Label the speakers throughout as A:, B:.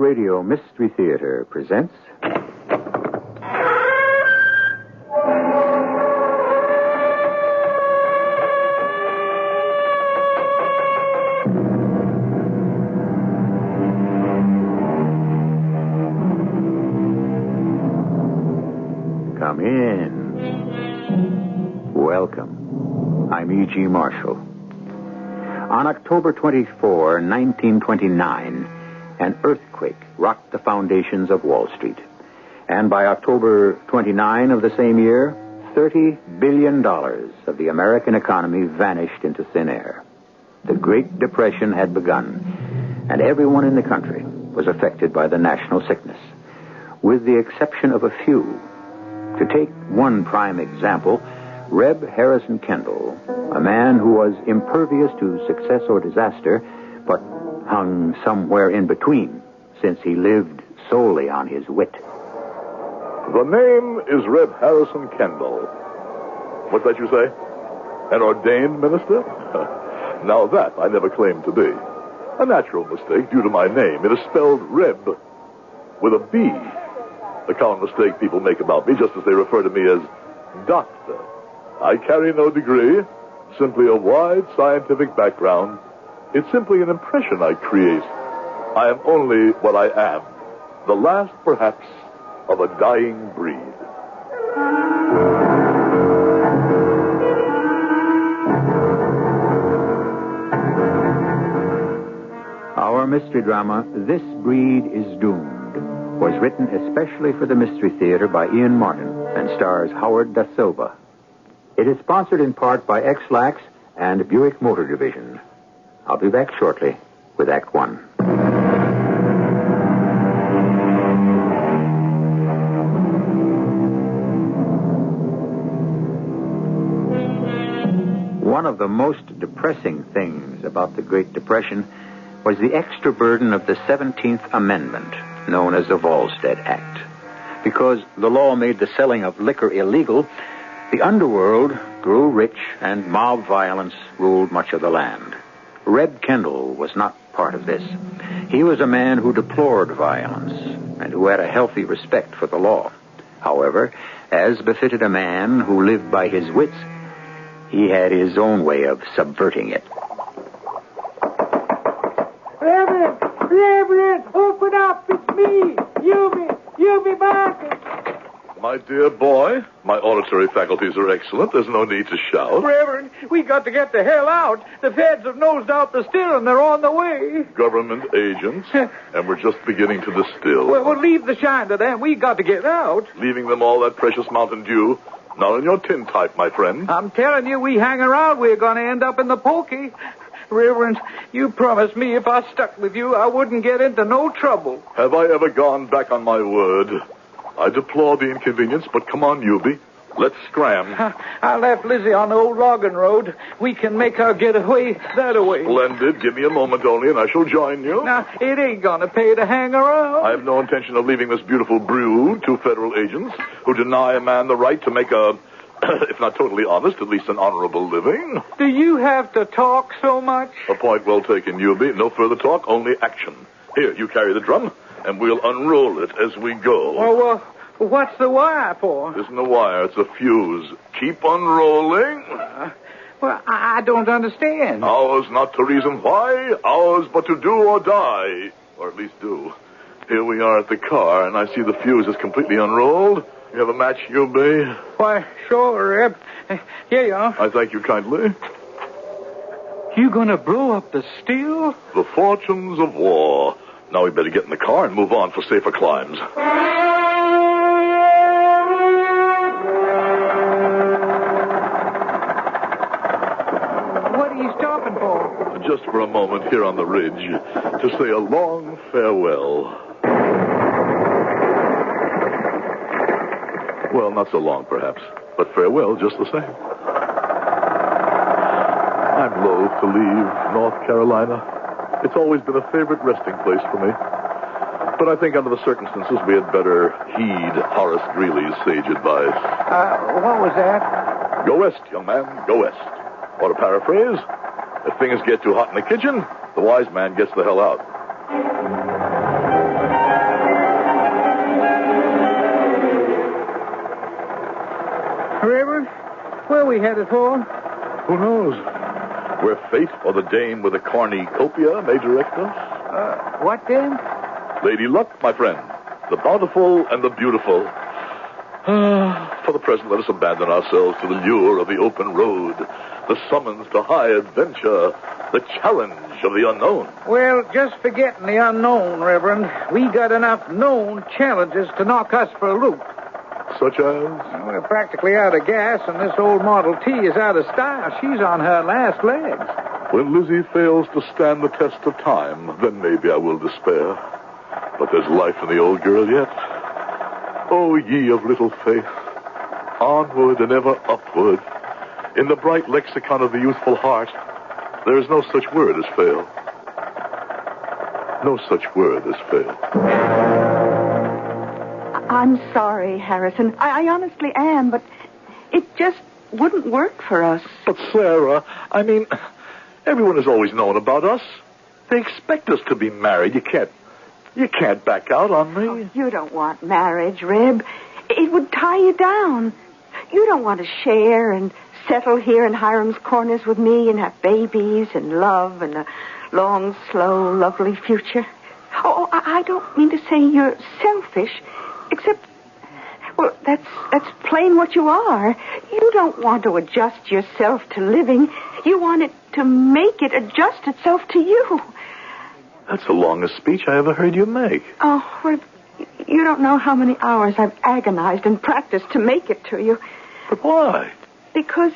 A: Radio Mystery Theater presents... Come in. Welcome. I'm E.G. Marshall. On October 24, 1929, an earthquake rocked the foundations of Wall Street. And by October 29 of the same year, $30 billion of the American economy vanished into thin air. The Great Depression had begun, and everyone in the country was affected by the national sickness, with the exception of a few. To take one prime example, Reb Harrison Kendall, a man who was impervious to success or disaster, but hung somewhere in between, since he lived solely on his wit.
B: The name is Reb Harrison Kendall. What's that you say? An ordained minister? Now that I never claimed to be. A natural mistake due to my name. It is spelled Reb with a B. The common mistake people make about me, just as they refer to me as doctor. I carry no degree, simply a wide scientific background. It's simply an impression I create. I am only what I am, the last, perhaps, of a dying breed.
A: Our mystery drama, This Breed is Doomed, was written especially for the Mystery Theater by Ian Martin and stars Howard Da Silva. It is sponsored in part by X-Lax and Buick Motor Division. I'll be back shortly with Act One. One of the most depressing things about the Great Depression was the extra burden of the 17th Amendment, known as the Volstead Act. Because the law made the selling of liquor illegal, the underworld grew rich and mob violence ruled much of the land. Reb Kendall was not part of this. He was a man who deplored violence and who had a healthy respect for the law. However, as befitted a man who lived by his wits, he had his own way of subverting it.
C: Reverend, open up, it's me, you be back.
B: My dear boy, my auditory faculties are excellent. There's no need to shout.
C: Reverend, we got to get the hell out. The feds have nosed out the still and they're on the way.
B: Government agents, and we're just beginning to distill.
C: Well, leave the shine to them. We got to get out.
B: Leaving them all that precious Mountain Dew. Not in your tin type, my friend.
C: I'm telling you, we hang around, we're going to end up in the pokey. Reverend, you promised me if I stuck with you, I wouldn't get into no trouble.
B: Have I ever gone back on my word? I deplore the inconvenience, but come on, Eubie. Let's scram.
C: I left Lizzie on the old logging road. We can make her get away that way.
B: Splendid. Give me a moment only, and I shall join you.
C: Now, it ain't going to pay to hang around.
B: I have no intention of leaving this beautiful brood to federal agents who deny a man the right to make a... if not totally honest, at least an honorable living.
C: Do you have to talk so much?
B: A point well taken, Eubie. No further talk, only action. Here, you carry the drum, and we'll unroll it as we go.
C: Well, what's the wire for?
B: It isn't a wire, it's a fuse. Keep unrolling.
C: Well, I don't understand.
B: Ours not to reason why, ours but to do or die. Or at least do. Here we are at the car, and I see the fuse is completely unrolled. You have a match, Eubie?
C: Why, sure, Reb. Here you are.
B: I thank you kindly.
C: You gonna blow up the steel?
B: The fortunes of war. Now we better get in the car and move on for safer climes.
C: What are you stopping for?
B: Just for a moment here on the ridge to say a long farewell. Well, not so long, perhaps, but farewell just the same. I'm loath to leave North Carolina. It's always been a favorite resting place for me. But I think under the circumstances, we had better heed Horace Greeley's sage advice.
C: What was that?
B: Go west, young man, go west. Or to paraphrase, if things get too hot in the kitchen, the wise man gets the hell out.
C: Reverend, where are we headed for?
B: Who knows? Where fate or the dame with a cornucopia may direct us?
C: What then?
B: Lady Luck, my friend. The bountiful and the beautiful. For the present, let us abandon ourselves to the lure of the open road, the summons to high adventure, the challenge of the unknown.
C: Well, just forgetting the unknown, Reverend. We got enough known challenges to knock us for a loop.
B: Such as?
C: We're practically out of gas, and this old Model T is out of style. She's on her last legs.
B: When Lizzie fails to stand the test of time, then maybe I will despair. But there's life in the old girl yet. Oh, ye of little faith, onward and ever upward. In the bright lexicon of the youthful heart, there is no such word as fail. No such word as fail.
D: I'm sorry, Harrison. I honestly am, but it just wouldn't work for us.
B: But, Sarah, I mean, everyone has always known about us. They expect us to be married. You can't back out on me.
D: Oh, you don't want marriage, Rib. It would tie you down. You don't want to share and settle here in Hiram's Corners with me and have babies and love and a long, slow, lovely future. Oh, I don't mean to say you're selfish, except, well, that's plain what you are. You don't want to adjust yourself to living. You want it to make it adjust itself to you.
B: That's the longest speech I ever heard you make.
D: Oh, well, you don't know how many hours I've agonized and practiced to make it to you.
B: But why?
D: Because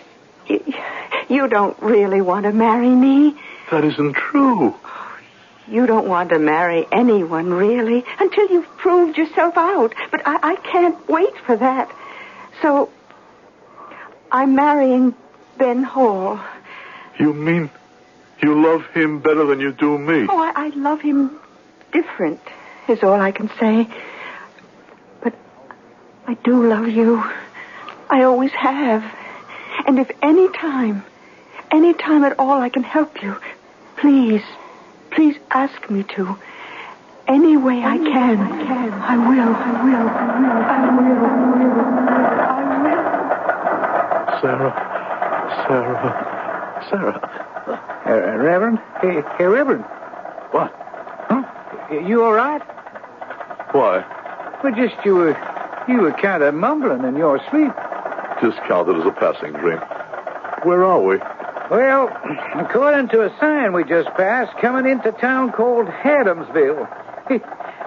D: you don't really want to marry me.
B: That isn't true.
D: You don't want to marry anyone, really, until you've proved yourself out. But I can't wait for that. So, I'm marrying Ben Hall.
B: You mean you love him better than you do me?
D: Oh, I love him different, is all I can say. But I do love you. I always have. And if any time at all I can help you, please ask me to. Any way I can. I will.
B: Sarah.
C: Reverend? Hey, Reverend.
B: What?
C: Huh? You all right?
B: Why?
C: Well, just you were kind of mumbling in your sleep.
B: Discounted as a passing dream. Where are we?
C: Well, according to a sign we just passed, coming into a town called Adamsville.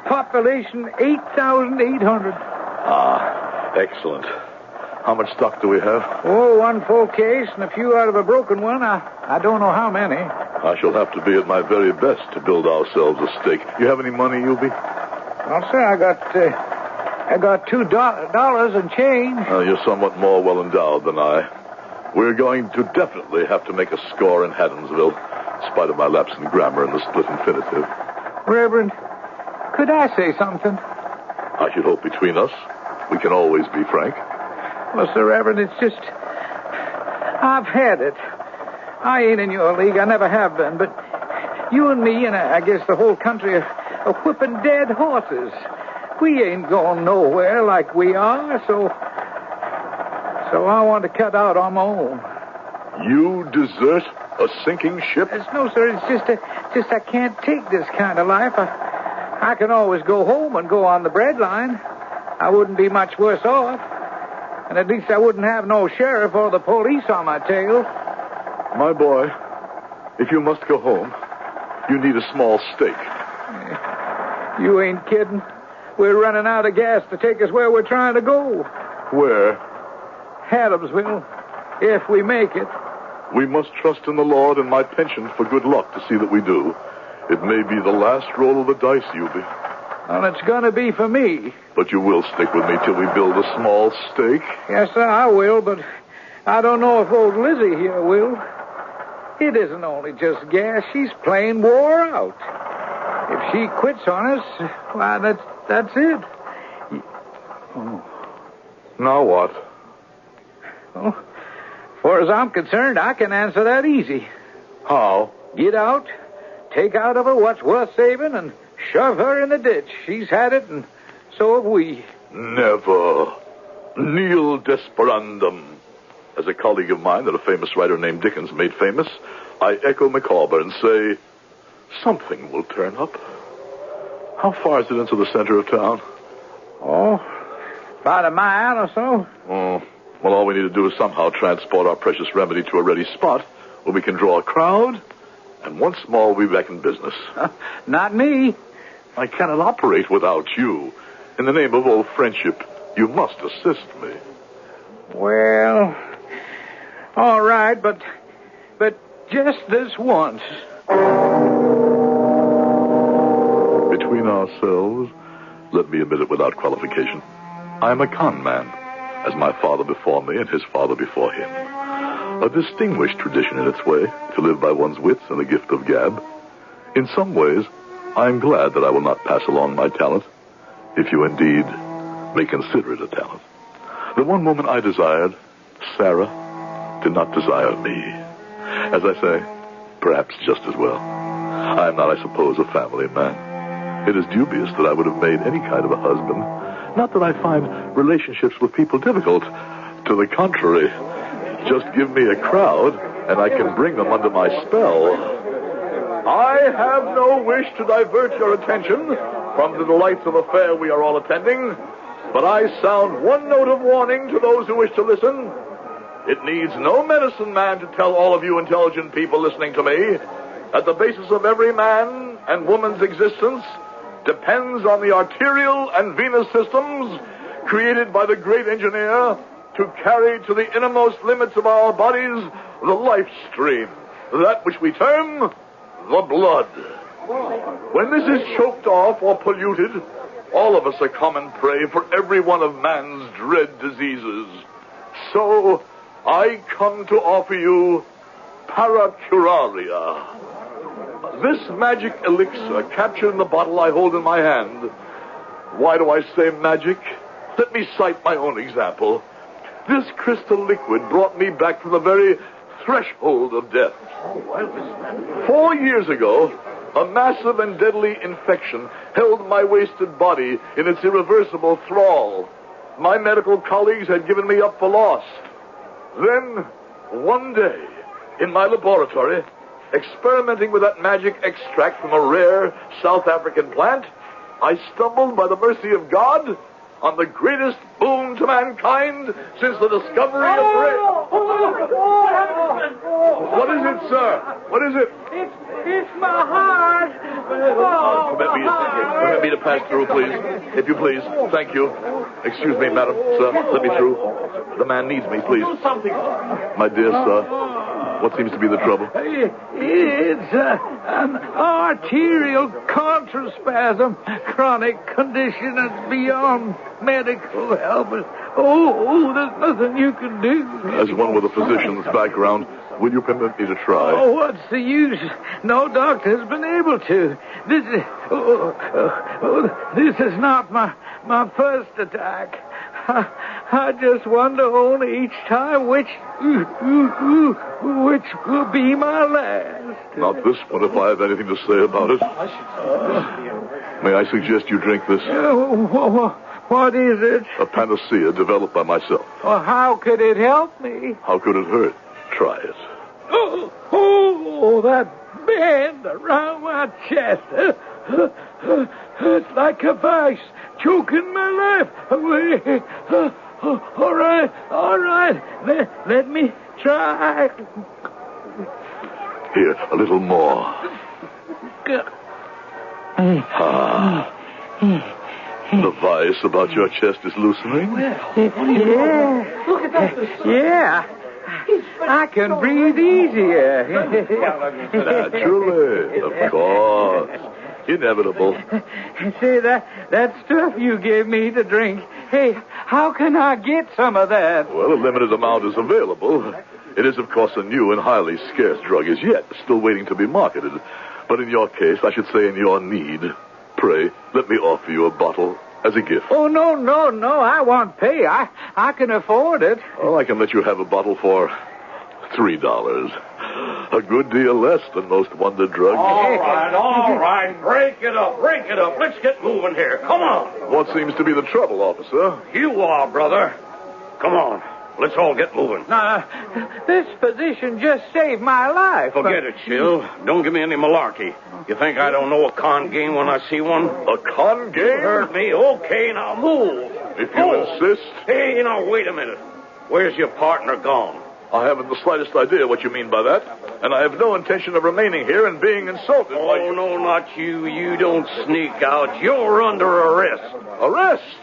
C: Population 8,800.
B: Ah, excellent. How much stock do we have?
C: Oh, one full case and a few out of a broken one. I don't know how many.
B: I shall have to be at my very best to build ourselves a stake. You have any money, Yubi?
C: Well, sir, I got $2 and change.
B: You're somewhat more well endowed than I. We're going to definitely have to make a score in Haddonsville, in spite of my lapse in grammar and the split infinitive.
C: Reverend, could I say something?
B: I should hope between us we can always be frank.
C: Well, Sir Reverend, it's just... I've had it. I ain't in your league. I never have been. But you and me and I guess the whole country are whipping dead horses. We ain't going nowhere like we are, so I want to cut out on my own.
B: You desert a sinking ship?
C: No, sir. It's just I can't take this kind of life. I can always go home and go on the breadline. I wouldn't be much worse off. And at least I wouldn't have no sheriff or the police on my tail.
B: My boy, if you must go home, you need a small stake.
C: You ain't kidding. We're running out of gas to take us where we're trying to go.
B: Where?
C: Adamsville, if we make it.
B: We must trust in the Lord and my pension for good luck to see that we do. It may be the last roll of the dice, Yubi.
C: Well, it's going to be for me.
B: But you will stick with me till we build a small stake?
C: Yes, sir, I will, but I don't know if old Lizzie here will. It isn't only just gas. She's plain wore out. If she quits on us, why, that's it.
B: Oh. Now what?
C: Well, as far as I'm concerned, I can answer that easy.
B: How?
C: Get out, take out of her what's worth saving, and shove her in the ditch. She's had it, and so have we.
B: Never. Nil desperandum. as a colleague of mine that a famous writer named Dickens made famous, I echo Micawber and say, something will turn up. How far is it into the center of town?
C: Oh, about a mile or so.
B: Oh, well, all we need to do is somehow transport our precious remedy to a ready spot where we can draw a crowd, and once more we'll be back in business.
C: Not me.
B: I cannot operate without you. In the name of old friendship, you must assist me.
C: Well, all right, but just this once.
B: Between ourselves, let me admit it without qualification, I am a con man, as my father before me and his father before him. A distinguished tradition in its way, to live by one's wits and the gift of gab. In some ways, I am glad that I will not pass along my talent, if you indeed may consider it a talent. The one woman I desired, Sarah, did not desire me. As I say, perhaps just as well. I am not, I suppose, a family man. It is dubious that I would have made any kind of a husband. Not that I find relationships with people difficult. To the contrary, just give me a crowd, and I can bring them under my spell. I have no wish to divert your attention from the delights of a fair we are all attending, but I sound one note of warning to those who wish to listen. It needs no medicine man to tell all of you intelligent people listening to me that the basis of every man and woman's existence depends on the arterial and venous systems created by the great engineer to carry to the innermost limits of our bodies the life stream, that which we term the blood. When this is choked off or polluted, all of us are common prey for every one of man's dread diseases. So, I come to offer you paracuraria. This magic elixir captured in the bottle I hold in my hand. Why do I say magic? Let me cite my own example. This crystal liquid brought me back from the very threshold of death. 4 years ago, a massive and deadly infection held my wasted body in its irreversible thrall. My medical colleagues had given me up for lost. Then, one day, in my laboratory, experimenting with that magic extract from a rare South African plant, I stumbled, by the mercy of God, on the greatest boon to mankind since the discovery of What is it, sir? What is it?
C: It's my heart.
B: Permit me to pass through, please. If you please. Thank you. Excuse me, madam. Sir, let me through. The man needs me, please. My dear sir, what seems to be the trouble?
C: It's an arterial contraspasm, chronic condition that's beyond medical help. There's nothing you can do.
B: As one with a physician's background, will you permit me to try?
C: Oh, what's the use? No doctor has been able to. This is not my first attack. I just wonder only each time which will be my last.
B: Not this one, if I have anything to say about it. May I suggest you drink this?
C: What is it?
B: A panacea developed by myself.
C: Well, how could it help me?
B: How could it hurt? Try it.
C: That band around my chest. It's like a vice choking my life away. All right. Let me try.
B: Here, a little more. The vice about your chest is loosening?
C: Yeah. Look at that. Yeah. I can breathe easier.
B: Naturally, of course. Inevitable.
C: Say, that stuff you gave me to drink, hey, how can I get some of that?
B: Well, a limited amount is available. It is, of course, a new and highly scarce drug as yet, still waiting to be marketed. But in your case, I should say in your need, pray, let me offer you a bottle as a gift.
C: Oh, no, I won't pay. I can afford it.
B: Well, I can let you have a bottle for $3. A good deal less than most wonder drugs.
E: All right. Break it up. Let's get moving here. Come on.
B: What seems to be the trouble, officer?
E: You are, brother. Come on. Let's all get moving.
C: Now, this position just saved my life.
E: Forget it, Chill. Don't give me any malarkey. You think I don't know a con game when I see one?
B: A con game?
E: You heard me. Okay, now move.
B: If you insist.
E: Hey, now, wait a minute. Where's your partner gone?
B: I haven't the slightest idea what you mean by that, and I have no intention of remaining here and being insulted by you.
E: Oh, no, not you. You don't sneak out. You're under arrest.
B: Arrest?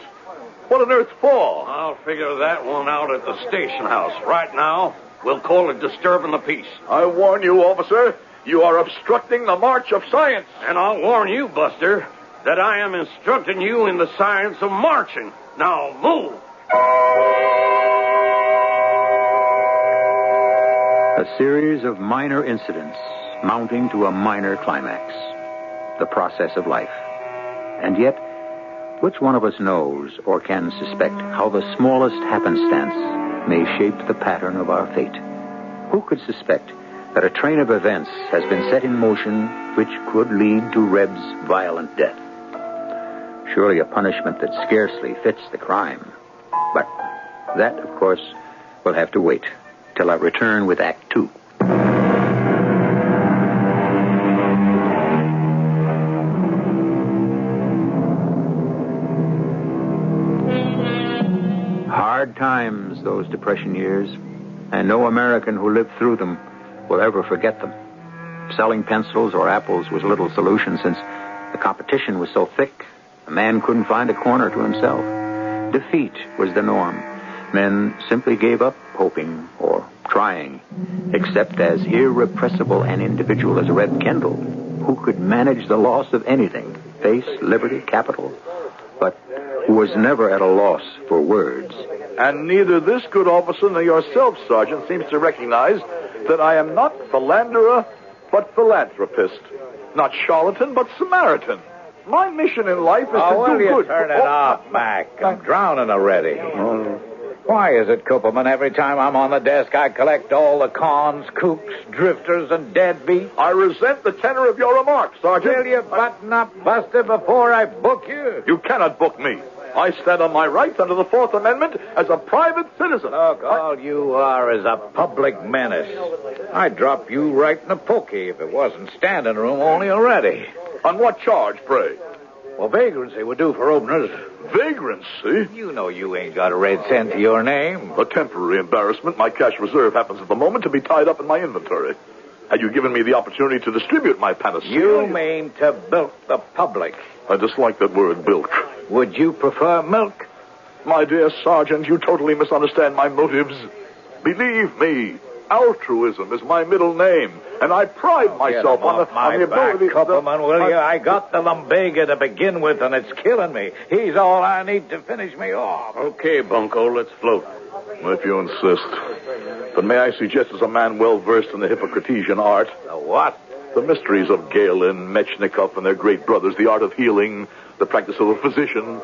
B: What on earth for?
E: I'll figure that one out at the station house. Right now, we'll call it disturbing the peace.
B: I warn you, officer, you are obstructing the march of science.
E: And I'll warn you, Buster, that I am instructing you in the science of marching. Now, move.
A: A series of minor incidents mounting to a minor climax. The process of life. And yet, which one of us knows or can suspect how the smallest happenstance may shape the pattern of our fate? Who could suspect that a train of events has been set in motion which could lead to Reb's violent death? Surely a punishment that scarcely fits the crime. But that, of course, will have to wait till I return with Act 2. Hard times, those Depression years, and no American who lived through them will ever forget them. Selling pencils or apples was little solution since the competition was so thick, a man couldn't find a corner to himself. Defeat was the norm. Men simply gave up hoping or trying, except as irrepressible an individual as Reb Kendall, who could manage the loss of anything, face, liberty, capital, but who was never at a loss for words.
B: And neither this good officer nor yourself, Sergeant, seems to recognize that I am not philanderer, but philanthropist. Not charlatan, but Samaritan. My mission in life is to do good.
C: Turn it off, Mac. I'm drowning already. Why is it, Cooperman, every time I'm on the desk, I collect all the cons, kooks, drifters, and deadbeats?
B: I resent the tenor of your remarks, Sergeant.
C: Will you button up, Buster, before I book you?
B: You cannot book me. I stand on my rights under the Fourth Amendment as a private citizen.
C: Look, all you are is a public menace. I'd drop you right in the pokey if it wasn't standing room only already.
B: On what charge, pray?
C: Well, vagrancy would do for openers.
B: Vagrancy?
C: You know you ain't got a red cent to your name.
B: A temporary embarrassment. My cash reserve happens at the moment to be tied up in my inventory. Had you given me the opportunity to distribute my panacea...
C: You mean to bilk the public.
B: I dislike that word, bilk.
C: Would you prefer milk?
B: My dear Sergeant, you totally misunderstand my motives. Believe me, altruism is my middle name, and I pride myself on the ability...
C: Cooperman, will you? I got the lumbago to begin with, and it's killing me. He's all I need to finish me off.
E: Okay, Bunko, let's float.
B: If you insist. But may I suggest, as a man well-versed in the Hippocratesian art...
C: The what?
B: The mysteries of Galen, Mechnikov, and their great brothers, the art of healing, the practice of a physician...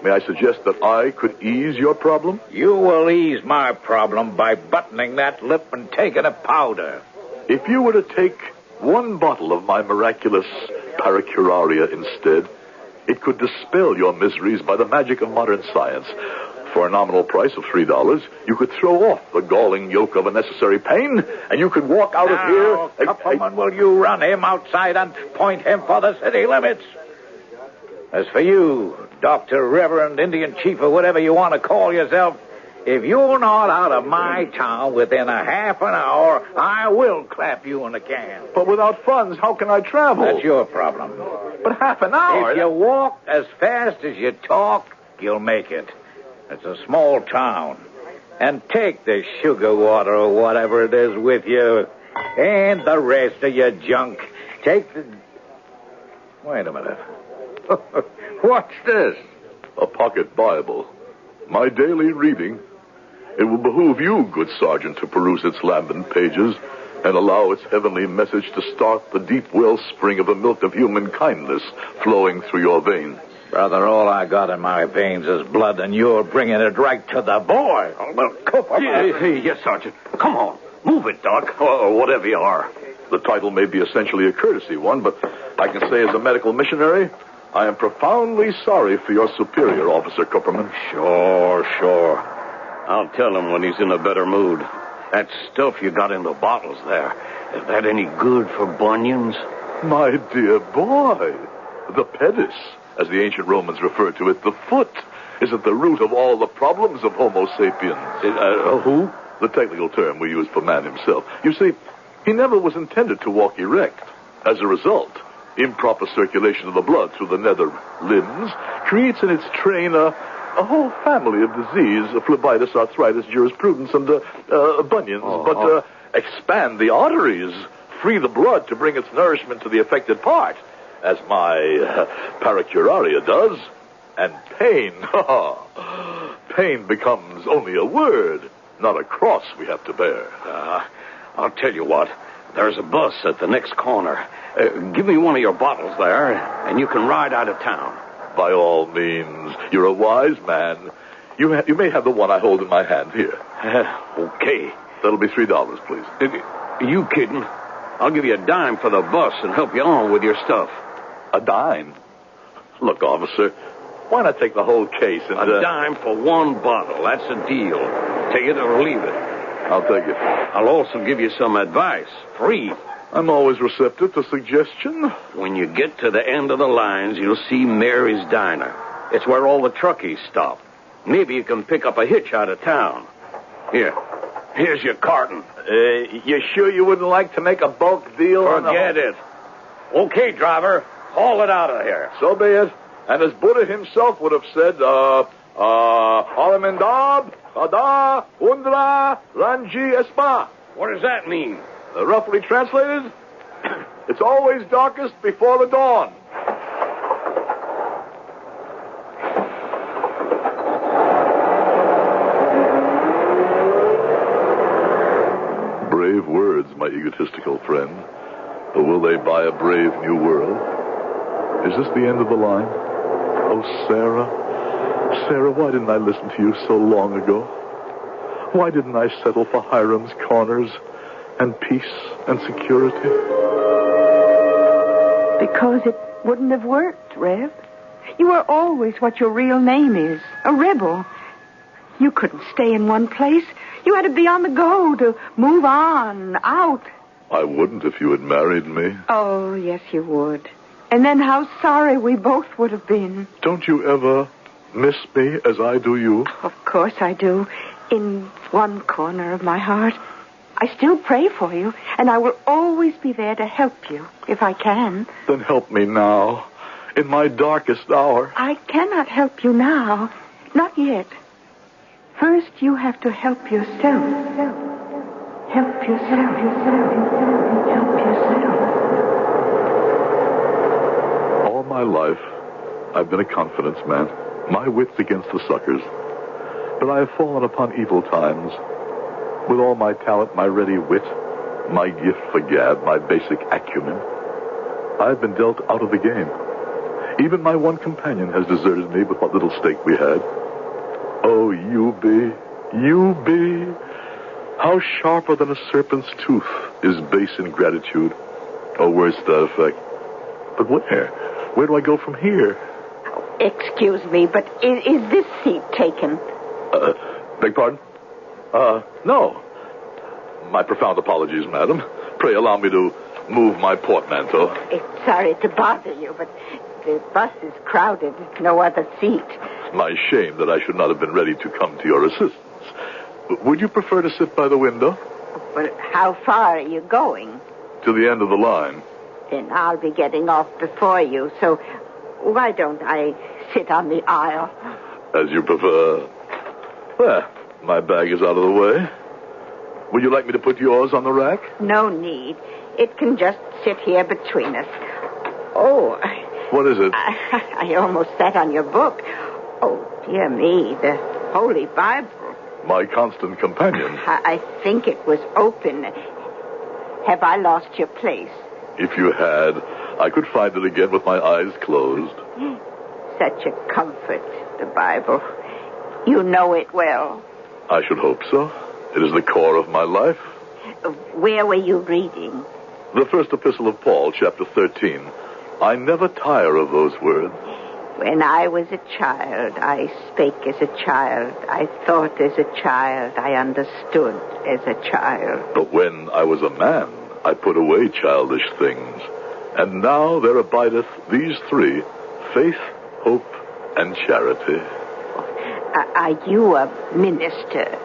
B: May I suggest that I could ease your problem?
C: You will ease my problem by buttoning that lip and taking a powder.
B: If you were to take one bottle of my miraculous paracuraria instead, it could dispel your miseries by the magic of modern science. For a nominal price of $3, you could throw off the galling yoke of unnecessary pain, and you could walk out of here...
C: Cooperman, will you run him outside and point him for the city limits? As for you, Dr. Reverend Indian Chief, or whatever you want to call yourself, if you're not out of my town within a half an hour, I will clap you in the can.
B: But without funds, how can I travel?
C: That's your problem.
B: But half an hour...
C: If you walk as fast as you talk, you'll make it. It's a small town. And take the sugar water or whatever it is with you, and the rest of your junk. Take the... Wait a minute. What's this?
B: A pocket Bible. My daily reading. It will behoove you, good Sergeant, to peruse its lambent pages and allow its heavenly message to start the deep wellspring of the milk of human kindness flowing through your veins.
C: Brother, all I got in my veins is blood, and you're bringing it right to the boy. Well, Cooper.
E: Yes, Sergeant. Come on. Move it, Doc, or whatever you are.
B: The title may be essentially a courtesy one, but I can say as a medical missionary... I am profoundly sorry for your superior, Officer Cooperman.
C: Sure.
E: I'll tell him when he's in a better mood. That stuff you got in the bottles there, is that any good for bunions?
B: My dear boy, the pedis, as the ancient Romans referred to it, the foot, is at the root of all the problems of Homo sapiens.
E: Who?
B: The technical term we use for man himself. You see, he never was intended to walk erect. As a result, improper circulation of the blood through the nether limbs creates in its train a whole family of disease, phlebitis, arthritis, jurisprudence, and bunions. But expand the arteries, free the blood to bring its nourishment to the affected part, as my paracuraria does, and pain, pain becomes only a word, not a cross we have to bear.
E: I'll tell you what. There's a bus at the next corner. Give me one of your bottles there, and you can ride out of town.
B: By all means. You're a wise man. You may have the one I hold in my hand here.
E: Okay.
B: That'll be $3, please.
E: You kidding? I'll give you a dime for the bus and help you on with your stuff.
B: A dime? Look, officer, why not take the whole case and...
E: A dime for one bottle. That's a deal. Take it or leave it.
B: I'll take it.
E: I'll also give you some advice. Free.
B: I'm always receptive to suggestion.
E: When you get to the end of the lines, you'll see Mary's Diner. It's where all the truckies stop. Maybe you can pick up a hitch out of town. Here's your carton.
B: You sure you wouldn't like to make a bulk deal?
E: Forget it. Okay, driver. Haul it out of here.
B: So be it. And as Buddha himself would have said, Alamindab, Ada, Undra, Ranji, Espa.
E: What does that mean?
B: Roughly translated, it's always darkest before the dawn. Brave words, my egotistical friend. But will they buy a brave new world? Is this the end of the line? Oh, Sarah. Sarah, why didn't I listen to you so long ago? Why didn't I settle for Hiram's Corners and peace and security?
D: Because it wouldn't have worked, Rev. You were always what your real name is, a rebel. You couldn't stay in one place. You had to be on the go to move on, out.
B: I wouldn't if you had married me.
D: Oh, yes, you would. And then how sorry we both would have been.
B: Don't you ever miss me as I do you?
D: Of course I do. In one corner of my heart. I still pray for you, and I will always be there to help you, if I can.
B: Then help me now, in my darkest hour.
D: I cannot help you now. Not yet. First, you have to help yourself. Help yourself. Help yourself.
B: All my life, I've been a confidence man, my wits against the suckers. But I have fallen upon evil times. With all my talent, my ready wit, my gift for gab, my basic acumen, I've been dealt out of the game. Even my one companion has deserted me with what little stake we had. Oh, you be, how sharper than a serpent's tooth is base ingratitude. Or words to that effect. But where? Where do I go from here?
D: Excuse me, but is this seat taken?
B: Beg pardon? No. My profound apologies, madam. Pray allow me to move my portmanteau.
D: Sorry to bother you, but the bus is crowded. No other seat.
B: My shame that I should not have been ready to come to your assistance. Would you prefer to sit by the window?
D: Well, how far are you going?
B: To the end of the line.
D: Then I'll be getting off before you, so why don't I sit on the aisle?
B: As you prefer. There, my bag is out of the way. Would you like me to put yours on the rack?
D: No need. It can just sit here between us. Oh.
B: What is it?
D: I almost sat on your book. Oh, dear me, the Holy Bible.
B: My constant companion.
D: I think it was open. Have I lost your place?
B: If you had, I could find it again with my eyes closed.
D: Such a comfort, the Bible. You know it well.
B: I should hope so. It is the core of my life.
D: Where were you reading?
B: The first epistle of Paul, chapter 13. I never tire of those words.
D: When I was a child, I spake as a child. I thought as a child. I understood as a child.
B: But when I was a man, I put away childish things. And now there abideth these three, faith, hope, and charity.
D: Are you a minister?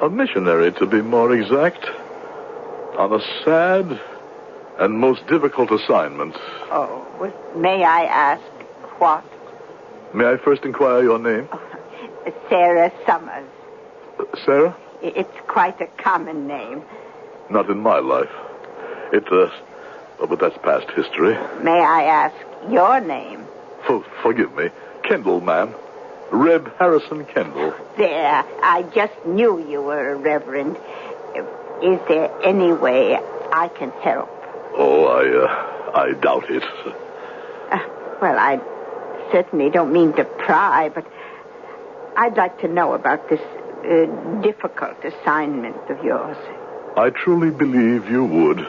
B: A missionary, to be more exact. On a sad and most difficult assignment.
D: Oh, well, may I ask what?
B: May I first inquire your name?
D: Sarah Summers.
B: Sarah?
D: It's quite a common name.
B: Not in my life. But that's past history.
D: May I ask your name?
B: Forgive me. Kendall, ma'am. Reb Harrison Kendall.
D: There, I just knew you were a reverend. Is there any way I can help?
B: Oh, I doubt it.
D: Well, I certainly don't mean to pry, but I'd like to know about this difficult assignment of yours.
B: I truly believe you would,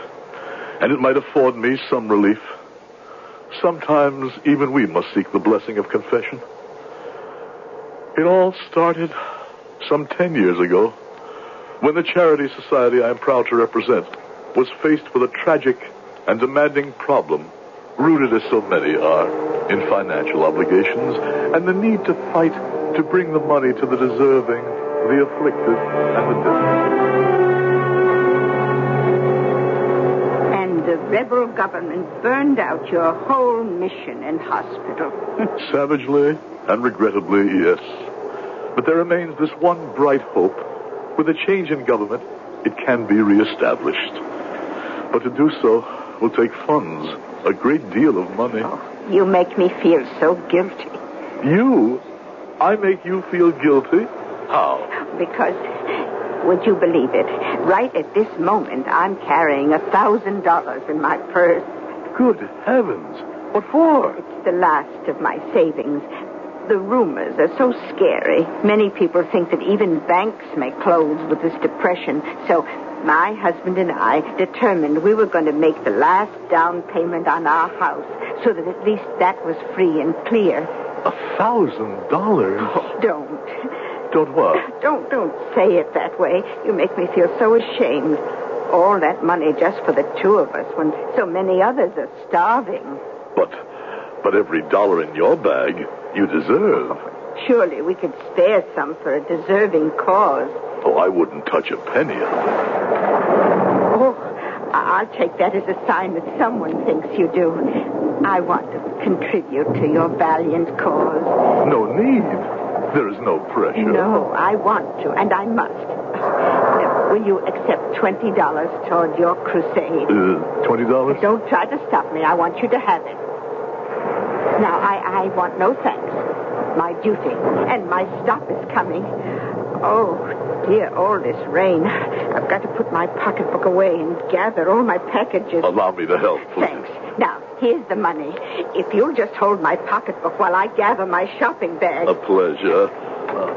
B: and it might afford me some relief. Sometimes even we must seek the blessing of confession. It all started some 10 years ago, when the charity society I am proud to represent was faced with a tragic and demanding problem, rooted as so many are in financial obligations and the need to fight to bring the money to the deserving, the afflicted, and the distant.
D: And the rebel government burned out your whole mission and hospital.
B: Savagely and regrettably, yes. But there remains this one bright hope. With a change in government, it can be reestablished. But to do so will take funds, a great deal of money.
D: Oh, you make me feel so guilty.
B: You? I make you feel guilty? How?
D: Because, would you believe it, right at this moment, I'm carrying $1,000 in my purse.
B: Good heavens. What for?
D: It's the last of my savings. The rumors are so scary. Many people think that even banks may close with this depression. So my husband and I determined we were going to make the last down payment on our house so that at least that was free and clear.
B: $1,000?
D: Oh, don't.
B: Don't what?
D: Don't say it that way. You make me feel so ashamed. All that money just for the two of us when so many others are starving.
B: But every dollar in your bag you deserve.
D: Surely we could spare some for a deserving cause.
B: Oh, I wouldn't touch a penny of it.
D: Oh, I'll take that as a sign that someone thinks you do. I want to contribute to your valiant cause.
B: No need. There is no pressure.
D: No, I want to, and I must. Now, will you accept $20 toward your crusade?
B: $20?
D: Don't try to stop me. I want you to have it. Now, I want no thanks. My duty, and my stop is coming. Oh, dear, all this rain. I've got to put my pocketbook away and gather all my packages.
B: Allow me to help, please.
D: Thanks. Now, here's the money. If you'll just hold my pocketbook while I gather my shopping bag.
B: A pleasure.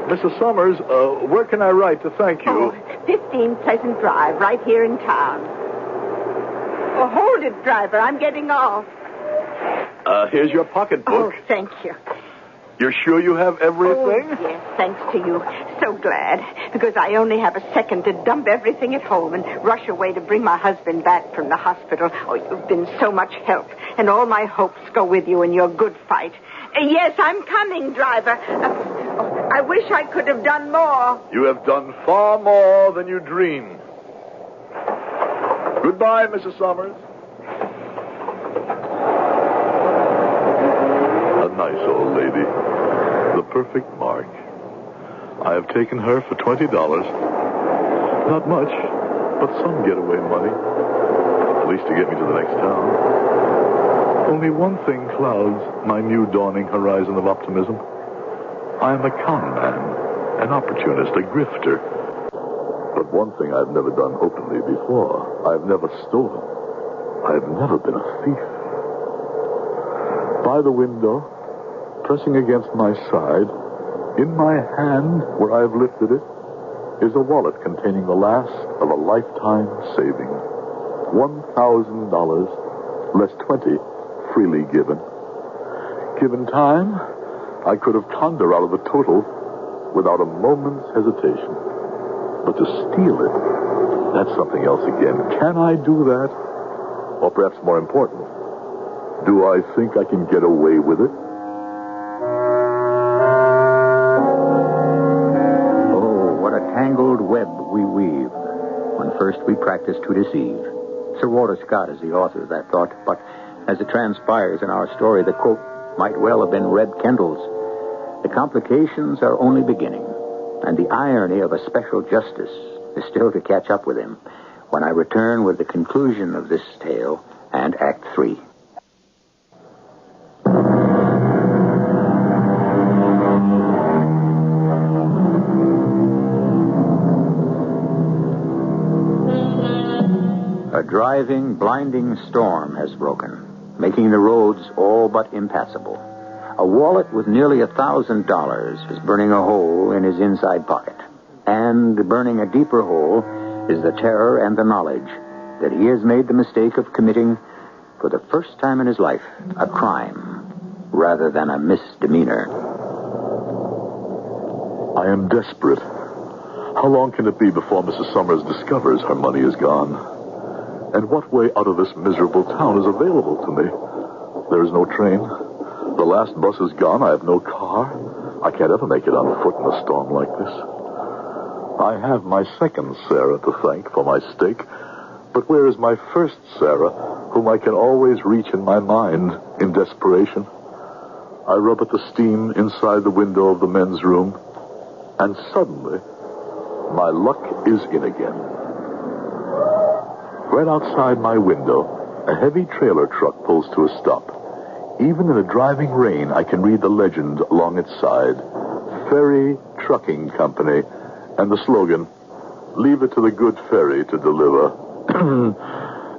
B: Mrs. Summers, where can I write to thank you?
D: Oh, 15 Pleasant Drive, right here in town. Oh, hold it, driver. I'm getting off.
B: Here's your pocketbook.
D: Oh, thank you.
B: You're sure you have everything?
D: Oh, yes, thanks to you. So glad. Because I only have a second to dump everything at home and rush away to bring my husband back from the hospital. Oh, you've been so much help. And all my hopes go with you in your good fight. Yes, I'm coming, driver. I wish I could have done more.
B: You have done far more than you dreamed. Goodbye, Mrs. Summers. A nice old lady. The perfect mark. I have taken her for $20. Not much, but some getaway money. At least to get me to the next town. Only one thing clouds my new dawning horizon of optimism. I am a con man, an opportunist, a grifter. But one thing I've never done openly before. I've never stolen. I've never been a thief. By the window, pressing against my side, in my hand, where I have lifted it, is a wallet containing the last of a lifetime saving. $1,000, less 20 freely given. Given time, I could have conned her out of the total without a moment's hesitation. But to steal it, that's something else again. Can I do that? Or perhaps more important, do I think I can get away with it?
A: Oh, what a tangled web we weave when first we practice to deceive. Sir Walter Scott is the author of that thought, but as it transpires in our story, the quote might well have been Reb Kendall's. The complications are only beginning, and the irony of a special justice is still to catch up with him when I return with the conclusion of this tale and Act 3. A driving, blinding storm has broken, making the roads all but impassable. A wallet with nearly $1,000 is burning a hole in his inside pocket. And burning a deeper hole is the terror and the knowledge that he has made the mistake of committing, for the first time in his life, a crime rather than a misdemeanor.
B: I am desperate. How long can it be before Mrs. Summers discovers her money is gone? And what way out of this miserable town is available to me? There is no train. The last bus is gone. I have no car. I can't ever make it on foot in a storm like this. I have my second Sarah to thank for my stake. But where is my first Sarah, whom I can always reach in my mind in desperation? I rub at the steam inside the window of the men's room, and suddenly, my luck is in again. Right outside my window, a heavy trailer truck pulls to a stop. Even in the driving rain, I can read the legend along its side. Ferry Trucking Company, and the slogan, "Leave it to the good ferry to deliver."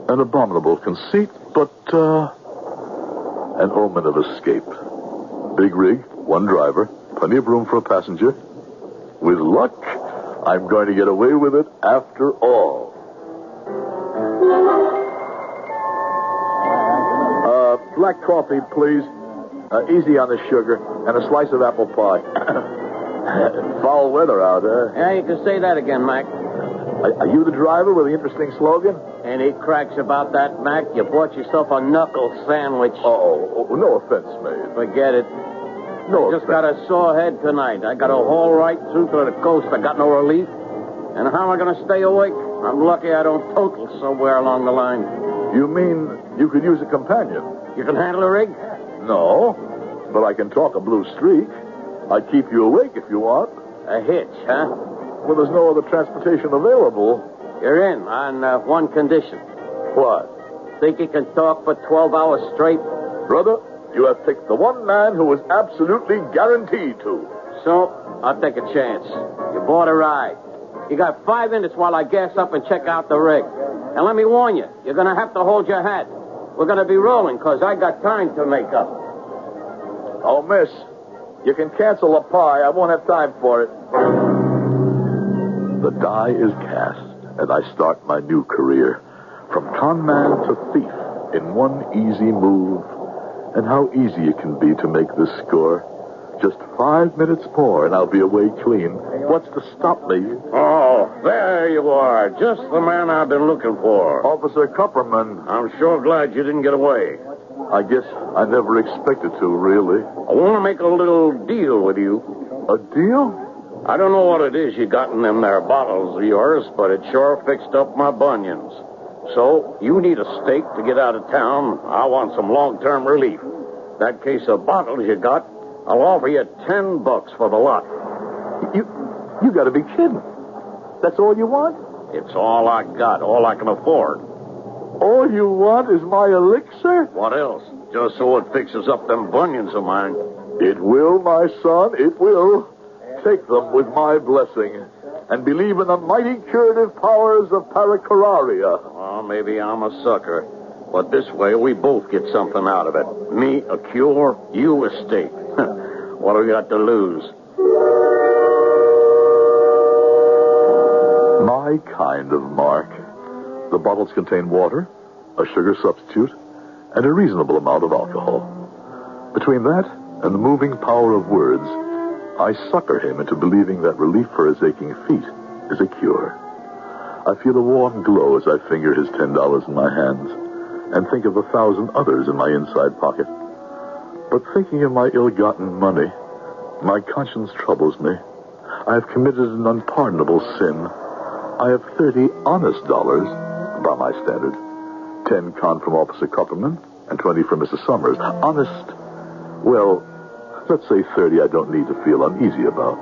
B: An abominable conceit, but an omen of escape. Big rig, one driver, plenty of room for a passenger. With luck, I'm going to get away with it after all. Black coffee, please. Easy on the sugar. And a slice of apple pie. Foul weather out, huh?
E: Yeah, you can say that again, Mac.
B: Are you the driver with the interesting slogan?
E: Any cracks about that, Mac? You bought yourself a knuckle sandwich.
B: Oh, no offense, mate.
E: Forget it.
B: No
E: I just got a sore head tonight. I got a haul right through to the coast. I got no relief. And how am I going to stay awake? I'm lucky I don't total somewhere along the line.
B: You mean you could use a companion?
E: You can handle a rig?
B: No, but I can talk a blue streak. I'd keep you awake if you want.
E: A hitch, huh?
B: Well, there's no other transportation available.
E: You're in on one condition.
B: What?
E: Think you can talk for 12 hours straight?
B: Brother, you have picked the one man who is absolutely guaranteed to.
E: So, I'll take a chance. You bought a ride. You got 5 minutes while I gas up and check out the rig. And let me warn you, you're going to have to hold your hat. We're going to be rolling, because I got time to make up.
B: Oh, miss, you can cancel the pie. I won't have time for it. The die is cast, and I start my new career. From con man to thief in one easy move. And how easy it can be to make this score. Just 5 minutes more, and I'll be away clean. What's to stop me?
E: Oh, there you are. Just the man I've been looking for.
B: Officer Kupperman.
E: I'm sure glad you didn't get away.
B: I guess I never expected to, really.
E: I want to make a little deal with you.
B: A deal?
E: I don't know what it is you got in them there bottles of yours, but it sure fixed up my bunions. So, you need a stake to get out of town. I want some long-term relief. That case of bottles you got, I'll offer you $10 for the lot.
B: You got to be kidding. That's all you want?
E: It's all I got, all I can afford.
B: All you want is my elixir?
E: What else? Just so it fixes up them bunions of mine.
B: It will, my son, it will. Take them with my blessing. And believe in the mighty curative powers of Paracararia.
E: Well, maybe I'm a sucker. But this way, we both get something out of it. Me, a cure, you, a stake. What do we got to lose?
B: My kind of mark. The bottles contain water, a sugar substitute, and a reasonable amount of alcohol. Between that and the moving power of words, I sucker him into believing that relief for his aching feet is a cure. I feel a warm glow as I finger his $10 in my hands and think of 1,000 others in my inside pocket. But thinking of my ill-gotten money, my conscience troubles me. I have committed an unpardonable sin. I have 30 honest dollars, by my standards. 10 con from Officer Kupperman and 20 from Mrs. Summers. Honest, well, let's say 30 I don't need to feel uneasy about.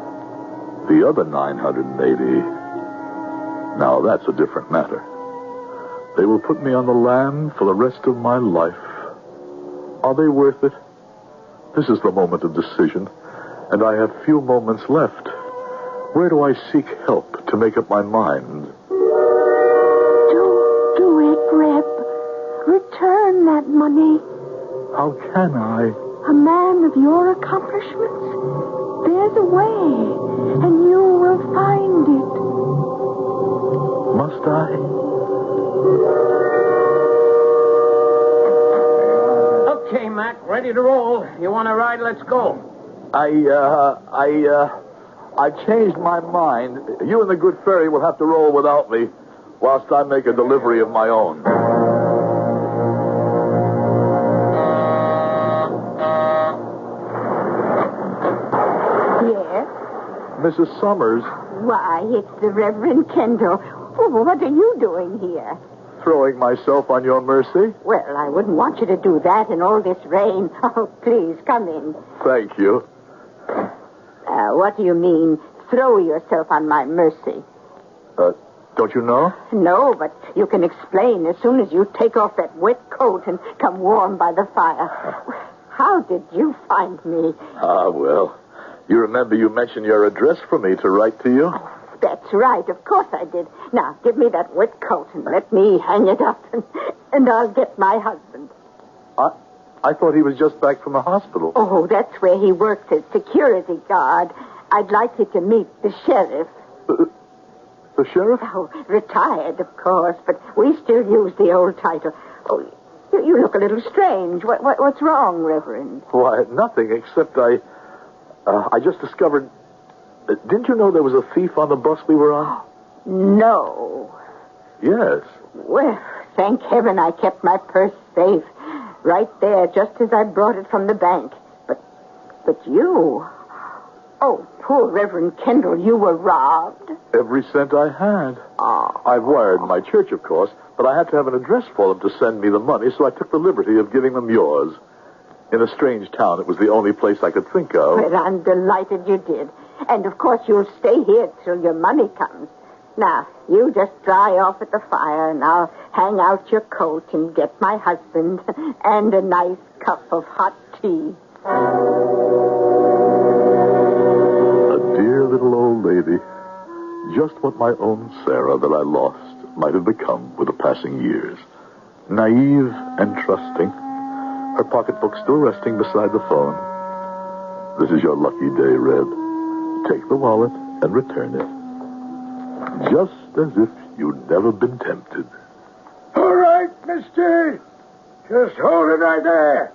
B: The other 980, now that's a different matter. They will put me on the lam for the rest of my life. Are they worth it? This is the moment of decision, and I have few moments left. Where do I seek help to make up my mind?
D: Do it, Reb. Return that money.
B: How can I?
D: A man of your accomplishments? There's a way, and you will find it.
B: Must I?
E: Okay, Mac, ready to roll. You want to ride? Let's go.
B: I changed my mind. You and the good fairy will have to roll without me whilst I make a delivery of my own.
D: Yes?
B: Mrs. Summers,
D: Why, it's the Reverend Kendall. Oh, what are you doing here?
B: throwing myself on your mercy.
D: Well, I wouldn't want you to do that in all this rain. Oh, please, come in.
B: Thank you.
D: What do you mean, throw yourself on my mercy?
B: Don't you know?
D: No, but you can explain as soon as you take off that wet coat and come warm by the fire. How did you find me?
B: Well, you remember you mentioned your address for me to write to you?
D: That's right, of course I did. Now, give me that wet coat and let me hang it up, and I'll get my husband.
B: I thought he was just back from the hospital.
D: Oh, that's where he works as security guard. I'd like you to meet the sheriff.
B: The sheriff?
D: Oh, retired, of course, but we still use the old title. Oh, you look a little strange. What's wrong, Reverend?
B: Why, nothing, except I just discovered... didn't you know there was a thief on the bus we were on?
D: No.
B: Yes.
D: Well, thank heaven I kept my purse safe. Right there, just as I brought it from the bank. But you... Oh, poor Reverend Kendall, you were robbed.
B: Every cent I had.
D: Oh.
B: I've wired my church, of course, but I had to have an address for them to send me the money, so I took the liberty of giving them yours. In a strange town, it was the only place I could think of.
D: Well, I'm delighted you did. And, of course, you'll stay here till your money comes. Now, you just dry off at the fire, and I'll hang out your coat and get my husband and a nice cup of hot tea.
B: A dear little old lady. Just what my own Sarah that I lost might have become with the passing years. Naive and trusting. Her pocketbook still resting beside the phone. This is your lucky day, Reb. Take the wallet and return it. Just as if you'd never been tempted.
C: All right, mister. Just hold it right there.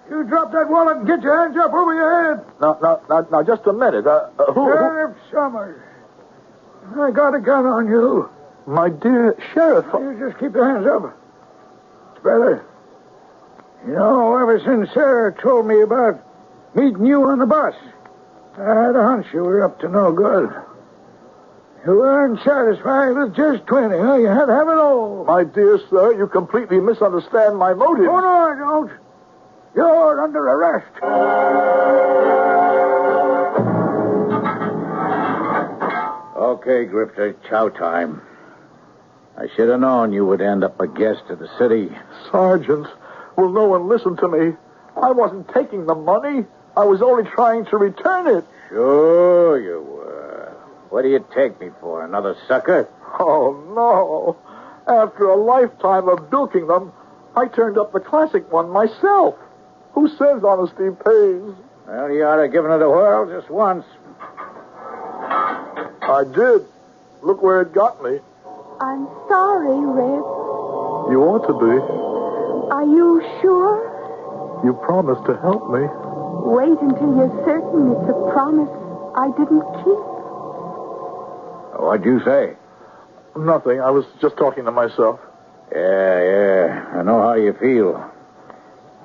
C: You drop that wallet and get your hands up over your head.
B: Now, just a minute. Who?
C: Sheriff Summers. I got a gun on you.
B: My dear Sheriff.
C: You just keep your hands up. It's better. You know, ever since Sarah told me about meeting you on the bus, I had a hunch you were up to no good. You weren't satisfied with just 20, huh? You had to have it all.
B: My dear sir, you completely misunderstand my motive.
C: Oh, no, I don't. You're under arrest.
E: Okay, Grifter, chow time. I should have known you would end up a guest of the city.
B: Sergeant, will no one listen to me? I wasn't taking the money. I was only trying to return it.
E: Sure you were. What do you take me for, another sucker?
B: Oh, no. After a lifetime of bilking them, I turned up the classic one myself. Who says honesty pays?
E: Well, you ought to have given it a whirl just once.
B: I did. Look where it got me.
D: I'm sorry, Reb.
B: You ought to be.
D: Are you sure?
B: You promised to help me.
D: Wait until you're certain it's a promise I didn't keep.
E: What'd you say?
B: Nothing. I was just talking to myself.
E: Yeah. I know how you feel.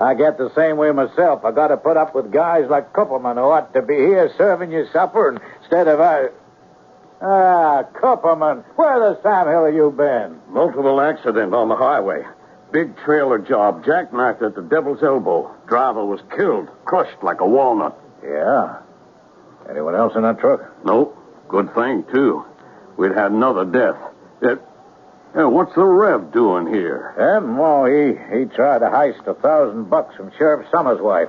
E: I get the same way myself. I got to put up with guys like Kupperman who ought to be here serving you supper instead of Kupperman, where the Sam Hill have you been? Multiple accident on the highway. Big trailer job, jackknifed at the Devil's Elbow. Driver was killed, crushed like a walnut. Yeah? Anyone else in that truck? Nope. Good thing, too. We'd had another death. What's the Rev doing here? Well, he tried to heist $1,000 from Sheriff Summers' wife.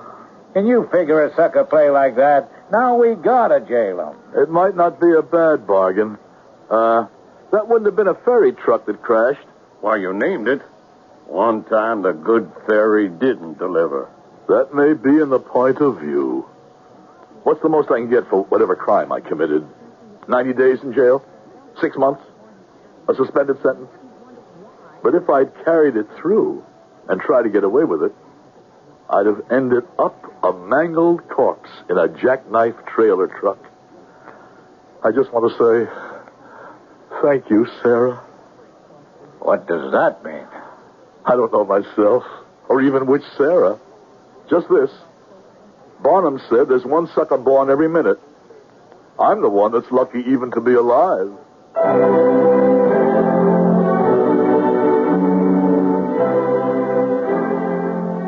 E: Can you figure a sucker play like that? Now we gotta jail him.
B: It might not be a bad bargain. That wouldn't have been a ferry truck that crashed.
E: Why, you named it. One time the good ferry didn't deliver.
B: That may be in the point of view. What's the most I can get for whatever crime I committed? 90 days in jail? 6 months? A suspended sentence? But if I'd carried it through and tried to get away with it, I'd have ended up a mangled corpse in a jackknife trailer truck. I just want to say thank you, Sarah.
E: What does that mean?
B: I don't know myself, or even which Sarah. Just this. Barnum said there's one sucker born every minute. I'm the one that's lucky even to be alive.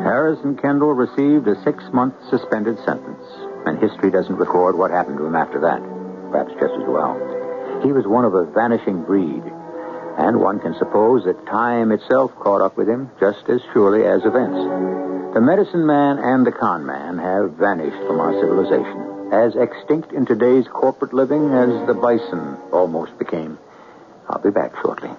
A: Harrison Kendall received a 6-month suspended sentence, and history doesn't record what happened to him after that. Perhaps just as well. He was one of a vanishing breed, and one can suppose that time itself caught up with him just as surely as events. The medicine man and the con man have vanished from our civilization, as extinct in today's corporate living as the bison almost became. I'll be back shortly.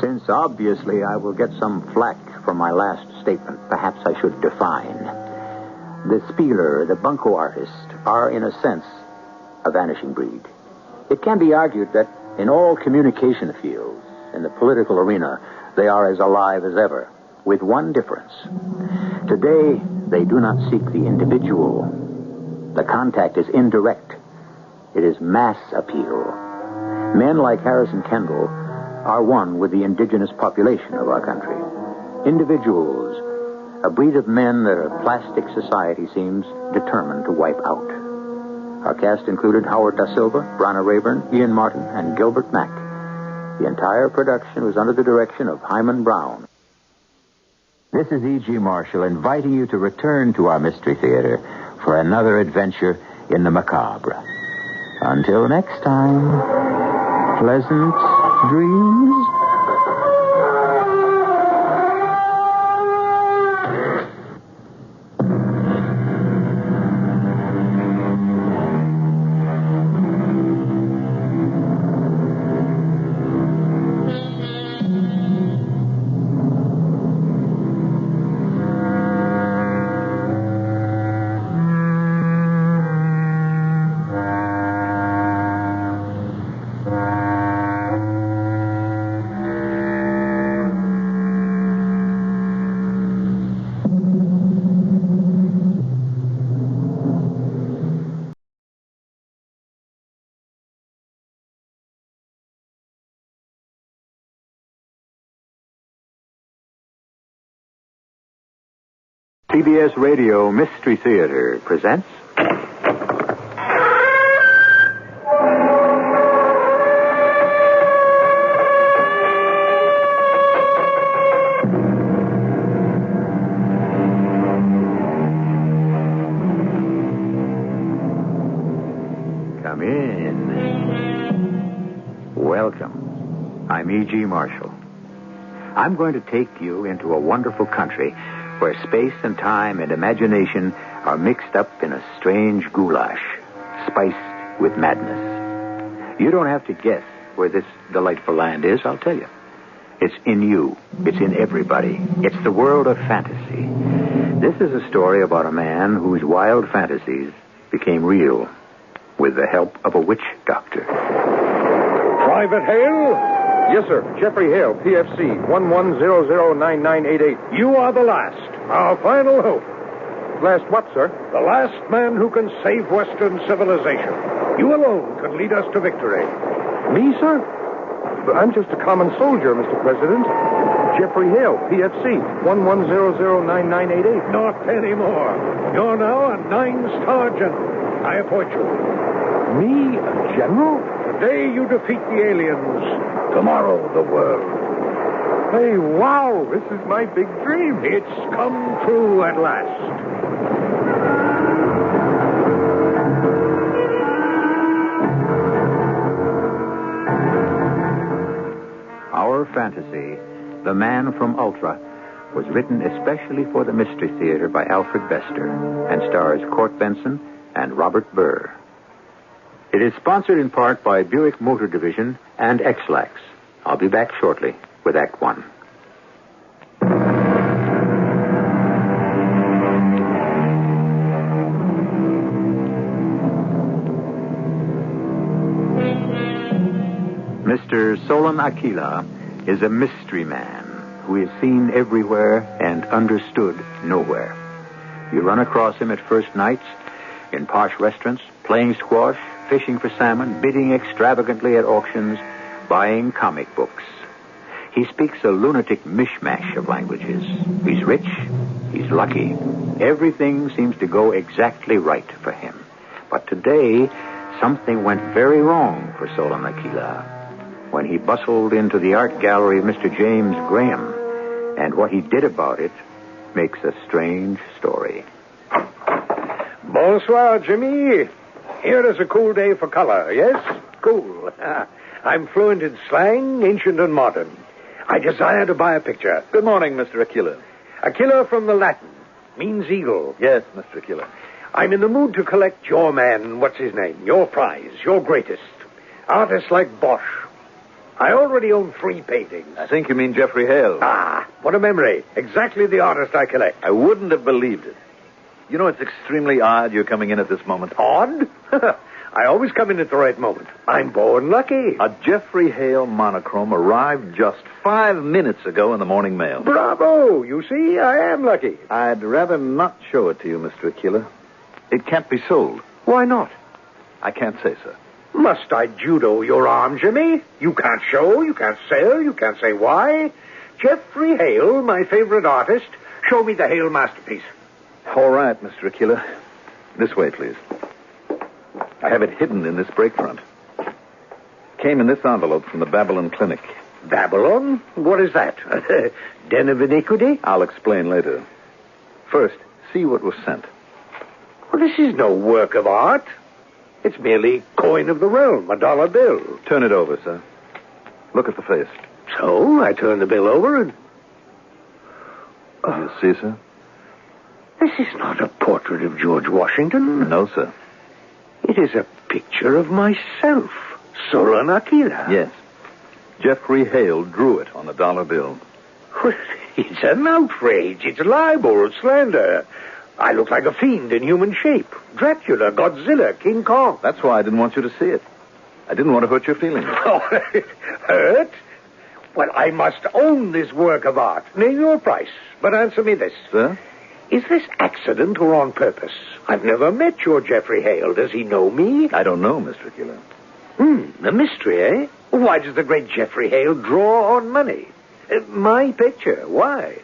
A: Since obviously I will get some flack for my last statement, perhaps I should define. The spieler, the bunco artist, are in a sense a vanishing breed. It can be argued that in all communication fields, in the political arena, they are as alive as ever, with one difference. Today, they do not seek the individual. The contact is indirect. It is mass appeal. Men like Harrison Kendall are one with the indigenous population of our country. Individuals, a breed of men that a plastic society seems determined to wipe out. Our cast included Howard Da Silva, Bronner Rayburn, Ian Martin, and Gilbert Mack. The entire production was under the direction of Hyman Brown. This is E.G. Marshall inviting you to return to our Mystery Theater for another adventure in the macabre. Until next time, pleasant dreams. CBS Radio Mystery Theater presents... Come in. Welcome. I'm E.G. Marshall. I'm going to take you into a wonderful country where space and time and imagination are mixed up in a strange goulash, spiced with madness. You don't have to guess where this delightful land is, I'll tell you. It's in you. It's in everybody. It's the world of fantasy. This is a story about a man whose wild fantasies became real. with the help of a witch doctor.
F: Private Hale?
G: Yes, sir. Jeffrey Hale, PFC, 11009988.
F: You are the last. Our final hope.
G: Last what, sir?
F: The last man who can save Western civilization. You alone can lead us to victory.
G: Me, sir? But I'm just a common soldier, Mr. President. Jeffrey Hale, PFC, 11009988.
F: Not anymore. You're now a 9-star general. I appoint you.
G: Me, a general?
F: Today you defeat the aliens. Tomorrow the world.
G: Hey, wow, this is my big dream.
F: It's come true at last.
A: Our fantasy, The Man from Ultra, was written especially for the Mystery Theater by Alfred Bester and stars Court Benson and Robert Burr. It is sponsored in part by Buick Motor Division and X-Lax. I'll be back shortly with Act One. Mr. Solon Aquila is a mystery man who is seen everywhere and understood nowhere. You run across him at first nights, in posh restaurants, playing squash, fishing for salmon, bidding extravagantly at auctions, buying comic books. He speaks a lunatic mishmash of languages. He's rich. He's lucky. Everything seems to go exactly right for him. But today, something went very wrong for Solon Aquila when he bustled into the art gallery of Mr. James Graham. And what he did about it makes a strange story.
F: Bonsoir, Jimmy. Here is a cool day for color, yes? Cool. I'm fluent in slang, ancient and modern. I desire to buy a picture.
H: Good morning, Mr. Aquila.
F: Aquila from the Latin. Means eagle.
H: Yes, Mr. Aquila.
F: I'm in the mood to collect your man, what's his name, your prize, your greatest. Artists like Bosch. I already own 3 paintings.
H: I think you mean Jeffrey Hale.
F: Ah, what a memory. Exactly the artist I collect.
H: I wouldn't have believed it. You know, it's extremely odd you're coming in at this moment.
F: Odd? I always come in at the right moment. I'm born lucky.
H: A Jeffrey Hale monochrome arrived just 5 minutes ago in the morning mail.
F: Bravo! You see, I am lucky.
H: I'd rather not show it to you, Mr. Aquila. It can't be sold.
F: Why not?
H: I can't say, sir.
F: Must I judo your arm, Jimmy? You can't show, you can't sell, you can't say why. Jeffrey Hale, my favorite artist, show me the Hale masterpiece.
H: All right, Mr. Aquila. This way, please. I have it hidden in this break front. Came in this envelope from the Babylon Clinic.
F: Babylon? What is that? Den of iniquity?
H: I'll explain later. First, see what was sent.
F: Well, this is no work of art. It's merely coin of the realm, a dollar bill.
H: Turn it over, sir. Look at the face.
F: So, I turn the bill over and...
H: You see, sir?
F: This is not a portrait of George Washington.
H: No, sir.
F: It is a picture of myself, Solon Aquila.
H: Yes. Jeffrey Hale drew it on a dollar bill.
F: It's an outrage. It's libel, slander. I look like a fiend in human shape. Dracula, Godzilla, King Kong.
H: That's why I didn't want you to see it. I didn't want to hurt your feelings.
F: Oh, hurt? Well, I must own this work of art. Name your price, but answer me this.
H: Sir?
F: Is this accident or on purpose? I've never met your Jeffrey Hale. Does he know me?
H: I don't know, Mr. Aquila.
F: A mystery, eh? Why does the great Jeffrey Hale draw on money? My picture. Why?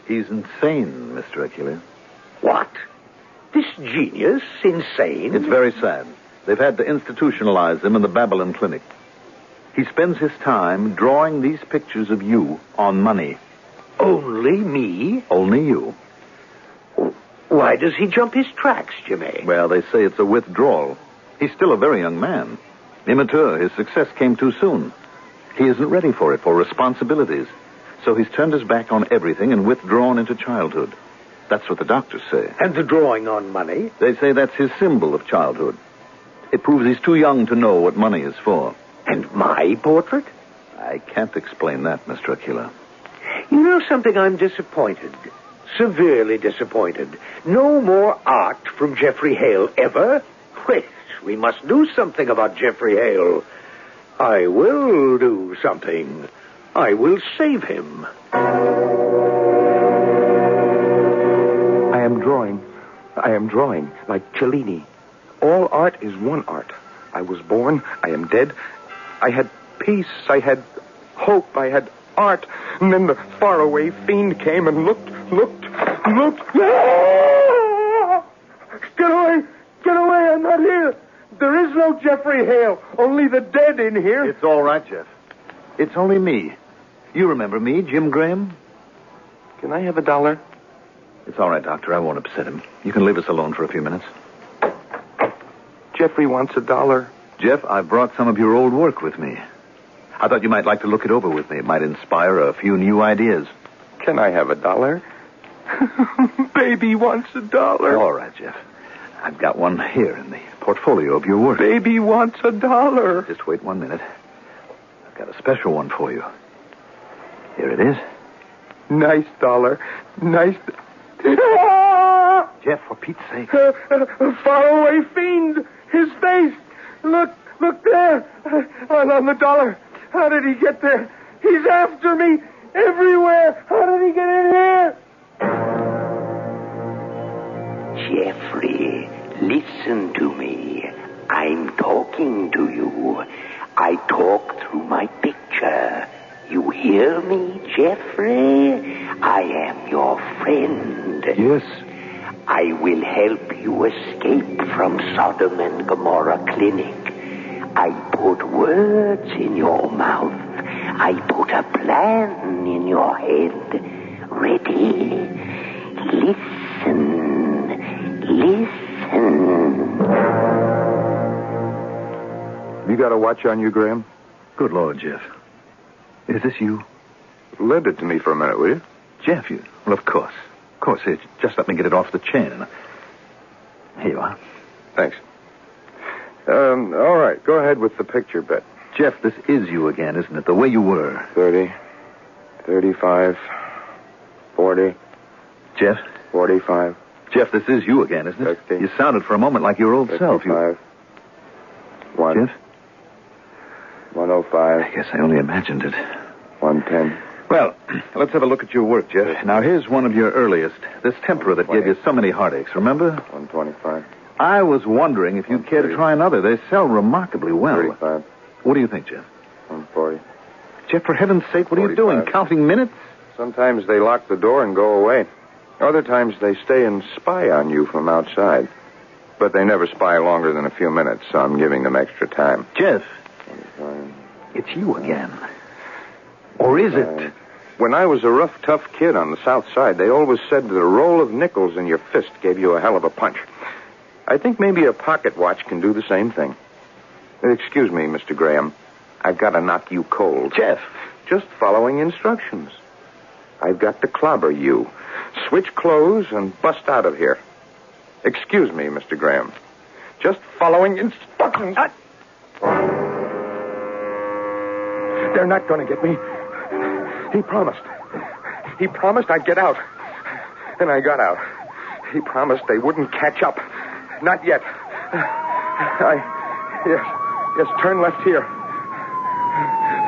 H: He's insane, Mr. Aquila.
F: What? This genius? Insane?
H: It's very sad. They've had to institutionalize him in the Babylon Clinic. He spends his time drawing these pictures of you on money.
F: Only me?
H: Only you.
F: Why does he jump his tracks, Jimmy?
H: Well, they say it's a withdrawal. He's still a very young man. Immature. His success came too soon. He isn't ready for it, for responsibilities. So he's turned his back on everything and withdrawn into childhood. That's what the doctors say.
F: And the drawing on money?
H: They say that's his symbol of childhood. It proves he's too young to know what money is for.
F: And my portrait?
H: I can't explain that, Mr. Aquila.
F: You know something? I'm disappointed. Severely disappointed. No more art from Jeffrey Hale ever? We must do something about Jeffrey Hale. I will do something. I will save him.
G: I am drawing, like Cellini. All art is one art. I was born, I am dead. I had peace, I had hope, I had art. And then the faraway fiend came and looked. Ah! Get away, I'm not here. There is no Jeffrey Hale, only the dead in here.
H: It's all right, Jeff. It's only me. You remember me, Jim Graham?
G: Can I have $1?
H: It's all right, Doctor. I won't upset him. You can leave us alone for a few minutes.
G: Jeffrey wants $1.
H: Jeff, I brought some of your old work with me. I thought you might like to look it over with me. It might inspire a few new ideas.
G: Can I have $1? Baby wants $1.
H: All right, Jeff. I've got one here in the portfolio of your work.
G: Baby wants $1.
H: Just wait 1 minute. I've got a special one for you. Here it is.
G: Nice $1. Nice.
H: Jeff, for Pete's sake.
G: A faraway fiend. His face. Look there. On the $1. How did he get there? He's after me everywhere. How did he get in here?
I: Jeffrey, listen to me. I'm talking to you. I talk through my picture. You hear me, Jeffrey? I am your friend.
H: Yes.
I: I will help you escape from Sodom and Gomorrah Clinic. I put words in your mouth. I put a plan in your head. Ready? Listen.
G: You got a watch on you, Graham?
H: Good Lord, Jeff. Is this you?
G: Lend it to me for a minute, will you?
H: Jeff, you... Well, of course. Of course. Here, just let me get it off the chain. Here you are.
G: Thanks. All right. Go ahead with the picture bit.
H: Jeff, this is you again, isn't it? The way you were.
G: 30, 35, 40.
H: Jeff?
G: 45.
H: Jeff, this is you again, isn't it?
G: 60.
H: You sounded for a moment like your old
G: 55.
H: self. You...
G: 1.
H: Jeff?
G: 105.
H: I guess I only imagined it.
G: 110.
H: Well, let's have a look at your work, Jeff. Now, here's one of your earliest. This tempera that gave you so many heartaches, remember?
G: 125.
H: I was wondering if you'd care to try another. They sell remarkably well.
G: 35.
H: What do you think, Jeff?
G: 140.
H: Jeff, for heaven's sake, what are you
G: 45.
H: doing? Counting minutes?
G: Sometimes they lock the door and go away. Other times they stay and spy on you from outside. But they never spy longer than a few minutes, so I'm giving them extra time.
H: Jeff,
G: 25.
H: it's you again. Or is it?
G: When I was a rough, tough kid on the South Side, they always said that a roll of nickels in your fist gave you a hell of a punch. I think maybe a pocket watch can do the same thing. Excuse me, Mr. Graham. I've got to knock you cold.
H: Jeff.
G: Just following instructions. I've got to clobber you. Switch clothes and bust out of here. Excuse me, Mr. Graham. Just following instructions. They're not going to get me. He promised. He promised I'd get out. And I got out. He promised they wouldn't catch up. Not yet. Yes, turn left here.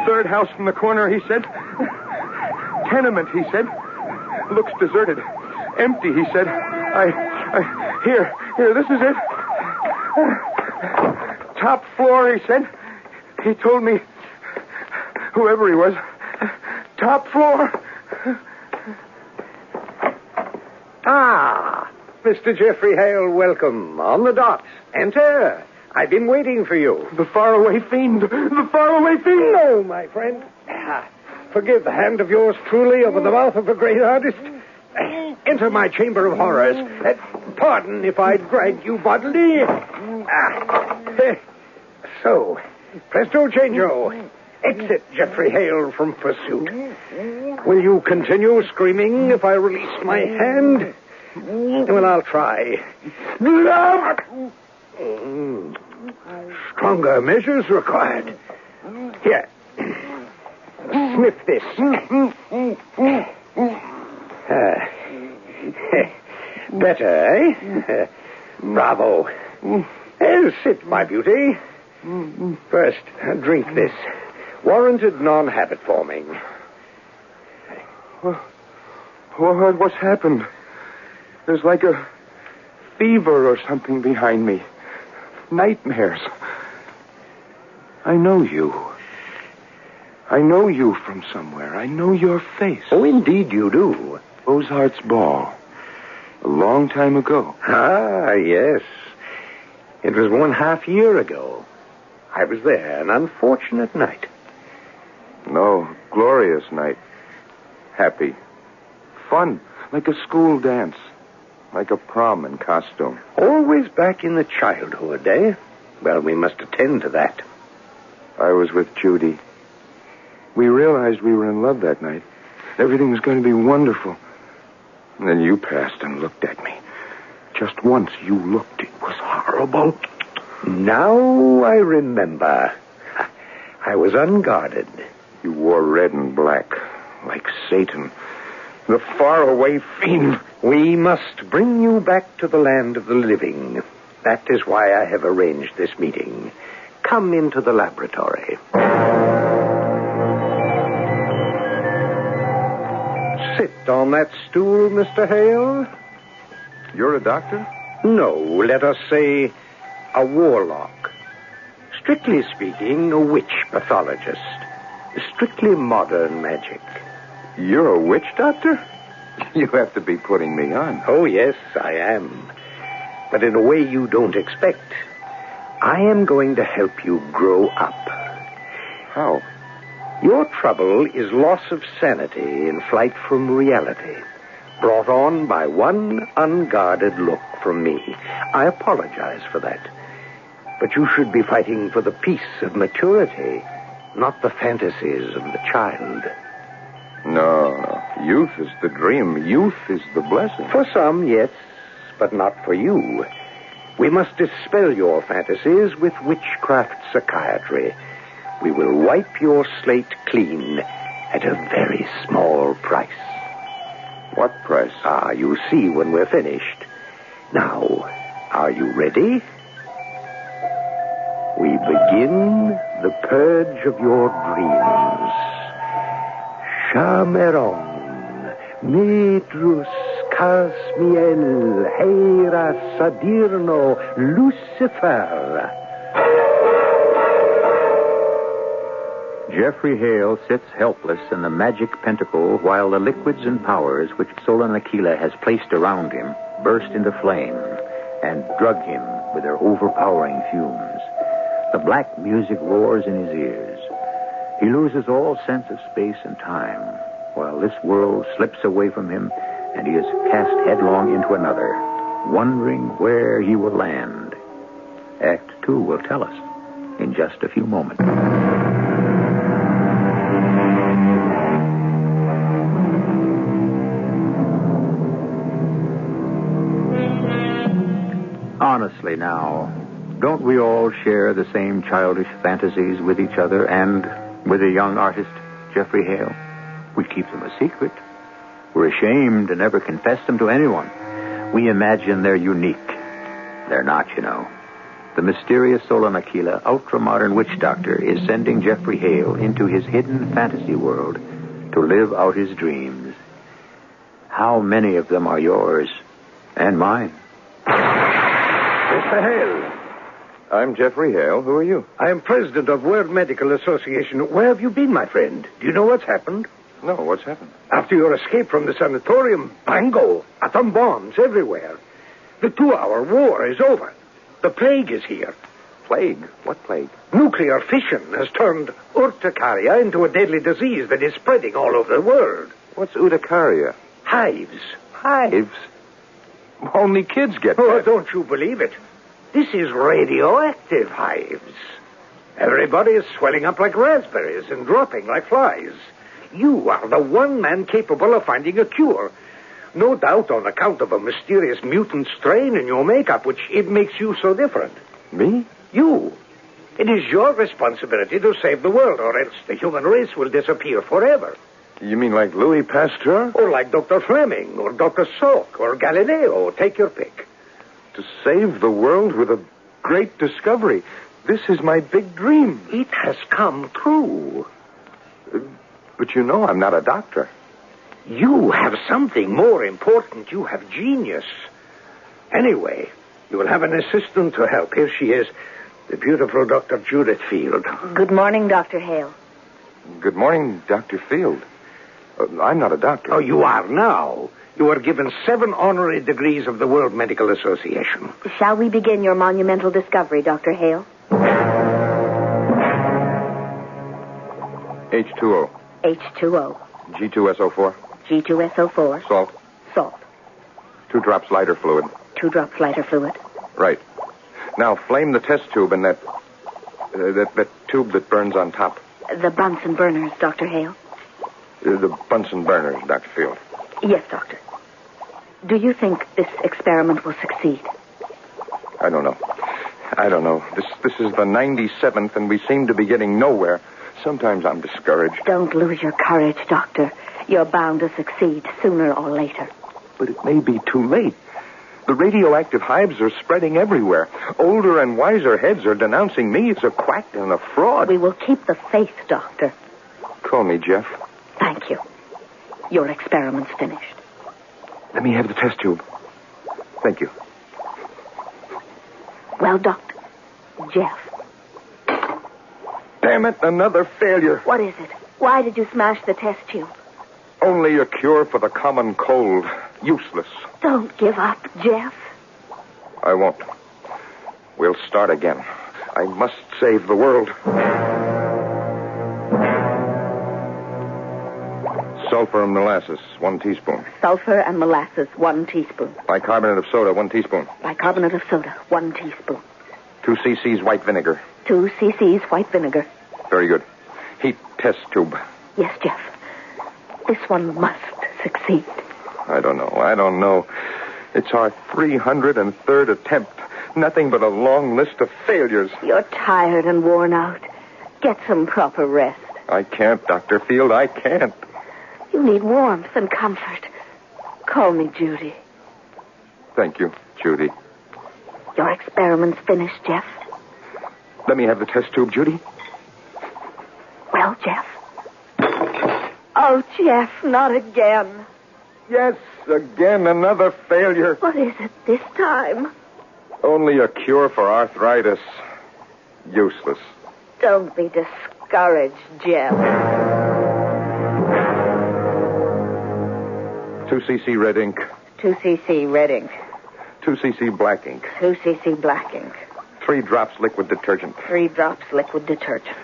G: Third house from the corner, he said. Tenement, he said. Looks deserted. Empty, he said. Here, this is it. Top floor, he said. He told me, whoever he was, top floor.
F: Ah, Mr. Jeffrey Hale, welcome. On the dot. Enter. I've been waiting for you.
G: The faraway fiend. The faraway fiend.
F: No, my friend. Forgive the hand of yours truly over the mouth of a great artist. Enter my chamber of horrors. Pardon if I drag you bodily. So, presto changeo. Exit Jeffrey Hale from pursuit. Will you continue screaming if I release my hand? Well, I'll try. Stronger measures required. Here. Sniff this. Better, eh? Bravo. Sit, my beauty. First, drink this. Warranted non-habit forming.
G: What's happened? There's like a fever or something behind me. Nightmares. I know you. I know you from somewhere. I know your face.
F: Oh, indeed you do.
G: Ozart's ball. A long time ago.
F: Ah, yes. It was 1/2 year ago. I was there. An unfortunate night.
G: No, glorious night. Happy. Fun. Like a school dance. Like a prom in costume.
F: Always back in the childhood, eh? Well, we must attend to that.
G: I was with Judy. We realized we were in love that night. Everything was going to be wonderful. And then you passed and looked at me. Just once you looked. It was horrible.
F: Now I remember. I was unguarded.
G: You wore red and black, like Satan. The faraway fiend.
F: We must bring you back to the land of the living. That is why I have arranged this meeting. Come into the laboratory. Sit on that stool, Mr. Hale.
G: You're a doctor?
F: No, let us say a warlock. Strictly speaking, a witch pathologist. Strictly modern magic.
G: You're a witch doctor? You have to be putting me on.
F: Oh, yes, I am. But in a way you don't expect. I am going to help you grow up.
G: How?
F: Your trouble is loss of sanity in flight from reality, brought on by one unguarded look from me. I apologize for that. But you should be fighting for the peace of maturity, not the fantasies of the child.
G: No. Youth is the dream. Youth is the blessing.
F: For some, yes, but not for you. We must dispel your fantasies with witchcraft psychiatry. We will wipe your slate clean at a very small price.
G: What price?
F: Ah, you'll see when we're finished. Now, are you ready? We begin the purge of your dreams. Chameron, Medrus, Casmiel, Hera, Sadirno, Lucifer.
A: Jeffrey Hale sits helpless in the magic pentacle while the liquids and powers which Solon Aquila has placed around him burst into flame and drug him with their overpowering fumes. The black music roars in his ears. He loses all sense of space and time, while this world slips away from him and he is cast headlong into another, wondering where he will land. Act 2 will tell us in just a few moments. Honestly now, don't we all share the same childish fantasies with each other and with the young artist, Jeffrey Hale? We keep them a secret. We're ashamed to never confess them to anyone. We imagine they're unique. They're not, you know. The mysterious Solon Aquila, ultra-modern witch doctor, is sending Jeffrey Hale into his hidden fantasy world to live out his dreams. How many of them are yours and mine?
F: Mr. Hale.
G: I'm Jeffrey Hale. Who are you?
F: I am president of World Medical Association. Where have you been, my friend? Do you know what's happened?
G: No, what's happened?
F: After your escape from the sanatorium, bango, atom bombs everywhere. The 2-hour war is over. The plague is here.
G: Plague? What plague?
F: Nuclear fission has turned urticaria into a deadly disease that is spreading all over the world.
G: What's urticaria?
F: Hives.
G: Hives? Only kids get
F: Oh,
G: that.
F: don't you believe it? This is radioactive hives. Everybody is swelling up like raspberries and dropping like flies. You are the one man capable of finding a cure. No doubt on account of a mysterious mutant strain in your makeup, which it makes you so different.
G: Me?
F: You. It is your responsibility to save the world, or else the human race will disappear forever.
G: You mean like Louis Pasteur?
F: Or like Dr. Fleming, or Dr. Salk, or Galileo. Take your pick.
G: To save the world with a great discovery. This is my big dream.
F: It has come true.
G: But you know I'm not a doctor.
F: You have something more important. You have genius. Anyway, you will have an assistant to help. Here she is, the beautiful Dr. Judith Field.
J: Good morning, Dr. Hale.
G: Good morning, Dr. Field. I'm not a doctor.
F: Oh, you are now. You are given 7 honorary degrees of the World Medical Association.
J: Shall we begin your monumental discovery, Dr. Hale?
G: H2O.
J: H2O.
G: G2SO4.
J: G2SO4.
G: Salt.
J: Salt.
G: 2 drops lighter fluid.
J: 2 drops lighter fluid.
G: Right. Now flame the test tube in that tube that burns on top.
J: The Bunsen burners, Dr. Hale.
G: The Bunsen burners, Dr. Field.
J: Yes, Doctor. Do you think this experiment will succeed?
G: I don't know. This is the 97th, and we seem to be getting nowhere. Sometimes I'm discouraged.
J: Don't lose your courage, Doctor. You're bound to succeed sooner or later.
G: But it may be too late. The radioactive hives are spreading everywhere. Older and wiser heads are denouncing me as a quack and a fraud.
J: We will keep the faith, Doctor.
G: Call me Jeff.
J: Thank you. Your experiment's finished.
G: Let me have the test tube. Thank you.
J: Well, Doctor. Jeff.
G: Damn it, another failure.
J: What is it? Why did you smash the test tube?
G: Only a cure for the common cold. Useless.
J: Don't give up, Jeff.
G: I won't. We'll start again. I must save the world. Sulfur and molasses, 1 teaspoon.
J: Sulfur and molasses, 1 teaspoon.
G: Bicarbonate of soda, 1 teaspoon.
J: Bicarbonate of soda, 1 teaspoon.
G: 2 cc's white vinegar.
J: 2 cc's white vinegar.
G: Very good. Heat test tube.
J: Yes, Jeff. This one must succeed.
G: I don't know. It's our 303rd attempt. Nothing but a long list of failures.
J: You're tired and worn out. Get some proper rest.
G: I can't, Dr. Field. I can't.
J: You need warmth and comfort. Call me Judy.
G: Thank you, Judy.
J: Your experiment's finished, Jeff.
G: Let me have the test tube, Judy.
J: Well, Jeff. Oh, Jeff, not again.
G: Yes, again, another failure.
J: What is it this time?
G: Only a cure for arthritis. Useless.
J: Don't be discouraged, Jeff.
G: 2 cc red ink.
J: 2 cc red ink.
G: 2 cc black ink.
J: 2 cc black ink.
G: 3 drops liquid detergent.
J: 3 drops liquid detergent.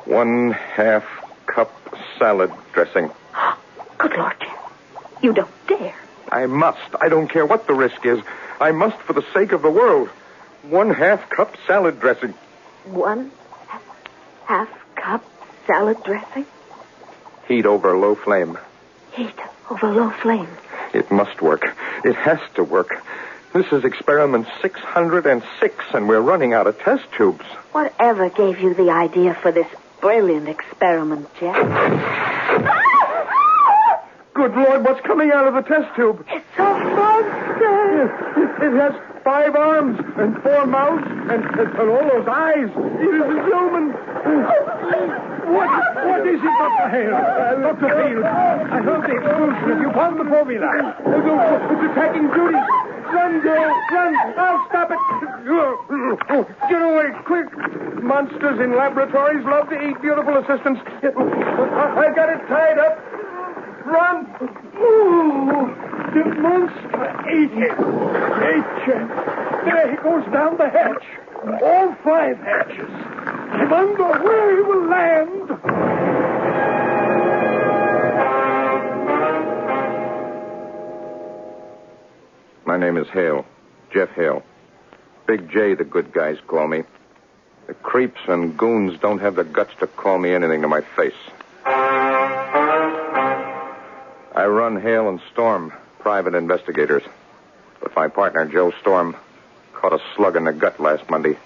G: 1/2 cup salad dressing.
J: Good Lord, Jeff. You don't dare.
G: I must. I don't care what the risk is. I must for the sake of the world. 1/2 cup salad dressing.
J: 1/2 cup salad dressing?
G: Heat over low flame.
J: Heat over low flame.
G: It must work. It has to work. This is experiment 606, and we're running out of test tubes.
J: Whatever gave you the idea for this brilliant experiment, Jeff?
G: Good Lord, what's coming out of the test tube?
J: It's a monster.
G: It has 5 arms and 4 mouths and all those eyes. It is human.
F: What is it, Dr. Hale? Dr. Field, I heard the explosion. Have you found the formula?
G: It's attacking Judy. Run, girl, run. I'll stop it. Get away, quick. Monsters in laboratories love to eat beautiful assistants. I got it tied up. Run.
F: Ooh, the monster ate it. There he goes down the hatch. All 5 hatches. I wonder where he will land.
G: My name is Hale. Jeff Hale. Big J, the good guys call me. The creeps and goons don't have the guts to call me anything to my face. I run Hale and Storm, private investigators. But my partner, Joe Storm, caught a slug in the gut last Monday.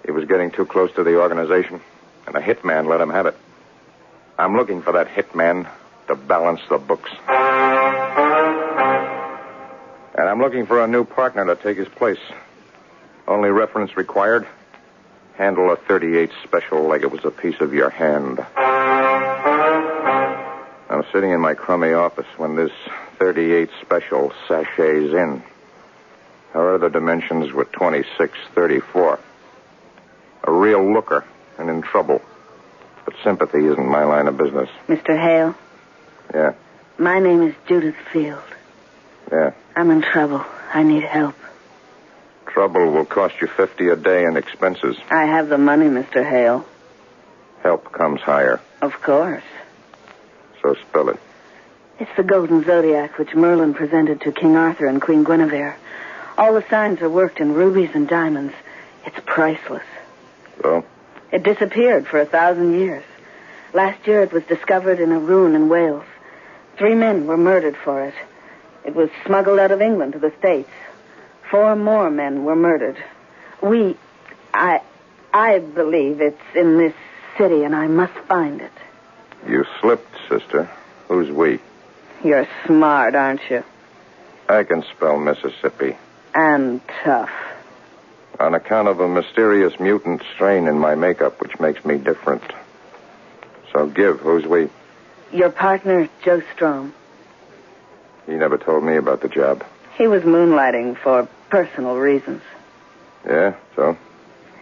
G: He was getting too close to the organization, and a hitman let him have it. I'm looking for that hitman to balance the books. And I'm looking for a new partner to take his place. Only reference required. Handle a 38 special like it was a piece of your hand. I'm sitting in my crummy office when this 38 special sachets in. Her other dimensions were 2634. A real looker and in trouble. But sympathy isn't my line of business.
J: Mr. Hale?
G: Yeah.
J: My name is Judith Field.
G: Yeah.
J: I'm in trouble. I need help.
G: Trouble will cost you $50 a day in expenses.
J: I have the money, Mr. Hale.
G: Help comes higher.
J: Of course.
G: So spell it.
J: It's the Golden Zodiac which Merlin presented to King Arthur and Queen Guinevere. All the signs are worked in rubies and diamonds. It's priceless.
G: So?
J: It disappeared for 1,000 years. Last year it was discovered in a ruin in Wales. 3 men were murdered for it. It was smuggled out of England to the States. 4 more men were murdered. I believe it's in this city, and I must find it.
G: You slipped, sister. Who's we?
J: You're smart, aren't you?
G: I can spell Mississippi.
J: And tough.
G: On account of a mysterious mutant strain in my makeup, which makes me different. So give, who's we?
J: Your partner, Joe Strom.
G: He never told me about the job.
J: He was moonlighting for personal reasons.
G: Yeah, so?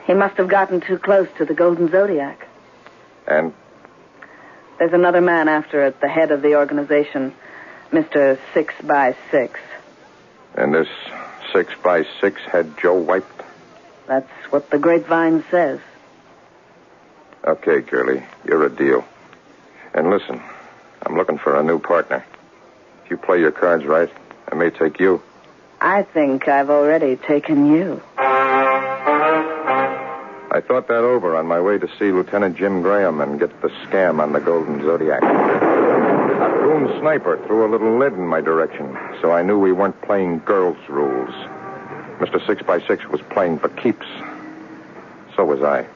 J: He must have gotten too close to the Golden Zodiac.
G: And?
J: There's another man after at the head of the organization, Mr. 6x6.
G: And this 6x6 had Joe wiped?
J: That's what the grapevine says.
G: Okay, girlie, you're a deal. And listen, I'm looking for a new partner. If you play your cards right, I may take you.
J: I think I've already taken you.
G: I thought that over on my way to see Lieutenant Jim Graham and get the scam on the Golden Zodiac. A goon sniper threw a little lead in my direction, so I knew we weren't playing girls' rules. Mr. 6x6 was playing for keeps. So was I.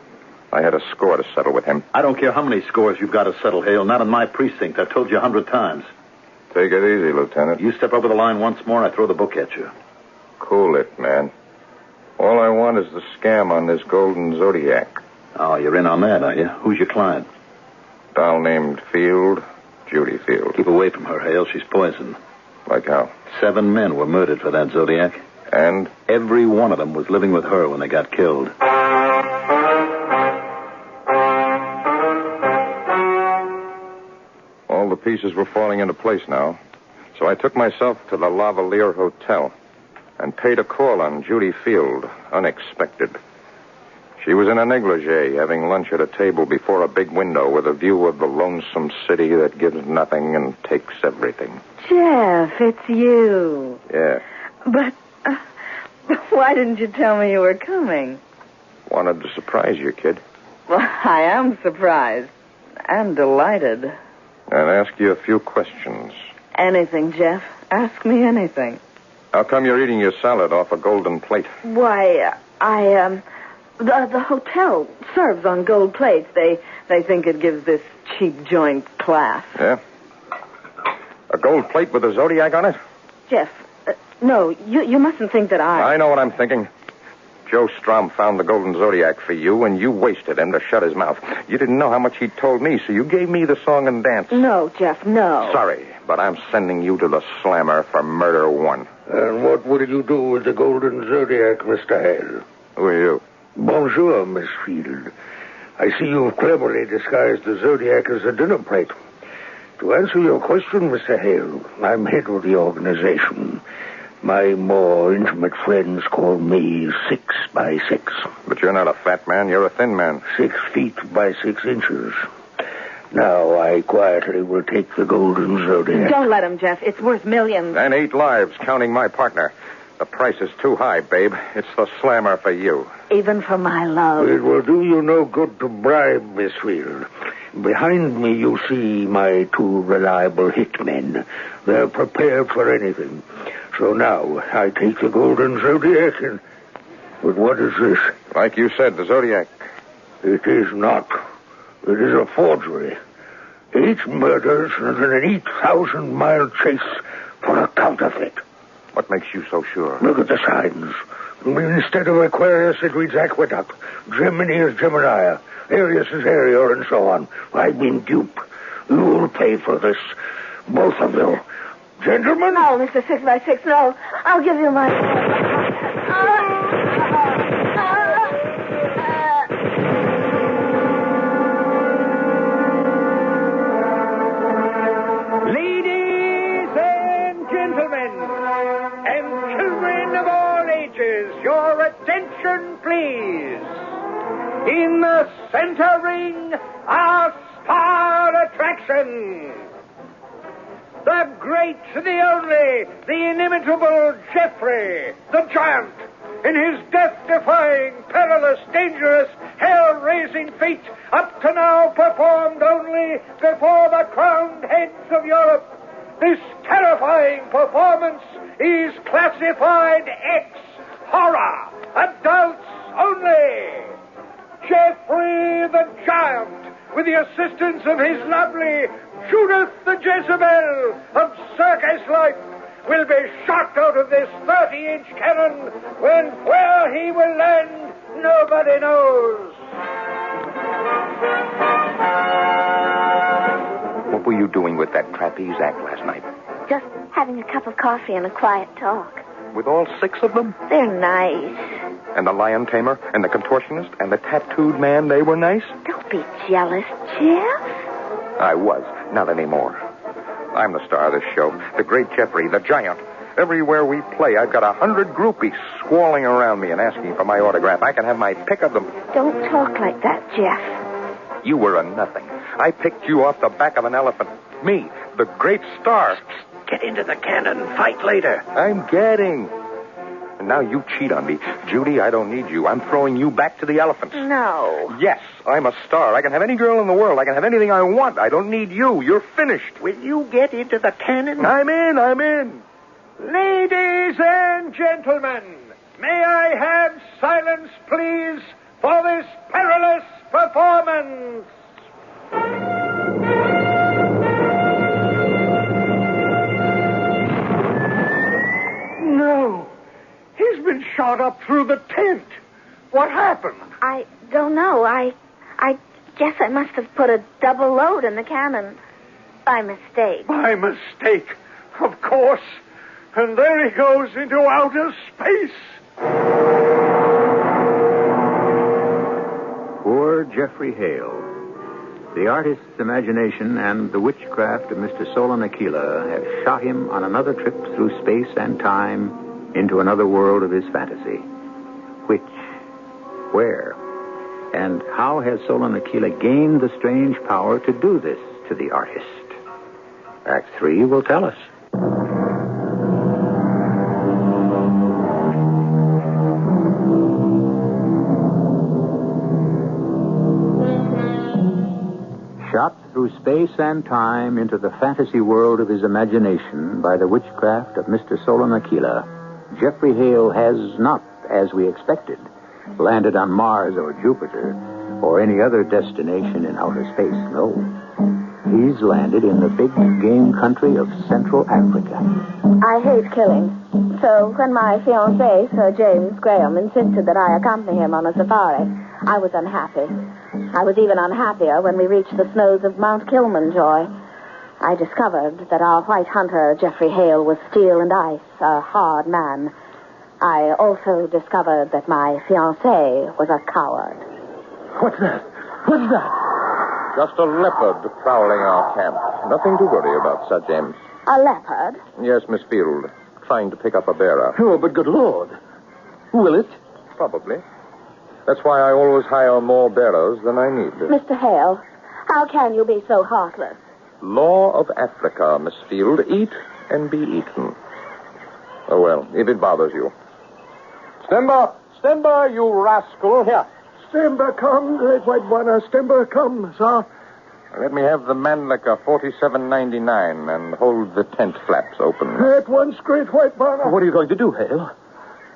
G: I had a score to settle with him.
H: I don't care how many scores you've got to settle, Hale. Not in my precinct. I've told you 100 times.
G: Take it easy, Lieutenant.
H: You step over the line once more, I throw the book at you.
G: Cool it, man. All I want is the scam on this Golden Zodiac.
H: Oh, you're in on that, are you? Who's your client?
G: Doll named Field, Judy Field.
H: Keep away from her, Hale. She's poison.
G: Like how?
H: 7 men were murdered for that Zodiac.
G: And?
H: Every one of them was living with her when they got killed.
G: All the pieces were falling into place now. So I took myself to the Lavalier Hotel and paid a call on Judy Field, unexpected. She was in a negligee, having lunch at a table before a big window with a view of the lonesome city that gives nothing and takes everything.
J: Jeff, it's you.
G: Yeah.
J: But why didn't you tell me you were coming?
G: Wanted to surprise you, kid.
J: Well, I am surprised and delighted.
G: And ask you a few questions.
J: Anything, Jeff. Ask me anything.
G: How come you're eating your salad off a golden plate?
J: Why, the hotel serves on gold plates. They think it gives this cheap joint class.
G: Yeah? A gold plate with a Zodiac on it?
J: Jeff, no, you mustn't think that
G: I know what I'm thinking. Joe Strom found the Golden Zodiac for you, and you wasted him to shut his mouth. You didn't know how much he told me, so you gave me the song and dance.
J: No, Jeff, no.
G: Sorry, but I'm sending you to the slammer for murder 1.
F: And what will you do with the Golden Zodiac, Mr. Hale?
G: Who are you?
F: Bonjour, Miss Field. I see you've cleverly disguised the Zodiac as a dinner plate. To answer your question, Mr. Hale, I'm head of the organization. My more intimate friends call me 6x6.
G: But you're not a fat man, you're a thin man. 6
F: feet by 6 inches. Now I quietly will take the Golden Zodiac.
J: Don't let him, Jeff. It's worth millions.
G: And 8 lives, counting my partner. The price is too high, babe. It's the slammer for you.
J: Even for my love.
F: It will do you no good to bribe, Miss Field. Behind me you see my 2 reliable hitmen. They're prepared for anything. So now I take the Golden Zodiac and... But what is this?
G: Like you said, the Zodiac.
F: It is not. It is a forgery. 8 murders and an 8,000-mile chase for a counterfeit.
G: What makes you so sure?
F: Look at the signs. Instead of Aquarius, it reads Aqueduct. Gemini is Gemini. Arius is Arior, and so on. I've been dupe. You'll pay for this. Both of you. Gentlemen?
J: No, Mr. 6x6, no. I'll give you my...
F: Ladies and gentlemen, and children of all ages, your attention, please. In the center ring, our star attraction. The great, the only, the inimitable Geoffrey, the giant, in his death-defying, perilous, dangerous, hell-raising feat, up to now performed only before the crowned heads of Europe. This terrifying performance is classified X horror, adults only. Geoffrey the Giant, with the assistance of his lovely Judith the Jezebel of circus life, will be shot out of this 30-inch cannon when where he will land, nobody knows.
G: What were you doing with that trapeze act last night?
J: Just having a cup of coffee and a quiet talk.
G: With all 6 of them?
J: They're nice.
G: And the lion tamer, and the contortionist, and the tattooed man, they were nice?
J: Don't be jealous, Jeff.
G: I was. Not anymore. I'm the star of this show. The great Geoffrey, the giant. Everywhere we play, I've got 100 groupies squalling around me and asking for my autograph. I can have my pick of them.
J: Don't talk like that, Jeff.
G: You were a nothing. I picked you off the back of an elephant. Me, the great star.
F: Get into the cannon. Fight later.
G: I'm getting. And now you cheat on me. Judy, I don't need you. I'm throwing you back to the elephants.
J: No.
G: Yes, I'm a star. I can have any girl in the world. I can have anything I want. I don't need you. You're finished.
F: Will you get into the cannon?
G: I'm in.
F: Ladies and gentlemen, may I have silence, please, for this perilous performance? No. He's been shot up through the tent. What happened?
J: I don't know. I guess I must have put a double load in the cannon. By mistake.
F: By mistake, of course. And there he goes into outer space.
A: Poor Geoffrey Hale. The artist's imagination and the witchcraft of Mr. Solon Aquila have shot him on another trip through space and time into another world of his fantasy. Which, where, and how has Solon Aquila gained the strange power to do this to the artist? Act 3 will tell us. Shot through space and time into the fantasy world of his imagination by the witchcraft of Mr. Solon Aquila, Geoffrey Hale has not, as we expected, landed on Mars or Jupiter or any other destination in outer space. No. He's landed in the big game country of Central Africa.
J: I hate killing. So when my fiancé, Sir James Graham, insisted that I accompany him on a safari, I was unhappy. I was even unhappier when we reached the snows of Mount Kilimanjaro. I discovered that our white hunter, Geoffrey Hale, was steel and ice, a hard man. I also discovered that my fiancé was a coward.
F: What's that? What's that?
G: Just a leopard prowling our camp. Nothing to worry about, Sir James.
J: A leopard?
G: Yes, Miss Field. Trying to pick up a bearer.
F: Oh, but good Lord. Will it?
G: Probably. That's why I always hire more bearers than I need.
J: Mr. Hale, how can you be so heartless?
G: Law of Africa, Miss Field. Eat and be eaten. Oh, well, if it bothers you. Stemba, you rascal. Here.
F: Stemba, come, great white bwana. Stemba, come, sir.
G: Let me have the Mannlicher 47.99 and hold the tent flaps open.
F: At once, great white bwana.
K: What are you going to do, Hale?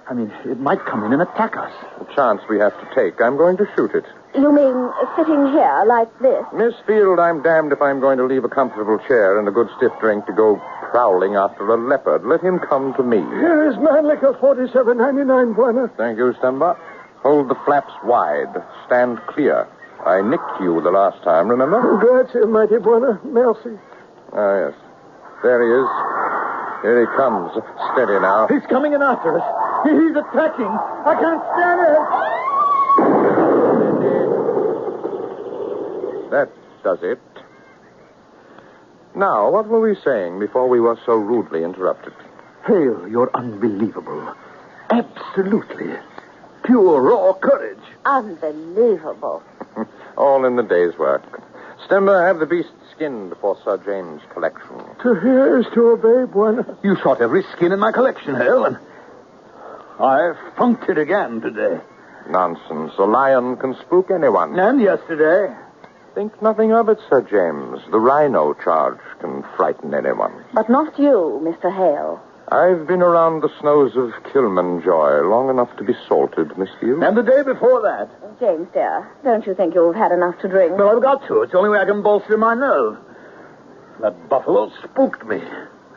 K: I mean, it might come in and attack us.
E: A chance we have to take. I'm going to shoot it.
J: You mean sitting here like this?
E: Miss Field, I'm damned if I'm going to leave a comfortable chair and a good stiff drink to go prowling after a leopard. Let him come to me.
F: Here is man liquor, $47.99, Buena.
E: Thank you, Stemba. Hold the flaps wide. Stand clear. I nicked you the last time, remember?
F: Grazie, mighty Buena. Merci.
E: Ah, yes. There he is. Here he comes. Steady now.
K: He's coming in after us. He's attacking. I can't stand it.
E: That does it. Now, what were we saying before we were so rudely interrupted?
K: Hale, you're unbelievable. Absolutely. Pure, raw courage.
J: Unbelievable.
E: All in the day's work. Stemba, have the beast skinned for Sir James' collection.
F: To hear is to obey, Buena.
K: You shot every skin in my collection, Hale, and I funked it again today.
E: Nonsense. A lion can spook anyone.
K: And yesterday.
E: Think nothing of it, Sir James. The rhino charge can frighten anyone.
J: But not you, Mr. Hale.
E: I've been around the snows of Kilimanjaro long enough to be salted, Miss Field.
K: And the day before that.
J: James, dear, don't you think you've had enough to drink?
K: Well, I've got to. It's the only way I can bolster my nerve. That buffalo spooked me.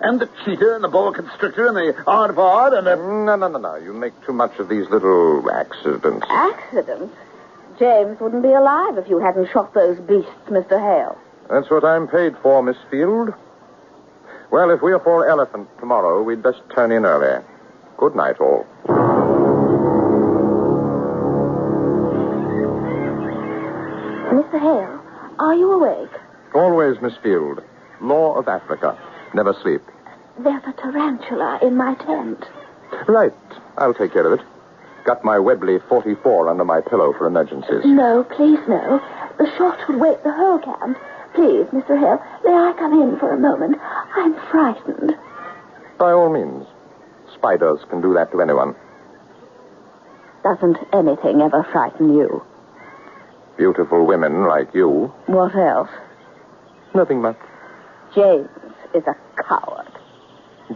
K: And the cheetah and the boa constrictor and the aardvark and the...
E: No. You make too much of these little accidents.
J: Accidents? James wouldn't be alive if you hadn't shot those beasts, Mr. Hale.
E: That's what I'm paid for, Miss Field. Well, if we're for Elephant tomorrow, we'd best turn in early. Good night, all.
J: Mr. Hale, are you awake?
E: Always, Miss Field. Law of Africa. Never sleep.
J: There's a tarantula in my tent.
E: Right. I'll take care of it. Got my Webley 44 under my pillow for emergencies.
J: No, please, no. The shot would wake the whole camp. Please, Mr. Hale, may I come in for a moment? I'm frightened.
E: By all means. Spiders can do that to anyone.
J: Doesn't anything ever frighten you?
E: Beautiful women like you.
J: What else?
E: Nothing much.
J: James is a coward.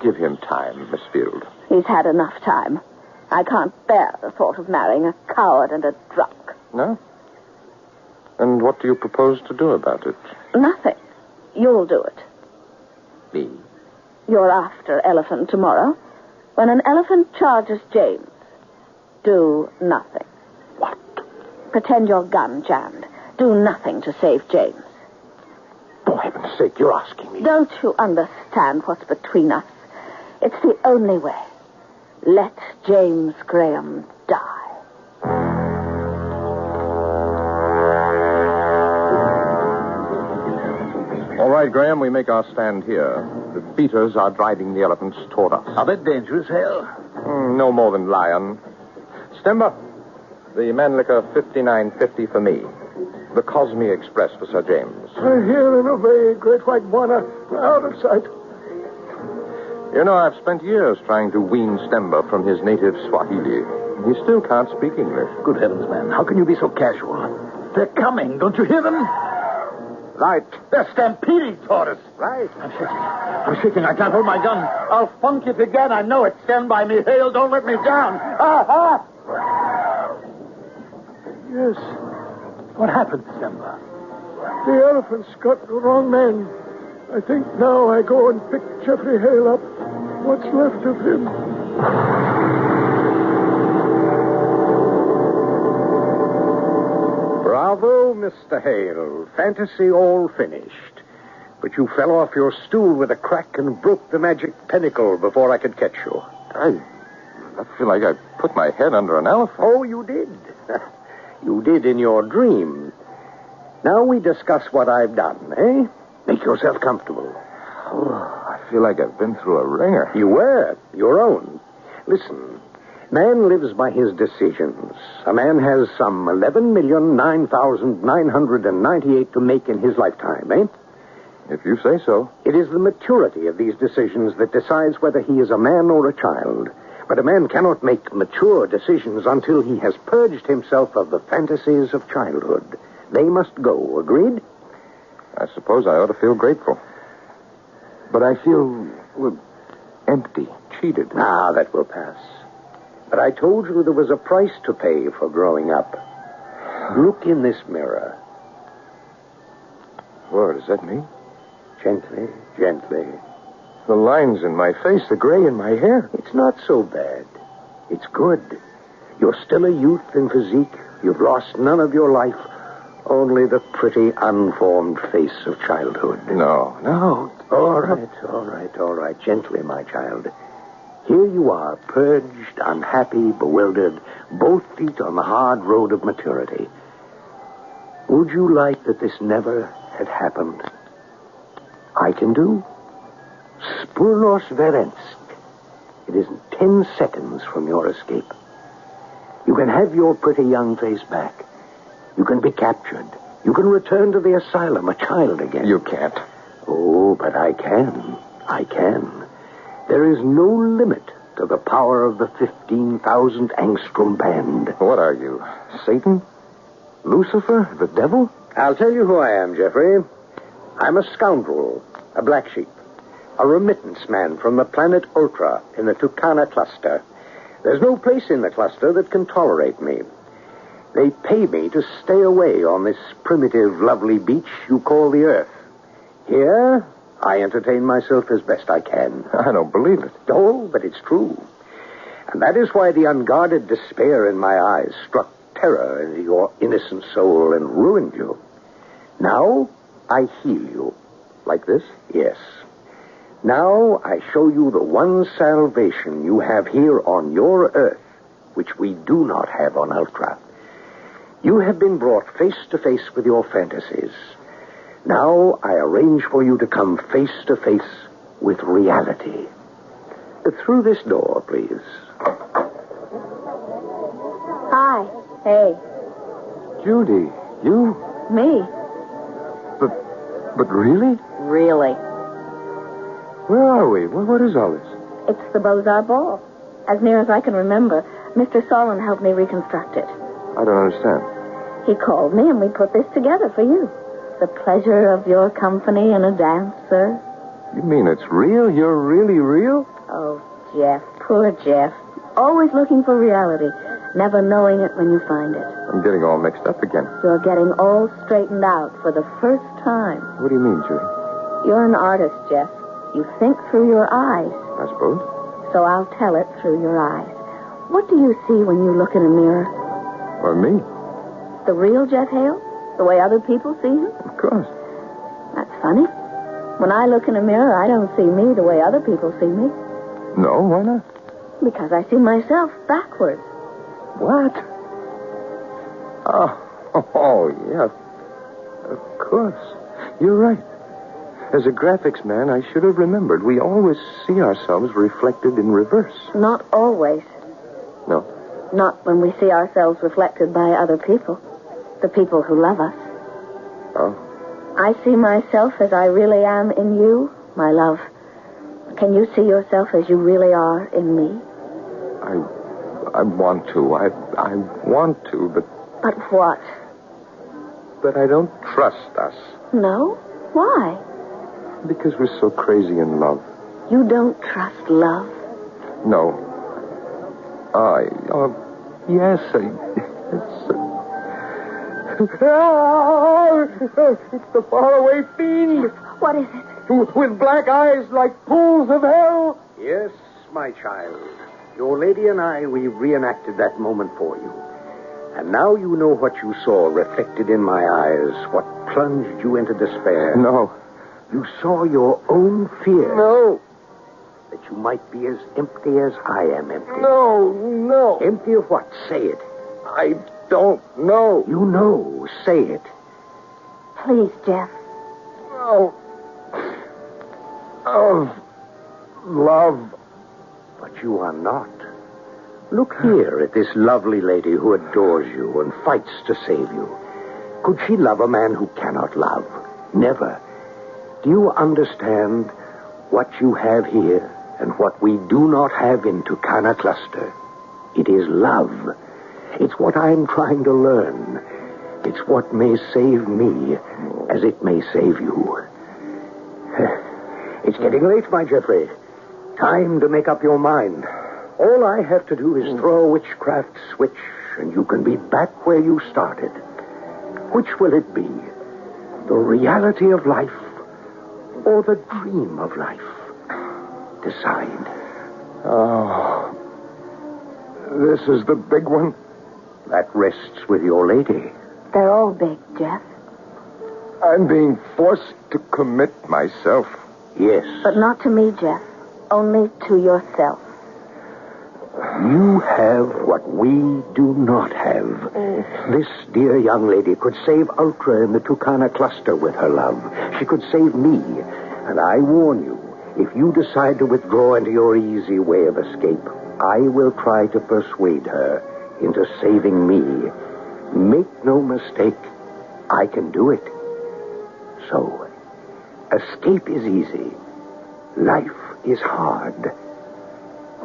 E: Give him time, Miss Field.
J: He's had enough time. I can't bear the thought of marrying a coward and a drunk.
E: No? And what do you propose to do about it?
J: Nothing. You'll do it.
E: Me?
J: You're after Elephant tomorrow. When an elephant charges James, do nothing.
E: What?
J: Pretend your gun jammed. Do nothing to save James.
E: For heaven's sake, you're asking me.
J: Don't you understand what's between us? It's the only way. Let James Graham die.
E: All right, Graham, we make our stand here. The beaters are driving the elephants toward us.
K: Are they dangerous, Hale?
E: No more than lion. Stemba, the Mannlicher 59.50 for me. The Cosme Express for Sir James.
F: I hear and obey, great white Buena. Out of sight.
E: You know, I've spent years trying to wean Stemba from his native Swahili. He still can't speak English.
K: Good heavens, man. How can you be so casual? They're coming. Don't you hear them?
E: Right.
K: They're stampeding toward us.
E: Right.
K: I'm shaking. I can't hold my gun. I'll funk it again. I know it. Stand by me, Hale. Don't let me down.
F: Yes.
K: What happened, Stemba?
F: The elephant's got the wrong man. I think now I go and pick Jeffrey Hale up. What's left of him?
L: Bravo, Mr. Hale. Fantasy all finished. But you fell off your stool with a crack and broke the magic pinnacle before I could catch you.
E: I feel like I put my head under an elephant.
L: Oh, you did. You did in your dream. Now we discuss what I've done, eh? Make yourself comfortable.
E: Oh, I feel like I've been through a ringer.
L: You were. Your own. Listen. Man lives by his decisions. A man has some 11,009,998 to make in his lifetime, eh?
E: If you say so.
L: It is the maturity of these decisions that decides whether he is a man or a child. But a man cannot make mature decisions until he has purged himself of the fantasies of childhood. They must go. Agreed?
E: I suppose I ought to feel grateful. But I feel, empty, cheated.
L: Ah, that will pass. But I told you there was a price to pay for growing up. Look in this mirror.
G: What does that mean?
L: Gently, gently.
G: The lines in my face, the gray in my hair.
L: It's not so bad. It's good. You're still a youth in physique. You've lost none of your life. Only the pretty, unformed face of childhood.
G: No.
L: All right. Gently, my child. Here you are, purged, unhappy, bewildered, both feet on the hard road of maturity. Would you like that this never had happened? I can do. Spurlos verensk. It is 10 seconds from your escape. You can have your pretty young face back. You can be captured. You can return to the asylum, a child again.
G: You can't.
L: Oh, but I can. I can. There is no limit to the power of the 15,000 angstrom band.
G: What are you, Satan? Lucifer? The devil?
L: I'll tell you who I am, Jeffrey. I'm a scoundrel, a black sheep, a remittance man from the planet Ultra in the Tucana cluster. There's no place in the cluster that can tolerate me. They pay me to stay away on this primitive, lovely beach you call the Earth. Here, I entertain myself as best I can.
G: I don't believe it.
L: Oh, but it's true. And that is why the unguarded despair in my eyes struck terror into your innocent soul and ruined you. Now, I heal you. Like this? Yes. Now, I show you the one salvation you have here on your Earth, which we do not have on Ultra. You have been brought face to face with your fantasies. Now I arrange for you to come face to face with reality. Through this door, please.
J: Hi. Hey.
G: Judy, you?
J: Me.
G: But really?
J: Really.
G: Where are we? What is all this?
J: It's the Beaux-Arts Ball. As near as I can remember, Mr. Solon helped me reconstruct it.
G: I don't understand.
J: He called me and we put this together for you. The pleasure of your company and a dance, sir.
G: You mean it's real? You're really real?
J: Oh, Jeff, poor Jeff. Always looking for reality, never knowing it when you find it.
G: I'm getting all mixed up again.
J: You're getting all straightened out for the first time.
G: What do you mean, Judy?
J: You're an artist, Jeff. You think through your eyes.
G: I suppose.
J: So I'll tell it through your eyes. What do you see when you look in a mirror?
G: Or me?
J: The real Jeff Hale? The way other people see him?
G: Of course.
J: That's funny. When I look in a mirror, I don't see me the way other people see me.
G: No, why not?
J: Because I see myself backwards.
G: What? Oh, yeah. Of course. You're right. As a graphics man, I should have remembered. We always see ourselves reflected in reverse.
J: Not always.
G: No?
J: Not when we see ourselves reflected by other people. The people who love us.
G: Oh?
J: I see myself as I really am in you, my love. Can you see yourself as you really are in me?
G: I want to. I want to, but...
J: But what?
G: But I don't trust us.
J: No? Why?
G: Because we're so crazy in love.
J: You don't trust love?
G: No. Yes, it's the faraway fiend.
J: What is it?
G: With black eyes like pools of hell.
L: Yes, my child. Your lady and I, we reenacted that moment for you. And now you know what you saw reflected in my eyes, what plunged you into despair.
G: No.
L: You saw your own fear.
G: No.
L: That you might be as empty as I am empty.
G: No.
L: Empty of what? Say it.
G: I don't know.
L: You know. Say it.
J: Please, Jeff.
G: No. Of love.
L: But you are not. Look here at this lovely lady who adores you and fights to save you. Could she love a man who cannot love? Never. Do you understand what you have here and what we do not have in Tucana Cluster? It is love. It's what I'm trying to learn. It's what may save me as it may save you. It's getting late, my Jeffrey. Time to make up your mind. All I have to do is throw a witchcraft switch, and you can be back where you started. Which will it be? The reality of life or the dream of life? Decide.
G: Oh, this is the big one.
L: That rests with your lady.
J: They're all big, Jeff.
G: I'm being forced to commit myself.
L: Yes.
J: But not to me, Jeff. Only to yourself.
L: You have what we do not have. This dear young lady could save Ultra in the Tucana cluster with her love. She could save me. And I warn you, if you decide to withdraw into your easy way of escape, I will try to persuade her into saving me. Make no mistake, I can do it. So, escape is easy. Life is hard.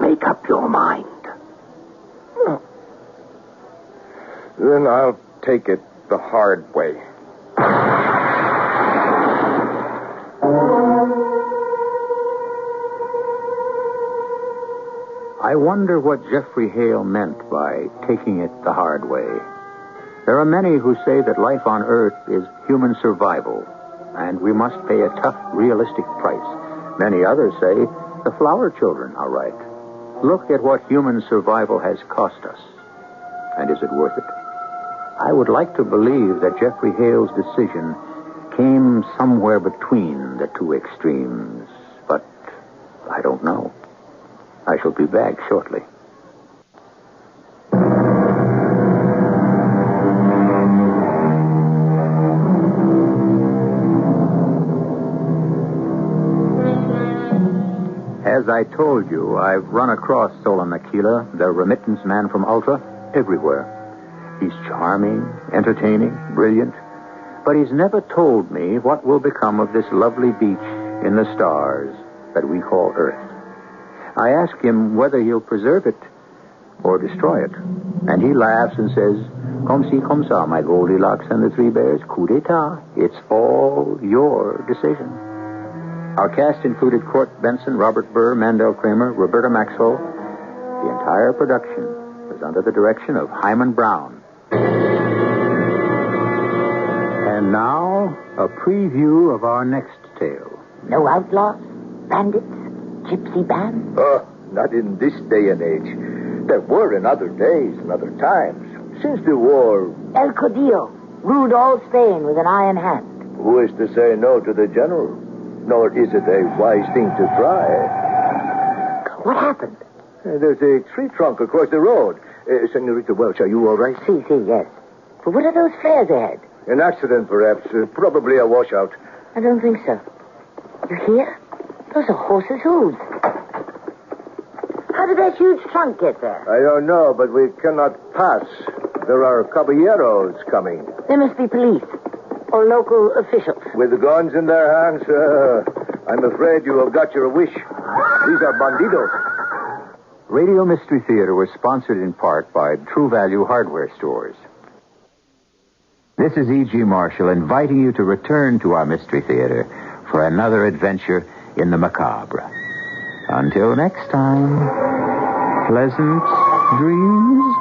L: Make up your mind.
G: Oh. Then I'll take it the hard way.
A: I wonder what Jeffrey Hale meant by taking it the hard way. There are many who say that life on Earth is human survival, and we must pay a tough, realistic price. Many others say the flower children are right. Look at what human survival has cost us. And is it worth it? I would like to believe that Jeffrey Hale's decision came somewhere between the two extremes, but I don't know. I shall be back shortly. As I told you, I've run across Solon Aquila, the remittance man from Ultra, everywhere. He's charming, entertaining, brilliant, but he's never told me what will become of this lovely beach in the stars that we call Earth. I ask him whether he'll preserve it or destroy it, and he laughs and says, "Comme ci, comme ça, my Goldilocks and the Three Bears, coup d'etat. It's all your decision." Our cast included Court Benson, Robert Burr, Mandel Kramer, Roberta Maxwell. The entire production was under the direction of Hyman Brown. And now, a preview of our next tale.
M: No outlaws? Bandits? Gypsy band?
N: Oh, not in this day and age. There were in other days and other times. Since the war...
M: El Codillo ruled all Spain with an iron hand.
N: Who is to say no to the general? Nor is it a wise thing to try.
M: What happened?
N: There's a tree trunk across the road. Senorita Welch, are you all right?
M: Si, yes. But what are those flares ahead?
N: An accident, perhaps. Probably a washout.
M: I don't think so. You hear? Those are horses' hooves. How did that huge trunk get there?
N: I don't know, but we cannot pass. There are caballeros coming.
M: There must be police or local officials.
N: With guns in their hands, I'm afraid you have got your wish. These are bandidos.
A: Radio Mystery Theater was sponsored in part by True Value Hardware Stores. This is E.G. Marshall inviting you to return to our Mystery Theater for another adventure in the macabre. Until next time, pleasant dreams.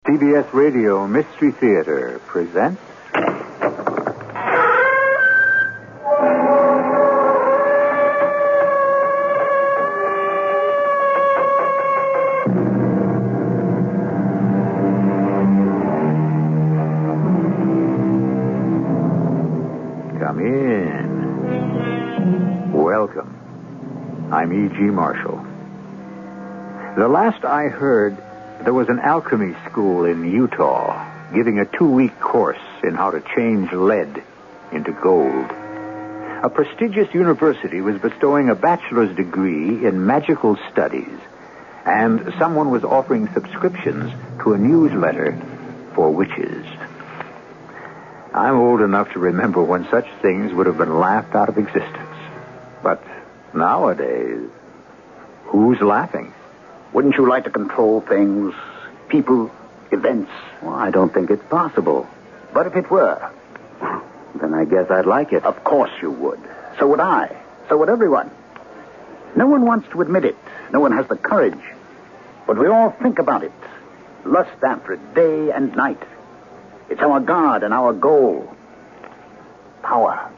A: CBS Radio Mystery Theater presents... Come in. Welcome. I'm E.G. Marshall. The last I heard, there was an alchemy school in Utah. giving a 2-week course in how to change lead into gold. A prestigious university was bestowing a bachelor's degree in magical studies, and someone was offering subscriptions to a newsletter for witches. I'm old enough to remember when such things would have been laughed out of existence. But nowadays, who's laughing?
K: Wouldn't you like to control things, people, events?
O: Well, I don't think it's possible. But if it were, then I guess I'd like it.
K: Of course you would. So would I. So would everyone. No one wants to admit it. No one has the courage. But we all think about it. Lust after it day and night. It's our God and our goal. Power.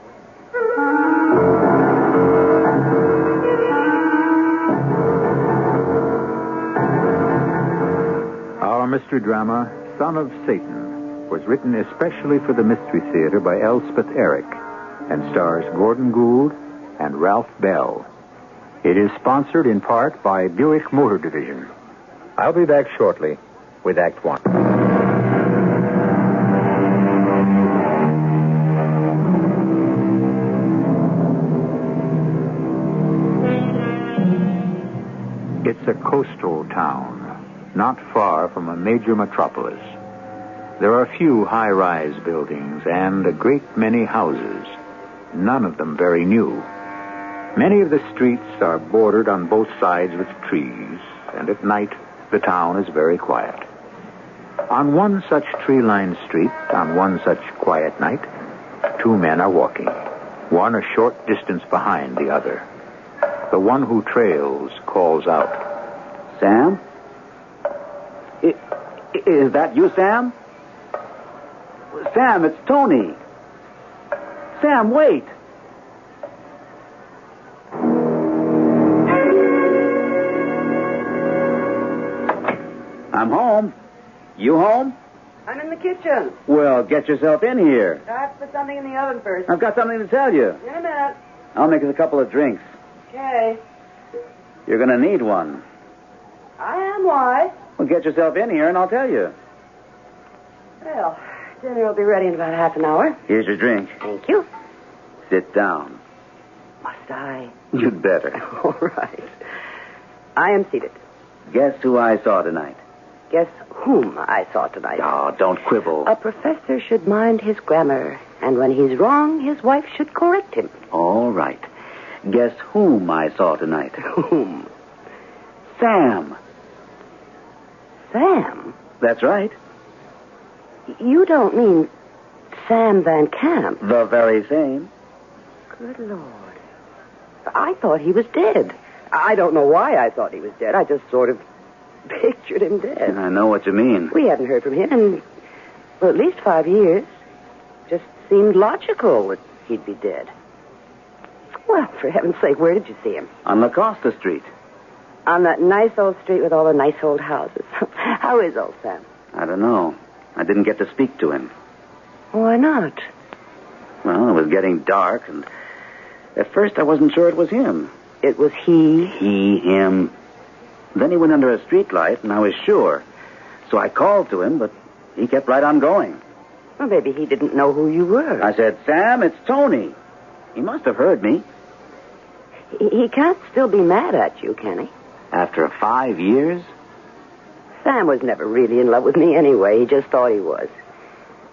A: Our mystery drama, Son of Satan, was written especially for the Mystery Theater by Elspeth Eric and stars Gordon Gould and Ralph Bell. It is sponsored in part by Buick Motor Division. I'll be back shortly with Act One. It's a coastal town, not far from a major metropolis. There are few high-rise buildings and a great many houses, none of them very new. Many of the streets are bordered on both sides with trees, and at night the town is very quiet. On one such tree-lined street, on one such quiet night, 2 men are walking, one a short distance behind the other. The one who trails calls out,
O: Sam? Is that you, Sam? Sam, it's Tony. Sam, wait. I'm home. You home?
J: I'm in the kitchen.
O: Well, get yourself in here.
J: I have to put something in the oven first.
O: I've got something to tell you.
J: In a minute.
O: I'll make us a couple of drinks.
J: Okay.
O: You're going to need one.
J: I am. Why?
O: Well, get yourself in here and I'll tell you.
J: Well, dinner will be ready in about half an hour.
O: Here's your drink.
J: Thank you.
O: Sit down.
J: Must I?
O: You'd better.
J: All right. I am seated.
O: Guess who I saw tonight?
J: Guess whom I saw tonight.
O: Oh, don't quibble.
J: A professor should mind his grammar, and when he's wrong, his wife should correct him.
O: All right. Guess whom I saw tonight?
J: Whom?
O: Sam.
J: Sam?
O: That's right.
J: You don't mean Sam Van Camp?
O: The very same.
J: Good Lord. I thought he was dead. I don't know why I thought he was dead. I just sort of pictured him dead.
O: I know what you mean.
J: We hadn't heard from him in, well, at least 5 years. Just seemed logical that he'd be dead. Well, for heaven's sake, where did you see him?
O: On La Costa Street.
J: On that nice old street with all the nice old houses. How is old Sam?
O: I don't know. I didn't get to speak to him.
J: Why not?
O: Well, it was getting dark, and at first I wasn't sure it was him.
J: It was he?
O: He, him. Then he went under a streetlight, and I was sure. So I called to him, but he kept right on going.
J: Well, maybe he didn't know who you were.
O: I said, Sam, it's Tony. He must have heard me.
J: He can't still be mad at you, can he?
O: After 5 years?
J: Sam was never really in love with me anyway. He just thought he was.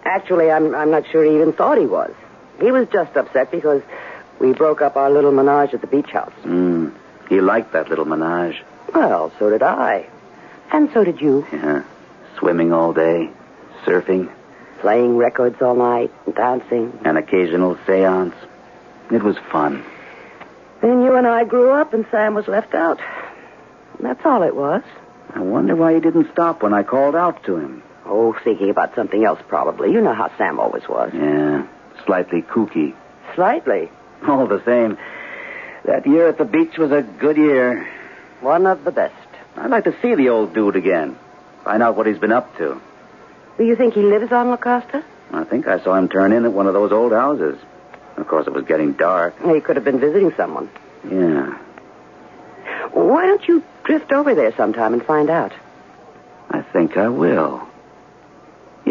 J: Actually, I'm not sure he even thought he was. He was just upset because we broke up our little menage at the beach house.
O: He liked that little menage.
J: Well, so did I. And so did you.
O: Yeah. Swimming all day, surfing.
J: Playing records all night, dancing.
O: An occasional seance. It was fun.
J: Then you and I grew up and Sam was left out. That's all it was.
O: I wonder why he didn't stop when I called out to him.
J: Oh, thinking about something else, probably. You know how Sam always was.
O: Yeah, slightly kooky.
J: Slightly?
O: All the same, that year at the beach was a good year.
J: One of the best.
O: I'd like to see the old dude again. Find out what he's been up to.
J: Do you think he lives on La Costa?
O: I think I saw him turn in at one of those old houses. Of course, it was getting dark.
J: He could have been visiting someone.
O: Yeah.
J: Why don't you drift over there sometime and find out?
O: I think I will.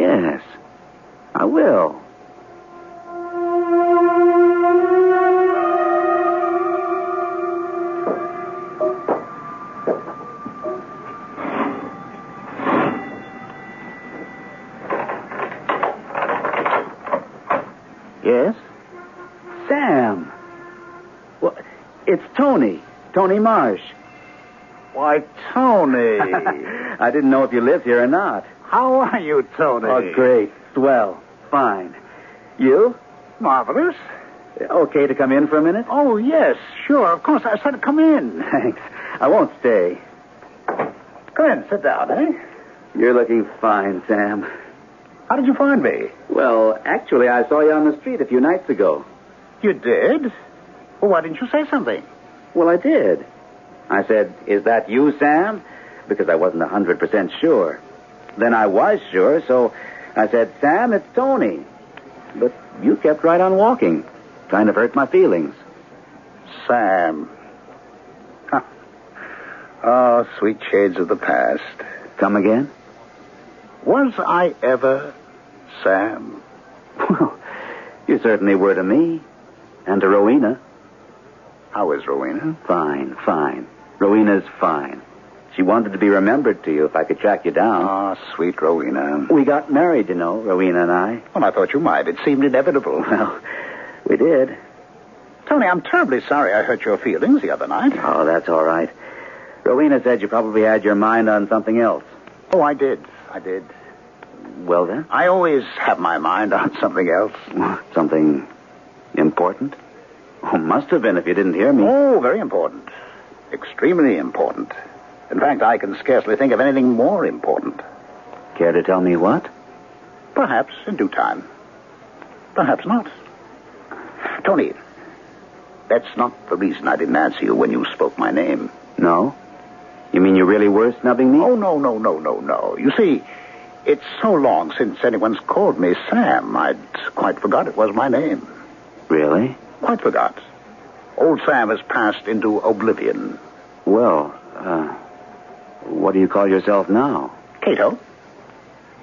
O: Yes, I will. Yes? Sam. Well, it's Tony. Tony Marsh.
K: Why, Tony.
O: I didn't know if you lived here or not.
K: How are you, Tony?
O: Oh, great. Swell. Fine. You?
K: Marvelous.
O: Okay to come in for a minute?
K: Oh, yes, sure. Of course. I said come in.
O: Thanks. I won't stay.
K: Come in. Sit down, eh?
O: You're looking fine, Sam.
K: How did you find me?
O: Well, actually, I saw you on the street a few nights ago.
K: You did? Well, why didn't you say something?
O: Well, I did. I said, "Is that you, Sam?" Because I wasn't 100% sure. Then I was sure, so I said, "Sam, it's Tony." But you kept right on walking, trying to hurt my feelings.
K: Sam. Huh. Oh, sweet shades of the past.
O: Come again?
K: Was I ever Sam?
O: Well, you certainly were to me. And to Rowena.
K: How is Rowena?
O: Fine, fine. Rowena's fine. She wanted to be remembered to you if I could track you down.
K: Ah, sweet Rowena.
O: We got married, you know, Rowena and I.
K: Well, I thought you might. It seemed inevitable.
O: Well, we did.
K: Tony, I'm terribly sorry I hurt your feelings the other night.
O: Oh, that's all right. Rowena said you probably had your mind on something else.
K: Oh, I did.
O: Well, then?
K: I always have my mind on something else.
O: Something important? Oh, must have been if you didn't hear me.
K: Oh, very important. Extremely important. In fact, I can scarcely think of anything more important.
O: Care to tell me what?
K: Perhaps in due time. Perhaps not. Tony, that's not the reason I didn't answer you when you spoke my name.
O: No? You mean you really were snubbing me?
K: Oh, no. You see, it's so long since anyone's called me Sam, I'd quite forgot it was my name.
O: Really?
K: Quite forgot. Old Sam has passed into oblivion.
O: Well, what do you call yourself now?
K: Cato.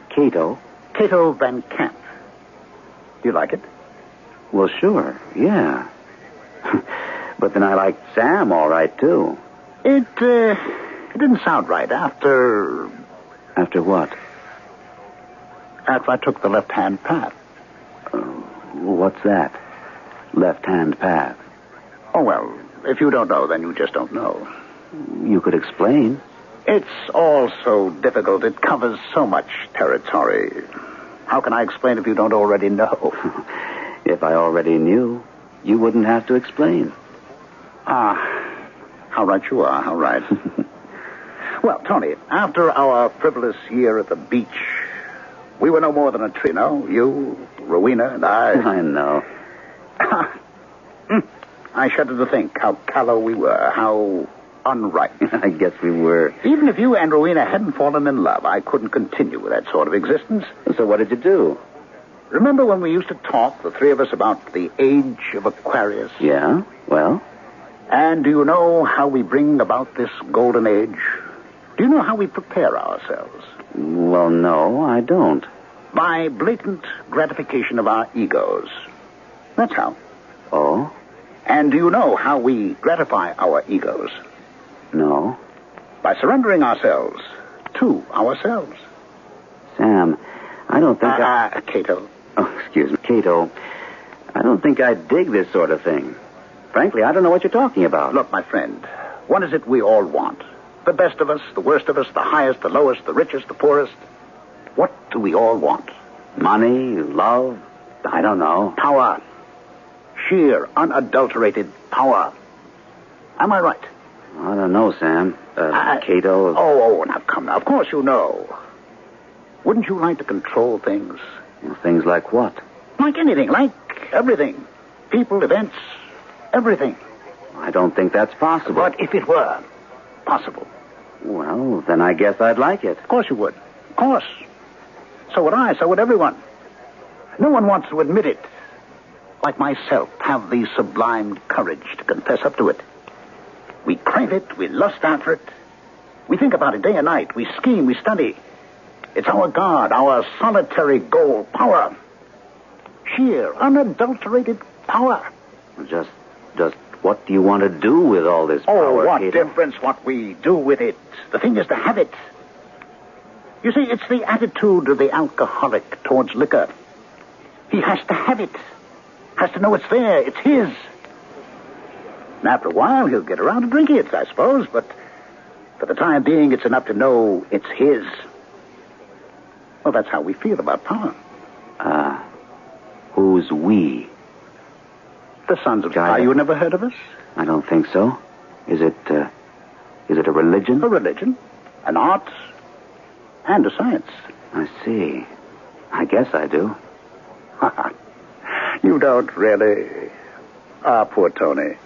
O: Cato?
K: Cato Van Camp. Do you like it?
O: Well, sure, yeah. But then I liked Sam all right, too.
K: It didn't sound right after...
O: After what?
K: After I took the left-hand path.
O: What's that? Left-hand path?
K: Oh, well, if you don't know, then you just don't know.
O: You could explain.
K: It's all so difficult. It covers so much territory. How can I explain if you don't already know?
O: If I already knew, you wouldn't have to explain.
K: Ah, how right you are, how right. Well, Tony, after our frivolous year at the beach, we were no more than a trio, no? You, Rowena, and I.
O: I know.
K: I shudder to think how callow we were, how unripe.
O: I guess we were.
K: Even if you and Rowena hadn't fallen in love, I couldn't continue with that sort of existence.
O: So what did you do?
K: Remember when we used to talk, the three of us, about the age of Aquarius?
O: Yeah? Well?
K: And do you know how we bring about this golden age? Do you know how we prepare ourselves?
O: Well, no, I don't.
K: By blatant gratification of our egos. That's how.
O: Oh?
K: And do you know how we gratify our egos?
O: No.
K: By surrendering ourselves to ourselves.
O: Sam, I don't think
K: Cato.
O: Oh, excuse me, Cato. I don't think I dig this sort of thing. Frankly, I don't know what you're talking about.
K: Look, my friend, what is it we all want? The best of us, the worst of us, the highest, the lowest, the richest, the poorest. What do we all want?
O: Money, love, I don't know.
K: Power. Sheer, unadulterated power. Am I right?
O: I don't know, Sam. Cato.
K: Oh, now come now. Of course you know. Wouldn't you like to control things?
O: Well, things like what?
K: Like anything, like everything. People, events, everything.
O: I don't think that's possible.
K: But if it were possible?
O: Well, then I guess I'd like it.
K: Of course you would. Of course. So would I. So would everyone. No one wants to admit it. Like myself, have the sublime courage to confess up to it. We crave it. We lust after it. We think about it day and night. We scheme. We study. It's our God, our solitary goal, power. Sheer, unadulterated power.
O: Just what do you want to do with all this power,
K: what
O: Cato?
K: difference what we do with it? The thing is to have it. You see, it's the attitude of the alcoholic towards liquor. He has to have it. Has to know it's there. It's his. And after a while, he'll get around to drinking it, I suppose. But for the time being, it's enough to know it's his. Well, that's how we feel about power.
O: Who's we?
K: The sons of God. You never heard of us?
O: I don't think so. Is it a religion?
K: A religion. An art. And a science.
O: I see. I guess I do.
K: You don't really. Poor Tony.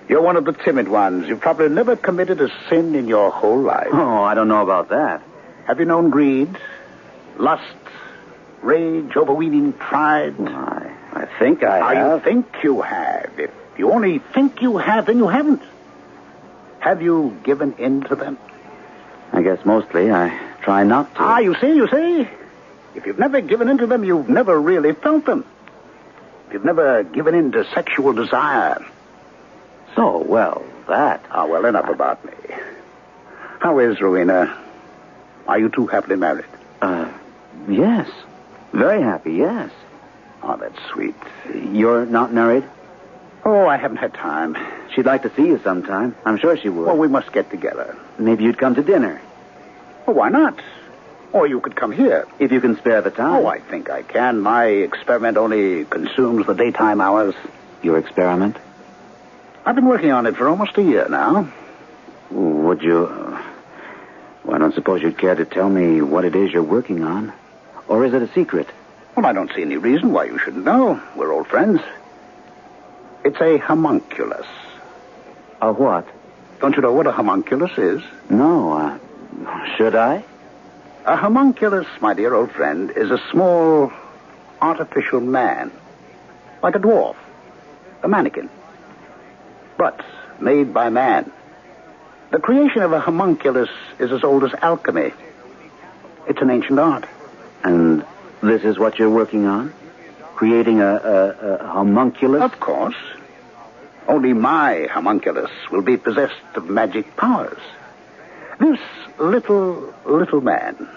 K: You're one of the timid ones. You've probably never committed a sin in your whole life.
O: Oh, I don't know about that.
K: Have you known greed, lust, rage, overweening pride?
O: I think I have.
K: You think you have. If you only think you have, then you haven't. Have you given in to them?
O: I guess mostly I try not to.
K: You see? If you've never given in to them, you've never really felt them. If you've never given in to sexual desire.
O: So, well, that.
K: Well, enough about me. How is Rowena? Are you two happily married?
O: Yes. Very happy, yes.
K: Oh, that's sweet.
O: You're not married?
K: Oh, I haven't had time.
O: She'd like to see you sometime. I'm sure she would.
K: Well, we must get together.
O: Maybe you'd come to dinner.
K: Well, why not? Or you could come here.
O: If you can spare the time.
K: Oh, I think I can. My experiment only consumes the daytime hours.
O: Your experiment?
K: I've been working on it for almost a year now.
O: Would you... Well, I don't suppose you'd care to tell me what it is you're working on. Or is it a secret?
K: Well, I don't see any reason why you shouldn't know. We're old friends. It's a homunculus.
O: A what?
K: Don't you know what a homunculus is?
O: No, should I?
K: A homunculus, my dear old friend, is a small, artificial man. Like a dwarf. A mannequin. But made by man. The creation of a homunculus is as old as alchemy. It's an ancient art.
O: And this is what you're working on? Creating a homunculus?
K: Of course. Only my homunculus will be possessed of magic powers. This little man,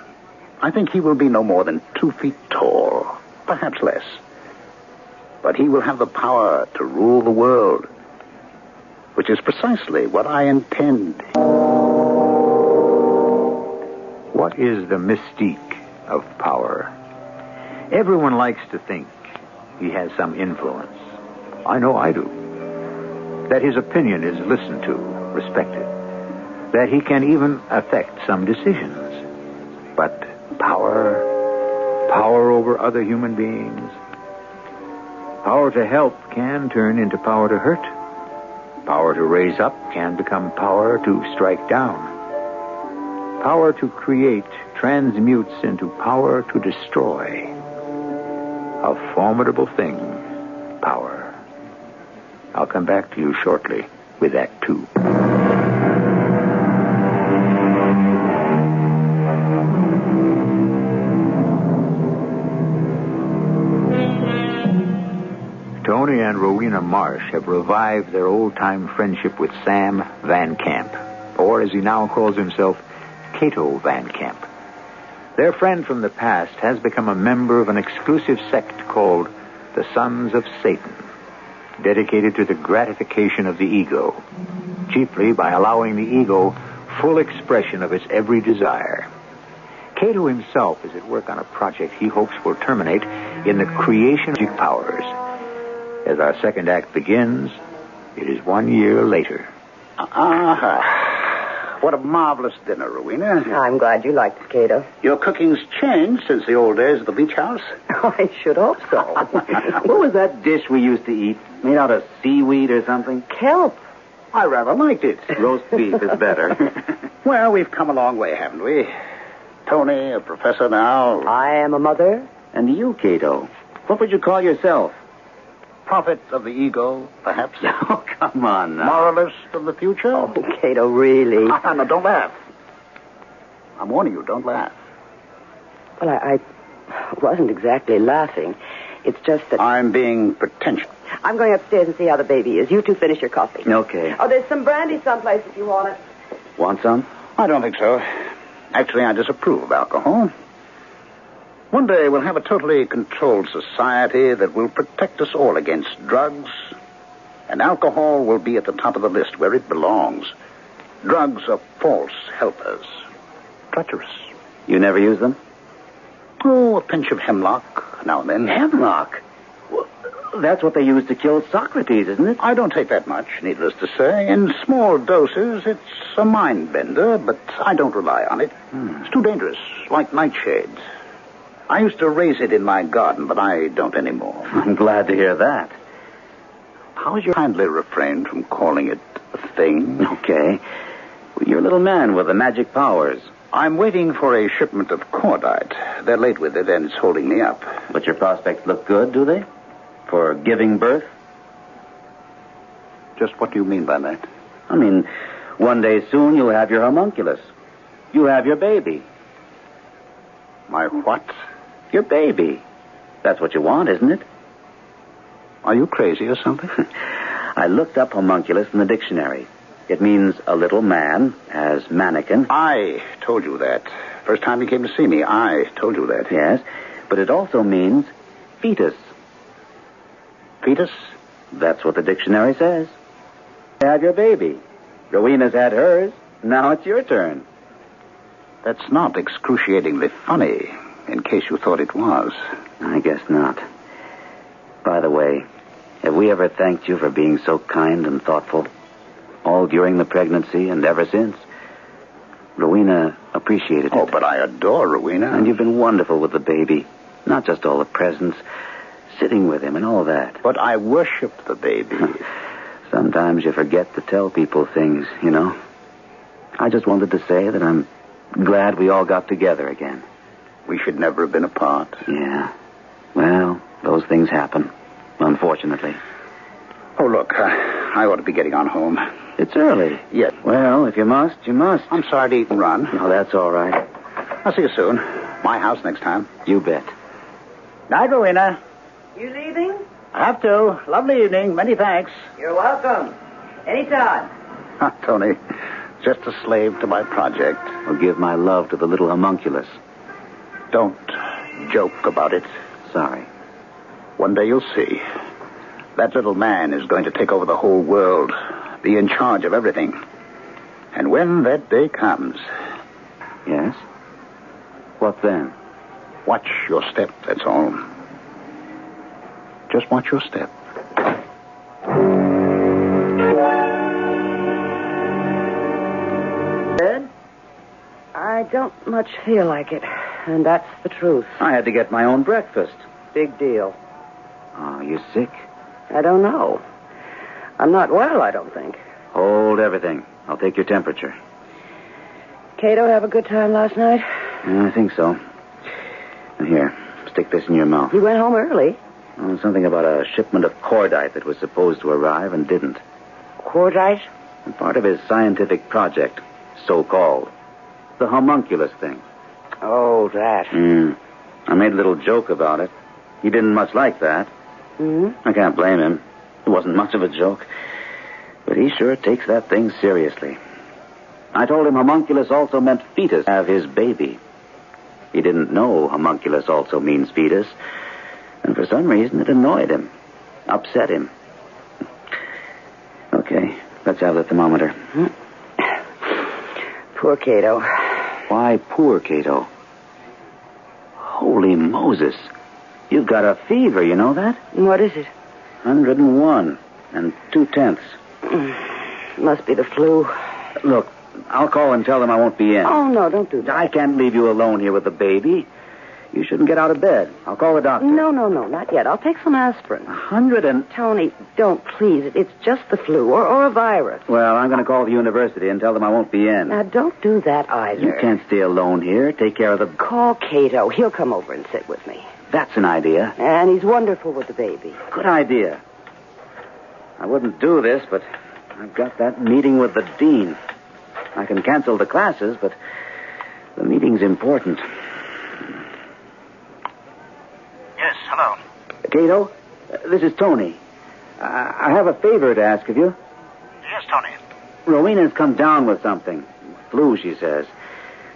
K: I think he will be no more than 2 feet tall, perhaps less. But he will have the power to rule the world, which is precisely what I intend.
A: What is the mystique of power? Everyone likes to think he has some influence. I know I do. That his opinion is listened to, respected. That he can even affect some decisions. But power over other human beings, power to help can turn into power to hurt. Power to raise up can become power to strike down. Power to create transmutes into power to destroy. A formidable thing, power. I'll come back to you shortly with Act 2. Tony and Rowena Marsh have revived their old-time friendship with Sam Van Camp, or as he now calls himself, Cato Van Camp. Their friend from the past has become a member of an exclusive sect called the Sons of Satan, dedicated to the gratification of the ego, chiefly by allowing the ego full expression of its every desire. Cato himself is at work on a project he hopes will terminate in the creation of magic powers. As our second act begins, it is 1 year later.
K: What a marvelous dinner, Rowena.
P: I'm glad you liked it, Cato.
K: Your cooking's changed since the old days of the beach house.
P: Oh, I should hope so.
O: What was that dish we used to eat? Made out of seaweed or something?
P: Kelp.
K: I rather liked it.
O: Roast beef is better.
K: Well, we've come a long way, haven't we? Tony, a professor now.
P: I am a mother.
O: And you, Cato, what would you call yourself?
K: Prophet of the ego, perhaps.
O: Oh, come on now.
K: Moralist of the future.
P: Oh, Cato, really?
K: No, don't laugh. I'm warning you, don't laugh.
P: Well, I wasn't exactly laughing. It's just that...
O: I'm being pretentious.
P: I'm going upstairs and see how the baby is. You two finish your coffee.
O: Okay.
P: Oh, there's some brandy someplace if you want it.
O: Want some? I don't think so. Actually, I disapprove of alcohol. One day we'll have a totally controlled society that will protect us all against drugs, and alcohol will be at the top of the list where it belongs. Drugs are false helpers. Treacherous.
L: You never use them?
O: Oh, a pinch of hemlock now and then.
L: Hemlock? Well, that's what they used to kill Socrates, isn't it?
O: I don't take that much, needless to say. In small doses, it's a mind bender, but I don't rely on it. It's too dangerous, like nightshades. I used to raise it in my garden, but I don't anymore.
L: I'm glad to hear that.
O: How would you kindly refrain from calling it a thing?
L: Okay. Well, you're a little man with the magic powers.
O: I'm waiting for a shipment of cordite. They're late with it, and it's holding me up.
L: But your prospects look good, do they? For giving birth?
O: Just what do you mean by that?
L: I mean, one day soon you'll have your homunculus. You'll have your baby.
O: My what?
L: Your baby. That's what you want, isn't it?
O: Are you crazy or something?
L: I looked up homunculus in the dictionary. It means a little man, as mannequin.
O: I told you that. First time you came to see me, I told you that.
L: Yes, but it also means fetus.
O: Fetus?
L: That's what the dictionary says. You have your baby. Rowena's had hers. Now it's your turn.
O: That's not excruciatingly funny, in case you thought it was.
L: I guess not. By the way, have we ever thanked you for being so kind and thoughtful? All during the pregnancy and ever since. Rowena appreciated it.
O: Oh, but I adore Rowena.
L: And you've been wonderful with the baby. Not just all the presents, sitting with him and all that.
O: But I worshipped the baby.
L: Sometimes you forget to tell people things, you know. I just wanted to say that I'm glad we all got together again.
O: We should never have been apart.
L: Yeah. Well, those things happen, unfortunately.
O: Oh, look, I ought to be getting on home.
L: It's early.
O: Yes.
L: Well, if you must, you must.
O: I'm sorry to eat and run.
L: No, that's all right.
O: I'll see you soon. My house next time.
L: You bet.
O: Night, Rowena.
P: You leaving?
O: I have to. Lovely evening. Many thanks.
P: You're welcome. Anytime.
O: Tony, just a slave to my project.
L: I'll give my love to the little homunculus.
O: Don't joke about it.
L: Sorry.
O: One day you'll see. That little man is going to take over the whole world, be in charge of everything. And when that day comes...
L: Yes? What then?
O: Watch your step, that's all. Just watch your step.
P: Ed? I don't much feel like it, and that's the truth.
L: I had to get my own breakfast.
P: Big deal.
L: Oh, you sick?
P: I don't know. I'm not well, I don't think.
L: Hold everything. I'll take your temperature.
P: Cato have a good time last night?
L: I think so. Here, stick this in your mouth.
P: He went home early.
L: Oh, something about a shipment of cordite that was supposed to arrive and didn't.
P: Cordite?
L: Part of his scientific project, so-called. The homunculus thing.
P: Oh, that.
L: I made a little joke about it. He didn't much like that. I can't blame him. It wasn't much of a joke. But he sure takes that thing seriously. I told him homunculus also meant fetus, have his baby. He didn't know homunculus also means fetus. And for some reason it annoyed him. Upset him. Okay, let's have the thermometer.
P: Poor Cato.
L: Why poor Cato? Holy Moses. You've got a fever, you know that?
P: What is it?
L: 101 and 2/10.
P: Must be the flu.
L: Look, I'll call and tell them I won't be in.
P: Oh, no, don't do that.
L: I can't leave you alone here with the baby. You shouldn't get out of bed. I'll call the doctor.
P: No, not yet. I'll take some aspirin.
L: 100 and...
P: Tony, don't, please. It's just the flu or a virus.
L: Well, I'm going to call the university and tell them I won't be in.
P: Now, don't do that either.
L: You can't stay alone here. Take care of the...
P: Call Cato. He'll come over and sit with me.
L: That's an idea.
P: And he's wonderful with the baby.
L: Good idea. I wouldn't do this, but I've got that meeting with the dean. I can cancel the classes, but the meeting's important.
Q: Yes, hello.
O: Cato, this is Tony. I have a favor to ask of you.
Q: Yes, Tony.
O: Rowena's come down with something. Flu, she says.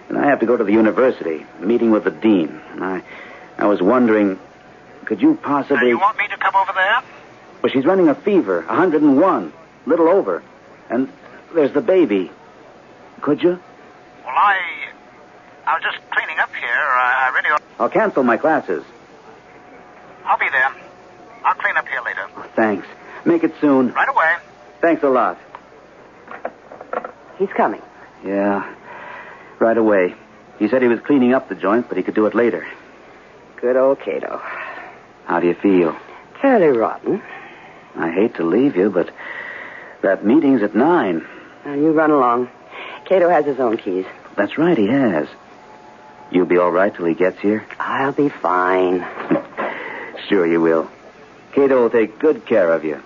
O: And I have to go to the university, meeting with the dean. I was wondering, could you possibly...
Q: You want me to come over there?
O: Well, she's running a fever, 101, little over. And there's the baby. Could you?
Q: Well, I was just cleaning up here. I really...
O: I'll cancel my classes.
Q: I'll be there. I'll clean up here later.
O: Thanks. Make it soon.
Q: Right away.
O: Thanks a lot.
P: He's coming.
O: Yeah, right away. He said he was cleaning up the joint, but he could do it later.
P: Good old Cato.
O: How do you feel?
P: Fairly rotten.
O: I hate to leave you, but that meeting's at 9.
P: Now, you run along. Cato has his own keys.
O: That's right, he has. You'll be all right till he gets here?
P: I'll be fine.
O: Sure you will. Cato will take good care of you.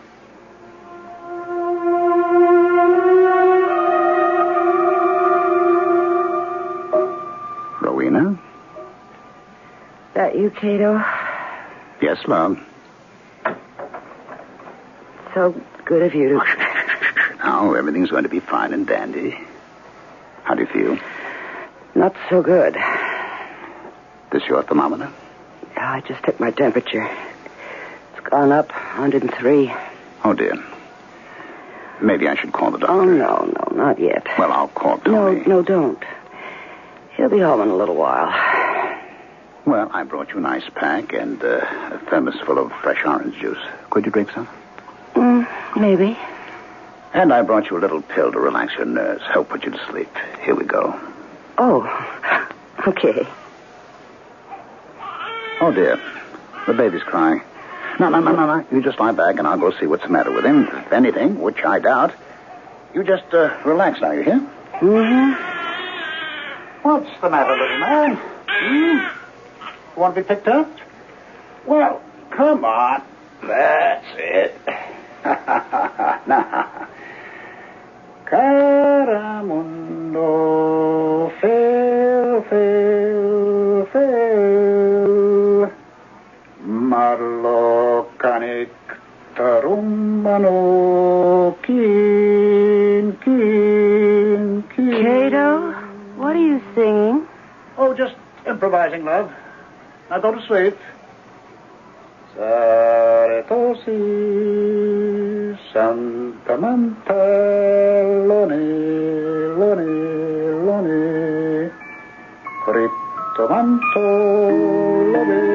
K: Rowena?
P: That you, Cato?
K: Yes, love.
P: So good of you to...
K: Now, everything's going to be fine and dandy. How do you feel?
P: Not so good.
K: This your thermometer?
P: I just took my temperature. It's gone up 103.
K: Oh, dear. Maybe I should call the doctor.
P: Oh, no, not yet.
K: Well, I'll call Tony.
P: No, don't. He'll be home in a little while.
K: Well, I brought you an ice pack and a thermos full of fresh orange juice. Could you drink some?
P: Maybe.
K: And I brought you a little pill to relax your nerves, help put you to sleep. Here we go.
P: Oh, okay.
K: Oh, dear. The baby's crying. No. You just lie back and I'll go see what's the matter with him. If anything, which I doubt, you just relax now, you hear?
P: Mm-hmm.
K: What's the matter, little man? You want to be picked up? Well, come on. That's it. Now. Caramundo, fel. Marlo canik tarummano, kin.
P: Cato, what are you singing?
K: Oh, just improvising, love. Now go to sleep. Saretosi, Santa Manta, Lone, Coritomanto, Love.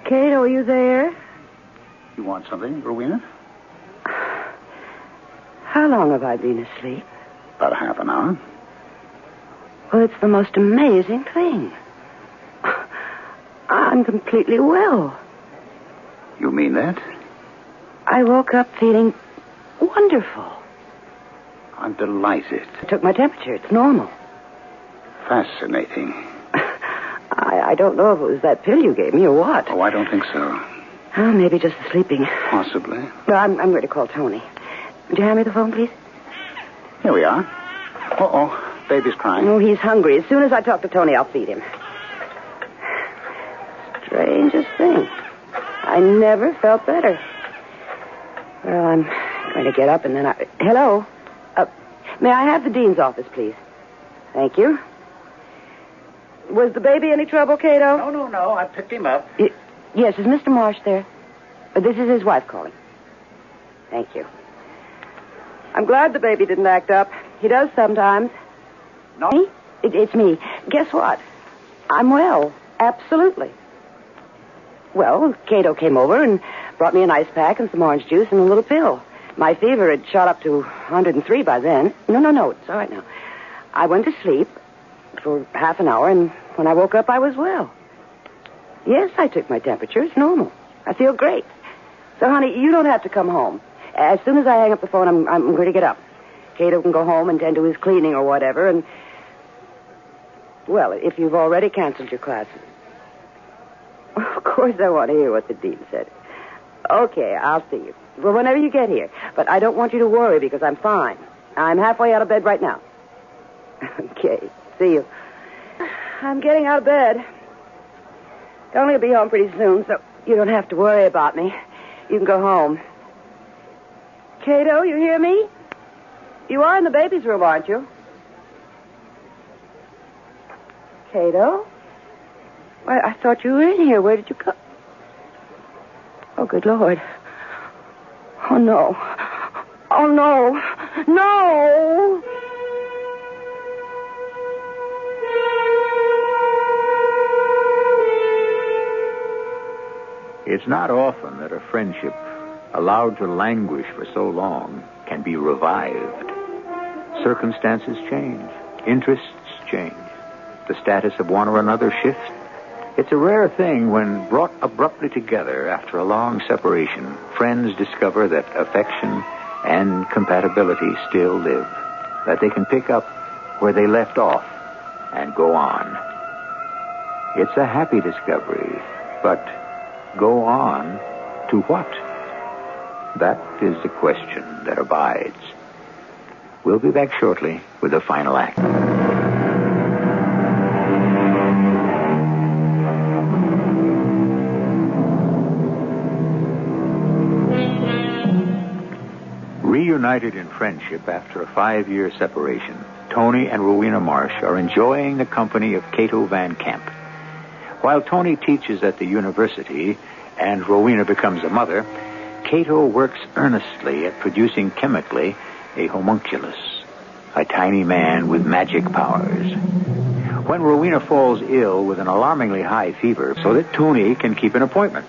P: Cato, are you there?
K: You want something, Rowena?
P: How long have I been asleep?
K: About half an hour.
P: Well, it's the most amazing thing. I'm completely well.
K: You mean that?
P: I woke up feeling wonderful.
K: I'm delighted.
P: I took my temperature. It's normal.
K: Fascinating.
P: I don't know if it was that pill you gave me or what.
K: Oh, I don't think so.
P: Oh, maybe just the sleeping.
K: Possibly.
P: No, I'm going to call Tony. Would you hand me the phone, please?
K: Here we are. Uh-oh. Baby's crying.
P: Oh, he's hungry. As soon as I talk to Tony, I'll feed him. Strangest thing. I never felt better. Well, I'm going to get up and then I... Hello? May I have the dean's office, please? Thank you. Was the baby any trouble, Cato?
K: No. I picked him up.
P: Yes, is Mr. Marsh there? This is his wife calling. Thank you. I'm glad the baby didn't act up. He does sometimes.
K: No?
P: Me? It's me. Guess what? I'm well. Absolutely. Well, Cato came over and brought me an ice pack and some orange juice and a little pill. My fever had shot up to 103 by then. No. It's all right now. I went to sleep for half an hour, and when I woke up, I was well. Yes, I took my temperature. It's normal. I feel great. So, honey, you don't have to come home. As soon as I hang up the phone, I'm going to get up. Cato can go home and tend to his cleaning or whatever, and... Well, if you've already canceled your classes. Of course I want to hear what the dean said. Okay, I'll see you. Well, whenever you get here. But I don't want you to worry because I'm fine. I'm halfway out of bed right now. Okay, see you. I'm getting out of bed. Tony will be home pretty soon, so you don't have to worry about me. You can go home. Cato, you hear me? You are in the baby's room, aren't you? Cato? Why, I thought you were in here. Where did you go? Oh, good Lord. Oh, no. Oh, no. No!
A: It's not often that a friendship allowed to languish for so long can be revived. Circumstances change. Interests change. The status of one or another shifts. It's a rare thing when brought abruptly together after a long separation, friends discover that affection and compatibility still live, that they can pick up where they left off and go on. It's a happy discovery, but go on to what? That is the question that abides. We'll be back shortly with the final act. Reunited in friendship after a 5-year separation, Tony and Rowena Marsh are enjoying the company of Cato Van Camp. While Tony teaches at the university and Rowena becomes a mother, Cato works earnestly at producing chemically a homunculus, a tiny man with magic powers. When Rowena falls ill with an alarmingly high fever so that Tony can keep an appointment.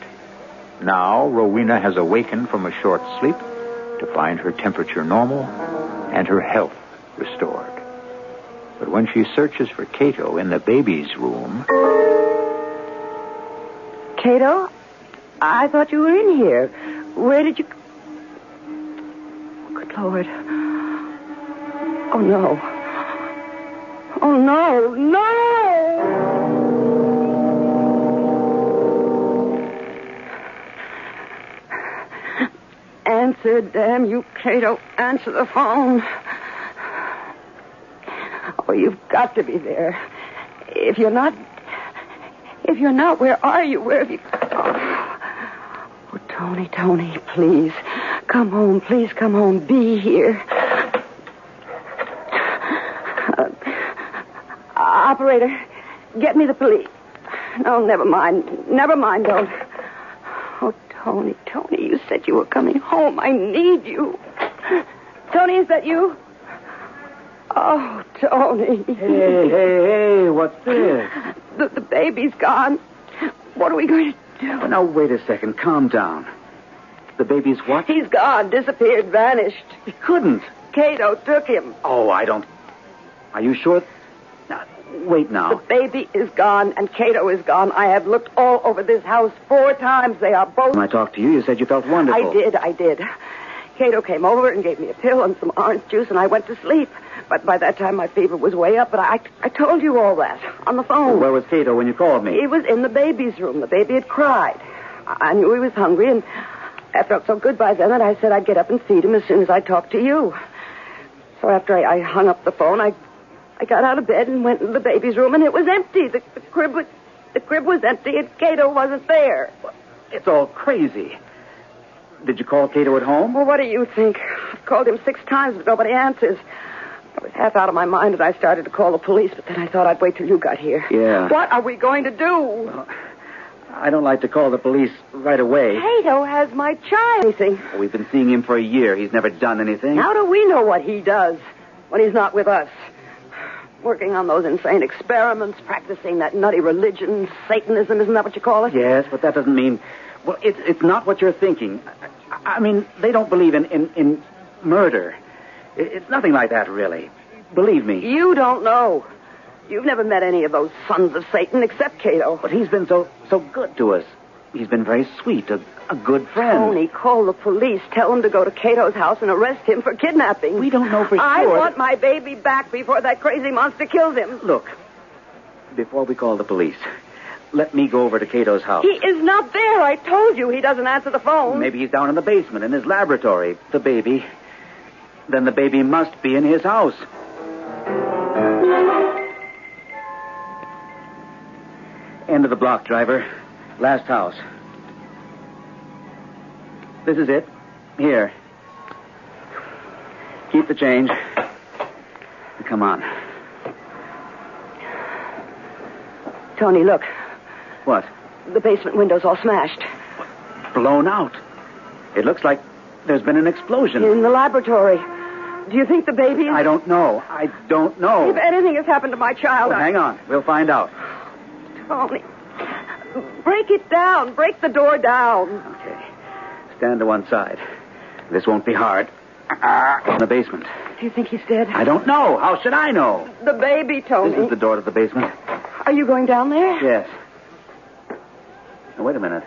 A: Now Rowena has awakened from a short sleep to find her temperature normal and her health restored. But when she searches for Cato in the baby's room...
P: Cato? I thought you were in here. Where did you... Good Lord. Oh, no. Oh, no. No! Answer, damn you, Cato. Answer the phone. Oh, you've got to be there. If you're not, where are you? Where have you... Oh, Tony, please. Come home. Please come home. Be here. Operator, get me the police. No, never mind, don't. Oh, Tony, you said you were coming home. I need you. Tony, is that you? Oh, Tony.
O: Hey, what's this?
P: The baby's gone. What are we going to do?
O: Oh, now, wait a second. Calm down. The baby's what?
P: He's gone, disappeared, vanished.
O: He couldn't.
P: Cato took him.
O: Oh, I don't... Are you sure? Now, wait now.
P: The baby is gone, and Cato is gone. I have looked all over this house 4 times. They are both...
O: When I talked to you, you said you felt wonderful.
P: I did. Cato came over and gave me a pill and some orange juice, and I went to sleep. But by that time, my fever was way up, but I told you all that on the phone.
O: Where was Cato when you called me?
P: He was in the baby's room. The baby had cried. I knew he was hungry, and I felt so good by then that I said I'd get up and feed him as soon as I talked to you. So after I hung up the phone, I got out of bed and went into the baby's room, and it was empty. The crib was empty, and Cato wasn't there.
O: It's all crazy. Did you call Cato at home?
P: Well, what do you think? I've called him 6 times, but nobody answers. I was half out of my mind and I started to call the police, but then I thought I'd wait till you got here.
O: Yeah.
P: What are we going to do?
O: Well, I don't like to call the police right away.
P: Cato has my child. Anything?
O: We've been seeing him for a year. He's never done anything.
P: How do we know what he does when he's not with us? Working on those insane experiments, practicing that nutty religion, Satanism, isn't that what you call it?
O: Yes, but that doesn't mean... Well, it's not what you're thinking. I mean, they don't believe in murder. It's nothing like that, really. Believe me.
P: You don't know. You've never met any of those sons of Satan except Cato.
O: But he's been so good to us. He's been very sweet, a good friend.
P: Tony, call the police. Tell them to go to Cato's house and arrest him for kidnapping.
O: We don't know for sure.
P: I want my baby back before that crazy monster kills him.
O: Look, before we call the police, let me go over to Cato's house.
P: He is not there. I told you he doesn't answer the phone.
O: Maybe he's down in the basement in his laboratory. The baby. Then the baby must be in his house. End of the block, driver. Last house. This is it. Here. Keep the change. Come on.
P: Tony, look.
O: What?
P: The basement window's all smashed.
O: Blown out. It looks like there's been an explosion.
P: In the laboratory. Do you think the baby is...
O: I don't know. I don't know.
P: If anything has happened to my child...
O: Hang on. We'll find out.
P: Tony. Break it down. Break the door down.
O: Okay. Stand to one side. This won't be hard. In the basement.
P: Do you think he's dead?
O: I don't know. How should I know?
P: The baby, Tony.
O: This is the door to the basement.
P: Are you going down there?
O: Yes. Now, wait a minute.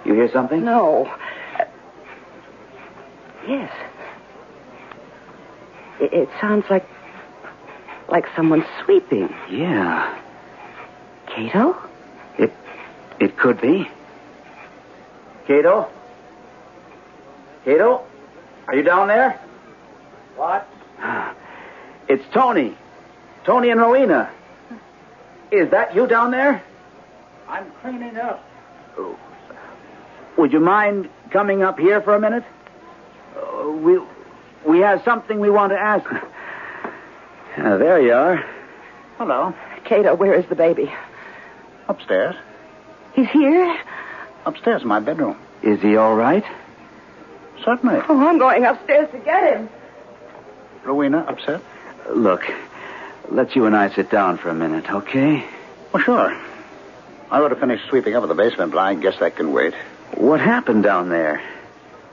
O: You hear something?
P: No. Yes. It sounds like someone sweeping.
O: Yeah.
P: Cato?
O: It could be. Cato? Cato? Are you down there?
Q: What?
O: It's Tony. Tony and Rowena. Is that you down there?
Q: I'm cleaning up.
O: Would you mind coming up here for a minute? We have something we want to ask. There you are.
K: Hello.
P: Cato, where is the baby?
K: Upstairs.
P: He's here?
K: Upstairs in my bedroom.
O: Is he all right?
K: Certainly.
P: Oh, I'm going upstairs to get him.
K: Rowena, upset?
O: Look, let's you and I sit down for a minute, okay?
K: Well, sure. I ought to finish sweeping over the basement, but I guess that can wait.
O: What happened down there?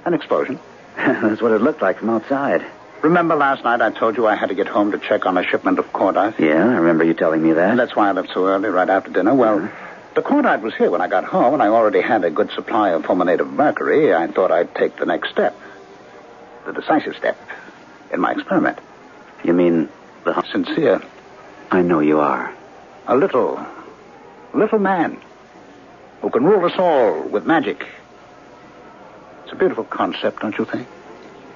K: An explosion.
O: That's what it looked like from outside.
K: Remember last night I told you I had to get home to check on a shipment of cordite?
O: Yeah, I remember you telling me that.
K: And that's why I left so early, right after dinner. Well, the cordite was here when I got home, and I already had a good supply of fulminate of mercury. I thought I'd take the next step. The decisive step in my experiment.
O: You mean the...
K: Sincere.
O: I know you are.
K: A little man who can rule us all with magic. It's a beautiful concept, don't you think?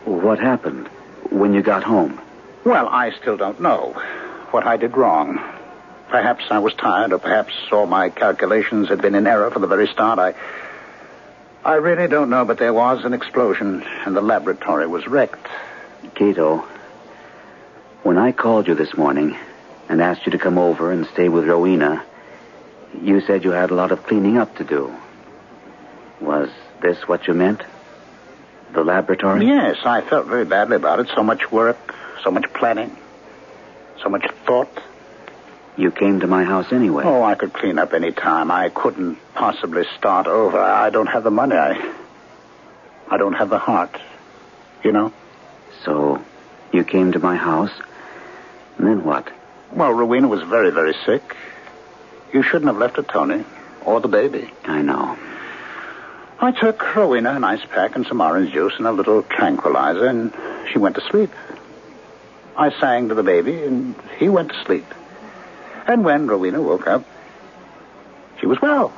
O: What happened when you got home?
K: Well, I still don't know what I did wrong. Perhaps I was tired, or perhaps all my calculations had been in error from the very start. I really don't know, but there was an explosion, and the laboratory was wrecked.
O: Cato, when I called you this morning and asked you to come over and stay with Rowena, you said you had a lot of cleaning up to do. Was this what you meant? The laboratory?
K: Yes, I felt very badly about it. So much work, so much planning, so much thought.
O: You came to my house anyway.
K: Oh, I could clean up any time. I couldn't possibly start over. I don't have the money. I don't have the heart. You know?
O: So, you came to my house, and then what?
K: Well, Rowena was very, very sick. You shouldn't have left her, Tony, or the baby.
O: I know.
K: I took Rowena an ice pack and some orange juice and a little tranquilizer, and she went to sleep. I sang to the baby, and he went to sleep. And when Rowena woke up, she was well.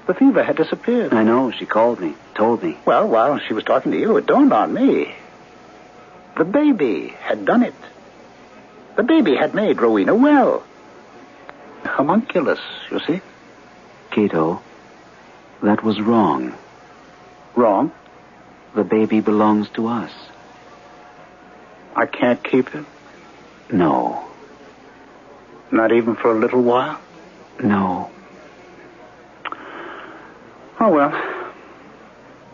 K: The fever had disappeared.
O: I know. She called me, told me.
K: Well, while she was talking to you, it dawned on me. The baby had done it. The baby had made Rowena well. Homunculus, you see?
O: Cato, that was wrong.
K: Wrong?
O: The baby belongs to us.
K: I can't keep it?
O: No.
K: Not even for a little while?
O: No.
K: Oh, well.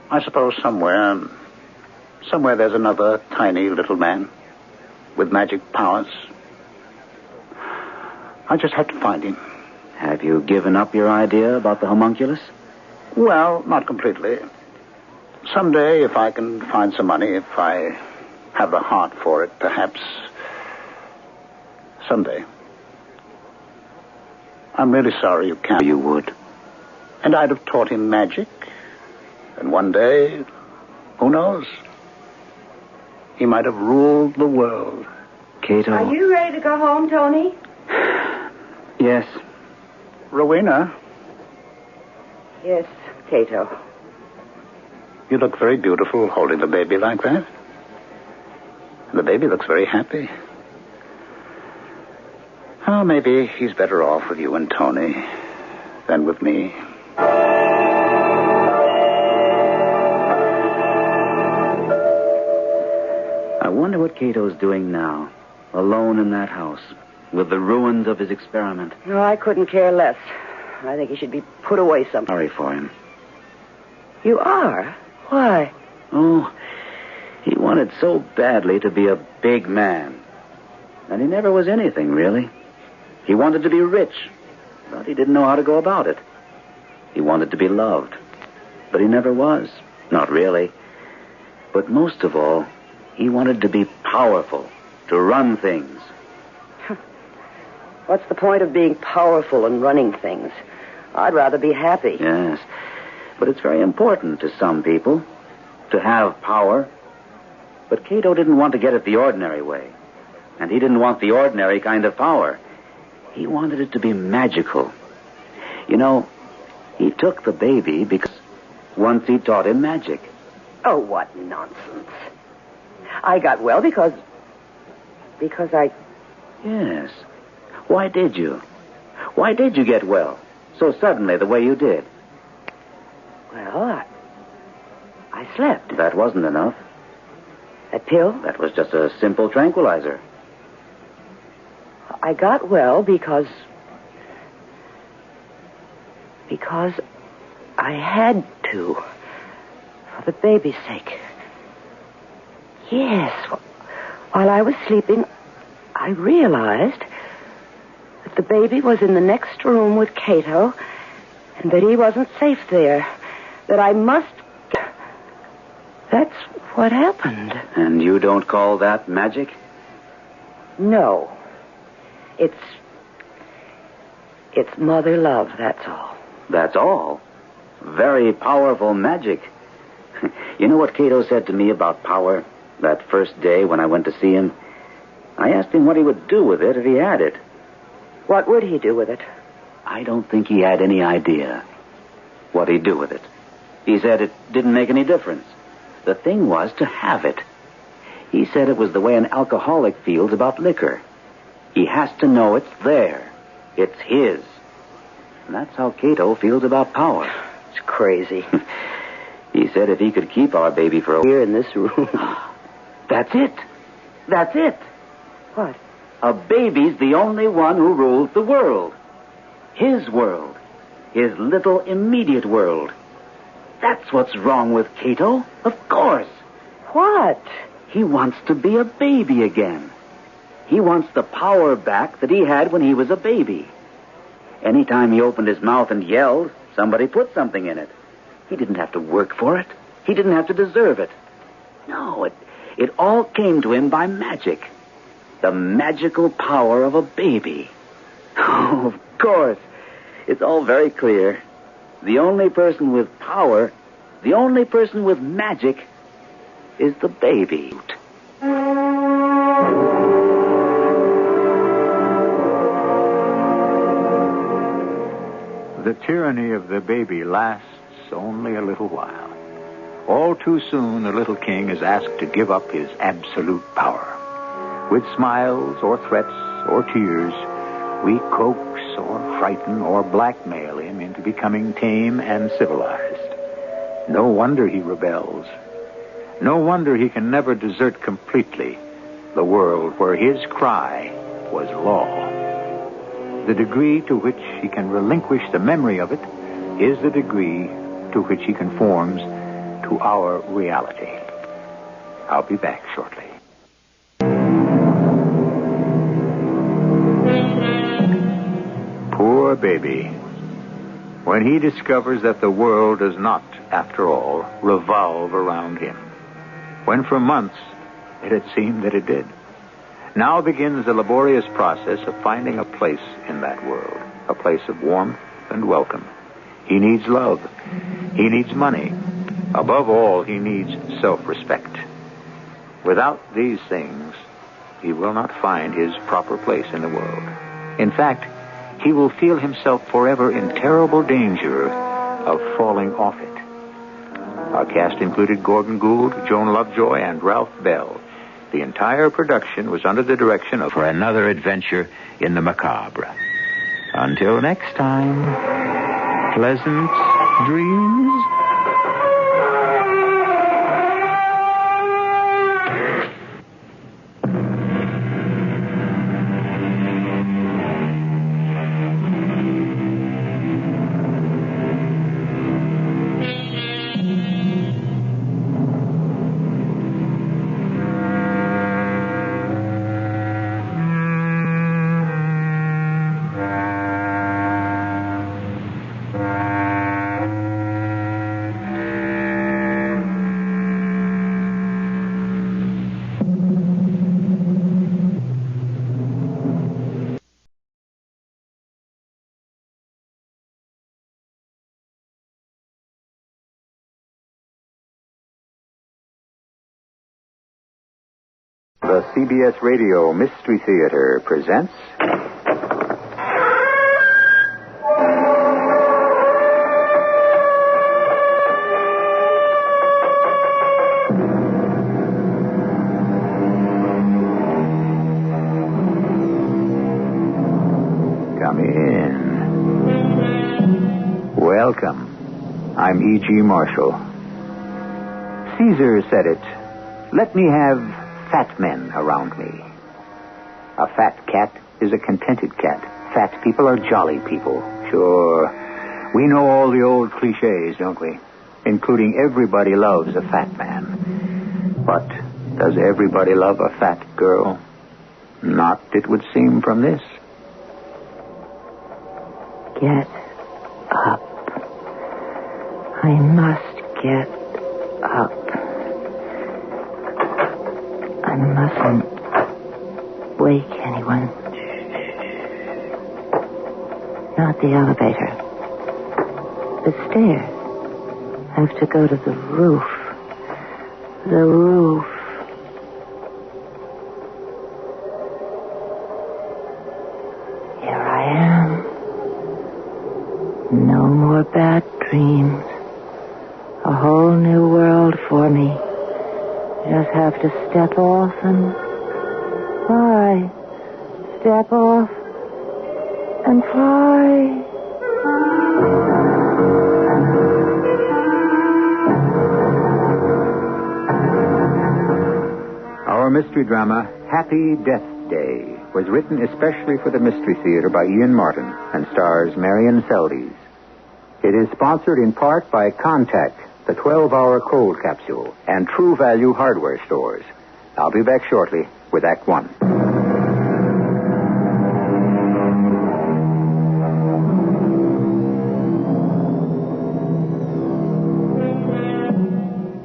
K: I suppose somewhere there's another tiny little man with magic powers. I just have to find him.
O: Have you given up your idea about the homunculus?
K: Well, not completely. Someday, if I can find some money, if I have the heart for it, perhaps someday. I'm really sorry you can't.
O: You would.
K: And I'd have taught him magic. And one day, who knows? He might have ruled the world.
O: Cato.
P: Are you ready to go home, Tony?
O: Yes.
K: Rowena,
P: Yes, Cato.
K: you look very beautiful holding the baby like that. The baby looks very happy. Oh, maybe he's better off with you and Tony than with me.
O: I wonder what Cato's doing now, alone in that house, with the ruins of his experiment.
P: No, I couldn't care less. I think he should be put away someplace.
O: Sorry for him.
P: You are? Why?
O: Oh, he wanted so badly to be a big man. And he never was anything, really. He wanted to be rich, but he didn't know how to go about it. He wanted to be loved, but he never was. Not really. But most of all, he wanted to be powerful, to run things.
P: What's the point of being powerful and running things? I'd rather be happy.
O: Yes, but it's very important to some people to have power. But Cato didn't want to get it the ordinary way. And he didn't want the ordinary kind of power. He wanted it to be magical. You know, he took the baby because once he taught him magic.
P: Oh, what nonsense. I got well because I...
O: Yes. Why did you? Why did you get well so suddenly the way you did?
P: Well, I slept.
O: That wasn't enough.
P: A pill?
O: That was just a simple tranquilizer.
P: I got well because I had to. For the baby's sake. Yes. While I was sleeping, I realized that the baby was in the next room with Cato and that he wasn't safe there. That I must... That's what happened.
O: And you don't call that magic?
P: No. It's mother love, that's all.
O: That's all? Very powerful magic. You know what Cato said to me about power that first day when I went to see him? I asked him what he would do with it if he had it.
P: What would he do with it?
O: I don't think he had any idea what he'd do with it. He said it didn't make any difference. The thing was to have it. He said it was the way an alcoholic feels about liquor. He has to know it's there. It's his. And that's how Cato feels about power.
P: It's crazy.
O: He said if he could keep our baby for a
P: year in this room.
O: That's it. That's it.
P: What?
O: A baby's the only one who rules the world. His world. His little immediate world. That's what's wrong with Cato, of course.
P: What?
O: He wants to be a baby again. He wants the power back that he had when he was a baby. Anytime he opened his mouth and yelled, somebody put something in it. He didn't have to work for it. He didn't have to deserve it. No, it all came to him by magic. The magical power of a baby. Oh, of course. It's all very clear. The only person with power, the only person with magic, is the baby.
A: The tyranny of the baby lasts only a little while. All too soon, the little king is asked to give up his absolute power. With smiles or threats or tears, we coax or frighten or blackmail him into becoming tame and civilized. No wonder he rebels. No wonder he can never desert completely the world where his cry was law. The degree to which he can relinquish the memory of it is the degree to which he conforms to our reality. I'll be back shortly. Poor baby. When he discovers that the world does not, after all, revolve around him. When for months it had seemed that it did. Now begins the laborious process of finding a place in that world, a place of warmth and welcome. He needs love. He needs money. Above all, he needs self-respect. Without these things, he will not find his proper place in the world. In fact, he will feel himself forever in terrible danger of falling off it. Our cast included Gordon Gould, Joan Lovejoy, and Ralph Bell. The entire production was under the direction of For Another Adventure in the Macabre. Until next time, pleasant dreams. The CBS Radio Mystery Theater presents... Come in. Welcome. I'm E.G. Marshall. Caesar said it. Let me have fat men around me. A fat cat is a contented cat. Fat people are jolly people. Sure. We know all the old cliches, don't we? Including everybody loves a fat man. But does everybody love a fat girl? Not, it would seem, from this.
M: Get up. I must get up. I mustn't wake anyone. Not the elevator. The stairs. I have to go to the roof. The roof. Here I am. No more bad dreams. A whole new world for me. Just have to step off and fly. Step off and fly.
A: Our mystery drama, Happy Death Day, was written especially for the Mystery Theater by Ian Martin and stars Marion Seldes. It is sponsored in part by Contact, the 12-hour cold capsule, and True Value hardware stores. I'll be back shortly with Act One.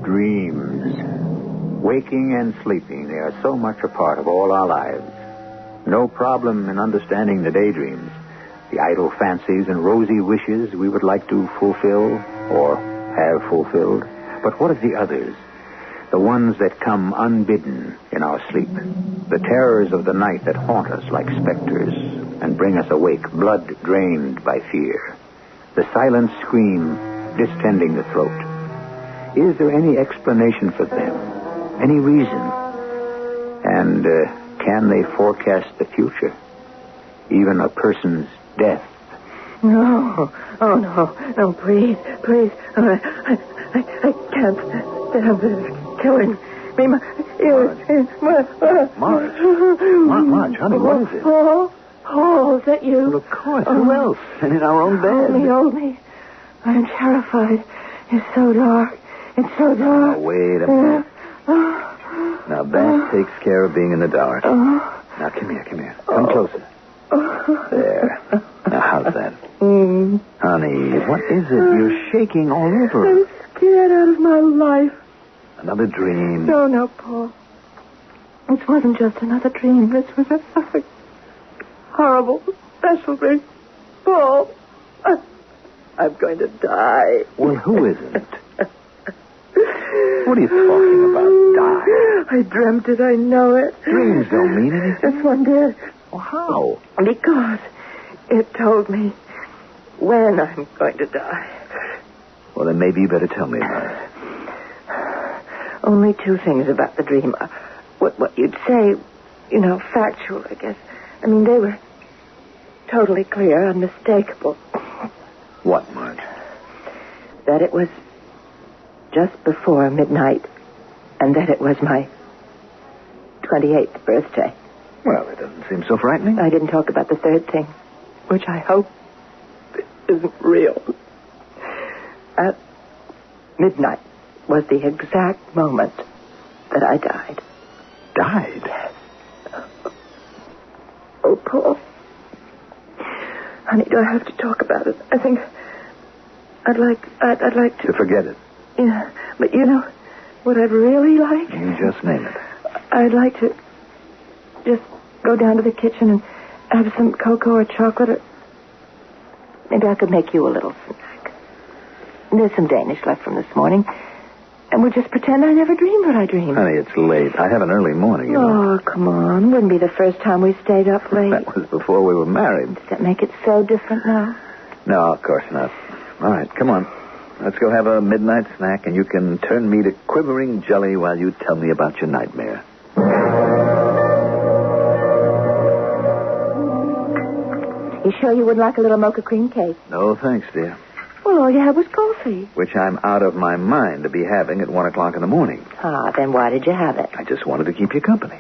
A: Dreams. Waking and sleeping, they are so much a part of all our lives. No problem in understanding the daydreams, the idle fancies and rosy wishes we would like to fulfill or have fulfilled. But what of the others? The ones that come unbidden in our sleep. The terrors of the night that haunt us like specters and bring us awake, blood drained by fear. The silent scream distending the throat. Is there any explanation for them? Any reason? And can they forecast the future? Even a person's death?
M: No. Oh, no. No, please. Please. I can't stand this. It's killing me.
G: Marge, honey, what is it?
M: Oh, is that you?
G: Well, of course. Who else? And in our own bed.
M: Hold me. I'm terrified. It's so dark. It's so dark.
G: Now, wait a minute. Now, that takes care of being in the dark. Now, come here. Come closer. There. Now, how's that? Honey, what is it? You're shaking all over.
M: I'm scared out of my life.
G: Another dream.
M: No, Paul. This wasn't just another dream. This was a horrible, special dream. Paul, I'm going to die.
G: Well, who isn't? What are you talking about, die?
M: I dreamt it. I know it.
G: Dreams don't mean anything.
M: This one did.
G: Well, how?
M: Because It told me when I'm going to die.
H: Well, then maybe you better tell me about it.
M: Only two things about the dream. What you'd say, factual, I guess. I mean, they were totally clear, unmistakable.
H: What, Marge?
M: That it was just before midnight, and that it was my 28th birthday.
H: Well, it doesn't seem so frightening.
M: I didn't talk about the third thing, which I hope isn't real. At midnight was the exact moment that I died.
H: Died?
M: Yes. Oh, Paul. Honey, do I have to talk about it? I think I'd like to...
H: To forget it?
M: Yeah, but what I'd really like?
H: You just name it.
M: I'd like to just go down to the kitchen and have some cocoa or chocolate, or maybe I could make you a little snack. There's some Danish left from this morning, and we'll just pretend I never dreamed what I dreamed.
H: Honey, it's late. I have an early morning, you know.
M: Oh, come on. Wouldn't be the first time we stayed up late.
H: That was before we were married.
M: Does that make it so different now?
H: No, of course not. All right, come on. Let's go have a midnight snack, and you can turn me to quivering jelly while you tell me about your nightmare.
M: You sure you wouldn't like a little mocha cream cake?
H: No, thanks, dear.
M: Well, all you had was coffee.
H: Which I'm out of my mind to be having at 1 o'clock in the morning.
M: Ah, then why did you have it?
H: I just wanted to keep you company.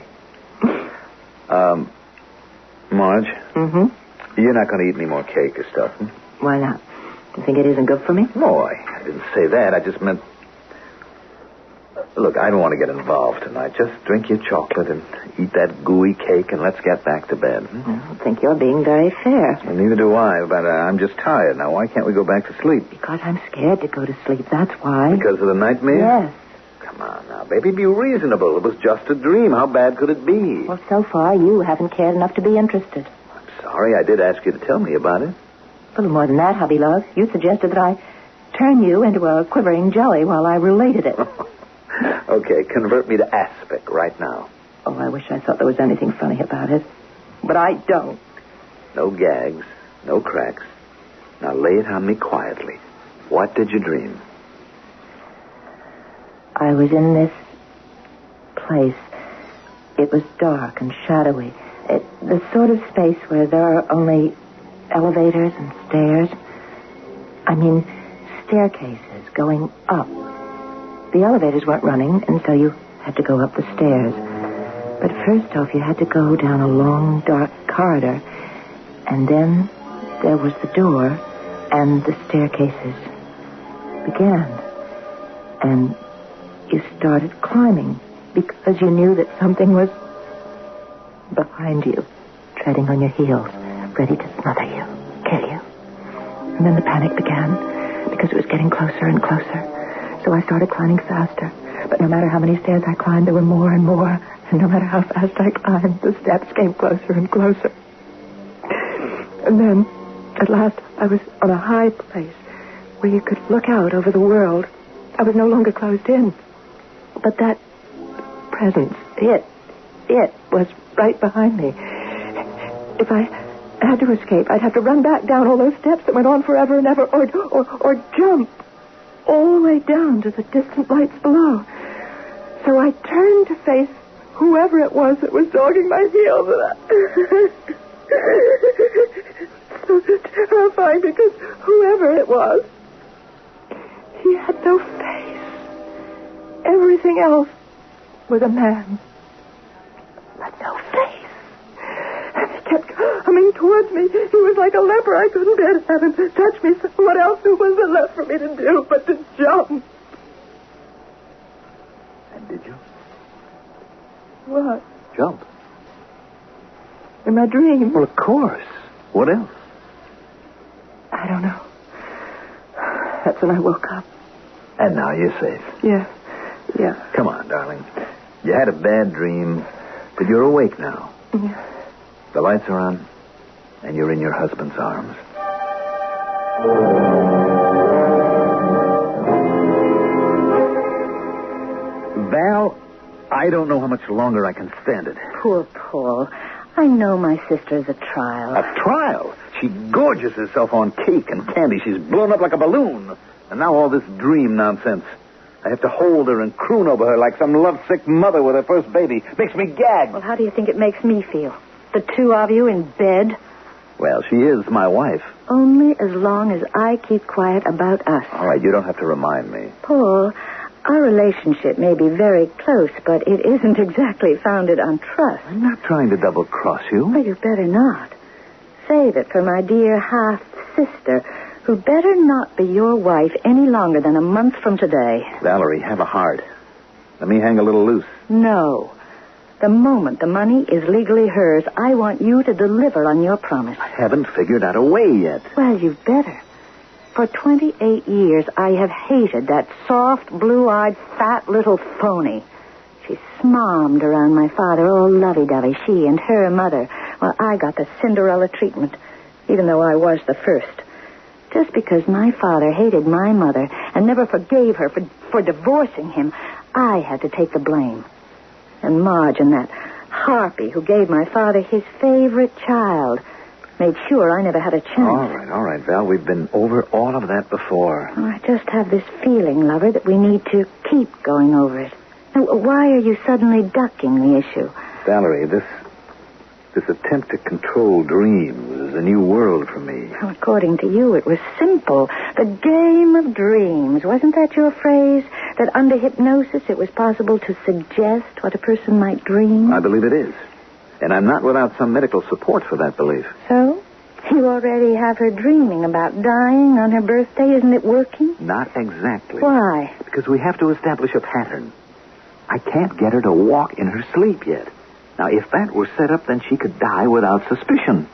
H: Marge?
M: Mm-hmm?
H: You're not going to eat any more cake or stuff, hmm?
M: Why not? You think it isn't good for me?
H: No, I didn't say that. I just meant... Look, I don't want to get involved tonight. Just drink your chocolate and eat that gooey cake, and let's get back to bed. Hmm?
M: I don't think you're being very fair.
H: Well, neither do I, but I'm just tired. Now, why can't we go back to sleep?
M: Because I'm scared to go to sleep, that's why.
H: Because of the nightmare?
M: Yes.
H: Come on now, baby, be reasonable. It was just a dream. How bad could it be?
M: Well, so far, you haven't cared enough to be interested.
H: I'm sorry. I did ask you to tell me about it.
M: A little more than that, hubby love. You suggested that I turn you into a quivering jelly while I related it.
H: Okay, convert me to aspic right now.
M: Oh, I wish I thought there was anything funny about it. But I don't.
H: No gags, no cracks. Now lay it on me quietly. What did you dream?
M: I was in this place. It was dark and shadowy. The sort of space where there are only elevators and stairs. I mean, staircases going up. The elevators weren't running, and so you had to go up the stairs. But first off, you had to go down a long, dark corridor. And then there was the door, and the staircases began. And you started climbing because you knew that something was behind you, treading on your heels, ready to smother you, kill you. And then the panic began because it was getting closer and closer. So I started climbing faster. But no matter how many stairs I climbed, there were more and more. And no matter how fast I climbed, the steps came closer and closer. And then, at last, I was on a high place where you could look out over the world. I was no longer closed in. But that presence, it was right behind me. If I had to escape, I'd have to run back down all those steps that went on forever and ever, or jump all the way down to the distant lights below. So I turned to face whoever it was that was dogging my heels. So terrifying because whoever it was, he had no face. Everything else was a man, but no face. And he kept coming towards me. He was like a leper. I couldn't bear to have him touch me. So what else was there left for me to do but to jump?
H: And did you?
M: What?
H: Jump.
M: In my dream?
H: Well, of course. What else?
M: I don't know. That's when I woke up.
H: And now you're safe.
M: Yeah.
H: Come on, darling. You had a bad dream, but you're awake now.
M: Yeah.
H: The lights are on, and you're in your husband's arms. Val, I don't know how much longer I can stand it.
J: Poor Paul.
M: I know my sister's a trial.
H: A trial? She gorges herself on cake and candy. She's blown up like a balloon. And now all this dream nonsense. I have to hold her and croon over her like some lovesick mother with her first baby. Makes me gag.
M: Well, how do you think it makes me feel? The two of you in bed?
H: Well, she is my wife.
M: Only as long as I keep quiet about us.
H: All right, you don't have to remind me.
M: Paul, our relationship may be very close, but it isn't exactly founded on trust.
H: I'm not trying to double-cross you.
M: Well, you better not. Save it for my dear half-sister, who better not be your wife any longer than a month from today.
H: Valerie, have a heart. Let me hang a little loose.
M: No. The moment the money is legally hers, I want you to deliver on your promise.
H: I haven't figured out a way yet.
M: Well, you'd better. For 28 years, I have hated that soft, blue-eyed, fat little phony. She smommed around my father, all lovey-dovey, she and her mother. Well, I got the Cinderella treatment, even though I was the first. Just because my father hated my mother and never forgave her for divorcing him, I had to take the blame. And Marge and that harpy who gave my father his favorite child made sure I never had a chance.
H: All right, Val. We've been over all of that before.
M: Oh, I just have this feeling, lover, that we need to keep going over it. Now, why are you suddenly ducking the issue?
H: Valerie, this attempt to control dreams is a new world for me.
M: Well, according to you, it was simple. The game of dreams. Wasn't that your phrase? That under hypnosis it was possible to suggest what a person might dream?
H: I believe it is. And I'm not without some medical support for that belief.
M: So? You already have her dreaming about dying on her birthday. Isn't it working?
H: Not exactly.
M: Why?
H: Because we have to establish a pattern. I can't get her to walk in her sleep yet. Now, if that were set up, then she could die without suspicion.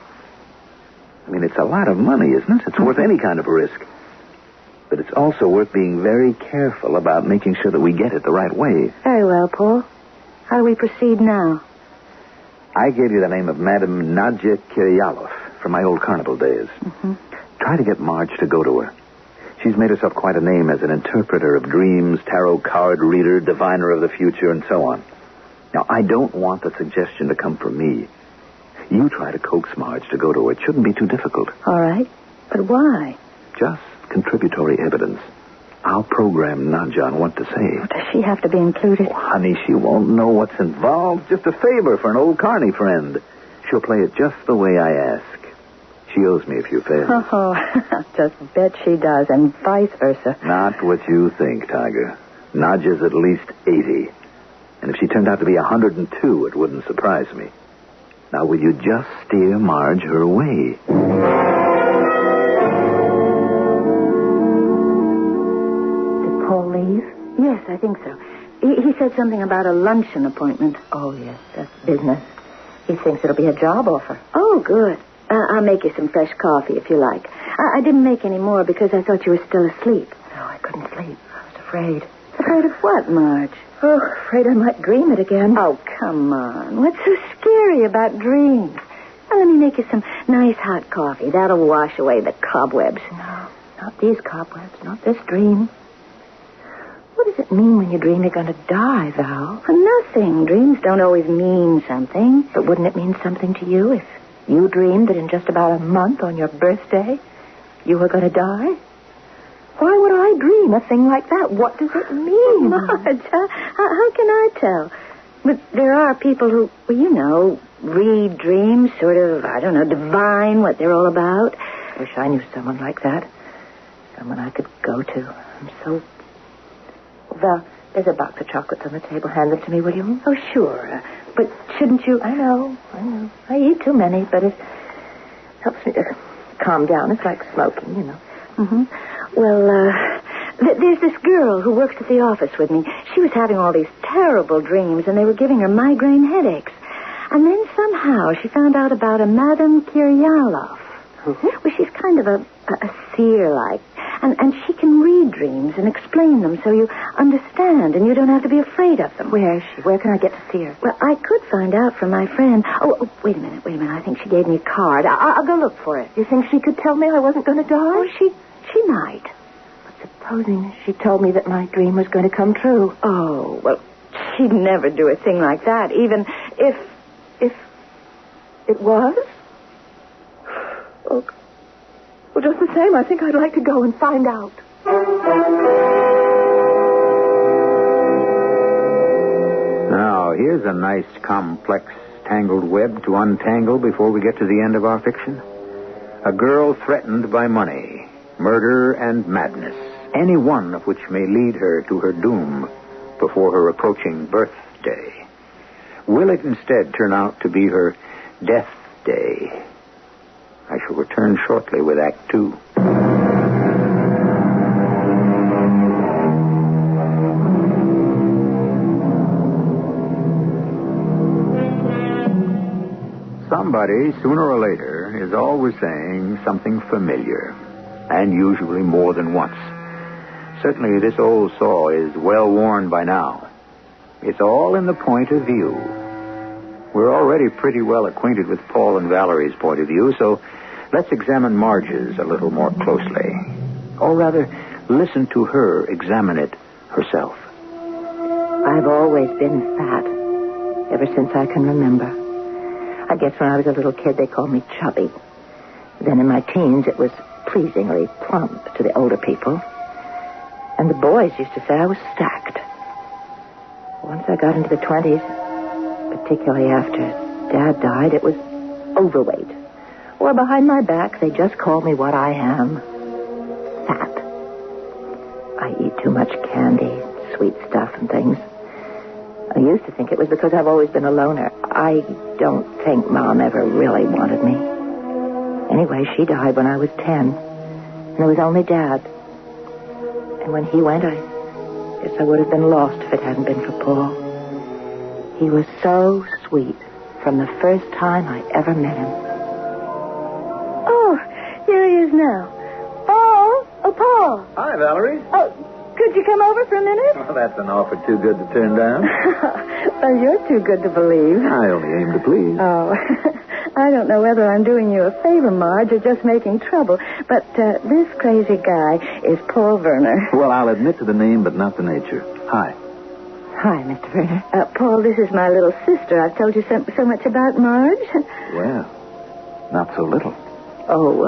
H: I mean, it's a lot of money, isn't it? It's worth any kind of risk. But it's also worth being very careful about making sure that we get it the right way.
M: Very well, Paul. How do we proceed now?
H: I gave you the name of Madame Nadja Kiryalov from my old carnival days.
M: Mm-hmm.
H: Try to get Marge to go to her. She's made herself quite a name as an interpreter of dreams, tarot card reader, diviner of the future, and so on. Now, I don't want the suggestion to come from me. You try to coax Marge to go to her. It shouldn't be too difficult.
M: All right. But why?
H: Just contributory evidence. I'll program Nadja on what to say.
M: Does she have to be included?
H: Oh, honey, she won't know what's involved. Just a favor for an old carny friend. She'll play it just the way I ask. She owes me a few favors.
M: Oh, just bet she does, and vice versa.
H: Not what you think, Tiger. Nadja's at least 80. And if she turned out to be 102, it wouldn't surprise me. Now, will you just steer Marge her way?
M: Did Paul leave? Yes, I think so. He said something about a luncheon appointment. Oh, yes, that's business. He thinks it'll be a job offer. Oh, good. I'll make you some fresh coffee if you like. I didn't make any more because I thought you were still asleep. No, I couldn't sleep. I was afraid. Afraid of what, Marge? Oh, afraid I might dream it again. Oh, come on. What's so scary about dreams? Well, let me make you some nice hot coffee. That'll wash away the cobwebs. No, not these cobwebs. Not this dream. What does it mean when you dream you're going to die, Val? Nothing. Dreams don't always mean something. But wouldn't it mean something to you if you dreamed that in just about a month on your birthday you were going to die? Why would I dream a thing like that? What does it mean? Marge, how can I tell? But there are people who, well, you know, read dreams, sort of, I don't know, divine what they're all about. I wish I knew someone like that. Someone I could go to. I'm so... Val, there's a box of chocolates on the table. Hand them to me, will you? Oh, sure. But shouldn't you... I know. I eat too many, but it helps me to calm down. It's like smoking, you know. Mm-hmm. Well, there's this girl who works at the office with me. She was having all these terrible dreams, and they were giving her migraine headaches. And then somehow she found out about a Madame Kiryalov. Mm-hmm. Well, she's kind of a seer-like. And she can read dreams and explain them so you understand and you don't have to be afraid of them. Where is she? Where can I get to see her? Well, I could find out from my friend. Oh, wait a minute. I think she gave me a card. I'll go look for it. You think she could tell me I wasn't going to die? Oh, she might. But supposing she told me that my dream was going to come true. Oh, well, she'd never do a thing like that, even if...
R: It was? Oh, well, just the same, I think I'd like to go and find out.
A: Now, here's a nice, complex, tangled web to untangle before we get to the end of our fiction. A girl threatened by money, murder, and madness, any one of which may lead her to her doom before her approaching birthday. Will it instead turn out to be her death day? I shall return shortly with Act 2. Somebody, sooner or later, is always saying something familiar, and usually more than once. Certainly this old saw is well worn by now. It's all in the point of view. We're already pretty well acquainted with Paul and Valerie's point of view, so let's examine Marge's a little more closely. Or rather, listen to her examine it herself.
M: I've always been fat, ever since I can remember. I guess when I was a little kid, they called me chubby. Then in my teens, it was pleasingly plump to the older people. And the boys used to say I was stacked. Once I got into the 20s, particularly after Dad died, it was overweight. Or behind my back, they just called me what I am, fat. I eat too much candy, sweet stuff and things. I used to think it was because I've always been a loner. I don't think Mom ever really wanted me. Anyway, she died when I was 10. And it was only Dad. And when he went, I guess I would have been lost if it hadn't been for Paul. He was so sweet from the first time I ever met him.
R: Oh, here he is now. Paul! Oh, Paul!
H: Hi, Valerie.
R: Oh, could you come over for a minute?
H: Well, that's an offer too good to turn down.
R: Well, you're too good to believe.
H: I only aim to please.
R: Oh, I don't know whether I'm doing you a favor, Marge, or just making trouble, but this crazy guy is Paul Werner.
H: Well, I'll admit to the name, but not the nature. Hi.
R: Hi, Mr. Werner. Paul, this is my little sister. I've told you so much about Marge.
H: Yeah, not so little.
M: Oh,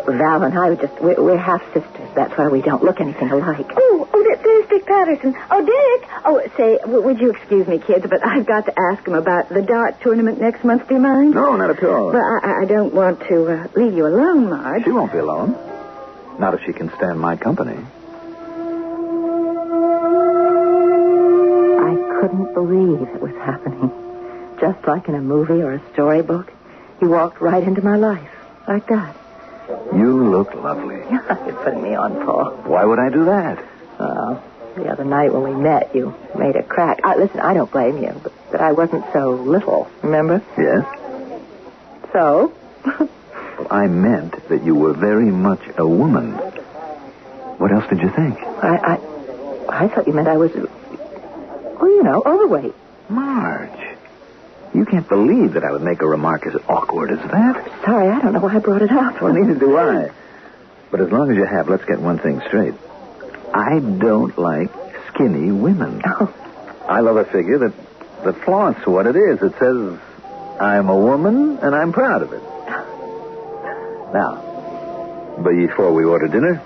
M: Val and I we're half-sisters. That's why we don't look anything alike.
R: Oh, there's Dick Patterson. Oh, Dick! Oh, say, would you excuse me, kids, but I've got to ask him about the dart tournament next month. Do you mind?
H: No, not at all.
R: Well, I don't want to leave you alone, Marge.
H: She won't be alone. Not if she can stand my company.
M: I couldn't believe it was happening. Just like in a movie or a storybook, he walked right into my life, like that.
H: You look lovely.
M: You're putting me on, Paul.
H: Why would I do that?
M: Oh, the other night when we met, you made a crack. Listen, I don't blame you, but I wasn't so little, remember?
H: Yes.
M: So?
H: Well, I meant that you were very much a woman. What else did you think?
M: I thought you meant I was, overweight.
H: Marge, you can't believe that I would make a remark as awkward as that.
M: Sorry, I don't know why I brought it up.
H: Well, neither do I. But as long as you have, let's get one thing straight. I don't like skinny women.
M: Oh.
H: I love a figure that flaunts what it is. It says, I'm a woman, and I'm proud of it. Now, before we order dinner,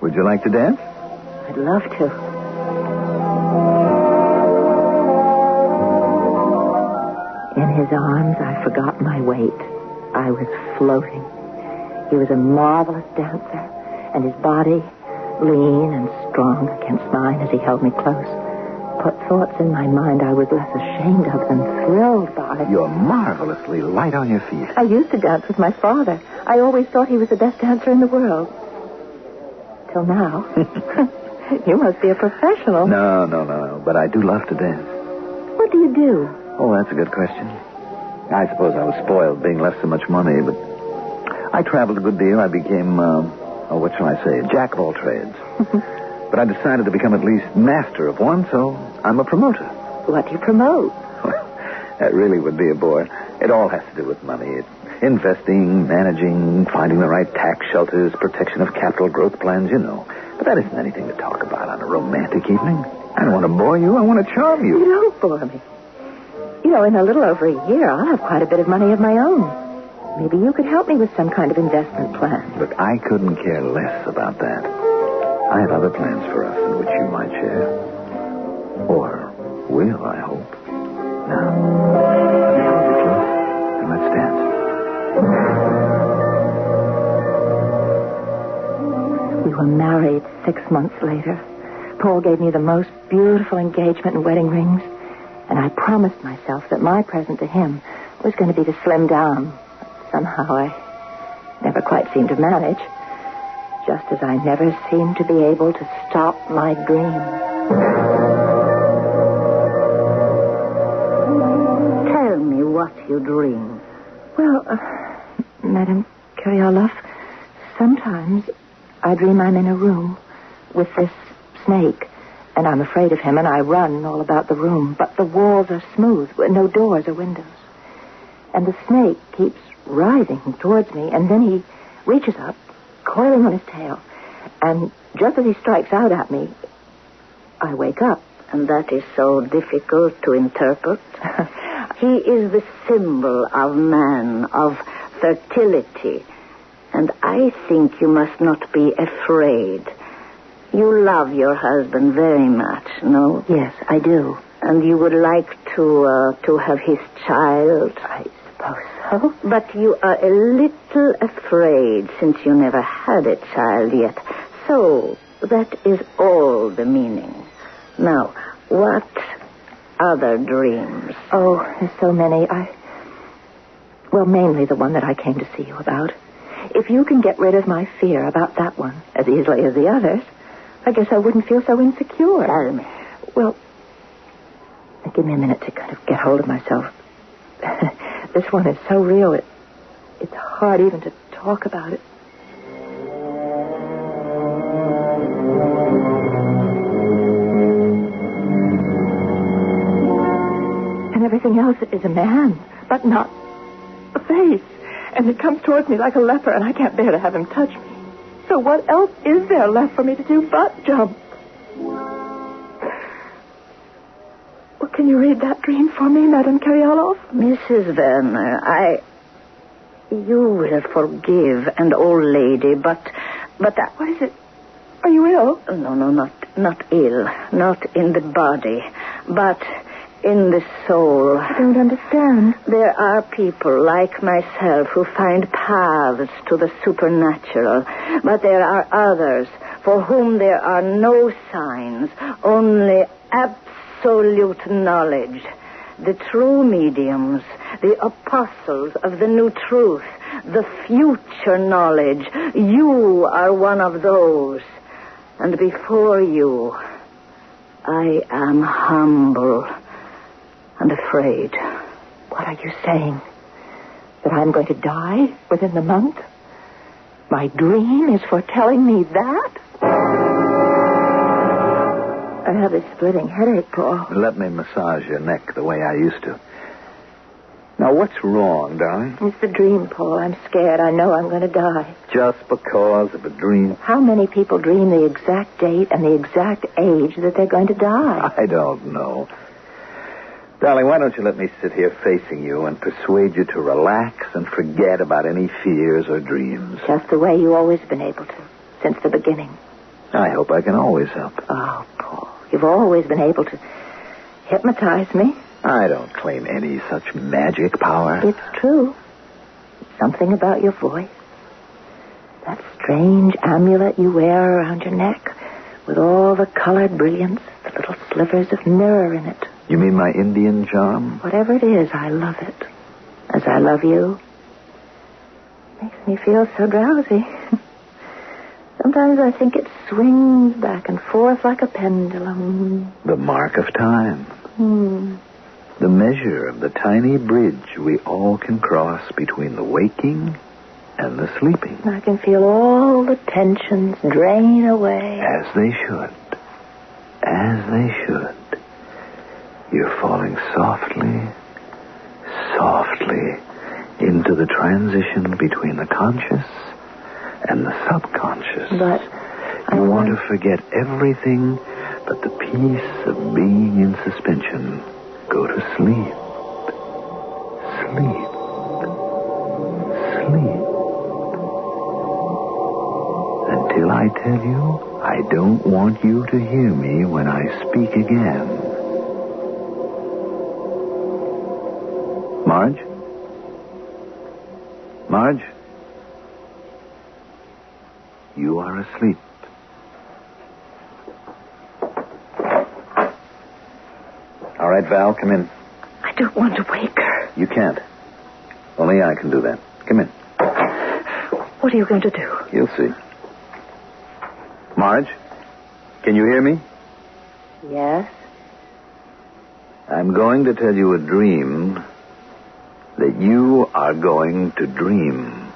H: would you like to dance?
M: I'd love to. In his arms, I forgot my weight. I was floating. He was a marvelous dancer, and his body, lean and strong against mine as he held me close, put thoughts in my mind I was less ashamed of than thrilled by.
H: You're marvelously light on your feet.
M: I used to dance with my father. I always thought he was the best dancer in the world. Till now. You must be a professional.
H: No. But I do love to dance.
M: What do you do?
H: Oh, that's a good question. I suppose I was spoiled being left so much money, but I traveled a good deal. I became, what shall I say, jack of all trades. But I decided to become at least master of one, so I'm a promoter.
M: What do you promote?
H: That really would be a bore. It all has to do with money. It's investing, managing, finding the right tax shelters, protection of capital growth plans, you know. But that isn't anything to talk about on a romantic evening. I don't want to bore you. I want to charm you.
M: You don't bore me. You in a little over a year, I'll have quite a bit of money of my own. Maybe you could help me with some kind of investment plan.
H: Look, I couldn't care less about that. I have other plans for us in which you might share. Or will, I hope. Now, let me hold you close and let's dance.
M: We were married 6 months later. Paul gave me the most beautiful engagement and wedding rings, and I promised myself that my present to him was going to be to slim down. Somehow I never quite seemed to manage, just as I never seemed to be able to stop my dream.
R: Tell me what you dream.
M: Well, Madame Kyrioloff, sometimes I dream I'm in a room with this snake, and I'm afraid of him, and I run all about the room, but the walls are smooth, with no doors or windows. And the snake keeps rising towards me, and then he reaches up, coiling on his tail, and just as he strikes out at me, I wake up.
R: And that is so difficult to interpret. He is the symbol of man, of fertility. And I think you must not be afraid. You love your husband very much, no?
M: Yes, I do.
R: And you would like to have his child?
M: I suppose so.
R: But you are a little afraid since you never had a child yet. So that is all the meaning. Now, what other dreams?
M: Oh, there's so many. Well, mainly the one that I came to see you about. If you can get rid of my fear about that one as easily as the others, I guess I wouldn't feel so insecure.
R: Tell me.
M: Well, give me a minute to kind of get hold of myself. This one is so real, it's hard even to talk about it. And everything else is a man, but not a face. And it comes towards me like a leper, and I can't bear to have him touch me. So what else is there left for me to do but jump? Well, can you read that dream for me, Madame Kyrioloff?
R: Mrs. Werner, you will forgive an old lady, but
M: what is it? Are you ill?
R: No, not ill. Not in the body, but in the soul.
M: I don't understand.
R: There are people like myself who find paths to the supernatural, but there are others for whom there are no signs, only absolute knowledge. The true mediums, the apostles of the new truth, the future knowledge. You are one of those. And before you, I am humble and afraid.
M: What are you saying? That I'm going to die within the month? My dream is foretelling me that? I have a splitting headache, Paul.
H: Let me massage your neck the way I used to. Now, what's wrong, darling?
M: It's the dream, Paul. I'm scared. I know I'm going to die.
H: Just because of a dream?
M: How many people dream the exact date and the exact age that they're going to die?
H: I don't know. Darling, why don't you let me sit here facing you and persuade you to relax and forget about any fears or dreams?
M: Just the way you've always been able to, since the beginning.
H: I hope I can always help.
M: Oh, Paul, you've always been able to hypnotize me.
H: I don't claim any such magic power.
M: It's true. Something about your voice. That strange amulet you wear around your neck with all the colored brilliance, the little slivers of mirror in it.
H: You mean my Indian charm?
M: Whatever it is, I love it. As I love you. Makes me feel so drowsy. Sometimes I think it swings back and forth like a pendulum.
H: The mark of time. The measure of the tiny bridge we all can cross between the waking and the sleeping.
M: I can feel all the tensions drain away.
H: As they should. As they should. You're falling softly, softly into the transition between the conscious and the subconscious.
M: But
H: you want to forget everything but the peace of being in suspension. Go to sleep.
A: Sleep. Sleep. Until I tell you, I don't want you to hear me when I speak again. Marge? Marge? You are asleep. All right, Val, come in.
R: I don't want to wake her.
A: You can't. Only I can do that. Come in.
R: What are you going to do?
A: You'll see. Marge, can you hear me?
M: Yes?
A: I'm going to tell you a dream that you are going to dream.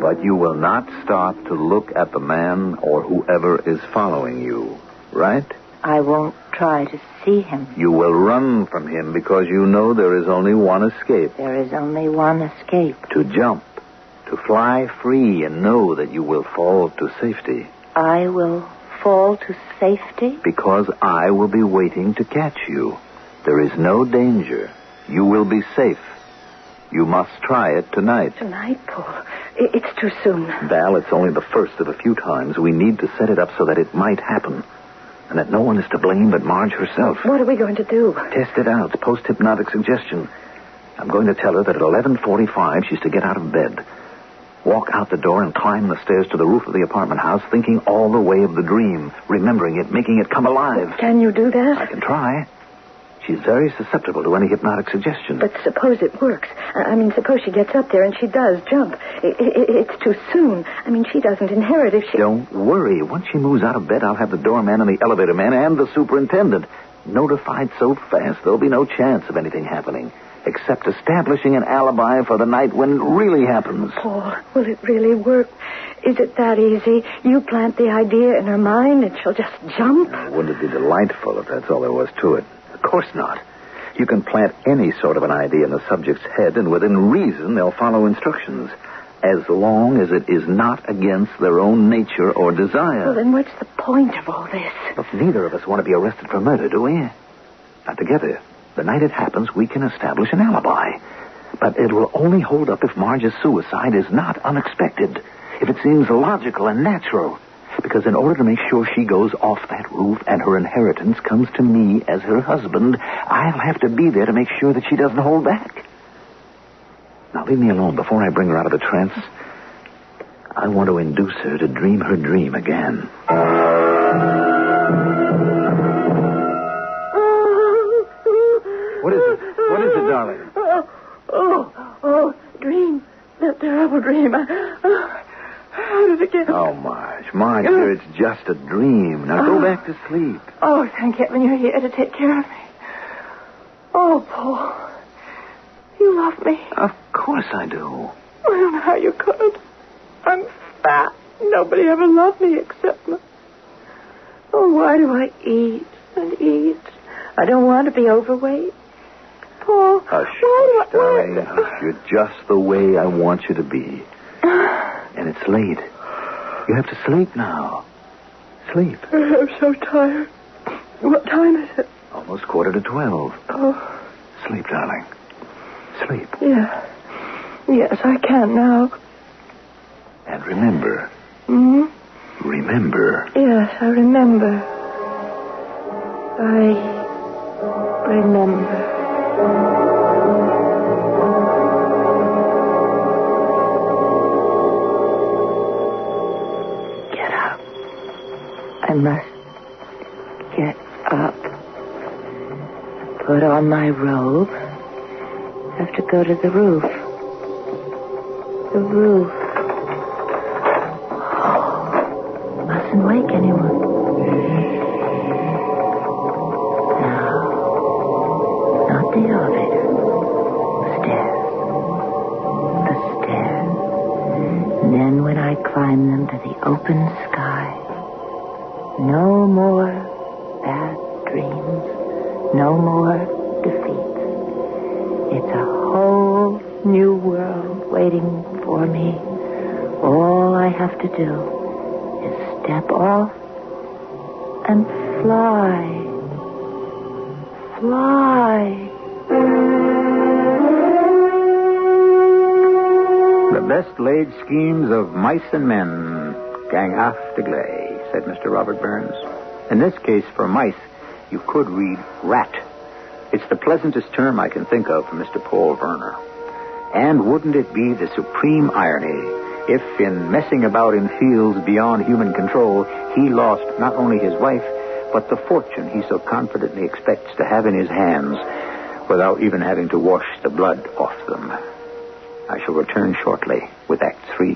A: But you will not stop to look at the man or whoever is following you, right?
M: I won't try to see him.
A: You will run from him because you know there is only one escape.
M: There is only one escape.
A: To jump, to fly free and know that you will fall to safety.
M: I will fall to safety?
A: Because I will be waiting to catch you. There is no danger. You will be safe. You must try it tonight.
R: Tonight, Paul? It's too soon.
A: Val, it's only the first of a few times. We need to set it up so that it might happen. And that no one is to blame but Marge herself.
R: What are we going to do?
A: Test it out. Post-hypnotic suggestion. I'm going to tell her that at 11:45 she's to get out of bed. Walk out the door and climb the stairs to the roof of the apartment house, thinking all the way of the dream, remembering it, making it come alive.
R: Can you do that?
A: I can try. She's very susceptible to any hypnotic suggestion.
R: But suppose it works. I mean, suppose she gets up there and she does jump. It's too soon. I mean, she doesn't inherit if she...
A: Don't worry. Once she moves out of bed, I'll have the doorman and the elevator man and the superintendent notified so fast there'll be no chance of anything happening, except establishing an alibi for the night when it really happens.
R: Paul, will it really work? Is it that easy? You plant the idea in her mind and she'll just jump?
A: Wouldn't it be delightful if that's all there was to it? Of course not. You can plant any sort of an idea in the subject's head, and within reason, they'll follow instructions, as long as it is not against their own nature or desire.
R: Well, then what's the point of all this?
A: Look, neither of us want to be arrested for murder, do we? Now, together, the night it happens, we can establish an alibi. But it will only hold up if Marge's suicide is not unexpected, if it seems logical and natural. Because in order to make sure she goes off that roof and her inheritance comes to me as her husband, I'll have to be there to make sure that she doesn't hold back. Now, leave me alone before I bring her out of the trance. I want to induce her to dream her dream again. What is it? What is it, darling?
R: Dream. That terrible dream. How did it get?
A: Oh, Marge, dear, it's just a dream. Now go back to sleep.
R: Oh, thank heaven you're here to take care of me. Oh, Paul. You love me.
A: Of course I do.
R: I don't know how you could. I'm fat. Nobody ever loved me except me. Oh, why do I eat and eat? I don't want to be overweight. Paul,
A: Hush, darling. Hush. You're just the way I want you to be. And it's late. You have to sleep now. Sleep.
R: I'm so tired. What time is it?
A: Almost 11:45.
R: Oh.
A: Sleep, darling. Sleep.
R: Yeah. Yes, I can now.
A: And remember. Remember.
R: Yes, I remember. I remember. I must get up. Put on my robe. Have to go to the roof. The roof. Oh, mustn't wake anyone. No. Not the elevator. The stairs. The stairs. And then when I climb them to the open sky, no more bad dreams. No more defeats. It's a whole new world waiting for me. All I have to do is step off and
M: Fly. Fly.
A: The best laid schemes of mice and men gang aft gley, said Mr. Robert Burns. In this case, for mice, you could read rat. It's the pleasantest term I can think of for Mr. Paul Werner. And wouldn't it be the supreme irony if, in messing about in fields beyond human control, he lost not only his wife, but the fortune he so confidently expects to have in his hands without even having to wash the blood off them. I shall return shortly with Act 3.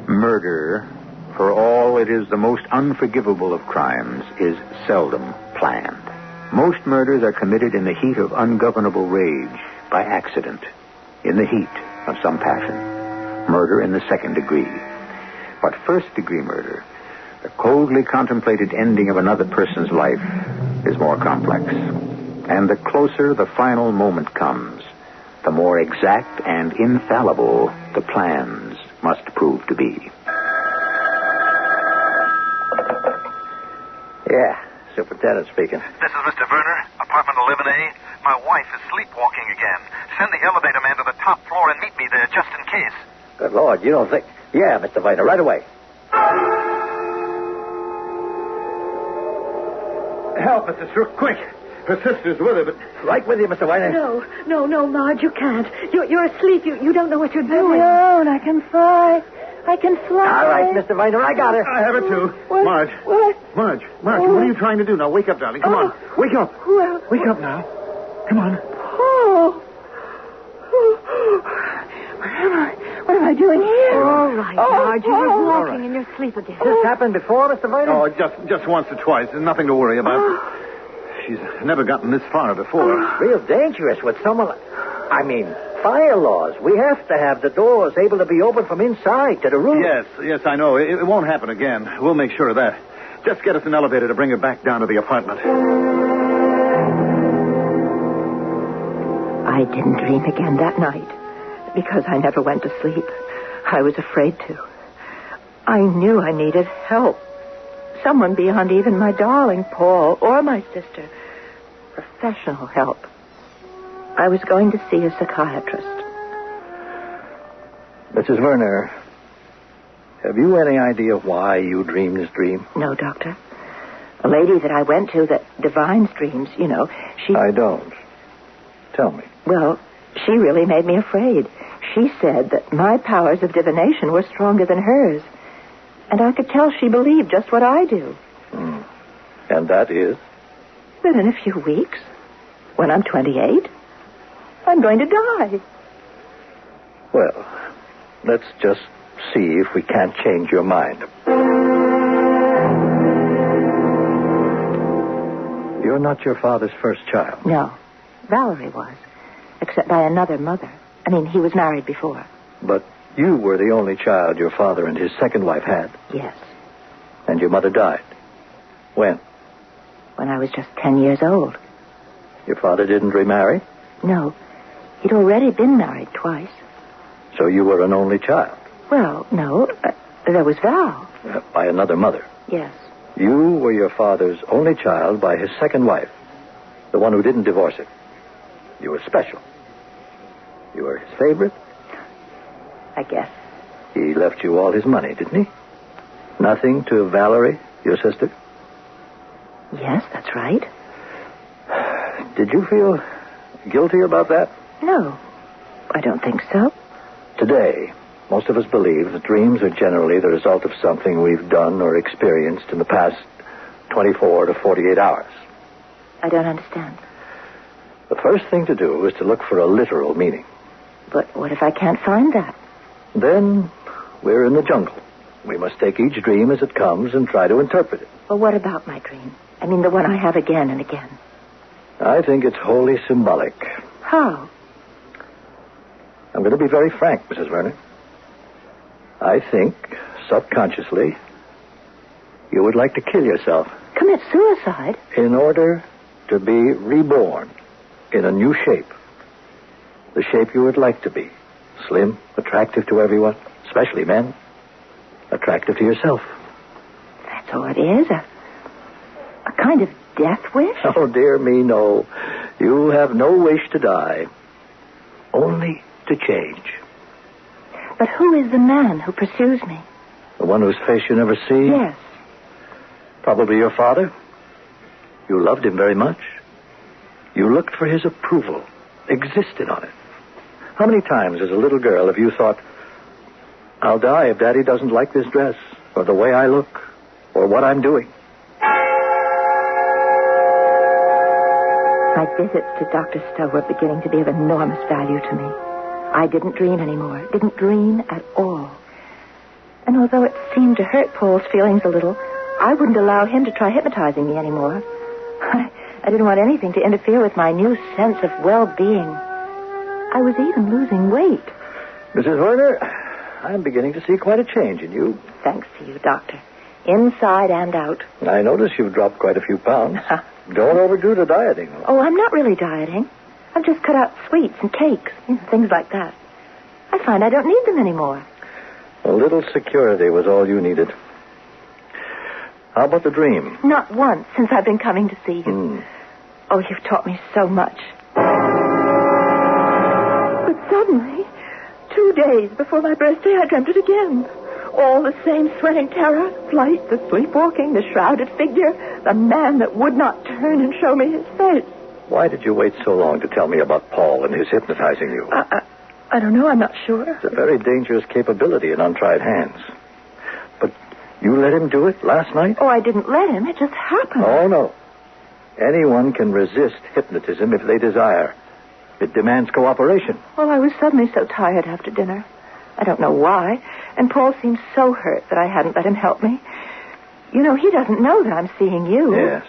A: Murder, for all it is the most unforgivable of crimes, is seldom planned. Most murders are committed in the heat of ungovernable rage, by accident, in the heat of some passion. Murder in the second degree. But first-degree murder, the coldly contemplated ending of another person's life, is more complex. And the closer the final moment comes, the more exact and infallible the plans must prove to be.
S: Yeah, Superintendent speaking.
T: This is Mr. Werner, apartment 11A. My wife is sleepwalking again. Send the elevator man to the top floor and meet me there just in case.
S: Good Lord, you don't think... Yeah, Mr. Werner, right away.
C: Help, Mrs. Rook, quick. Her sister's with her, but...
S: Right with you, Mr. Werner.
R: No, Marge, you can't. You're asleep. You don't know what you're doing.
M: Alone, I can fly. I can fly.
S: All right, Mr. Werner, I got her.
C: I have her, too.
M: What?
C: Marge, what are you trying to do now? Wake up, darling. Come on. Wake up. Wake up now. Come on.
M: Oh. What am I doing here?
R: All right, Marge. You're walking in your sleep again.
S: Has this happened before, Mr. Werner?
C: Oh, just once or twice. There's nothing to worry about. She's never gotten this far before.
S: Real dangerous with someone... I mean, fire laws. We have to have the doors able to be open from inside to the room.
C: Yes, I know. It won't happen again. We'll make sure of that. Just get us an elevator to bring her back down to the apartment.
M: I didn't dream again that night because I never went to sleep. I was afraid to. I knew I needed help. Someone beyond even my darling Paul or my sister. Professional help. I was going to see a psychiatrist.
S: Mrs. Werner, have you any idea why you dreamed this dream?
M: No, Doctor. A lady that I went to that divines dreams, she...
S: I don't. Tell me.
M: Well, she really made me afraid. She said that my powers of divination were stronger than hers. And I could tell she believed just what I do.
S: And that is?
M: That in a few weeks, when I'm 28, I'm going to die.
S: Well, let's just see if we can't change your mind. You're not your father's first child.
M: No. Valerie was. Except by another mother. I mean, he was married before.
S: But you were the only child your father and his second wife had.
M: Yes.
S: And your mother died. When?
M: When I was just 10 years old.
S: Your father didn't remarry?
M: No. He'd already been married twice.
S: So you were an only child?
M: Well, no. There was Val.
S: By another mother?
M: Yes.
S: You were your father's only child by his second wife. The one who didn't divorce him. You were special. You were his favorite?
M: I guess.
S: He left you all his money, didn't he? Nothing to Valerie, your sister?
M: Yes, that's right.
S: Did you feel guilty about that?
M: No, I don't think so.
S: Today, most of us believe that dreams are generally the result of something we've done or experienced in the past 24 to 48 hours.
M: I don't understand.
S: The first thing to do is to look for a literal meaning.
M: But what if I can't find that?
S: Then we're in the jungle. We must take each dream as it comes and try to interpret it.
M: Well, what about my dream? I mean, the one I have again and again.
S: I think it's wholly symbolic.
M: How?
S: I'm going to be very frank, Mrs. Werner. I think, subconsciously, you would like to kill yourself.
M: Commit suicide?
S: In order to be reborn in a new shape. The shape you would like to be. Slim, attractive to everyone, especially men. Attractive to yourself.
R: That's all it is? A kind of death wish?
S: Oh, dear me, no. You have no wish to die. Only to change.
R: But who is the man who pursues me?
S: The one whose face you never see?
R: Yes.
S: Probably your father. You loved him very much. You looked for his approval, existed on it. How many times as a little girl have you thought, I'll die if Daddy doesn't like this dress, or the way I look, or what I'm doing?
R: My visits to Dr. Stowe were beginning to be of enormous value to me. I didn't dream anymore. Didn't dream at all. And although it seemed to hurt Paul's feelings a little, I wouldn't allow him to try hypnotizing me anymore. I didn't want anything to interfere with my new sense of well-being. I was even losing weight.
S: Mrs. Werner, I'm beginning to see quite a change in you.
R: Thanks to you, Doctor. Inside and out.
S: I notice you've dropped quite a few pounds. Don't overdo the dieting.
R: Oh, I'm not really dieting. I've just cut out sweets and cakes, things like that. I find I don't need them anymore.
S: A little security was all you needed. How about the dream?
R: Not once since I've been coming to see you. Oh, you've taught me so much. But suddenly, 2 days before my birthday, I dreamt it again. All the same sweating terror, flight, the sleepwalking, the shrouded figure, the man that would not turn and show me his face.
S: Why did you wait so long to tell me about Paul and his hypnotizing you?
R: I don't know. I'm not sure.
S: It's a very dangerous capability in untried hands. But you let him do it last night?
R: Oh, I didn't let him. It just happened.
S: Oh, no. Anyone can resist hypnotism if they desire. It demands cooperation.
R: Well, I was suddenly so tired after dinner. I don't know why. And Paul seemed so hurt that I hadn't let him help me. You know, he doesn't know that I'm seeing you.
S: Yes.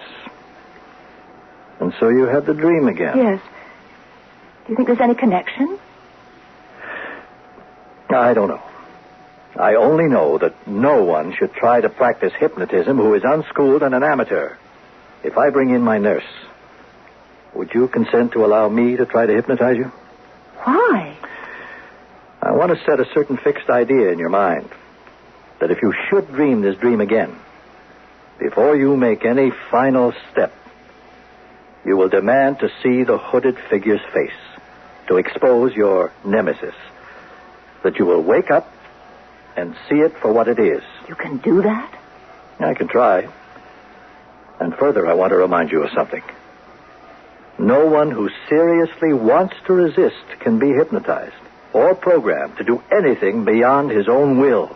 S: And so you had the dream again.
R: Yes. Do you think there's any connection?
S: I don't know. I only know that no one should try to practice hypnotism who is unschooled and an amateur. If I bring in my nurse, would you consent to allow me to try to hypnotize you?
R: Why?
S: I want to set a certain fixed idea in your mind. That if you should dream this dream again, before you make any final step, you will demand to see the hooded figure's face, to expose your nemesis. That you will wake up and see it for what it is.
R: You can do that?
S: I can try. And further, I want to remind you of something. No one who seriously wants to resist can be hypnotized or programmed to do anything beyond his own will.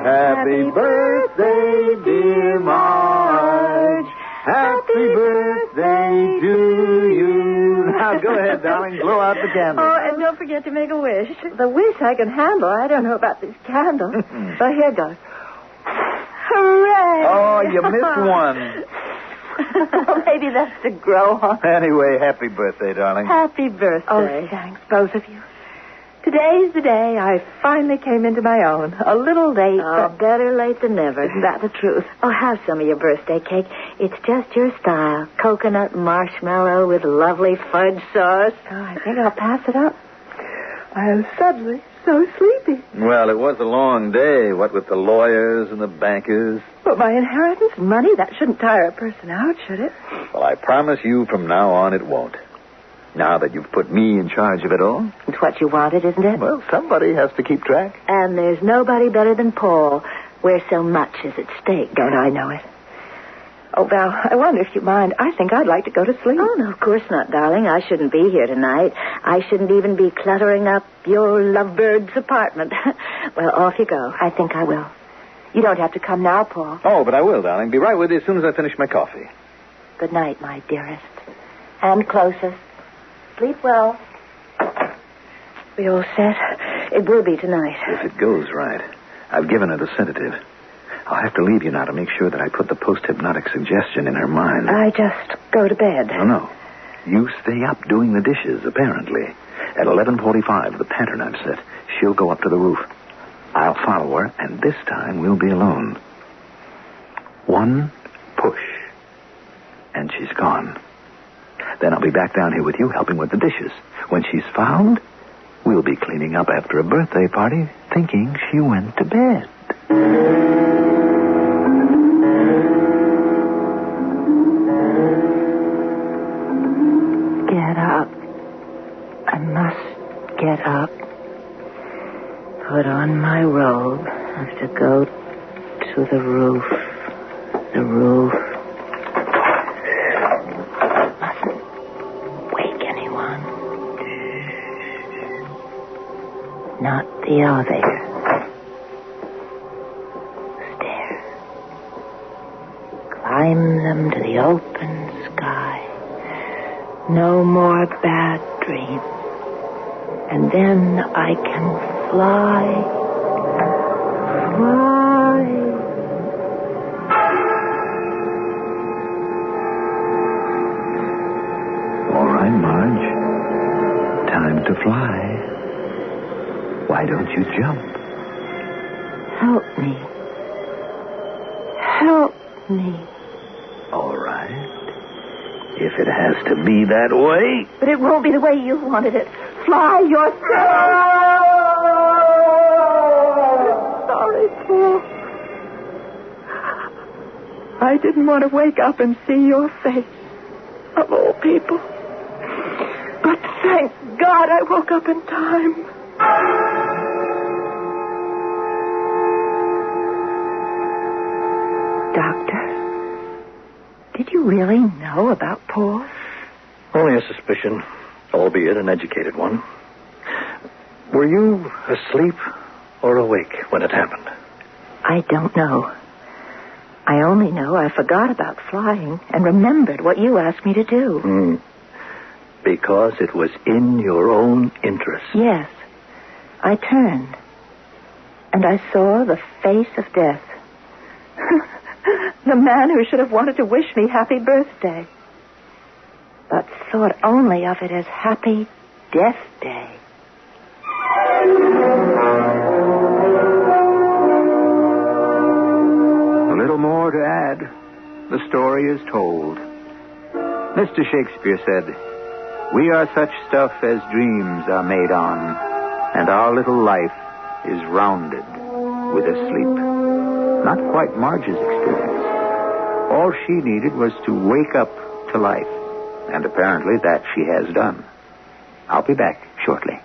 U: Happy birthday, dear Marge. Happy birthday to you. Now, go ahead, darling. Blow out the candle.
R: Oh, and don't forget to make a wish. The wish I can handle. I don't know about this candle. So here goes. Hooray!
U: Oh, you missed one.
R: Well, maybe that's to grow on.
U: Anyway, happy birthday, darling.
R: Happy birthday. Oh, thanks, both of you. Today's the day I finally came into my own. A little late, but
M: better late than never.
R: Isn't that the truth?
M: Oh, have some of your birthday cake. It's just your style. Coconut marshmallow with lovely fudge sauce.
R: Oh, I think I'll pass it up. I am suddenly so sleepy.
H: Well, it was a long day, what with the lawyers and the bankers.
R: But my inheritance and money, that shouldn't tire a person out, should it?
H: Well, I promise you from now on it won't. Now that you've put me in charge of it all.
R: It's what you wanted, isn't it?
H: Well, somebody has to keep track.
M: And there's nobody better than Paul, where so much is at stake.
R: Don't I know it? Oh, Val, I wonder if you mind. I think I'd like to go to sleep.
M: Oh, no, of course not, darling. I shouldn't be here tonight. I shouldn't even be cluttering up your lovebird's apartment. Well, off you go.
R: I think I will. You don't have to come now, Paul.
H: Oh, but I will, darling. Be right with you as soon as I finish my coffee.
R: Good night, my dearest. And closest. Sleep well.
M: We all set? It will be tonight.
H: If it goes right. I've given her the sedative. I'll have to leave you now to make sure that I put the post-hypnotic suggestion in her mind.
M: I just go to bed.
H: No. You stay up doing the dishes, apparently. At 11:45, the pattern I've set, she'll go up to the roof. I'll follow her, and this time we'll be alone. One push, and she's gone. Then I'll be back down here with you helping with the dishes. When she's found, we'll be cleaning up after a birthday party, thinking she went to bed.
M: Get up. I must get up. Put on my robe. I have to go to the roof. The roof. Mustn't wake anyone. Not the elevator. Stairs. Climb them to the open sky. No more bad dreams. And then I can fly. Fly.
A: All right, Marge. Time to fly. Why don't you jump?
M: Help me. Help me.
A: All right. If it has to be that way.
R: But it won't be the way you wanted it. Fly yourself.
M: Sorry, Paul. I didn't want to wake up and see your face, of all people. But thank God I woke up in time. Doctor, did you really know about Paul?
S: Only a suspicion, albeit an educated one. Were you asleep or awake when it happened?
M: I don't know. I only know I forgot about flying and remembered what you asked me to do.
S: Because it was in your own interest.
M: Yes. I turned, and I saw the face of death. The man who should have wanted to wish me happy birthday, but thought only of it as happy death day.
A: A little more to add. The story is told. Mr. Shakespeare said, "We are such stuff as dreams are made on, and our little life is rounded with a sleep." Not quite Marge's experience. All she needed was to wake up to life, and apparently that she has done. I'll be back shortly.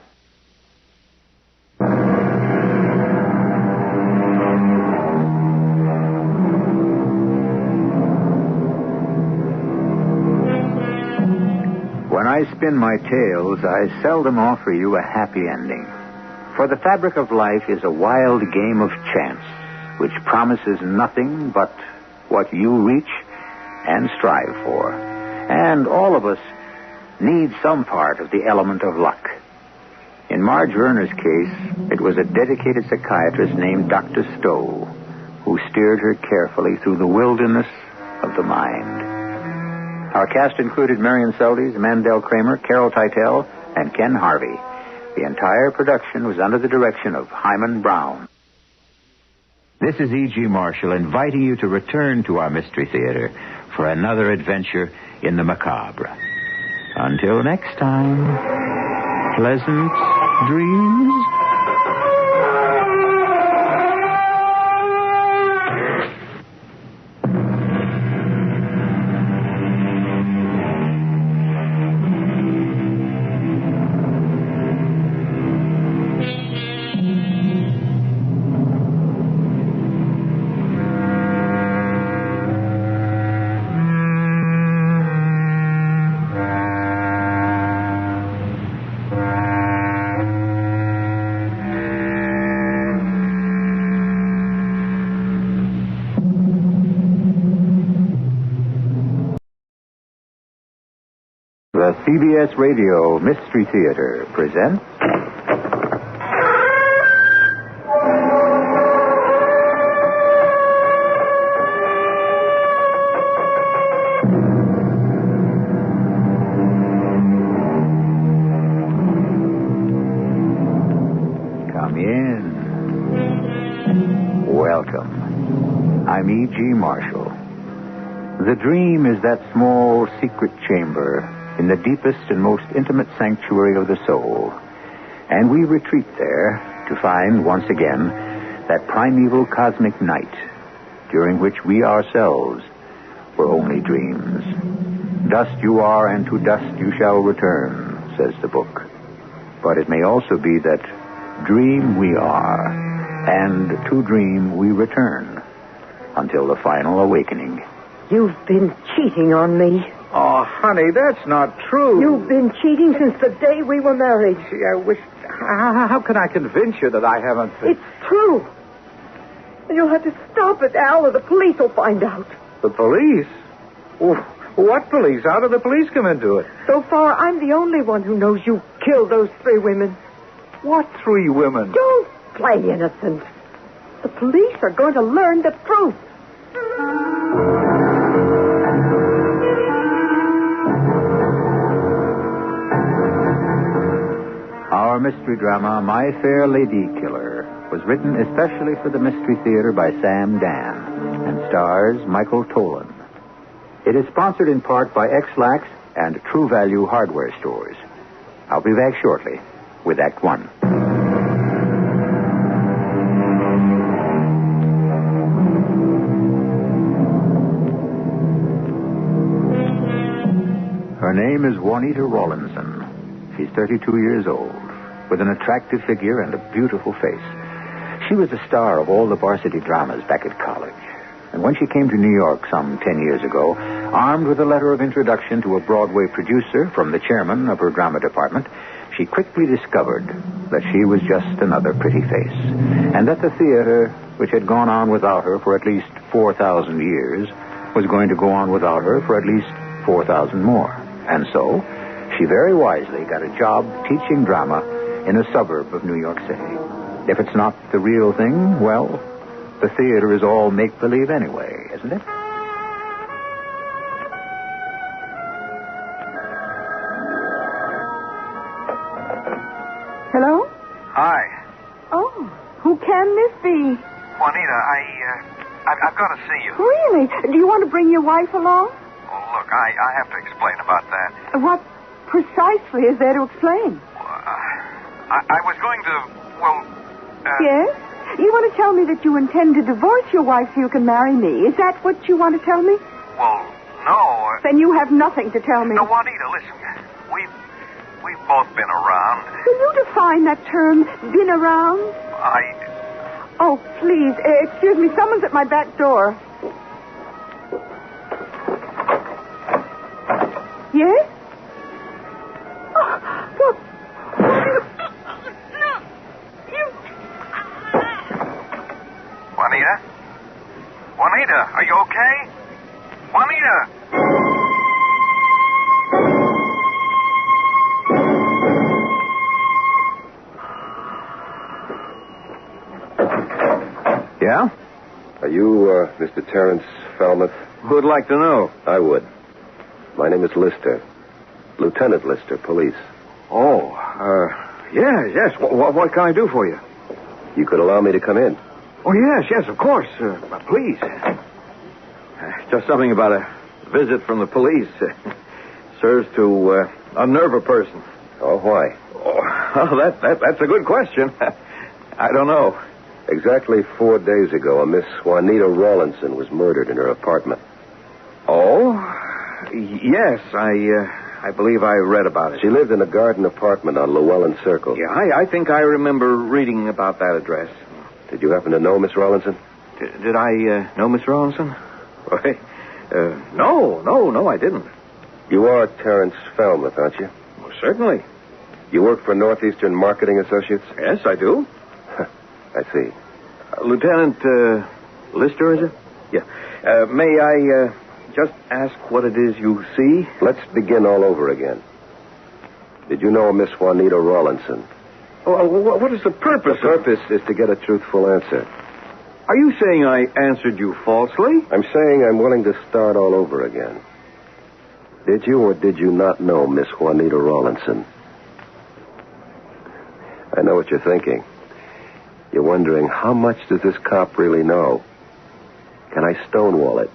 A: When I spin my tales, I seldom offer you a happy ending. For the fabric of life is a wild game of chance, which promises nothing but what you reach and strive for. And all of us need some part of the element of luck. In Marge Werner's case, it was a dedicated psychiatrist named Dr. Stowe who steered her carefully through the wilderness of the mind. Our cast included Marion Seldes, Mandel Kramer, Carol Teitel, and Ken Harvey. The entire production was under the direction of Hyman Brown. This is E.G. Marshall inviting you to return to our Mystery Theater for another adventure in the macabre. Until next time, pleasant dreams. The CBS Radio Mystery Theater presents... Come in. Welcome. I'm E.G. Marshall. The dream is that small secret chamber in the deepest and most intimate sanctuary of the soul. And we retreat there to find, once again, that primeval cosmic night during which we ourselves were only dreams. Dust you are, and to dust you shall return, says the book. But it may also be that dream we are, and to dream we return, until the final awakening.
D: You've been cheating on me.
C: Oh, honey, that's not true.
D: You've been cheating since the day we were married.
C: Gee, I wish... How can I convince you that I haven't...
D: It's true. You'll have to stop it, Al, or the police will find out.
C: The police? What police? How did the police come into it?
D: So far, I'm the only one who knows you killed those 3 women.
C: What 3 women?
D: Don't play innocent. The police are going to learn the truth.
A: Our mystery drama, My Fair Lady Killer, was written especially for the Mystery Theater by Sam Dan and stars Michael Tolan. It is sponsored in part by X-Lax and True Value Hardware Stores. I'll be back shortly with Act 1. Her name is Juanita Rawlinson. She's 32 years old, with an attractive figure and a beautiful face. She was the star of all the varsity dramas back at college. And when she came to New York some 10 years ago, armed with a letter of introduction to a Broadway producer from the chairman of her drama department, she quickly discovered that she was just another pretty face, and that the theater, which had gone on without her for at least 4,000 years, was going to go on without her for at least 4,000 more. And so, she very wisely got a job teaching drama in a suburb of New York City. If it's not the real thing, well, the theater is all make-believe anyway, isn't it?
D: Hello?
T: Hi.
D: Oh, who can this be?
T: Juanita, I've got to see you.
D: Really? Do you want to bring your wife along?
T: Oh, look, I have to explain about that.
D: What precisely is there to explain?
T: I was going to,
D: Yes? You want to tell me that you intend to divorce your wife so you can marry me? Is that what you want to tell me?
T: Well, no.
D: Then you have nothing to tell me.
T: No, Juanita, listen. We've both been around.
D: Can you define that term, been around? Oh, please, excuse me. Someone's at my back door. Yes? What?
T: Juanita? Juanita, are you okay? Juanita!
H: Yeah?
V: Are you, Mr. Terrence Falmouth?
H: Who'd like to know?
V: I would. My name is Lister. Lieutenant Lister, police.
H: Oh, yes. What can I do for you?
V: You could allow me to come in.
H: Oh, yes, of course. Please. Just something about a visit from the police. Serves to unnerve a person.
V: Oh, why?
H: Oh, that's a good question. I don't know.
V: Exactly 4 days ago, a Miss Juanita Rawlinson was murdered in her apartment.
H: Oh? Yes, I believe I read about it.
V: She lived in a garden apartment on Llewellyn Circle.
H: Yeah, I think I remember reading about that address.
V: Did you happen to know Miss Rawlinson?
H: Did I know Miss Rawlinson? No, I didn't.
V: You are Terrence Falmouth, aren't you?
H: Well, certainly.
V: You work for Northeastern Marketing Associates?
H: Yes, I do.
V: I see.
H: Lieutenant Lister, is it? Yeah. May I just ask what it is you see?
V: Let's begin all over again. Did you know a Miss Juanita Rawlinson?
H: Oh, what is the purpose?
V: The purpose is to get a truthful answer.
H: Are you saying I answered you falsely?
V: I'm saying I'm willing to start all over again. Did you or did you not know Miss Juanita Rawlinson? I know what you're thinking. You're wondering, how much does this cop really know? Can I stonewall it?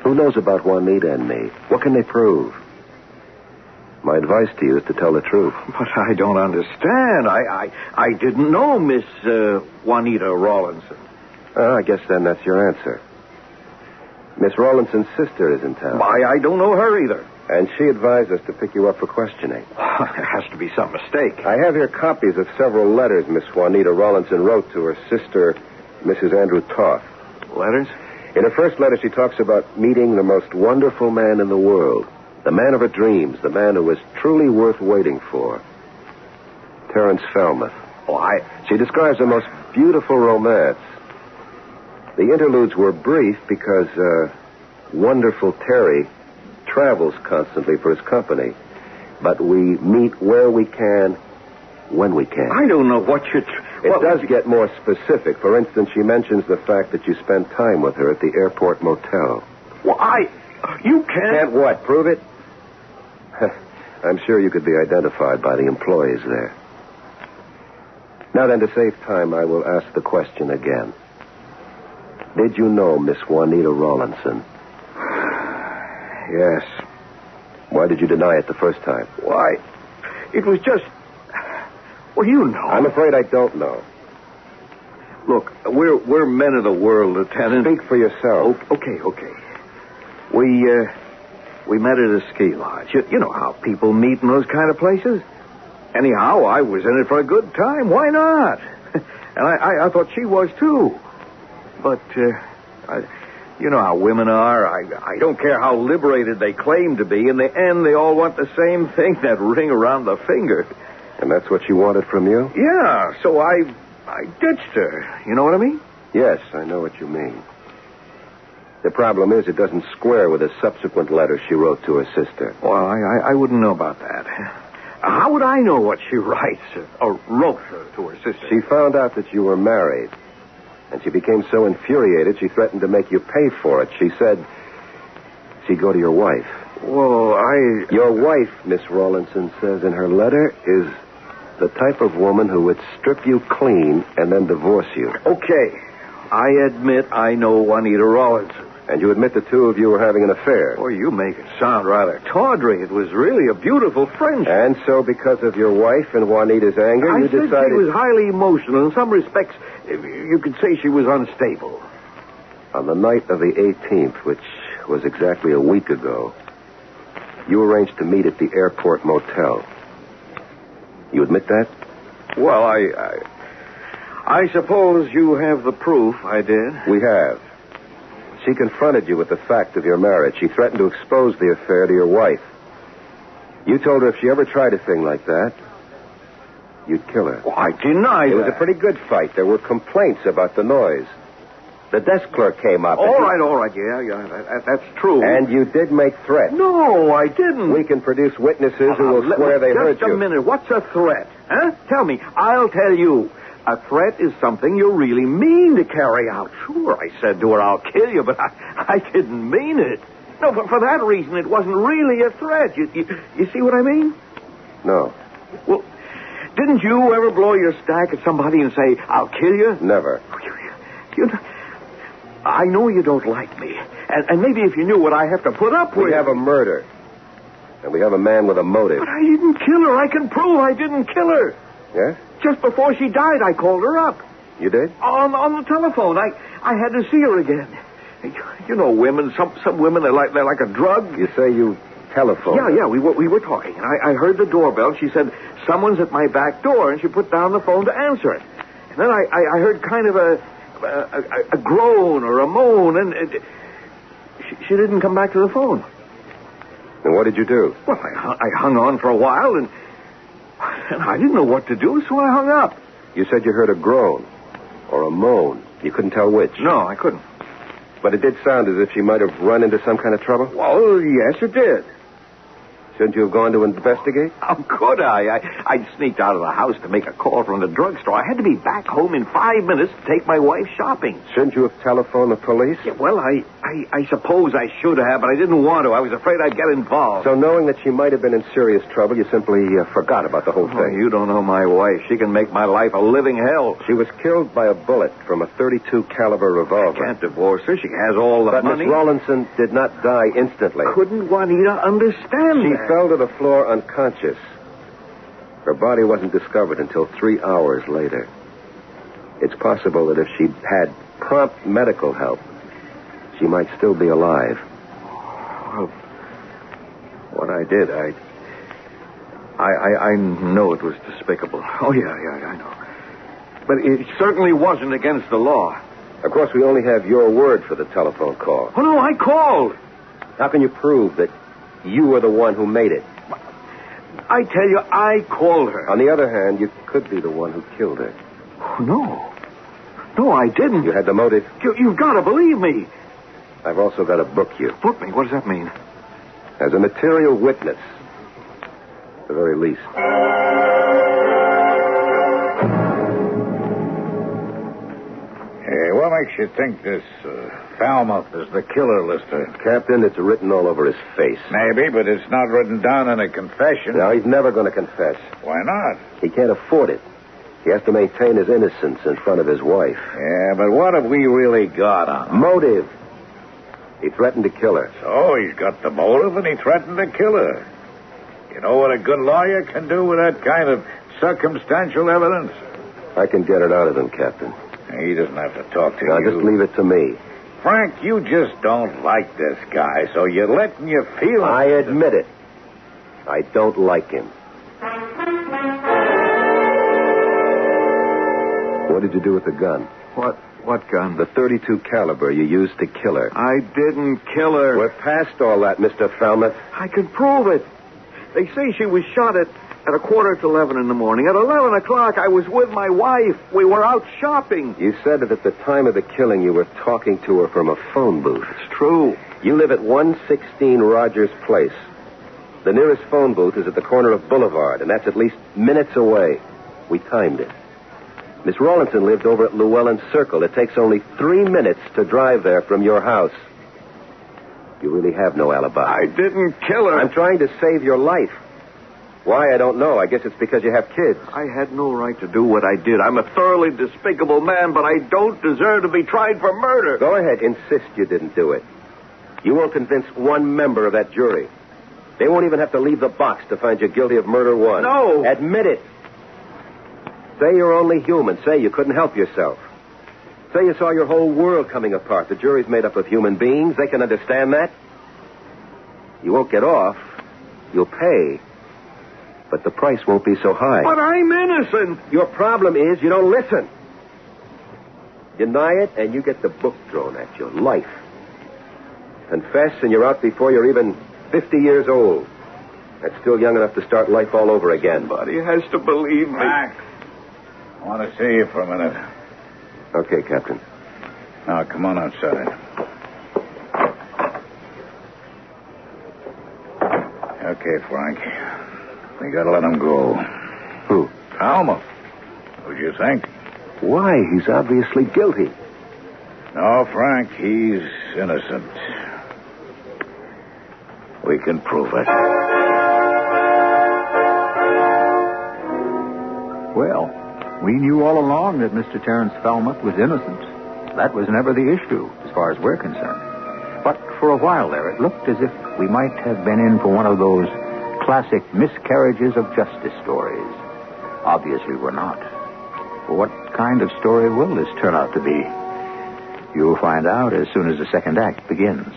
V: Who knows about Juanita and me? What can they prove? My advice to you is to tell the truth.
B: But I don't understand. I didn't know Miss Juanita Rawlinson.
V: I guess then that's your answer. Miss Rawlinson's sister is in town.
B: I don't know her either.
V: And she advised us to pick you up for questioning.
B: There has to be some mistake.
V: I have here copies of several letters Miss Juanita Rawlinson wrote to her sister, Mrs. Andrew Toth.
B: Letters?
V: In her first letter, she talks about meeting the most wonderful man in the world. The man of her dreams, the man who was truly worth waiting for. Terence Falmouth. She describes the most beautiful romance. The interludes were brief because wonderful Terry travels constantly for his company. But we meet where we can, when we can.
B: I don't know what you...
V: It does get more specific. For instance, she mentions the fact that you spent time with her at the airport motel.
B: Well, you can't...
V: Can't what? Prove it? I'm sure you could be identified by the employees there. Now then, to save time, I will ask the question again. Did you know Miss Juanita Rawlinson?
B: Yes.
V: Why did you deny it the first time?
B: Why, it was just... Well, you know.
V: I'm afraid I don't know.
B: Look, we're men of the world, Lieutenant.
V: Speak for yourself.
B: Okay. We met at a ski lodge. You know how people meet in those kind of places. Anyhow, I was in it for a good time. Why not? And I thought she was, too. But, you know how women are. I don't care how liberated they claim to be. In the end, they all want the same thing, that ring around the finger.
V: And that's what she wanted from you?
B: Yeah, so I ditched her. You know what I mean?
V: Yes, I know what you mean. The problem is it doesn't square with a subsequent letter she wrote to her sister.
B: Well, I wouldn't know about that. How would I know what she writes or wrote to her sister?
V: She found out that you were married, and she became so infuriated she threatened to make you pay for it. She said she'd go to your wife.
B: Well,
V: Your wife, Miss Rawlinson says in her letter, is the type of woman who would strip you clean and then divorce you.
B: Okay. I admit I know Juanita Rawlinson.
V: And you admit the two of you were having an affair.
B: Well, you make it sound rather tawdry. It was really a beautiful friendship.
V: And so because of your wife and Juanita's anger, you decided...
B: I said she was highly emotional. In some respects, you could say she was unstable.
V: On the night of the 18th, which was exactly a week ago, you arranged to meet at the airport motel. You admit that?
B: Well, I suppose you have the proof I did.
V: We have. She confronted you with the fact of your marriage. She threatened to expose the affair to your wife. You told her if she ever tried a thing like that, you'd kill her.
B: Well, I deny
V: It was a pretty good fight. There were complaints about the noise. The desk clerk came up.
B: All right. Yeah, that's true.
V: And you did make threats.
B: No, I didn't.
V: We can produce witnesses who will swear they heard you.
B: Just a minute. What's a threat? Huh? Tell me. I'll tell you. A threat is something you really mean to carry out. Sure, I said to her, I'll kill you, but I didn't mean it. No, but for that reason, it wasn't really a threat. You see what I mean?
V: No.
B: Well, didn't you ever blow your stack at somebody and say, I'll kill you?
V: Never.
B: I know you don't like me. And maybe if you knew what I have to put up with...
V: We have a murder. And we have a man with a motive.
B: But I didn't kill her. I can prove I didn't kill her.
V: Yes?
B: Just before she died, I called her up.
V: You did?
B: On the telephone. I had to see her again. You know women. Some women, they're like a drug.
V: You say you telephoned?
B: Yeah. We were talking. And I heard the doorbell. She said, someone's at my back door. And she put down the phone to answer it. And then I heard kind of a groan or a moan. And she didn't come back to the phone.
V: And what did you do?
B: Well, I hung on for a while, and I didn't know what to do, so I hung up.
V: You said you heard a groan or a moan. You couldn't tell which.
B: No, I couldn't.
V: But it did sound as if she might have run into some kind of trouble?
B: Well, yes, it did.
V: Shouldn't you have gone to investigate?
B: How could I? I'd sneaked out of the house to make a call from the drugstore. I had to be back home in 5 minutes to take my wife shopping.
V: Shouldn't you have telephoned the police?
B: Yeah, well, I I suppose I should have, but I didn't want to. I was afraid I'd get involved.
V: So knowing that she might have been in serious trouble, you simply forgot about the whole thing.
B: You don't know my wife. She can make my life a living hell.
V: She was killed by a bullet from a .32 caliber revolver.
B: I can't divorce her. She has all the
V: but
B: money.
V: Miss Rawlinson did not die instantly.
B: Couldn't Juanita understand
V: She
B: that?
V: fell to the floor unconscious. Her body wasn't discovered until 3 hours later. It's possible that if she'd had prompt medical help, she might still be alive.
B: Well, what I did, I know it was despicable. Oh, yeah, I know. But it certainly wasn't against the law.
V: Of course, we only have your word for the telephone call.
B: Oh, no, I called.
V: How can you prove that you were the one who made it?
B: I tell you, I called her.
V: On the other hand, you could be the one who killed her.
B: Oh, no. No, I didn't.
V: You had the motive?
B: You've got to believe me.
V: I've also got to book you.
B: Book me? What does that mean?
V: As a material witness, at the very least.
F: Hey, what makes you think this Falmouth is the killer, Lister?
V: Captain, it's written all over his face.
F: Maybe, but it's not written down in a confession.
V: No, he's never going to confess.
F: Why not?
V: He can't afford it. He has to maintain his innocence in front of his wife.
F: Yeah, but what have we really got on him?
V: Motive. He threatened to kill her.
F: So he's got the motive and he threatened to kill her. You know what a good lawyer can do with that kind of circumstantial evidence?
V: I can get it out of him, Captain.
F: He doesn't have to talk to
V: now,
F: you.
V: Just leave it to me.
F: Frank, you just don't like this guy, so you're letting your feelings...
V: I admit it. I don't like him. What did you do with the gun?
B: What gun?
V: The .32 caliber you used to kill her.
B: I didn't kill her.
V: We're past all that, Mr. Falmouth.
B: I can prove it. They say she was shot at 11:15 in the morning. At 11 o'clock, I was with my wife. We were out shopping.
V: You said that at the time of the killing, you were talking to her from a phone booth.
B: It's true.
V: You live at 116 Rogers Place. The nearest phone booth is at the corner of Boulevard, and that's at least minutes away. We timed it. Miss Rawlinson lived over at Llewellyn Circle. It takes only 3 minutes to drive there from your house. You really have no alibi.
B: I didn't kill her.
V: I'm trying to save your life. Why, I don't know. I guess it's because you have kids.
B: I had no right to do what I did. I'm a thoroughly despicable man, but I don't deserve to be tried for murder.
V: Go ahead. Insist you didn't do it. You won't convince one member of that jury. They won't even have to leave the box to find you guilty of murder one.
B: No.
V: Admit it. Say you're only human. Say you couldn't help yourself. Say you saw your whole world coming apart. The jury's made up of human beings. They can understand that. You won't get off. You'll pay. But the price won't be so high.
B: But I'm innocent.
V: Your problem is you don't listen. Deny it, and you get the book thrown at you. Life. Confess, and you're out before you're even 50 years old. That's still young enough to start life all over again.
B: Somebody has to believe me.
F: Mac, I want to see you for a minute.
V: Okay, Captain.
F: Now, come on outside. Okay, Frank. We gotta let him go.
V: Who?
F: Palma. Who'd you think?
V: Why? He's obviously guilty.
F: No, Frank, he's innocent. We can prove it.
A: Well, we knew all along that Mr. Terence Falmouth was innocent. That was never the issue, as far as we're concerned. But for a while there, it looked as if we might have been in for one of those classic miscarriages of justice stories. Obviously, we're not. But what kind of story will this turn out to be? You'll find out as soon as the second act begins.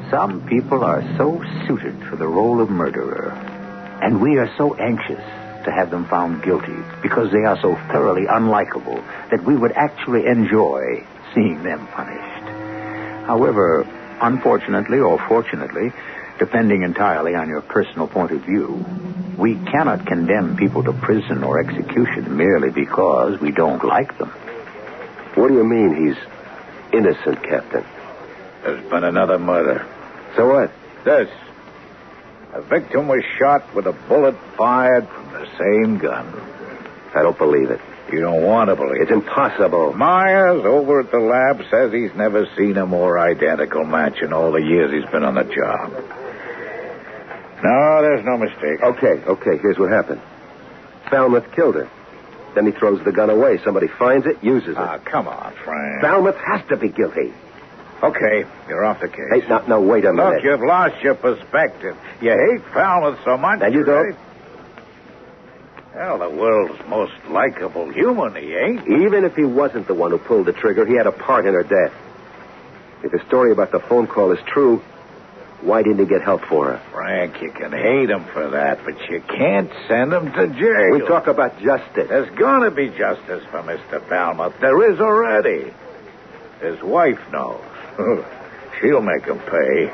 A: Some people are so suited for the role of murderer, and we are so anxious to have them found guilty because they are so thoroughly unlikable that we would actually enjoy seeing them punished. However, unfortunately or fortunately, depending entirely on your personal point of view, we cannot condemn people to prison or execution merely because we don't like them.
V: What do you mean he's innocent, Captain?
F: There's been another murder.
V: So what?
F: This. The victim was shot with a bullet fired from the same gun.
V: I don't believe it.
F: You don't want to believe it.
V: It's impossible.
F: Myers, over at the lab, says he's never seen a more identical match in all the years he's been on the job. No, there's no mistake.
V: Okay, here's what happened. Falmouth killed her. Then he throws the gun away. Somebody finds it, uses it.
F: Ah, come on, Frank.
V: Falmouth has to be guilty.
F: Okay, you're off the case.
V: Hey, no, wait a minute.
F: Look, you've lost your perspective. You hate Falmouth so much.
V: And you don't?
F: Ready? Well, the world's most likable human, he ain't.
V: Even if he wasn't the one who pulled the trigger, he had a part in her death. If the story about the phone call is true, why didn't he get help for her?
F: Frank, you can hate him for that, but you can't send him to jail.
V: We talk about justice.
F: There's going to be justice for Mr. Falmouth. There is already. His wife knows. She'll make him pay.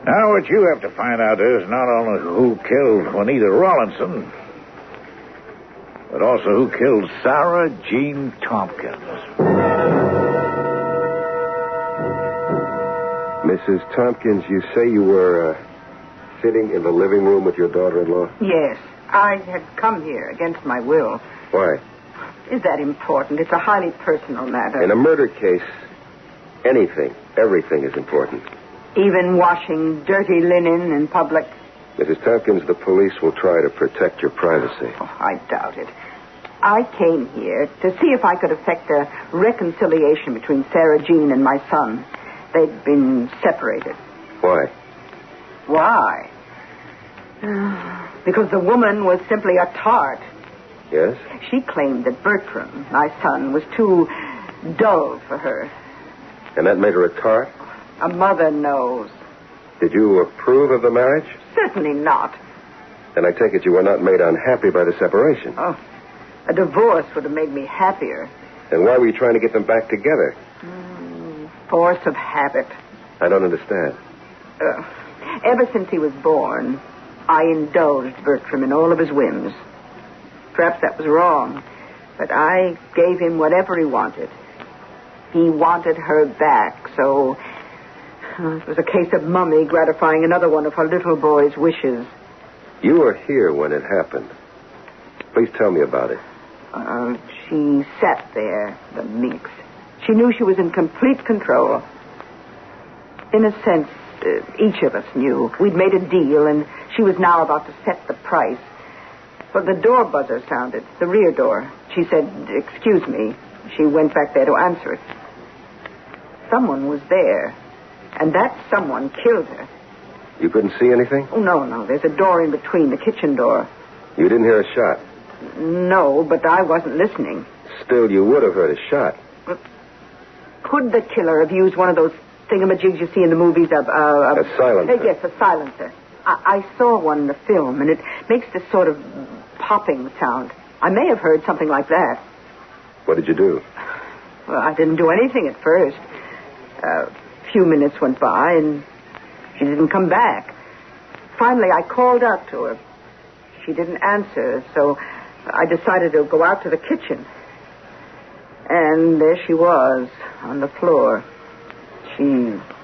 F: Now, what you have to find out is not only who killed Juanita Rawlinson, but also who killed Sarah Jean Tompkins.
V: Mrs. Tompkins, you say you were sitting in the living room with your daughter-in-law?
E: Yes. I had come here against my will.
V: Why?
E: Is that important? It's a highly personal matter.
V: In a murder case, everything is important.
E: Even washing dirty linen in public?
V: Mrs. Tompkins, the police will try to protect your privacy.
E: Oh, I doubt it. I came here to see if I could effect a reconciliation between Sarah Jean and my son. They'd been separated.
V: Why?
E: Why? Because the woman was simply a tart.
V: Yes?
E: She claimed that Bertram, my son, was too dull for her.
V: And that made her a tart?
E: A mother knows.
V: Did you approve of the marriage?
E: Certainly not.
V: Then I take it you were not made unhappy by the separation.
E: Oh, a divorce would have made me happier.
V: Then why were you trying to get them back together?
E: Force of habit.
V: I don't understand.
E: Ever since he was born, I indulged Bertram in all of his whims. Perhaps that was wrong, but I gave him whatever he wanted. He wanted her back, so it was a case of Mummy gratifying another one of her little boy's wishes.
V: You were here when it happened. Please tell me about it.
E: She sat there, the minx. She knew she was in complete control. In a sense, each of us knew. We'd made a deal, and she was now about to set the price. But the door buzzer sounded, the rear door. She said, "Excuse me." She went back there to answer it. Someone was there, and that someone killed her.
V: You couldn't see anything?
E: Oh, no. There's a door in between, the kitchen door.
V: You didn't hear a shot?
E: No, but I wasn't listening.
V: Still, you would have heard a shot.
E: Could the killer have used one of those thingamajigs you see in the movies?
V: A silencer.
E: Yes, a silencer. I saw one in the film, and it makes this sort of popping sound. I may have heard something like that.
V: What did you do?
E: Well, I didn't do anything at first. A few minutes went by, and she didn't come back. Finally, I called out to her. She didn't answer, so I decided to go out to the kitchen. And there she was, on the floor. She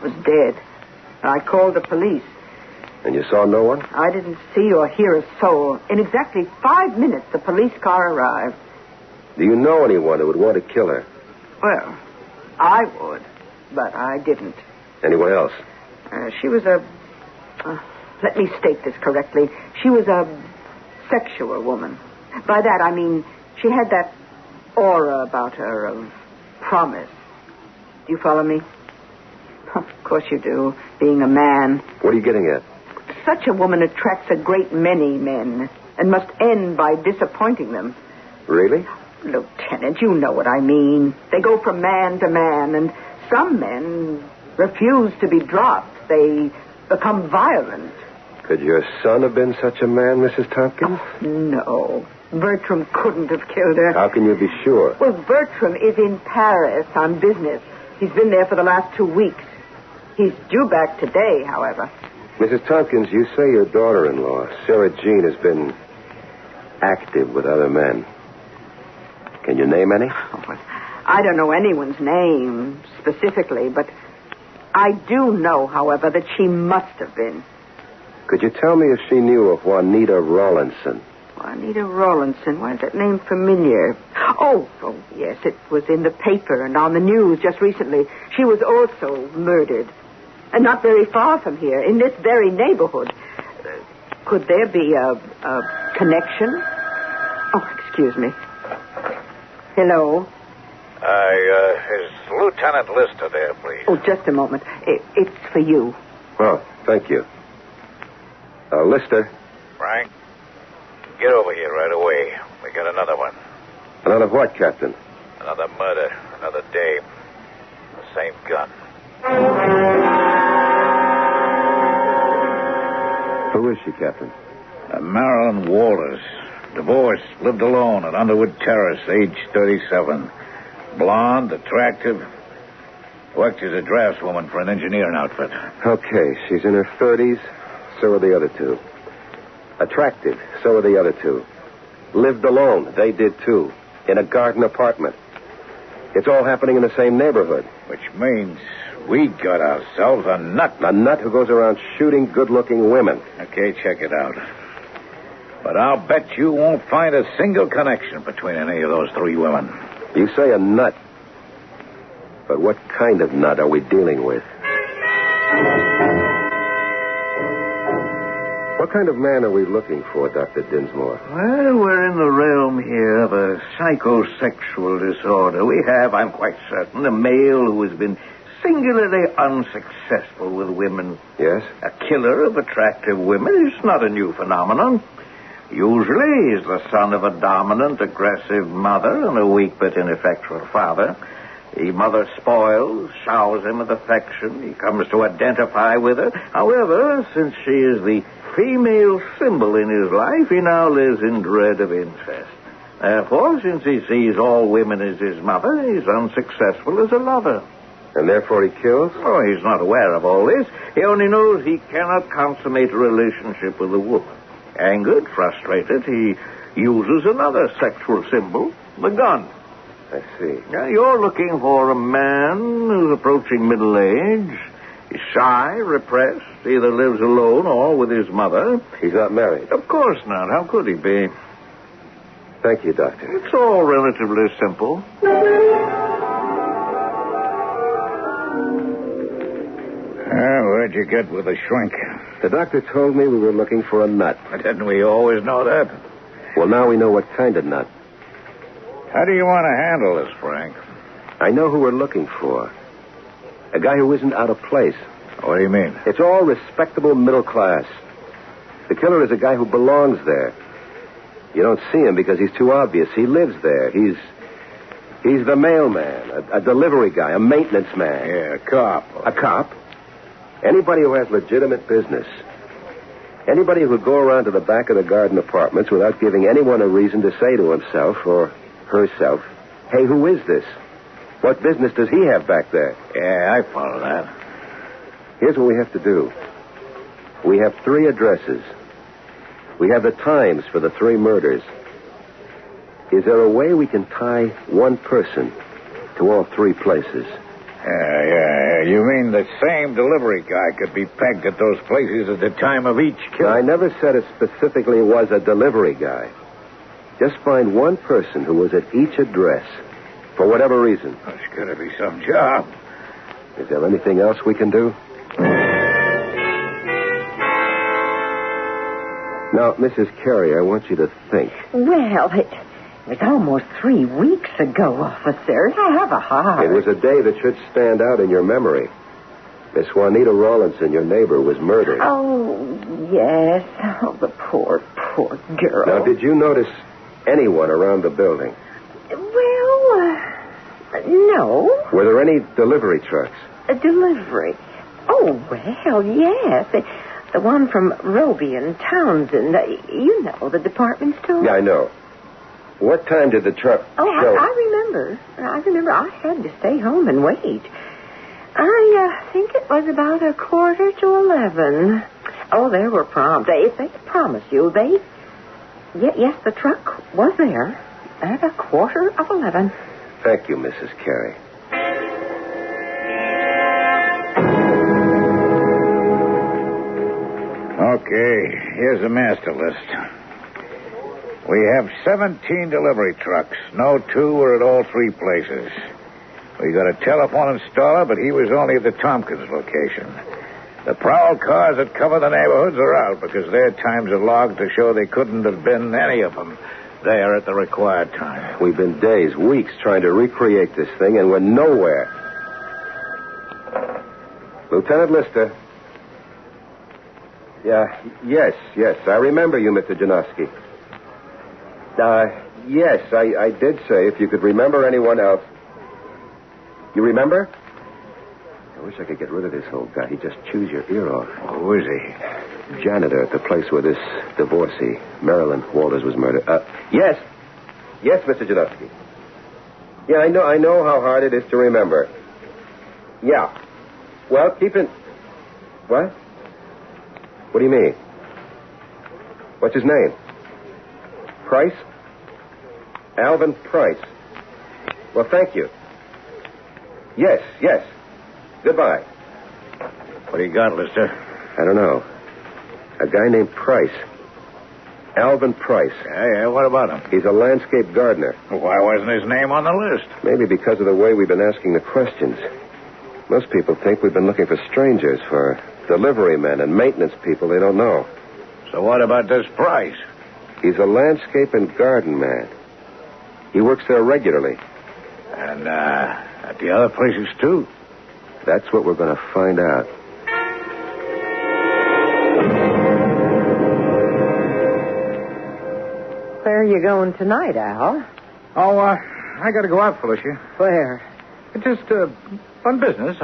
E: was dead. I called the police.
V: And you saw no one?
E: I didn't see or hear a soul. In exactly 5 minutes, the police car arrived.
V: Do you know anyone who would want to kill her?
E: Well, I would, but I didn't.
V: Anyone else?
E: She was let me state this correctly. She was a sexual woman. By that, I mean she had that aura about her of promise. Do you follow me? Of course you do, being a man.
V: What are you getting at?
E: Such a woman attracts a great many men and must end by disappointing them.
V: Really?
E: Lieutenant, you know what I mean. They go from man to man, and some men refuse to be dropped. They become violent.
V: Could your son have been such a man, Mrs. Tompkins?
E: Oh, no. Bertram couldn't have killed her.
V: How can you be sure?
E: Well, Bertram is in Paris on business. He's been there for the last 2 weeks. He's due back today, however.
V: Mrs. Tompkins, you say your daughter-in-law, Sarah Jean, has been active with other men. Can you name any?
E: I don't know anyone's name specifically, but I do know, however, that she must have been.
V: Could you tell me if she knew of Juanita Rawlinson?
E: Juanita Rawlinson. Why is that name familiar? Oh, yes, it was in the paper and on the news just recently. She was also murdered. And not very far from here, in this very neighborhood. Could there be a connection? Oh, excuse me. Hello?
F: Is Lieutenant Lister there, please?
E: Oh, just a moment. It's for you.
V: Oh, thank you. Lister.
F: Frank, get over here right away. We got another one.
V: Another what, Captain?
F: Another murder. Another dame. The same gun.
V: Who is she, Captain?
F: Marilyn Walters. Divorced. Lived alone at Underwood Terrace, age 37. Blonde, attractive. Worked as a draftswoman for an engineering outfit.
V: Okay, she's in her 30s. So are the other two. Attractive. So are the other two. Lived alone. They did, too. In a garden apartment. It's all happening in the same neighborhood.
F: Which means we got ourselves a nut.
V: A nut who goes around shooting good-looking women.
F: Okay, check it out. But I'll bet you won't find a single connection between any of those three women.
V: You say a nut. But what kind of nut are we dealing with? What kind of man are we looking for, Dr. Dinsmore?
F: Well, we're in the realm here of a psychosexual disorder. We have, I'm quite certain, a male who has been singularly unsuccessful with women.
V: Yes?
F: A killer of attractive women is not a new phenomenon. Usually he's the son of a dominant, aggressive mother and a weak but ineffectual father. The mother spoils, showers him with affection. He comes to identify with her. However, since she is the female symbol in his life, he now lives in dread of incest. Therefore, since he sees all women as his mother, he's unsuccessful as a lover.
V: And therefore he kills?
F: Oh, he's not aware of all this. He only knows he cannot consummate a relationship with a woman. Angered, frustrated, he uses another sexual symbol, the gun.
V: I see.
F: Now, you're looking for a man who's approaching middle age. He's shy, repressed, either lives alone or with his mother.
V: He's not married?
F: Of course not. How could he be?
V: Thank you, Doctor.
F: It's all relatively simple. Where'd you get with the shrink?
V: The doctor told me we were looking for a nut.
F: Didn't we always know that?
V: Well, now we know what kind of nut.
F: How do you want to handle this, Frank?
V: I know who we're looking for. A guy who isn't out of place.
F: What do you mean?
V: It's all respectable middle class. The killer is a guy who belongs there. You don't see him because he's too obvious. He lives there. He's the mailman, a delivery guy, a maintenance man.
F: Yeah, a cop.
V: A cop? Anybody who has legitimate business. Anybody who would go around to the back of the garden apartments without giving anyone a reason to say to himself or herself, hey, who is this? What business does he have back there?
F: Yeah, I follow that.
V: Here's what we have to do. We have 3 addresses. We have the times for the 3 murders. Is there a way we can tie one person to all 3 places?
F: Yeah. You mean the same delivery guy could be pegged at those places at the time of each kill?
V: I never said it specifically was a delivery guy. Just find one person who was at each address, for whatever reason.
F: There's got to be some job.
V: Is there anything else we can do? Now, Mrs. Carey, I want you to think.
D: Well, it was almost 3 weeks ago, officer. I have a heart.
V: It was a day that should stand out in your memory. Miss Juanita Rawlinson, your neighbor, was murdered.
D: Oh, yes. Oh, the poor girl.
V: Now, did you notice anyone around the building?
D: Well, no.
V: Were there any delivery trucks?
D: A delivery? Oh, well, yes. The one from Roby and Townsend. You know, the department store.
V: Yeah, I know. What time did the truck
D: show? I remember. I had to stay home and wait. I think it was about 11:15. Oh, they were prompt. They promise you, yes, the truck was there at 11:15.
V: Thank you, Mrs. Carey.
I: Okay, here's the master list. We have 17 delivery trucks. No two were at all three places. We got a telephone installer, but he was only at the Tompkins location. The prowl cars that cover the neighborhoods are out because their times are logged to show they couldn't have been any of them there at the required time.
V: We've been days, weeks trying to recreate this thing, and we're nowhere. Lieutenant Lister. Yes, I remember you, Mr. Janowski. Yes, I did say if you could remember anyone else. You remember? I wish I could get rid of this old guy. He'd just chews your ear off.
I: Who is he?
V: Janitor at the place where this divorcee, Marilyn Walters, was murdered. Yes, Mr. Janowski. Yeah, I know how hard it is to remember. Yeah. Well, keep it... What? What do you mean? What's his name? Price? Alvin Price. Well, thank you. Yes. Goodbye.
I: What do you got, Lister?
V: I don't know. A guy named Price. Alvin Price.
I: Yeah, what about him?
V: He's a landscape gardener.
I: Why wasn't his name on the list?
V: Maybe because of the way we've been asking the questions. Most people think we've been looking for strangers, for delivery men and maintenance people they don't know.
I: So what about this Price?
V: He's a landscape and garden man. He works there regularly.
I: And, at the other places, too?
V: That's what we're going to find out.
D: Where are you going tonight, Al?
C: Oh, I got to go out, Felicia.
D: Where?
C: Just, on business.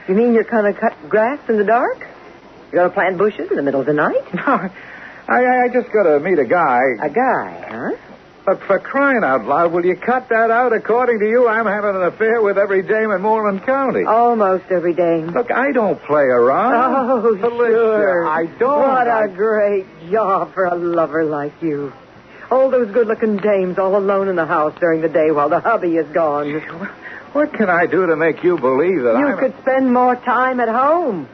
D: You mean you're going to cut grass in the dark? You're going to plant bushes in the middle of the night?
C: No, I just got to meet a guy.
D: A guy, huh?
C: But for crying out loud, will you cut that out? According to you, I'm having an affair with every dame in Moreland County.
D: Almost every dame.
C: Look, I don't play around.
D: Oh,
C: Felicia,
D: sure.
C: I don't.
D: What a great job for a lover like you. All those good-looking dames all alone in the house during the day while the hubby is gone.
C: What can I do to make you believe that
D: You could spend more time at home.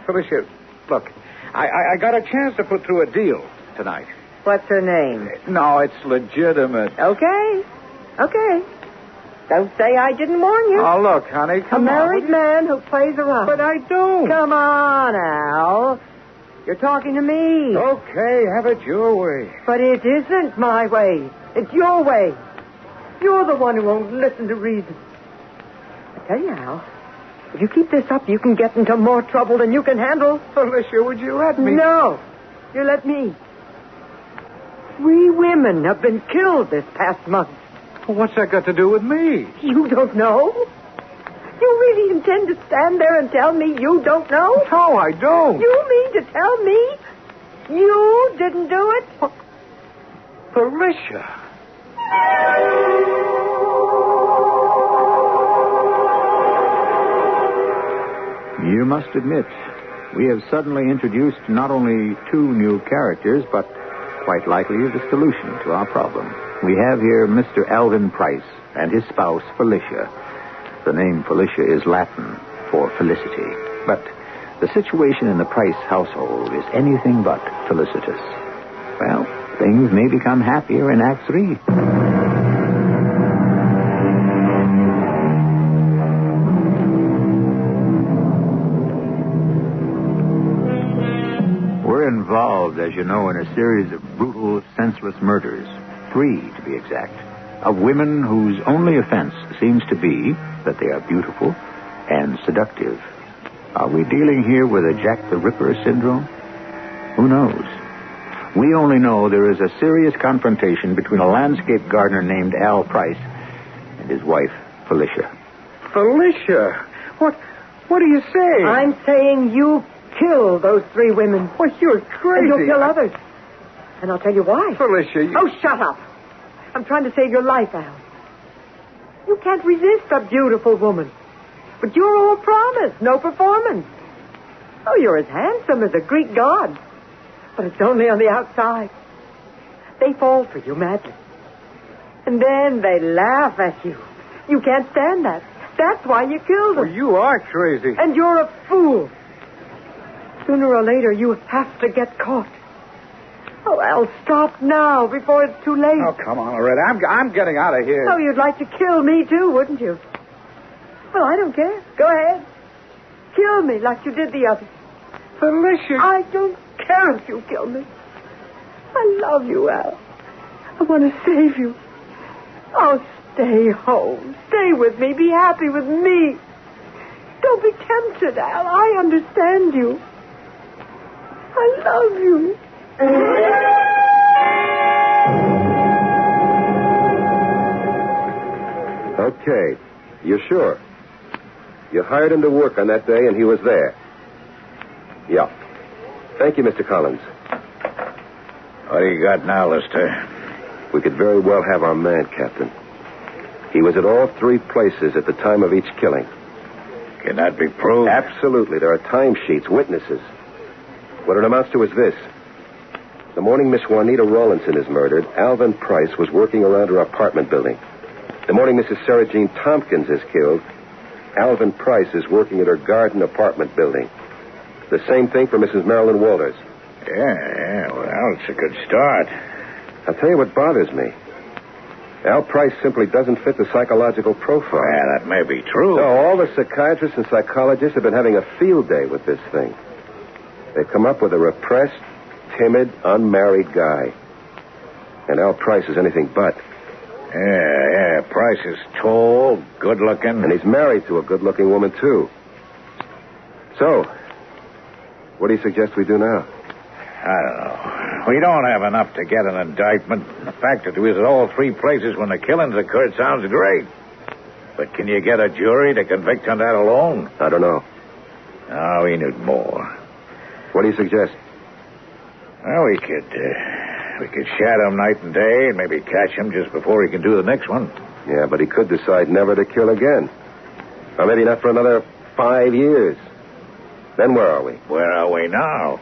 C: Felicia, look, I got a chance to put through a deal tonight.
D: What's her name?
C: No, it's legitimate.
D: Okay. Don't say I didn't warn you.
C: Oh, look, honey, come
D: on. A married
C: on.
D: man who plays around.
C: But I don't.
D: Come on, Al. You're talking to me.
C: Okay, have it your way.
D: But it isn't my way. It's your way. You're the one who won't listen to reason. I tell you, Al, if you keep this up, you can get into more trouble than you can handle.
C: Felicia, would you let me?
D: No. You let me. 3 women have been killed this past month.
C: Well, what's that got to do with me?
D: You don't know? You really intend to stand there and tell me you don't know?
C: No, I don't.
D: You mean to tell me you didn't do it?
C: Felicia.
A: You must admit, we have suddenly introduced not only 2 new characters, but quite likely the solution to our problem. We have here Mr. Alvin Price and his spouse, Felicia. The name Felicia is Latin for felicity. But the situation in the Price household is anything but felicitous. Well, things may become happier in Act 3. We're involved, as you know, in a series of brutal, senseless murders. 3, to be exact, of women whose only offense seems to be that they are beautiful and seductive. Are we dealing here with a Jack the Ripper syndrome? Who knows? We only know there is a serious confrontation between a landscape gardener named Al Price and his wife, Felicia.
C: Felicia, what are you saying?
D: I'm saying you killed those 3 women.
C: Well, you're crazy.
D: And you'll kill others. And I'll tell you why.
C: Felicia, you...
D: Oh, shut up. I'm trying to save your life, Al. You can't resist a beautiful woman. But you're all promise, no performance. Oh, you're as handsome as a Greek god. But it's only on the outside. They fall for you madly. And then they laugh at you. You can't stand that. That's why you killed them.
C: Well, you are crazy.
D: And you're a fool. Sooner or later, you have to get caught. Oh, Al, stop now before it's too late.
C: Oh, come on, Loretta. I'm getting out of here.
D: Oh, you'd like to kill me, too, wouldn't you? Well, I don't care. Go ahead. Kill me like you did the others.
C: Felicia.
D: I don't care if you kill me. I love you, Al. I want to save you. Oh, stay home. Stay with me. Be happy with me. Don't be tempted, Al. I understand you. I love you.
V: Okay. You're sure? You hired him to work on that day, and he was there. Yeah. Thank you, Mr. Collins.
I: What do you got now, Lister?
V: We could very well have our man, Captain. He was at all three places at the time of each killing.
I: Can that be proved?
V: Absolutely. There are timesheets, witnesses. What it amounts to is this. The morning Miss Juanita Rawlinson is murdered, Alvin Price was working around her apartment building. The morning Mrs. Sarah Jean Tompkins is killed, Alvin Price is working at her garden apartment building. The same thing for Mrs. Marilyn Walters.
I: Yeah, well, it's a good start.
V: I'll tell you what bothers me. Al Price simply doesn't fit the psychological profile.
I: Yeah, that may be true.
V: No, all the psychiatrists and psychologists have been having a field day with this thing. They've come up with a repressed, timid, unmarried guy. And Al Price is anything but.
I: Yeah, Price is tall, good-looking.
V: And he's married to a good-looking woman, too. So, what do you suggest we do now?
I: I don't know. We don't have enough to get an indictment. The fact that he was at all three places when the killings occurred sounds great. But can you get a jury to convict on that alone?
V: I don't know.
I: No, we need more.
V: What do you suggest?
I: Well, we could shadow him night and day and maybe catch him just before he can do the next one.
V: Yeah, but he could decide never to kill again. Or maybe not for another 5 years. Then where are we?
I: Where are we now?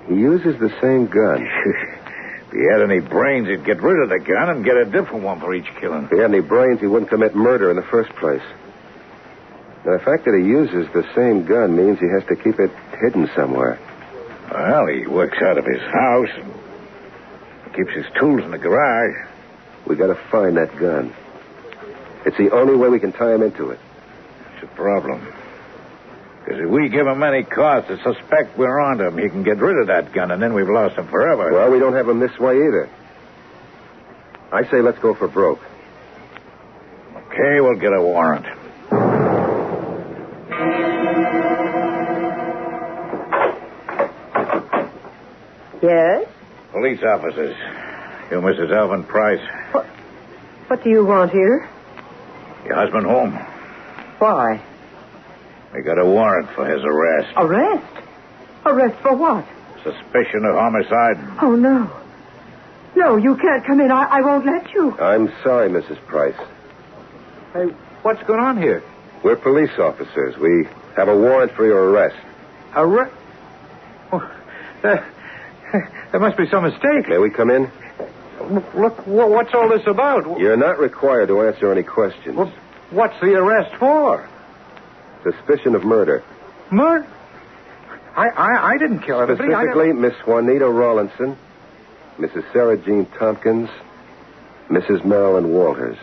V: He uses the same gun.
I: If he had any brains, he'd get rid of the gun and get a different one for each killing.
V: If he had any brains, he wouldn't commit murder in the first place. Now, the fact that he uses the same gun means he has to keep it hidden somewhere.
I: Well, he works out of his house and keeps his tools in the garage.
V: We got to find that gun. It's the only way we can tie him into it.
I: It's a problem. Because if we give him any cause to suspect we're onto him, he can get rid of that gun, and then we've lost him forever.
V: Well, we don't have him this way either. I say let's go for broke.
I: Okay, we'll get a warrant.
D: Yes?
I: Police officers. You, Mrs. Alvin Price.
D: What do you want here?
I: Your husband home.
D: Why?
I: We got a warrant for his arrest.
D: Arrest? Arrest for what?
I: Suspicion of homicide.
D: Oh, no. No, you can't come in. I won't let you.
V: I'm sorry, Mrs. Price.
C: Hey, what's going on here?
V: We're police officers. We have a warrant for your arrest.
C: Arrest? Oh, there must be some mistake.
V: May we come in?
C: Look, what's all this about?
V: You're not required to answer any questions.
C: Well, what's the arrest for?
V: Suspicion of murder.
C: Murder? I didn't kill anybody.
V: Specifically, Miss Juanita Rawlinson, Mrs. Sarah Jean Tompkins, Mrs. Marilyn Walters.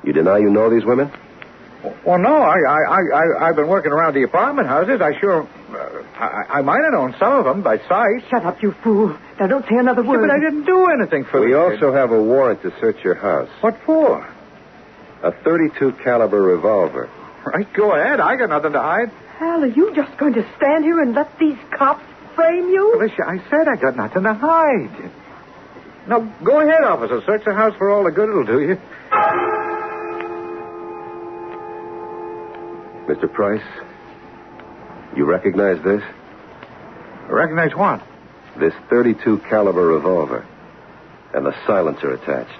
V: You deny you know these women?
C: Well, no. I've been working around the apartment houses. I might have known some of them by sight.
D: Shut up, you fool. Now, don't say another word.
C: Yeah, but I didn't do anything for
V: We also have a warrant to search your house.
C: What for?
V: A .32 caliber revolver.
C: Right, go ahead. I got nothing to hide.
D: Hal, are you just going to stand here and let these cops frame you?
C: Alicia, I said I got nothing to hide. Now, go ahead, officer. Search the house for all the good it'll do you.
V: Mr. Price, you recognize this?
C: Recognize what?
V: This .32 caliber revolver and the silencer attached.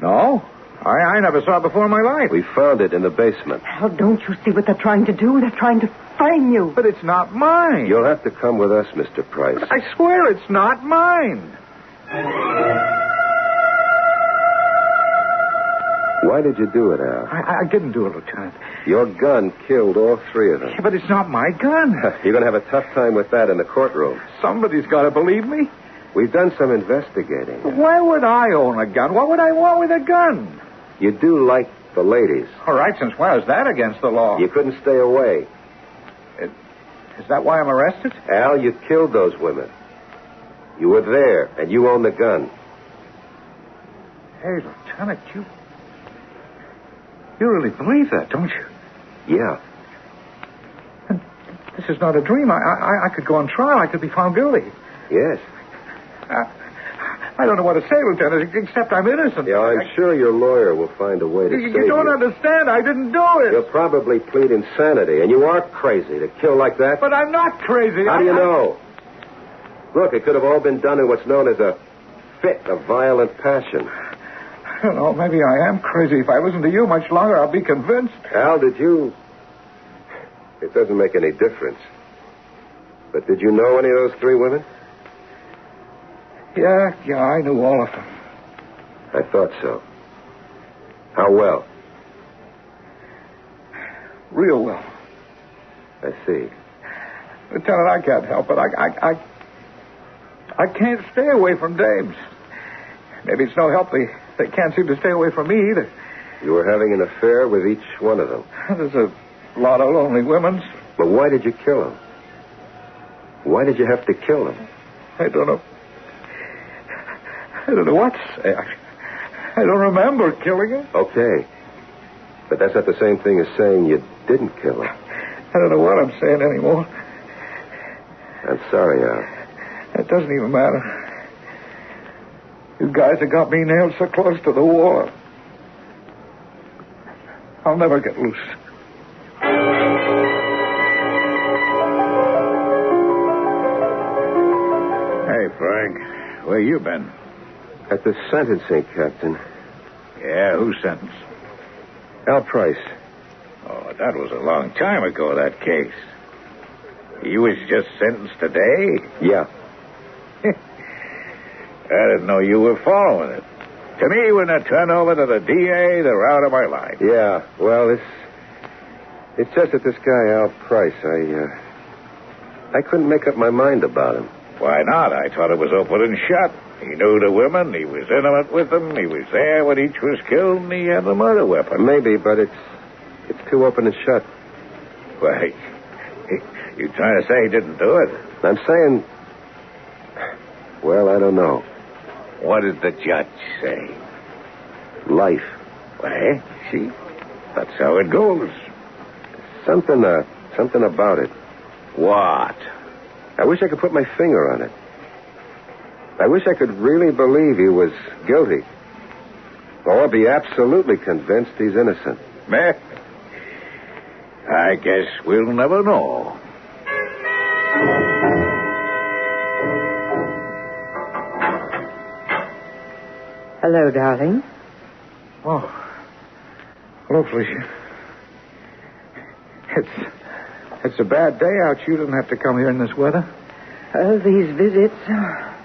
C: No. I never saw it before in my life.
V: We found it in the basement.
D: Hal, don't you see what they're trying to do? They're trying to frame you.
C: But it's not mine.
V: You'll have to come with us, Mr. Price.
C: But I swear it's not mine.
V: Why Why did you do it, Al?
C: I didn't do it, Lieutenant.
V: Your gun killed all three of them.
C: Yeah, but it's not my gun.
V: You're going to have a tough time with that in the courtroom.
C: Somebody's got to believe me.
V: We've done some investigating.
C: Why would I own a gun? What would I want with a gun?
V: You do like the ladies.
C: All right, since when is that against the law?
V: You couldn't stay away.
C: Is that why I'm arrested?
V: Al, you killed those women. You were there, and you own the gun.
C: Hey, Lieutenant, you really believe that, don't you?
V: Yeah.
C: This is not a dream. I could go on trial. I could be found guilty.
V: Yes.
C: I don't know what to say, Lieutenant, except I'm innocent.
V: Yeah, I'm sure your lawyer will find a way to save you.
C: You don't understand. I didn't do it.
V: You'll probably plead insanity, and you are crazy to kill like that.
C: But I'm not crazy.
V: How do you know? Look, it could have all been done in what's known as a fit of violent passion.
C: I don't know. Maybe I am crazy. If I listen to you much longer, I'll be convinced.
V: Al, did you... It doesn't make any difference. But did you know any of those three women?
C: Yeah, I knew all of them.
V: I thought so. How well?
C: Real well.
V: I see.
C: Lieutenant, I can't help it. I can't stay away from dames. Maybe it's no help they can't seem to stay away from me either.
V: You were having an affair with each one of them.
C: There's a lot of lonely women.
V: But why did you kill them? Why did you have to kill them?
C: I don't know. I don't know what to say. I don't remember killing him.
V: Okay. But that's not the same thing as saying you didn't kill him.
C: I don't know what I'm saying anymore.
V: I'm sorry, Al.
C: It doesn't even matter. You guys have got me nailed so close to the wall. I'll never get loose.
I: Hey, Frank. Where you been?
V: At the sentencing, Captain.
I: Yeah, who's sentenced?
V: Al Price.
I: Oh, that was a long time ago, that case. He was just sentenced today?
V: Yeah.
I: I didn't know you were following it. To me, when they turn over to the DA, they're out of my life.
V: Yeah, well, it's just that this guy, Al Price, I couldn't make up my mind about him.
I: Why not? I thought it was open and shut. He knew the women, he was intimate with them, he was there when each was killed, and he had the murder weapon.
V: Maybe, but it's too open and shut.
I: Why, you trying to say he didn't do it?
V: I'm saying, well, I don't know.
I: What did the judge say?
V: Life.
I: Well, see, that's how it goes.
V: Something about it.
I: What?
V: I wish I could put my finger on it. I wish I could really believe he was guilty. Or be absolutely convinced he's innocent.
I: Meh. I guess we'll never know.
D: Hello, darling.
C: Oh. Hello, Felicia. It's a bad day out. You didn't have to come here in this weather.
D: Oh, these visits are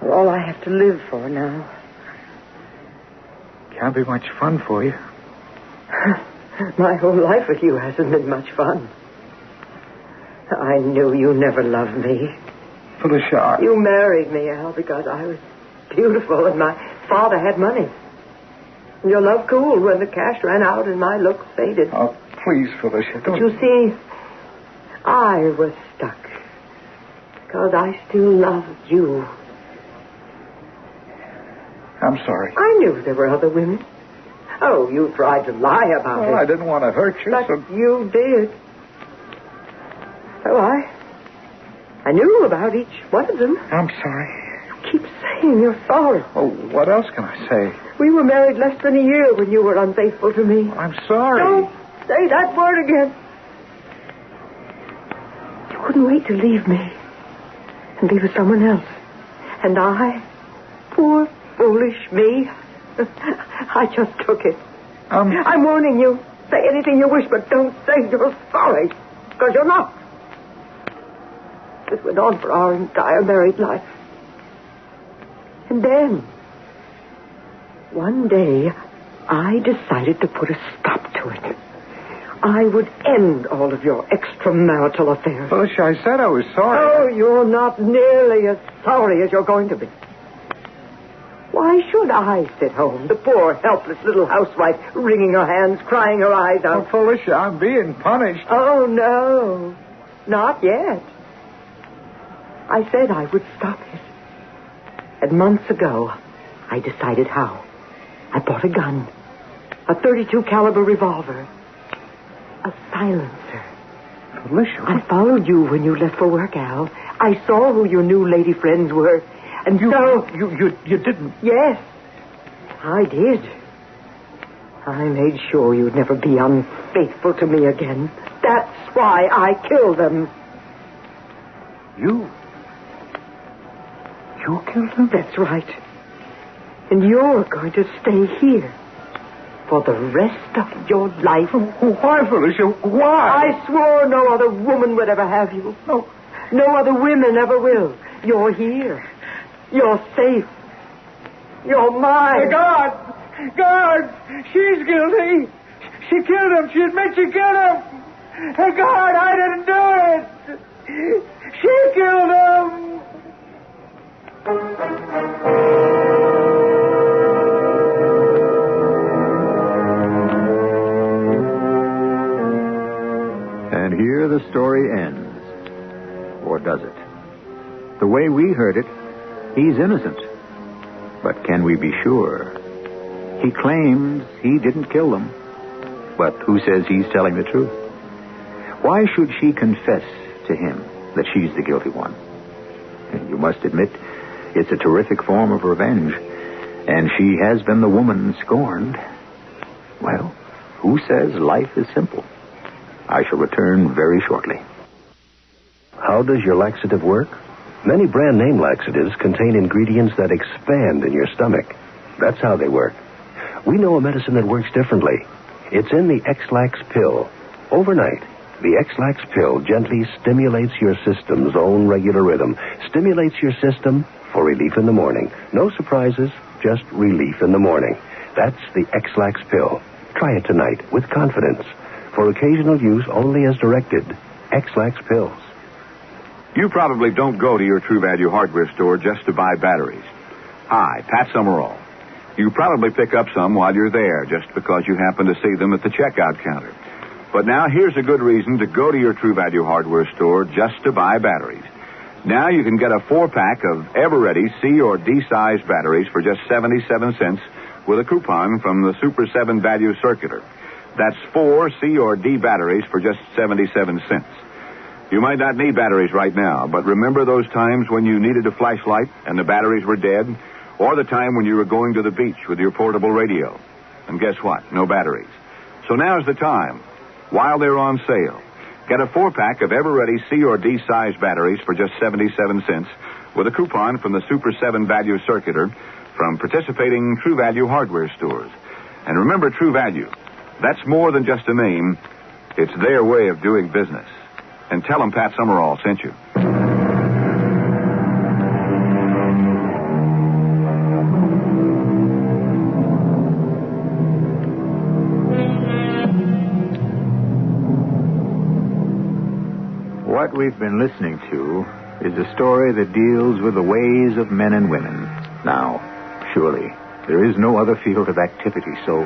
D: all I have to live for now.
C: Can't be much fun for you.
D: My whole life with you hasn't been much fun. I knew you never loved me.
C: Felicia,
D: You married me, Al, because I was beautiful and my father had money. Your love cooled when the cash ran out and my looks faded.
C: Oh, please, Felicia,
D: But you see, I was stuck. Because I still loved you.
C: I'm sorry.
D: I knew there were other women. Oh, you tried to lie about it.
C: Well, I didn't want to hurt you,
D: But
C: so...
D: you did. Oh, I knew about each one of them.
C: I'm sorry.
D: You keep saying you're sorry.
C: Oh, what else can I say?
D: We were married less than a year when you were unfaithful to me.
C: I'm sorry.
D: Don't say that word again. You couldn't wait to leave me and be with someone else. And I, poor, foolish me, I just took it. I'm warning you. Say anything you wish, but don't say you're sorry. Because you're not. This went on for our entire married life. And then, one day,
L: I decided to put a stop to it. I would end all of your extramarital affairs.
C: Felicia, I said I was sorry.
L: Oh, you're not nearly as sorry as you're going to be. Why should I sit home, the poor, helpless little housewife, wringing her hands, crying her eyes out?
C: Oh, Felicia, I'm being punished.
L: Oh, no. Not yet. I said I would stop it. And months ago, I decided how. I bought a gun. A .32 caliber revolver. A silencer.
C: Felicia.
L: I followed you when you left for work, Al. I saw who your new lady friends were. And
C: You
L: you
C: didn't.
L: Yes, I did. I made sure you'd never be unfaithful to me again. That's why I killed them.
C: You killed them?
L: That's right. And you're going to stay here for the rest of your life.
C: Why, Felicia? Why?
L: I swore no other woman would ever have you. No other women ever will. You're here. You're safe. You're mine.
C: God! She's guilty. She killed him. She admits she killed him. Hey, God, I didn't do it. She killed him.
A: And here the story ends. Or does it? The way we heard it, he's innocent. But can we be sure? He claims he didn't kill them. But who says he's telling the truth? Why should she confess to him that she's the guilty one? And you must admit, it's a terrific form of revenge. And she has been the woman scorned. Well, who says life is simple? I shall return very shortly.
V: How does your laxative work? Many brand name laxatives contain ingredients that expand in your stomach. That's how they work. We know a medicine that works differently. It's in the X-Lax pill. Overnight, the X-Lax pill gently stimulates your system's own regular rhythm. Stimulates your system for relief in the morning. No surprises, just relief in the morning. That's the X-Lax pill. Try it tonight with confidence. For occasional use only as directed. X-Lax pills.
N: You probably don't go to your True Value hardware store just to buy batteries. Hi, Pat Summerall. You probably pick up some while you're there just because you happen to see them at the checkout counter. But now here's a good reason to go to your True Value hardware store just to buy batteries. Now you can get a 4-pack of ever-ready C or D size batteries for just 77 cents with a coupon from the Super 7 Value Circular. That's 4 C or D batteries for just 77 cents. You might not need batteries right now, but remember those times when you needed a flashlight and the batteries were dead? Or the time when you were going to the beach with your portable radio. And guess what? No batteries. So now's the time, while they're on sale. Get a 4-pack of ever-ready C or D size batteries for just 77 cents with a coupon from the Super 7 Value Circular from participating True Value hardware stores. And remember, True Value, that's more than just a name. It's their way of doing business. And tell them Pat Summerall sent you.
A: What we've been listening to is a story that deals with the ways of men and women. Now, surely, there is no other field of activity so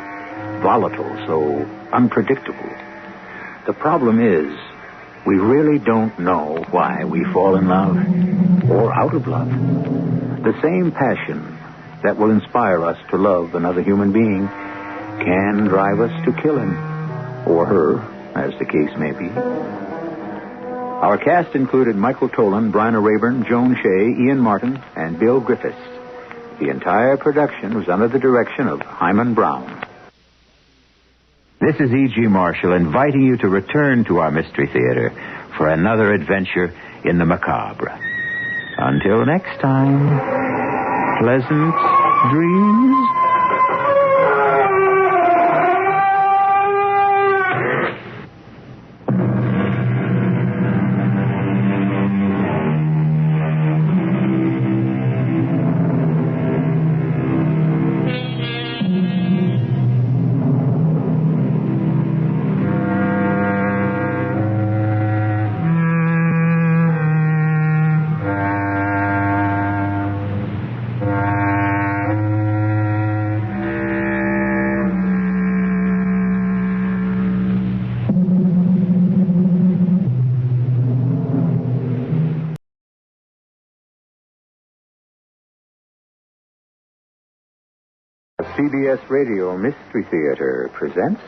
A: volatile, so unpredictable. The problem is, we really don't know why we fall in love or out of love. The same passion that will inspire us to love another human being can drive us to kill him or her, as the case may be. Our cast included Michael Tolan, Bryna Rayburn, Joan Shea, Ian Martin, and Bill Griffiths. The entire production was under the direction of Hyman Brown.
W: This is E.G. Marshall inviting you to return to our Mystery Theater for another adventure in the macabre. Until next time, pleasant dreams.
A: CBS Radio Mystery Theater presents...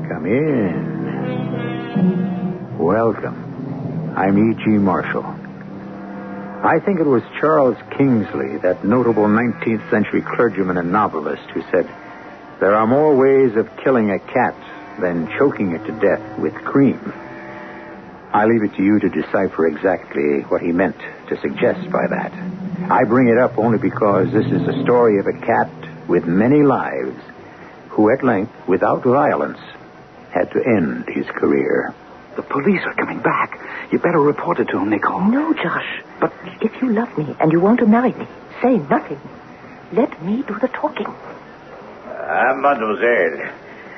A: Come in. Welcome. I'm E.G. Marshall. I think it was Charles Kingsley, that notable 19th century clergyman and novelist, who said, "There are more ways of killing a cat than choking it to death with cream." I leave it to you to decipher exactly what he meant to suggest by that. I bring it up only because this is the story of a cat with many lives who at length, without violence, had to end his career.
K: The police are coming back. You better report it to them, Nicole.
P: No, Josh. But if you love me and you want to marry me, say nothing. Let me do the talking.
I: Mademoiselle,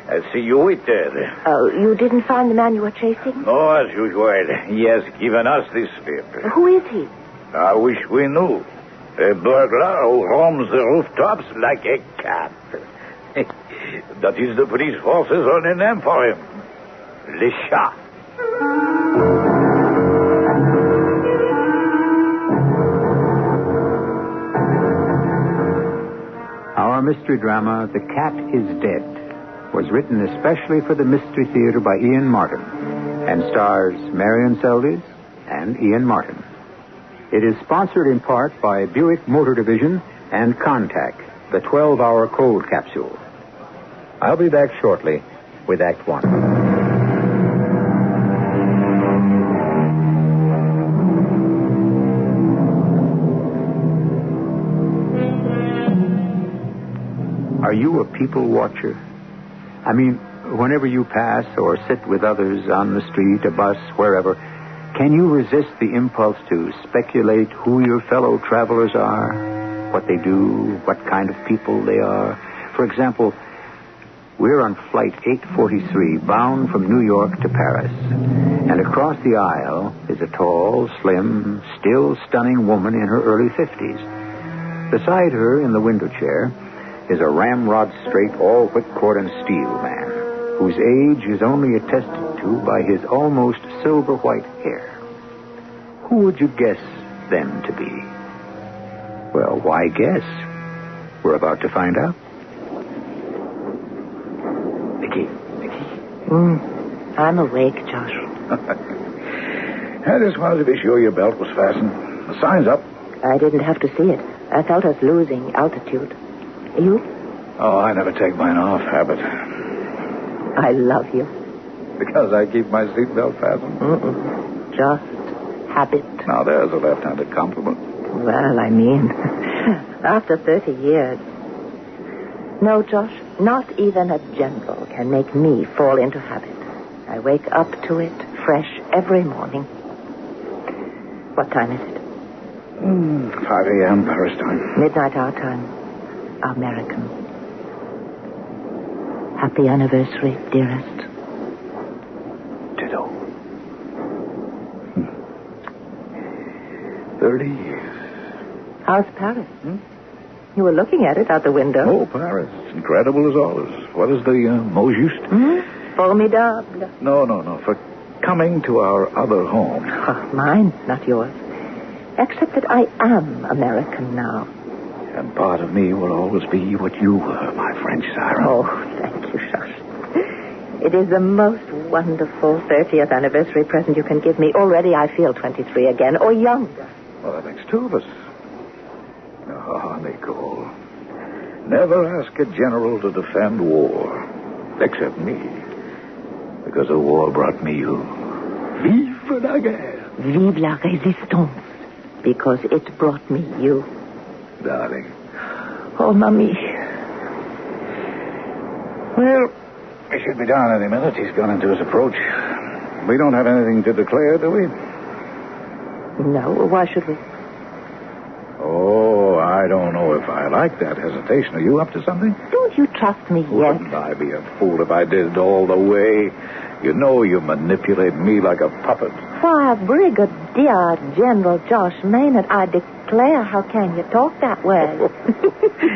I: I see you waited.
P: Oh, you didn't find the man you were chasing?
I: No, as usual. He has given us this slip.
P: Who is he?
I: I wish we knew. A burglar who roams the rooftops like a cat. That is the police force's only name for him. Le Chat.
A: Our mystery drama, The Cat is Dead, was written especially for the Mystery Theater by Ian Martin and stars Marion Seldes and Ian Martin. It is sponsored in part by Buick Motor Division and Contact, the 12-hour cold capsule. I'll be back shortly with Act One. Are you a people watcher? I mean, whenever you pass or sit with others on the street, a bus, wherever, can you resist the impulse to speculate who your fellow travelers are, what they do, what kind of people they are? For example, we're on flight 843, bound from New York to Paris. And across the aisle is a tall, slim, still stunning woman in her early 50s. Beside her, in the window chair, is a ramrod-straight, all-whipcord and steel man, whose age is only attested to by his almost silver-white hair. Who would you guess them to be? Well, why guess? We're about to find out.
K: Nicky.
P: I'm awake, Josh.
I: I just wanted to be sure your belt was fastened. The sign's up.
P: I didn't have to see it. I felt us losing altitude. You?
I: Oh, I never take mine off. Habit.
P: I love you.
I: Because I keep my seatbelt fastened?
P: Just habit.
I: Now, there's a left-handed compliment.
P: Well, I mean, after 30 years. No, Josh, not even a general can make me fall into habit. I wake up to it fresh every morning. What time is it?
I: 5 a.m. Paris time.
P: Midnight our time. American. Happy anniversary, dearest.
I: Ditto. 30 years.
P: How's Paris? You were looking at it out the window.
I: Oh, Paris. Incredible as always. What is the mot juste?
P: Formidable.
I: No. For coming to our other home.
P: Mine, not yours. Except that I am American now.
I: And part of me will always be what you were, my French siren.
P: Oh, thank you, Josh. It is the most wonderful 30th anniversary present you can give me. Already I feel 23 again, or younger.
I: Well, that makes two of us. Oh, Nicole. Never ask a general to defend war. Except me. Because the war brought me you. Vive la guerre.
P: Vive la résistance. Because it brought me you.
I: Darling.
P: Oh, Mommy.
I: Well, he should be down any minute. He's gone into his approach. We don't have anything to declare, do we?
P: No, why should we?
I: Oh, I don't know if I like that hesitation. Are you up to something?
P: Don't you trust me yet?
I: Wouldn't I be a fool if I did it all the way? You know you manipulate me like a puppet.
M: Why, Brigadier General Josh Maynard, I declare, how can you talk that way?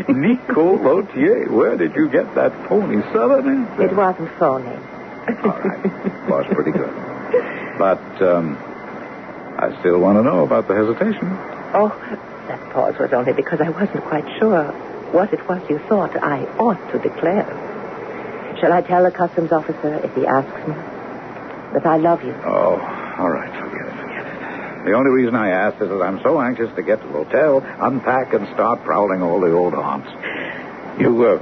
I: Nicole Lautier, where did you get that phony Southern accent?
M: It wasn't phony.
I: All right. Was pretty good. But, I still want to know about the hesitation.
M: Oh, that pause was only because I wasn't quite sure what it was you thought I ought to declare. Shall I tell the customs officer if he asks me that I love you?
I: Oh, all right. Forget it. The only reason I asked is that I'm so anxious to get to the hotel, unpack, and start prowling all the old haunts. You,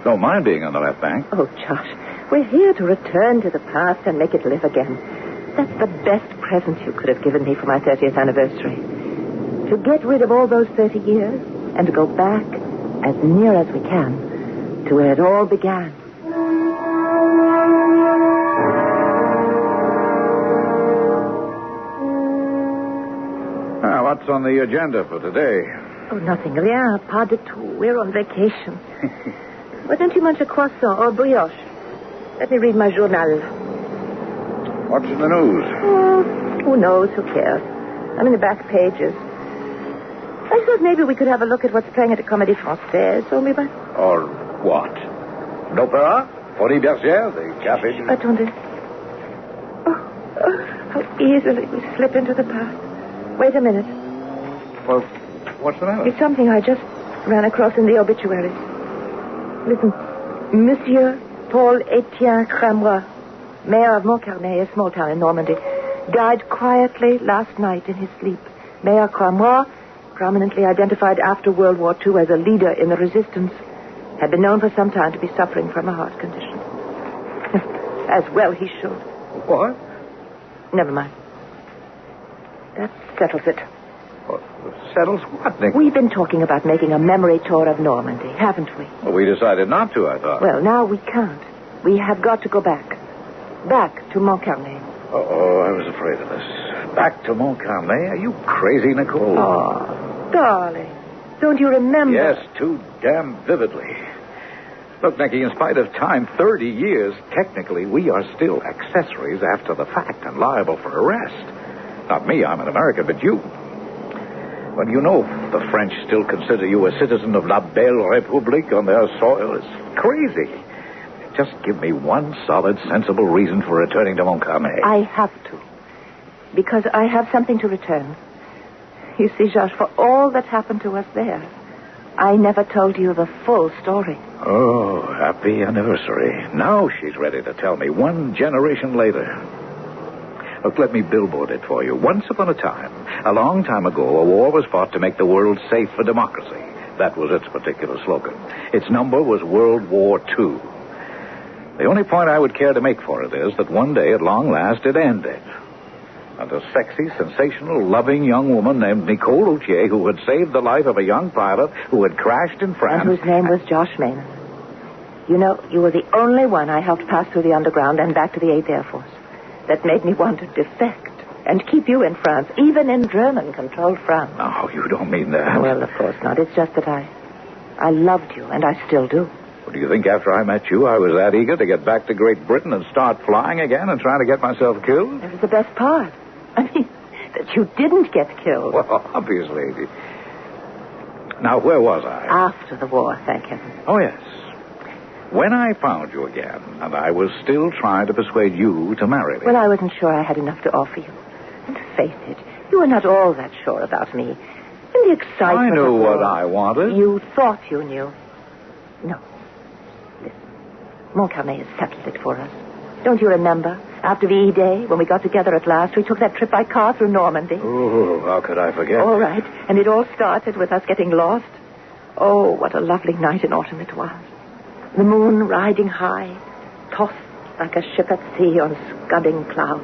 I: don't mind being on the left bank?
M: Oh, Josh, we're here to return to the past and make it live again. That's the best present you could have given me for my 30th anniversary. To get rid of all those 30 years and to go back as near as we can to where it all began.
I: What's on the agenda for today?
M: Oh, nothing. Rien, pas du tout. We're on vacation. Why don't you munch a croissant or brioche? Let me read my journal.
I: What's in the news?
M: Oh, who knows? Who cares? I'm in the back pages. I thought maybe we could have a look at what's playing at the Comédie Française. Or maybe...
I: Or what? L'opéra? Folie Bergère? The café?
M: Attendez. How easily we slip into the past. Wait a minute.
I: Well, what's the matter?
M: It's something I just ran across in the obituaries. Listen. Monsieur Paul-Étienne Cramois, mayor of Montcarnet, a small town in Normandy, died quietly last night in his sleep. Mayor Cramois, prominently identified after World War II as a leader in the resistance, had been known for some time to be suffering from a heart condition. As well he should.
I: What?
M: Never mind. That settles it.
I: Well, settles what, Nick?
M: We've been talking about making a memory tour of Normandy, haven't we?
I: Well, we decided not to, I thought.
M: Well, now we can't. We have got to go back. Back to Montcarnet.
I: Oh, I was afraid of this. Back to Montcarnet? Are you crazy, Nicole?
M: Oh, darling. Don't you remember?
I: Yes, too damn vividly. Look, Nicky, in spite of time, 30 years, technically we are still accessories after the fact and liable for arrest. Not me, I'm an American, but you. Well, you know the French still consider you a citizen of La Belle République on their soil. It's crazy. Just give me one solid, sensible reason for returning to Montcarnet.
M: I have to. Because I have something to return. You see, Josh, for all that happened to us there, I never told you the full story.
I: Oh, happy anniversary. Now she's ready to tell me 1 generation later. Look, let me billboard it for you. Once upon a time, a long time ago, a war was fought to make the world safe for democracy. That was its particular slogan. Its number was World War II. The only point I would care to make for it is that one day, at long last, it ended. And a sexy, sensational, loving young woman named Nicole Lautier, who had saved the life of a young pilot who had crashed in France.
M: And whose name was Josh Maynard. You know, you were the only one I helped pass through the underground and back to the 8th Air Force. That made me want to defect and keep you in France, even in German-controlled France.
I: Oh, you don't mean that.
M: Well, of course not. It's just that I loved you, and I still do.
I: Well, do you think after I met you, I was that eager to get back to Great Britain and start flying again and trying to get myself killed?
M: That was the best part. I mean, that you didn't get killed.
I: Well, obviously. Now, where was I?
M: After the war, thank heaven.
I: Oh, yes. When I found you again, and I was still trying to persuade you to marry me.
M: Well, I wasn't sure I had enough to offer you. And face it, you were not all that sure about me. In the excitement
I: I knew
M: of
I: what
M: war,
I: I wanted.
M: You thought you knew. No. Listen, Montcarnet has settled it for us. Don't you remember? After the E-Day, when we got together at last, we took that trip by car through Normandy.
I: Oh, how could I forget?
M: All right. And it all started with us getting lost. Oh, what a lovely night in autumn it was. The moon riding high, tossed like a ship at sea on scudding clouds.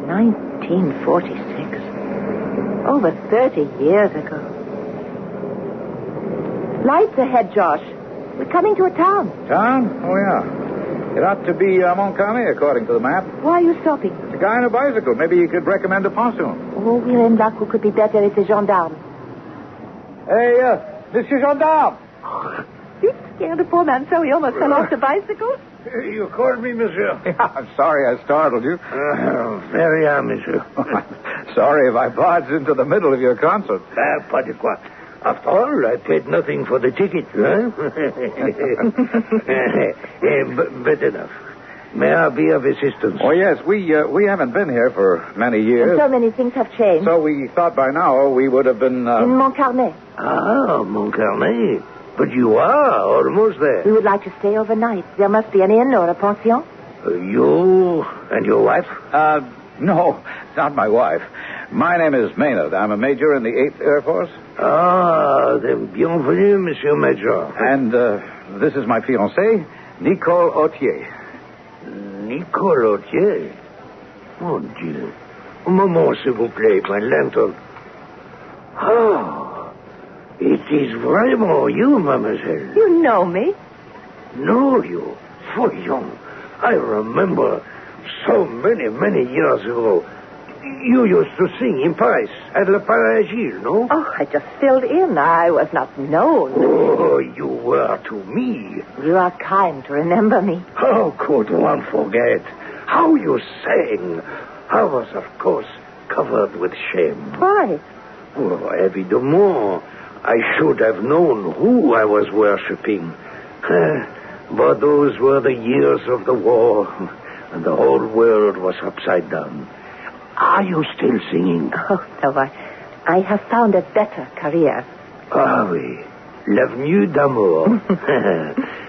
M: 1946. Over 30 years ago. Lights ahead, Josh. We're coming to a town.
I: Town? Oh, yeah. It ought to be Montcarnet, according to the map.
M: Why are you stopping?
I: The guy on a bicycle. Maybe you could recommend a possum.
M: Oh, we're in luck. Who could be better? It's a gendarme.
I: Hey, Monsieur Gendarme.
P: You scared the poor man so he almost fell off the bicycle?
I: You called me, monsieur?
C: Yeah, I'm sorry I startled you.
I: Very well, monsieur.
C: Sorry if I barged into the middle of your concert.
I: Pas de quoi. After all, I paid nothing for the ticket, huh? But enough. May I be of assistance?
C: Oh, yes, we haven't been here for many years.
P: So many things have changed.
C: So we thought by now we would have been...
P: In Montcarnet.
I: Ah, Montcarnet. But you are almost there.
P: We would like to stay overnight. There must be an inn or a pension.
I: You and your wife?
C: No, not my wife. My name is Maynard. I'm a major in the 8th Air Force.
I: Ah, then bienvenue, Monsieur Major.
C: And this is my fiancée, Nicole Autier.
I: Nicole Autier? Oh, Dieu. Un moment, s'il vous plaît, my lantern. Oh, it is vraiment you, mademoiselle.
P: You know me.
I: Know you? Voyons. I remember so many years ago. You used to sing in Paris at Le Palais, no?
P: Oh, I just filled in. I was not known.
I: Oh, you were to me.
P: You are kind to remember me.
I: How could one forget? How you sang. I was, of course, covered with shame.
P: Why?
I: Oh, évidemment. I should have known who I was worshipping. But those were the years of the war, and the whole world was upside down. Are you still singing?
P: Oh, no, I have found a better career.
I: Ah oui, l'avenue d'amour.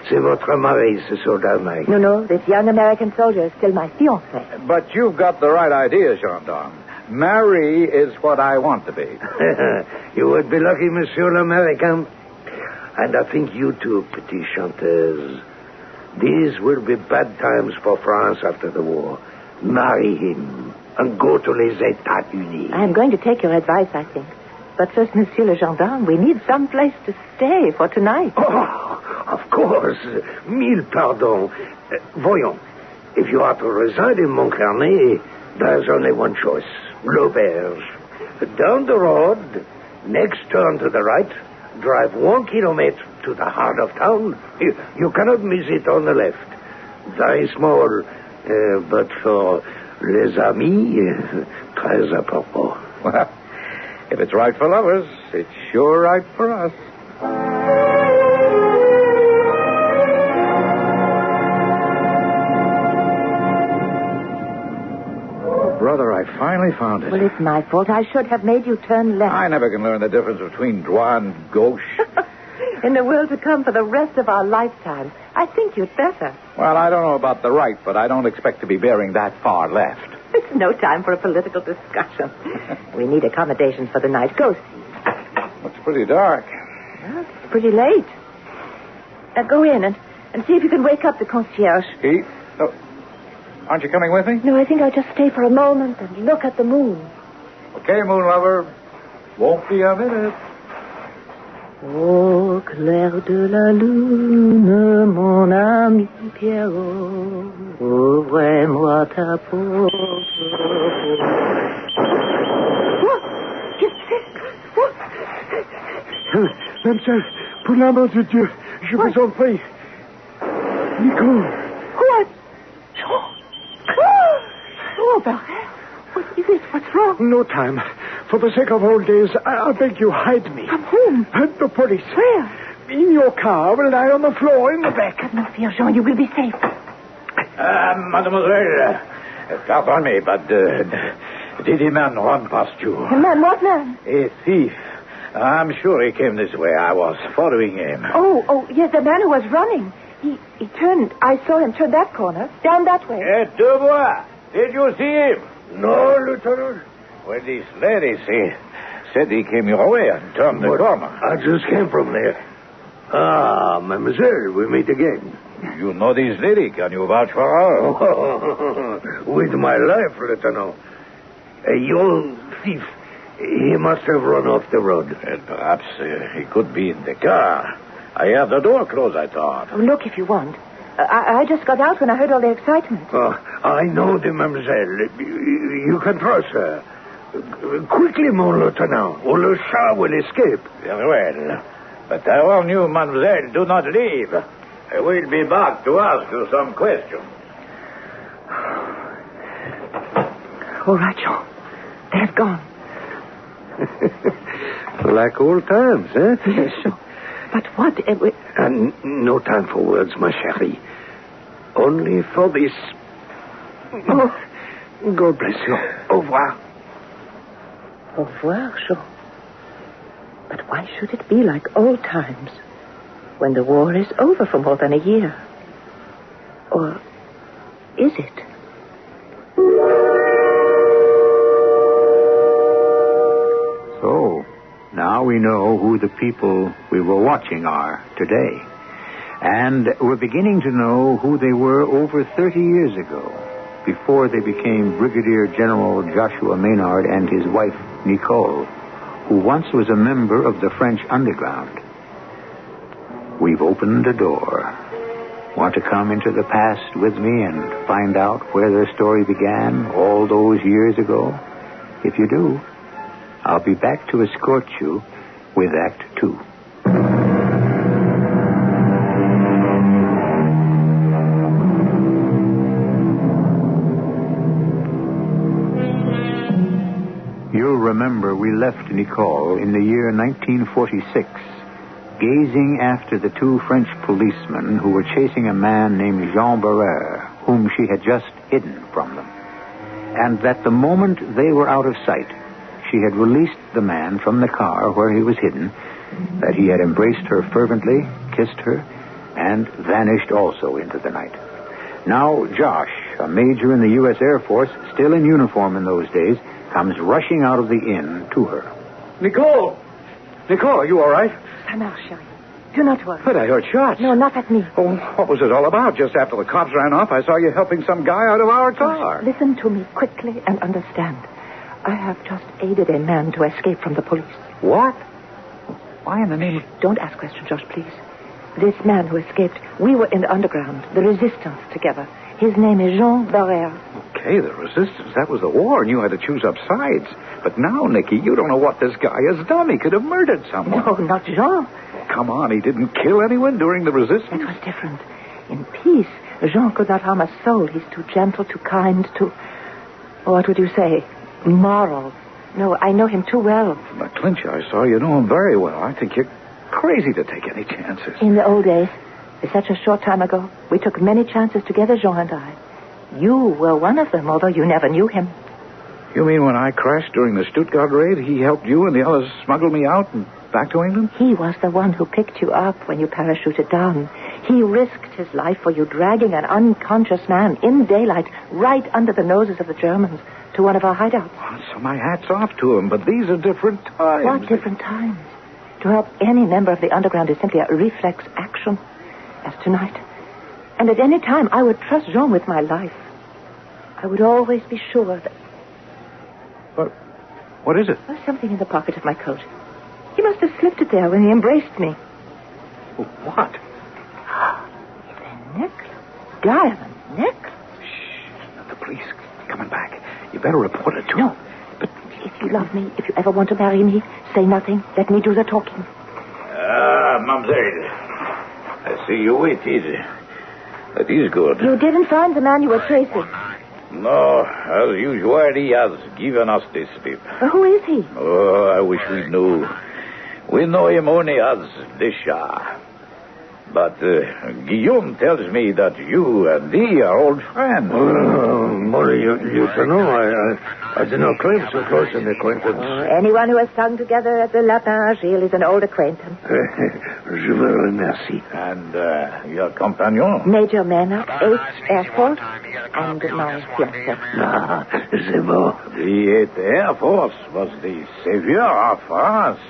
I: C'est votre mari, ce soldat, Mike.
P: No, this young American soldier is still my fiancé.
C: But you've got the right idea, gendarme. Marie is what I want to be.
I: You would be lucky, Monsieur l'Américain. And I think you too, petite chanteuse. These will be bad times for France after the war. Marry him and go to les États-Unis.
P: I am going to take your advice, I think. But first, Monsieur le Gendarme, we need some place to stay for tonight.
I: Oh, of course. Mille pardons. Voyons. If you are to reside in Montcarnet, there's only one choice. L'auberge. Down the road, next turn to the right, drive 1 kilometer to the heart of town. You cannot miss it on the left. Very small, but for les amis, très important.
C: Well, if it's right for lovers, it's sure right for us. Oh, brother, I finally found it.
P: Well, it's my fault. I should have made you turn left.
C: I never can learn the difference between droit and gauche.
P: In the world to come for the rest of our lifetime, I think you'd better.
C: Well, I don't know about the right, but I don't expect to be bearing that far left.
P: It's no time for a political discussion. We need accommodations for the night. Go see.
C: Looks pretty dark.
P: Well, it's pretty late. Now go in and see if you can wake up the concierge.
C: He? Oh, aren't you coming with me?
P: No, I think I'll just stay for a moment and look at the moon.
C: Okay, moon lover. Won't be a minute.
M: Au clair de la lune, mon ami Pierrot, ouvre-moi ta porte.
I: Mademoiselle, pour l'amour de Dieu, je vous en prie. Nicole.
P: What? Oh, Barret. What is it? What's wrong?
I: No time. For the sake of old days, I beg you, hide me.
P: From whom?
I: The police.
P: Where?
I: In your car, will lie on the floor in the back.
P: Have no fear, Jean. You will be safe.
C: Mademoiselle, pardon me, but did a man run past you?
P: A man? What man?
C: A thief. I'm sure he came this way. I was following him.
P: Oh, yes, the man who was running. He turned. I saw him turn that corner. Down that way.
C: Dubois, did you see him?
I: No, Lieutenant.
C: Well, this lady said he came your way and turned the corner.
I: I just came from there. Ah, mademoiselle, we meet again.
C: You know this lady. Can you vouch for her?
I: With my life, Lieutenant. A young thief. He must have run off the road.
C: And perhaps he could be in the car. I have the door closed, I thought.
P: Oh, look if you want. I just got out when I heard all the excitement.
I: I know the mademoiselle. You can trust her. Quickly, mon lieutenant, or le chat will escape.
C: Very well.
I: But I warn you, mademoiselle, do not leave. I will be back to ask you some questions.
L: All right, Jean. They've gone.
B: Like old times, eh?
L: Yes, Jean. But what?
B: No time for words, ma chérie. Only for this.
L: Oh.
B: God bless you. Au revoir.
L: Au revoir, Jean. But why should it be like old times when the war is over for more than a year? Or is it?
A: So, now we know who the people we were watching are today. And we're beginning to know who they were over 30 years ago, before they became Brigadier General Joshua Maynard and his wife, Nicole, who once was a member of the French underground. We've opened a door. Want to come into the past with me and find out where their story began all those years ago? If you do, I'll be back to escort you with Act 2. You'll remember we left Nicole in the year 1946, gazing after the two French policemen who were chasing a man named Jean Barrère, whom she had just hidden from them. And that the moment they were out of sight, she had released the man from the car where he was hidden, that he had embraced her fervently, kissed her, and vanished also into the night. Now, Josh, a major in the U.S. Air Force, still in uniform in those days, comes rushing out of the inn to her.
B: Nicole! Nicole, are you all right?
L: Ça marche, chérie. Do not worry.
B: But I heard shots.
L: No, not at me.
B: Oh, what was it all about? Just after the cops ran off, I saw you helping some guy out of our car.
L: Listen to me quickly and understand. I have just aided a man to escape from the police.
B: What? Why in the name of...
L: Don't ask questions, Josh, please. This man who escaped, we were in the underground, the resistance together. His name is Jean Barrère.
B: Okay, the resistance. That was the war, and you had to choose up sides. But now, Nicky, you don't know what this guy has done. He could have murdered someone.
L: No, not Jean.
B: Come on, he didn't kill anyone during the resistance?
L: That was different. In peace, Jean could not harm a soul. He's too gentle, too kind, too... What would you say? Moral. No, I know him too well.
B: Now, Clinch, I saw you know him very well. I think you're crazy to take any chances.
L: In the old days, such a short time ago, we took many chances together, Jean and I. You were one of them, although you never knew him.
B: You mean when I crashed during the Stuttgart raid, he helped you and the others smuggle me out and back to England?
L: He was the one who picked you up when you parachuted down. He risked his life for you, dragging an unconscious man in daylight right under the noses of the Germans to one of our hideouts.
B: Oh, so my hat's off to him, but these are different times.
L: What different times? To help any member of the underground is simply a reflex action, as tonight. And at any time, I would trust Jean with my life. I would always be sure that...
B: What is it?
L: There's something in the pocket of my coat. He must have slipped it there when he embraced me.
B: What?
L: It's a necklace. Diamond necklace.
B: Shh. The police coming back. You better report it to
L: No. But if you love me, if you ever want to marry me, say nothing. Let me do the talking.
I: Mademoiselle. I see you waited. That is good.
L: You didn't find the man you were chasing.
I: No, as usual, he has given us this slip.
L: Who is he?
I: Oh, I wish we knew. We know him only as the Shah. But Guillaume tells me that you and he are old friends.
B: Murray, you don't know. I do not claim so close an acquaintance.
L: Anyone who has sung together at the Lapin Agile is an old acquaintance.
B: Je vous remercie.
I: And your companion?
L: Major Maynard, 8th Air Force, and my fiancé.
B: Ah, c'est bon.
I: The 8th Air Force was the savior of France.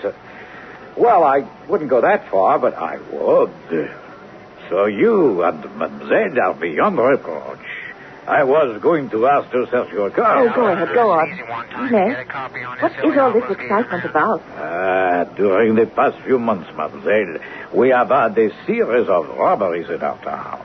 I: Well, I wouldn't go that far, but I would. So you and Mademoiselle are beyond reproach. I was going to ask to search your car.
L: Oh, go ahead, go on. Yes? What is all this excitement about?
I: During the past few months, Mademoiselle, we have had a series of robberies in our town.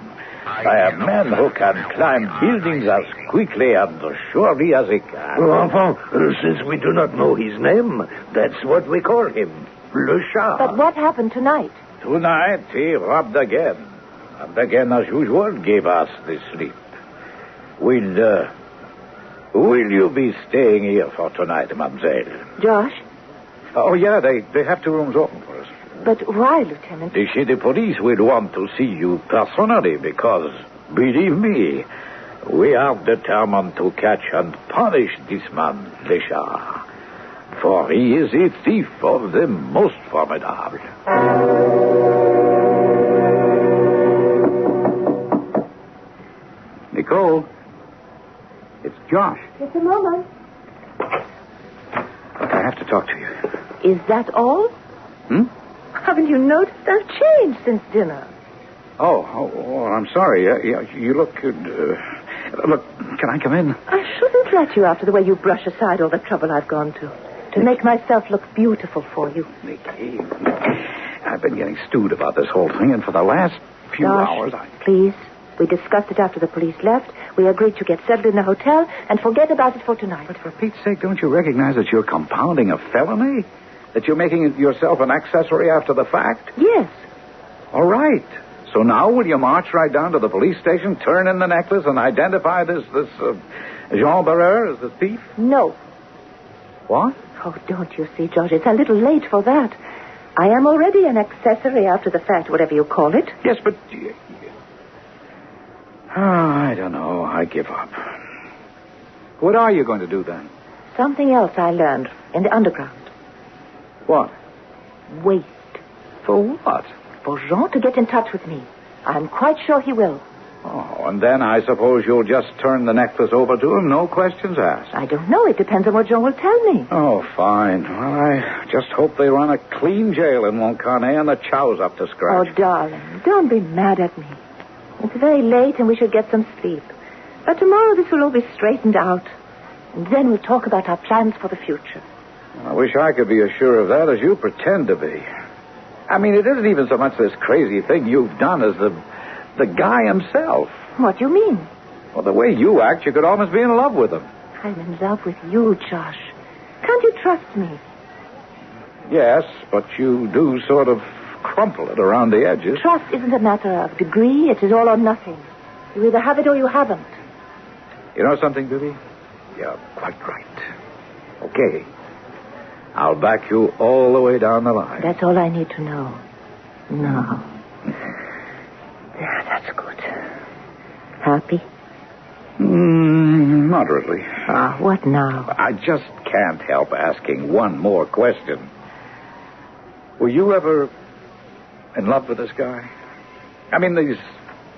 I: I have men who can climb buildings as quickly and surely as they can.
B: Enfin, since we do not know his name, that's what we call him.
I: Le Chat.
M: But what happened tonight?
I: Tonight, he robbed again. And again, as usual, gave us the sleep. Will you be staying here for tonight, mademoiselle?
M: Josh?
B: Oh, yeah, they have 2 rooms open for us.
M: But why, Lieutenant?
I: The city police will want to see you personally because, believe me, we are determined to catch and punish this man, Le Chat. For he is a thief of the most formidable.
B: Nicole, it's Josh.
M: Just a moment.
B: Look, I have to talk to you.
M: Is that all? Haven't you noticed I've changed since dinner?
B: Oh, I'm sorry. You look good. Look, can I come in?
M: I shouldn't let you after the way you brush aside all the trouble I've gone to make myself look beautiful for you.
B: Nicky, I've been getting stewed about this whole thing, and for the last few hours,
M: Please. We discussed it after the police left. We agreed to get settled in the hotel and forget about it for tonight.
B: But for Pete's sake, don't you recognize that you're compounding a felony? That you're making yourself an accessory after the fact?
M: Yes.
B: All right. So now will you march right down to the police station, turn in the necklace, and identify this Jean Barreur as the thief?
M: No.
B: What?
M: Oh, don't you see, George? It's a little late for that. I am already an accessory after the fact, whatever you call it.
B: Yes, but... I don't know. I give up. What are you going to do then?
M: Something else I learned in the underground.
B: What?
M: Wait.
B: For what?
M: For Jean to get in touch with me. I'm quite sure he will.
B: Oh, and then I suppose you'll just turn the necklace over to him, no questions asked.
M: I don't know. It depends on what Jean will tell me.
B: Oh, fine. Well, I just hope they run a clean jail in Montcarnet and the chow's up to scratch.
M: Oh, darling, don't be mad at me. It's very late and we should get some sleep. But tomorrow this will all be straightened out. And then we'll talk about our plans for the future.
B: I wish I could be as sure of that as you pretend to be. I mean, it isn't even so much this crazy thing you've done as the guy himself.
M: What do you mean?
B: Well, the way you act, you could almost be in love with him.
M: I'm in love with you, Josh. Can't you trust me?
B: Yes, but you do sort of crumple it around the edges.
M: Trust isn't a matter of degree. It is all or nothing. You either have it or you haven't.
B: You know something, Bibi? You're quite right. Okay. I'll back you all the way down the line.
M: That's all I need to know. No. Yeah, that's good. Happy?
B: Moderately.
M: What now?
B: I just can't help asking one more question. Were you ever in love with this guy? I mean, these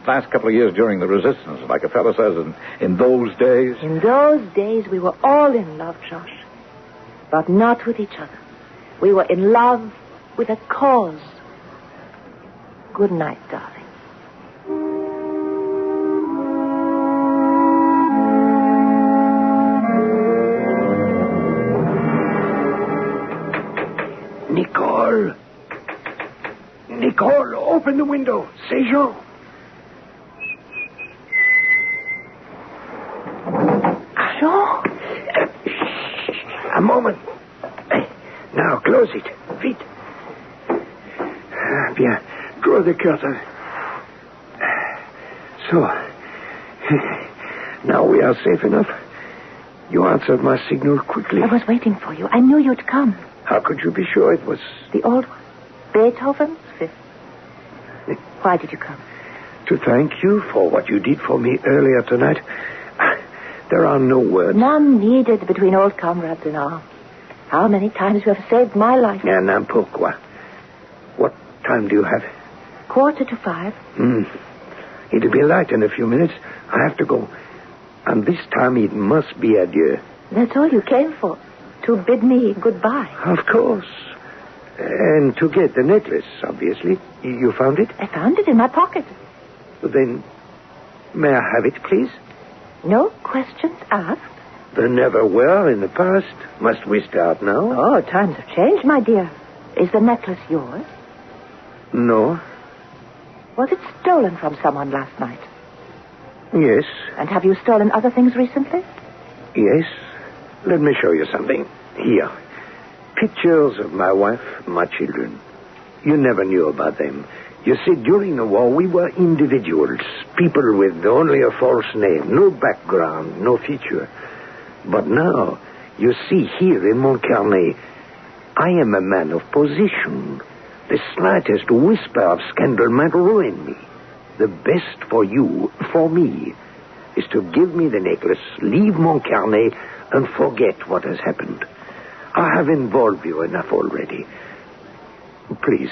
B: last couple of years during the resistance, like a fellow says, in those days?
M: In those days, we were all in love, Josh. But not with each other. We were in love with a cause. Good night, darling.
U: Nicole! Nicole, open the window. C'est Jean.
M: Jean?
U: A moment. Now, close it. Vite. Bien. Draw the curtain. So. Now we are safe enough. You answered my signal quickly.
M: I was waiting for you. I knew you'd come.
U: How could you be sure it was...
M: The old one? Beethoven's Fifth. Why did you come?
U: To thank you for what you did for me earlier tonight. There are no words.
M: None needed between old comrades in arms. How many times you have saved my life?
U: And pourquoi? What time do you have?
M: 4:45.
U: It'll be light in a few minutes. I have to go. And this time it must be adieu.
M: That's all you came for. To bid me goodbye.
U: Of course. And to get the necklace, obviously. You found it?
M: I found it in my pocket.
U: Then, may I have it, please?
M: No questions asked.
U: There never were in the past. Must we start now?
M: Oh, times have changed, my dear. Is the necklace yours?
U: No.
M: Was it stolen from someone last night?
U: Yes.
M: And have you stolen other things recently?
U: Yes. Let me show you something. Here.
G: Pictures of my wife, my children. You never knew about them. You see, during the war, we were individuals, people with only a false name, no background, no future. But now, you see here in Montcarnet, I am a man of position. The slightest whisper of scandal might ruin me. The best for you, for me, is to give me the necklace, leave Montcarnet, and forget what has happened. I have involved you enough already. Please,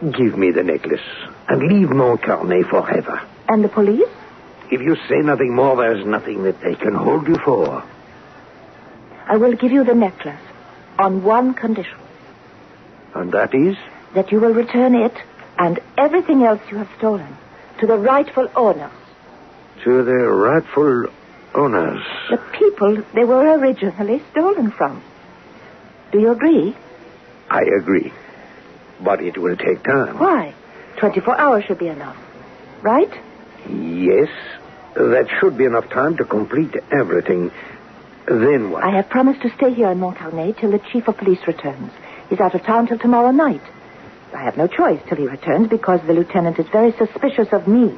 G: give me the necklace and leave Montcarnet forever.
P: And the police?
G: If you say nothing more, there's nothing that they can hold you for.
P: I will give you the necklace on one condition.
G: And that is?
P: That you will return it and everything else you have stolen to the rightful owners.
G: To the rightful owners?
P: The people they were originally stolen from. Do you agree?
G: I agree. But it will take time.
P: Why? 24 hours should be enough. Right?
G: Yes. That should be enough time to complete everything. Then what?
P: I have promised to stay here in Montcarnet till the chief of police returns. He's out of town till tomorrow night. I have no choice till he returns because the lieutenant is very suspicious of me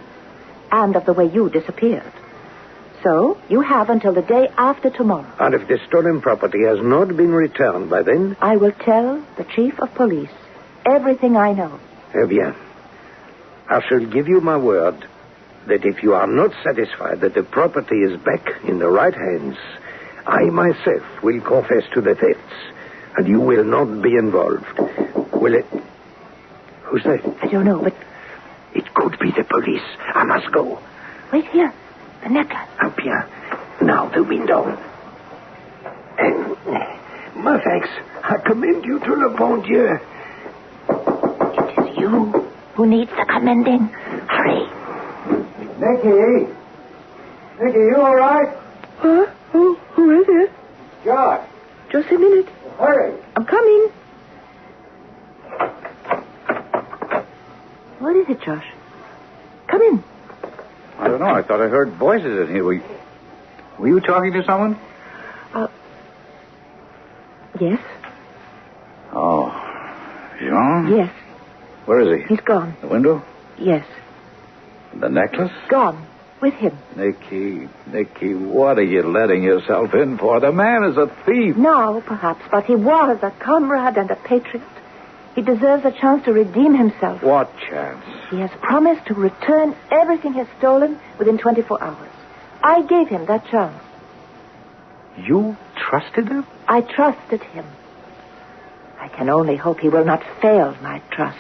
P: and of the way you disappeared. So, you have until the day after tomorrow.
G: And if the stolen property has not been returned by then?
P: I will tell the chief of police everything I know.
G: Eh bien. I shall give you my word that if you are not satisfied that the property is back in the right hands, I myself will confess to the thefts, and you will not be involved. Will it? Who's that?
P: I don't know, but...
G: It could be the police. I must go.
P: Wait here. The necklace.
G: Oh, bien. Now the window. My thanks. I commend you to le bon Dieu.
P: It is you who needs the commending. Hurry.
U: Nicky! Nicky, you all right?
L: Huh? Who is it?
U: Josh.
L: Just a minute.
U: Hurry.
L: I'm coming.
P: What is it, Josh? Come in.
U: I don't know. I thought I heard voices in here. Were you talking to someone?
P: Yes.
U: Oh. Jean?
P: Yes.
U: Where is he?
P: He's gone.
U: The window?
P: Yes.
U: The necklace?
P: Gone. With him.
U: Nicky, what are you letting yourself in for? The man is a thief.
P: No, perhaps, but he was a comrade and a patriot. He deserves a chance to redeem himself.
U: What chance?
P: He has promised to return everything he has stolen within 24 hours. I gave him that chance.
U: You trusted him?
P: I trusted him. I can only hope he will not fail my trust.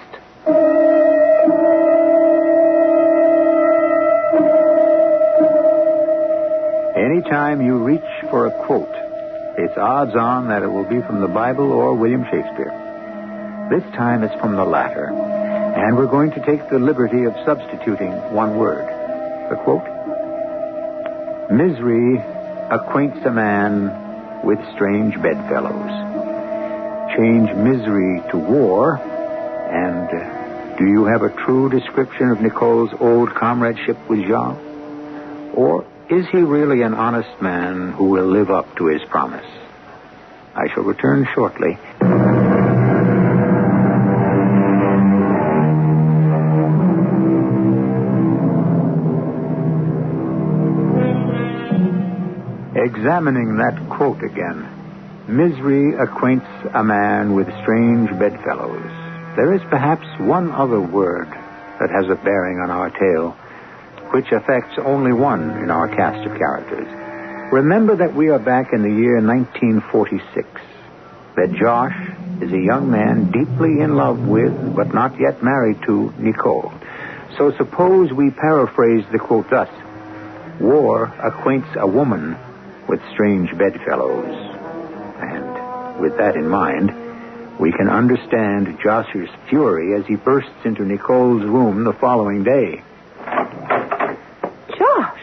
A: Anytime you reach for a quote, it's odds on that it will be from the Bible or William Shakespeare. This time it's from the latter, and we're going to take the liberty of substituting one word. The quote: Misery acquaints a man with strange bedfellows. Change misery to war, and do you have a true description of Nicole's old comradeship with Jean? Or is he really an honest man who will live up to his promise? I shall return shortly. Examining that quote again. Misery acquaints a man with strange bedfellows. There is perhaps one other word that has a bearing on our tale, which affects only one in our cast of characters. Remember that we are back in the year 1946. That Josh is a young man deeply in love with, but not yet married to, Nicole. So suppose we paraphrase the quote thus: War acquaints a woman with strange bedfellows. And with that in mind, we can understand Josh's fury as he bursts into Nicole's room the following day.
L: Josh,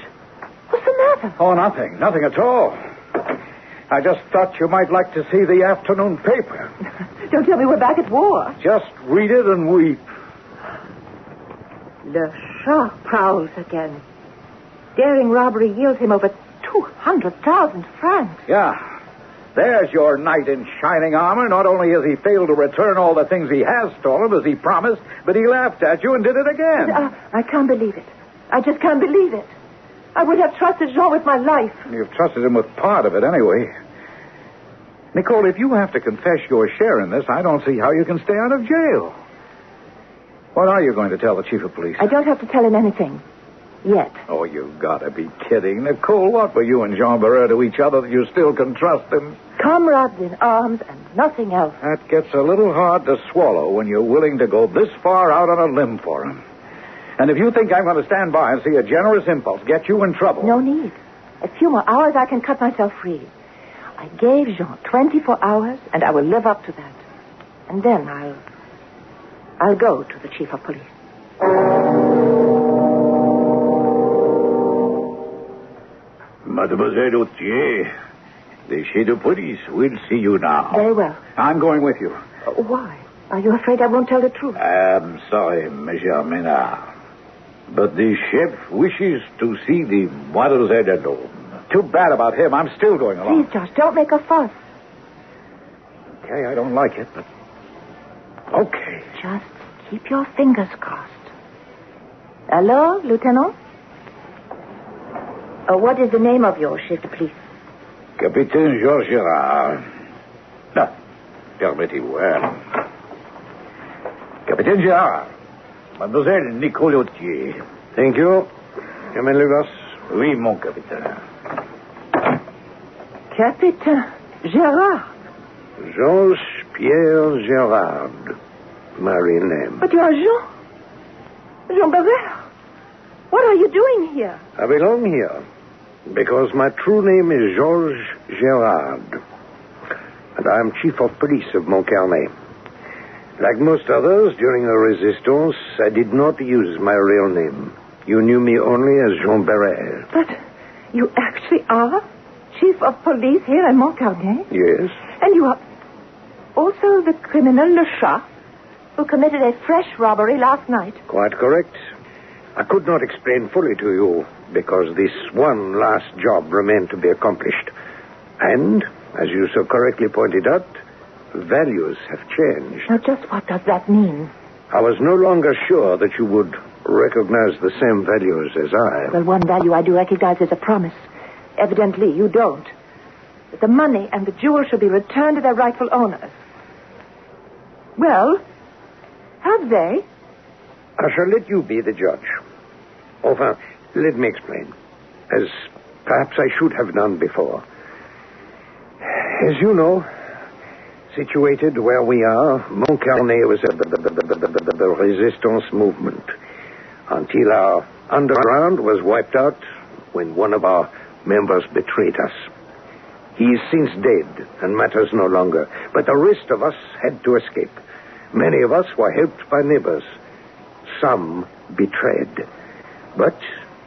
L: what's the matter?
U: Oh, nothing. Nothing at all. I just thought you might like to see the afternoon paper.
L: Don't tell me we're back at war.
U: Just read it and weep.
P: Le Chat prowls again. Daring robbery yields him over 200,000 francs.
U: Yeah.
I: There's your knight in shining armor. Not only has he failed to return all the things he has stolen as he promised, but he laughed at you and did it again.
P: I can't believe it. I just can't believe it. I would have trusted Jean with my life.
I: You've trusted him with part of it anyway. Nicole, if you have to confess your share in this, I don't see how you can stay out of jail. What are you going to tell the chief of police?
P: I don't have to tell him anything. Yet.
I: Oh, you've got to be kidding. Nicole, what were you and Jean Barreur to each other that you still can trust him?
P: Comrades in arms and nothing else.
I: That gets a little hard to swallow when you're willing to go this far out on a limb for him. And if you think I'm going to stand by and see a generous impulse get you in trouble...
P: No need. A few more hours, I can cut myself free. I gave Jean 24 hours, and I will live up to that. And then I'll go to the chief of police.
I: Mademoiselle Autier, the chief of police will see you now.
P: Very well.
I: I'm going with you.
P: Why? Are you afraid I won't tell the truth?
I: I'm sorry, Monsieur Ménard. But the chef wishes to see the Mademoiselle alone. Too bad about him. I'm still going along.
P: Please, Josh, don't make a fuss.
I: Okay, I don't like it, but... Okay.
P: Just keep your fingers crossed. Hello, Lieutenant? What is the name of your chef de police?
I: Capitaine Georges Girard. No, permettez-moi. Capitaine Girard. Mademoiselle Nicole Autier.
G: Thank you. Come and leave us.
I: Oui, mon capitaine.
P: Capitaine Girard.
G: Georges Pierre Girard. My real name.
P: But you are Jean Barreur. What are you doing here?
G: I belong here because my true name is Georges Girard. And I am chief of police of Montcarnet. Like most others, during the resistance, I did not use my real name. You knew me only as Jean Barreur.
P: But you actually are chief of police here in Montcarnet?
G: Yes.
P: And you are also the criminal Le Chat, who committed a fresh robbery last night.
G: Quite correct. I could not explain fully to you because this one last job remained to be accomplished. And, as you so correctly pointed out, values have changed.
P: Now, just what does that mean?
G: I was no longer sure that you would recognize the same values as I.
P: Well, one value I do recognize is a promise. Evidently, you don't. That the money and the jewels should be returned to their rightful owners. Well, have they?
G: I shall let you be the judge. Enfin, let me explain. As perhaps I should have done before. As you know, situated where we are, Montcarnet was the resistance movement until our underground was wiped out when one of our members betrayed us. He is since dead and matters no longer, but the rest of us had to escape. Many of us were helped by neighbors. Some betrayed. But,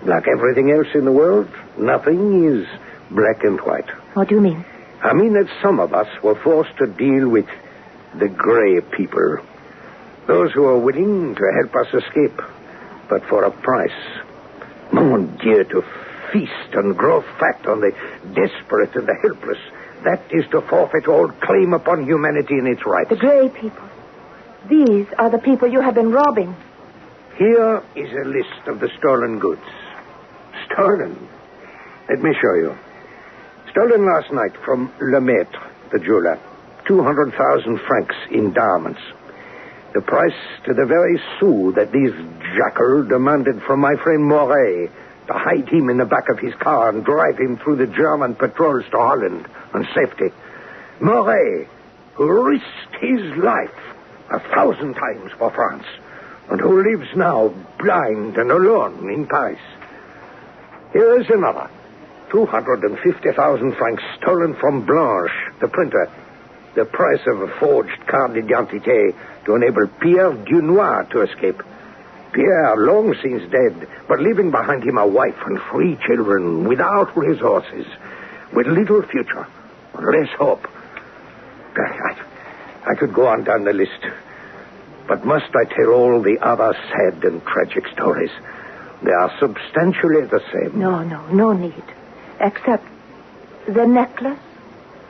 G: like everything else in the world, nothing is black and white.
P: What do you mean?
G: I mean that some of us were forced to deal with the gray people. Those who are willing to help us escape, but for a price. Mon Dieu, to feast and grow fat on the desperate and the helpless. That is to forfeit all claim upon humanity and its rights.
P: The gray people. These are the people you have been robbing.
G: Here is a list of the stolen goods. Stolen? Let me show you. Stolen last night from Lemaitre, the jeweler. 200,000 francs in diamonds. The price to the very sou that this jackal demanded from my friend Moret to hide him in the back of his car and drive him through the German patrols to Holland on safety. Moret, who risked his life 1,000 times for France, and who lives now blind and alone in Paris. Here is another. 250,000 francs stolen from Blanche, the printer. The price of a forged carte d'identité to enable Pierre Dunois to escape. Pierre, long since dead, but leaving behind him a wife and 3 children without resources, with little future, less hope. I could go on down the list. But must I tell all the other sad and tragic stories? They are substantially the same.
P: No need. Except the necklace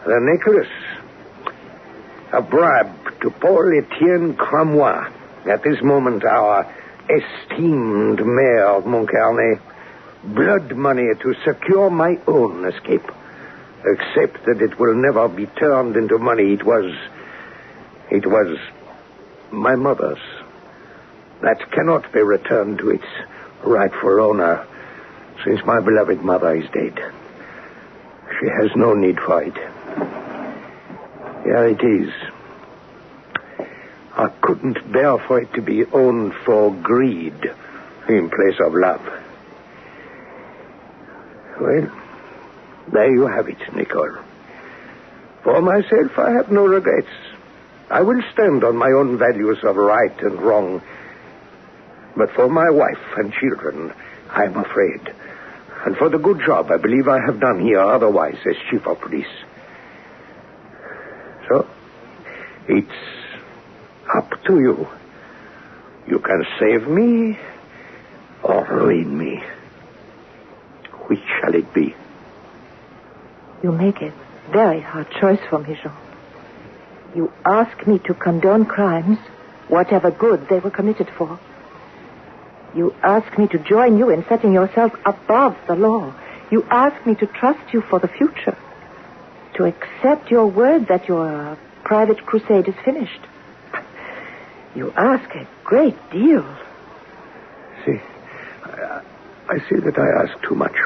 G: The necklace. A bribe to Paul Etienne Cramois. At this moment, our esteemed mayor of Montcarnet. Blood money to secure my own escape. Except that it will never be turned into money. It was my mother's. That cannot be returned to its rightful owner, since my beloved mother is dead. She has no need for it. Here it is. I couldn't bear for it to be owned for greed in place of love. Well, there you have it, Nicole. For myself, I have no regrets. I will stand on my own values of right and wrong. But for my wife and children, I am afraid. And for the good job I believe I have done here otherwise as chief of police. So, it's up to you. You can save me or ruin me. Which shall it be?
P: You make a very hard choice for me, Jean. You ask me to condone crimes, whatever good they were committed for. You ask me to join you in setting yourself above the law. You ask me to trust you for the future. To accept your word that your private crusade is finished. You ask a great deal.
G: See, I see that I ask too much.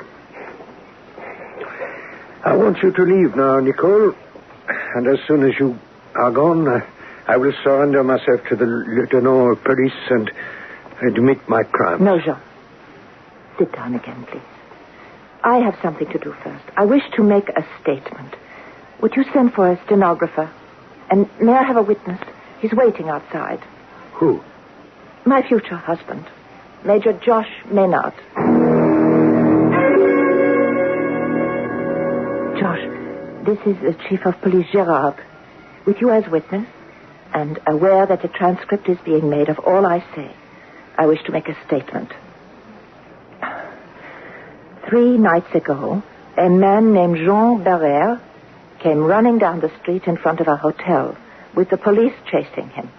G: I want you to leave now, Nicole. And as soon as you are gone, I will surrender myself to the lieutenant of police and admit my crime.
P: No, Jean. Sit down again, please. I have something to do first. I wish to make a statement. Would you send for a stenographer? And may I have a witness? He's waiting outside.
G: Who?
P: My future husband, Major Josh Maynard. Josh, this is the Chief of Police Gerard, with you as witness, and aware that a transcript is being made of all I say. I wish to make a statement. 3 nights ago, a man named Jean Barrère came running down the street in front of a hotel with the police chasing him.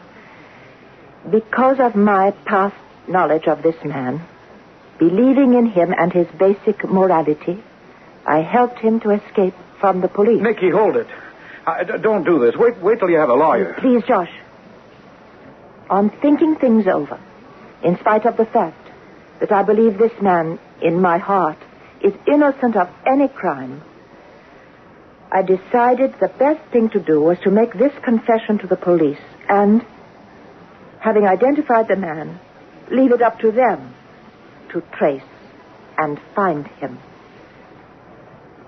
P: Because of my past knowledge of this man, believing in him and his basic morality, I helped him to escape from the police.
C: Nicky, hold it. Don't do this. Wait till you have a lawyer.
P: Please, Josh. On thinking things over, in spite of the fact that I believe this man, in my heart, is innocent of any crime, I decided the best thing to do was to make this confession to the police and, having identified the man, leave it up to them to trace and find him.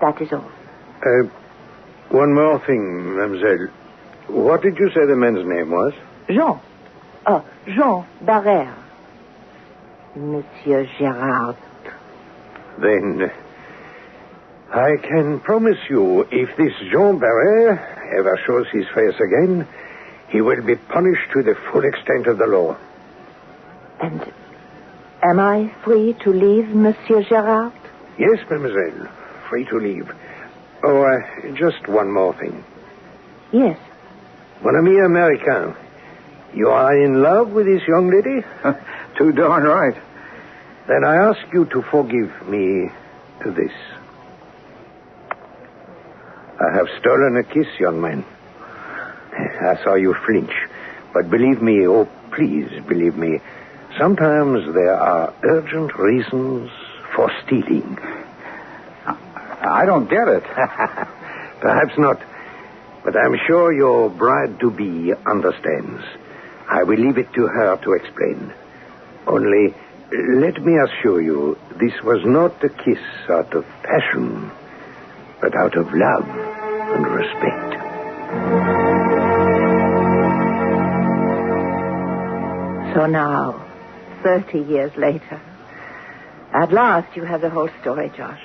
P: That is all.
G: One more thing, mademoiselle. What did you say the man's name was?
P: Jean. Jean Barrère. Monsieur Gerard.
G: Then, I can promise you, if this Jean Barrère ever shows his face again, he will be punished to the full extent of the law.
P: And am I free to leave, Monsieur Gerard?
G: Yes, mademoiselle. Free to leave. Oh, just one more thing.
P: Yes.
G: Mon ami Americain, you are in love with this young lady?
C: Too darn right.
G: Then I ask you to forgive me this. I have stolen a kiss, young man. I saw you flinch. But believe me, oh, please believe me, sometimes there are urgent reasons for stealing.
C: I don't get it.
G: Perhaps not. But I'm sure your bride-to-be understands. I will leave it to her to explain. Only, let me assure you, this was not a kiss out of passion, but out of love and respect.
P: So now, 30 years later, at last you have the whole story, Josh.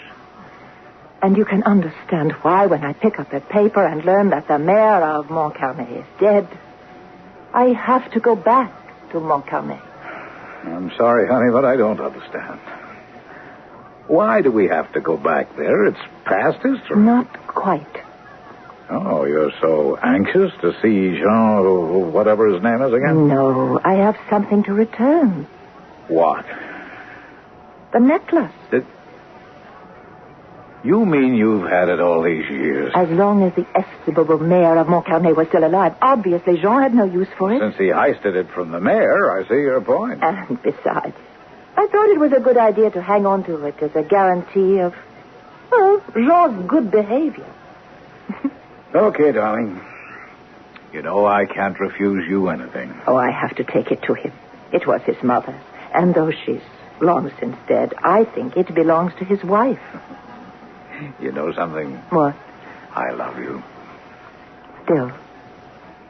P: And you can understand why when I pick up that paper and learn that the mayor of Montcarnet is dead, I have to go back to Montcarnet.
C: I'm sorry, honey, but I don't understand. Why do we have to go back there? It's past history.
P: Not quite.
I: Oh, you're so anxious to see Jean, whatever his name is again?
P: No, I have something to return.
I: What?
P: The necklace.
I: You mean you've had it all these years?
P: As long as the estimable mayor of Montcarnet was still alive. Obviously, Jean had no use for it.
I: Since he heisted it from the mayor, I see your point.
P: And besides, I thought it was a good idea to hang on to it as a guarantee of, well, Jean's good behavior.
I: Okay, darling. You know I can't refuse you anything.
P: Oh, I have to take it to him. It was his mother's. And though she's long since dead, I think it belongs to his wife.
I: You know something?
P: What?
I: I love you.
P: Still,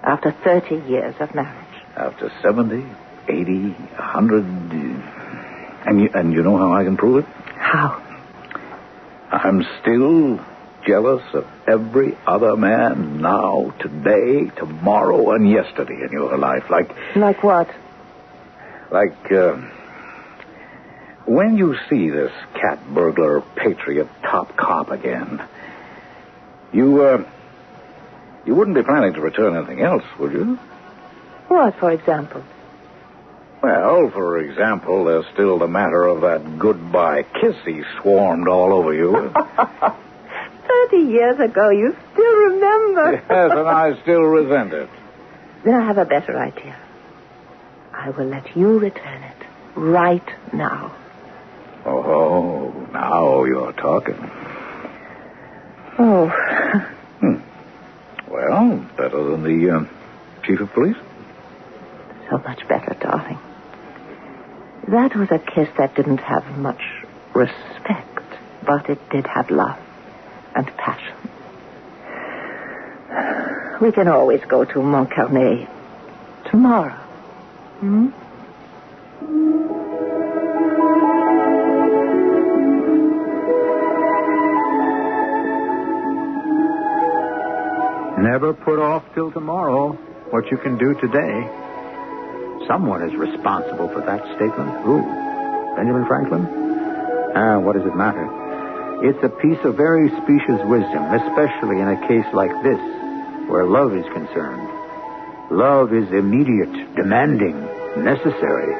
P: after 30 years of marriage.
I: After 70, 80, 100... And you know how I can prove it?
P: How?
I: I'm still jealous of every other man now, today, tomorrow, and yesterday in your life.
P: Like what?
I: Like, when you see this cat burglar patriot top cop again, you wouldn't be planning to return anything else, would you?
P: What, for example?
I: Well, for example, there's still the matter of that goodbye kiss he swarmed all over you.
P: 30 years ago, you still remember.
I: Yes, and I still resent it.
P: Then I have a better idea. I will let you return it right now.
I: Oh, now you're talking.
P: Oh.
I: Well, better than the chief of police?
P: So much better, darling. That was a kiss that didn't have much respect, but it did have love and passion. We can always go to Montcarnet tomorrow.
A: Never put off till tomorrow what you can do today. Someone is responsible for that statement. Who? Benjamin Franklin? What does it matter? It's a piece of very specious wisdom, especially in a case like this, where love is concerned. Love is immediate, demanding, necessary,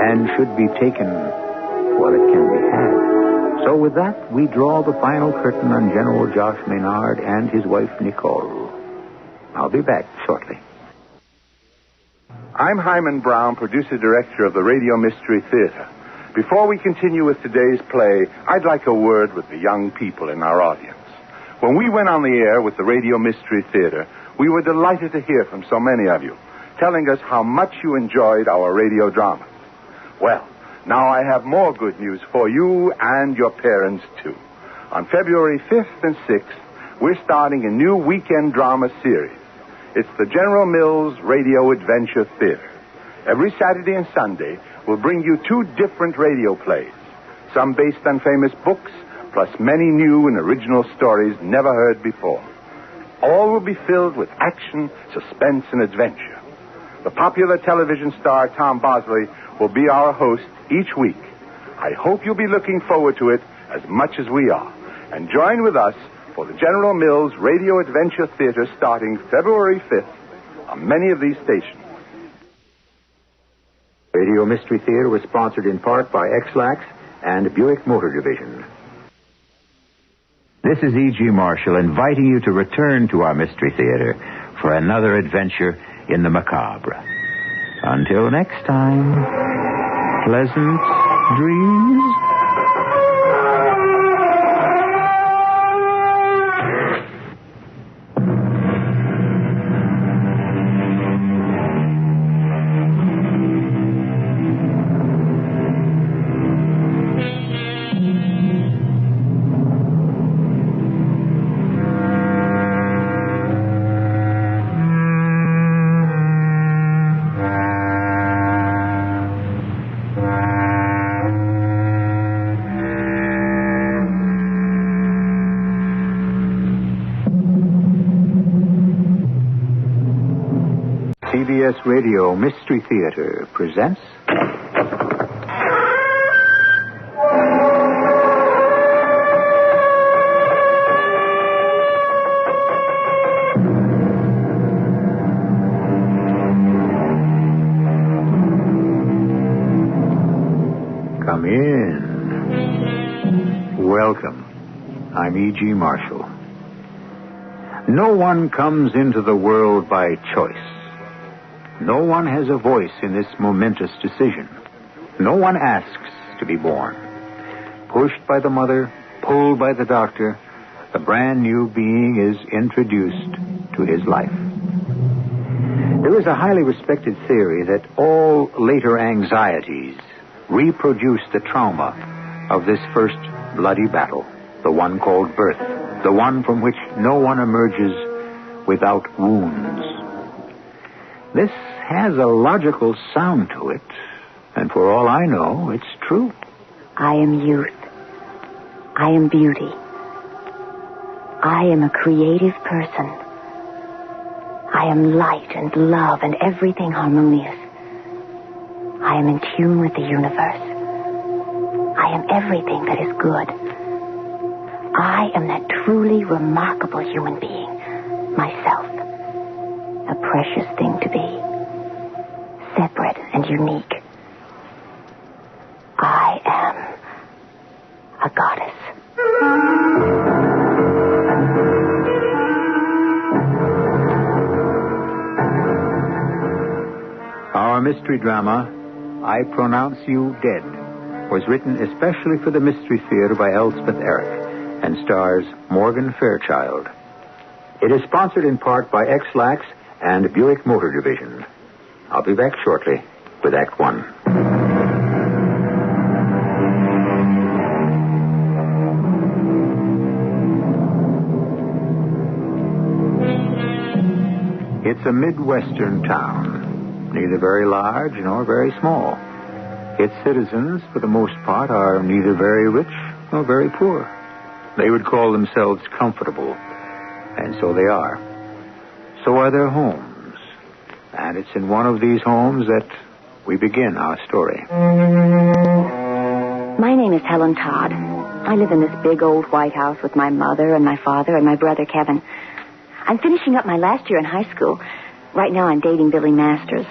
A: and should be taken while it can be had. So with that, we draw the final curtain on General Josh Maynard and his wife, Nicole. I'll be back shortly.
J: I'm Hyman Brown, producer-director of the Radio Mystery Theater. Before we continue with today's play, I'd like a word with the young people in our audience. When we went on the air with the Radio Mystery Theater, we were delighted to hear from so many of you, telling us how much you enjoyed our radio dramas. Well, now I have more good news for you and your parents, too. On February 5th and 6th, we're starting a new weekend drama series. It's the General Mills Radio Adventure Theater. Every Saturday and Sunday, we'll bring you 2 different radio plays, some based on famous books, plus many new and original stories never heard before. All will be filled with action, suspense, and adventure. The popular television star Tom Bosley will be our host each week. I hope you'll be looking forward to it as much as we are. And join with us for the General Mills Radio Adventure Theater starting February 5th on many of these stations.
A: Radio Mystery Theater was sponsored in part by X-Lax and Buick Motor Division.
W: This is E.G. Marshall inviting you to return to our Mystery Theater for another adventure in the macabre. Until next time, pleasant dreams.
A: CBS Radio Mystery Theater presents... Come in. Welcome. I'm E.G. Marshall. No one comes into the world by choice. No one has a voice in this momentous decision. No one asks to be born. Pushed by the mother, pulled by the doctor, the brand new being is introduced to his life. There is a highly respected theory that all later anxieties reproduce the trauma of this first bloody battle, the one called birth, the one from which no one emerges without wounds. This has a logical sound to it, and for all I know, it's true.
O: I am youth. I am beauty. I am a creative person. I am light and love and everything harmonious. I am in tune with the universe. I am everything that is good. I am that truly remarkable human being, myself. A precious thing to be. Separate and unique. I am a goddess.
A: Our mystery drama, I Pronounce You Dead, was written especially for the Mystery Theater by Elspeth Eric and stars Morgan Fairchild. It is sponsored in part by X-Lax and Buick Motor Division. I'll be back shortly with Act One. It's a Midwestern town, neither very large nor very small. Its citizens, for the most part, are neither very rich nor very poor. They would call themselves comfortable, and so they are. So are their homes, and it's in one of these homes that we begin our story.
O: My name is Helen Todd. I live in this big old White House with my mother and my father and my brother Kevin. I'm finishing up my last year in high school. Right now I'm dating Billy Masters,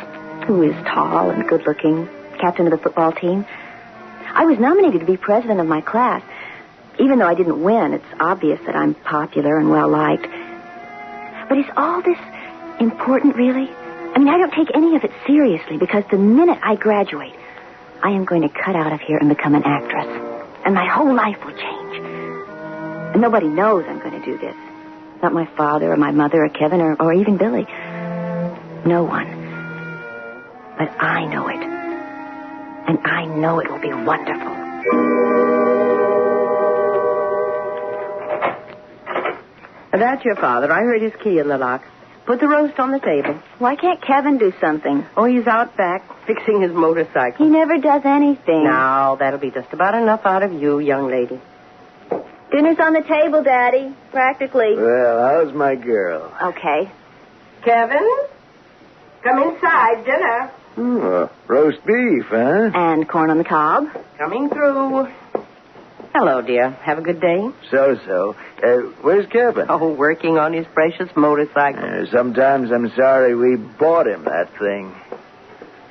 O: who is tall and good-looking, captain of the football team. I was nominated to be president of my class. Even though I didn't win, it's obvious that I'm popular and well-liked. But is all this important, really? I mean, I don't take any of it seriously because the minute I graduate, I am going to cut out of here and become an actress. And my whole life will change. And nobody knows I'm going to do this. Not my father or my mother or Kevin or even Billy. No one. But I know it. And I know it will be wonderful.
D: That's your father. I heard his key in the lock. Put the roast on the table.
O: Why can't Kevin do something?
D: Oh, he's out back fixing his motorcycle.
O: He never does anything.
D: Now, that'll be just about enough out of you, young lady.
O: Dinner's on the table, Daddy. Practically.
G: Well, how's my girl?
O: Okay.
D: Kevin? Come inside, dinner.
G: Roast beef, huh?
O: And corn on the cob.
D: Coming through. Hello, dear. Have a good day?
G: So. Where's Kevin?
D: Oh, working on his precious motorcycle.
G: Sometimes I'm sorry we bought him that thing.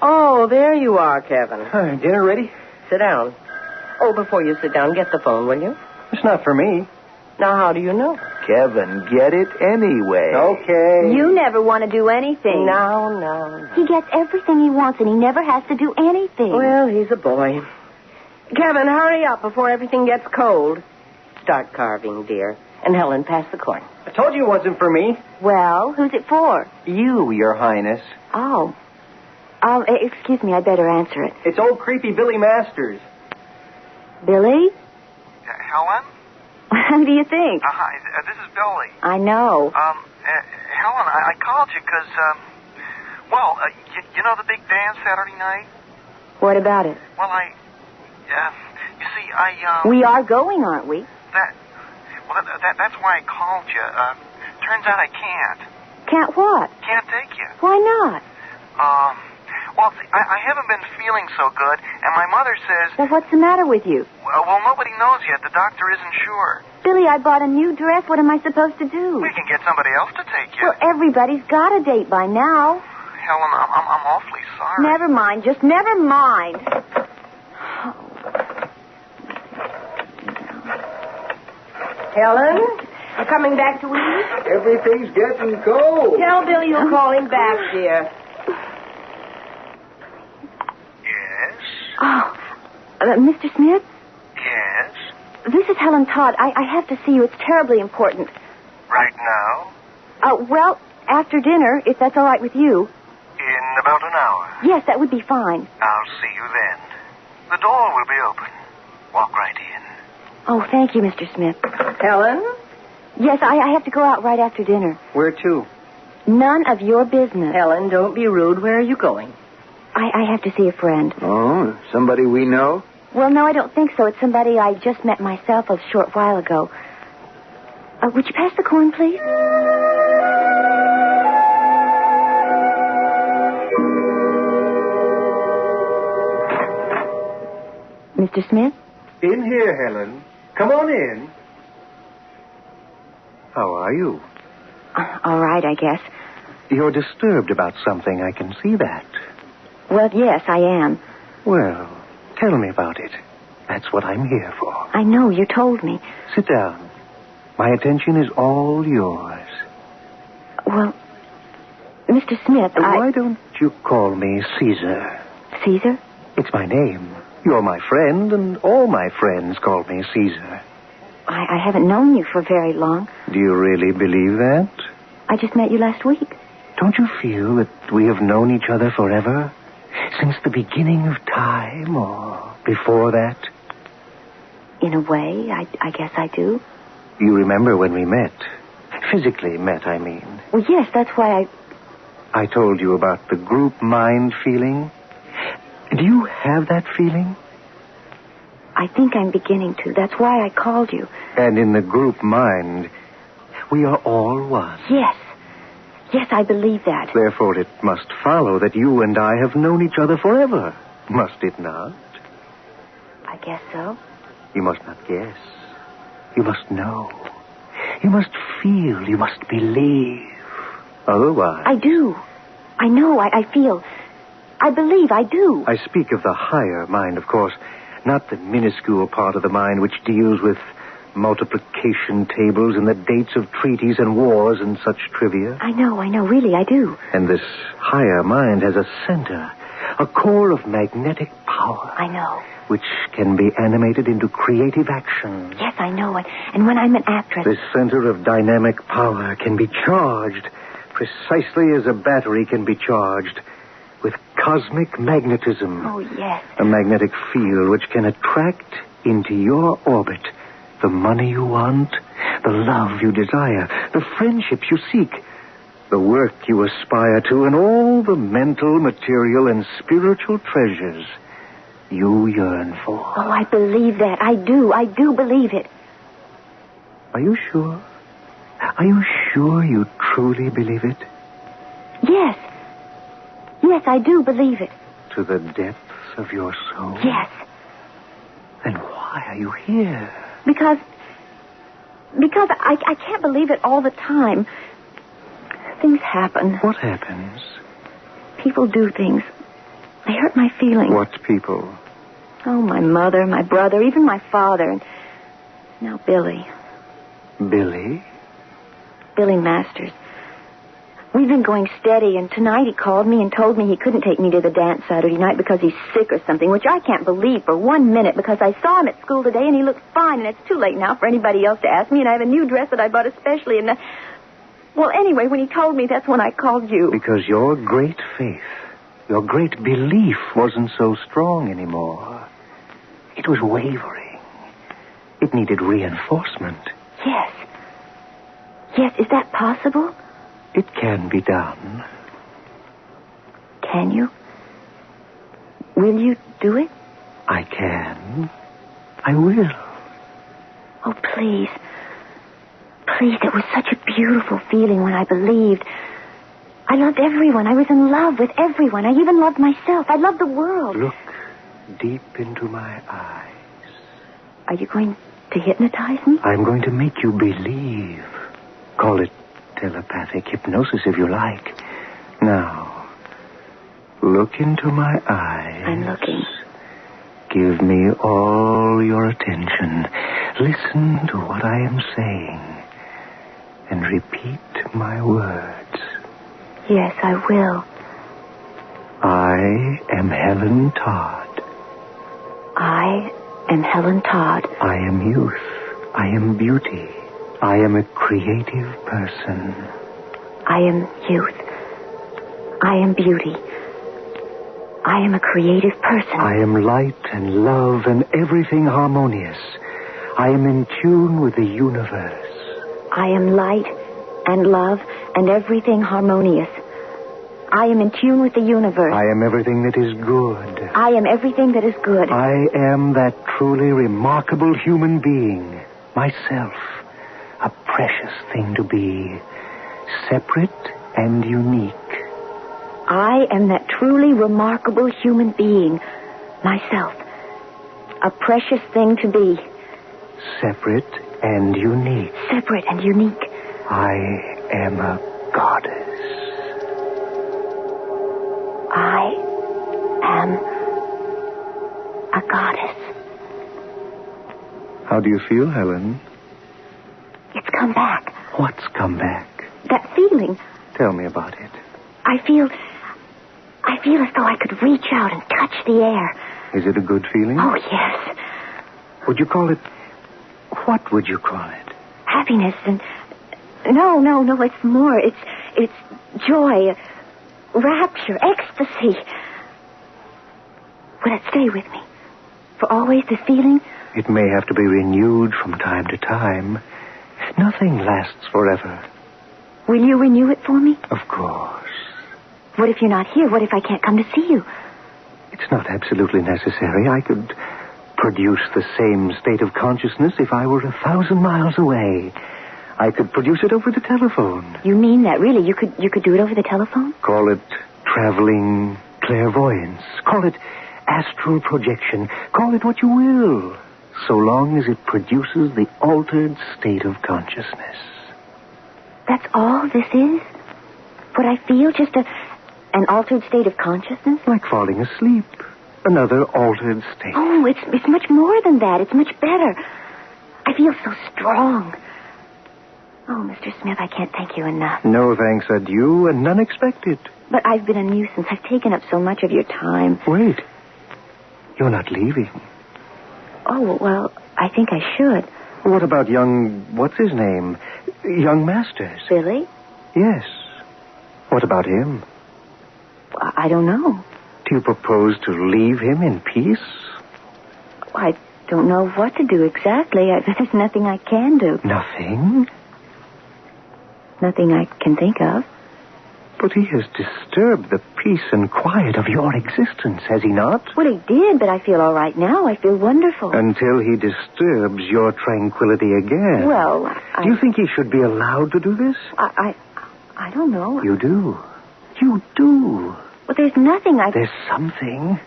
D: Oh, there you are, Kevin.
K: Dinner ready?
D: Sit down. Oh, before you sit down, get the phone, will you?
K: It's not for me.
D: Now, how do you know?
G: Kevin, get it anyway.
K: Okay.
O: You never want to do anything.
D: No.
O: He gets everything he wants, and he never has to do anything.
D: Well, he's a boy. Kevin, hurry up before everything gets cold. Start carving, dear. And Helen, pass the corn.
K: I told you it wasn't for me.
O: Well, who's it for?
K: You, Your Highness.
O: Oh. Excuse me, I better answer it.
K: It's old creepy Billy Masters.
O: Billy?
T: Helen?
O: Who do you think?
T: Hi, this is Billy.
O: I know.
T: Helen, I called you because, you know the big dance Saturday night?
O: What about it?
T: Well, you see,
O: We are going, aren't we?
T: That's why I called you. Turns out I can't.
O: Can't what?
T: Can't take you.
O: Why not?
T: I haven't been feeling so good, and my mother says...
O: Well, what's the matter with you?
T: Well, nobody knows yet. The doctor isn't sure.
O: Billy, I bought a new dress. What am I supposed to do?
T: We can get somebody else to take you.
O: Well, everybody's got a date by now.
T: Helen, I'm awfully sorry.
O: Never mind. Just never mind.
Q: Helen, you coming back to eat?
G: Everything's getting cold.
Q: Tell Bill you'll call him back, dear.
T: Yes?
O: Oh, Mr. Smith?
T: Yes?
O: This is Helen Todd. I have to see you. It's terribly important.
T: Right now?
O: Well, after dinner, if that's all right with you.
T: In about an hour.
O: Yes, that would be fine.
T: I'll see you then. The door will be open. Walk right in.
O: Oh, thank you, Mr. Smith.
Q: Helen?
O: Yes, I have to go out right after dinner.
G: Where to?
O: None of your business.
Q: Helen, don't be rude. Where are you going?
O: I have to see a friend.
G: Oh, somebody we know?
O: Well, no, I don't think so. It's somebody I just met myself a short while ago. Would you pass the corn, please? Mr. Smith?
G: In here, Helen. Come on in. How are you?
O: All right, I guess.
G: You're disturbed about something. I can see that.
O: Well, yes, I am.
G: Well, tell me about it. That's what I'm here for.
O: I know, you told me.
G: Sit down. My attention is all yours.
O: Well, Mr. Smith,
G: Why don't you call me Caesar?
O: Caesar?
G: It's my name. You're my friend, and all my friends call me Caesar.
O: I haven't known you for very long.
G: Do you really believe that?
O: I just met you last week.
G: Don't you feel that we have known each other forever? Since the beginning of time, or before that?
O: In a way, I guess I do.
G: You remember when we met? Physically met, I mean.
O: Well, yes, that's why
G: I told you about the group mind feeling. Do you have that feeling?
O: I think I'm beginning to. That's why I called you.
G: And in the group mind, we are all one.
O: Yes. Yes, I believe that.
G: Therefore, it must follow that you and I have known each other forever. Must it not?
O: I guess so.
G: You must not guess. You must know. You must feel. You must believe. Otherwise...
O: I do. I know. I feel. I believe. I do.
G: I speak of the higher mind, of course. Not the minuscule part of the mind which deals with multiplication tables and the dates of treaties and wars and such trivia.
O: I know. Really, I do.
G: And this higher mind has a center, a core of magnetic power.
O: I know.
G: Which can be animated into creative action.
O: Yes, I know. And when I'm an actress...
G: This center of dynamic power can be charged precisely as a battery can be charged with cosmic magnetism.
O: Oh, yes.
G: A magnetic field which can attract into your orbit the money you want, the love you desire, the friendships you seek, the work you aspire to, and all the mental, material, and spiritual treasures you yearn for.
O: Oh, I believe that. I do believe it.
G: Are you sure? Are you sure you truly believe it?
O: Yes. Yes, I do believe it.
G: To the depths of your soul?
O: Yes.
G: Then why are you here?
O: Because I can't believe it all the time. Things happen.
G: What happens?
O: People do things. They hurt my feelings.
G: What people?
O: Oh, my mother, my brother, even my father, and now Billy.
G: Billy?
O: Billy Masters. We've been going steady, and tonight he called me and told me he couldn't take me to the dance Saturday night because he's sick or something, which I can't believe for 1 minute because I saw him at school today and he looked fine, and it's too late now for anybody else to ask me, and I have a new dress that I bought especially, and... Well, anyway, when he told me, that's when I called you.
G: Because your great faith, your great belief wasn't so strong anymore. It was wavering. It needed reinforcement.
O: Yes. Yes, is that possible?
G: It can be done.
O: Can you? Will you do it?
G: I can. I will.
O: Oh, please. Please, it was such a beautiful feeling when I believed. I loved everyone. I was in love with everyone. I even loved myself. I loved the world.
G: Look deep into my eyes.
O: Are you going to hypnotize me?
G: I'm going to make you believe. Call it telepathic hypnosis if you like. Now, look into my eyes.
O: I'm looking.
G: Give me all your attention. Listen to what I am saying. And repeat my words.
O: Yes, I will.
G: I am Helen Todd.
O: I am Helen Todd.
G: I am youth. I am beauty. I am a creative person.
O: I am youth. I am beauty. I am a creative person.
G: I am light and love and everything harmonious. I am in tune with the universe.
O: I am light and love and everything harmonious. I am in tune with the universe.
G: I am everything that is good.
O: I am everything that is good.
G: I am that truly remarkable human being. Myself. A precious thing to be. Separate and unique.
O: I am that truly remarkable human being. Myself. A precious thing to be.
G: Separate and unique.
O: Separate and unique.
G: I am a goddess.
O: I am a goddess.
G: How do you feel, Helen?
O: It's come back.
G: What's come back?
O: That feeling.
G: Tell me about it.
O: I feel as though I could reach out and touch the air.
G: Is it a good feeling?
O: Oh, yes.
G: Would you call it... What would you call it?
O: Happiness and... No, it's more. It's joy, rapture, ecstasy. Will it stay with me? For always, this feeling?
G: It may have to be renewed from time to time. Nothing lasts forever.
O: Will you renew it for me?
G: Of course.
O: What if you're not here? What if I can't come to see you?
G: It's not absolutely necessary. I could produce the same state of consciousness if I were 1,000 miles away. I could produce it over the telephone.
O: You mean that, really? You could do it over the telephone?
G: Call it traveling clairvoyance. Call it astral projection. Call it what you will, so long as it produces the altered state of consciousness.
O: That's all this is? What I feel? Just an altered state of consciousness?
G: Like falling asleep. Another altered state.
O: Oh, it's much more than that. It's much better. I feel so strong. Oh, Mr. Smith, I can't thank you enough.
G: No thanks are due and none expected.
O: But I've been a nuisance. I've taken up so much of your time.
G: Wait. You're not leaving.
O: Oh, well, I think I should.
G: What about what's his name? Young Masters.
O: Billy?
G: Yes. What about him?
O: I don't know.
G: Do you propose to leave him in peace?
O: I don't know what to do exactly. There's nothing I can do.
G: Nothing?
O: Nothing I can think of.
G: But he has disturbed the peace and quiet of your existence, has he not?
O: Well, he did, but I feel all right now. I feel wonderful.
G: Until he disturbs your tranquility again.
O: Well,
G: Do you think he should be allowed to do this?
O: I don't know.
G: You do. You do.
O: Well, there's nothing
G: There's something.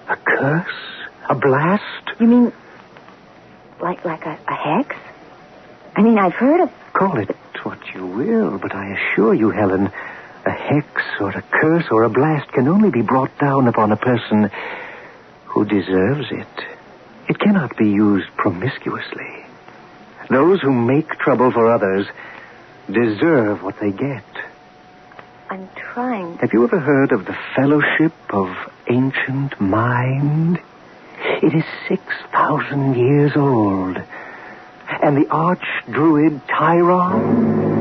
G: A curse? A blast?
O: You mean like a hex? I mean, I've heard of...
G: Call it what you will, but I assure you, Helen, a hex or a curse or a blast can only be brought down upon a person who deserves it. It cannot be used promiscuously. Those who make trouble for others deserve what they get.
O: I'm trying.
G: Have you ever heard of the Fellowship of Ancient Mind? It is 6,000 years old. And the arch-druid Tyron...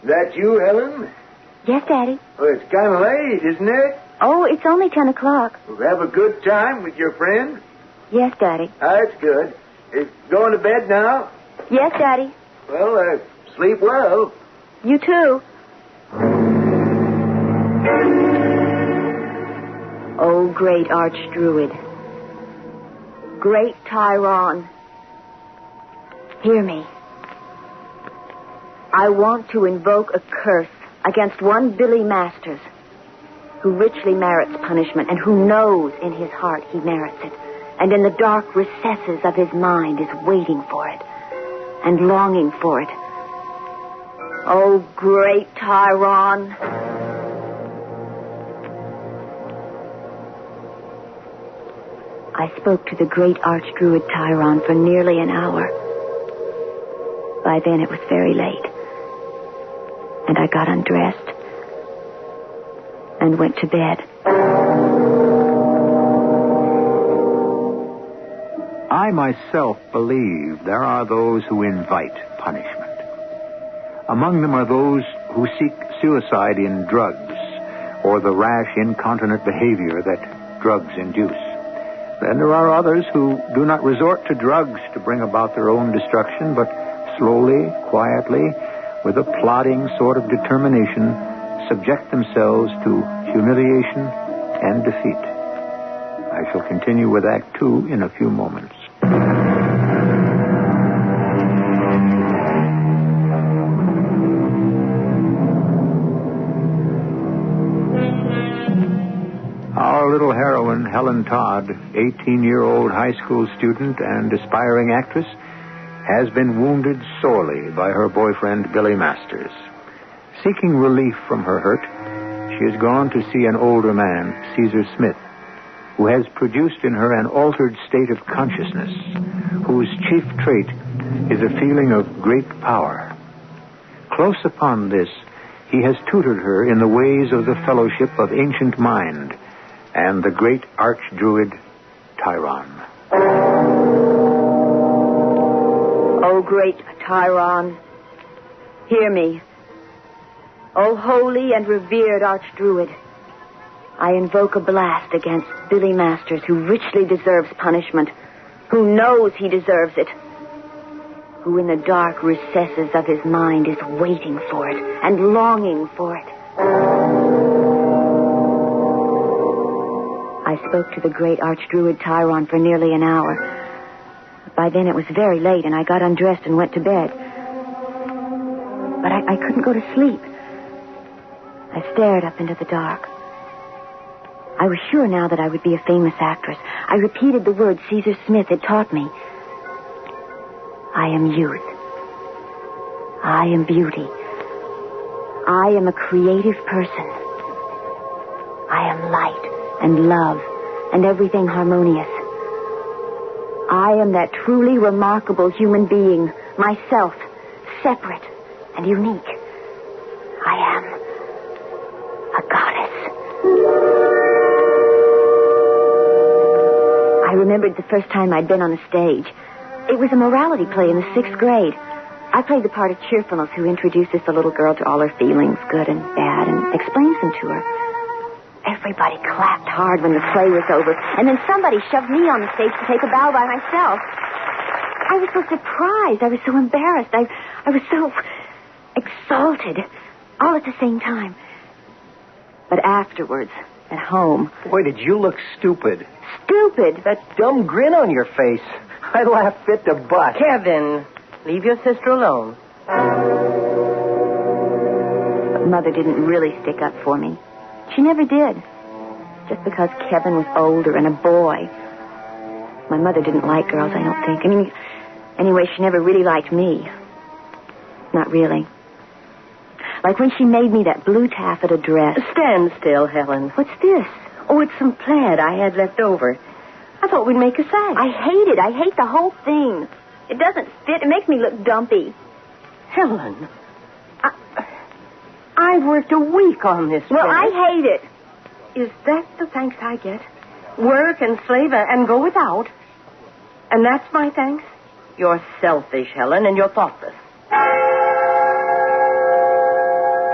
U: That you, Helen?
O: Yes, Daddy.
U: Well, it's kind of late, isn't it?
O: Oh, it's only 10 o'clock.
U: Have a good time with your friend?
O: Yes, Daddy.
U: That's good. Going to bed now?
O: Yes, Daddy.
U: Well, sleep well.
O: You too. Oh, great archdruid. Great Tyron. Hear me. I want to invoke a curse against one Billy Masters, who richly merits punishment and who knows in his heart he merits it, and in the dark recesses of his mind is waiting for it and longing for it. Oh, great Tyron, I spoke to the great archdruid Tyron for nearly an hour. By then it was very late. And I got undressed and went to bed.
A: I myself believe there are those who invite punishment. Among them are those who seek suicide in drugs or the rash, incontinent behavior that drugs induce. Then there are others who do not resort to drugs to bring about their own destruction, but slowly, quietly, with a plodding sort of determination, subject themselves to humiliation and defeat. I shall continue with Act 2 in a few moments. Our little heroine, Helen Todd, 18-year-old high school student and aspiring actress, has been wounded sorely by her boyfriend, Billy Masters. Seeking relief from her hurt, she has gone to see an older man, Caesar Smith, who has produced in her an altered state of consciousness, whose chief trait is a feeling of great power. Close upon this, he has tutored her in the ways of the fellowship of ancient mind and the great archdruid Tyron.
O: O great Tyron, hear me. O holy and revered archdruid, I invoke a blast against Billy Masters, who richly deserves punishment, who knows he deserves it, who in the dark recesses of his mind is waiting for it and longing for it. I spoke to the great archdruid Tyron for nearly an hour. By then it was very late, and I got undressed and went to bed. But I couldn't go to sleep. I stared up into the dark. I was sure now that I would be a famous actress. I repeated the words Caesar Smith had taught me. I am youth. I am beauty. I am a creative person. I am light and love and everything harmonious. I am that truly remarkable human being, myself, separate and unique. I am a goddess. I remembered the first time I'd been on a stage. It was a morality play in the 6th grade. I played the part of cheerfulness who introduces the little girl to all her feelings, good and bad, and explains them to her. Everybody clapped hard when the play was over, and then somebody shoved me on the stage to take a bow by myself. I was so surprised. I was so embarrassed. I was so exalted, all at the same time. But afterwards, at home...
U: Boy, did you look stupid.
O: Stupid?
U: That dumb grin on your face. I laughed fit to bust.
Q: Kevin, leave your sister alone.
O: But Mother didn't really stick up for me. She never did. Just because Kevin was older and a boy. My mother didn't like girls, I don't think. Anyway, she never really liked me. Not really. Like when she made me that blue taffeta dress.
Q: Stand still, Helen.
O: What's this?
Q: Oh, it's some plaid I had left over. I thought we'd make a sash.
O: I hate it. I hate the whole thing. It doesn't fit. It makes me look dumpy.
Q: Helen, I've worked a week on this.
O: Well,
Q: dress.
O: I hate it.
Q: Is that the thanks I get? Work and slave and go without? And that's my thanks? You're selfish, Helen, and you're thoughtless.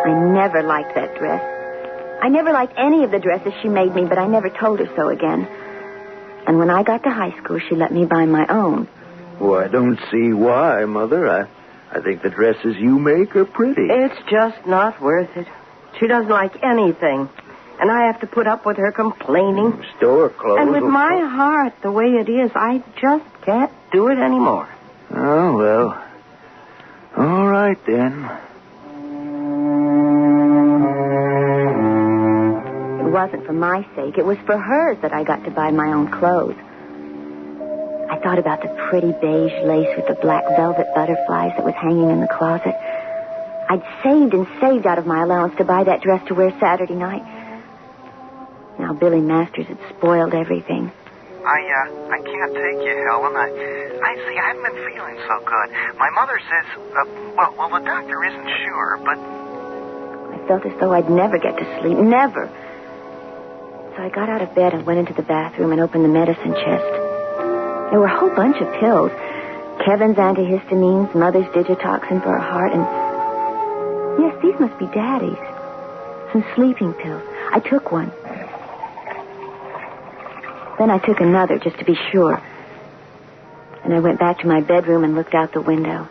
O: I never liked that dress. I never liked any of the dresses she made me, but I never told her so again. And when I got to high school, she let me buy my own.
G: Oh, I don't see why, Mother. I think the dresses you make are pretty.
Q: It's just not worth it. She doesn't like anything. And I have to put up with her complaining.
G: Store clothes.
Q: And with my heart the way it is, I just can't do it anymore.
G: Oh, well. All right, then.
O: It wasn't for my sake. It was for hers that I got to buy my own clothes. I thought about the pretty beige lace with the black velvet butterflies that was hanging in the closet. I'd saved and saved out of my allowance to buy that dress to wear Saturday night. Now Billy Masters had spoiled everything.
T: I can't take you, Helen. I see, I haven't been feeling so good. My mother says, well, the doctor isn't sure, but...
O: I felt as though I'd never get to sleep. Never. So I got out of bed and went into the bathroom and opened the medicine chest. There were a whole bunch of pills. Kevin's antihistamines, Mother's digitoxin for her heart, and... Yes, these must be Daddy's. Some sleeping pills. I took one. Then I took another, just to be sure. And I went back to my bedroom and looked out the window.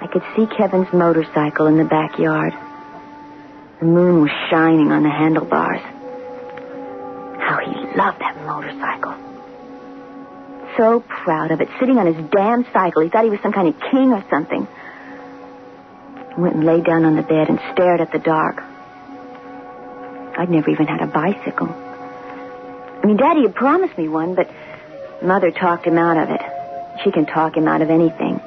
O: I could see Kevin's motorcycle in the backyard. The moon was shining on the handlebars. How he loved that motorcycle. So proud of it, sitting on his damn cycle. He thought he was some kind of king or something. I went and laid down on the bed and stared at the dark. I'd never even had a bicycle. I mean, Daddy had promised me one, but Mother talked him out of it. She can talk him out of anything.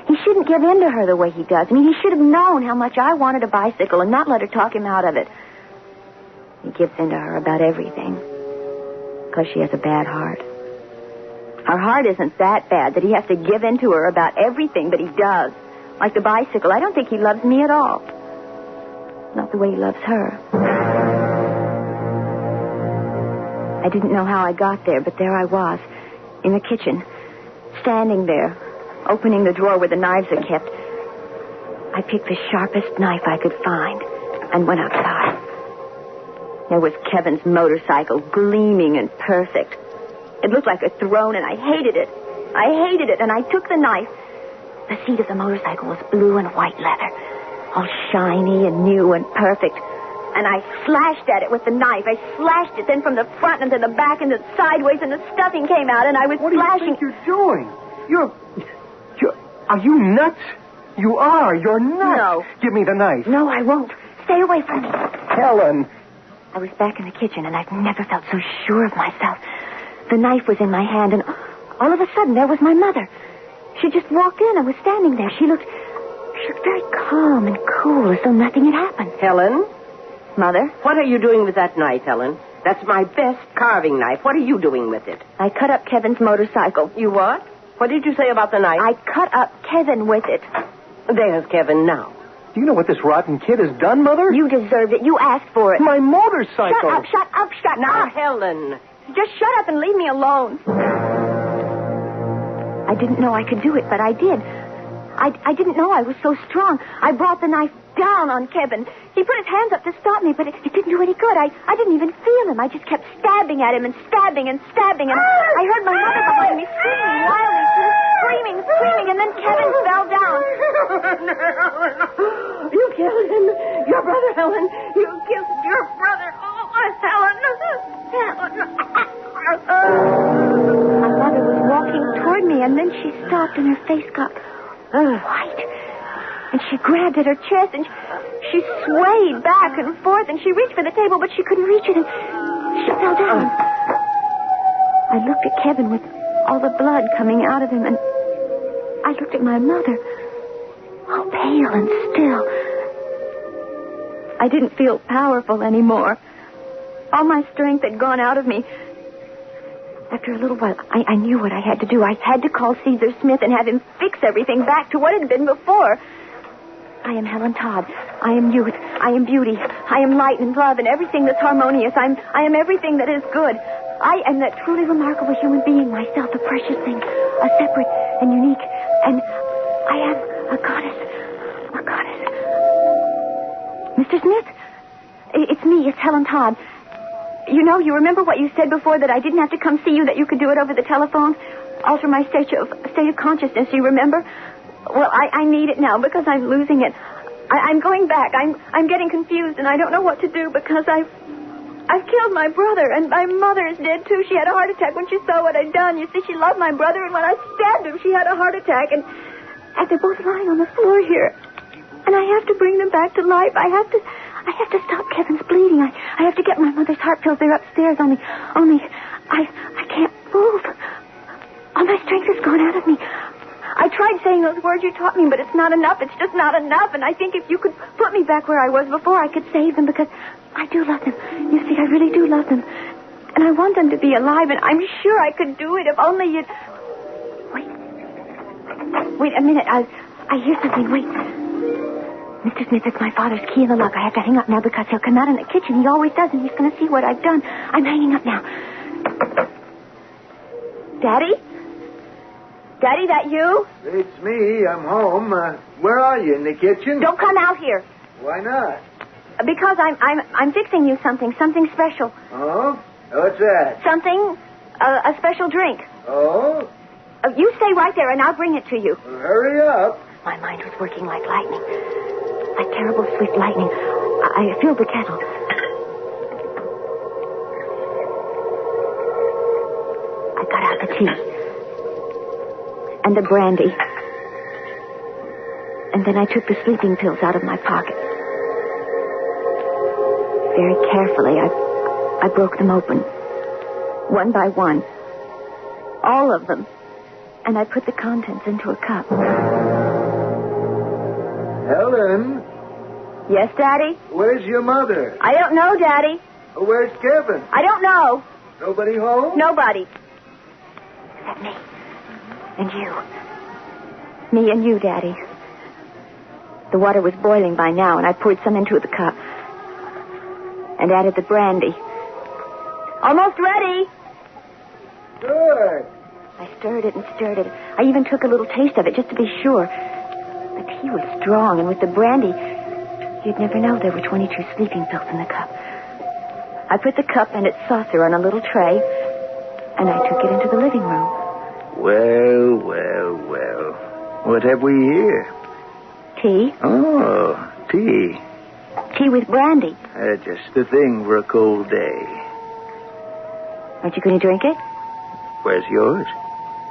O: He shouldn't give in to her the way he does. I mean, he should have known how much I wanted a bicycle and not let her talk him out of it. He gives in to her about everything because she has a bad heart. Her heart isn't that bad that he has to give in to her about everything, but he does. Like the bicycle. I don't think he loves me at all. Not the way he loves her. I didn't know how I got there, but there I was, in the kitchen, standing there, opening the drawer where the knives are kept. I picked the sharpest knife I could find and went outside. There was Kevin's motorcycle, gleaming and perfect. It looked like a throne, and I hated it. I hated it, and I took the knife. The seat of the motorcycle was blue and white leather, all shiny and new and perfect. And I slashed at it with the knife. I slashed it then from the front and to the back and then sideways, and the stuffing came out, and I was slashing.
H: What do you think you're doing? Are you nuts? You are. You're nuts.
O: No.
H: Give me the knife.
O: No, I won't. Stay away from me.
H: Helen.
O: I was back in the kitchen, and I've never felt so sure of myself. The knife was in my hand, and all of a sudden, there was my mother. She just walked in and was standing there. She looked very calm and cool, as though nothing had happened.
Q: Helen?
O: Mother?
Q: What are you doing with that knife, Helen? That's my best carving knife. What are you doing with it?
O: I cut up Kevin's motorcycle.
Q: You what? What did you say about the knife?
O: I cut up Kevin with it.
Q: There's Kevin now.
H: Do you know what this rotten kid has done, Mother?
O: You deserved it. You asked for it.
H: My motorcycle.
O: Shut up.
Q: Now, Helen.
O: Just shut up and leave me alone. I didn't know I could do it, but I did. I didn't know I was so strong. I brought the knife down on Kevin. He put his hands up to stop me, but it didn't do any good. I didn't even feel him. I just kept stabbing at him and stabbing and stabbing. And I heard my mother behind me screaming wildly. She was screaming, and then Kevin fell down.
Q: You killed him. Your brother, Helen. You killed your brother. Oh, Helen.
O: My mother was walking toward me, and then she stopped, and her face got white. And she grabbed at her chest, and she swayed back and forth, and she reached for the table, but she couldn't reach it, and she fell down. I looked at Kevin with all the blood coming out of him, and I looked at my mother, all pale and still. I didn't feel powerful anymore. All my strength had gone out of me. After a little while, I knew what I had to do. I had to call Caesar Smith and have him fix everything back to what it had been before. I am Helen Todd. I am youth. I am beauty. I am light and love and everything that's harmonious. I am everything that is good. I am that truly remarkable human being, myself, a precious thing, a separate and unique. And I am a goddess. A goddess. Mr. Smith? It's me. It's Helen Todd. You remember what you said before, that I didn't have to come see you, that you could do it over the telephone? Alter my state of consciousness, do you remember? Well, I need it now because I'm losing it. I'm going back. I'm getting confused, and I don't know what to do because I've killed my brother, and my mother is dead, too. She had a heart attack when she saw what I'd done. You see, she loved my brother, and when I stabbed him, she had a heart attack, and they're both lying on the floor here. And I have to bring them back to life. I have to stop Kevin's bleeding. I have to get my mother's heart pills. They're upstairs. Only I can't move. All my strength has gone out of me. I tried saying those words you taught me, but it's not enough. It's just not enough. And I think if you could put me back where I was before, I could save them because I do love them. You see, I really do love them. And I want them to be alive, and I'm sure I could do it if only you'd... Wait a minute. I hear something. Wait. Mr. Smith, it's my father's key in the lock. I have to hang up now because he'll come out in the kitchen. He always does, and he's going to see what I've done. I'm hanging up now. Daddy? Daddy, that you?
G: It's me. I'm home. Where are you? In the kitchen?
O: Don't come out here.
G: Why not?
O: Because I'm fixing you something special.
G: Oh? What's that?
O: Something, a special drink.
G: Oh?
O: You stay right there, and I'll bring it to you.
G: Well, hurry up.
O: My mind was working like lightning. Like terrible swift lightning. I filled the kettle. I got out the tea. And the brandy. And then I took the sleeping pills out of my pocket. Very carefully, I broke them open. One by one. All of them. And I put the contents into a cup.
G: Helen?
O: Yes, Daddy?
G: Where's your mother?
O: I don't know, Daddy.
G: Where's Kevin?
O: I don't know.
G: Nobody home?
O: Nobody. Except me. And you. Me and you, Daddy. The water was boiling by now, and I poured some into the cup. And added the brandy. Almost ready.
G: Good.
O: I stirred it and stirred it. I even took a little taste of it just to be sure. The tea was strong, and with the brandy, you'd never know there were 22 sleeping pills in the cup. I put the cup and its saucer on a little tray, and I took it into the living room.
G: Well. What have we here?
O: Tea.
G: Oh, tea.
O: Tea with brandy.
G: Just the thing for a cold day.
O: Aren't you going to drink it?
G: Where's yours?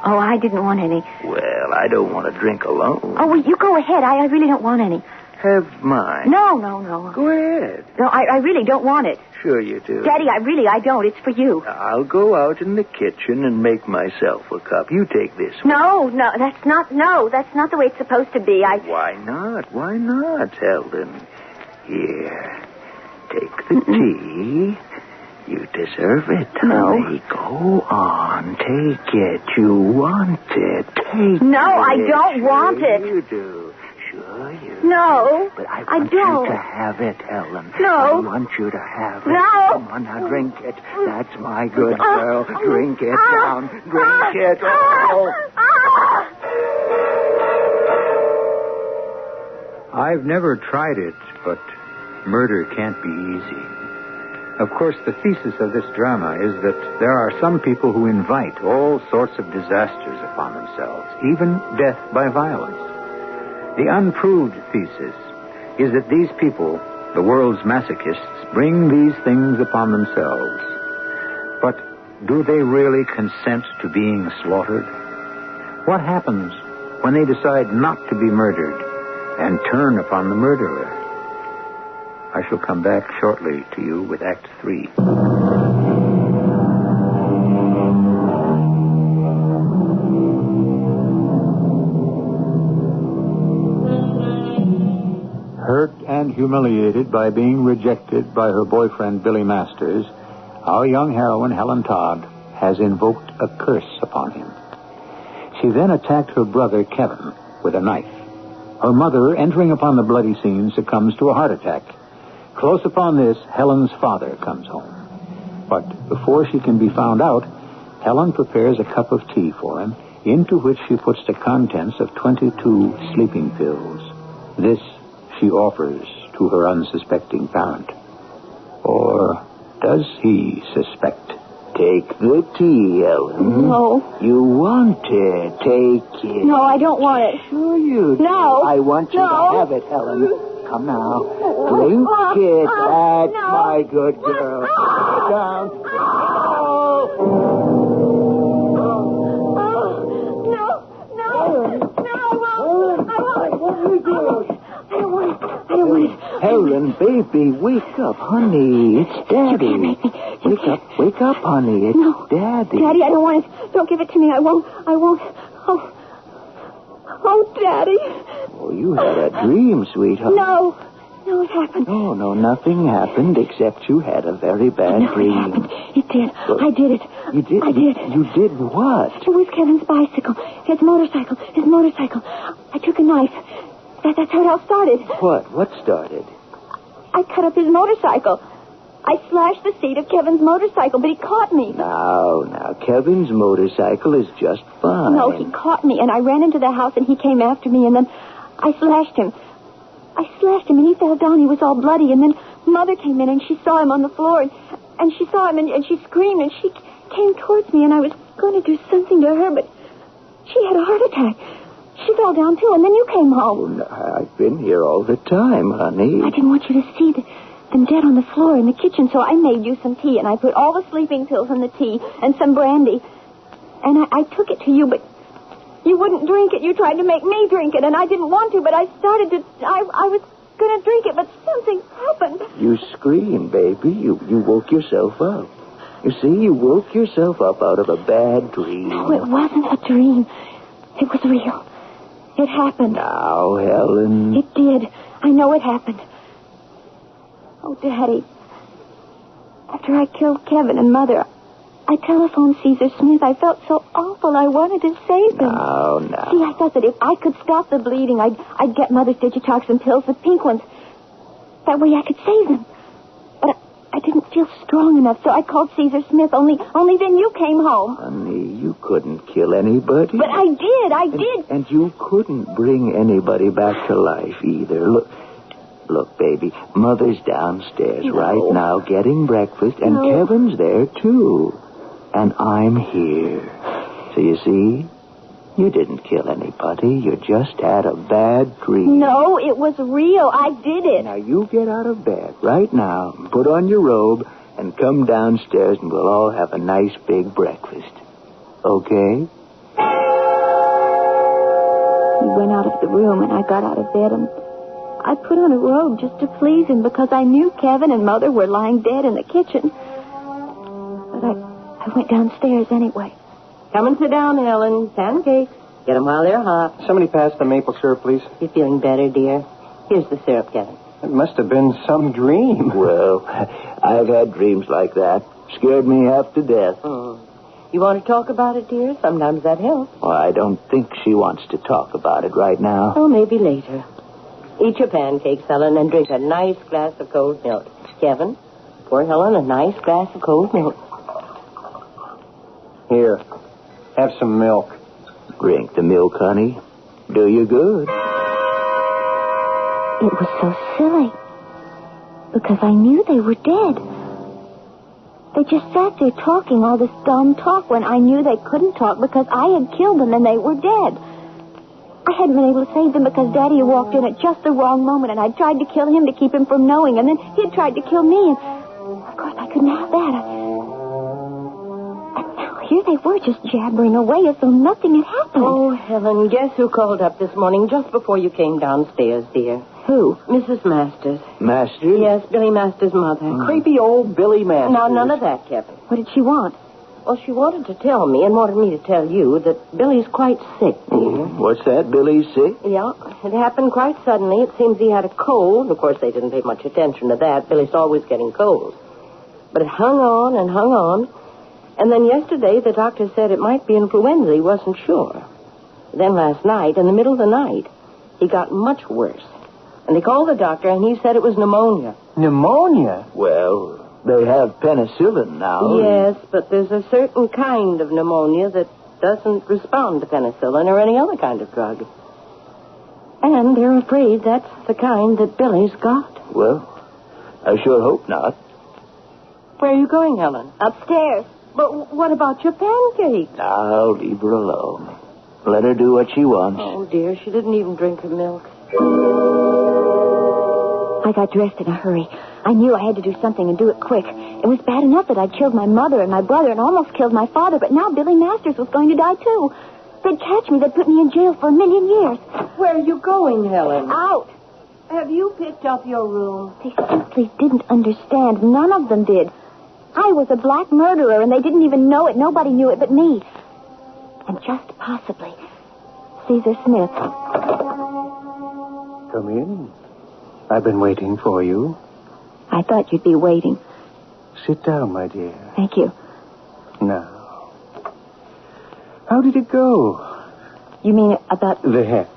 O: Oh, I didn't want any.
G: Well, I don't want to drink alone.
O: Oh, well, you go ahead. I really don't want any.
G: Have mine.
O: No.
G: Go ahead.
O: No, I really don't want it.
G: Sure you do.
O: Daddy, I don't. It's for you.
G: I'll go out in the kitchen and make myself a cup. You take this one.
O: No, that's not the way it's supposed to be.
G: Why not, Helen? Here, take the tea. You deserve it, honey. Go on, take it. You want it. Take
O: No,
G: it.
O: I don't want it.
G: You do. Sure you do.
O: No,
G: But I
O: don't.
G: want you to have it, Helen.
O: No.
G: I want you to have it.
O: No.
G: Come on, now, drink it. That's my good girl. Drink it down. Drink it. Oh.
A: I've never tried it, but murder can't be easy. Of course, the thesis of this drama is that there are some people who invite all sorts of disasters upon themselves, even death by violence. The unproved thesis is that these people, the world's masochists, bring these things upon themselves. But do they really consent to being slaughtered? What happens when they decide not to be murdered and turn upon the murderer? I shall come back shortly to you with Act 3. Hurt and humiliated by being rejected by her boyfriend, Billy Masters, our young heroine, Helen Todd, has invoked a curse upon him. She then attacked her brother, Kevin, with a knife. Her mother, entering upon the bloody scene, succumbs to a heart attack. Close upon this, Helen's father comes home. But before she can be found out, Helen prepares a cup of tea for him, into which she puts the contents of 22 sleeping pills. This she offers to her unsuspecting parent. Or does he suspect?
G: Take the tea, Helen.
O: No.
G: You want it. Take it.
O: No, I don't want it.
G: Sure you do.
O: No.
G: I want you to have it, Helen. Come now. Drink it. That's my good girl. Sit down. Helen, baby, wake up, honey. It's Daddy. Wake up, honey. It's Daddy.
O: Daddy, I don't want it. Don't give it to me. I won't. Oh, Daddy.
G: Oh, you had a dream, sweetheart.
O: No. No, it happened.
U: No, nothing happened except you had a very bad dream.
O: It happened. It did. I did it.
U: You did?
O: I did.
U: You did what?
O: It was Kevin's bicycle. His motorcycle. I took a knife. That's how it all started.
U: What? What started?
O: I cut up his motorcycle. I slashed the seat of Kevin's motorcycle, but he caught me.
U: Now, Kevin's motorcycle is just fine.
O: No, he caught me, and I ran into the house, and he came after me, and then I slashed him. And he fell down. He was all bloody, and then Mother came in, and she saw him on the floor, and she saw him, and she screamed, and she came towards me, and I was going to do something to her, but she had a heart attack. She fell down, too, and then you came home.
U: Oh, I've been here all the time, honey.
O: I didn't want you to see them dead on the floor in the kitchen, so I made you some tea, and I put all the sleeping pills in the tea and some brandy. And I took it to you, but you wouldn't drink it. You tried to make me drink it, and I didn't want to, but I started to... I was going to drink it, but something happened.
U: You screamed, baby. You woke yourself up. You see, you woke yourself up out of a bad dream.
O: No, it wasn't a dream. It was real. It happened.
U: Now, Helen.
O: It did. I know it happened. Oh, Daddy. After I killed Kevin and Mother, I telephoned Caesar Smith. I felt so awful. I wanted to save them.
U: Now.
O: See, I thought that if I could stop the bleeding, I'd get Mother's Digitoxin pills, the pink ones. That way I could save them. But I didn't feel strong enough, so I called Caesar Smith. Only then you came home.
U: Honey, you couldn't kill anybody.
O: But I did.
U: And you couldn't bring anybody back to life either. Look, baby, Mother's downstairs right now getting breakfast, and Kevin's there, too. And I'm here. So you see, you didn't kill anybody. You just had a bad dream.
O: No, it was real. I did it.
U: Now, you get out of bed right now, put on your robe, and come downstairs, and we'll all have a nice big breakfast. Okay?
O: He went out of the room, and I got out of bed, and I put on a robe just to please him because I knew Kevin and Mother were lying dead in the kitchen. But I went downstairs anyway.
Q: Come and sit down, Helen. Pancakes. Get them while they're hot.
H: Somebody pass the maple syrup, please.
Q: You feeling better, dear? Here's the syrup, Kevin.
H: It must have been some dream.
U: Well, I've had dreams like that. Scared me half to death.
Q: You want to talk about it, dear? Sometimes that helps.
U: Well, I don't think she wants to talk about it right now.
Q: Oh, maybe later. Eat your pancakes, Helen, and drink a nice glass of cold milk. Kevin, pour Helen a nice glass of cold milk.
H: Here, have some milk.
U: Drink the milk, honey. Do you good.
O: It was so silly. Because I knew they were dead. They just sat there talking all this dumb talk when I knew they couldn't talk because I had killed them and they were dead. I hadn't been able to save them because Daddy had walked in at just the wrong moment, and I tried to kill him to keep him from knowing, and then he'd tried to kill me, and of course I couldn't have that. And now here they were just jabbering away as though nothing had happened.
Q: Oh, Helen, guess who called up this morning just before you came downstairs, dear?
O: Who?
Q: Mrs. Masters.
U: Masters?
Q: Yes, Billy Masters' mother.
H: Creepy old Billy Masters.
Q: Now, none of that, Kevin.
O: What did she want?
Q: Well, she wanted to tell me and wanted me to tell you that Billy's quite sick, dear.
U: What's that? Billy's sick?
Q: Yeah, it happened quite suddenly. It seems he had a cold. Of course, they didn't pay much attention to that. Billy's always getting colds. But it hung on and hung on. And then yesterday, the doctor said it might be influenza. He wasn't sure. Then last night, in the middle of the night, he got much worse. And they called the doctor, and he said it was pneumonia.
H: Pneumonia?
U: Well, they have penicillin now.
Q: Yes, but there's a certain kind of pneumonia that doesn't respond to penicillin or any other kind of drug. And they're afraid that's the kind that Billy's got.
U: Well, I sure hope not.
Q: Where are you going, Helen?
O: Upstairs.
Q: But what about your pancakes?
U: Now, leave her alone. Let her do what she wants.
Q: Oh, dear, she didn't even drink her milk.
O: I got dressed in a hurry. I knew I had to do something and do it quick. It was bad enough that I'd killed my mother and my brother and almost killed my father, but now Billy Masters was going to die, too. They'd catch me. They'd put me in jail for 1,000,000 years.
Q: Where are you going, Helen?
O: Out.
Q: Have you picked up your room?
O: They simply didn't understand. None of them did. I was a black murderer, and they didn't even know it. Nobody knew it but me. And just possibly, Caesar Smith.
H: Come in. I've been waiting for you.
O: I thought you'd be waiting.
H: Sit down, my dear.
O: Thank you.
H: Now, how did it go?
O: You mean about...
H: The hex,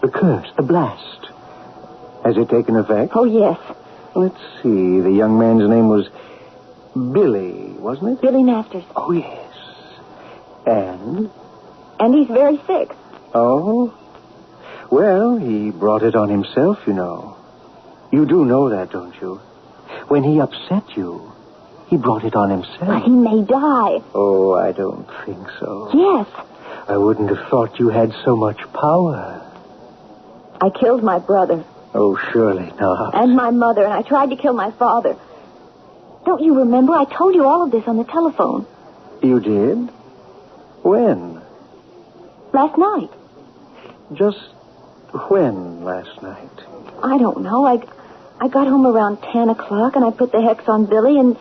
H: the curse, the blast. Has it taken effect?
O: Oh, yes.
H: Let's see. The young man's name was Billy, wasn't it?
O: Billy Masters.
H: Oh, yes. And?
O: And he's very sick.
H: Oh? Well, he brought it on himself, you know. You do know that, don't you? When he upset you, he brought it on himself.
O: But he may die.
H: Oh, I don't think so.
O: Yes.
H: I wouldn't have thought you had so much power.
O: I killed my brother.
H: Oh, surely not.
O: And my mother, and I tried to kill my father. Don't you remember? I told you all of this on the telephone.
H: You did? When?
O: Last night.
H: Just when last night?
O: I don't know. I got home around 10 o'clock, and I put the hex on Billy, and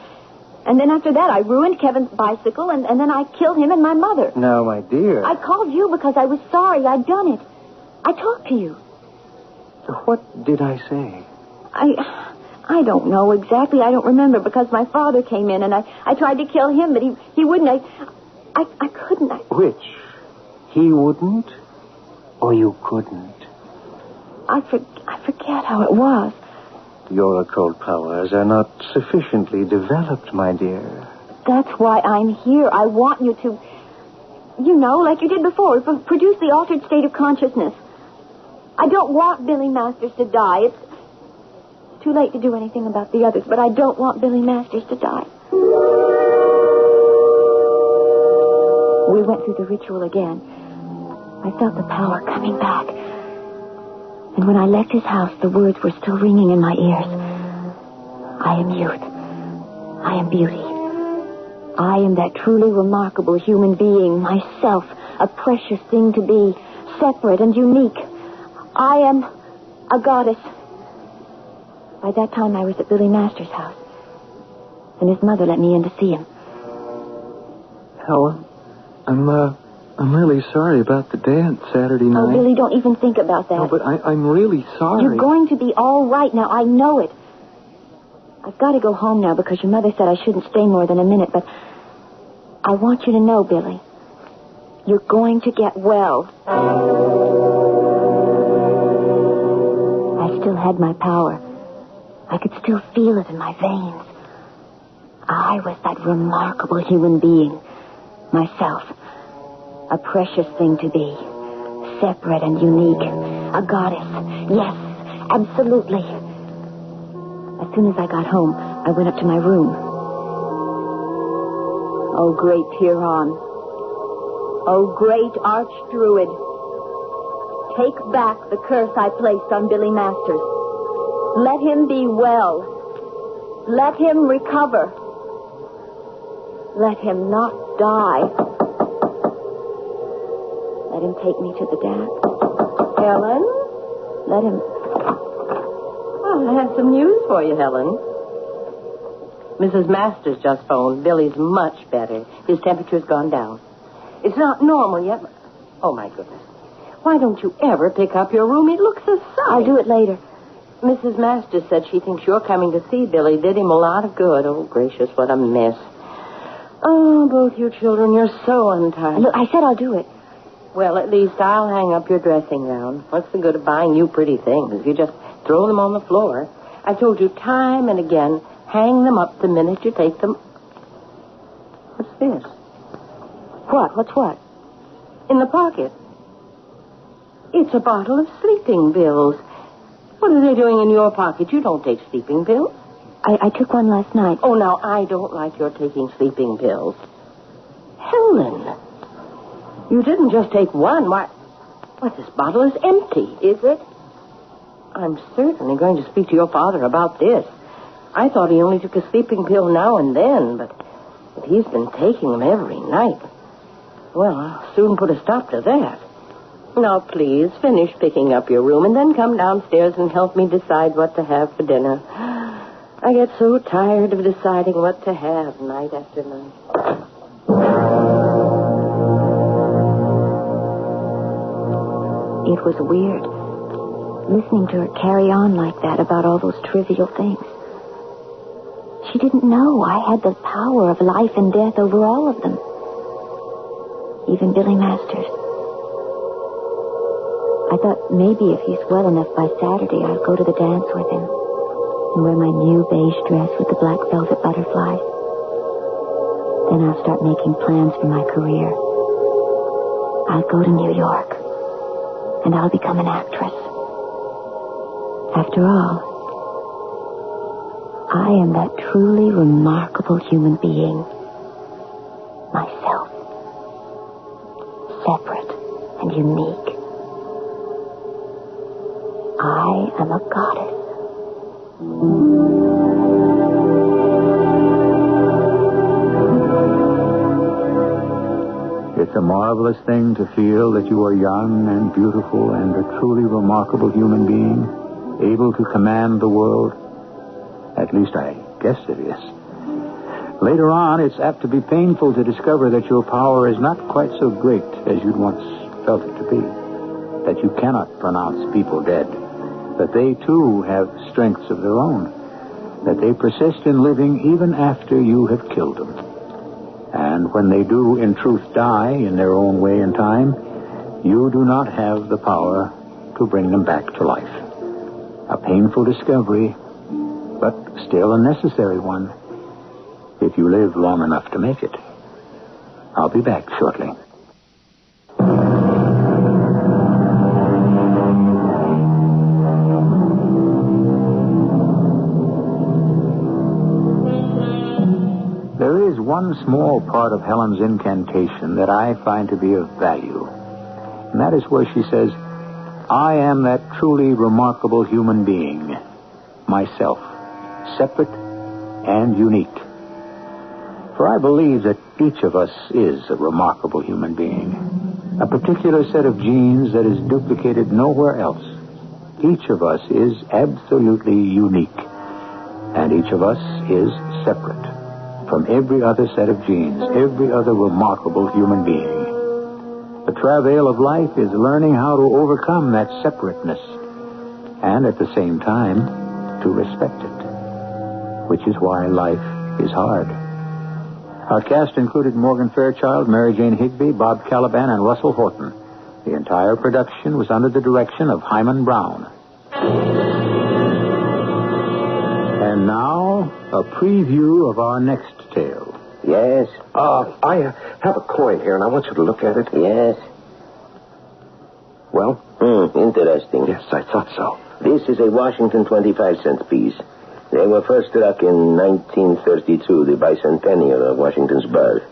O: then after that, I ruined Kevin's bicycle, and then I killed him and my mother.
H: Now, my dear.
O: I called you because I was sorry I'd done it. I talked to you.
H: What did I say?
O: I don't know exactly. I don't remember because my father came in, and I tried to kill him, but he wouldn't. I couldn't.
H: Which? He wouldn't? Or you couldn't?
O: I forget how it was.
H: Your occult powers are not sufficiently developed, my dear.
O: That's why I'm here. I want you to, like you did before, produce the altered state of consciousness. I don't want Billy Masters to die. It's too late to do anything about the others, but I don't want Billy Masters to die. We went through the ritual again. I felt the power coming back. And when I left his house, the words were still ringing in my ears. I am youth. I am beauty. I am that truly remarkable human being, myself, a precious thing to be, separate and unique. I am a goddess. By that time, I was at Billy Masters' house. And his mother let me in to see him.
E: Helen, I'm really sorry about the dance Saturday night.
O: Oh, Billy, don't even think about that.
E: No, but I'm really sorry.
O: You're going to be all right now. I know it. I've got to go home now because your mother said I shouldn't stay more than a minute, but I want you to know, Billy, you're going to get well. I still had my power. I could still feel it in my veins. I was that remarkable human being, myself. A precious thing to be. Separate and unique. A goddess. Yes, absolutely. As soon as I got home, I went up to my room. Oh, great Tyron. Oh, great archdruid. Take back the curse I placed on Billy Masters. Let him be well. Let him recover. Let him not die. Let him take me to the dance.
Q: Helen?
O: Let him...
Q: Well, I have some news for you, Helen. Mrs. Masters just phoned. Billy's much better. His temperature's gone down. It's not normal yet, but... Oh, my goodness. Why don't you ever pick up your room? It looks a sight.
O: I'll do it later.
Q: Mrs. Masters said she thinks your coming to see Billy did him a lot of good. Oh, gracious, what a mess. Oh, both you children, you're so untidy.
O: Look, I said I'll do it.
Q: Well, at least I'll hang up your dressing gown. What's the good of buying you pretty things? You just throw them on the floor. I told you time and again, hang them up the minute you take them. What's this?
O: What? What's what?
Q: In the pocket. It's a bottle of sleeping pills. What are they doing in your pocket? You don't take sleeping pills.
O: I took one last night.
Q: Oh, now, I don't like your taking sleeping pills. Helen, you didn't just take one. Why, this bottle is empty. Is it? I'm certainly going to speak to your father about this. I thought he only took a sleeping pill now and then, but he's been taking them every night. Well, I'll soon put a stop to that. Now, please, finish picking up your room and then come downstairs and help me decide what to have for dinner. I get so tired of deciding what to have night after night.
O: It was weird. listening to her carry on like that about all those trivial things. She didn't know I had the power of life and death over all of them. Even Billy Masters. I thought maybe if he's well enough by Saturday, I'd go to the dance with him and wear my new beige dress with the black velvet butterflies. Then I'll start making plans for my career. I'll go to New York, and I'll become an actress. After all, I am that truly remarkable human being. Myself. Separate and unique. I am a goddess.
A: It's a marvelous thing to feel that you are young and beautiful and a truly remarkable human being, able to command the world. At least I guess it is. Later on, it's apt to be painful to discover that your power is not quite so great as you'd once felt it to be. That you cannot pronounce people dead. That they, too, have strengths of their own. That they persist in living even after you have killed them. And when they do, in truth, die in their own way and time, you do not have the power to bring them back to life. A painful discovery, but still a necessary one, if you live long enough to make it. I'll be back shortly. There is one small part of Helen's incantation that I find to be of value. And that is where she says, I am that truly remarkable human being, myself, separate and unique. For I believe that each of us is a remarkable human being, a particular set of genes that is duplicated nowhere else. Each of us is absolutely unique, and each of us is separate from every other set of genes, every other remarkable human being. The travail of life is learning how to overcome that separateness and at the same time to respect it, which is why life is hard. Our cast included Morgan Fairchild, Mary Jane Higby, Bob Caliban, and Russell Horton. The entire production was under the direction of Hyman Brown. And now, a preview of our next tale.
V: Yes? I have a coin here, and I want you to look at it.
F: Yes.
V: Well?
F: Interesting.
V: Yes, I thought so.
F: This is a Washington 25-cent piece. They were first struck in 1932, the bicentennial of Washington's birth.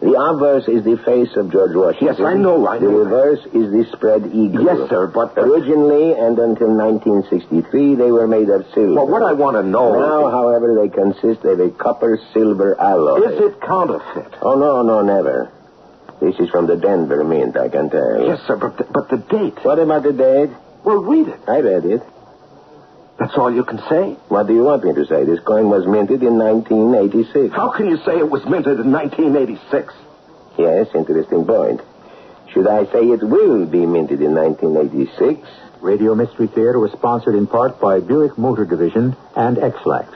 F: The obverse is the face of George Washington.
V: Yes, I know.
F: The reverse is the spread eagle.
V: Yes, sir, but...
F: Originally, and until 1963, they were made of silver.
V: Well, what I want to know...
F: Now, however, they consist of a copper-silver alloy.
V: Is it counterfeit?
F: Oh, no, never. This is from the Denver Mint, I can tell.
V: Yes, sir, but the date...
F: What about the date?
V: Well, read it.
F: I read it.
V: That's all you can say?
F: What do you want me to say? This coin was minted in 1986.
V: How can you say it was minted in 1986?
F: Yes, interesting point. Should I say it will be minted in 1986?
A: Radio Mystery Theater was sponsored in part by Buick Motor Division and X-Lax.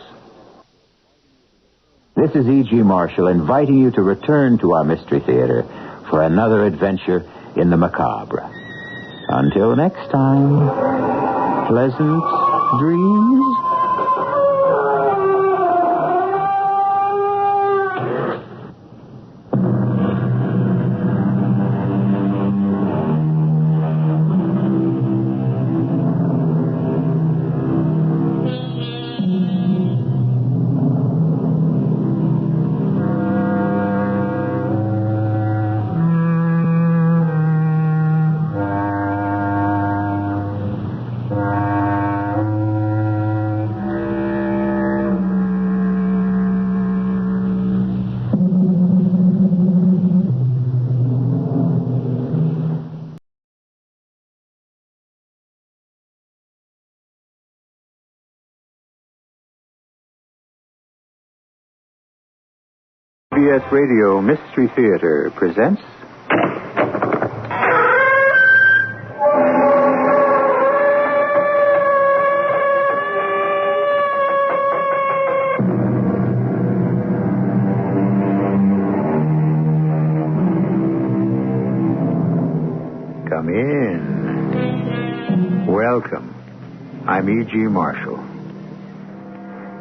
A: This is E.G. Marshall inviting you to return to our Mystery Theater for another adventure in the macabre. Until next time, pleasant dreams. CBS Radio Mystery Theater presents... I'm E.G. Marshall.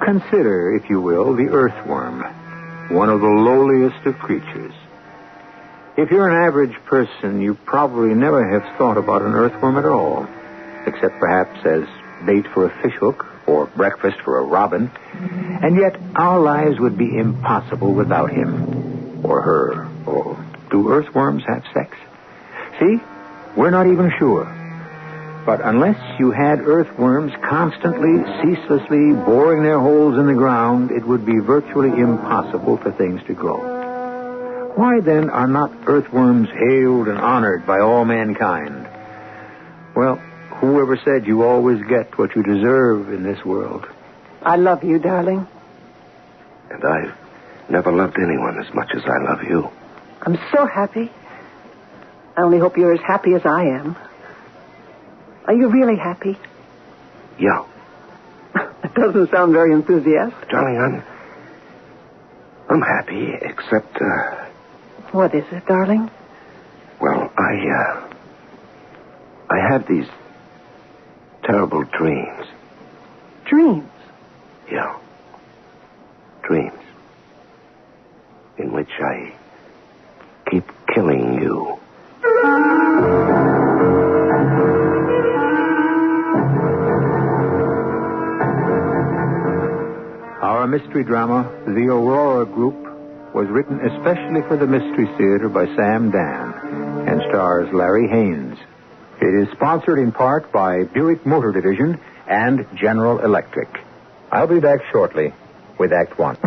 A: Consider, if you will, the earthworm, one of the lowliest of creatures. If you're an average person, you probably never have thought about an earthworm at all, except perhaps as bait for a fishhook or breakfast for a robin. And yet our lives would be impossible without him or her. Or do earthworms have sex? See, we're not even sure. But unless you had earthworms constantly, ceaselessly boring their holes in the ground, it would be virtually impossible for things to grow. Why, then, are not earthworms hailed and honored by all mankind? Well, whoever said you always get what you deserve in this world?
L: I love you, darling.
V: And I've never loved anyone as much as I love you.
L: I'm so happy. I only hope you're as happy as I am. Are you really happy?
V: Yeah.
L: That doesn't sound very enthusiastic.
V: Darling, I'm happy, except,
L: What is it, darling?
V: Well, I have these terrible dreams.
L: Dreams?
V: Yeah. Dreams. In which I keep killing you.
A: Our mystery drama, The Aurora Group, was written especially for the Mystery Theater by Sam Dan and stars Larry Haynes. It is sponsored in part by Buick Motor Division and General Electric. I'll be back shortly with Act One.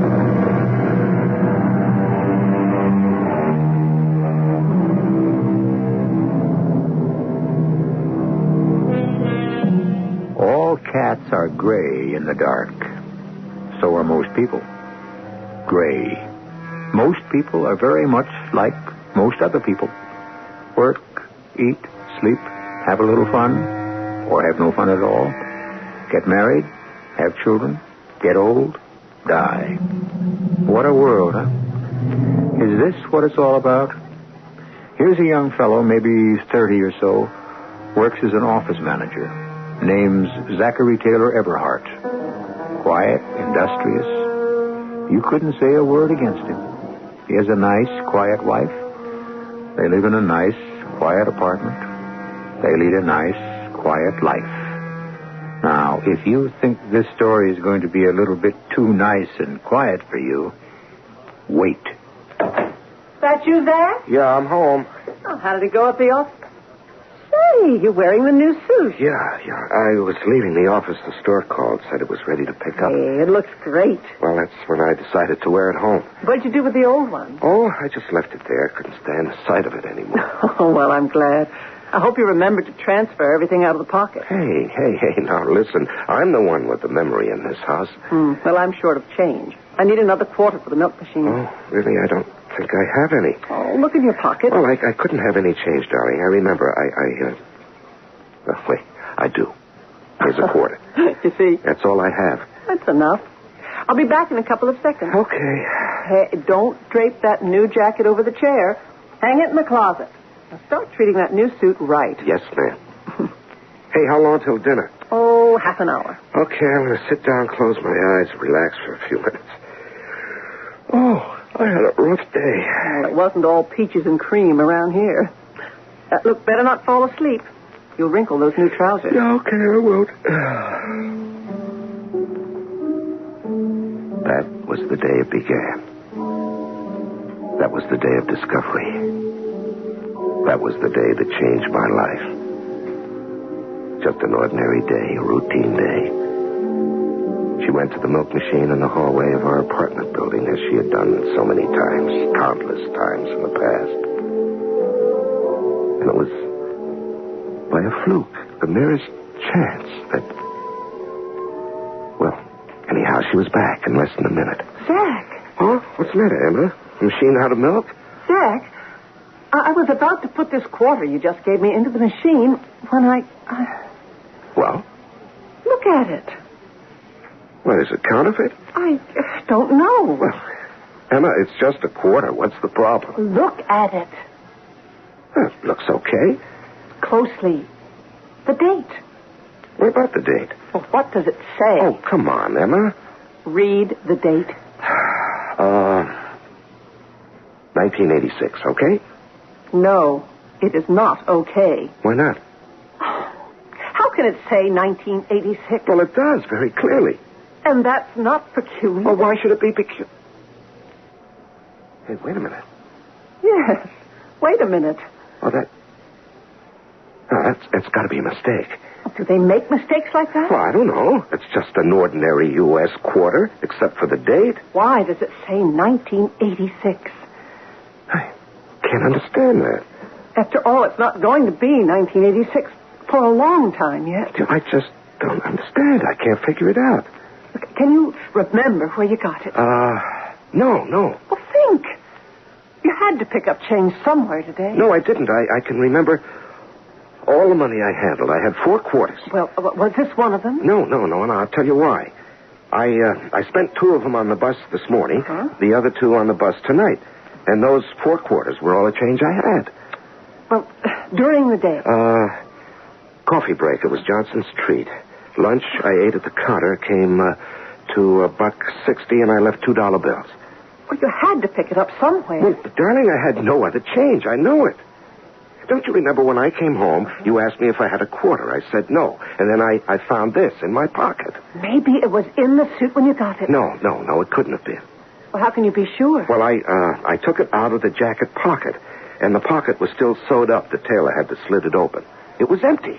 A: All cats are gray in the dark. So are most people. Gray. Most people are very much like most other people. Work, eat, sleep, have a little fun, or have no fun at all. Get married, have children, get old, die. What a world, huh? Is this what it's all about? Here's a young fellow, maybe 30 or so, works as an office manager. Name's Zachary Taylor Eberhardt. Quiet, industrious. You couldn't say a word against him. He has a nice, quiet wife. They live in a nice, quiet apartment. They lead a nice, quiet life. Now, if you think this story is going to be a little bit too nice and quiet for you, wait.
L: That you, Zach?
V: Yeah, I'm home.
L: Oh, how did it go at the office? Say, you're wearing the new suit.
V: Yeah. I was leaving the office. The store called, said it was ready to pick up.
L: Hey, it looks great.
V: Well, that's when I decided to wear it home.
L: What'd you do with the old one?
V: Oh, I just left it there. Couldn't stand the sight of it anymore.
L: Oh, well, I'm glad. I hope you remembered to transfer everything out of the pocket.
V: Hey, now listen. I'm the one with the memory in this house.
L: Well, I'm short of change. I need another quarter for the milk machine.
V: Oh, really? I don't think I have any.
L: Oh, look in your pocket.
V: Well, I couldn't have any change, darling. I remember. Well, wait, I do. Here's a quarter.
L: You see?
V: That's all I have.
L: That's enough. I'll be back in a couple of seconds.
V: Okay.
L: Hey, don't drape that new jacket over the chair. Hang it in the closet. Now start treating that new suit right.
V: Yes, ma'am. Hey, how long till dinner?
L: Oh, half an hour.
V: Okay, I'm going to sit down, close my eyes, relax for a few minutes. Oh, I had a rough day.
L: Well, it wasn't all peaches and cream around here. Look, better not fall asleep. You'll wrinkle those new trousers.
V: Yeah, okay, I won't. That was the day it began. That was the day of discovery. That was the day that changed my life. Just an ordinary day, a routine day. She went to the milk machine in the hallway of our apartment building as she had done so many times, countless times in the past. And it was by a fluke, the merest chance that... Well, anyhow, she was back in less than a minute.
L: Zach!
V: Huh? What's the matter, Emma? The machine out of milk?
L: Zach, I was about to put this quarter you just gave me into the machine when I...
V: Well?
L: Look at it.
V: What, is it counterfeit?
L: I don't know.
V: Well, Emma, it's just a quarter. What's the problem?
L: Look at it.
V: Well, it looks okay.
L: Closely. The date.
V: What about the date?
L: Well, what does it say?
V: Oh, come on, Emma.
L: Read the date.
V: 1986, okay?
L: No, it is not okay.
V: Why not?
L: How can it say 1986?
V: Well, it does, very clearly.
L: And that's not peculiar.
V: Well, why should it be peculiar? Hey, wait a minute.
L: Yes. Wait a minute.
V: Well, that's got to be a mistake.
L: Do they make mistakes like that?
V: Well, I don't know. It's just an ordinary U.S. quarter, except for the date.
L: Why does it say 1986?
V: I can't understand that.
L: After all, it's not going to be 1986 for a long time yet.
V: I just don't understand. I can't figure it out.
L: Look, can you remember where you got it?
V: No.
L: Well, think. You had to pick up change somewhere today.
V: No, I didn't. I can remember all the money I handled. I had 4 quarters.
L: Well, was this one of them?
V: No, and I'll tell you why. I spent 2 of them on the bus this morning, the other 2 on the bus tonight. And those 4 quarters were all the change I had.
L: Well, during the day?
V: Coffee break. It was Johnson's treat. Lunch, I ate at the counter, came to $1.60, and I left $2 bills.
L: Well, you had to pick it up somewhere.
V: Well, darling, I had no other change. I know it. Don't you remember when I came home, you asked me if I had a quarter? I said no. And then I found this in my pocket.
L: Maybe it was in the suit when you got it.
V: No, it couldn't have been.
L: Well, how can you be sure?
V: Well, I took it out of the jacket pocket, and the pocket was still sewed up. The tailor had to slit it open. It was empty.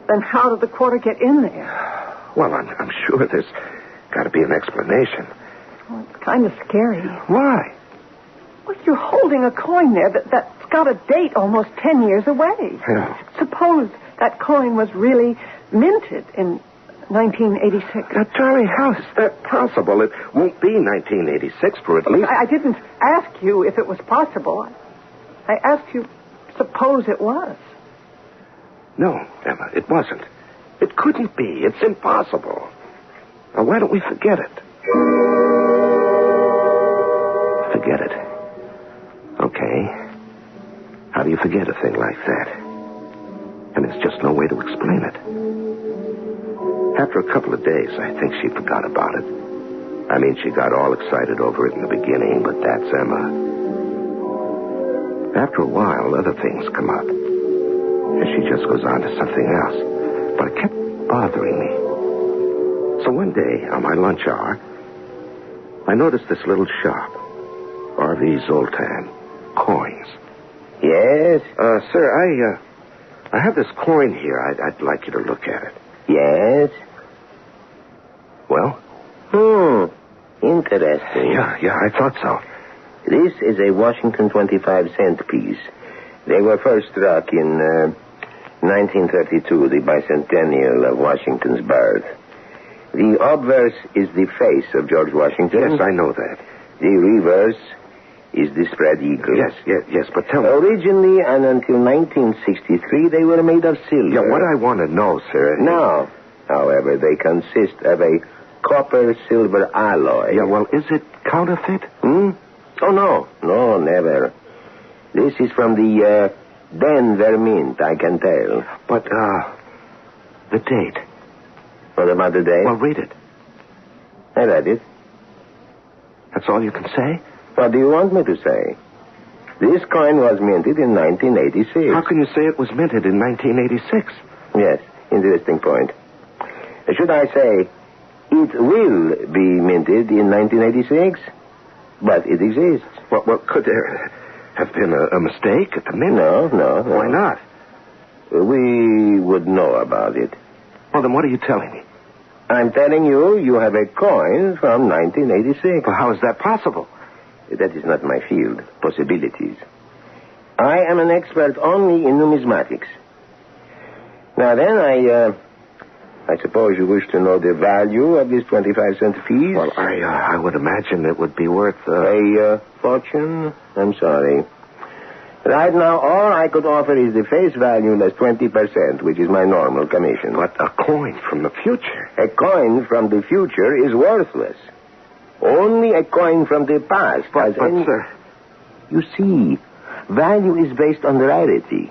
L: Then how did the quarter get in there?
V: Well, I'm sure there's got to be an explanation.
L: Well, it's kind of scary.
V: Why?
L: Well, you're holding a coin there that's got a date almost 10 years away.
V: Yeah.
L: Suppose that coin was really minted in 1986.
V: Now, Charlie, how is that possible? It won't be 1986 for at least...
L: I didn't ask you if it was possible. I asked you, suppose it was.
V: No, Emma, it wasn't. It couldn't be. It's impossible. Now, why don't we forget it? Forget it. Okay. How do you forget a thing like that? And there's just no way to explain it. After a couple of days, I think she forgot about it. I mean, she got all excited over it in the beginning, but that's Emma. After a while, other things come up. And she just goes on to something else. But it kept bothering me. So one day, on my lunch hour, I noticed this little shop. R.V. Zoltan. Coins.
F: Yes?
V: Sir, I have this coin here. I'd like you to look at it.
F: Yes?
V: Well?
F: Interesting.
V: Yeah, I thought so.
F: This is a Washington 25-cent piece. They were first struck in 1932, the bicentennial of Washington's birth. The obverse is the face of George Washington.
V: Yes, I know that.
F: The reverse is the spread eagle.
V: Yes, but tell me.
F: Originally and until 1963, they were made of silver.
V: Yeah, what I want to know, sir...
F: Now, however, they consist of a copper-silver alloy.
V: Yeah, well, is it counterfeit?
F: Oh, no, never. This is from the Denver Mint, I can tell.
V: But, the date.
F: What about the date?
V: Well, read it.
F: I read it.
V: That's all you can say?
F: What do you want me to say? This coin was minted in 1986.
V: How can you say it was minted in 1986?
F: Yes, interesting point. Should I say, it will be minted in 1986? But it exists.
V: Well, could there have been a mistake at the mint?
F: No.
V: Why not?
F: We would know about it.
V: Well, then what are you telling me?
F: I'm telling you have a coin from 1986.
V: Well, how is that possible?
F: That is not my field. Possibilities. I am an expert only in numismatics. Now then, I suppose you wish to know the value of this 25-cent piece?
V: Well, I would imagine it would be worth...
F: A fortune? I'm sorry. Right now, all I could offer is the face value less 20%, which is my normal commission.
V: But a coin from the future?
F: A coin from the future is worthless. Only a coin from the past.
V: But sir...
F: You see, value is based on rarity.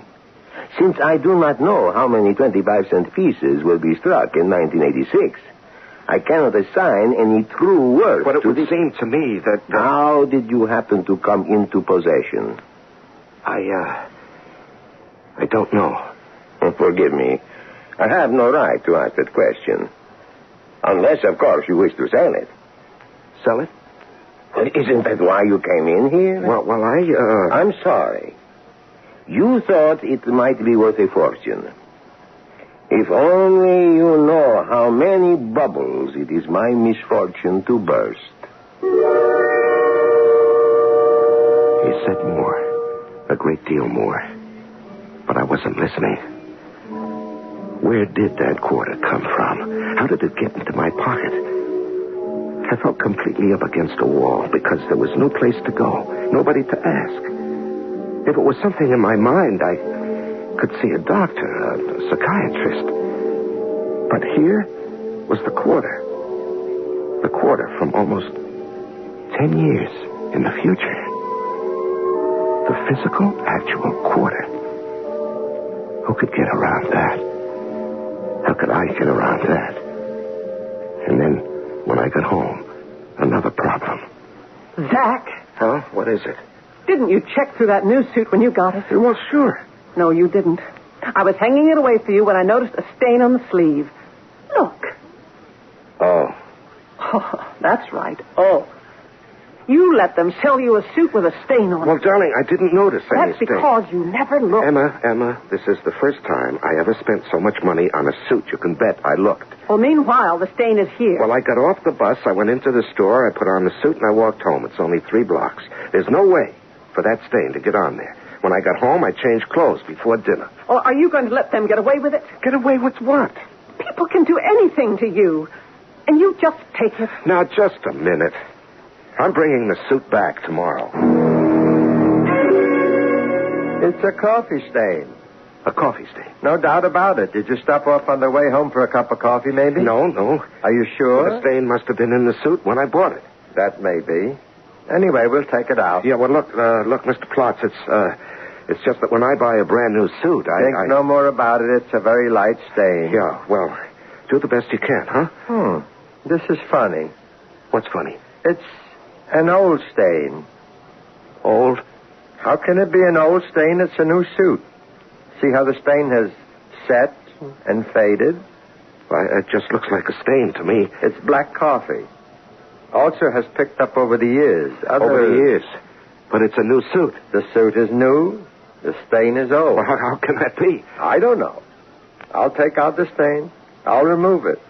F: Since I do not know how many 25-cent pieces will be struck in 1986, I cannot assign any true worth.
V: But it would seem to me that...
F: How did you happen to come into possession?
V: I don't know.
F: Forgive me. I have no right to ask that question. Unless, of course, you wish to sell it.
V: Sell it?
F: Isn't that why you came in here?
V: Well,
F: I'm sorry. You thought it might be worth a fortune. If only you know how many bubbles it is my misfortune to burst.
V: He said more. A great deal more. But I wasn't listening. Where did that quarter come from? How did it get into my pocket? I felt completely up against a wall because there was no place to go, nobody to ask. If it was something in my mind, I could see a doctor, a psychiatrist. But here was the quarter. The quarter from almost 10 years in the future. The physical, actual quarter. Who could get around that? How could I get around that? And then, when I got home, another problem.
L: Zach!
V: Huh? What is it?
L: Didn't you check through that new suit when you got it?
V: Well, sure.
L: No, you didn't. I was hanging it away for you when I noticed a stain on the sleeve. Look.
V: Oh.
L: Oh, that's right. Oh. You let them sell you a suit with a stain on it.
V: Well, darling, I didn't notice any
L: That's
V: stain.
L: because you never looked.
V: Emma, this is the first time I ever spent so much money on a suit. You can bet I looked.
L: Well, meanwhile, the stain is here.
V: Well, I got off the bus, I went into the store, I put on the suit, and I walked home. It's only 3 blocks. There's no way for that stain to get on there. When I got home, I changed clothes before dinner.
L: Or are you going to let them get away with it?
V: Get away with what?
L: People can do anything to you. And you just take it.
V: Now, just a minute. I'm bringing the suit back tomorrow.
N: It's a coffee stain.
V: A coffee stain?
N: No doubt about it. Did you stop off on the way home for a cup of coffee, maybe?
V: No.
N: Are you sure?
V: The stain must have been in the suit when I bought it.
N: That may be. Anyway, we'll take it out.
V: Yeah, well, look, Mr. Plotz, it's just that when I buy a brand new suit,
N: Think no more about it. It's a very light stain.
V: Yeah, well, do the best you can, huh?
N: This is funny.
V: What's funny?
N: It's an old stain.
V: Old?
N: How can it be an old stain? It's a new suit. See how the stain has set and faded?
V: Why, it just looks like a stain to me.
N: It's black coffee. Also has picked up over the years.
V: Over the years? But it's a new suit.
N: The suit is new. The stain is old.
V: Well, how can that be?
N: I don't know. I'll take out the stain. I'll remove it.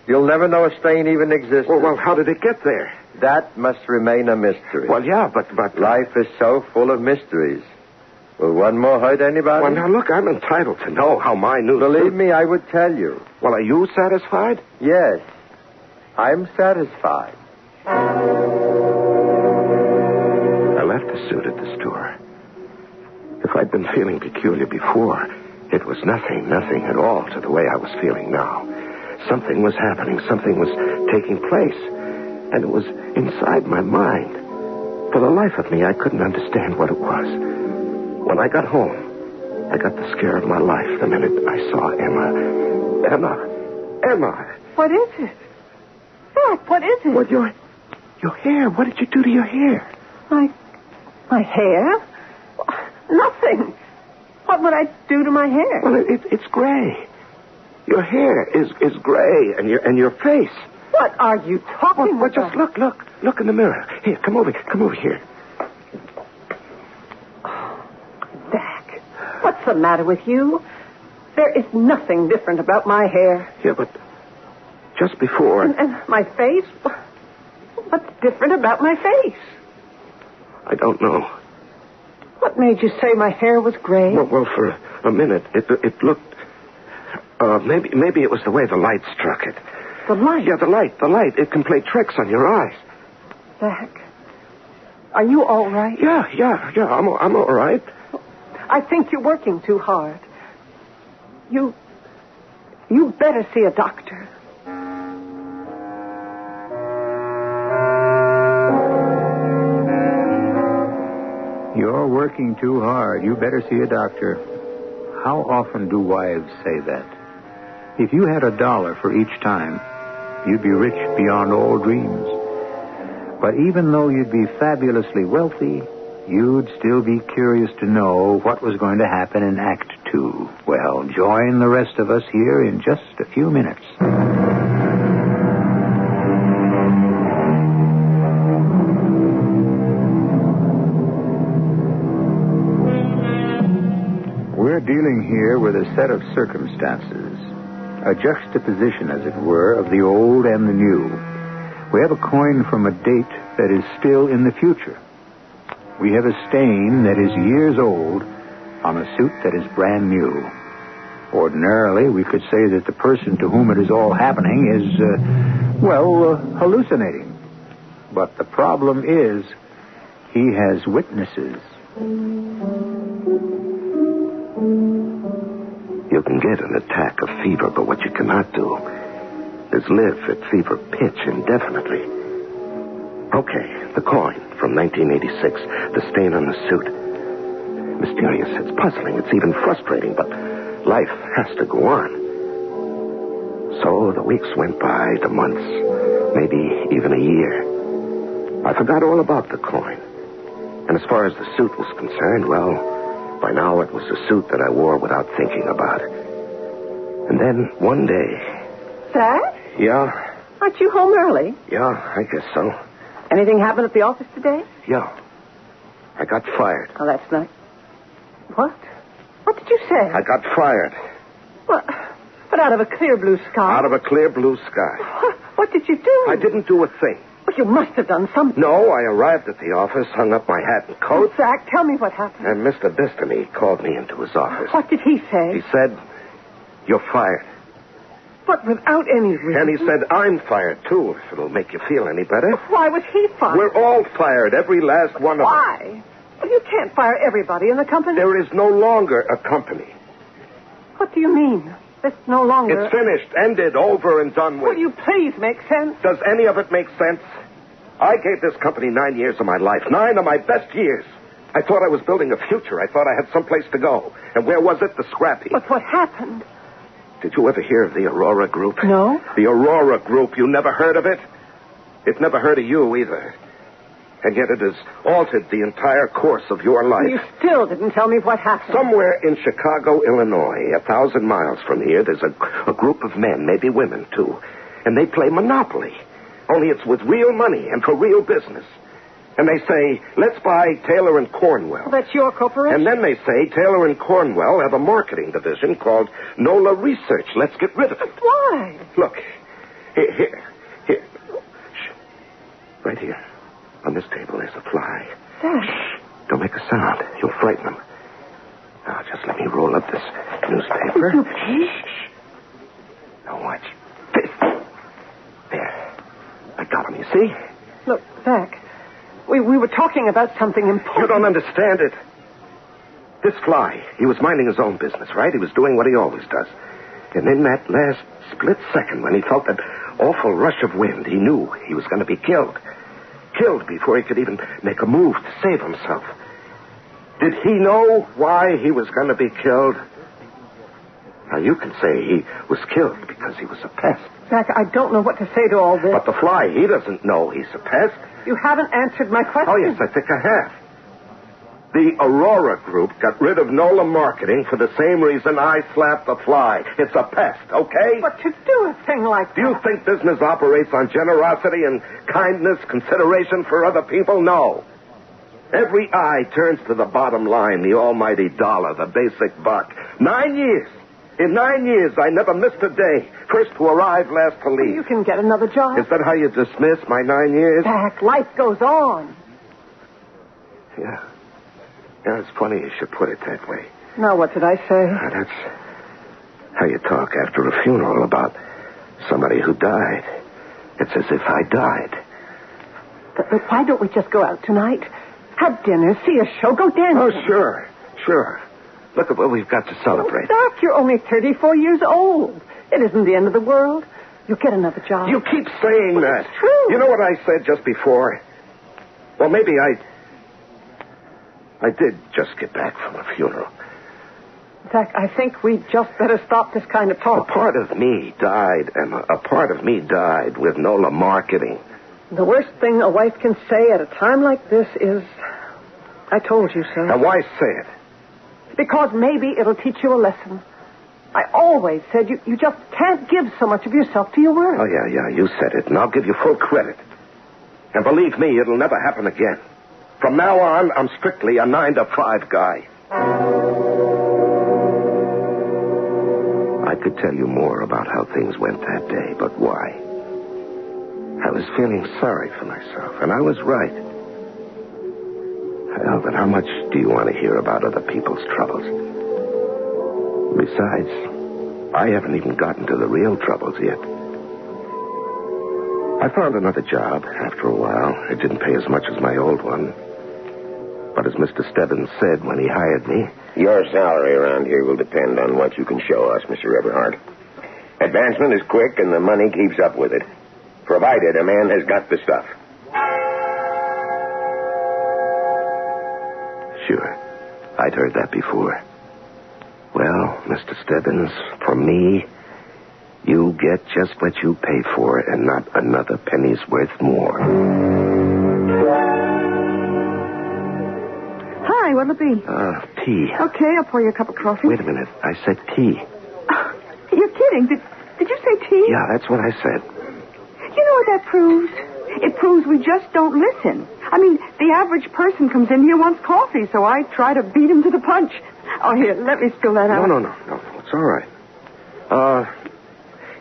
N: You'll never know a stain even exists.
V: Well, how did it get there?
N: That must remain a mystery.
V: Well, yeah, but...
N: Life is so full of mysteries. Will one more hurt anybody?
V: Well, now, look, I'm entitled to know how my new
N: Believe
V: suit...
N: me, I would tell you.
V: Well, are you satisfied?
N: Yes. I'm satisfied.
V: I left the suit at the store. If I'd been feeling peculiar before, it was nothing at all to the way I was feeling now. Something was happening. Something was taking place. And it was inside my mind. For the life of me, I couldn't understand what it was. When I got home, I got the scare of my life the minute I saw Emma. Emma!
L: What is it? Zach, what is it?
V: What, your hair. What did you do to your hair?
L: My hair? Nothing. What would I do to my hair?
V: Well, it's gray. Your hair is gray, and your face.
L: What are you talking about?
V: Just look in the mirror. Here, come over here.
L: Zach, what's the matter with you? There is nothing different about my hair.
V: Yeah, but just before...
L: And my face? What's different about my face?
V: I don't know.
L: What made you say my hair was gray?
V: Well, for a minute, it looked... maybe it was the way the light struck it.
L: The light?
V: Yeah, the light. It can play tricks on your eyes.
L: Zach, are you all right?
V: Yeah, I'm all right.
L: I think you're working too hard. You better see a doctor.
A: You're working too hard. You better see a doctor. how often do wives say that? If you had $1 for each time, you'd be rich beyond all dreams. But even though you'd be fabulously wealthy, you'd still be curious to know what was going to happen in Act 2. Well, join the rest of us here in just a few minutes. We're dealing here with a set of circumstances, a juxtaposition, as it were, of the old and the new. We have a coin from a date that is still in the future. We have a stain that is years old on a suit that is brand new. Ordinarily, we could say that the person to whom it is all happening is, hallucinating. But the problem is, he has witnesses.
F: You can get an attack of fever, but what you cannot do is live at fever pitch indefinitely. Okay, the coin from 1986, the stain on the suit. Mysterious, it's puzzling, it's even frustrating, but life has to go on. So the weeks went by, the months, maybe even a year. I forgot all about the coin. And as far as the suit was concerned, well, by now it was a suit that I wore without thinking about it. And then one day...
L: Zach?
F: Yeah?
L: Aren't you home early?
F: Yeah, I guess so.
L: Anything happened at the office today?
F: Yeah. I got fired.
L: Oh, that's nice. What? What did you say?
F: I got fired.
L: What? But out of a clear blue sky.
F: Out of a clear blue sky.
L: What did you do?
F: I didn't do a thing.
L: Well, you must have done something.
F: No, I arrived at the office, hung up my hat and coat.
L: Oh, Zach, tell me what happened.
F: And Mr. Bistamy called me into his office.
L: What did he say?
F: He said, "You're fired."
L: But without any reason.
F: And he said, "I'm fired, too, if it'll make you feel any better."
L: Why was he fired?
F: We're all fired, every last one of us.
L: Why? Well, you can't fire everybody in the company.
F: There is no longer a company.
L: What do you mean? It's no longer...
F: It's finished, ended, over and done with.
L: Will you please make sense?
F: Does any of it make sense? I gave this company 9 years of my life, 9 of my best years. I thought I was building a future. I thought I had someplace to go. And where was it? The scrap heap.
L: But what happened?
F: Did you ever hear of the Aurora Group?
L: No.
F: The Aurora Group. You never heard of it? It never heard of you either. And yet it has altered the entire course of your life.
L: You still didn't tell me what happened.
F: Somewhere in Chicago, Illinois, 1,000 miles from here, there's a group of men, maybe women, too. And they play Monopoly. Only it's with real money and for real business. And they say, "Let's buy Taylor and Cornwell."
L: Well, that's your corporation.
F: And then they say, "Taylor and Cornwell have a marketing division called NOLA Research. Let's get rid of it."
L: Why?
F: Look, here. Shh. Right here. On this table, there's a fly.
L: Shh.
F: Don't make a sound. You'll frighten them. Now, just let me roll up this newspaper. Shh. Now, watch this. There. I got him, you see?
L: Look, Zach, we were talking about something important.
F: You don't understand it. This fly, he was minding his own business, right? He was doing what he always does. And in that last split second, when he felt that awful rush of wind, he knew he was going to be killed. Killed before he could even make a move to save himself. Did he know why he was going to be killed? Now, you can say he was killed because he was a pest.
L: Zach, I don't know what to say to all this.
F: But the fly, he doesn't know he's a pest.
L: You haven't answered my question.
F: Oh, yes, I think I have. The Aurora Group got rid of NOLA Marketing for the same reason I slapped the fly. It's a pest, okay?
L: But to do a thing like that...
F: Do you think business operates on generosity and kindness, consideration for other people? No. Every eye turns to the bottom line, the almighty dollar, the basic buck. 9 years. In 9 years, I never missed a day. First to arrive, last to leave.
L: You can get another job.
F: Is that how you dismiss my 9 years?
L: Zach, life goes on.
F: Yeah. Yeah, it's funny you should put it that way.
L: Now, what did I say?
F: That's how you talk after a funeral about somebody who died. It's as if I died.
L: But why don't we just go out tonight? Have dinner, see a show, go dancing.
F: Oh, sure. Look at what we've got to celebrate.
L: Oh, Doc, you're only 34 years old. It isn't the end of the world. You'll get another job.
F: You keep saying that.
L: It's true.
F: You know what I said just before? Well, maybe I did just get back from a funeral.
L: Zach, I think we just better stop this kind of talk.
N: A part of me died, Emma. A part of me died with Nola marketing.
L: The worst thing a wife can say at a time like this is, I told you so.
N: Now, why say it?
L: Because maybe it'll teach you a lesson. I always said you just can't give so much of yourself to your work.
N: Oh, yeah, you said it, and I'll give you full credit. And believe me, it'll never happen again. From now on, I'm strictly a 9-to-5 guy. I could tell you more about how things went that day, but why? I was feeling sorry for myself, and I was right. Well, but how much do you want to hear about other people's troubles? Besides, I haven't even gotten to the real troubles yet. I found another job after a while. It didn't pay as much as my old one. But as Mr. Stebbins said when he hired me...
F: Your salary around here will depend on what you can show us, Mr. Everhart. Advancement is quick and the money keeps up with it. Provided a man has got the stuff.
N: Sure. I'd heard that before. Well, Mr. Stebbins, for me, you get just what you pay for and not another penny's worth more.
L: Hi, what'll it be?
N: Tea.
L: Okay, I'll pour you a cup of coffee.
N: Wait a minute. I said tea.
L: You're kidding. Did you say tea?
N: Yeah, that's what I said.
L: You know what that proves? It proves we just don't listen. I mean, the average person comes in here wants coffee, so I try to beat him to the punch. Oh, here, let me spill that out.
N: No. It's all right.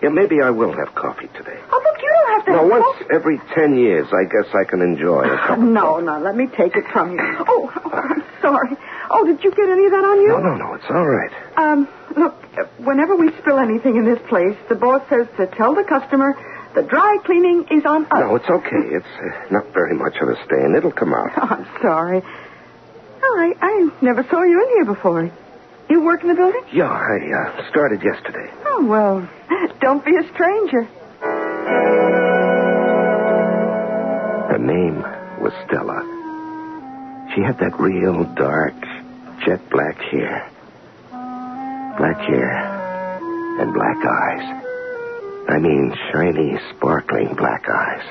N: Yeah, maybe I will have coffee today.
L: Oh, look, you don't have to have
N: once
L: coffee.
N: every 10 years, I guess I can enjoy a cup of
L: No, let me take it from you. Oh, I'm sorry. Oh, did you get any of that on you?
N: No, it's all right.
L: Look, whenever we spill anything in this place, the boss says to tell the customer the dry cleaning is on us.
N: No, it's okay. It's not very much of a stain. It'll come out.
L: Oh, I'm sorry. Oh, I never saw you in here before. You work in the building?
N: Yeah, I started yesterday.
L: Oh, well, don't be a stranger.
N: Her name was Stella. She had that real dark, jet black hair. Black hair and black eyes. I mean, shiny, sparkling black eyes.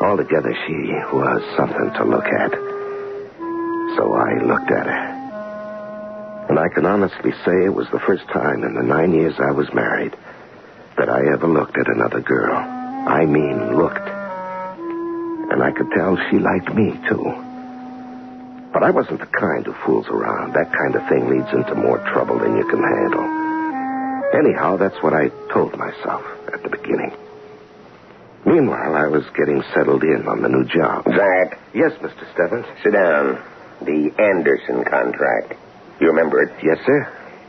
N: Altogether, she was something to look at. So I looked at her. And I can honestly say it was the first time in the 9 years I was married that I ever looked at another girl. I mean, looked. And I could tell she liked me, too. But I wasn't the kind who fools around. That kind of thing leads into more trouble than you can handle. Anyhow, that's what I told myself at the beginning. Meanwhile, I was getting settled in on the new job.
F: Zach.
N: Yes, Mr. Stebbins.
F: Sit down. The Anderson contract. You remember it?
N: Yes, sir.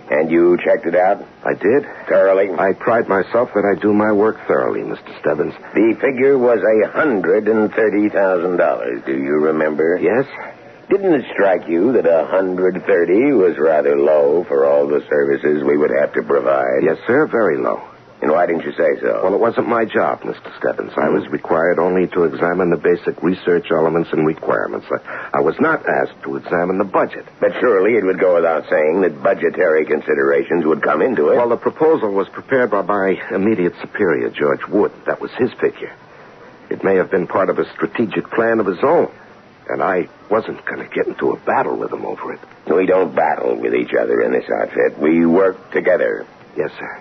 F: And you checked it out?
N: I did.
F: Thoroughly?
N: I pride myself that I do my work thoroughly, Mr. Stebbins.
F: The figure was $130,000. Do you remember?
N: Yes.
F: Didn't it strike you that $130,000 was rather low for all the services we would have to provide?
N: Yes, sir. Very low.
F: And why didn't you say so?
N: Well, it wasn't my job, Mr. Stebbins. I was required only to examine the basic research elements and requirements. I was not asked to examine the budget.
F: But surely it would go without saying that budgetary considerations would come into it.
N: Well, the proposal was prepared by my immediate superior, George Wood. That was his figure. It may have been part of a strategic plan of his own. And I wasn't going to get into a battle with him over it.
F: We don't battle with each other in this outfit. We work together.
N: Yes, sir.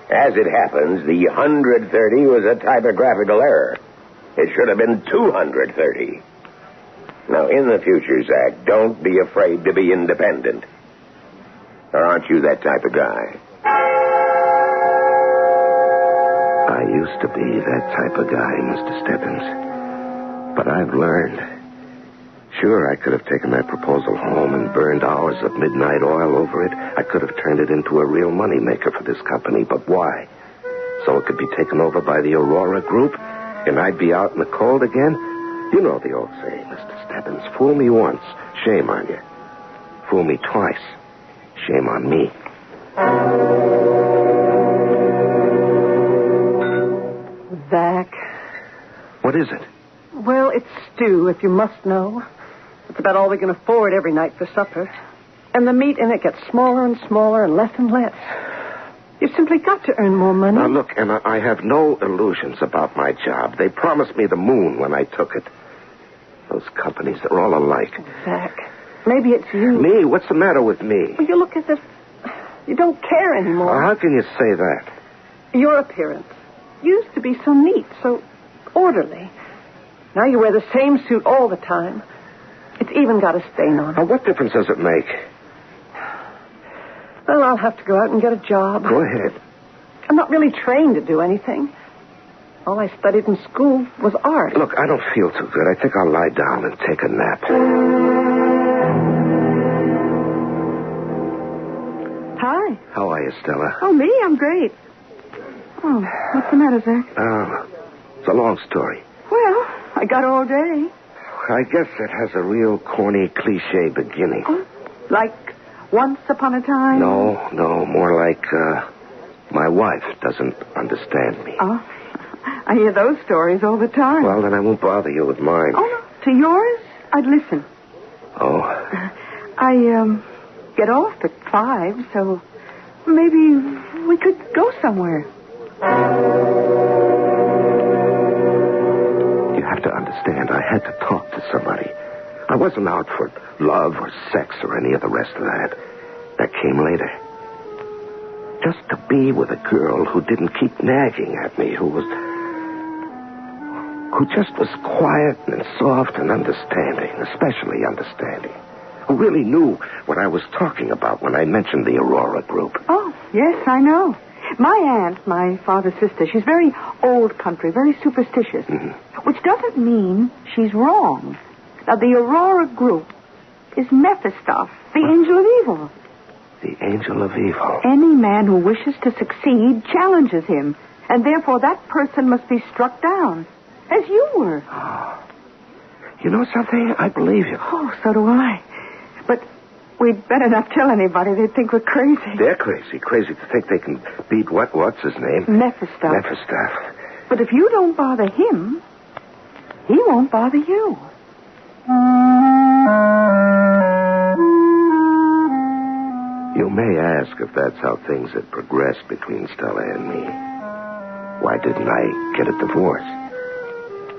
F: As it happens, the 130 was a typographical error. It should have been 230. Now, in the future, Zach, don't be afraid to be independent. Or aren't you that type of guy?
N: I used to be that type of guy, Mr. Stebbins. But I've learned. Sure, I could have taken that proposal home and burned hours of midnight oil over it. I could have turned it into a real moneymaker for this company, but why? So it could be taken over by the AURORA group, and I'd be out in the cold again? You know the old saying, Mr. Stebbins. Fool me once, shame on you. Fool me twice, shame on me.
L: Zach.
N: What is it?
L: Well, it's stew, if you must know. It's about all we can afford every night for supper. And the meat in it gets smaller and smaller and less. You've simply got to earn more money.
N: Now, look, Emma, I have no illusions about my job. They promised me the moon when I took it. Those companies, they're all alike.
L: Zach, maybe it's you.
N: Me? What's the matter with me?
L: Well, you look as if you don't care anymore.
N: Well, how can you say that?
L: Your appearance used to be so neat, so orderly. Now you wear the same suit all the time. It's even got a stain on it.
N: Now, what difference does it make?
L: Well, I'll have to go out and get a job.
N: Go ahead.
L: I'm not really trained to do anything. All I studied in school was art.
N: Look, I don't feel too good. I think I'll lie down and take a nap.
L: Hi.
N: How are you, Stella?
L: Oh, me? I'm great. Oh, what's the matter, Zach?
N: It's a long story.
L: Well, I got all day.
N: I guess it has a real corny, cliche beginning.
L: Oh, like once upon a time?
N: No, more like, my wife doesn't understand me.
L: Oh, I hear those stories all the time.
N: Well, then I won't bother you with mine.
L: Oh, no. To yours, I'd listen.
N: Oh?
L: I, get off at 5, so maybe we could go somewhere.
N: You have to understand, I had to talk to somebody. I wasn't out for love or sex or any of the rest of that. That came later. Just to be with a girl who didn't keep nagging at me, who just was quiet and soft and understanding, especially understanding. Who really knew what I was talking about when I mentioned the Aurora group.
L: Oh, yes, I know. My aunt, my father's sister, she's very old country, very superstitious.
N: Mm-hmm.
L: Which doesn't mean she's wrong. Now, the Aurora group is Mephistoff, the angel of evil.
N: The angel of evil.
L: Any man who wishes to succeed challenges him, and therefore that person must be struck down, as you were.
N: Oh. You know something? I believe you.
L: Oh, so do I. But we'd better not tell anybody. They'd think we're crazy.
N: They're crazy. Crazy to think they can beat what's his name?
L: Mephistoff.
N: Mephistoff.
L: But if you don't bother him, he won't bother you.
N: You may ask if that's how things had progressed between Stella and me. Why didn't I get a divorce?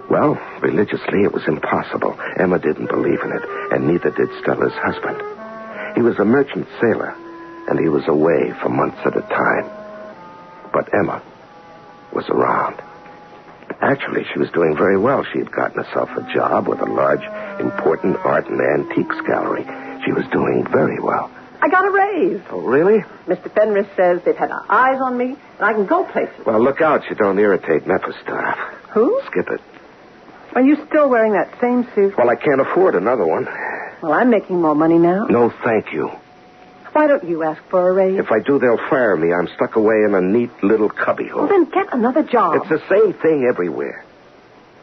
N: Well, religiously, it was impossible. Emma didn't believe in it, and neither did Stella's husband. He was a merchant sailor, and he was away for months at a time. But Emma was around. Actually, she was doing very well. She had gotten herself a job with a large, important art and antiques gallery. She was doing very well.
L: I got a raise.
N: Oh, really?
L: Mr. Fenris says they've had eyes on me, and I can go places.
N: Well, look out you don't irritate Mephistoff.
L: Who?
N: Skip it.
L: Are you still wearing that same suit?
N: Well, I can't afford another one.
L: Well, I'm making more money now.
N: No, thank you.
L: Why don't you ask for a raise?
N: If I do, they'll fire me. I'm stuck away in a neat little cubbyhole.
L: Well, then get another job.
N: It's the same thing everywhere.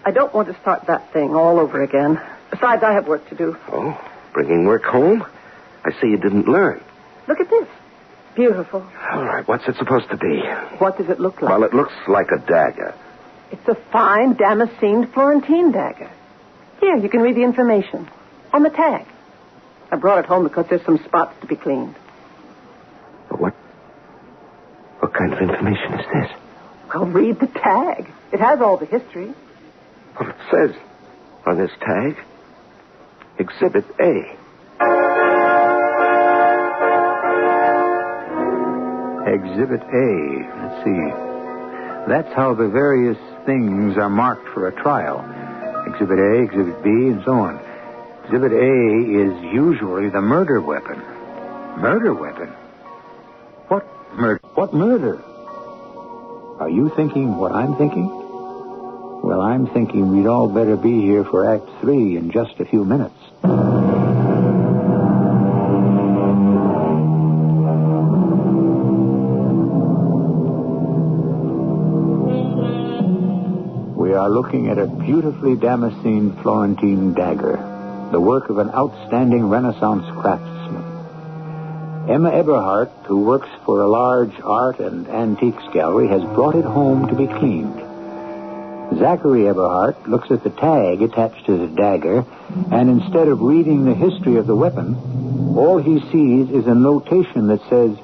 L: I don't want to start that thing all over again. Besides, I have work to do.
N: Oh, bringing work home? I see you didn't learn.
L: Look at this. Beautiful.
N: All right, what's it supposed to be?
L: What does it look like?
N: Well, it looks like a dagger.
L: It's a fine damascened Florentine dagger. Here, you can read the information. On the tag. I brought it home because there's some spots to be cleaned.
N: What kind of information is this?
L: Well, read the tag. It has all the history.
N: Well, it says on this tag, Exhibit A.
A: Exhibit A. Let's see. That's how the various things are marked for a trial. Exhibit A, Exhibit B, and so on. Exhibit A is usually the murder weapon. Murder weapon? What murder? What murder? Are you thinking what I'm thinking? Well, I'm thinking we'd all better be here for Act 3 in just a few minutes. We are looking at a beautifully damascened Florentine dagger, the work of an outstanding Renaissance craftsman. Emma Eberhardt, who works for a large art and antiques gallery, has brought it home to be cleaned. Zachary Eberhardt looks at the tag attached to the dagger, and instead of reading the history of the weapon,
C: All he sees is a notation that says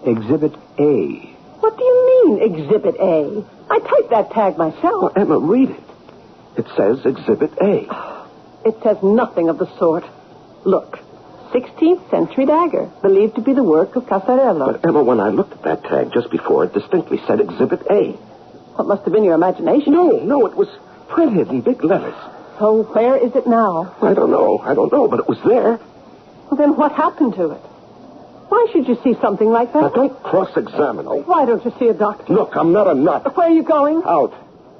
C: Exhibit A.
B: What do you mean, Exhibit A? I typed that tag myself.
U: Well, Emma, read it. It says Exhibit A.
B: It says nothing of the sort. Look, 16th century dagger, believed to be the work of Casarello.
U: But, Emma, when I looked at that tag just before, it distinctly said Exhibit A.
B: What must have been your imagination?
U: No, it was printed in big letters.
B: So where is it now?
U: I don't know, but it was there.
B: Well, then what happened to it? Why should you see something like that?
U: Now, don't cross-examine me.
B: Why don't you see a doctor?
U: Look, I'm not a nut.
B: Where are you going?
U: Out.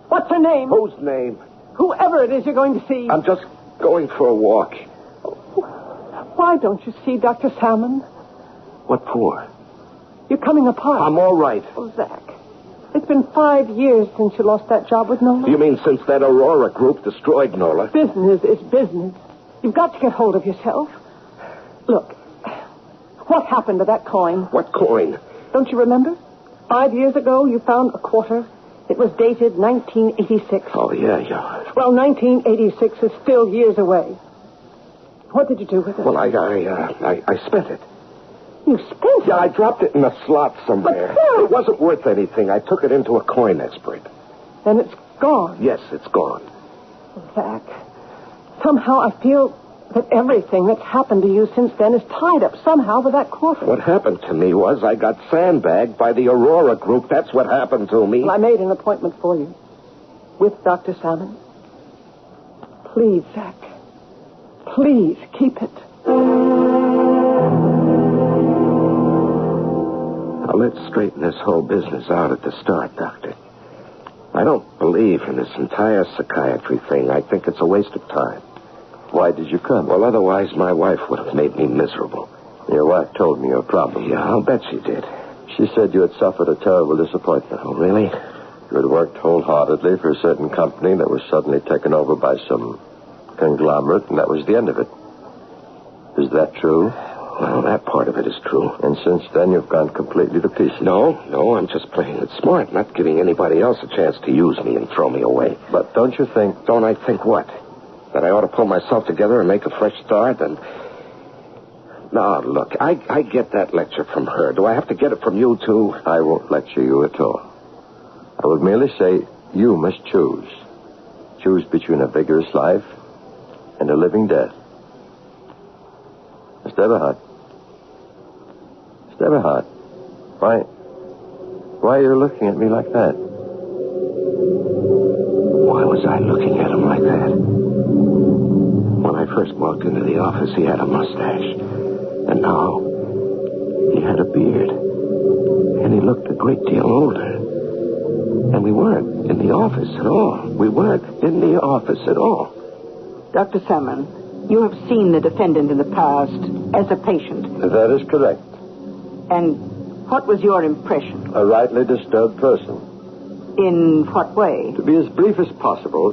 B: What's her name?
U: Whose name?
B: Whoever it is you're going to see.
U: I'm just going for a walk.
B: Why don't you see Dr. Salmon?
U: What for?
B: You're coming apart.
U: I'm all right.
B: Oh, Zach, it's been 5 years since you lost that job with Nola.
U: You mean since that Aurora group destroyed Nola?
B: Business is business. You've got to get hold of yourself. Look, what happened to that coin?
U: What coin?
B: Don't you remember? 5 years ago, you found a quarter. It was dated 1986.
U: Oh, yeah.
B: Well, 1986 is still years away. What did you do with it?
U: Well, I spent it.
B: You spent it?
U: Yeah, I dropped it in a slot somewhere.
B: But,
U: it wasn't worth anything. I took it into a coin expert.
B: Then it's gone.
U: Yes, it's gone.
B: Zach, somehow I feel that everything that's happened to you since then is tied up somehow with that quarter.
U: What happened to me was I got sandbagged by the Aurora group. That's what happened to me.
B: Well, I made an appointment for you with Dr. Salmon. Please, Zach. Please, keep it.
U: Now, let's straighten this whole business out at the start, Doctor. I don't believe in this entire psychiatry thing. I think it's a waste of time.
R: Why did you come?
U: Well, otherwise my wife would have made me miserable.
R: Your wife told me your problem.
U: Yeah, I'll bet she did.
R: She said you had suffered a terrible disappointment.
U: Oh, really?
R: You had worked wholeheartedly for a certain company that was suddenly taken over by some conglomerate, and that was the end of it. Is that true?
U: Well, that part of it is true.
R: And since then, you've gone completely to pieces.
U: No, I'm just playing it smart, not giving anybody else a chance to use me and throw me away.
R: But don't you think...
U: Don't I think what? That I ought to pull myself together and make a fresh start? And... No, look, I get that lecture from her. Do I have to get it from you, too?
R: I won't lecture you at all. I would merely say you must choose. Choose between a vigorous life and a living death. Mr. Eberhard. Mr. Eberhard. Why are you looking at me like that?
U: Why was I looking at him like that? When I first walked into the office, he had a mustache. And now, he had a beard. And he looked a great deal older. And we weren't in the office at all.
B: Dr. Salmon, you have seen the defendant in the past as a patient.
R: That is correct.
B: And what was your impression?
R: A rightly disturbed person.
B: In what way?
R: To be as brief as possible,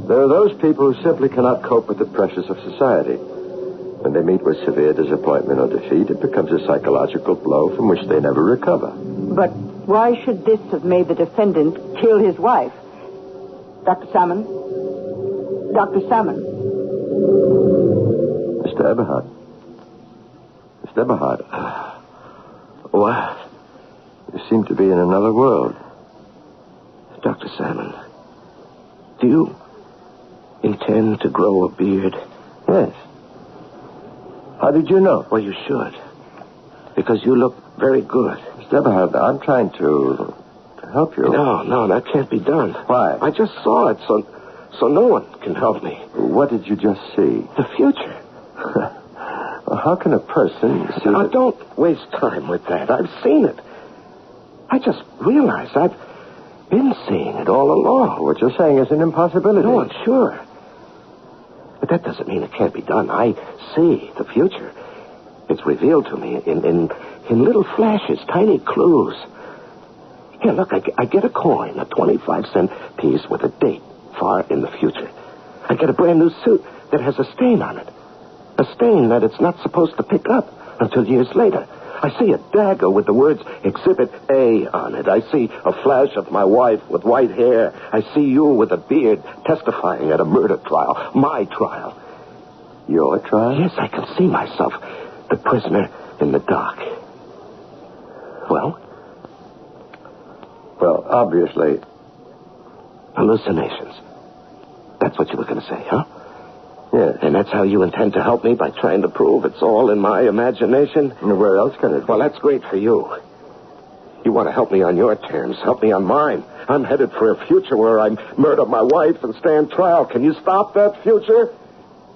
R: there are those people who simply cannot cope with the pressures of society. When they meet with severe disappointment or defeat, it becomes a psychological blow from which they never recover.
B: But why should this have made the defendant kill his wife? Dr. Salmon? Dr. Salmon?
R: Mr. Eberhard. Mr. Eberhard.
U: What?
R: You seem to be in another world.
U: Dr. Salmon, do you intend to grow a beard?
R: Yes. How did you know?
U: Well, you should. Because you look very good.
R: Mr. Eberhard, I'm trying to help you.
U: No, that can't be done.
R: Why?
U: I just saw it, so no one can help me.
R: What did you just see?
U: The future.
R: Well, how can a person see
U: Now, don't waste time with that. I've seen it. I just realized I've been seeing it all along.
R: What you're saying is an impossibility.
U: No, I'm sure. But that doesn't mean it can't be done. I see the future. It's revealed to me in little flashes, tiny clues. Here, look, I get a coin, a 25-cent piece with a date far in the future. I get a brand new suit that has a stain on it. A stain that it's not supposed to pick up until years later. I see a dagger with the words Exhibit A on it. I see a flash of my wife with white hair. I see you with a beard testifying at a murder trial. My trial.
R: Your trial?
U: Yes, I can see myself
N: the prisoner in the dock. Well?
R: Well, obviously.
N: Hallucinations. That's what you were going to say, huh?
R: Yeah.
N: And that's how you intend to help me, by trying to prove it's all in my imagination?
R: And where else can it be?
N: Well, that's great for you. You want to help me on your terms. Help me on mine. I'm headed for a future where I murder my wife and stand trial. Can you stop that future?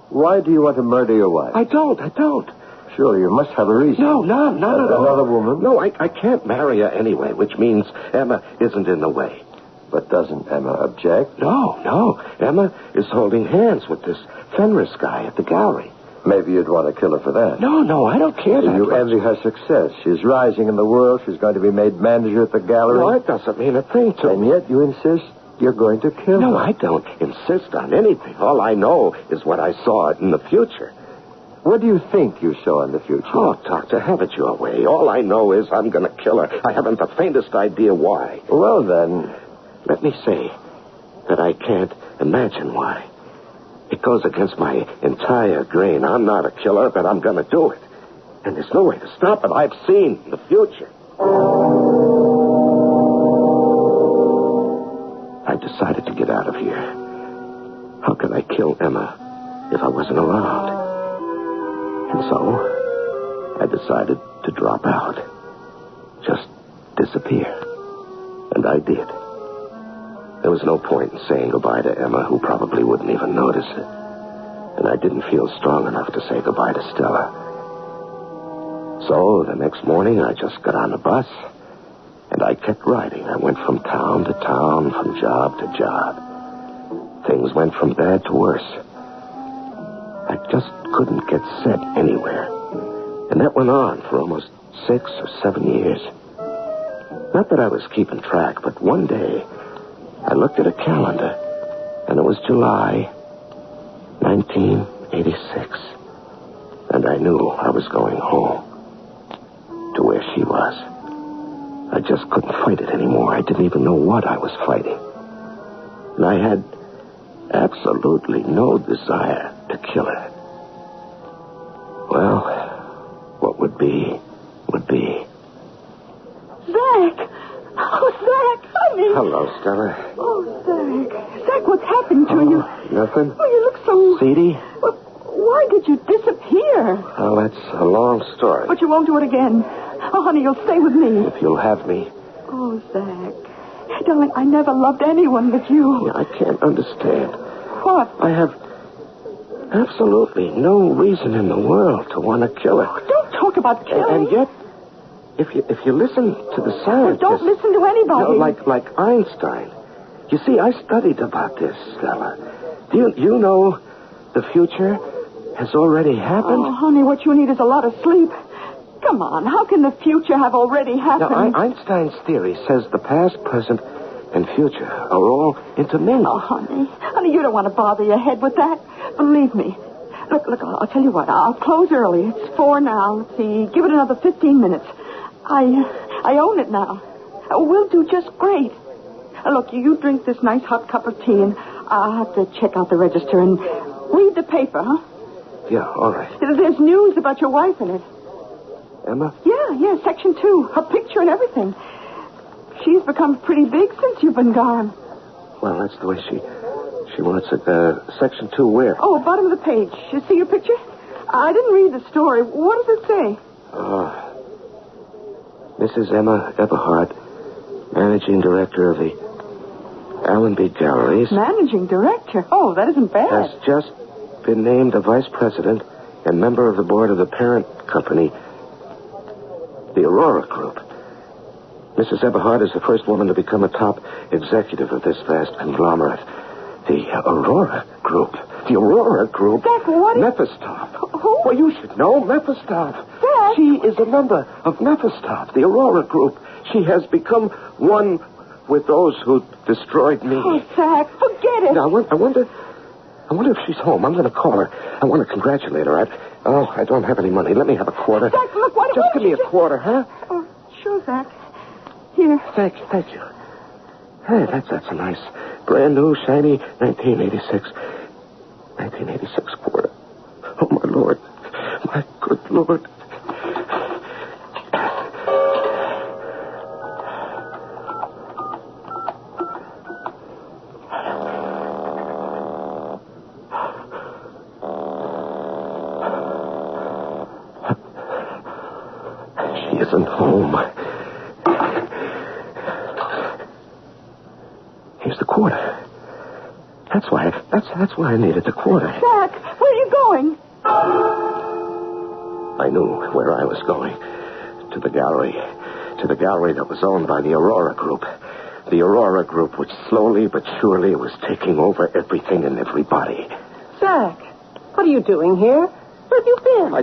R: Why do you want to murder your wife?
N: I don't.
R: Surely you must have a reason.
N: No, not at all.
R: Another woman?
N: No, I can't marry her anyway, which means Emma isn't in the way.
R: But doesn't Emma object?
N: No. Emma is holding hands with this Fenris guy at the gallery.
R: Maybe you'd want to kill her for that.
N: No, I don't care that
R: You
N: much.
R: envy her success. She's rising in the world. She's going to be made manager at the gallery.
N: No, it doesn't mean a thing to
R: me. And yet you insist you're going to kill her.
N: No, I don't insist on anything. All I know is what I saw in the future.
R: What do you think you saw in the future?
N: Oh, Doctor, have it your way. All I know is I'm going to kill her. I haven't the faintest idea why.
R: Well, then,
N: let me say that I can't imagine why. It goes against my entire grain. I'm not a killer, but I'm going to do it. And there's no way to stop it. I've seen the future. I decided to get out of here. How could I kill Emma if I wasn't around? And so, I decided to drop out. Just disappear. And I did. There was no point in saying goodbye to Emma, who probably wouldn't even notice it. And I didn't feel strong enough to say goodbye to Stella. So, the next morning, I just got on the bus, and I kept riding. I went from town to town, from job to job. Things went from bad to worse. I just couldn't get set anywhere. And that went on for almost 6 or 7 years. Not that I was keeping track, but one day I looked at a calendar, and it was July 1986. And I knew I was going home, to where she was. I just couldn't fight it anymore. I didn't even know what I was fighting. And I had absolutely no desire to kill her. Well, what would be, would be.
B: Zach! Oh, Zach, honey!
N: Hello, Stella.
B: Oh, Zach. Zach, what's happened to you?
N: Nothing?
B: Oh, you look so...
N: Seedy?
B: Well, why did you disappear?
N: Well, that's a long story.
B: But you won't do it again. Oh, honey, you'll stay with me.
N: If you'll have me.
B: Oh, Zach. Darling, I never loved anyone but you.
N: Yeah, I can't understand.
B: What?
N: I have absolutely no reason in the world to want to kill her.
B: Oh, don't talk about killing.
N: And yet, if you listen to the scientists...
B: Don't listen to anybody.
N: No, like Einstein. You see, I studied about this, Stella. Do you know the future has already happened?
B: Oh, honey, what you need is a lot of sleep. Come on, how can the future have already happened?
N: Now, Einstein's theory says the past, present, and future are all intermingled.
B: Oh, honey, you don't want to bother your head with that. Believe me. Look, I'll tell you what. I'll close early. It's 4 now. Let's see. Give it another 15 minutes. I own it now. We'll do just great. Look, you drink this nice hot cup of tea, and I'll have to check out the register and read the paper, huh?
N: Yeah, all right.
B: There's news about your wife in it.
N: Emma?
B: Yeah, Section 2. Her picture and everything. She's become pretty big since you've been gone.
N: Well, that's the way she wants it. Section 2 where?
B: Oh, bottom of the page. You see your picture? I didn't read the story. What does it say?
N: Mrs. Emma Eberhardt, Managing Director of the Allenby Galleries.
B: Managing Director? Oh, that isn't bad.
N: Has just been named a Vice President and member of the board of the parent company, the Aurora Group. Mrs. Eberhardt is the first woman to become a top executive of this vast conglomerate. The Aurora Group. The Aurora Group?
B: Zach, what?
N: Mephistoph.
B: Who?
N: Well, you should know Mephistoph.
B: Zach?
N: She is a member of Mephistoph, the Aurora Group. She has become one with those who destroyed me.
B: Oh, Zach, forget it.
N: Now, I wonder if she's home. I'm going to call her. I want to congratulate her. I don't have any money. Let me have a quarter.
B: Zach, look, what...
N: Just give me a quarter, huh?
B: Oh, sure, Zach. Here.
N: Thank you. Hey, that's a nice, brand new, shiny 1986 quarter. Oh, my Lord. My good Lord. isn't home. Here's the quarter. That's why I needed the quarter.
B: Jack, where are you going?
N: I knew where I was going. To the gallery. To the gallery that was owned by the AURORA Group. The AURORA Group, which slowly but surely was taking over everything and everybody.
Q: Jack, what are you doing here? Where have you been?
N: I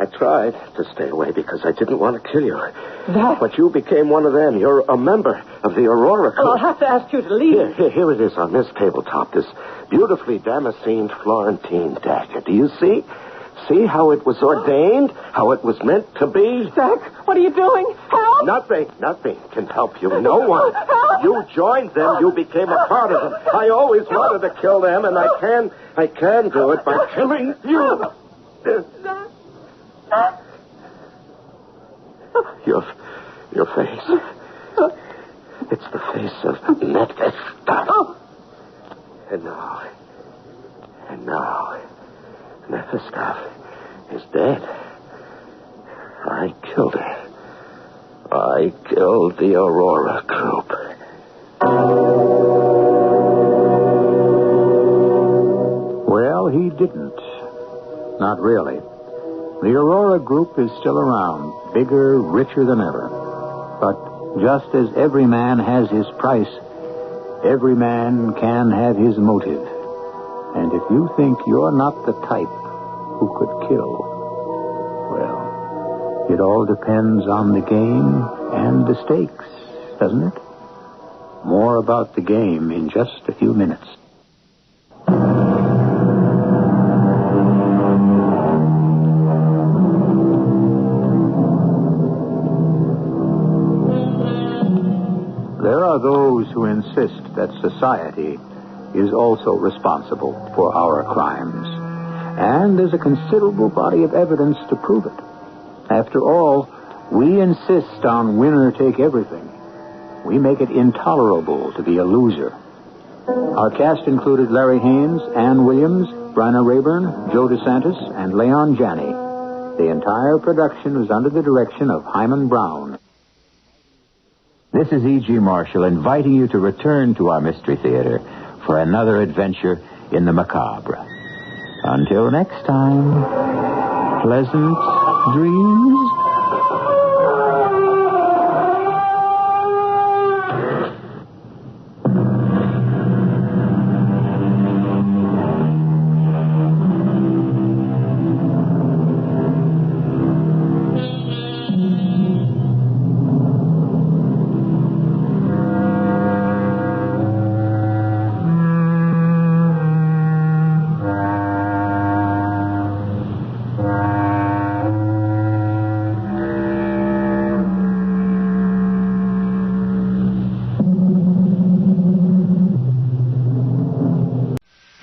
N: tried to stay away because I didn't want to kill you.
Q: Jack.
N: But you became one of them. You're a member of the AURORA Group.
Q: Well, I'll have to ask you to leave.
N: Here it is on this tabletop, this beautifully damascened Florentine dagger. Do you see? See how it was ordained? How it was meant to be?
B: Jack, what are you doing? Help!
N: Nothing can help you. No one. You joined them. You became a part of them. I always wanted to kill them, and I can do it by killing you. Your face. It's the face of Nefesta. And now, Nefesta is dead. I killed her. I killed the AURORA Group.
A: Well, he didn't. Not really. The AURORA Group is still around, bigger, richer than ever. But just as every man has his price, every man can have his motive. And if you think you're not the type who could kill, well, it all depends on the game and the stakes, doesn't it? More about the game in just a few minutes. There are those who insist that society is also responsible for our crimes. And there's a considerable body of evidence to prove it. After all, we insist on winner-take-everything. We make it intolerable to be a loser. Our cast included Larry Haynes, Ann Williams, Bryna Rayburn, Joe DeSantis, and Leon Janney. The entire production was under the direction of Hyman Brown. This is E.G. Marshall inviting you to return to our Mystery Theater for another adventure in the macabre. Until next time, pleasant dreams.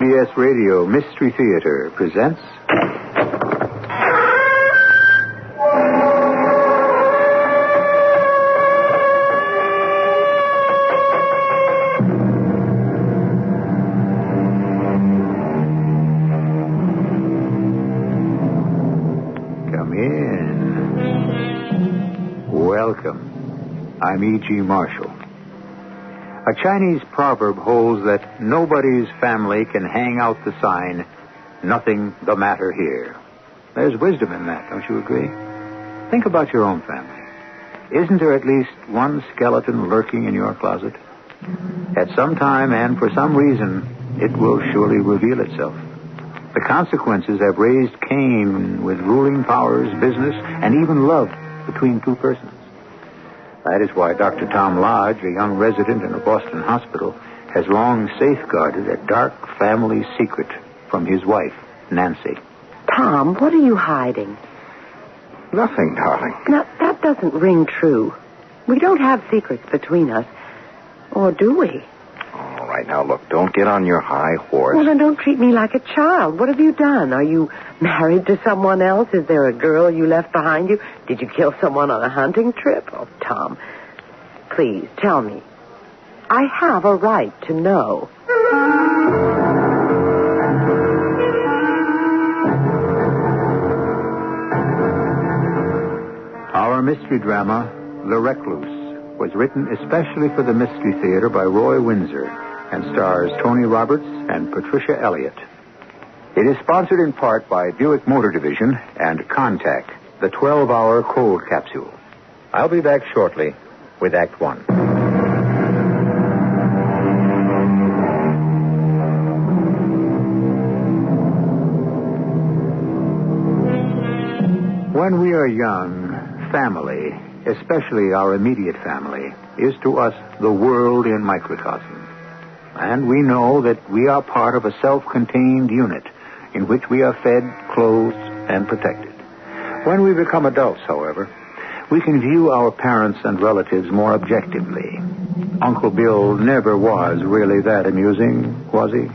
A: CBS Radio Mystery Theater presents... Come in. Welcome. I'm E.G. Marshall. A Chinese proverb holds that nobody's family can hang out the sign, "Nothing the matter here." There's wisdom in that, don't you agree? Think about your own family. Isn't there at least one skeleton lurking in your closet? At some time and for some reason, it will surely reveal itself. The consequences have raised Cain with ruling powers, business, and even love between two persons. That is why Dr. Tom Lodge, a young resident in a Boston hospital, has long safeguarded a dark family secret from his wife, Nancy.
L: Tom, what are you hiding?
N: Nothing, darling.
L: Now, that doesn't ring true. We don't have secrets between us. Or do we?
N: All right, now, look, don't get on your high horse.
L: Well, then don't treat me like a child. What have you done? Are you married to someone else? Is there a girl you left behind you? Did you kill someone on a hunting trip? Oh, Tom, please, tell me. I have a right to know.
A: Our mystery drama, The Recluse, was written especially for the Mystery Theater by Roy Windsor and stars Tony Roberts and Patricia Elliott. It is sponsored in part by Buick Motor Division and Contact, the 12-hour cold capsule. I'll be back shortly with Act One. When we are young, family, especially our immediate family, is to us the world in microcosm. And we know that we are part of a self-contained unit in which we are fed, clothed, and protected. When we become adults, however, we can view our parents and relatives more objectively. Uncle Bill never was really that amusing, was he?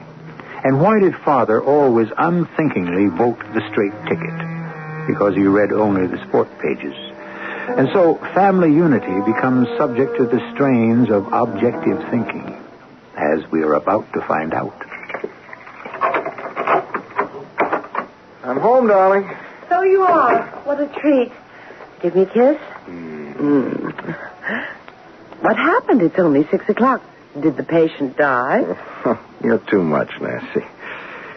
A: And why did Father always unthinkingly vote the straight ticket? Because he read only the sport pages. And so family unity becomes subject to the strains of objective thinking, as we are about to find out.
F: I'm home, darling.
Q: So you are. What a treat. Give me a kiss. What happened? It's only 6 o'clock. Did the patient die?
F: You're too much, Nancy.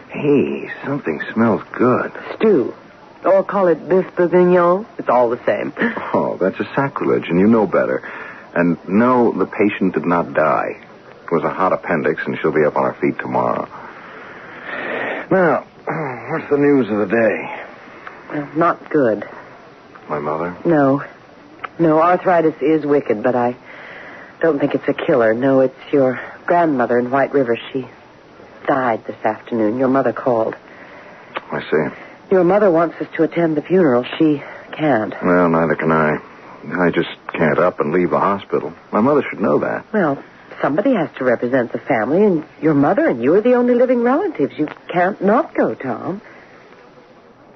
F: Hey, something smells good.
L: Stew. Or call it bœuf bourguignon. It's all the same.
F: Oh, that's a sacrilege, and you know better. And no, the patient did not die. It was a hot appendix, and she'll be up on her feet tomorrow. Now, what's the news of the day?
L: Well, not good.
F: My mother?
L: No, arthritis is wicked, but I don't think it's a killer. No, it's your grandmother in White River. She died this afternoon. Your mother called.
F: I see.
L: Your mother wants us to attend the funeral. She can't.
F: Well, neither can I. I just can't up and leave the hospital. My mother should know that.
L: Well, somebody has to represent the family, and your mother and you are the only living relatives. You can't not go, Tom.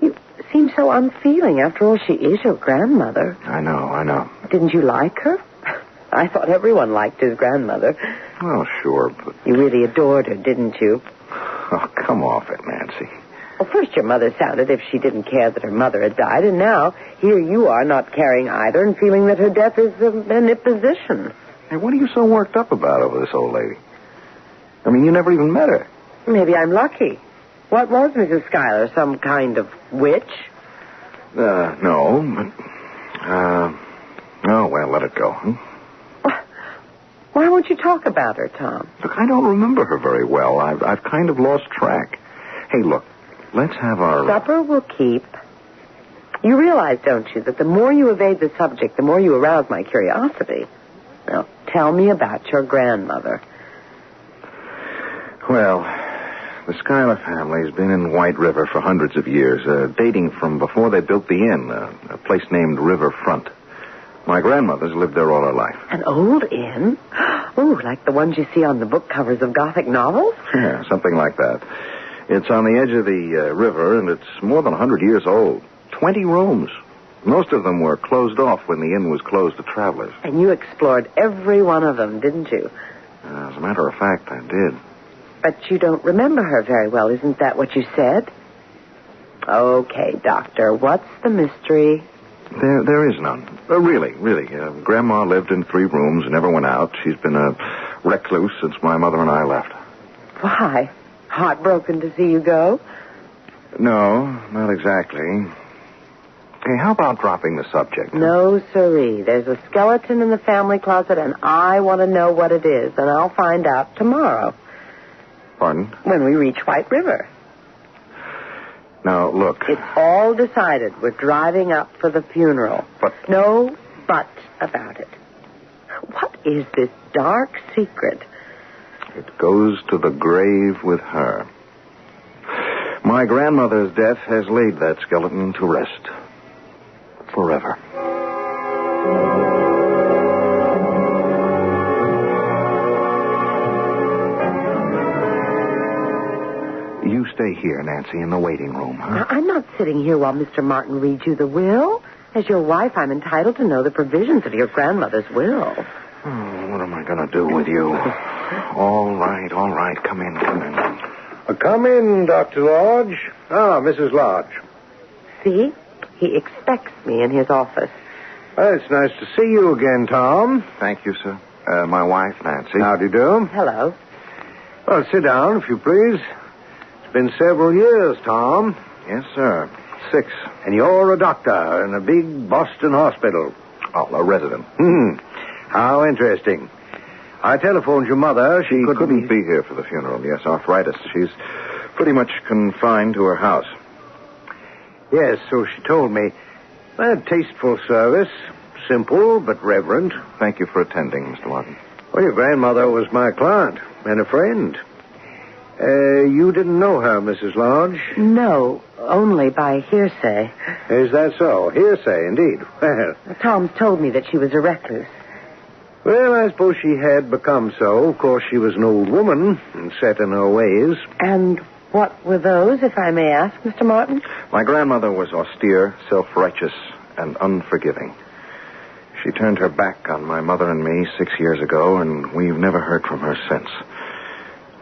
L: You seem so unfeeling. After all, she is your grandmother.
F: I know.
L: Didn't you like her? I thought everyone liked his grandmother.
F: Well, sure, but...
L: You really adored her, didn't you?
F: Oh, come off it, Nancy.
L: Well, first your mother sounded as if she didn't care that her mother had died, and now here you are not caring either and feeling that her death is an imposition.
F: Hey, what are you so worked up about over this old lady? I mean, you never even met her.
L: Maybe I'm lucky. What was Mrs. Schuyler? Some kind of witch?
F: No, but... Oh, well, let it go.
L: Why won't you talk about her, Tom?
F: Look, I don't remember her very well. I've kind of lost track. Hey, look, let's have our...
L: Supper will keep. You realize, don't you, that the more you evade the subject, the more you arouse my curiosity. Now, tell me about your grandmother.
F: Well, the Schuyler family has been in White River for hundreds of years, dating from before they built the inn, a place named Riverfront. My grandmother's lived there all her life.
L: An old inn? Oh, like the ones you see on the book covers of Gothic novels?
F: Yeah, something like that. It's on the edge of the river, and it's more than 100 years old. 20 rooms. Most of them were closed off when the inn was closed to travelers.
L: And you explored every one of them, didn't you?
F: As a matter of fact, I did.
L: But you don't remember her very well. Isn't that what you said? Okay, Doctor, what's the mystery?
F: There is none. Really. Grandma lived in 3 rooms, never went out. She's been a recluse since my mother and I left.
L: Why? Heartbroken to see you go?
F: No, not exactly. Hey, how about dropping the subject?
L: No, sirree. There's a skeleton in the family closet, and I want to know what it is, and I'll find out tomorrow.
F: Pardon?
L: When we reach White River.
F: Now, look.
L: It's all decided. We're driving up for the funeral.
F: But...
L: No but about it. What is this dark secret?
F: It goes to the grave with her. My grandmother's death has laid that skeleton to rest. Forever. You stay here, Nancy, in the waiting room, huh?
L: I'm not sitting here while Mr. Martin reads you the will. As your wife, I'm entitled to know the provisions of your grandmother's will.
F: Oh, what am I going to do with you? All right. Come in.
G: Come in, Dr. Lodge. Mrs. Lodge.
L: See? He expects me in his office.
G: Well, it's nice to see you again, Tom.
I: Thank you, sir. My wife, Nancy.
G: How do you do?
P: Hello.
G: Well, sit down, if you please. It's been several years, Tom.
I: Yes, sir. 6.
G: And you're a doctor in a big Boston hospital.
I: Oh, a resident.
G: How interesting. I telephoned your mother. She
I: couldn't be here for the funeral. Yes, arthritis. She's pretty much confined to her house.
G: Yes, so she told me. A tasteful service. Simple, but reverent.
I: Thank you for attending, Mr. Martin.
G: Well, your grandmother was my client and a friend. You didn't know her, Mrs. Lodge?
P: No, only by hearsay.
G: Is that so? Hearsay, indeed. Well,
P: Tom's told me that she was a recluse.
G: Well, I suppose she had become so. Of course, she was an old woman and set in her ways.
P: And what were those, if I may ask, Mr. Martin?
I: My grandmother was austere, self-righteous, and unforgiving. She turned her back on my mother and me 6 years ago, and we've never heard from her since.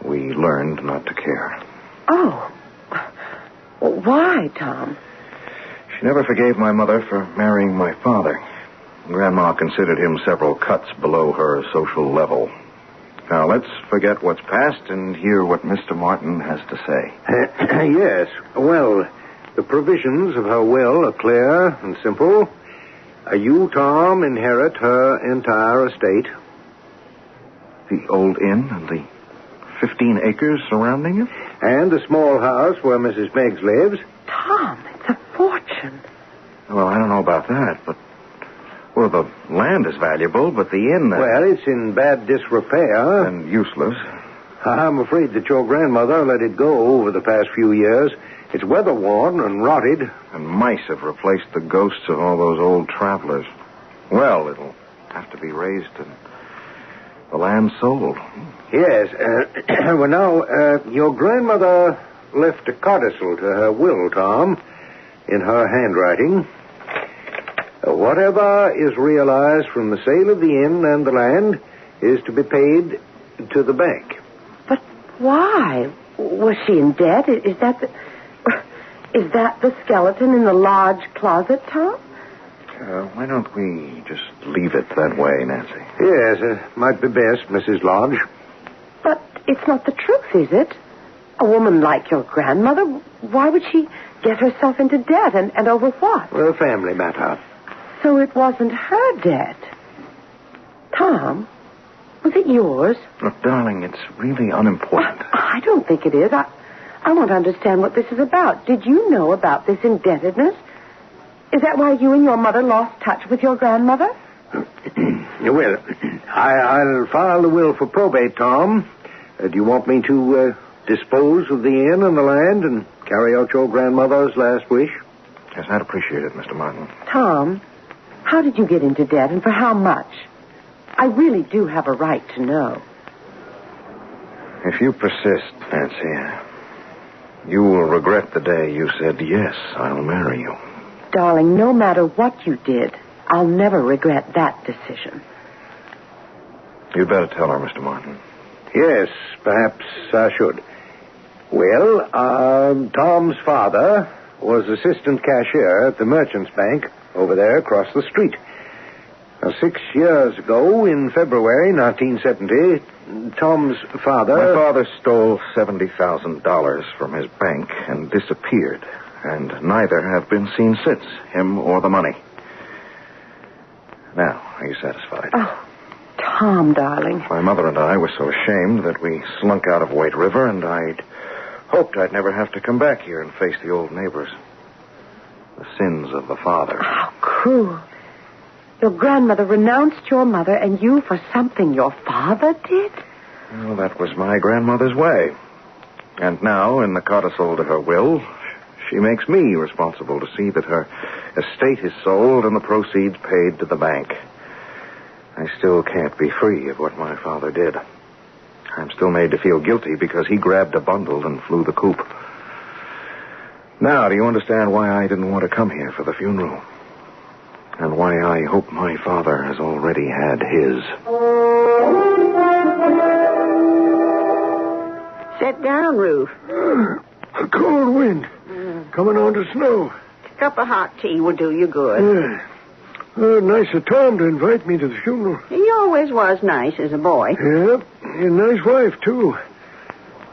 I: We learned not to care.
P: Oh. Why, Tom?
I: She never forgave my mother for marrying my father. Grandma considered him several cuts below her social level. Now, let's forget what's past and hear what Mr. Martin has to say.
G: Yes. Well, the provisions of her will are clear and simple. You, Tom, inherit her entire estate.
I: The old inn and the 15 acres surrounding it?
G: And the small house where Mrs. Meggs lives.
P: Tom, it's a fortune.
I: Well, I don't know about that, but... Well, the land is valuable, but the inn...
G: Well, it's in bad disrepair.
I: And useless.
G: I'm afraid that your grandmother let it go over the past few years. It's weather-worn and rotted.
I: And mice have replaced the ghosts of all those old travelers. Well, it'll have to be raised and the land sold.
G: Yes. Well, now, your grandmother left a codicil to her will, Tom, in her handwriting. Whatever is realized from the sale of the inn and the land is to be paid to the bank.
P: But why? Was she in debt? Is that the skeleton in the large closet, Tom?
I: Why don't we just leave it that way, Nancy?
G: Yes, might be best, Mrs. Lodge.
P: But it's not the truth, is it? A woman like your grandmother, why would she get herself into debt and over what?
G: A family matter.
P: So it wasn't her debt. Tom, was it yours?
I: Look, darling, it's really unimportant.
P: I don't think it is. I want to understand what this is about. Did you know about this indebtedness? Is that why you and your mother lost touch with your grandmother?
G: Well, I'll file the will for probate, Tom. Do you want me to dispose of the inn and the land and carry out your grandmother's last wish?
I: Yes, I'd appreciate it, Mr. Martin.
P: Tom, how did you get into debt and for how much? I really do have a right to know.
I: If you persist, Nancy, you will regret the day you said, yes, I'll marry you.
P: Darling, no matter what you did, I'll never regret that decision.
I: You'd better tell her, Mr. Martin.
G: Yes, perhaps I should. Well, Tom's father was assistant cashier at the Merchants Bank over there across the street. Now, 6 years ago, in February 1970, Tom's father...
I: My father stole $70,000 from his bank and disappeared, and neither have been seen since, him or the money. Now, are you satisfied?
P: Oh, Tom, darling.
I: My mother and I were so ashamed that we slunk out of White River, and I'd hoped I'd never have to come back here and face the old neighbors. The sins of the father.
P: How cruel. Your grandmother renounced your mother and you for something your father did?
I: Well, that was my grandmother's way. And now, in the codicil to her will, she makes me responsible to see that her estate is sold and the proceeds paid to the bank. I still can't be free of what my father did. I'm still made to feel guilty because he grabbed a bundle and flew the coop. Now, do you understand why I didn't want to come here for the funeral? And why I hope my father has already had his.
L: Sit down, Ruth.
G: A cold wind. Coming on to snow.
L: A cup of hot tea will do you good.
J: Nice of Tom to invite me to the funeral.
L: He always was nice as a boy.
J: Yep, and a nice wife, too.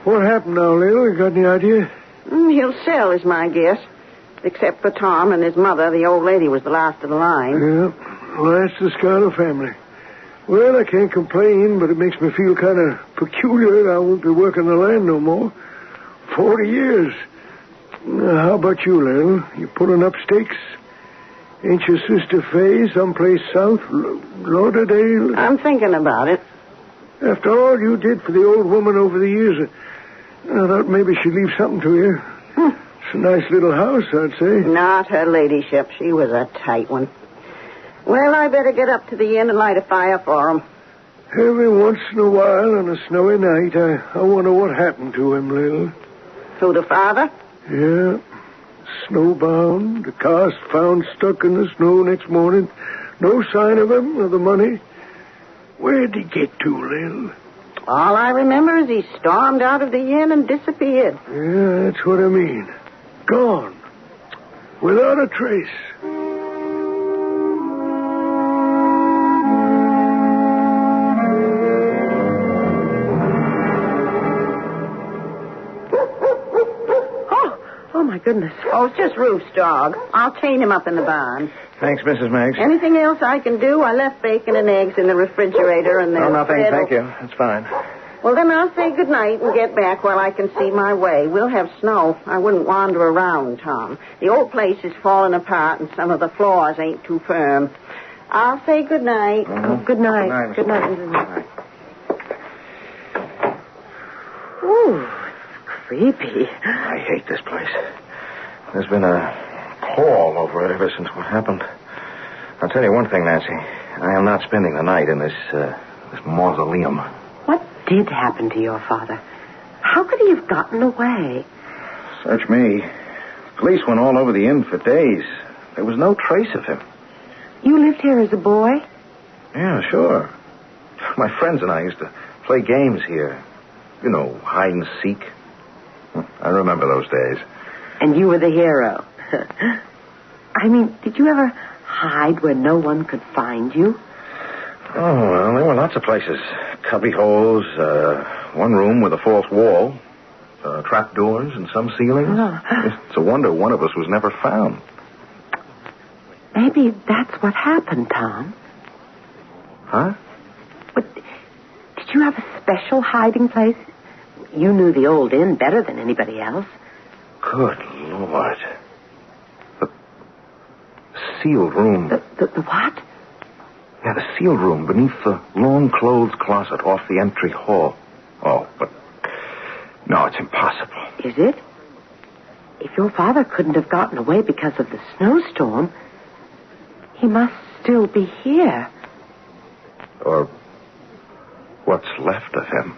J: What happened now, Lil? You got any idea?
L: He'll sell, is my guess. Except for Tom and his mother, the old lady was the last of the line.
J: Yeah, well, that's the Schuyler family. Well, I can't complain, but it makes me feel kind of peculiar. I won't be working the land no more. 40 years. Now, how about you, Lil? You pulling up stakes? Ain't your sister Faye someplace south? Lauderdale?
L: I'm thinking about it.
J: After all you did for the old woman over the years, I thought maybe she'd leave something to you. It's a nice little house, I'd say.
L: Not her ladyship. She was a tight one. Well, I better get up to the inn and light a fire for him.
J: Every once in a while on a snowy night, I wonder what happened to him, Lil.
L: To the father?
J: Yeah. Snowbound. The car's found stuck in the snow next morning. No sign of him or the money. Where'd he get to, Lil?
L: All I remember is he stormed out of the inn and disappeared.
J: Yeah, that's what I mean. Gone. Without a trace.
L: Oh, my goodness. Oh, it's just Ruth's dog. I'll chain him up in the barn.
I: Thanks, Mrs. Meggs.
L: Anything else I can do? I left bacon and eggs in the refrigerator and then...
I: No, nothing. Thank you. That's fine.
L: Well, then I'll say goodnight and get back while I can see my way. We'll have snow. I wouldn't wander around, Tom. The old place is falling apart and some of the floors ain't too firm. I'll say goodnight.
I: Mm-hmm.
L: Good night.
I: Good night,
L: Good night. Ooh, it's creepy.
I: I hate this place. There's been a pall over it ever since what happened. I'll tell you one thing, Nancy. I am not spending the night in this mausoleum.
D: What did happen to your father? How could he have gotten away?
I: Search me. Police went all over the inn for days. There was no trace of him.
D: You lived here as a boy?
I: Yeah, sure. My friends and I used to play games here. You know, hide and seek. I remember those days.
D: And you were the hero. I mean, did you ever hide where no one could find you?
I: Oh, well, there were lots of places. Cubby holes, one room with a false wall, trap doors in some ceilings.
D: Oh.
I: It's a wonder one of us was never found.
D: Maybe that's what happened, Tom.
I: Huh?
D: But did you have a special hiding place? You knew the old inn better than anybody else.
I: Good Lord. The sealed room.
D: The what?
I: Yeah, the sealed room beneath the long clothes closet off the entry hall. Oh, but... No, it's impossible.
D: Is it? If your father couldn't have gotten away because of the snowstorm, he must still be here.
I: Or what's left of him.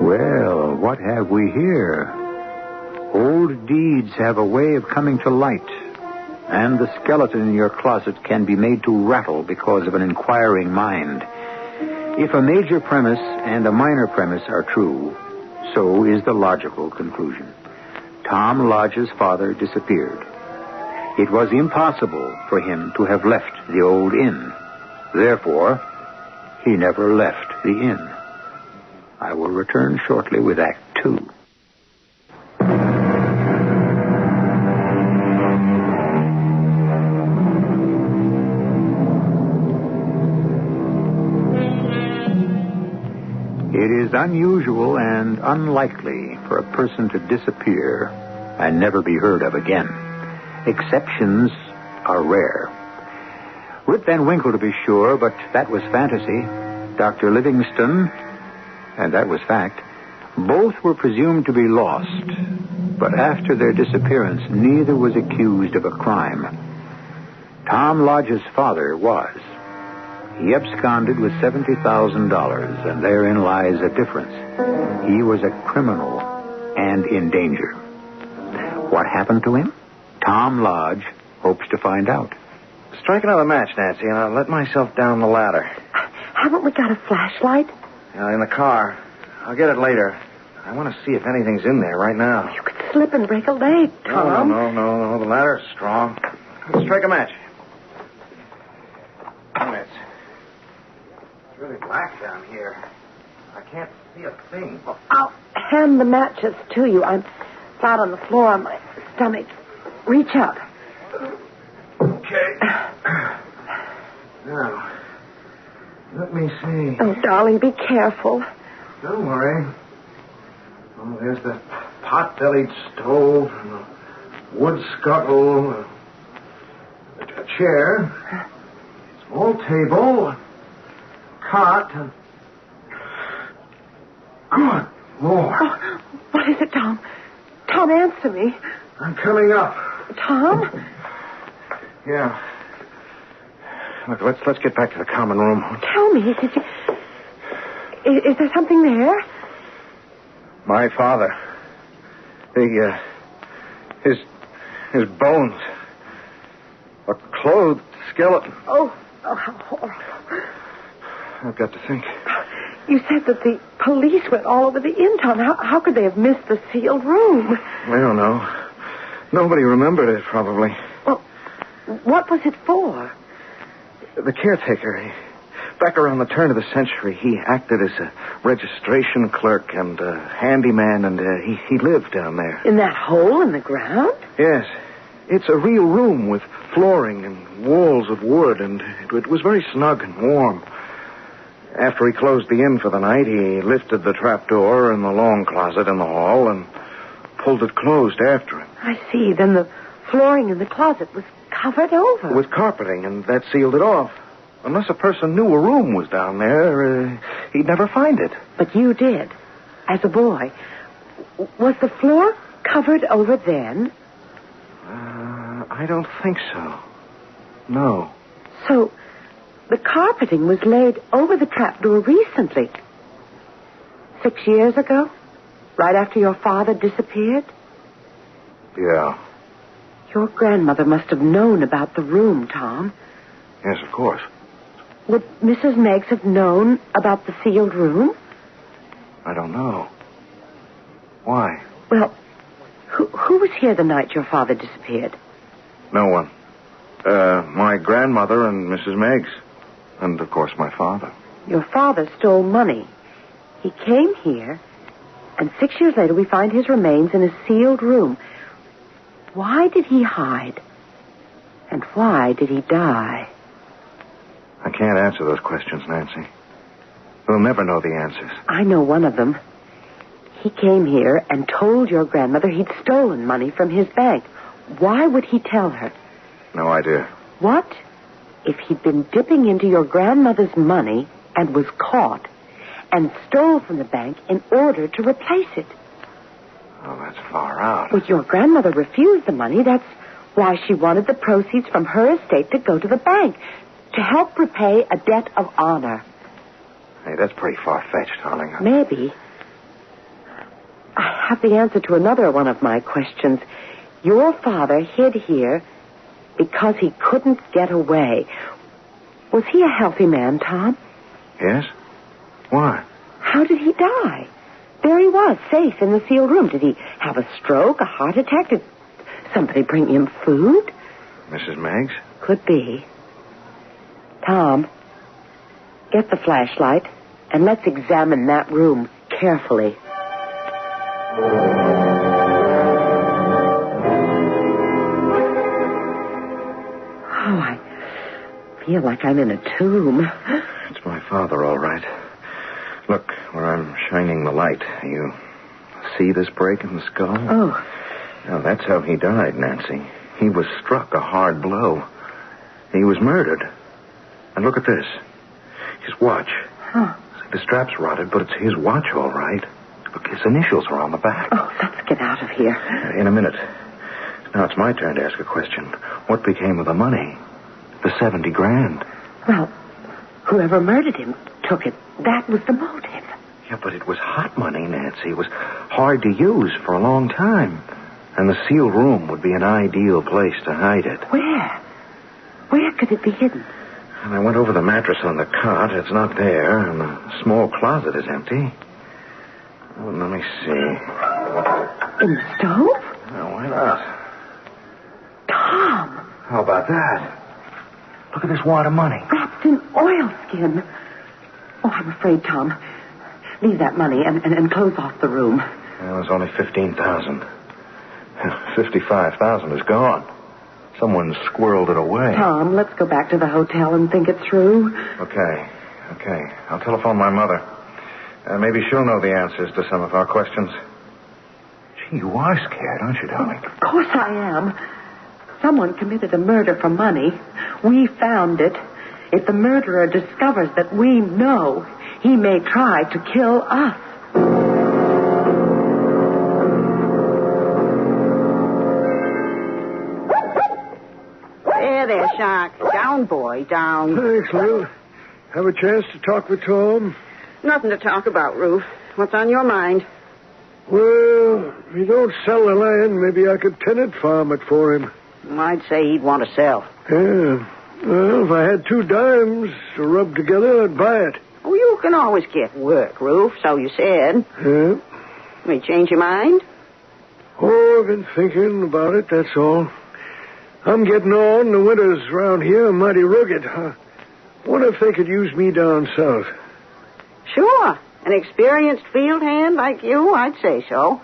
A: Well, what have we here? Old deeds have a way of coming to light, and the skeleton in your closet can be made to rattle because of an inquiring mind. If a major premise and a minor premise are true, so is the logical conclusion. Tom Lodge's father disappeared. It was impossible for him to have left the old inn. Therefore, he never left the inn. I will return shortly with Act 2. It is unusual and unlikely for a person to disappear and never be heard of again. Exceptions are rare. Rip Van Winkle, to be sure, but that was fantasy. Dr. Livingston, and that was fact. Both were presumed to be lost, but after their disappearance, neither was accused of a crime. Tom Lodge's father was. He absconded with $70,000, and therein lies a difference. He was a criminal and in danger. What happened to him? Tom Lodge hopes to find out.
I: Strike another match, Nancy, and I'll let myself down the ladder.
D: Haven't we got a flashlight?
I: In the car. I'll get it later. I want to see if anything's in there right now.
L: You could slip and break a leg, Tom.
I: No. The ladder's strong. Let's strike a match. It's really black down here. I can't see a thing.
L: I'll hand the matches to you. I'm flat on the floor on my stomach. Reach up.
I: Okay. Now, let me see.
L: Oh, darling, be careful.
I: Don't worry. Oh, there's the pot-bellied stove and the wood scuttle, a chair, small table, cot, and... Good Lord.
L: Oh, what is it, Tom? Tom, answer me.
I: I'm coming up.
L: Tom?
I: Yeah. Look, let's get back to the common room.
L: Tell me, did you... Is there something there?
I: My father. His bones. A clothed skeleton.
L: Oh, how horrible.
I: I've got to think.
L: You said that the police went all over the inn, Tom. How could they have missed the sealed room?
I: I don't know. Nobody remembered it, probably.
L: Well, what was it for?
I: The caretaker, back around the turn of the century, he acted as a registration clerk and a handyman, and he lived down there.
L: In that hole in the ground?
I: Yes. It's a real room with flooring and walls of wood, and it was very snug and warm. After he closed the inn for the night, he lifted the trapdoor in the long closet in the hall and pulled it closed after him.
L: I see. Then the flooring in the closet was covered over.
I: With carpeting, and that sealed it off. Unless a person knew a room was down there, he'd never find it.
L: But you did, as a boy. Was the floor covered over then?
I: I don't think so. No.
L: So, the carpeting was laid over the trapdoor recently. 6 years ago? Right after your father disappeared?
I: Yeah.
L: Your grandmother must have known about the room, Tom.
I: Yes, of course.
L: Would Mrs. Meggs have known about the sealed room?
I: I don't know. Why?
L: Well, who was here the night your father disappeared?
I: No one. My grandmother and Mrs. Meggs. And, of course, my father.
L: Your father stole money. He came here, and 6 years later we find his remains in a sealed room. Why did he hide? And why did he die?
I: I can't answer those questions, Nancy. We'll never know the answers.
L: I know one of them. He came here and told your grandmother he'd stolen money from his bank. Why would he tell her?
I: No idea.
L: What if he'd been dipping into your grandmother's money and was caught and stole from the bank in order to replace it?
I: Oh, that's far out.
L: Well, your grandmother refused the money. That's why she wanted the proceeds from her estate to go to the bank, to help repay a debt of honor.
I: Hey, that's pretty far-fetched, darling.
L: Maybe. I have the answer to another one of my questions. Your father hid here because he couldn't get away. Was he a healthy man, Tom?
I: Yes? Why?
L: How did he die? There he was, safe in the sealed room. Did he have a stroke, a heart attack? Did somebody bring him food?
I: Mrs. Meggs?
L: Could be. Tom, get the flashlight and let's examine that room carefully. Oh, I feel like I'm in a tomb.
I: It's my father, all right. Look, where I'm shining the light. You see this break in the skull?
L: Oh.
I: Now, that's how he died, Nancy. He was struck a hard blow. He was murdered. And look at this. His watch.
L: Huh.
I: The strap's rotted, but it's his watch, all right. Look, his initials are on the back.
L: Oh, let's get out of here.
I: In a minute. Now, it's my turn to ask a question. What became of the money? The 70 grand.
L: Well, whoever murdered him took it. That was the motive.
I: Yeah, but it was hot money, Nancy. It was hard to use for a long time. And the sealed room would be an ideal place to hide it.
L: Where? Where could it be hidden?
I: And I went over the mattress on the cot. It's not there. And the small closet is empty. Well, let me see.
L: In the stove?
I: Oh, why not?
L: Tom,
I: How about that? Look at this wad of money.
L: wrapped in oilskin. Oh, I'm afraid, Tom. Leave that money and close off the room.
I: It was only 15,000. 55,000 is gone. Someone squirreled it away.
L: Tom, let's go back to the hotel and think it through.
I: Okay. I'll telephone my mother. Maybe she'll know the answers to some of our questions. Gee, you are scared, aren't you, darling?
L: Of course I am. Someone committed a murder for money. We found it. If the murderer discovers that we know, he may try to kill us.
B: There, Shark. Down, boy, down.
J: Thanks, Lil. Have a chance to talk with Tom?
B: Nothing to talk about, Ruth. What's on your mind?
J: Well, if you don't sell the land, maybe I could tenant farm it for him.
B: I'd say he'd want to sell.
J: Yeah. Well, if I had 2 dimes to rub together, I'd buy it.
B: Oh, you can always get work, Ruth, so you said.
J: Yeah.
B: May change your mind?
J: Oh, I've been thinking about it, that's all. I'm getting on. The winters around here are mighty rugged. I wonder if they could use me down south.
B: Sure. An experienced field hand like you, I'd say so.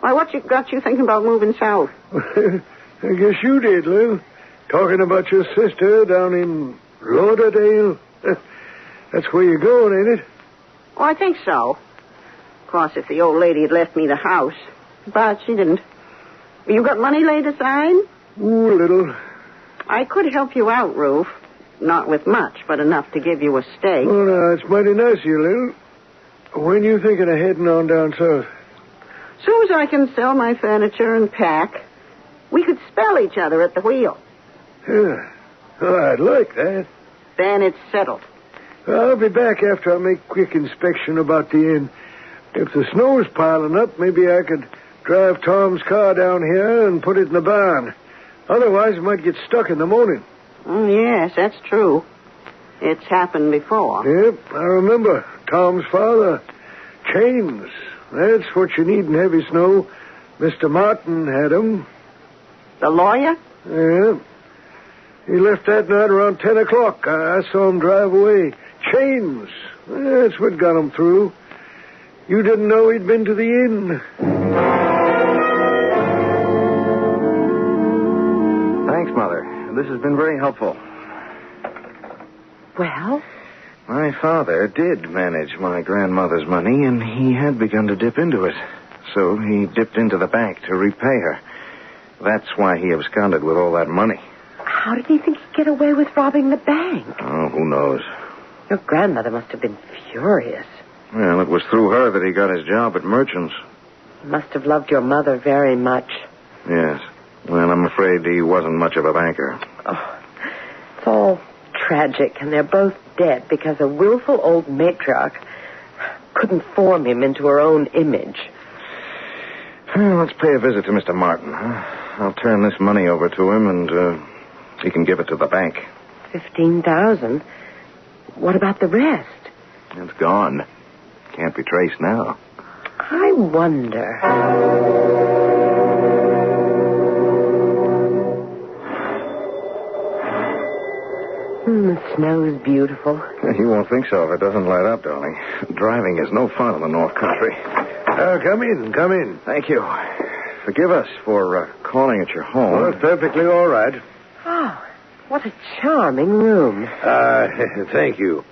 B: Why, what got you thinking about moving south?
J: I guess you did, Lil. Talking about your sister down in Lauderdale. That's where you're going, ain't it?
B: Oh, I think so. Of course, if the old lady had left me the house. But she didn't. You got money laid aside?
J: Ooh, a little.
B: I could help you out, Ruth. Not with much, but enough to give you a stake.
J: Oh, no, it's mighty nice of you, Lil. When you thinking of heading on down south?
B: Soon as I can sell my furniture and pack, we could spell each other at the wheel.
J: Yeah. Oh, I'd like that.
B: Then it's settled.
J: I'll be back after I make quick inspection about the inn. If the snow's piling up, maybe I could drive Tom's car down here and put it in the barn. Otherwise, it might get stuck in the morning.
B: Yes, that's true. It's happened before.
J: Yep, I remember. Tom's father. Chains. That's what you need in heavy snow. Mr. Martin had 'em.
B: The lawyer?
J: Yeah. He left that night around 10 o'clock. I saw him drive away. Chains. That's what got him through. You didn't know he'd been to the inn.
I: Thanks, Mother. This has been very helpful.
L: Well?
I: My father did manage my grandmother's money, and he had begun to dip into it. So he dipped into the bank to repay her. That's why he absconded with all that money.
L: How did he think he'd get away with robbing the bank?
I: Oh, who knows?
L: Your grandmother must have been furious.
I: Well, it was through her that he got his job at Merchant's.
L: He must have loved your mother very much.
I: Yes. Well, I'm afraid he wasn't much of a banker.
L: Oh, it's all tragic, and they're both dead because a willful old matriarch couldn't form him into her own image.
I: Well, let's pay a visit to Mr. Martin, huh? I'll turn this money over to him, and he can give it to the bank.
L: 15,000? What about the rest?
I: It's gone. Can't be traced now.
L: I wonder. The snow is beautiful.
I: You won't think so if it doesn't light up, darling. Driving is no fun in the North Country.
J: Come in.
I: Thank you. Forgive us for calling at your home.
J: Oh, it's perfectly all right.
L: Oh, what a charming room.
J: Thank you.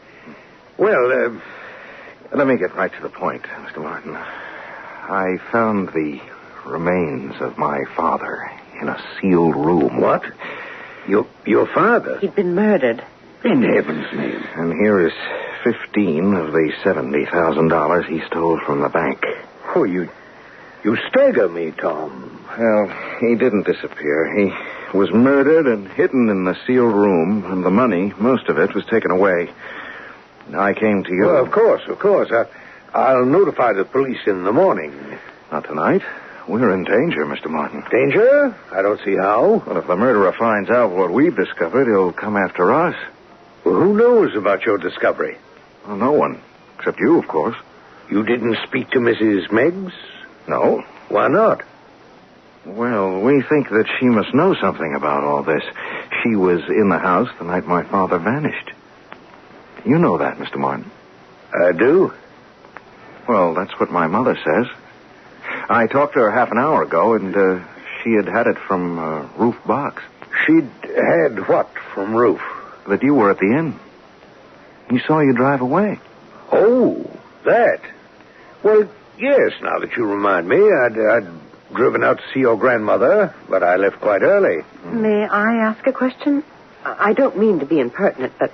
J: Well,
I: let me get right to the point, Mr. Martin. I found the remains of my father in a sealed room.
J: What? Your father?
L: He'd been murdered.
J: In heaven's name.
I: And here is 15 of the $70,000 he stole from the bank.
J: Oh, you stagger me, Tom.
I: Well, he didn't disappear. He was murdered and hidden in the sealed room, and the money, most of it, was taken away. I came to you.
J: Well, of course. I'll notify the police in the morning.
I: Not tonight. We're in danger, Mr. Martin.
J: Danger? I don't see how.
I: Well, if the murderer finds out what we've discovered, he'll come after us.
J: Well, who knows about your discovery?
I: Well, no one. Except you, of course.
G: You didn't speak to Mrs. Meggs?
I: No.
G: Why not?
I: Well, we think that she must know something about all this. She was in the house the night my father vanished. You know that, Mr. Martin.
G: I do.
I: Well, that's what my mother says. I talked to her half an hour ago, and she had it from Roof Box.
G: She'd had what from Roof?
I: That you were at the inn. He saw you drive away.
G: Oh, that. Well, yes, now that you remind me, I'd driven out to see your grandmother, but I left quite early.
D: May I ask a question? I don't mean to be impertinent, but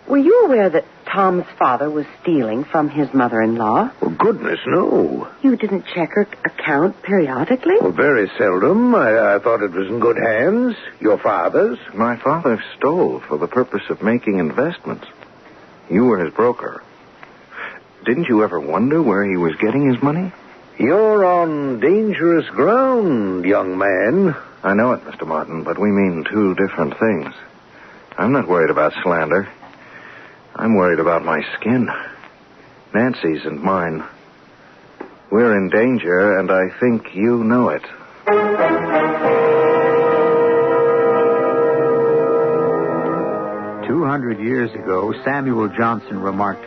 D: were you aware that Tom's father was stealing from his mother-in-law?
G: Well, goodness, no.
D: You didn't check her account periodically?
G: Well, very seldom. I thought it was in good hands. Your father's.
I: My father stole for the purpose of making investments. You were his broker. Didn't you ever wonder where he was getting his money?
G: You're on dangerous ground, young man.
I: I know it, Mr. Martin, but we mean two different things. I'm not worried about slander. I'm worried about my skin. Nancy's and mine. We're in danger, and I think you know it.
A: 200 years ago, Samuel Johnson remarked,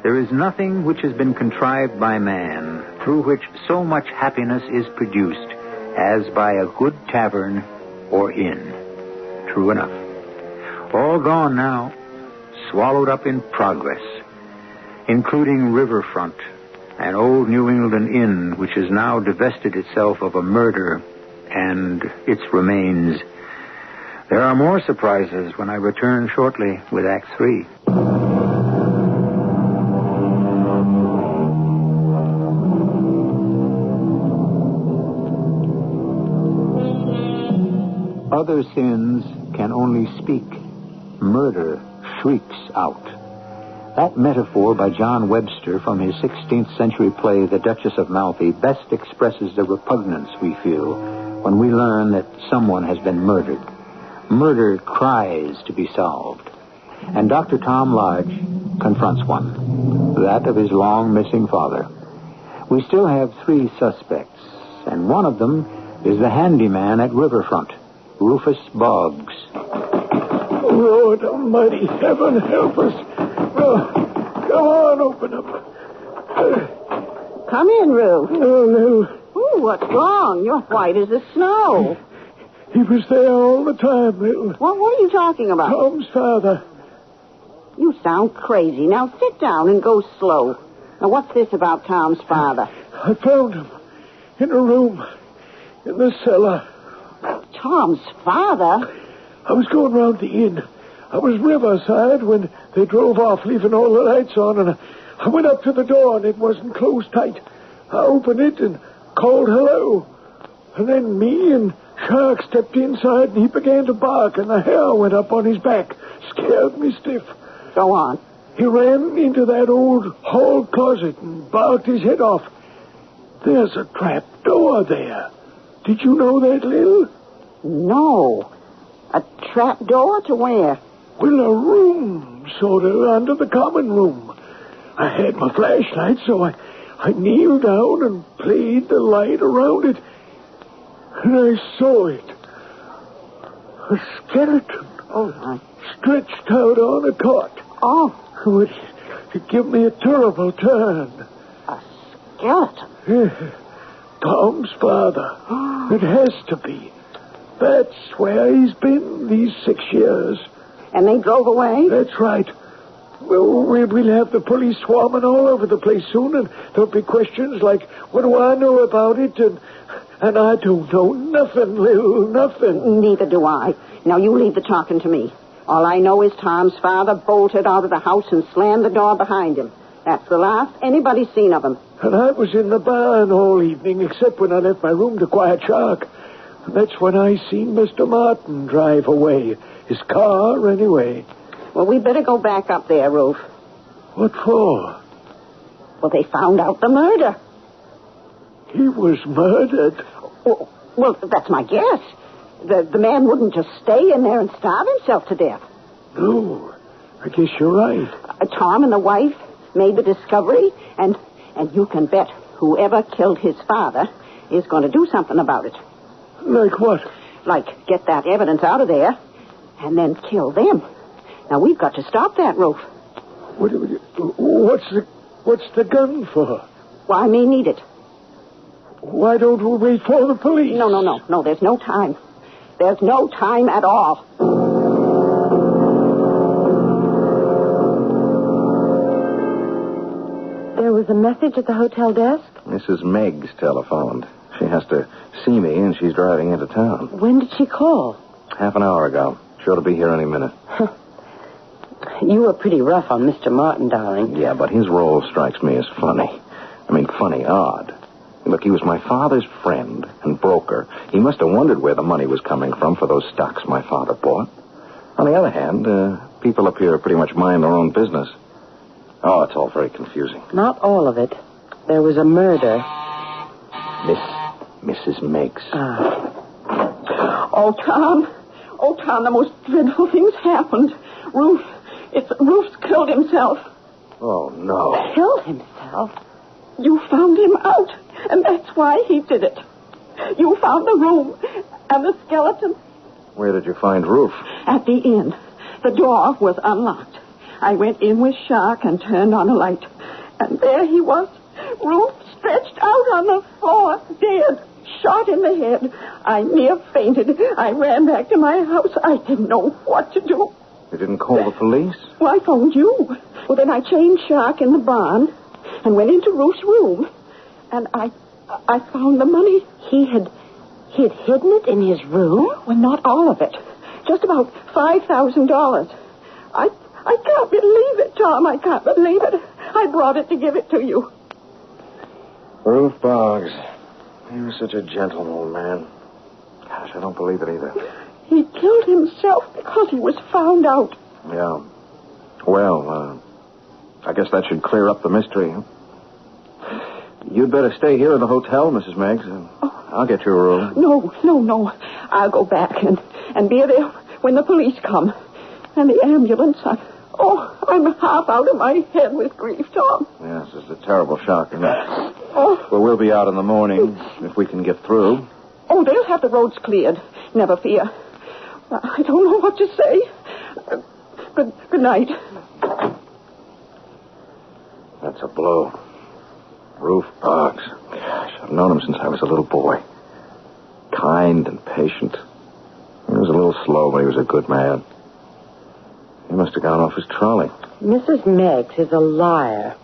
A: "There is nothing which has been contrived by man, through which so much happiness is produced, as by a good tavern or inn." True enough. All gone now, swallowed up in progress, including Riverfront, an old New England inn which has now divested itself of a murder and its remains. There are more surprises when I return shortly with Act 3. Other sins can only speak. Murder shrieks out. That metaphor by John Webster from his 16th century play, The Duchess of Malfi, best expresses the repugnance we feel when we learn that someone has been murdered. Murder cries to be solved. And Dr. Tom Lodge confronts one, that of his long-missing father. We still have 3 suspects, and one of them is the handyman at Riverfront, Rufus Boggs.
J: Lord Almighty, heaven help us. Come on, open up.
B: Come in, Roo.
J: No, no.
B: Ooh, what's wrong? You're white as the snow.
J: He was there all the time, Little.
B: What are you talking about?
J: Tom's father.
B: You sound crazy. Now sit down and go slow. Now, what's this about Tom's father?
J: I found him in a room in the cellar.
B: Tom's father?
J: I was going round the inn. I was riverside when they drove off, leaving all the lights on, and I went up to the door, and it wasn't closed tight. I opened it and called hello. And then me and Shark stepped inside, and he began to bark, and the hair went up on his back. Scared me stiff.
B: Go on.
J: He ran into that old hall closet and barked his head off. There's a trap door there. Did you know that, Lil?
B: No. A trap door to where?
J: Well, a room, sort of, under the common room. I had my flashlight, so I kneeled down and played the light around it. And I saw it. A skeleton.
B: Oh, my.
J: Stretched out on a cot.
B: Oh.
J: It gave me a terrible turn.
B: A skeleton?
J: Yeah. Tom's father. It has to be. That's where he's been these 6 years.
B: And they drove away?
J: That's right. Well, we'll have the police swarming all over the place soon, and there'll be questions like, what do I know about it? And I don't know nothing, Lil, nothing.
B: Neither do I. Now, you leave the talking to me. All I know is Tom's father bolted out of the house and slammed the door behind him. That's the last anybody's seen of him.
J: And I was in the barn all evening, except when I left my room to quiet Shark. And that's when I seen Mr. Martin drive away. His car, anyway.
B: Well, we better go back up there, Ruth.
J: What for?
B: Well, they found out the murder.
J: He was murdered?
B: Well, that's my guess. The man wouldn't just stay in there and starve himself to death.
J: No, I guess you're right.
B: Tom and the wife, made the discovery, and you can bet whoever killed his father is going to do something about it.
J: Like what?
B: Like get that evidence out of there and then kill them. Now, we've got to stop that, Ruth.
J: What's the gun for?
B: Why, I may need it.
J: Why don't we wait for the police?
B: No, there's no time. There's no time at all.
Q: There was a message at the hotel desk?
I: Mrs. Meggs telephoned. She has to see me, and she's driving into town.
Q: When did she call?
I: Half an hour ago. Sure to be here any minute.
Q: You were pretty rough on Mr. Martin, darling.
I: Yeah, but his role strikes me as funny. I mean, funny odd. Look, he was my father's friend and broker. He must have wondered where the money was coming from for those stocks my father bought. On the other hand, people up here pretty much mind their own business. Oh, it's all very confusing.
Q: Not all of it. There was a murder.
I: Mrs. Meggs.
B: Oh, Tom, the most dreadful thing's happened. Ruth's killed himself.
I: Oh, no.
Q: Killed himself?
B: You found him out, and that's why he did it. You found the room and the skeleton.
I: Where did you find Ruth?
B: At the inn. The door was unlocked. I went in with shock and turned on a light. And there he was, Ruth stretched out on the floor, dead, shot in the head. I near fainted. I ran back to my house. I didn't know what to do.
I: You didn't call the police?
B: Well, I phoned you. Well, then I changed shock in the barn and went into Ruth's room. And I found the money.
Q: He had hidden it in his room?
B: Well, not all of it. Just about $5,000. I can't believe it, Tom. I can't believe it. I brought it to give it to you.
I: Ruth Boggs. He was such a gentle old man. Gosh, I don't believe it either.
B: He killed himself because he was found out.
I: Yeah. Well, I guess that should clear up the mystery. You'd better stay here in the hotel, Mrs. Meggs. I'll get you a room.
B: No. I'll go back and be there when the police come. And the ambulance. I'm half out of my head with grief, Tom.
I: Yes, it's a terrible shock, isn't it?
B: Oh.
I: Well, we'll be out in the morning if we can get through.
B: Oh, they'll have the roads cleared. Never fear. I don't know what to say. Good night.
I: That's a blow. Ruth Boggs. Gosh, I've known him since I was a little boy. Kind and patient. He was a little slow, but he was a good man. He must have gone off his trolley.
Q: Mrs. Meggs is a liar.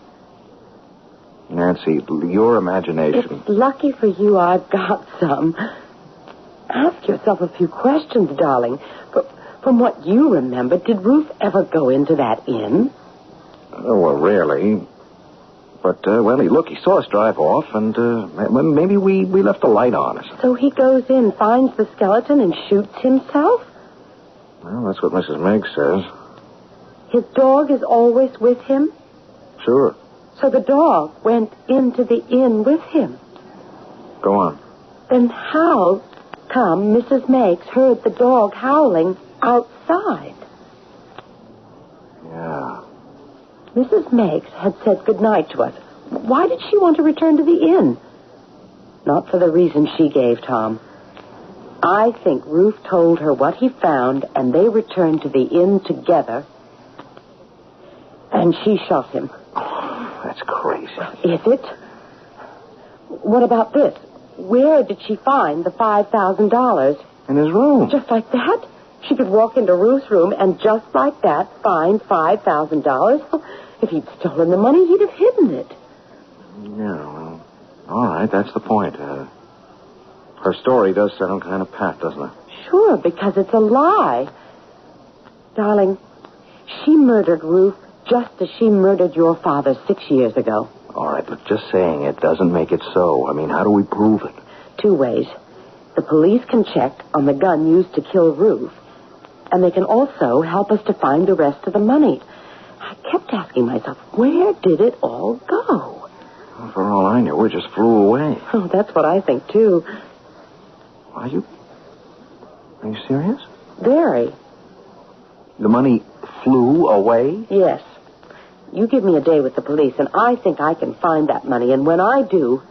I: Nancy, your imagination.
Q: It's lucky for you I've got some. Ask yourself a few questions, darling. From what you remember, did Ruth ever go into that inn?
I: Oh, well, rarely. But, he saw us drive off, and maybe we left the light on.
Q: So he goes in, finds the skeleton, and shoots himself?
I: Well, that's what Mrs. Meggs says.
Q: His dog is always with him?
I: Sure.
Q: So the dog went into the inn with him?
I: Go on.
Q: Then how come Mrs. Meggs heard the dog howling outside?
I: Yeah.
Q: Mrs. Meggs had said goodnight to us. Why did she want to return to the inn? Not for the reason she gave, Tom. I think Ruth told her what he found, and they returned to the inn together. And she shot him.
I: Oh, that's crazy.
Q: Is it? What about this? Where did she find the $5,000?
I: In his room.
Q: Just like that? She could walk into Ruth's room and just like that find $5,000? If he'd stolen the money, he'd have hidden it.
I: Yeah, well, all right, that's the point. Her story does sound kind of pat, doesn't it?
Q: Sure, because it's a lie. Darling, she murdered Ruth just as she murdered your father 6 years ago.
I: All right, but just saying it doesn't make it so. I mean, how do we prove it?
Q: 2 ways. The police can check on the gun used to kill Ruth, and they can also help us to find the rest of the money. I kept asking myself, where did it all go?
I: Well, for all I knew, it just flew away.
Q: Oh, that's what I think, too.
I: Are you serious?
Q: Very.
I: The money flew away?
Q: Yes. you give me a day with the police, and I think I can find that money. And when I do,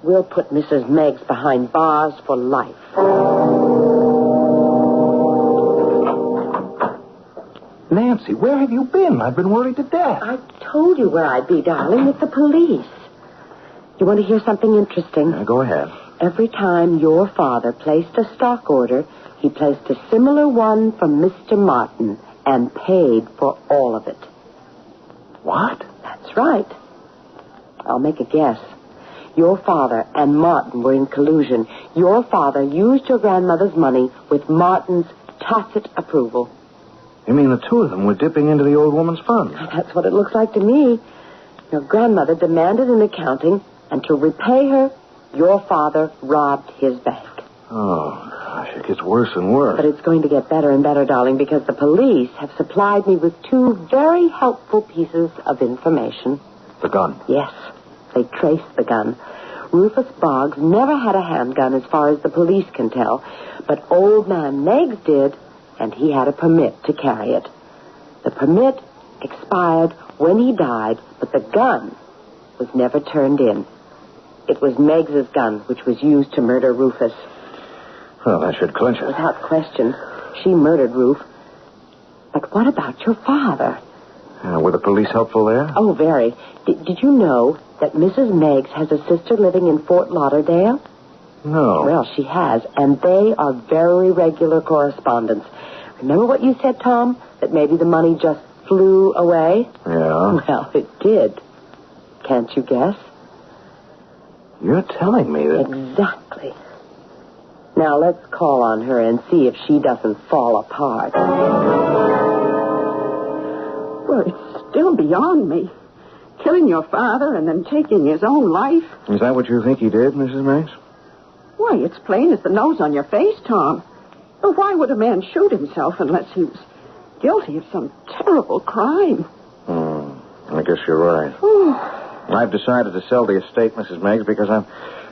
Q: we'll put Mrs. Meggs behind bars for life.
I: Nancy, where have you been? I've been worried to death.
Q: I told you where I'd be, darling, with the police. You want to hear something interesting?
I: Go ahead.
Q: Every time your father placed a stock order, he placed a similar one from Mr. Martin and paid for all of it.
I: What?
Q: That's right. I'll make a guess. Your father and Martin were in collusion. Your father used your grandmother's money with Martin's tacit approval.
I: You mean the two of them were dipping into the old woman's funds?
Q: That's what it looks like to me. Your grandmother demanded an accounting, and to repay her, your father robbed his bank.
I: Oh, gosh, it gets worse and worse.
Q: But it's going to get better and better, darling, because the police have supplied me with two very helpful pieces of information.
I: The gun?
Q: Yes, they traced the gun. Rufus Boggs never had a handgun as far as the police can tell, but old man Meggs did, and he had a permit to carry it. The permit expired when he died, but the gun was never turned in. It was Meggs's gun, which was used to murder Rufus.
I: Well, that should clinch it.
Q: Without question, she murdered Ruf. But what about your father?
I: Were the police helpful there?
Q: Oh, very. Did you know that Mrs. Meggs has a sister living in Fort Lauderdale?
I: No.
Q: Well, she has, and they are very regular correspondents. Remember what you said, Tom? That maybe the money just flew away?
I: Yeah.
Q: Well, it did. Can't you guess?
I: You're telling me that...
Q: Exactly. Now, let's call on her and see if she doesn't fall apart.
B: Well, it's still beyond me. Killing your father and then taking his own life.
I: Is that what you think he did, Mrs. Meggs?
B: Why, it's plain as the nose on your face, Tom. But why would a man shoot himself unless he was guilty of some terrible crime?
I: I guess you're right. I've decided to sell the estate, Mrs. Meggs, because I'm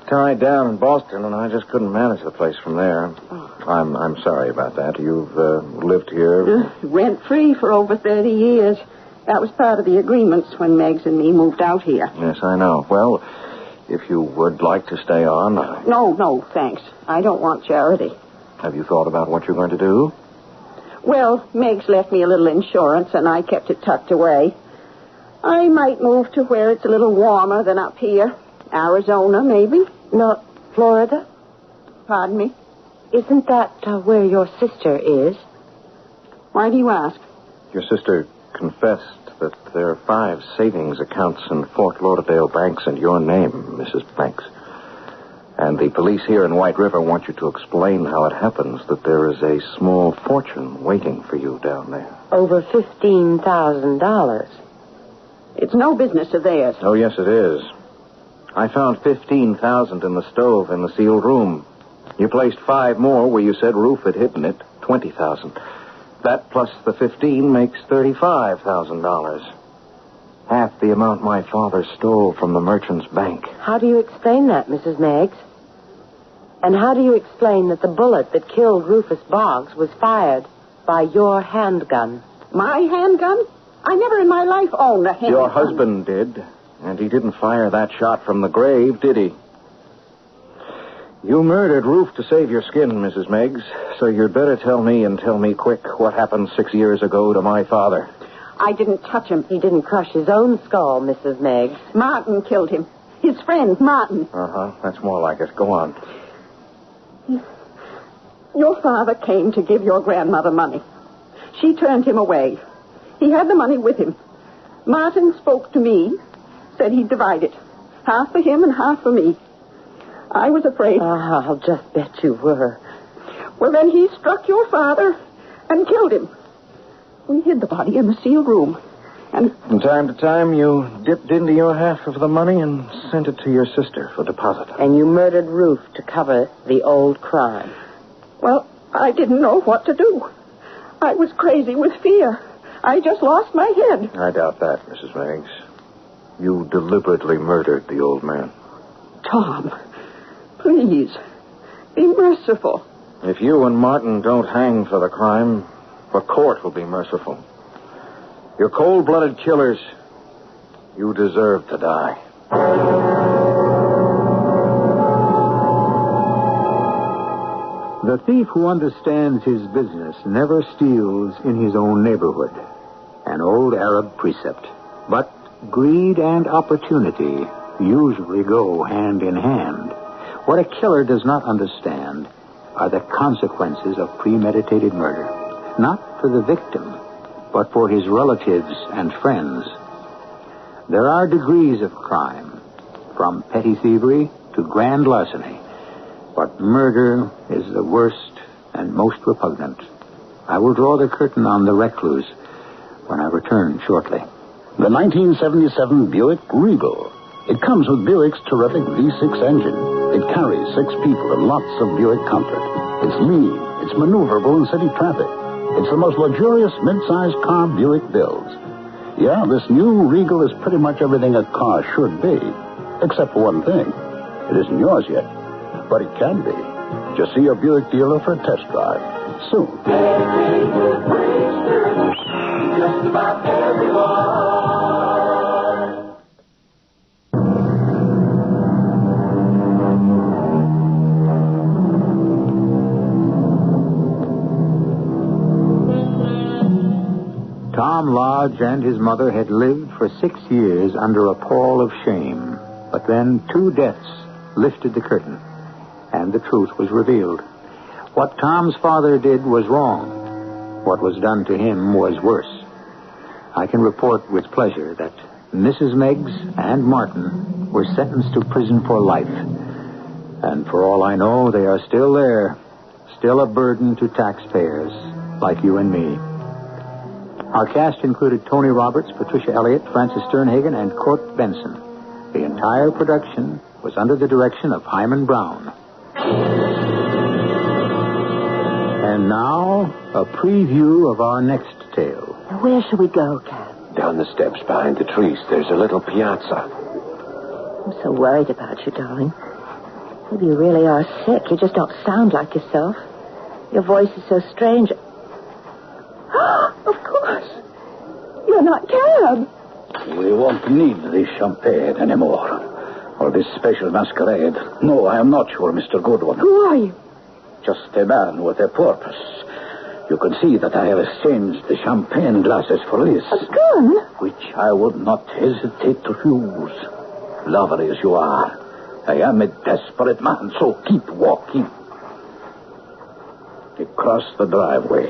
I: tied down in Boston, and I just couldn't manage the place from there. I'm sorry about that. You've lived here...
B: Rent-free for over 30 years. That was part of the agreements when Meggs and me moved out here.
I: Yes, I know. Well, if you would like to stay on...
B: No, thanks. I don't want charity.
I: Have you thought about what you're going to do?
B: Well, Meggs left me a little insurance, and I kept it tucked away. I might move to where it's a little warmer than up here. Arizona, maybe.
Q: Not Florida?
B: Pardon me?
Q: Isn't that where your sister is?
B: Why do you ask?
I: Your sister confessed that there are 5 savings accounts in Fort Lauderdale banks in your name, Mrs. Banks. And the police here in White River want you to explain how it happens that there is a small fortune waiting for you down there.
Q: Over $15,000.
B: It's no business of theirs.
I: Oh, yes, it is. I found $15,000 in the stove in the sealed room. You placed 5 more where you said Ruf had hidden it, $20,000. That plus the 15 makes $35,000. Half the amount my father stole from the merchant's bank.
Q: How do you explain that, Mrs. Meggs? And how do you explain that the bullet that killed Rufus Boggs was fired by your handgun?
B: My handgun? I never in my life owned a handgun.
I: Your husband did, and he didn't fire that shot from the grave, did he? You murdered Ruf to save your skin, Mrs. Meggs, so you'd better tell me, and tell me quick, what happened 6 years ago to my father.
B: I didn't touch him.
Q: He didn't crush his own skull, Mrs. Meggs.
B: Martin killed him. His friend, Martin.
I: That's more like it. Go on.
B: Your father came to give your grandmother money. She turned him away. He had the money with him. Martin spoke to me, said he'd divide it. Half for him and half for me. I was afraid.
Q: I'll just bet you were.
B: Well, then he struck your father and killed him. We hid the body in the sealed room. And
I: from time to time, you dipped into your half of the money and sent it to your sister for deposit.
Q: And you murdered Ruf to cover the old crime.
B: Well, I didn't know what to do. I was crazy with fear. I just lost my head.
I: I doubt that, Mrs. Meggs. You deliberately murdered the old man.
B: Tom, please, be merciful.
I: If you and Martin don't hang for the crime, the court will be merciful.
R: You cold-blooded killers. You deserve to die.
A: The thief who understands his business never steals in his own neighborhood. An old Arab precept. But greed and opportunity usually go hand in hand. What a killer does not understand are the consequences of premeditated murder. Not for the victim, but for his relatives and friends. There are degrees of crime, from petty thievery to grand larceny. But murder is the worst and most repugnant. I will draw the curtain on the Recluse when I return shortly.
M: The 1977 Buick Regal. It comes with Buick's terrific V6 engine. It carries 6 people and lots of Buick comfort. It's lean. It's maneuverable in city traffic. It's the most luxurious mid-sized car Buick builds. Yeah, this new Regal is pretty much everything a car should be. Except for one thing. It isn't yours yet. But it can be. Just see your Buick dealer for a test drive. Soon. Just about everyone.
A: Tom Lodge and his mother had lived for 6 years under a pall of shame. But then 2 deaths lifted the curtain, and the truth was revealed. What Tom's father did was wrong. What was done to him was worse. I can report with pleasure that Mrs. Meggs and Martin were sentenced to prison for life. And for all I know, they are still there, still a burden to taxpayers like you and me. Our cast included Tony Roberts, Patricia Elliott, Francis Sternhagen, and Court Benson. The entire production was under the direction of Hyman Brown. And now, a preview of our next tale.
Q: Where shall we go, Cat?
R: Down the steps behind the trees, there's a little piazza.
Q: I'm so worried about you, darling. Maybe you really are sick. You just don't sound like yourself. Your voice is so strange. Of course. You're not Cab.
K: We won't need this champagne anymore. Or this special masquerade. No, I am not your Mr. Goodwin.
Q: Who are you?
K: Just a man with a purpose. You can see that I have exchanged the champagne glasses for this.
Q: A gun?
K: Which I would not hesitate to use. Lovely as you are, I am a desperate man, so keep walking. Across the driveway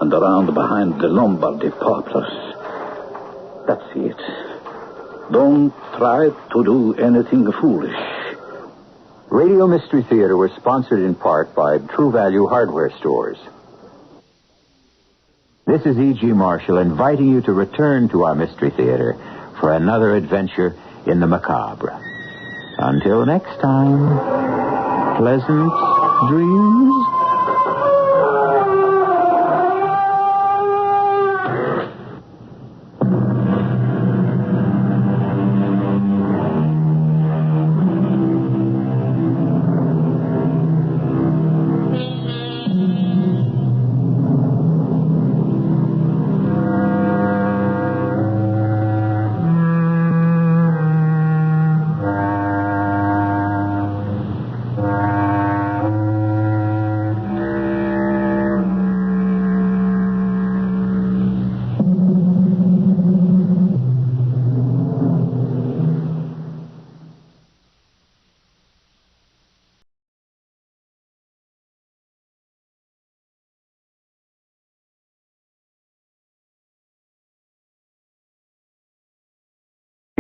K: and around behind the Lombardy poplars. That's it. Don't try to do anything foolish.
A: Radio Mystery Theater was sponsored in part by True Value Hardware Stores. This is E.G. Marshall inviting you to return to our Mystery Theater for another adventure in the macabre. Until next time, pleasant dreams.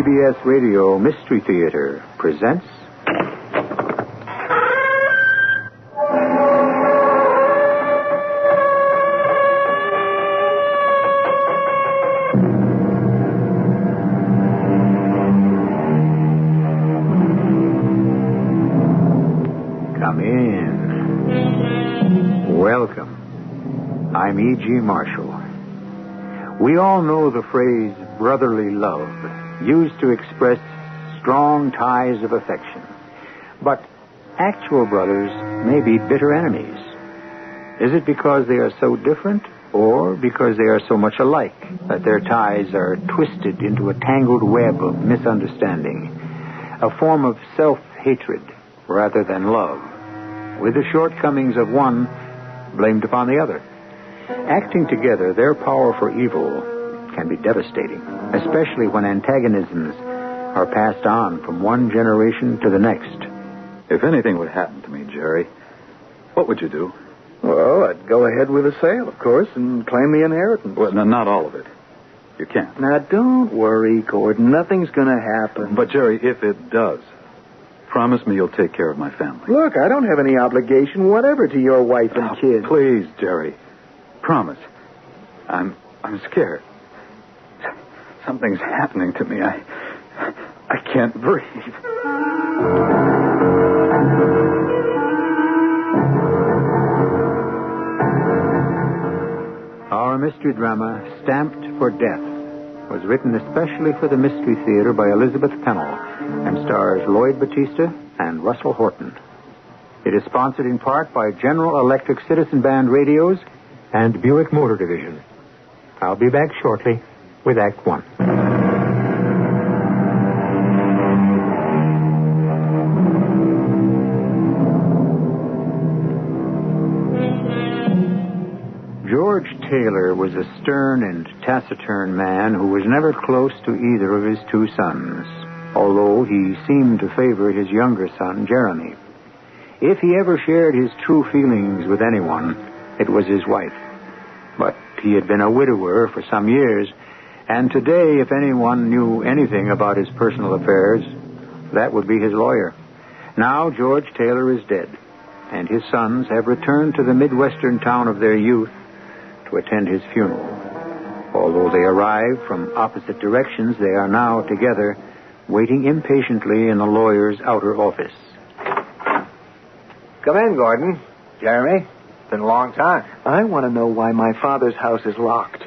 A: CBS Radio Mystery Theater presents... Come in. Welcome. I'm E.G. Marshall. We all know the phrase brotherly love, used to express strong ties of affection. But actual brothers may be bitter enemies. Is it because they are so different? or because they are so much alike that their ties are twisted into a tangled web of misunderstanding, a form of self-hatred rather than love, with the shortcomings of one blamed upon the other. Acting together, their power for evil can be devastating, especially when antagonisms are passed on from one generation to the next.
S: If anything would happen to me, Jerry, what would you do?
G: Well, I'd go ahead with the sale, of course, and claim the inheritance.
S: Well, no, not all of it. You can't.
G: Now, don't worry, Gordon. Nothing's going to happen.
S: But, Jerry, if it does, promise me you'll take care of my family.
G: Look, I don't have any obligation whatever to your wife and kids.
S: Please, Jerry. Promise. I'm scared. Something's happening to me. I can't breathe.
A: Our mystery drama, Stamped for Death, was written especially for the Mystery Theater by Elizabeth Pennell and stars Lloyd Battista and Russell Horton. It is sponsored in part by General Electric Citizen Band Radios and Buick Motor Division. I'll be back shortly with Act One. George Taylor was a stern and taciturn man who was never close to either of his two sons, although he seemed to favor his younger son, Jeremy. If he ever shared his true feelings with anyone, it was his wife. But he had been a widower for some years, and today, if anyone knew anything about his personal affairs, that would be his lawyer. Now George Taylor is dead, and his sons have returned to the Midwestern town of their youth to attend his funeral. Although they arrived from opposite directions, they are now together, waiting impatiently in the lawyer's outer office.
C: Come in, Gordon. Jeremy, it's been a long time.
G: I want to know why my father's house is locked.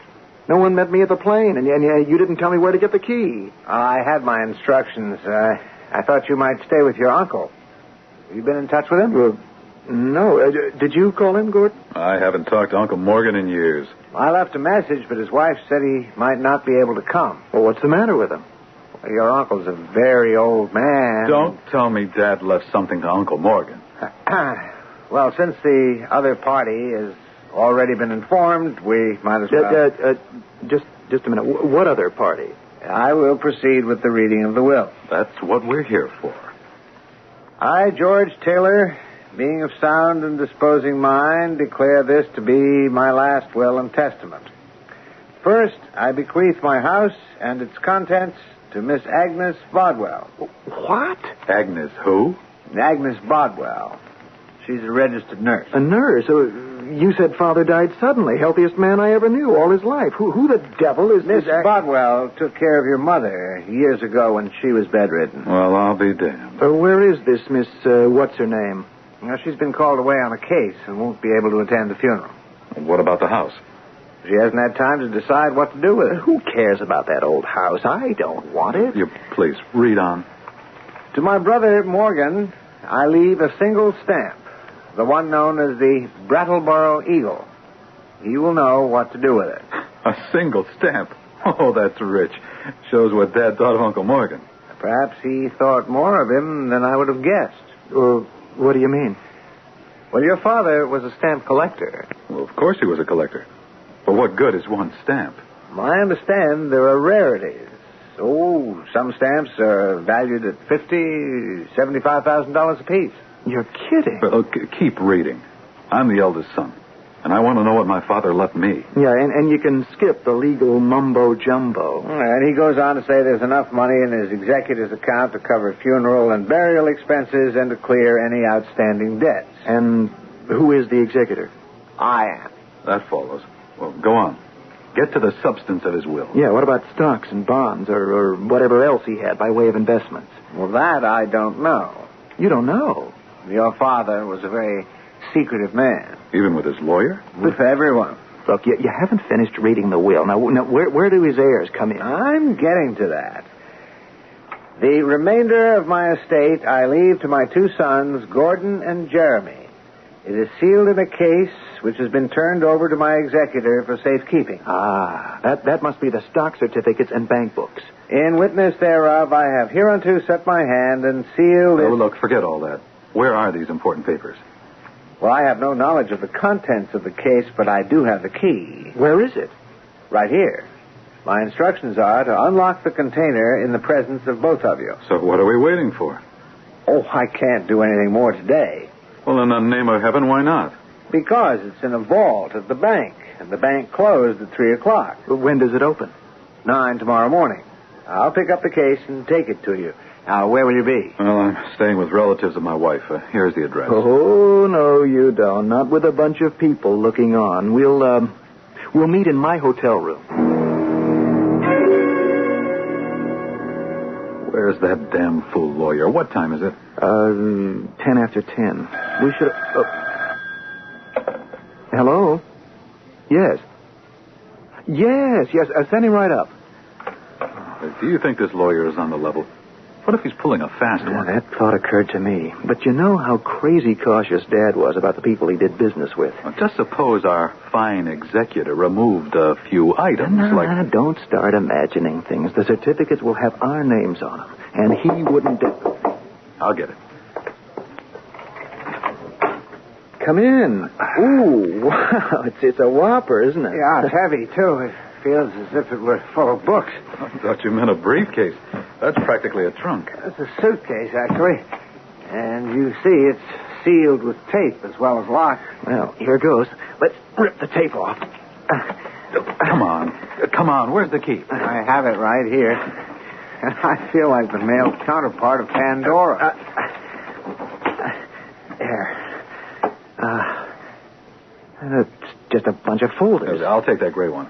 G: No one met me at the plane, and you didn't tell me where to get the key.
C: I had my instructions. I thought you might stay with your uncle. Have you been in touch with him?
G: Well, no. Did you call him, Gordon?
S: I haven't talked to Uncle Morgan in years.
C: I left a message, but his wife said he might not be able to come.
G: Well, what's the matter with him?
C: Well, your uncle's a very old man.
S: Don't tell me Dad left something to Uncle Morgan.
C: Well, since the other party has already been informed, we might as well...
G: Just a minute. What other party?
C: I will proceed with the reading of the will.
S: That's what we're here for.
C: I, George Taylor, being of sound and disposing mind, declare this to be my last will and testament. First, I bequeath my house and its contents to Miss Agnes Bodwell.
G: What?
S: Agnes who?
C: Agnes Bodwell. She's a registered nurse.
G: A nurse? You said Father died suddenly. Healthiest man I ever knew all his life. Who the devil is
C: Miss Bodwell took care of your mother years ago when she was bedridden.
S: Well, I'll be damned.
G: Where is this Miss, what's her name?
C: Now, she's been called away on a case and won't be able to attend the funeral.
S: What about the house?
C: She hasn't had time to decide what to do with it.
G: Who cares about that old house? I don't want it.
S: You please, read on.
C: To my brother Morgan, I leave a single stamp, the one known as the Brattleboro Eagle. He will know what to do with it.
S: A single stamp? Oh, that's rich. Shows what Dad thought of Uncle Morgan.
C: Perhaps he thought more of him than I would have guessed.
G: What do you mean?
C: Well, your father was a stamp collector.
S: Well, of course he was a collector. But what good is one stamp?
C: I understand there are rarities. Oh, some stamps are valued at $50,000, $75,000 apiece.
G: You're kidding.
S: Well, keep reading. I'm the eldest son, and I want to know what my father left me.
G: Yeah, and you can skip the legal mumbo-jumbo.
C: And he goes on to say there's enough money in his executor's account to cover funeral and burial expenses and to clear any outstanding debts.
G: And who is the executor?
C: I am.
S: That follows. Well, go on. Get to the substance of his will.
G: Yeah, what about stocks and bonds or whatever else he had by way of investments?
C: Well, that I don't know.
G: You don't know?
C: Your father was a very secretive man.
S: Even with his lawyer?
C: With everyone.
G: Look, you haven't finished reading the will. Now where do his heirs come in?
C: I'm getting to that. The remainder of my estate I leave to my two sons, Gordon and Jeremy. It is sealed in a case which has been turned over to my executor for safekeeping.
E: Ah, that must be the stock certificates and bank books.
C: In witness thereof, I have hereunto set my hand and sealed it.
S: Oh, look, forget all that. Where are these important papers?
C: Well, I have no knowledge of the contents of the case, but I do have the key.
E: Where is it?
C: Right here. My instructions are to unlock the container in the presence of both of you.
S: So what are we waiting for?
C: Oh, I can't do anything more today.
S: Well, in the name of heaven, why not?
C: Because it's in a vault at the bank, and the bank closed at 3 o'clock.
E: When does it open?
C: 9 tomorrow morning. I'll pick up the case and take it to you. Now, where will you be?
S: Well, I'm staying with relatives of my wife. Here's the address.
E: Oh, no, you don't. Not with a bunch of people looking on. We'll meet in my hotel room.
S: Where's that damn fool lawyer? What time is it?
E: 10 after 10. We should... Hello? Yes. Yes, send him right up.
S: Do you think this lawyer is on the level? What if he's pulling a fast one?
E: That thought occurred to me. But you know how crazy cautious Dad was about the people he did business with.
S: Well, just suppose our fine executor removed a few items like...
E: Don't start imagining things. The certificates will have our names on them. And he wouldn't...
S: I'll get it.
E: Come in. Ooh, wow. It's a whopper, isn't it?
C: Yeah, it's heavy, too. It feels as if it were full of books.
S: I thought you meant a briefcase. That's practically a trunk.
C: It's a suitcase, actually. And you see, it's sealed with tape as well as locked.
E: Well, here goes. Let's rip the tape off.
S: Come on. Where's the key?
C: I have it right here. I feel like the male counterpart of Pandora.
E: There. It's just a bunch of folders.
S: I'll take that gray one.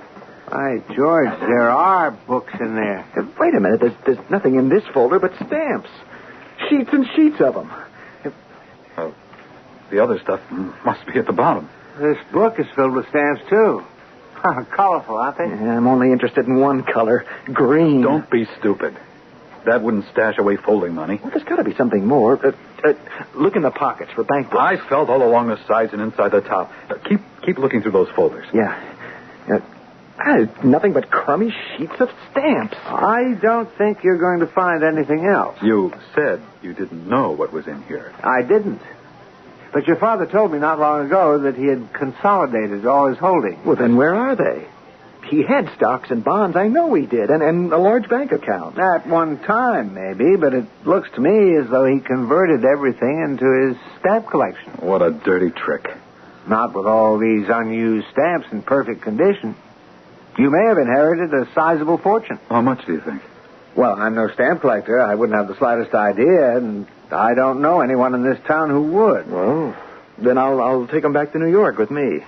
C: By George, there are books in there.
E: Wait a minute. There's nothing in this folder but stamps. Sheets and sheets of them.
S: The other stuff must be at the bottom.
C: This book is filled with stamps, too. Colorful, aren't they?
E: Yeah, I'm only interested in one color, green.
S: Don't be stupid. That wouldn't stash away folding money.
E: Well, there's got to be something more. Look in the pockets for bank books.
S: I felt all along the sides and inside the top. Keep looking through those folders.
E: Yeah. Nothing but crummy sheets of stamps.
C: I don't think you're going to find anything else.
S: You said you didn't know what was in here.
C: I didn't. But your father told me not long ago that he had consolidated all his holdings.
E: Well, then where are they? He had stocks and bonds. I know he did. And a large bank account.
C: At one time, maybe, but it looks to me as though he converted everything into his stamp collection.
S: What a dirty trick.
C: Not with all these unused stamps in perfect condition. You may have inherited a sizable fortune.
S: How much do you think?
C: Well, I'm no stamp collector. I wouldn't have the slightest idea, and I don't know anyone in this town who would.
E: Well, then I'll take them back to New York with me.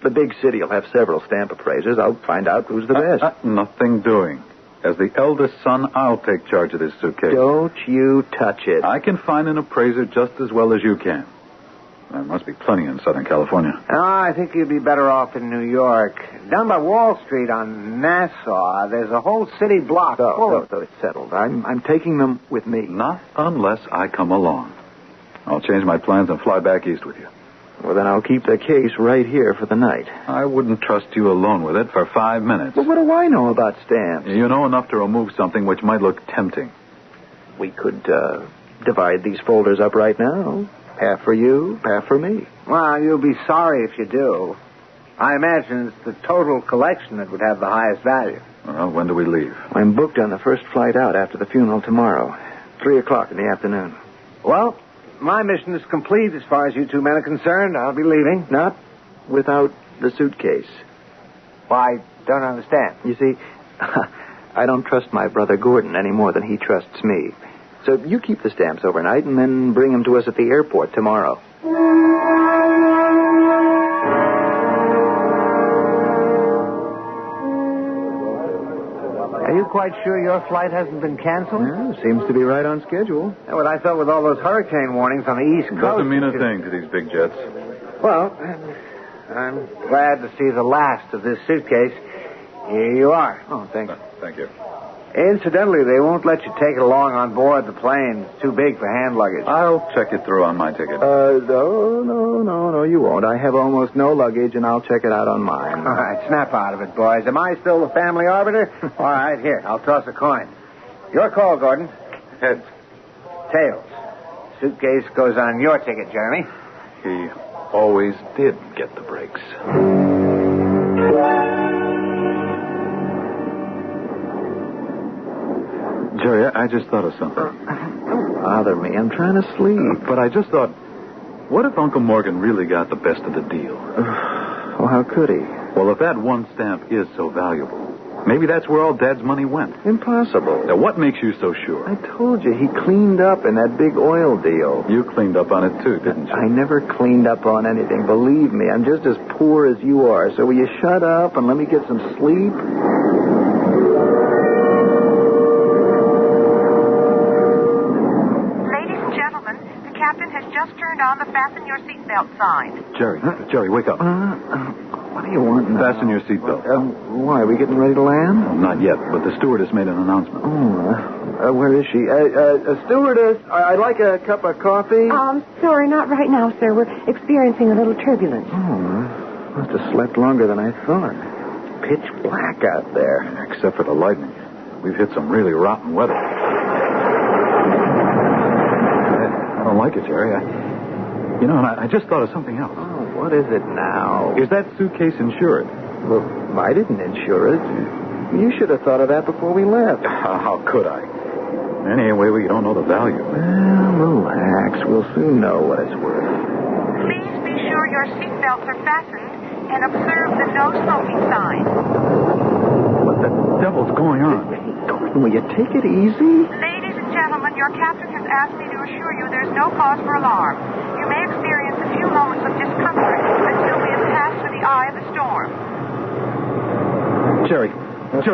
E: The big city will have several stamp appraisers. I'll find out who's the best.
S: Nothing doing. As the eldest son, I'll take charge of this suitcase.
E: Don't you touch it.
S: I can find an appraiser just as well as you can. There must be plenty in Southern California.
C: I think you'd be better off in New York. Down by Wall Street on Nassau, there's a whole city block full of...
E: So it's settled. I'm taking them with me.
S: Not unless I come along. I'll change my plans and fly back east with you.
E: Well, then I'll keep the case right here for the night.
S: I wouldn't trust you alone with it for 5 minutes.
E: Well, what do I know about stamps?
S: You know enough to remove something which might look tempting.
E: We could divide these folders up right now. Half for you, half for me.
C: Well, you'll be sorry if you do. I imagine it's the total collection that would have the highest value.
S: Well, when do we leave?
E: I'm booked on the first flight out after the funeral tomorrow. 3 o'clock in the afternoon.
C: Well, my mission is complete as far as you two men are concerned. I'll be leaving.
E: Not without the suitcase.
C: Well, I don't understand.
E: You see, I don't trust my brother Gordon any more than he trusts me. So you keep the stamps overnight and then bring them to us at the airport tomorrow.
C: Are you quite sure your flight hasn't been canceled?
E: Yeah, seems to be right on schedule.
C: Yeah, what I thought with all those hurricane warnings on the East Coast...
S: Doesn't mean a thing to these big jets.
C: Well, I'm glad to see the last of this suitcase. Here you are.
E: Oh, thanks.
S: Thank you.
C: Incidentally, they won't let you take it along on board the plane. It's too big for hand luggage.
S: I'll check it through on my ticket.
E: No, you won't. I have almost no luggage, and I'll check it out on mine.
C: All right, snap out of it, boys. Am I still the family arbiter? All right, here, I'll toss a coin. Your call, Gordon.
S: Heads.
C: Tails. Suitcase goes on your ticket, Jeremy.
S: He always did get the breaks. Jerry, I just thought of something.
E: Don't bother me. I'm trying to sleep.
S: But I just thought, what if Uncle Morgan really got the best of the deal?
E: Well, how could he?
S: Well, if that one stamp is so valuable, maybe that's where all Dad's money went.
E: Impossible.
S: Now, what makes you so sure?
E: I told you, he cleaned up in that big oil deal.
S: You cleaned up on it, too, didn't you?
E: I never cleaned up on anything. Believe me, I'm just as poor as you are. So will you shut up and let me get some sleep?
H: Captain has just turned on the fasten your seatbelt sign.
S: Jerry, wake up.
E: What do you want now?
S: Fasten your seatbelt.
E: Why, are we getting ready to land?
S: Well, not yet, but the stewardess made an announcement.
E: Where is she? Stewardess, I'd like a cup of coffee.
L: Sorry, not right now, sir. We're experiencing a little turbulence.
E: Must have slept longer than I thought. Pitch black out there.
S: Except for the lightning. We've hit some really rotten weather. I don't like it, Jerry. I just thought of something else.
E: Oh, what is it now?
S: Is that suitcase insured?
E: Well, I didn't insure it. You should have thought of that before we left.
S: How could I? Anyway, we don't know the value.
E: Well, relax. We'll soon know what it's worth.
H: Please be sure your seatbelts are fastened and observe the no smoking sign.
S: What the devil's going on?
E: Gordon, will you take it easy?
H: Ladies and gentlemen, your captain has asked me to assure you there's no cause for alarm. You may experience a few moments of discomfort until we have passed through the eye of the storm.
S: Jerry,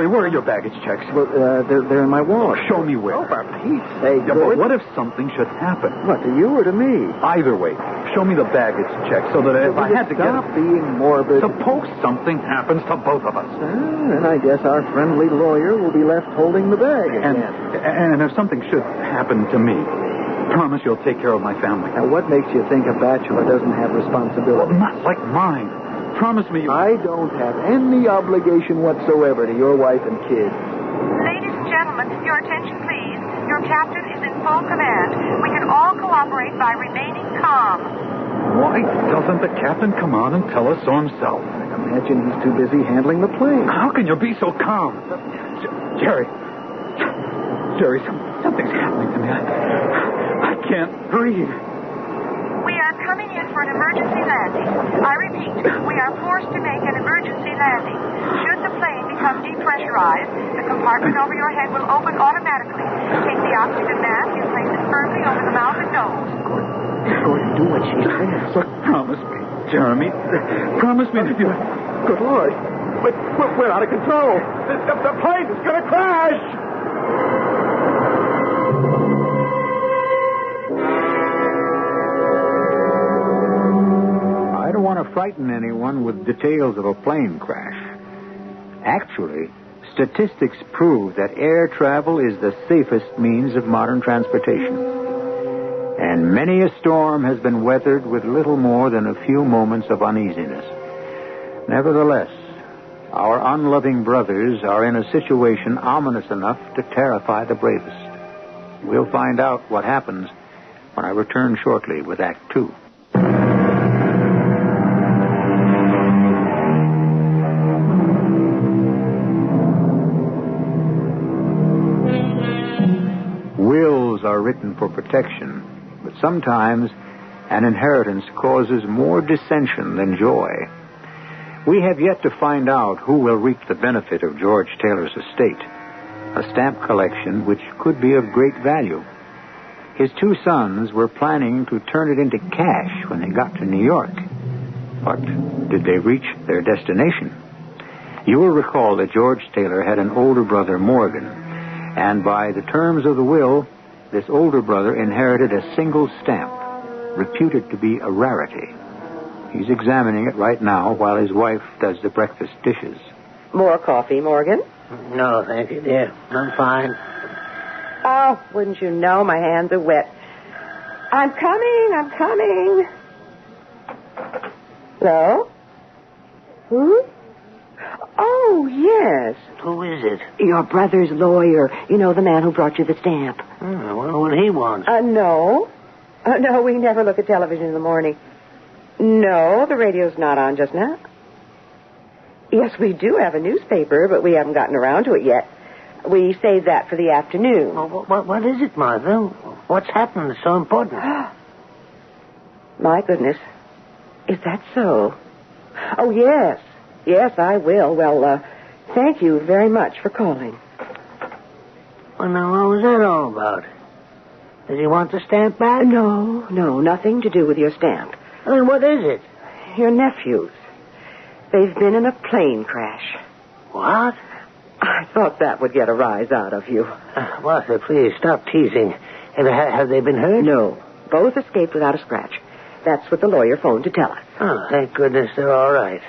S: where are your baggage checks?
E: Well, they're in my wallet.
S: Show me where.
E: Oh, for Pete's sake.
S: Yeah, but what if something should happen?
E: What, to you or to me?
S: Either way, show me the baggage check so that if I had to get...
E: Stop being morbid.
S: Suppose something happens to both of us.
E: Then I guess our friendly lawyer will be left holding the bag again.
S: And if something should happen to me, promise you'll take care of my family.
E: Now, what makes you think a bachelor doesn't have responsibility?
S: Well, not like mine. Promise me you...
E: I don't have any obligation whatsoever to your wife and kids.
H: Ladies and gentlemen, your attention, please. Your captain is in full command. We can all cooperate by remaining calm.
S: Why doesn't the captain come on and tell us so himself?
E: I imagine he's too busy handling the plane.
S: How can you be so calm? Jerry, something's happening to me. I can't breathe.
H: We are coming in for an emergency landing. I repeat, we are forced to make an emergency landing. Should the plane become depressurized, the compartment over your head will open automatically. Take the oxygen mask and place it firmly over the mouth and nose.
E: Gordon, do what she says.
S: Look, promise me, Jeremy. Promise me that you...
E: Good Lord. We're out of control. The plane is going to crash.
A: I don't want to frighten anyone with details of a plane crash. Actually, statistics prove that air travel is the safest means of modern transportation. And many a storm has been weathered with little more than a few moments of uneasiness. Nevertheless, our unloving brothers are in a situation ominous enough to terrify the bravest. We'll find out what happens when I return shortly with Act 2. Wills are written for protection, but sometimes an inheritance causes more dissension than joy. We have yet to find out who will reap the benefit of George Taylor's estate, a stamp collection which could be of great value. His two sons were planning to turn it into cash when they got to New York. But did they reach their destination? You will recall that George Taylor had an older brother, Morgan, and by the terms of the will, this older brother inherited a single stamp, reputed to be a rarity. He's examining it right now while his wife does the breakfast dishes.
L: More coffee, Morgan?
O: No, thank you, dear. I'm fine.
L: Oh, wouldn't you know, my hands are wet. I'm coming. Hello? Who? Oh, yes.
O: Who is it?
L: Your brother's lawyer. You know, the man who brought you the stamp.
O: Well, what he wants?
L: No. No, we never look at television in the morning. No, the radio's not on just now. Yes, we do have a newspaper, but we haven't gotten around to it yet. We save that for the afternoon.
O: Well, what is it, Martha? What's happened that's so important?
L: My goodness. Is that so? Oh, yes. Yes, I will. Well, thank you very much for calling.
O: Well, now, what was that all about? Does he want the stamp back?
L: No, nothing to do with your stamp.
O: Then what is it?
L: Your nephews. They've been in a plane crash.
O: What?
L: I thought that would get a rise out of you.
O: Martha, please, stop teasing. Have they been hurt?
L: No. Both escaped without a scratch. That's what the lawyer phoned to tell us.
O: Oh, thank goodness they're all right.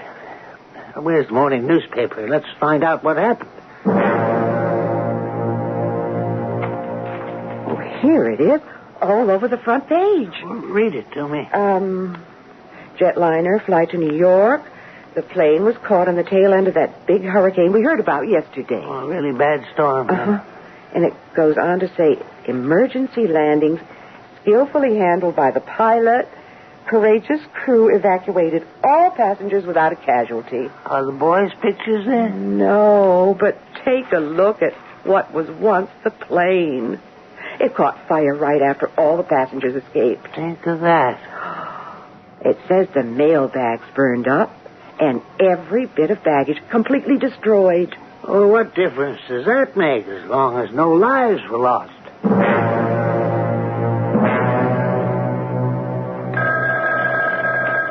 O: Where's the morning newspaper? Let's find out what happened.
L: Oh, here it is. All over the front page.
O: Read it to me.
L: Jetliner, flight to New York. The plane was caught on the tail end of that big hurricane we heard about yesterday.
O: Oh, a really bad storm.
L: Uh-huh. And it goes on to say, emergency landings skillfully handled by the pilot. Courageous crew evacuated all passengers without a casualty.
O: Are the boys' pictures there?
L: No, but take a look at what was once the plane. It caught fire right after all the passengers escaped.
O: Think of that.
L: It says the mail bags burned up and every bit of baggage completely destroyed.
O: Oh, what difference does that make as long as no lives were lost?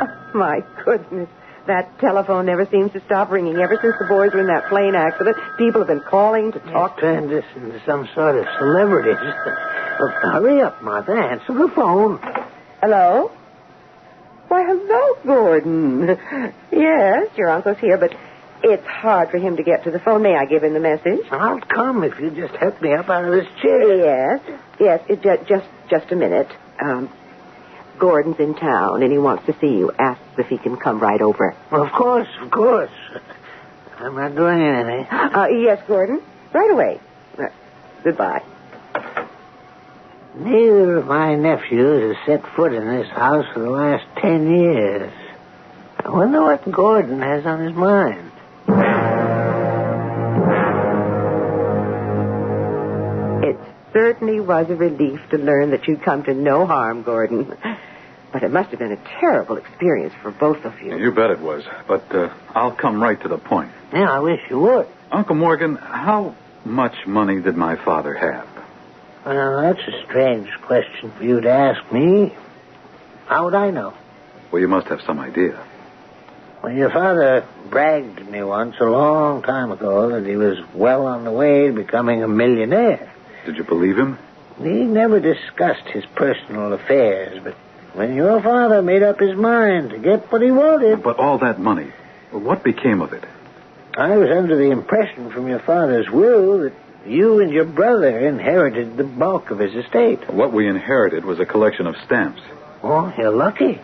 L: Oh, my goodness. That telephone never seems to stop ringing. Ever since the boys were in that plane accident, people have been calling to talk.
O: Turned this into some sort of celebrity. Well, hurry up, Martha. Answer the phone.
L: Hello? Why, hello, Gordon. Yes, your uncle's here, but it's hard for him to get to the phone. May I give him the message?
O: I'll come if you just help me up out of this chair.
L: Yes, just a minute. Gordon's in town, and he wants to see you. Asks if he can come right over.
O: Well, of course. I'm not doing anything.
L: Yes, Gordon. Right away. Goodbye.
O: Neither of my nephews has set foot in this house for the last 10 years. I wonder what Gordon has on his mind.
L: It certainly was a relief to learn that you'd come to no harm, Gordon. But it must have been a terrible experience for both of you.
S: You bet it was. But I'll come right to the point.
O: Yeah, I wish you would.
S: Uncle Morgan, how much money did my father have?
O: Well, that's a strange question for you to ask me. How would I know?
S: Well, you must have some idea.
O: Well, your father bragged to me once a long time ago that he was well on the way to becoming a millionaire.
S: Did you believe him?
O: He never discussed his personal affairs, but when your father made up his mind to get what he wanted...
S: But all that money, what became of it?
O: I was under the impression from your father's will that you and your brother inherited the bulk of his estate.
S: What we inherited was a collection of stamps.
O: Oh, you're lucky.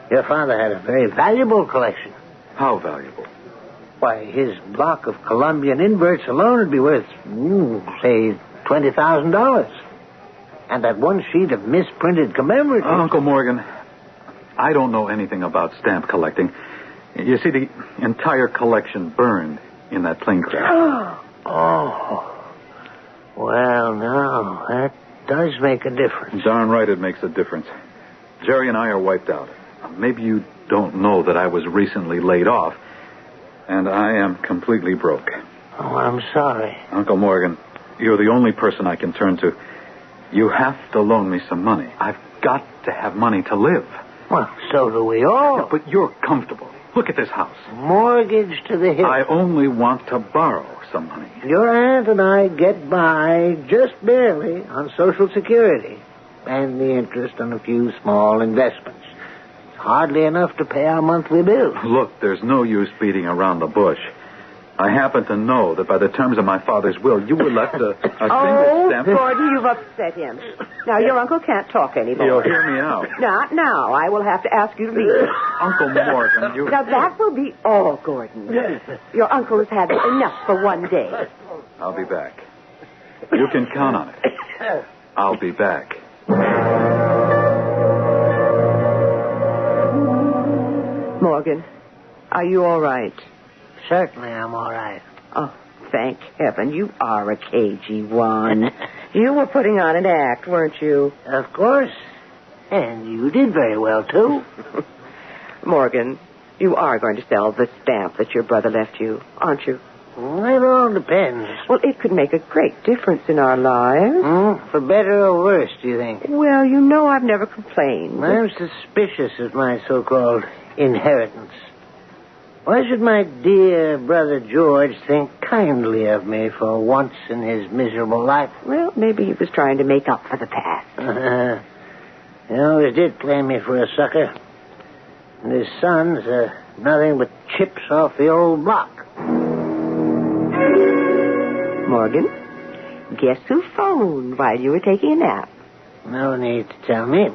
O: Your father had a very valuable collection.
S: How valuable?
O: Why, his block of Colombian inverts alone would be worth, say, $20,000. And that one sheet of misprinted commemoratives...
S: Uncle Morgan, I don't know anything about stamp collecting. You see, the entire collection burned in that plane crash.
O: Oh. Well, now, that does make a difference.
S: Darn right it makes a difference. Jerry and I are wiped out. Maybe you don't know that I was recently laid off, and I am completely broke.
O: Oh, I'm sorry.
S: Uncle Morgan, you're the only person I can turn to. You have to loan me some money. I've got to have money to live.
O: Well, so do we all.
S: Yeah, but you're comfortable. Look at this house.
O: Mortgage to the hilt.
S: I only want to borrow some money.
O: Your aunt and I get by just barely on Social Security and the interest on a few small investments. It's hardly enough to pay our monthly bills.
S: Look, there's no use beating around the bush. I happen to know that by the terms of my father's will, you were left a single stamp.
L: Oh, Gordon, you've upset him. Now, your uncle can't talk anymore.
S: You'll hear me out.
L: Not now. I will have to ask you to leave.
S: Uncle Morgan, you...
L: Now, that will be all, Gordon. Your uncle has had enough for one day.
S: I'll be back. You can count on it. I'll be back.
L: Morgan, are you all right?
O: Certainly I'm all right.
L: Oh, thank heaven. You are a cagey one. You were putting on an act, weren't you?
O: Of course. And you did very well, too.
L: Morgan, you are going to sell the stamp that your brother left you, aren't you?
O: Well, it all depends.
L: Well, it could make a great difference in our lives.
O: For better or worse, do you think?
L: Well, you know I've never complained.
O: I'm suspicious of my so-called inheritance. Why should my dear brother George think kindly of me for once in his miserable life?
L: Well, maybe he was trying to make up for the past.
O: He always did play me for a sucker. And his sons are nothing but chips off the old block.
L: Morgan, guess who phoned while you were taking a nap?
O: No need to tell me.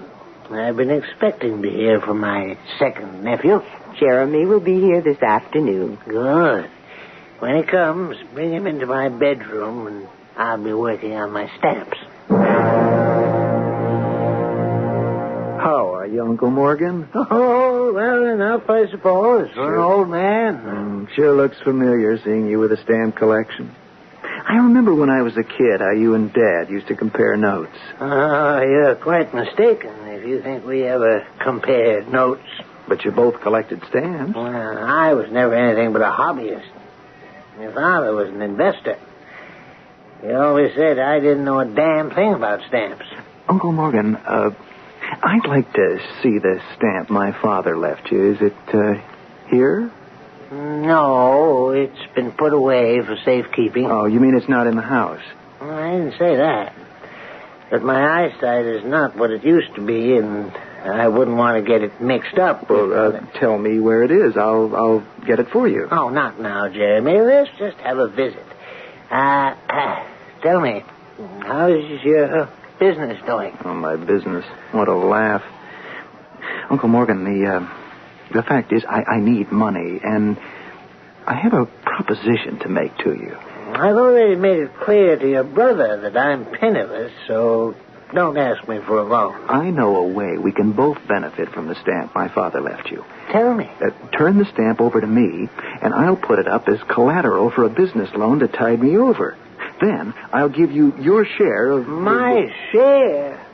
O: I've been expecting to hear from my second nephew.
L: Jeremy will be here this afternoon.
O: Good. When he comes, bring him into my bedroom, and I'll be working on my stamps.
E: How are you, Uncle Morgan?
O: Oh, well enough, I suppose, for an old man.
E: Sure looks familiar, seeing you with a stamp collection. I remember when I was a kid how you and Dad used to compare notes.
O: You're quite mistaken if you think we ever compared notes.
E: But you both collected stamps.
O: Well, I was never anything but a hobbyist. My father was an investor. He always said I didn't know a damn thing about stamps.
E: Uncle Morgan, I'd like to see the stamp my father left you. Is it here?
O: No, it's been put away for safekeeping.
E: Oh, you mean it's not in the house?
O: Well, I didn't say that. But my eyesight is not what it used to be, and I wouldn't want to get it mixed up.
E: Well, tell me where it is. I'll get it for you.
O: Oh, not now, Jeremy. Let's just have a visit. Tell me, how's your business doing?
E: Oh, my business. What a laugh. Uncle Morgan, the fact is I need money, and I have a proposition to make to you.
O: I've already made it clear to your brother that I'm penniless, so don't ask me for a loan.
E: I know a way we can both benefit from the stamp my father left you.
O: Tell me.
E: Turn the stamp over to me, and I'll put it up as collateral for a business loan to tide me over. Then I'll give you your share of...
O: My share?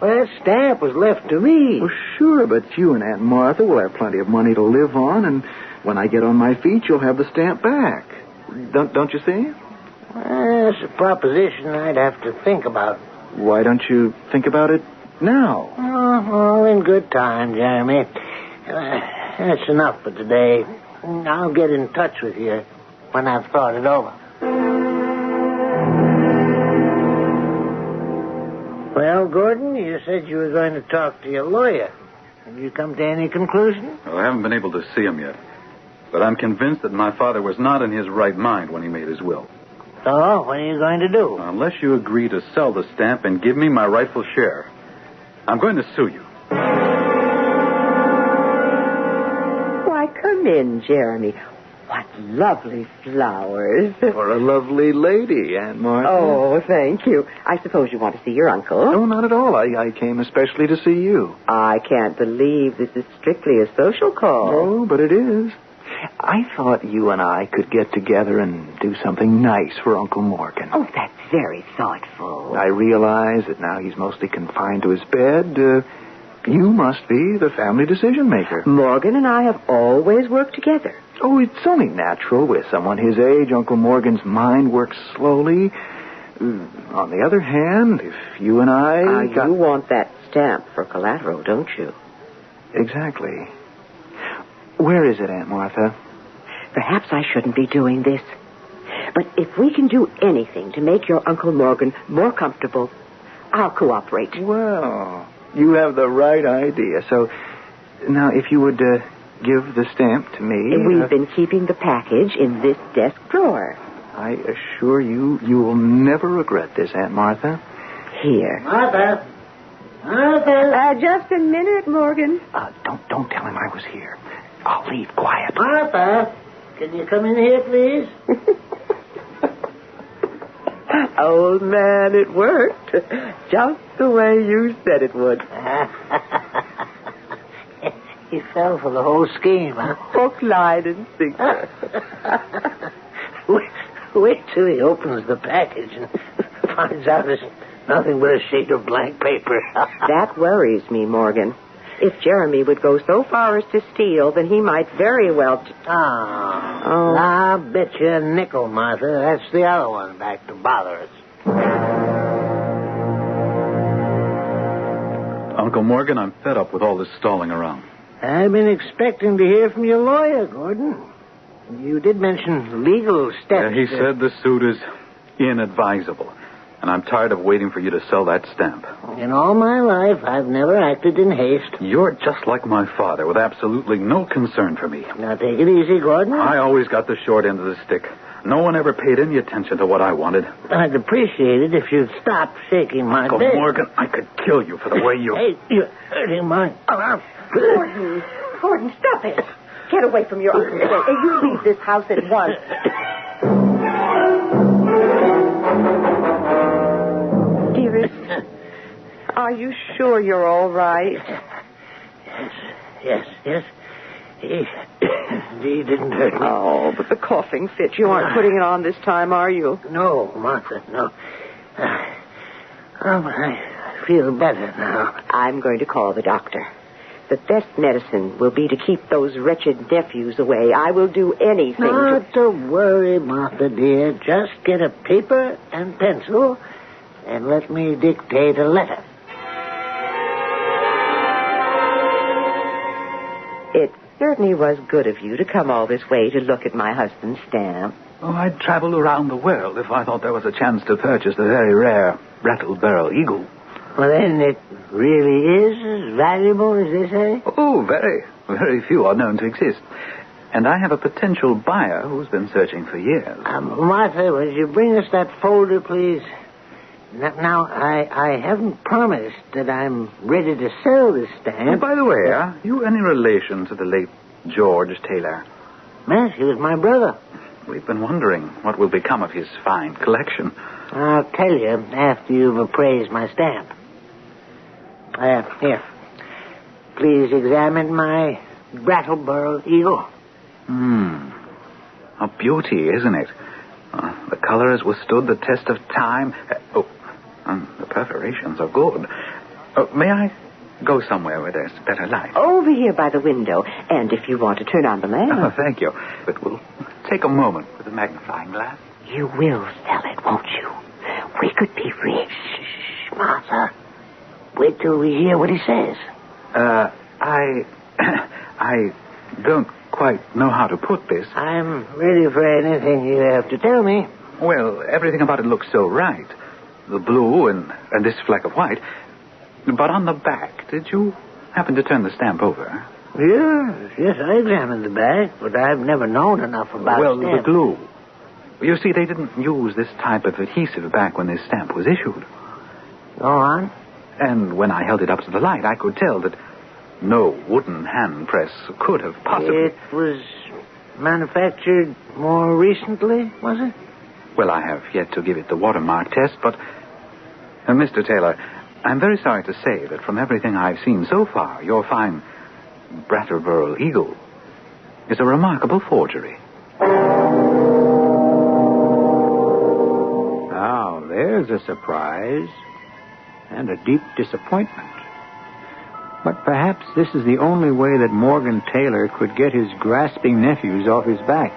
O: Well, that stamp was left to me.
E: Well, sure, but you and Aunt Martha will have plenty of money to live on, and when I get on my feet, you'll have the stamp back. Don't you see?
O: Well, that's a proposition I'd have to think about.
E: Why don't you think about it now?
O: Oh, in good time, Jeremy. That's enough for today. I'll get in touch with you when I've thought it over. Well, Gordon, you said you were going to talk to your lawyer. Have you come to any conclusion?
S: Well, I haven't been able to see him yet. But I'm convinced that my father was not in his right mind when he made his will.
O: So, what are you going to do?
S: Unless you agree to sell the stamp and give me my rightful share, I'm going to sue you.
L: Why, come in, Jeremy. What lovely flowers.
E: For a lovely lady, Aunt Martha.
L: Oh, thank you. I suppose you want to see your uncle.
E: No, not at all. I came especially to see you.
L: I can't believe this is strictly a social call.
E: Oh, but it is. I thought you and I could get together and do something nice for Uncle Morgan.
L: Oh, that's very thoughtful.
E: I realize that now he's mostly confined to his bed. You must be the family decision maker.
L: Morgan and I have always worked together.
E: Oh, it's only natural with someone his age. Uncle Morgan's mind works slowly. On the other hand, if you and I...
L: You want that stamp for collateral, don't you?
E: Exactly. Where is it, Aunt Martha?
L: Perhaps I shouldn't be doing this. But if we can do anything to make your Uncle Morgan more comfortable, I'll cooperate.
E: Well, you have the right idea. So, now, if you would give the stamp to me?
L: We've been keeping the package in this desk drawer.
E: I assure you, you will never regret this, Aunt Martha.
L: Here.
O: Martha! Martha!
L: Just a minute, Morgan.
E: Don't tell him I was here. I'll leave quiet.
O: Martha! Can you come in here, please?
L: Old man, it worked. Just the way you said it would.
O: He fell for the whole scheme, huh?
L: Hook, line, and sinker.
O: Wait till he opens the package and finds out it's nothing but a sheet of blank paper.
L: That worries me, Morgan. If Jeremy would go so far as to steal, then he might very well...
O: I'll bet you a nickel, Martha. That's the other one back to bother us.
S: Uncle Morgan, I'm fed up with all this stalling around.
O: I've been expecting to hear from your lawyer, Gordon. You did mention legal steps.
S: He said the suit is inadvisable, and I'm tired of waiting for you to sell that stamp.
O: In all my life, I've never acted in haste.
S: You're just like my father, with absolutely no concern for me.
O: Now, take it easy, Gordon.
S: I always got the short end of the stick. No one ever paid any attention to what I wanted.
O: I'd appreciate it if you'd stop shaking my
S: Uncle
O: dick.
S: Morgan, I could kill you for the way you...
O: Hey, you're hurting my arm.
L: Gordon, stop it. Get away from your uncle. You leave this house at once. Dearest, are you sure you're all right?
O: Yes. He didn't hurt me.
L: Oh, but the coughing fit. You aren't putting it on this time, are you?
O: No, Martha, no. I feel better now.
L: I'm going to call the doctor. The best medicine will be to keep those wretched nephews away. I will do anything
O: Not to worry, Martha, dear. Just get a paper and pencil and let me dictate a letter.
L: It certainly was good of you to come all this way to look at my husband's stamp.
E: Oh, I'd travel around the world if I thought there was a chance to purchase the very rare rattle-barrel eagle.
O: Well, then it really is as valuable as they say?
E: Oh, very, very few are known to exist. And I have a potential buyer who's been searching for years.
O: Martha, would you bring us that folder, please? Now, I haven't promised that I'm ready to sell this stamp.
E: Oh, by the way, are you any relation to the late George Taylor?
O: Yes, he was my brother.
E: We've been wondering what will become of his fine collection.
O: I'll tell you after you've appraised my stamp. Here. Please examine my Brattleboro eagle.
E: A beauty, isn't it? The color has withstood the test of time. And the perforations are good. May I go somewhere where there's better light?
L: Over here by the window. And if you want to turn on the lamp.
E: Oh, thank you. But we'll take a moment with the magnifying glass.
L: You will sell it, won't you? We could be rich.
O: Shh, Martha. Wait till we hear what he says.
E: I don't quite know how to put this.
O: I'm ready for anything you have to tell me.
E: Well, everything about it looks so right. The blue and this fleck of white. But on the back, did you happen to turn the stamp over?
O: Yes, I examined the back, but I've never known enough about
E: Well,
O: stamps.
E: the glue. You see, they didn't use this type of adhesive back when this stamp was issued.
O: Go on.
E: And when I held it up to the light, I could tell that no wooden hand press could have possibly...
O: It was manufactured more recently, was it?
E: Well, I have yet to give it the watermark test, but... Mr. Taylor, I'm very sorry to say that from everything I've seen so far, your fine Brattleboro eagle is a remarkable forgery.
T: Now, there's a surprise and a deep disappointment. But perhaps this is the only way that Morgan Taylor could get his grasping nephews off his back.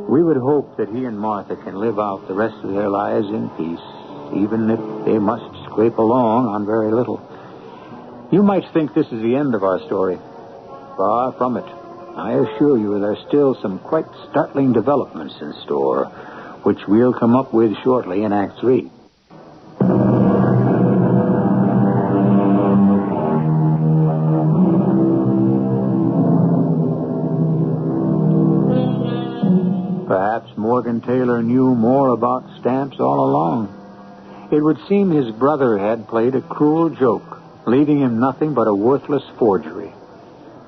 T: We would hope that he and Martha can live out the rest of their lives in peace, even if they must scrape along on very little. You might think this is the end of our story. Far from it. I assure you there are still some quite startling developments in store, which we'll come up with shortly in Act 3. Morgan Taylor knew more about stamps all along. It would seem his brother had played a cruel joke, leaving him nothing but a worthless forgery.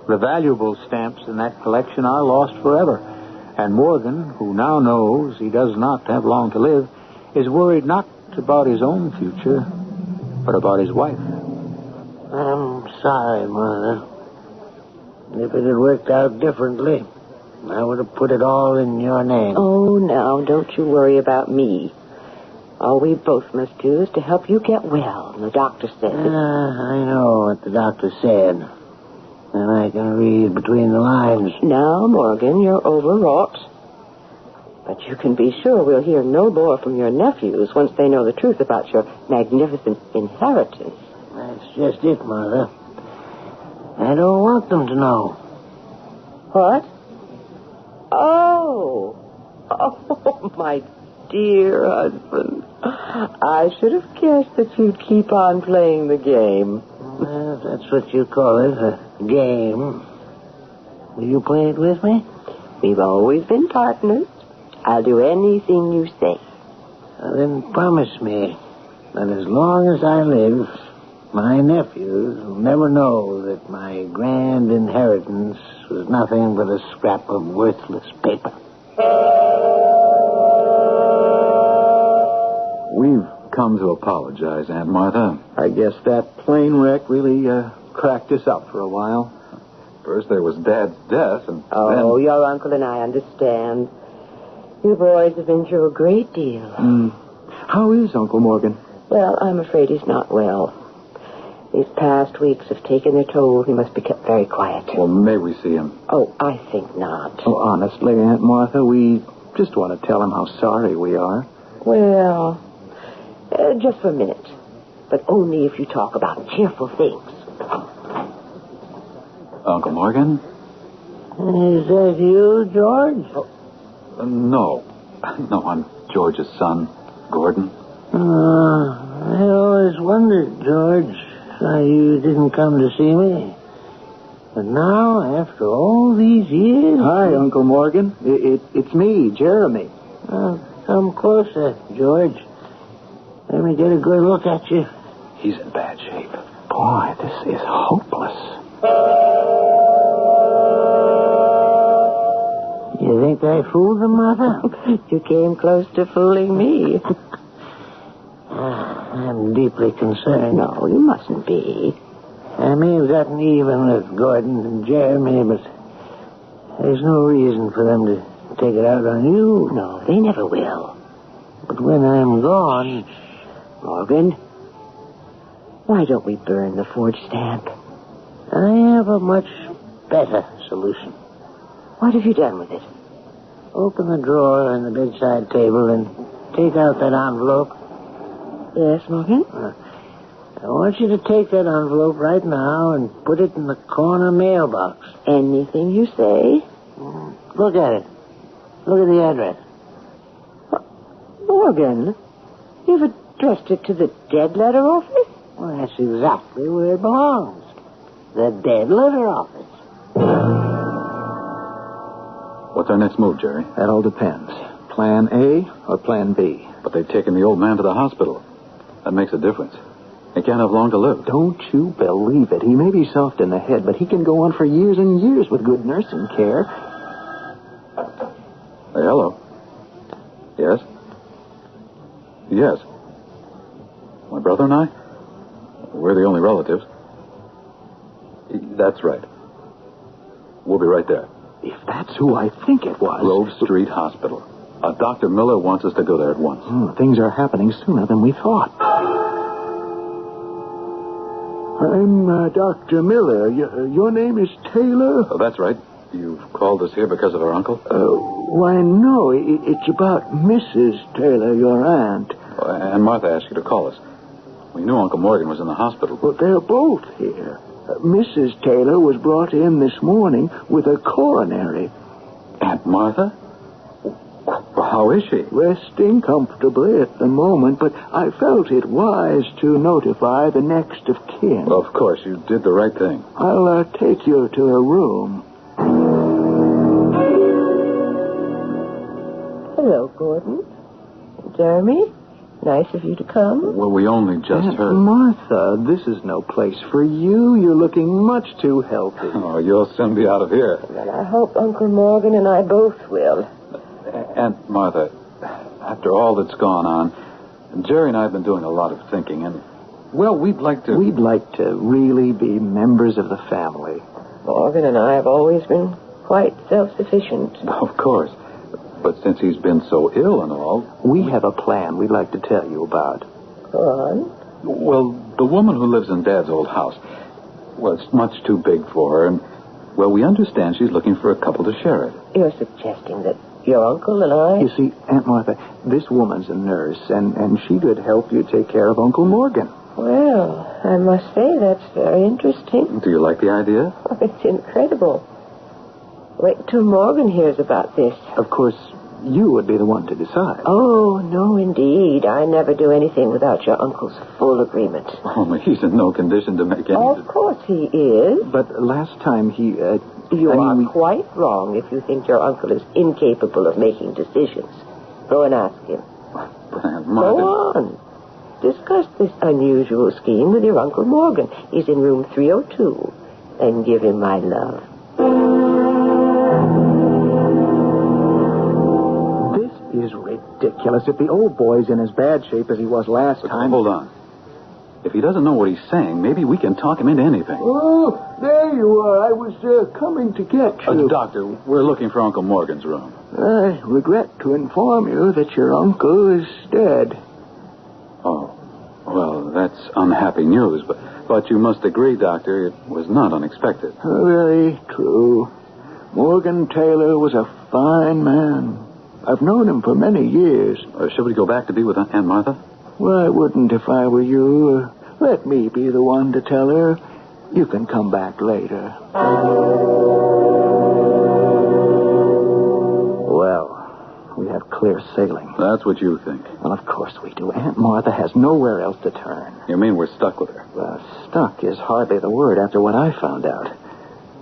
T: The valuable stamps in that collection are lost forever, and Morgan, who now knows he does not have long to live, is worried not about his own future, but about his wife.
O: I'm sorry, Mother. If it had worked out differently, I would have put it all in your name.
Q: Oh, now, don't you worry about me. All we both must do is to help you get well, the doctor said.
O: I know what the doctor said. And I can read between the lines.
Q: Now, Morgan, you're overwrought. But you can be sure we'll hear no more from your nephews once they know the truth about your magnificent inheritance.
O: That's just it, Mother. I don't want them to know.
Q: What? Oh, my dear husband. I should have guessed that you'd keep on playing the game.
O: Well, if that's what you call it, a game. Will you play it with me?
Q: We've always been partners. I'll do anything you say.
O: Well, then promise me that as long as I live, my nephews will never know that my grand inheritance was nothing but a scrap of worthless paper.
S: We've come to apologize, Aunt Martha.
E: I guess that plane wreck really cracked us up for a while.
S: First there was Dad's death, and
Q: Oh, your uncle and I understand. You boys have been through a great deal.
E: How is Uncle Morgan?
Q: Well, I'm afraid he's not well. These past weeks have taken their toll. He must be kept very quiet.
S: Well, may we see him?
Q: Oh, I think not.
E: Oh, honestly, Aunt Martha, we just want to tell him how sorry we are.
Q: Well, just for a minute. But only if you talk about cheerful things.
S: Uncle Morgan?
O: Is that you, George?
S: No. No, I'm George's son, Gordon.
O: I always wondered, George, why you didn't come to see me. But now, after all these years...
E: Hi, Uncle Morgan. It's me, Jeremy.
O: Come closer, George. Let me get a good look at you.
E: He's in bad shape. Boy, this is hopeless.
O: You think I fooled the mother?
Q: You came close to fooling me.
O: I'm deeply concerned.
Q: No, you mustn't be.
O: I may have gotten even with Gordon and Jeremy, but there's no reason for them to take it out on you.
Q: No, they never will.
O: But when I'm gone...
Q: Morgan, why don't we burn the forged stamp?
O: I have a much better solution.
Q: What have you done with it?
O: Open the drawer in the bedside table and take out that envelope.
Q: Yes, Morgan?
O: I want you to take that envelope right now and put it in the corner mailbox.
Q: Anything you say.
O: Look at it. Look at the address.
Q: Morgan, you've addressed it to the dead letter office?
O: Well, that's exactly where it belongs. The dead letter office.
S: What's our next move, Jerry?
E: That all depends. Plan A or Plan B?
S: But they've taken the old man to the hospital. That makes a difference. He can't have long to live.
E: Don't you believe it. He may be soft in the head, but he can go on for years and years with good nursing care.
S: Hey, hello. Yes? Yes. My brother and I? We're the only relatives. That's right. We'll be right there.
E: If that's who I think it was...
S: Grove Street Hospital. Dr. Miller wants us to go there at once.
E: Things are happening sooner than we thought.
J: I'm Dr. Miller. Your name is Taylor?
S: Oh, that's right. You've called us here because of our uncle?
J: Why, no. It's about Mrs. Taylor, your aunt.
S: And Martha asked you to call us. We knew Uncle Morgan was in the hospital.
J: Well, they're both here. Mrs. Taylor was brought in this morning with a coronary.
S: Aunt Martha? Well, how is she?
J: Resting comfortably at the moment, but I felt it wise to notify the next of kin.
S: Well, of course, you did the right thing.
J: I'll take you to her room.
Q: Hello, Gordon. Jeremy, nice of you to come.
S: Well, we only just heard.
T: Martha, this is no place for you. You're looking much too healthy.
S: Oh, you'll soon be out of here.
Q: Well, I hope Uncle Morgan and I both will.
S: Aunt Martha, after all that's gone on, Jerry and I have been doing a lot of thinking, and, well, we'd like to
T: really be members of the family.
Q: Morgan and I have always been quite self-sufficient.
S: Of course. But since he's been so ill and all...
T: We have a plan we'd like to tell you about.
Q: Go on.
S: Well, the woman who lives in Dad's old house, well, it's much too big for her, and, well, we understand she's looking for a couple to share it.
Q: You're suggesting that your uncle and I...
T: You see, Aunt Martha, this woman's a nurse, and she could help you take care of Uncle Morgan.
Q: Well, I must say that's very interesting.
S: Do you like the idea?
Q: Oh, it's incredible. Wait till Morgan hears about this.
T: Of course, you would be the one to decide.
Q: Oh, no, indeed. I never do anything without your uncle's full agreement.
S: Only he's in no condition to make any...
Q: Of course he is.
T: But last time he...
Q: You are quite wrong if you think your uncle is incapable of making decisions. Go and ask him.
S: But Aunt Martha...
Q: Go on. Discuss this unusual scheme with your Uncle Morgan. He's in room 302. And give him my love.
T: This is ridiculous. If the old boy's in as bad shape as he was last time...
S: Hold on. If he doesn't know what he's saying, maybe we can talk him into anything.
J: Oh, there you are. I was coming to get you.
S: Doctor, we're looking for Uncle Morgan's room.
J: I regret to inform you that your uncle is dead.
S: Oh, well, that's unhappy news, but you must agree, Doctor, it was not unexpected.
J: Very true. Morgan Taylor was a fine man. I've known him for many years.
S: Shall we go back to be with Aunt Martha?
J: Well, I wouldn't if I were you. Let me be the one to tell her. You can come back later.
T: Well, we have clear sailing.
S: That's what you think.
T: Well, of course we do. Aunt Martha has nowhere else to turn.
S: You mean we're stuck with her?
T: Stuck is hardly the word after what I found out.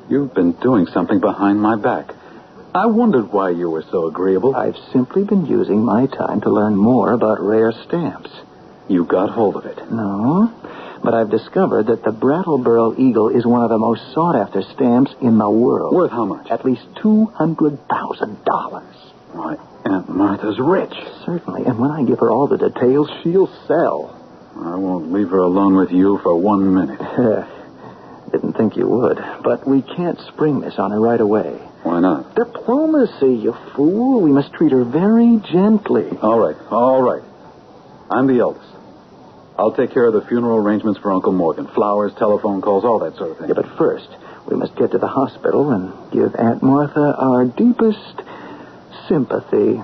S: You've been doing something behind my back. I wondered why you were so agreeable.
T: I've simply been using my time to learn more about rare stamps.
S: You got hold of it?
T: No, but I've discovered that the Brattleboro Eagle is one of the most sought-after stamps in the world.
S: Worth how much?
T: At least $200,000.
S: Why, Aunt Martha's rich.
T: Certainly, and when I give her all the details, she'll sell.
S: I won't leave her alone with you for 1 minute.
T: Didn't think you would, but we can't spring this on her right away.
S: Why not?
T: Diplomacy, you fool. We must treat her very gently.
S: All right. I'm the eldest. I'll take care of the funeral arrangements for Uncle Morgan. Flowers, telephone calls, all that sort of thing.
T: Yeah, but first, we must get to the hospital and give Aunt Martha our deepest sympathy.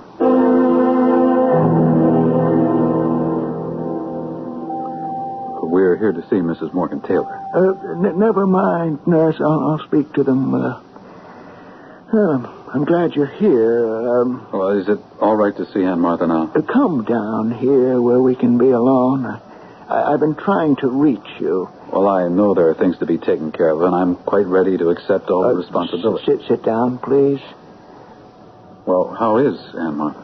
S: We're here to see Mrs. Morgan Taylor.
J: Never mind, nurse. I'll speak to them. I'm glad you're here.
S: Well, is it all right to see Aunt Martha now?
J: Come down here where we can be alone. I've been trying to reach you.
S: Well, I know there are things to be taken care of, and I'm quite ready to accept all the responsibility.
J: Sit down, please.
S: Well, how is Aunt Martha?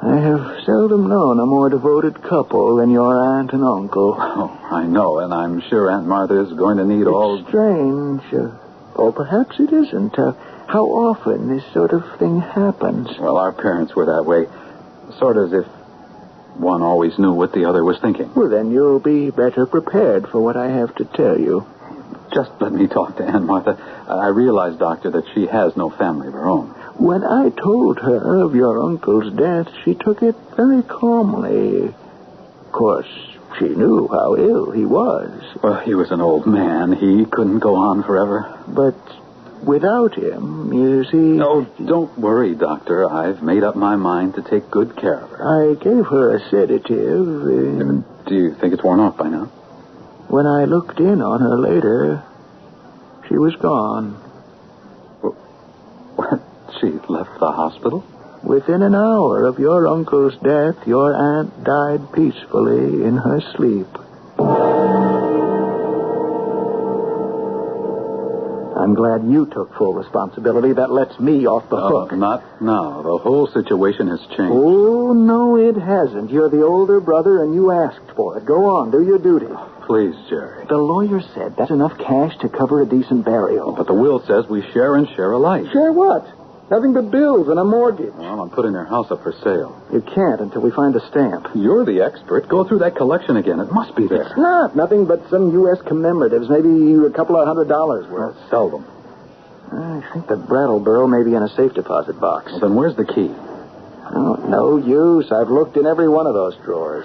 J: I have seldom known a more devoted couple than your aunt and uncle.
S: Oh, I know, and I'm sure Aunt Martha is going to need all...
J: It's strange. Or perhaps it isn't. How often this sort of thing happens?
S: Well, our parents were that way. Sort of as if one always knew what the other was thinking.
J: Well, then you'll be better prepared for what I have to tell you.
S: Just let me talk to Aunt Martha. I realize, Doctor, that she has no family of her own.
J: When I told her of your uncle's death, she took it very calmly. Of course, she knew how ill he was.
S: Well, he was an old man. He couldn't go on forever.
J: But without him, you see...
S: No, don't worry, Doctor. I've made up my mind to take good care of her.
J: I gave her a sedative.
S: Do you think it's worn off by now?
J: When I looked in on her later, she was gone.
S: What? She left the hospital?
J: Within an hour of your uncle's death, your aunt died peacefully in her sleep. I'm
T: I'm glad you took full responsibility. That lets me off the hook.
S: Not now. The whole situation has changed.
T: Oh, no, it hasn't. You're the older brother, and you asked for it. Go on, do your duty.
S: Please, Jerry.
T: The lawyer said that's enough cash to cover a decent burial.
S: But the will says we share and share alike.
T: Share what? Nothing but bills and a mortgage.
S: Well, I'm putting their house up for sale.
T: You can't until we find a stamp.
S: You're the expert. Go through that collection again. It must be there.
T: It's not. Nothing but some U.S. commemoratives. Maybe a couple of $100 worth.
S: Sell them.
T: I think the Brattleboro may be in a safe deposit box.
S: Well, then where's the key?
T: Oh, no use. I've looked in every one of those drawers.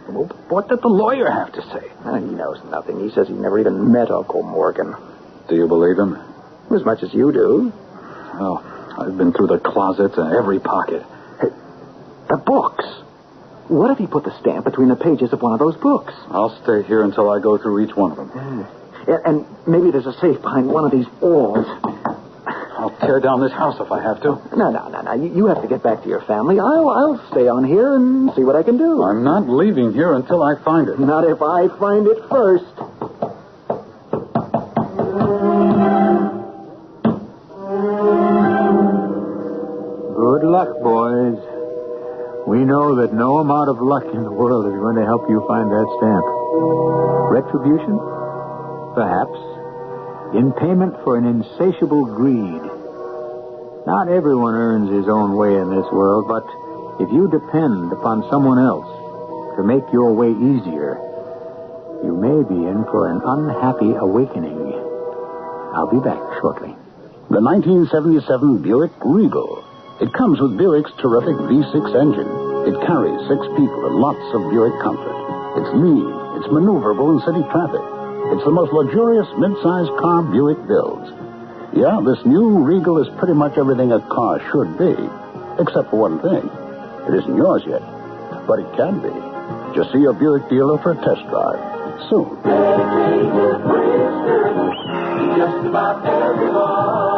S: Well, what did the lawyer have to say?
T: He knows nothing. He says he never even met Uncle Morgan.
S: Do you believe him?
T: As much as you do.
S: Well, I've been through the closets and every pocket.
T: Hey, the books. What if he put the stamp between the pages of one of those books?
S: I'll stay here until I go through each one of them.
T: And maybe there's a safe behind one of these walls.
S: I'll tear down this house if I have to.
T: No. You have to get back to your family. I'll stay on here and see what I can do.
S: I'm not leaving here until I find it.
T: Not if I find it first. Good luck, boys. We know that no amount of luck in the world is going to help you find that stamp. Retribution? Perhaps. In payment for an insatiable greed. Not everyone earns his own way in this world, but if you depend upon someone else to make your way easier, you may be in for an unhappy awakening. I'll be back shortly.
M: The 1977 Buick Regal. It comes with Buick's terrific V6 engine. It carries 6 people and lots of Buick comfort. It's lean. It's maneuverable in city traffic. It's the most luxurious mid-sized car Buick builds. Yeah, this new Regal is pretty much everything a car should be. Except for one thing. It isn't yours yet. But it can be. Just see your Buick dealer for a test drive. Soon.
U: Just about everyone.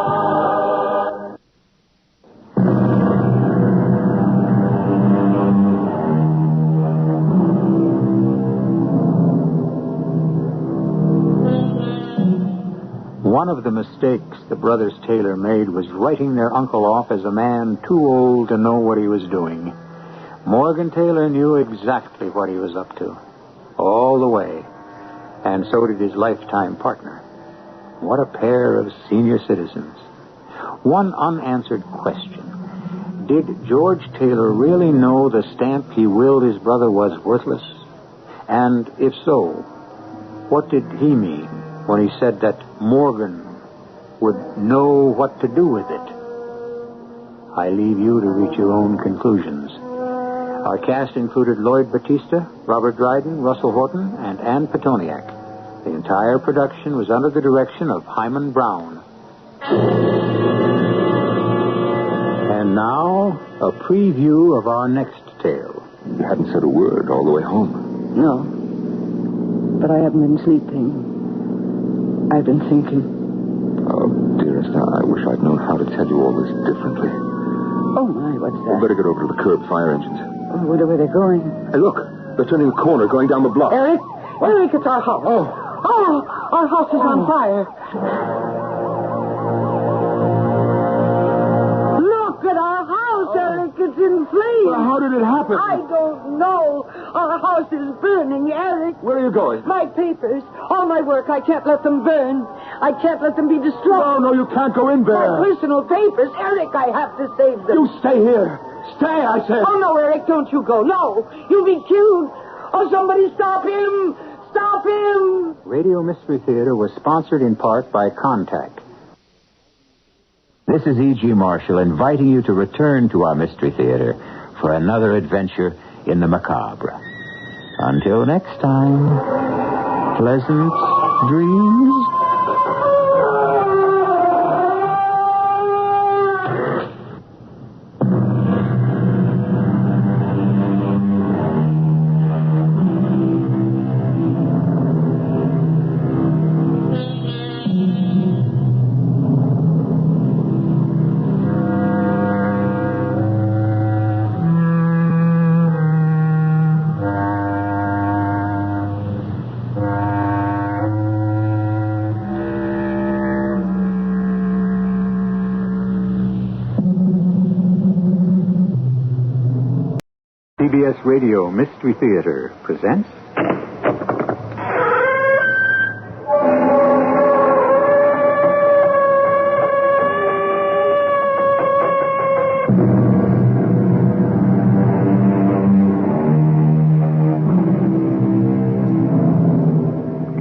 T: One of the mistakes the brothers Taylor made was writing their uncle off as a man too old to know what he was doing. Morgan Taylor knew exactly what he was up to, all the way, and so did his lifetime partner. What a pair of senior citizens. One unanswered question. Did George Taylor really know the stamp he willed his brother was worthless? And if so, what did he mean when he said that Morgan would know what to do with it? I leave you to reach your own conclusions. Our cast included Lloyd Batista, Robert Dryden, Russell Horton, and Ann Petoniak. The entire production was under the direction of Hyman Brown. And now, a preview of our next tale.
R: You hadn't said a word all the way home.
B: No. But I haven't been sleeping. I've been thinking.
R: Oh, dearest, I wish I'd known how to tell you all this differently.
B: Oh, my, what's that?
R: We'd better get over to the curb, fire engines.
B: Oh, where are they going?
R: Hey, look, they're turning the corner, going down the block.
B: Eric, it's our house. Oh, our house is on fire. Look at our house, Eric. It's in flames.
R: How did it happen?
B: I don't know. Our house is burning, Eric.
R: Where are you going?
B: My papers, all my work. I can't let them burn. I can't let them be destroyed.
R: No, you can't go in there.
B: My personal papers, Eric, I have to save them.
R: You stay here. Stay, I said.
B: Oh, no, Eric, don't you go. No, you'll be killed. Oh, somebody stop him. Stop him.
T: Radio Mystery Theater was sponsored in part by Contact.
A: This is E.G. Marshall inviting you to return to our Mystery Theater for another adventure in the macabre. Until next time, pleasant dreams. Radio Mystery Theater presents...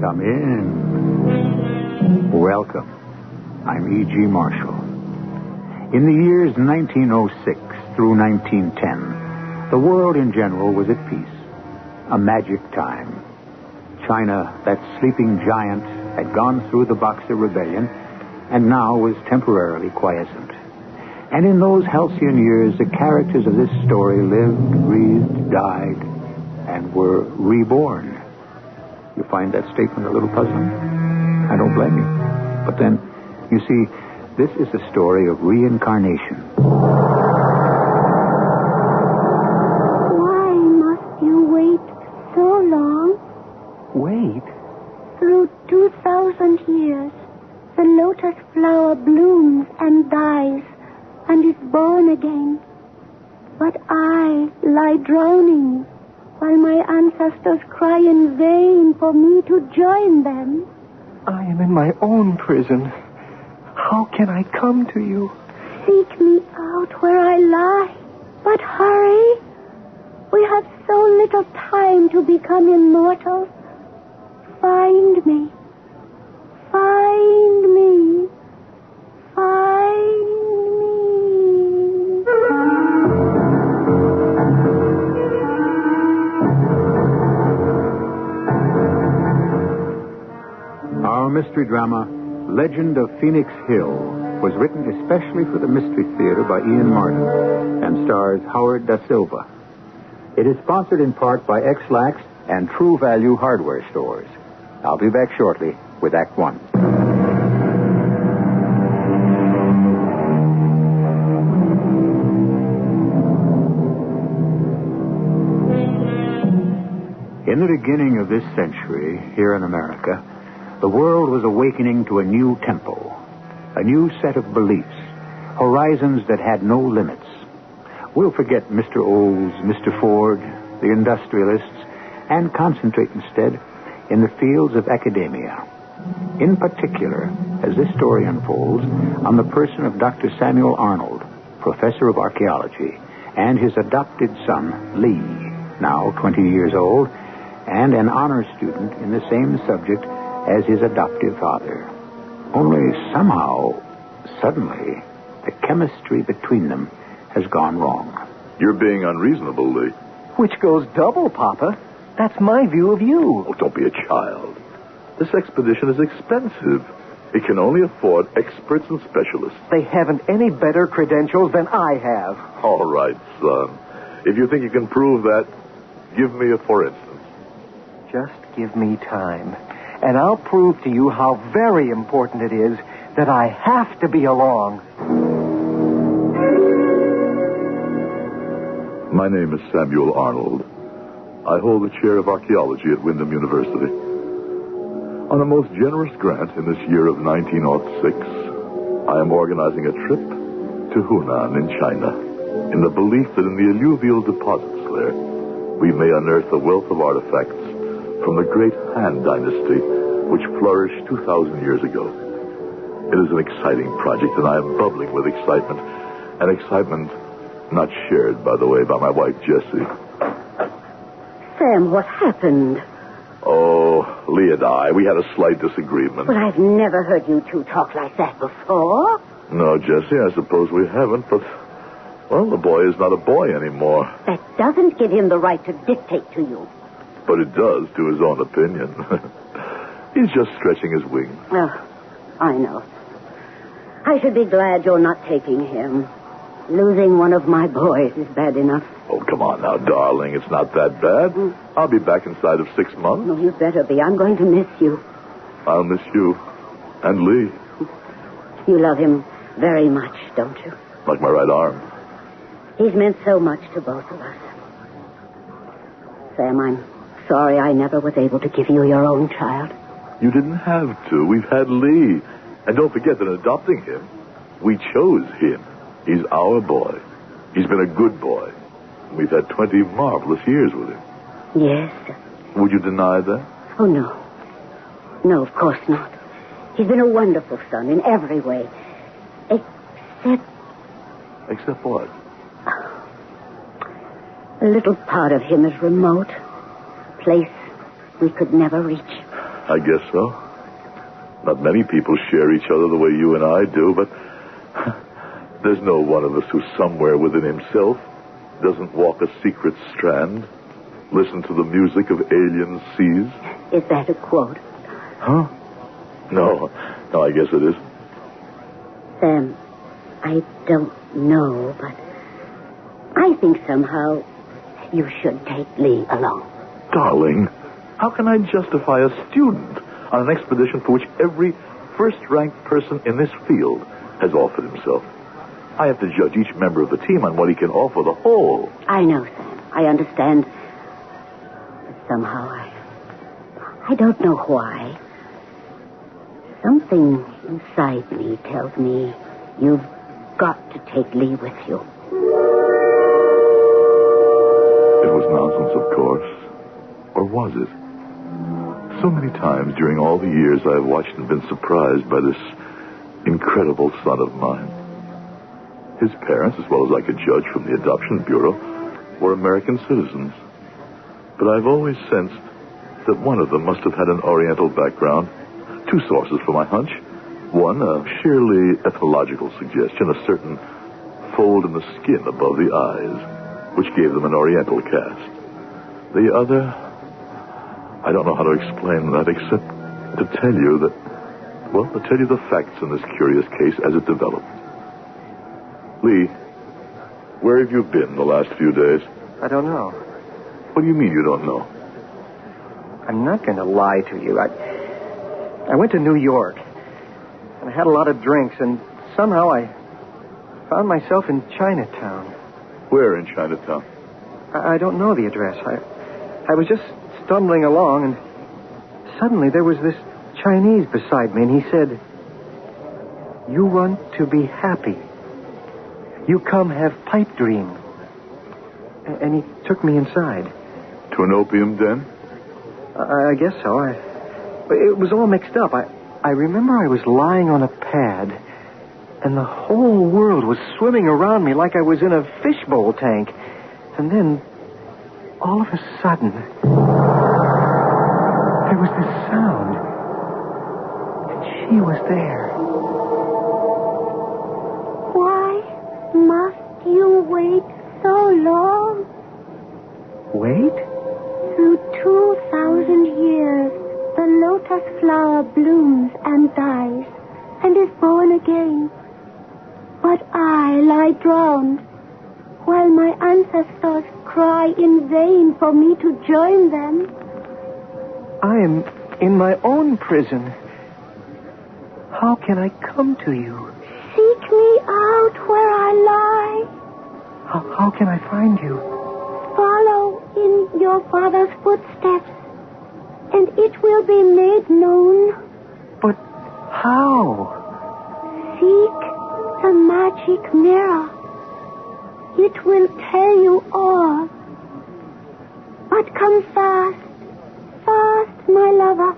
A: Come in. Welcome. I'm E.G. Marshall. In the years 1906 through 1910, the world in general was at peace. A magic time. China, that sleeping giant, had gone through the Boxer Rebellion and now was temporarily quiescent. And in those halcyon years, the characters of this story lived, breathed, died, and were reborn. You find that statement a little puzzling? I don't blame you. But then, you see, this is a story of reincarnation.
N: Why must you wait so long?
A: Wait?
N: Through 2,000 years, the lotus flower blooms and dies and is born again. But I lie drowning while my ancestors cry in vain for me to join them.
V: I am in my own prison. How can I come to you?
N: Seek me out where I lie. But hurry. We have so little time to become immortal. Find me. Find me. Find me.
A: Our mystery drama, Legend of Phoenix Hill, was written especially for the Mystery Theater by Ian Martin and stars Howard Da Silva. It is sponsored in part by X-Lax and True Value Hardware Stores. I'll be back shortly with Act One. In the beginning of this century, here in America, the world was awakening to a new tempo, a new set of beliefs, horizons that had no limits. We'll forget Mr. Olds, Mr. Ford, the industrialists, and concentrate instead in the fields of academia. In particular, as this story unfolds, on the person of Dr. Samuel Arnold, professor of archaeology, and his adopted son, Lee, now 20 years old, and an honor student in the same subject as his adoptive father. Only somehow, suddenly, the chemistry between them has gone wrong.
W: You're being unreasonable, Lee.
V: Which goes double, Papa. That's my view of you.
W: Oh, don't be a child. This expedition is expensive. It can only afford experts and specialists.
V: They haven't any better credentials than I have.
W: All right, son. If you think you can prove that, give me a for instance.
V: Just give me time. And I'll prove to you how very important it is that I have to be along.
W: My name is Samuel Arnold. I hold the chair of archaeology at Windham University. On a most generous grant in this year of 1906, I am organizing a trip to Hunan in China, in the belief that in the alluvial deposits there, we may unearth a wealth of artifacts from the great Han Dynasty, which flourished 2,000 years ago. It is an exciting project, and I am bubbling with excitement. An excitement not shared, by the way, by my wife, Jessie.
N: Sam, what happened?
W: Oh, Lee and I, we had a slight disagreement.
N: Well, I've never heard you two talk like that before.
W: No, Jessie, I suppose we haven't, but, well, the boy is not a boy anymore.
N: That doesn't give him the right to dictate to you.
W: But it does to his own opinion. He's just stretching his wings.
N: Oh, I know. I should be glad you're not taking him. Losing one of my boys is bad enough.
W: Oh, come on now, darling. It's not that bad. I'll be back inside of 6 months.
N: Oh, you better be. I'm going to miss you.
W: I'll miss you. And Lee.
N: You love him very much, don't you?
W: Like my right arm.
N: He's meant so much to both of us. Sam, I'm sorry I never was able to give you your own child.
W: You didn't have to. We've had Lee. And don't forget that in adopting him, we chose him. He's our boy. He's been a good boy. We've had 20 marvelous years with him.
O: Yes.
W: Would you deny that?
O: Oh, no. No, of course not. He's been a wonderful son in every way. Except...
W: Except what?
O: A little part of him is remote. A place we could never reach.
W: I guess so. Not many people share each other the way you and I do, but there's no one of us who somewhere within himself doesn't walk a secret strand, listen to the music of alien seas.
O: Is that a quote?
W: Huh? No, I guess it is.
O: Sam, I don't know, but I think somehow you should take Lee along.
W: Darling, how can I justify a student on an expedition for which every first-ranked person in this field has offered himself? I have to judge each member of the team on what he can offer the whole.
O: I know, Sam. I understand. But somehow I don't know why. Something inside me tells me you've got to take Lee with you.
W: It was nonsense, of course. Or was it? So many times during all the years I have watched and been surprised by this incredible son of mine. His parents, as well as I could judge from the Adoption Bureau, were American citizens. But I've always sensed that one of them must have had an Oriental background. Two sources for my hunch. One, a sheerly ethnological suggestion, a certain fold in the skin above the eyes, which gave them an Oriental cast. The other, I don't know how to explain that except to tell you the facts in this curious case as it developed. Lee, where have you been the last few days?
V: I don't know.
W: What do you mean you don't know?
V: I'm not going to lie to you. I went to New York, and I had a lot of drinks, and somehow I found myself in Chinatown.
W: Where in Chinatown?
V: I don't know the address. I was just stumbling along, and suddenly there was this Chinese beside me, and he said, "You want to be happy. You come have pipe dream." And he took me inside.
W: To an opium den?
V: I guess so. It was all mixed up. I remember I was lying on a pad, and the whole world was swimming around me like I was in a fishbowl tank. And then, all of a sudden, there was this sound. And she was there.
N: Why must you wait so long?
V: Wait?
N: Through 2,000 years, the lotus flower blooms and dies and is born again. But I lie drowned while my ancestors cry in vain for me to join them.
V: I am in my own prison. How can I come to you?
N: Seek me out where I lie.
V: How can I find you?
N: Follow in your father's footsteps, and it will be made known.
V: But how?
N: Seek the magic mirror. It will tell you all. But come fast, fast, my lover.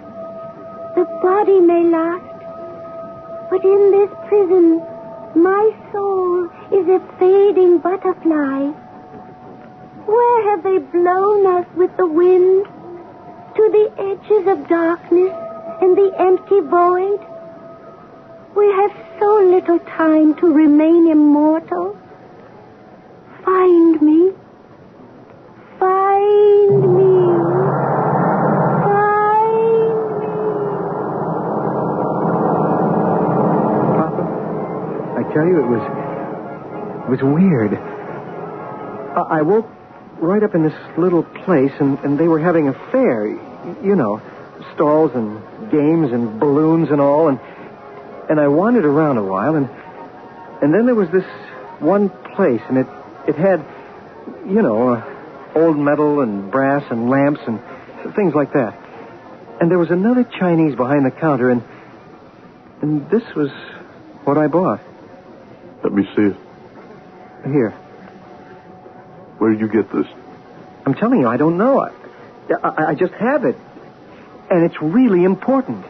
N: The body may last, but in this prison, my soul is a fading butterfly. Where have they blown us with the wind? To the edges of darkness and the empty void? We have so little time to remain immortal. Find me. Find me. Find me.
V: Papa, I tell you, it was weird. I woke right up in this little place, and they were having a fair. You know, stalls and games and balloons and all, and I wandered around a while, and then there was this one place, and it had, you know, old metal and brass and lamps and things like that. And there was another Chinese behind the counter, and this was what I bought.
W: Let me see it.
V: Here.
W: Where did you get this?
V: I'm telling you, I don't know. I just have it. And it's really important.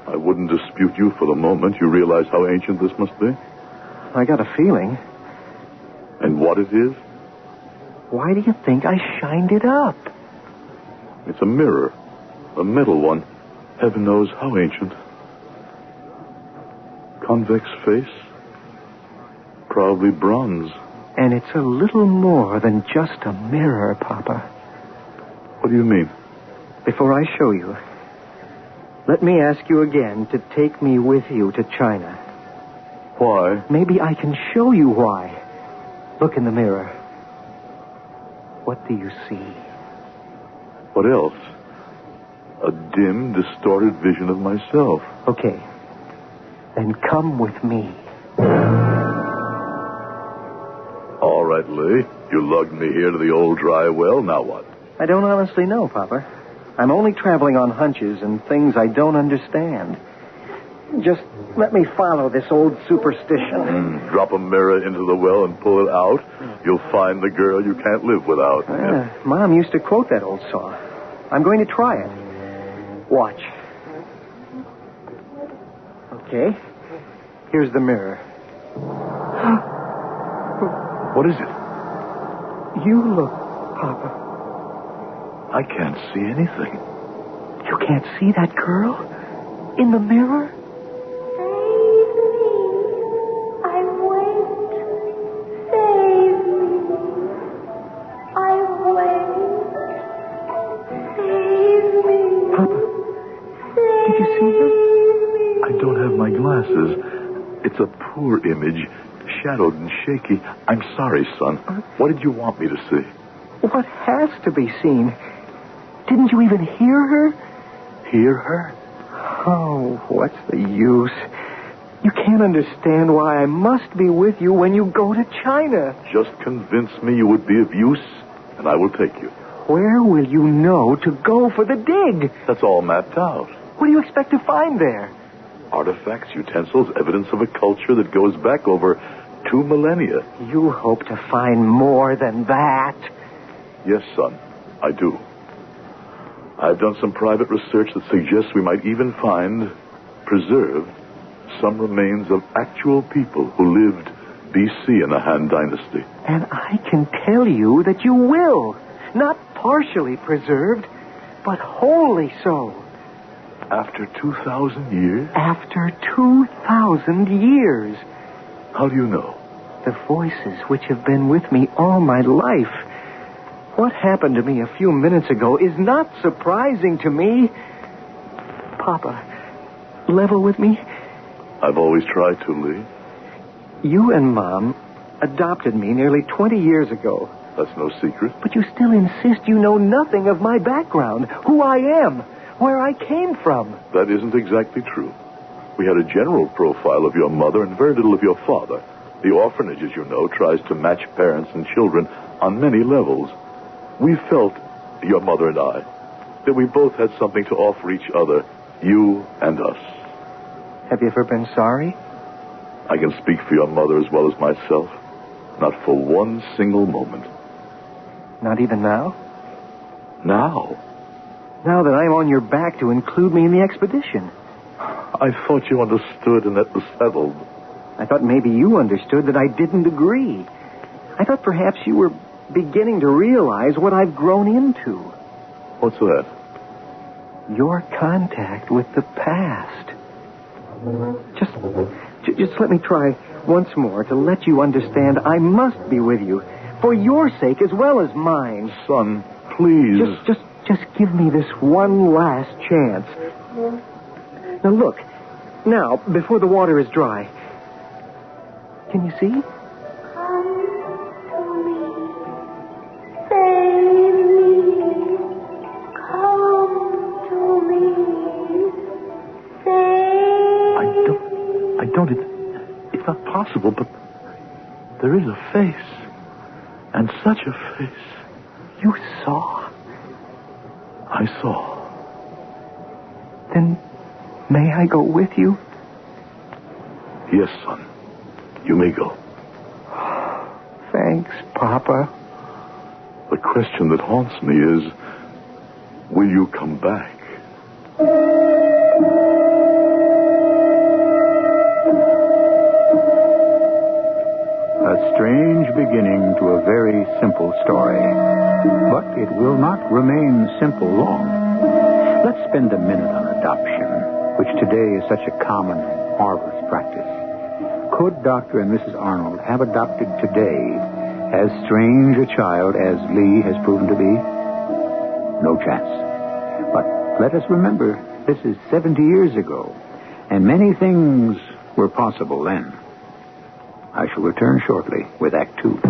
W: I wouldn't dispute you for the moment. You realize how ancient this must be?
V: I got a feeling.
W: And what it is?
V: Why do you think I shined it up?
W: It's a mirror. A metal one. Heaven knows how ancient. Convex face. Probably bronze.
V: And it's a little more than just a mirror, Papa.
W: What do you mean?
V: Before I show you, let me ask you again to take me with you to China.
W: Why?
V: Maybe I can show you why. Look in the mirror. What do you see?
W: What else? A dim, distorted vision of myself.
V: Okay. Then come with me.
W: All right, Lee. You lugged me here to the old dry well. Now what?
V: I don't honestly know, Papa. I'm only traveling on hunches and things I don't understand. Just let me follow this old superstition.
W: Drop a mirror into the well and pull it out. You'll find the girl you can't live without.
V: Mom used to quote that old song. I'm going to try it. Watch. Okay. Here's the mirror.
W: What is it?
V: You look, Papa.
W: I can't see anything.
V: You can't see that girl? In the mirror?
W: It's a poor image, shadowed and shaky. I'm sorry, son. What did you want me to see?
V: What has to be seen? Didn't you even hear her?
W: Hear her?
V: Oh, what's the use? You can't understand why I must be with you when you go to China.
W: Just convince me you would be of use, and I will take you.
V: Where will you know to go for the dig?
W: That's all mapped out.
V: What do you expect to find there?
W: Artifacts, utensils, evidence of a culture that goes back over 2 millennia.
V: You hope to find more than that?
W: Yes, son, I do. I've done some private research that suggests we might even find, preserved, some remains of actual people who lived B.C. in the Han Dynasty.
V: And I can tell you that you will. Not partially preserved, but wholly so.
W: After 2,000 years?
V: After 2,000 years.
W: How do you know?
V: The voices which have been with me all my life. What happened to me a few minutes ago is not surprising to me. Papa, level with me?
W: I've always tried to, Lee.
V: You and Mom adopted me nearly 20 years ago.
W: That's no secret.
V: But you still insist you know nothing of my background, who I am, where I came from.
W: That isn't exactly true. We had a general profile of your mother and very little of your father. The orphanage, as you know, tries to match parents and children on many levels. We felt, your mother and I, that we both had something to offer each other, you and us.
V: Have you ever been sorry?
W: I can speak for your mother as well as myself. Not for one single moment.
V: Not even now?
W: Now?
V: Now that I'm on your back to include me in the expedition.
W: I thought you understood and that was settled.
V: I thought maybe you understood that I didn't agree. I thought perhaps you were beginning to realize what I've grown into.
W: What's that?
V: Your contact with the past. Just let me try once more to let you understand I must be with you. For your sake as well as mine.
W: Son, please.
V: Just give me this one last chance. Now look. Now, before the water is dry. Can you see?
W: It's not possible, but there is a face. And such a face.
V: You saw?
W: I saw.
V: Then may I go with you?
W: Yes, son. You may go.
V: Thanks, Papa.
W: The question that haunts me is, will you come back?
A: A strange beginning to a very simple story. But it will not remain simple long. Let's spend a minute on adoption, which today is such a common and marvelous practice. Could Dr. and Mrs. Arnold have adopted today as strange a child as Lee has proven to be? No chance. But let us remember, this is 70 years ago, and many things were possible then. I shall return shortly with Act Two.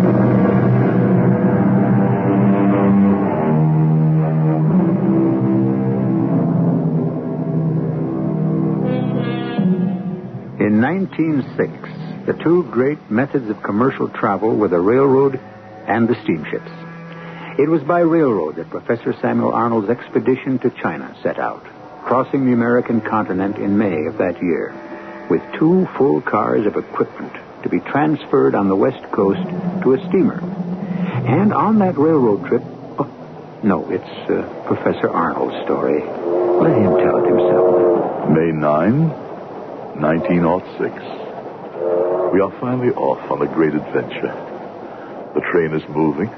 A: In 1906, the two great methods of commercial travel were the railroad and the steamships. It was by railroad that Professor Samuel Arnold's expedition to China set out, crossing the American continent in May of that year, with 2 full cars of equipment to be transferred on the west coast to a steamer. And on that railroad trip... Oh, no, it's Professor Arnold's story. Let him tell it himself.
W: May 9, 1906. We are finally off on a great adventure. The train is moving.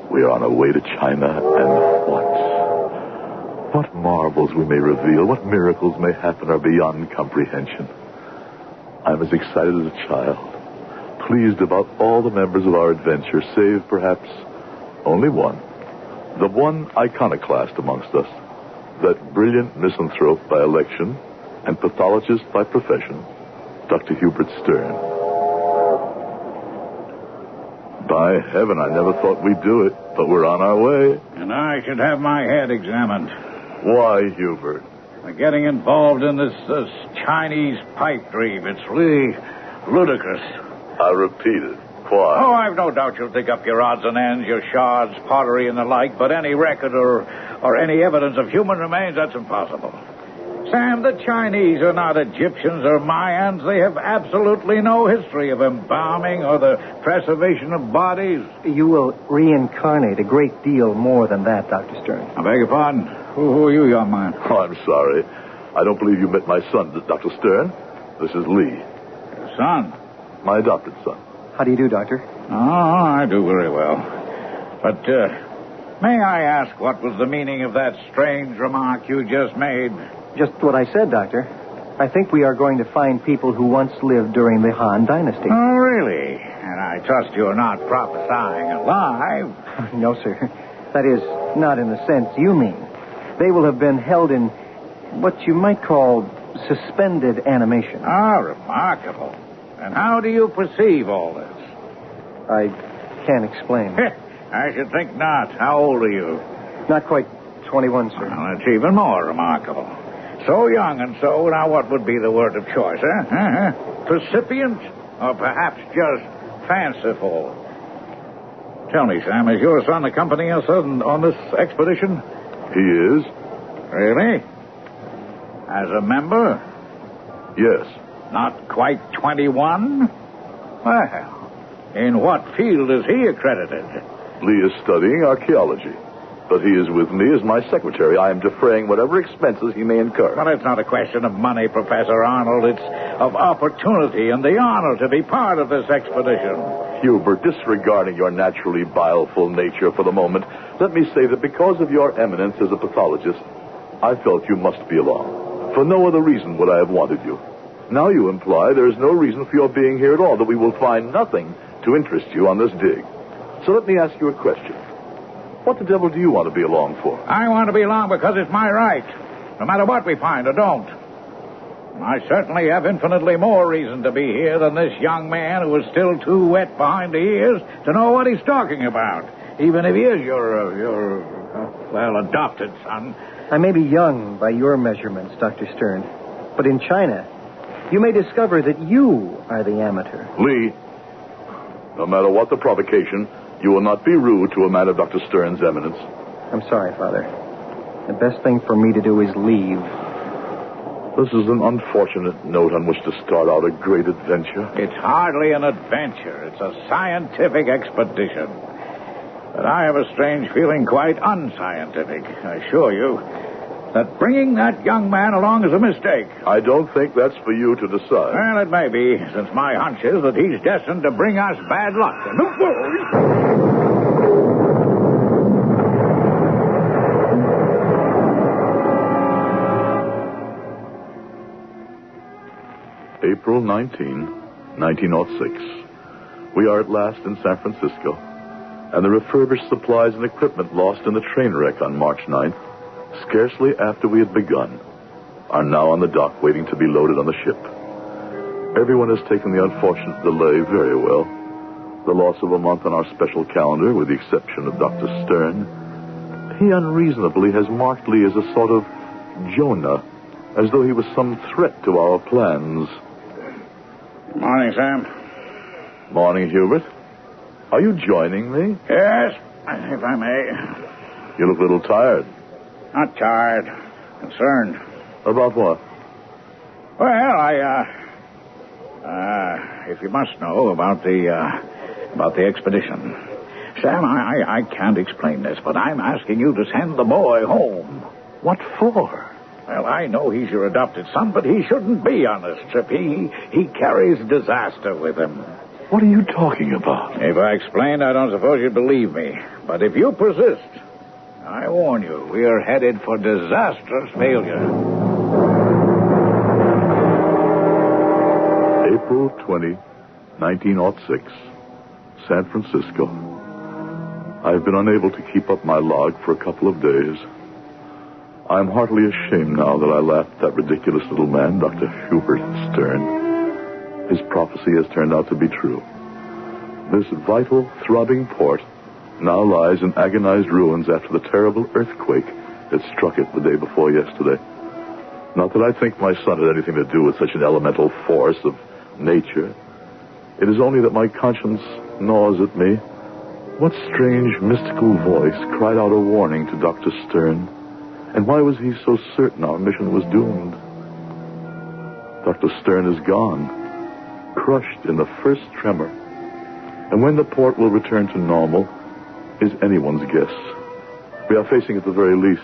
W: We are on our way to China, and what marvels we may reveal, what miracles may happen are beyond comprehension. I'm as excited as a child, pleased about all the members of our adventure, save perhaps only one. The one iconoclast amongst us, that brilliant misanthrope by election and pathologist by profession, Dr. Hubert Stern. By heaven, I never thought we'd do it, but we're on our way.
D: And I should have my head examined.
W: Why, Hubert?
D: By getting involved in this Chinese pipe dream. It's really ludicrous.
W: I repeat it. Why?
D: Oh, I've no doubt you'll dig up your odds and ends, your shards, pottery, and the like, but any record or any evidence of human remains, that's impossible. Sam, the Chinese are not Egyptians or Mayans. They have absolutely no history of embalming or the preservation of bodies.
V: You will reincarnate a great deal more than that, Dr. Stern.
D: I beg your pardon? Who are you, young man?
W: Oh, I'm sorry. I don't believe you met my son, Dr. Stern. This is Lee.
D: Your son?
W: My adopted son.
V: How do you do, Doctor?
D: Oh, I do very well. But, may I ask what was the meaning of that strange remark you just made?
V: Just what I said, Doctor. I think we are going to find people who once lived during the Han Dynasty.
D: Oh, really? And I trust you're not prophesying alive.
V: No, sir. That is, not in the sense you mean. They will have been held in what you might call suspended animation.
D: Ah, remarkable. And how do you perceive all this?
V: I can't explain.
D: I should think not. How old are you?
V: Not quite 21, sir.
D: Well, that's even more remarkable. So young and so, now what would be the word of choice, huh? Precipient? Or perhaps just fanciful? Tell me, Sam, is your son accompanying us on this expedition?
W: He is.
D: Really? As a member?
W: Yes.
D: Not quite 21? Well, in what field is he accredited?
W: Lee is studying archaeology. But he is with me as my secretary. I am defraying whatever expenses he may incur.
D: Well, it's not a question of money, Professor Arnold. It's of opportunity and the honor to be part of this expedition.
W: Hubert, disregarding your naturally bileful nature for the moment, let me say that because of your eminence as a pathologist, I felt you must be along. For no other reason would I have wanted you. Now you imply there is no reason for your being here at all, that we will find nothing to interest you on this dig. So let me ask you a question. What the devil do you want to be along for?
D: I want to be along because it's my right, no matter what we find or don't. I certainly have infinitely more reason to be here than this young man who is still too wet behind the ears to know what he's talking about, even if he is your adopted son.
V: I may be young by your measurements, Dr. Stern, but in China, you may discover that you are the amateur.
W: Lee, no matter what the provocation, you will not be rude to a man of Dr. Stern's eminence.
V: I'm sorry, Father. The best thing for me to do is leave.
W: This is an unfortunate note on which to start out a great adventure.
D: It's hardly an adventure. It's a scientific expedition. But I have a strange feeling, quite unscientific, I assure you, that bringing that young man along is a mistake.
W: I don't think that's for you to decide.
D: Well, it may be, since my hunch is that he's destined to bring us bad luck.
W: April 19, 1906. We are at last in San Francisco, and the refurbished supplies and equipment lost in the train wreck on March 9th, scarcely after we had begun, are now on the dock waiting to be loaded on the ship. Everyone has taken the unfortunate delay very well. The loss of a month on our special calendar, with the exception of Dr. Stern. He unreasonably has marked Lee as a sort of Jonah, as though he was some threat to our plans.
D: Morning, Sam.
W: Morning, Hubert. Are you joining me?
D: Yes, if I may.
W: You look a little tired.
D: Not tired. Concerned.
W: About what?
D: Well, if you must know about the expedition. Sam, I can't explain this, but I'm asking you to send the boy home.
W: What for?
D: Well, I know he's your adopted son, but he shouldn't be on this trip. He carries disaster with him.
W: What are you talking about?
D: If I explained, I don't suppose you'd believe me. But if you persist, I warn you, we are headed for disastrous failure.
W: April 20, 1906, San Francisco. I've been unable to keep up my log for a couple of days. I'm heartily ashamed now that I laughed at that ridiculous little man, Dr. Hubert Stern. His prophecy has turned out to be true. This vital, throbbing port now lies in agonized ruins after the terrible earthquake that struck it the day before yesterday. Not that I think my son had anything to do with such an elemental force of nature. It is only that my conscience gnaws at me. What strange, mystical voice cried out a warning to Dr. Stern? And why was he so certain our mission was doomed? Dr. Stern is gone, crushed in the first tremor. And when the port will return to normal is anyone's guess. We are facing, at the very least,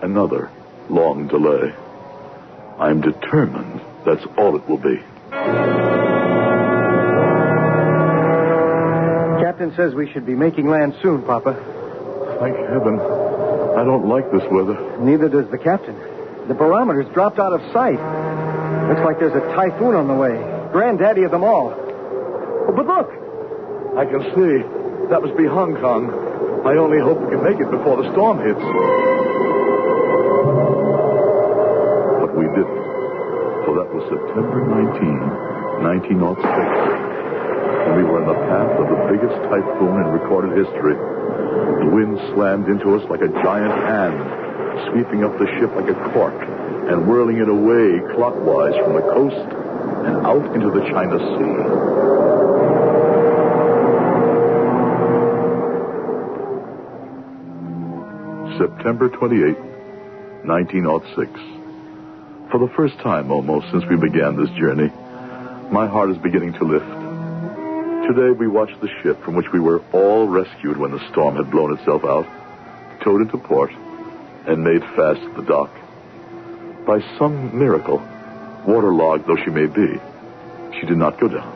W: another long delay. I'm determined that's all it will be.
V: Captain says we should be making land soon, Papa.
W: Thank heaven. I don't like this weather.
V: Neither does the captain. The barometer's dropped out of sight. Looks like there's a typhoon on the way. Granddaddy of them all. Oh, but look!
W: I can see. That must be Hong Kong. I only hope we can make it before the storm hits. But we didn't. For that was September 19, 1906. And we were in the path of the biggest typhoon in recorded history. The wind slammed into us like a giant hand, sweeping up the ship like a cork and whirling it away clockwise from the coast and out into the China Sea. September 28, 1906. For the first time almost since we began this journey, my heart is beginning to lift. Today we watched the ship from which we were all rescued when the storm had blown itself out, towed into port, and made fast at the dock. By some miracle, waterlogged though she may be, she did not go down.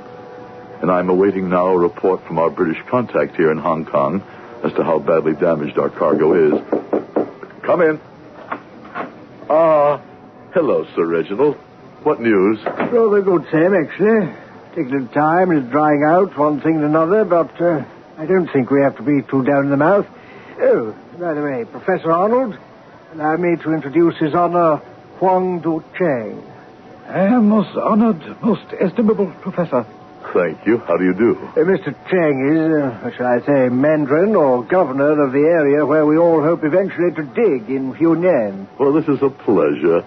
W: And I'm awaiting now a report from our British contact here in Hong Kong as to how badly damaged our cargo is. Come in. Hello, Sir Reginald. What news?
V: Rather good, Sam, actually. Take a little time, it's drying out, one thing and another, but I don't think we have to be too down in the mouth. Oh, by the way, Professor Arnold, allow me to introduce His Honor Huang Du Cheng.
F: I am most honored, most estimable Professor.
W: Thank you. How do you do?
V: Mr. Cheng is, shall I say, Mandarin or governor of the area where we all hope eventually to dig in Hunan.
W: Well, this is a pleasure.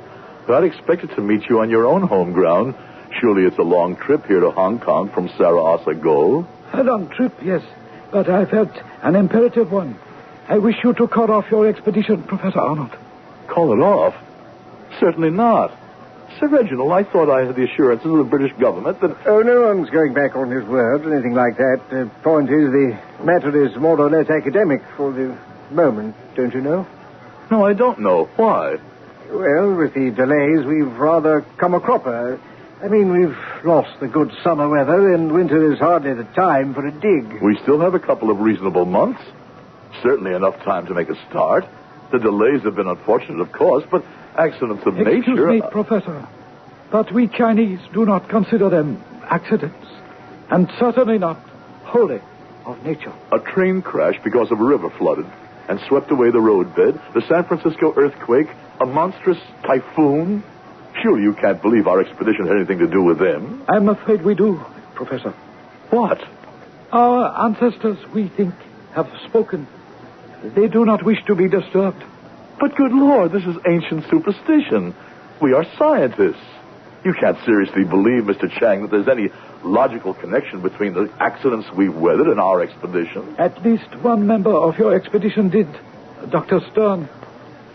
W: I'd expected to meet you on your own home ground. Surely it's a long trip here to Hong Kong from Saragossa.
F: A long trip, yes, but I felt an imperative one. I wish you to call off your expedition, Professor Arnold.
W: Call it off? Certainly not. Sir Reginald, I thought I had the assurances of the British government that...
V: Oh, no one's going back on his word or anything like that. The point is, the matter is more or less academic for the moment, don't you know?
W: No, I don't know. Why?
V: Well, with the delays, we've rather come a cropper. I mean, we've lost the good summer weather, and winter is hardly the time for a dig.
W: We still have a couple of reasonable months. Certainly enough time to make a start. The delays have been unfortunate, of course, but accidents of nature...
F: Excuse me, Professor, but we Chinese do not consider them accidents, and certainly not wholly of nature.
W: A train crash because of a river flooded and swept away the roadbed, the San Francisco earthquake, a monstrous typhoon. Surely you can't believe our expedition had anything to do with them.
F: I'm afraid we do, Professor.
W: What?
F: Our ancestors, we think, have spoken. They do not wish to be disturbed.
W: But good Lord, this is ancient superstition. We are scientists. You can't seriously believe, Mr. Chang, that there's any logical connection between the accidents we've weathered and our expedition.
F: At least one member of your expedition did, Dr. Stern.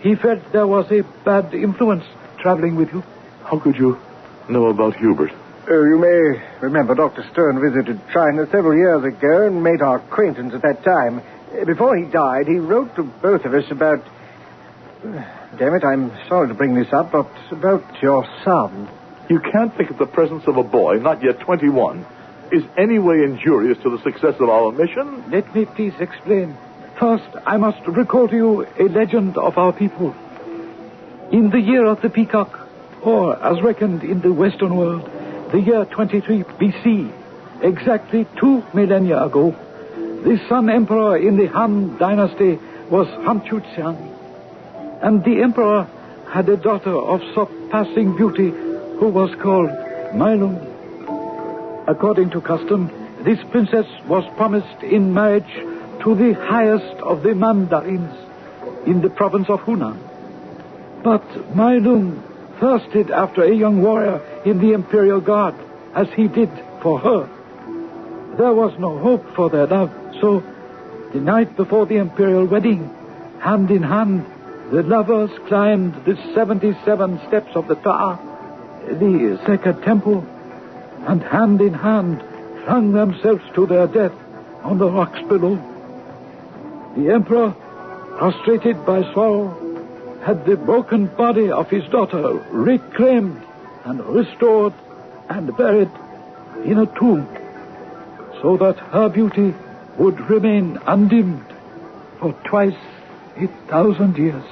F: He felt there was a bad influence traveling with you.
W: How could you know about Hubert?
V: You may remember Dr. Stern visited China several years ago and made our acquaintance at that time. Before he died, he wrote to both of us about... Damn it, I'm sorry to bring this up, but about your son.
W: You can't think that the presence of a boy, not yet 21, is any way injurious to the success of our mission?
F: Let me please explain. First, I must recall to you a legend of our people. In the year of the peacock, or as reckoned in the Western world, the year 23 BC, exactly 2 millennia ago, the Sun Emperor in the Han Dynasty was Han Chu-Xiang. And the Emperor had a daughter of surpassing beauty who was called Mai Lung. According to custom, this princess was promised in marriage to the highest of the mandarins in the province of Hunan. But Mai Lung thirsted after a young warrior in the imperial guard, as he did for her. There was no hope for their love, so the night before the imperial wedding, hand in hand, the lovers climbed the 77 steps of the tower, the sacred temple, and hand in hand flung themselves to their death on the rocks below. The emperor, prostrated by sorrow, had the broken body of his daughter reclaimed and restored and buried in a tomb, so that her beauty would remain undimmed for twice 1,000 years.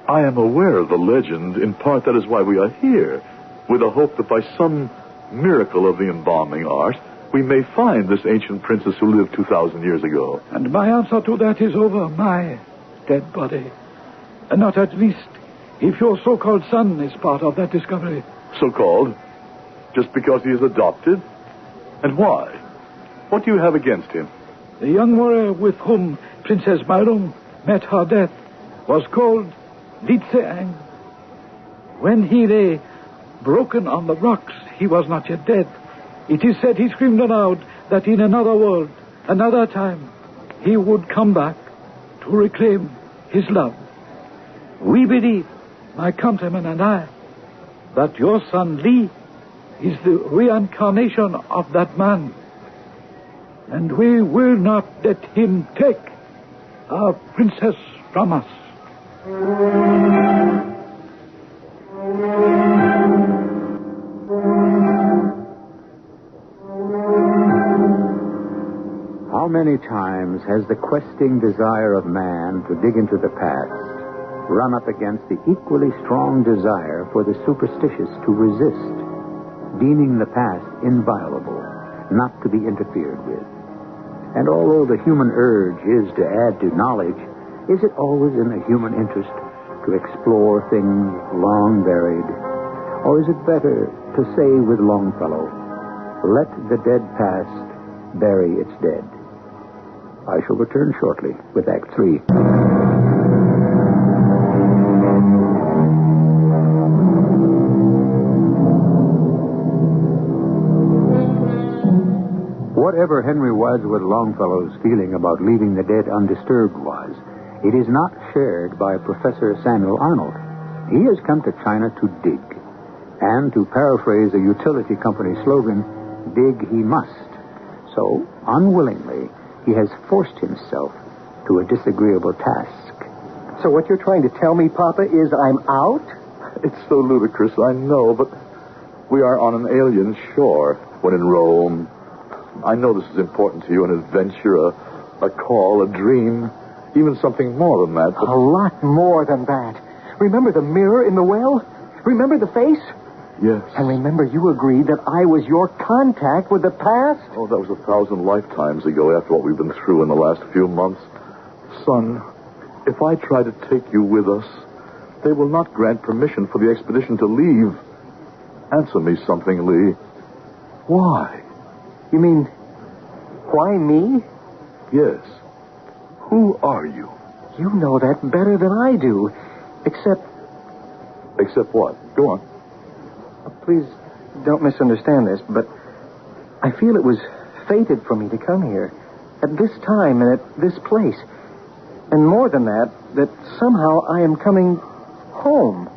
W: I am aware of the legend. In part, that is why we are here, with a hope that by some miracle of the embalming art, we may find this ancient princess who lived 2,000 years ago.
F: And my answer to that is over my dead body. And not at least if your so-called son is part of that discovery.
W: So-called? Just because he is adopted? And why? What do you have against him?
F: The young warrior with whom Princess Mai Lung met her death was called Li Tseang. When he lay broken on the rocks, he was not yet dead. It is said he screamed aloud that in another world, another time, he would come back to reclaim his love. We believe, my countrymen and I, that your son Li is the reincarnation of that man. And we will not let him take our princess from us.
A: How many times has the questing desire of man to dig into the past run up against the equally strong desire for the superstitious to resist, deeming the past inviolable, not to be interfered with. And although the human urge is to add to knowledge, is it always in the human interest to explore things long buried? Or is it better to say with Longfellow, let the dead past bury its dead? I shall return shortly with Act 3. Whatever Henry Wadsworth Longfellow's feeling about leaving the dead undisturbed was, it is not shared by Professor Samuel Arnold. He has come to China to dig.
I: And to paraphrase a utility company slogan, dig he must. So, unwillingly, he has forced himself to a disagreeable task.
V: So what you're trying to tell me, Papa, is I'm out?
W: It's so ludicrous, I know, but we are on an alien shore when in Rome. I know this is important to you, an adventure, a call, a dream, even something more than that. But...
V: A lot more than that. Remember the mirror in the well? Remember the face?
W: Yes.
V: And remember you agreed that I was your contact with the past?
W: Oh, that was 1,000 lifetimes ago after what we've been through in the last few months. Son, if I try to take you with us, they will not grant permission for the expedition to leave. Answer me something, Lee. Why?
V: You mean, why me?
W: Yes. Who are you?
V: You know that better than I do. Except...
W: Except what? Go on.
V: Please don't misunderstand this, but I feel it was fated for me to come here. At this time and at this place. And more than that, that somehow I am coming home.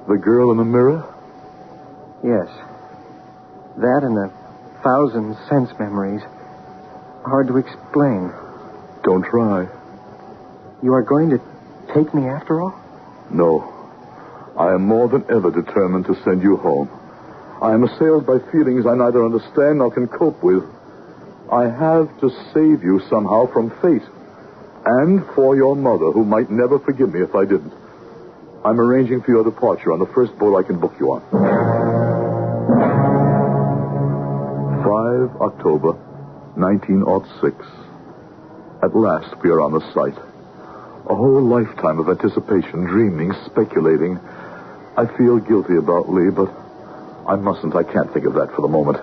W: The girl in the mirror?
V: Yes. That and 1,000 sense memories. Hard to explain.
W: Don't try.
V: You are going to take me after all?
W: No. I am more than ever determined to send you home. I am assailed by feelings I neither understand nor can cope with. I have to save you somehow from fate. And for your mother, who might never forgive me if I didn't. I'm arranging for your departure on the first boat I can book you on. 5 October, 1906. At last, we are on the site. A whole lifetime of anticipation, dreaming, speculating. I feel guilty about Lee, but I mustn't. I can't think of that for the moment.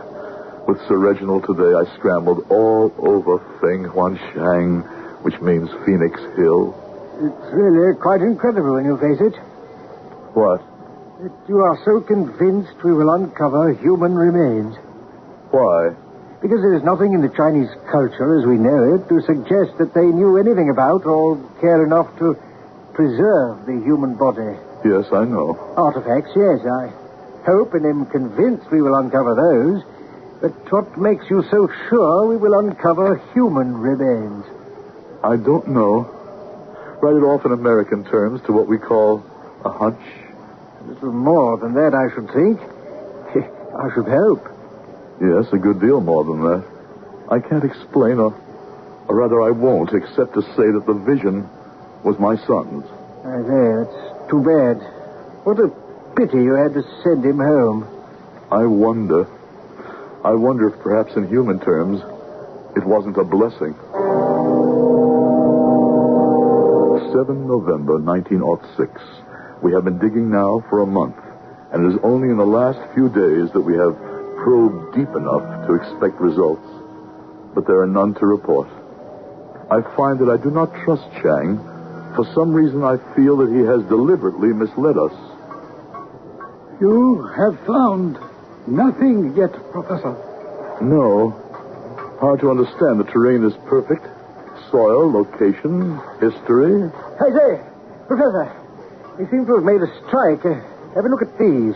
W: With Sir Reginald today, I scrambled all over Feng Huanshang, which means Phoenix Hill.
O: It's really quite incredible when you face it.
W: What?
O: That you are so convinced we will uncover human remains.
W: Why?
O: Because there is nothing in the Chinese culture as we know it to suggest that they knew anything about or care enough to preserve the human body.
W: Yes, I know.
O: Artifacts, yes. I hope and am convinced we will uncover those. But what makes you so sure we will uncover human remains?
W: I don't know. Write it off in American terms to what we call a hunch.
O: A little more than that, I should think. I should hope.
W: Yes, a good deal more than that. I can't explain, or rather I won't, except to say that the vision was my son's.
O: I say, that's too bad. What a pity you had to send him home.
W: I wonder if perhaps in human terms it wasn't a blessing. 7 November 1906. We have been digging now for a month, and it is only in the last few days that we have probed deep enough to expect results. But there are none to report. I find that I do not trust Chang. For some reason, I feel that he has deliberately misled us.
F: You have found nothing yet, Professor.
W: No. Hard to understand. The terrain is perfect. Soil, location, history.
O: I say, Professor, you seem to have made a strike. Have a look at these.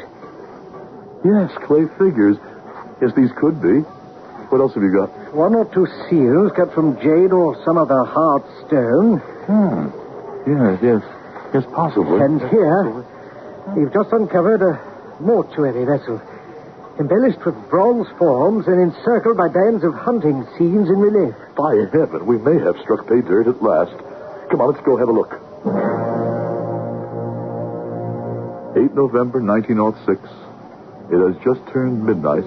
W: Yes, clay figures. Yes, these could be. What else have you got?
O: 1 or 2 seals cut from jade or some other hard stone.
W: Yes, possibly.
O: And here, we've just uncovered a mortuary vessel, embellished with bronze forms and encircled by bands of hunting scenes in relief.
W: By heaven, we may have struck pay dirt at last. Come on, let's go have a look. 8 November 1906. It has just turned midnight,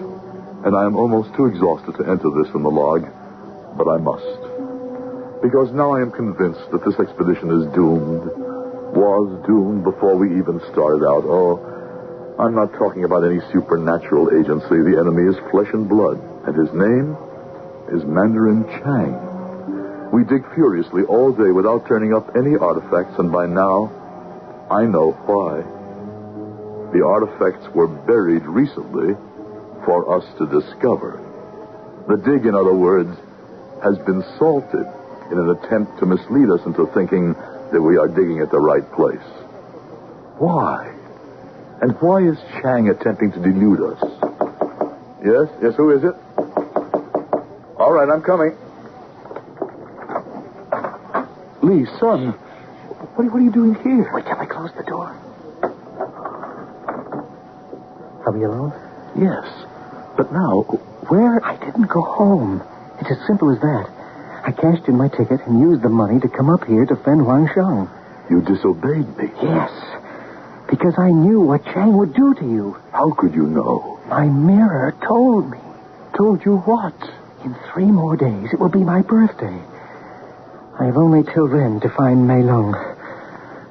W: and I am almost too exhausted to enter this in the log, but I must. Because now I am convinced that this expedition is doomed. Was doomed before we even started out. Oh, I'm not talking about any supernatural agency. The enemy is flesh and blood, and his name is Mandarin Chang. We dig furiously all day without turning up any artifacts, and by now, I know why. The artifacts were buried recently for us to discover. The dig, in other words, has been salted in an attempt to mislead us into thinking that we are digging at the right place. Why? And why is Chang attempting to delude us? Yes, who is it? All right, I'm coming. Lee, son, what are you doing here?
V: Wait till I close the door. Are we alone?
W: Yes, but now, where?
V: I didn't go home. It's as simple as that. I cashed in my ticket and used the money to come up here to Fen Huangsheng.
W: You disobeyed me.
V: Yes, because I knew what Chang would do to you.
W: How could you know?
V: My mirror told me.
W: Told you what?
V: In 3 more days, it will be my birthday. I have only till then to find Mei Lung,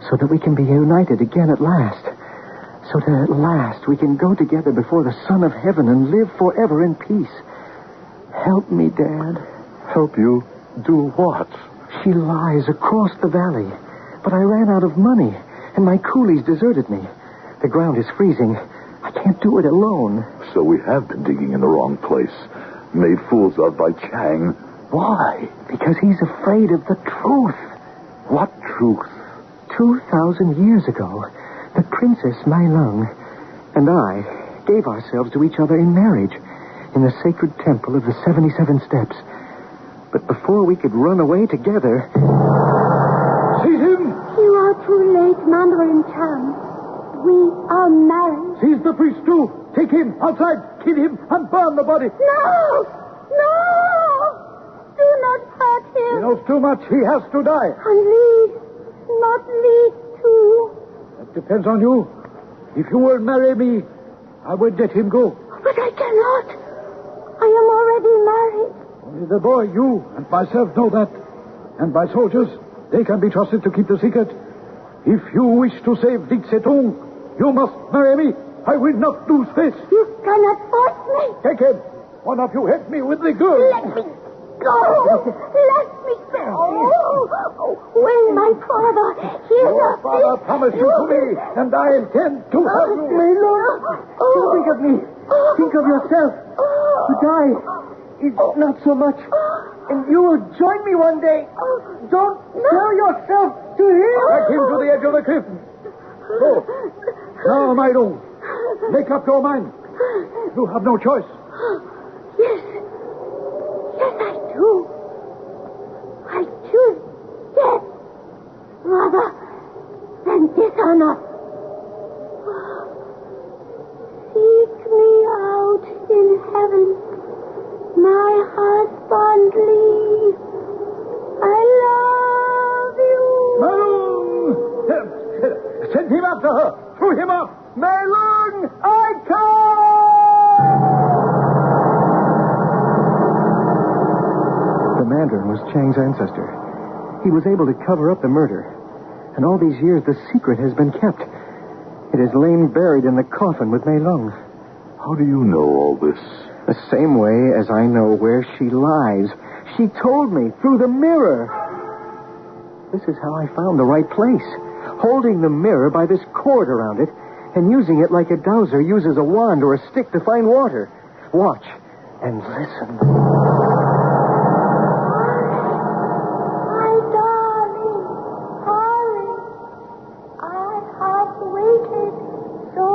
V: so that we can be united again at last. So that at last we can go together before the Son of Heaven and live forever in peace. Help me, Dad.
W: Help you? Do what?
V: She lies across the valley, but I ran out of money, and my coolies deserted me. The ground is freezing. I can't do it alone.
W: So we have been digging in the wrong place. Made fools of by Chang. Why?
V: Because he's afraid of the truth.
W: What truth?
V: 2,000 years ago, the Princess Mai Lung and I gave ourselves to each other in marriage in the sacred temple of the 77 Steps. But before we could run away together...
W: Seize him!
N: You are too late, Mandarin Chan. We are married.
W: Seize the priest, too. Take him outside, kill him, and burn the body.
N: No! No! Do not hurt him.
W: He knows too much. He has to die.
N: And Lee, not Lee, too.
W: That depends on you. If you will marry me, I will let him go.
N: But I cannot. I am already married.
W: Only the boy, you, and myself know that. And my soldiers, they can be trusted to keep the secret. If you wish to save Dik Setung, you must marry me. I will not lose face.
N: You cannot force me.
W: Take him. One of you help me with the girl.
N: Let me go. Let me go. When my father hears
W: Your
N: of
W: father
N: this...
W: promised you to me, and I intend to have you.
V: Don't think of me. Think of yourself. To die is not so much. And you will join me one day. Don't sell yourself to him.
W: Take him to the edge of the cliff. Go. Now, my Lung, make up your mind. You have no choice.
N: Yes. Yes, I do. I choose death rather than dishonor. Seek me out in heaven, my husband Lee. I love you.
W: Malung! Send him after her. Throw him up. Malung, I come!
V: The Mandarin was Chang's ancestor. He was able to cover up the murder. And all these years, the secret has been kept. It has lain buried in the coffin with Mei Lung.
W: How do you know all this?
V: The same way as I know where she lies. She told me through the mirror. This is how I found the right place. Holding the mirror by this cord around it and using it like a dowser uses a wand or a stick to find water. Watch and listen.
N: My darling, darling, I have waited so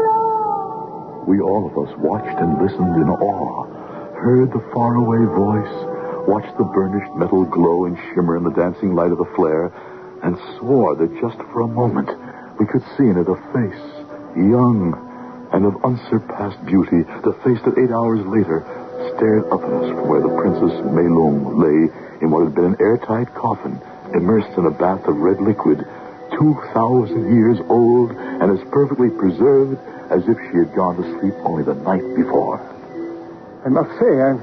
N: long.
W: We all of us watched and listened in awe, heard the faraway voice, watched the burnished metal glow and shimmer in the dancing light of the flare, and swore that just for a moment we could see in it a face, young and of unsurpassed beauty, the face that 8 hours later stared up at us from where the Princess Mei Lung lay in what had been an airtight coffin, immersed in a bath of red liquid, 2,000 years old and as perfectly preserved as if she had gone to sleep only the night before.
V: I must say, I'm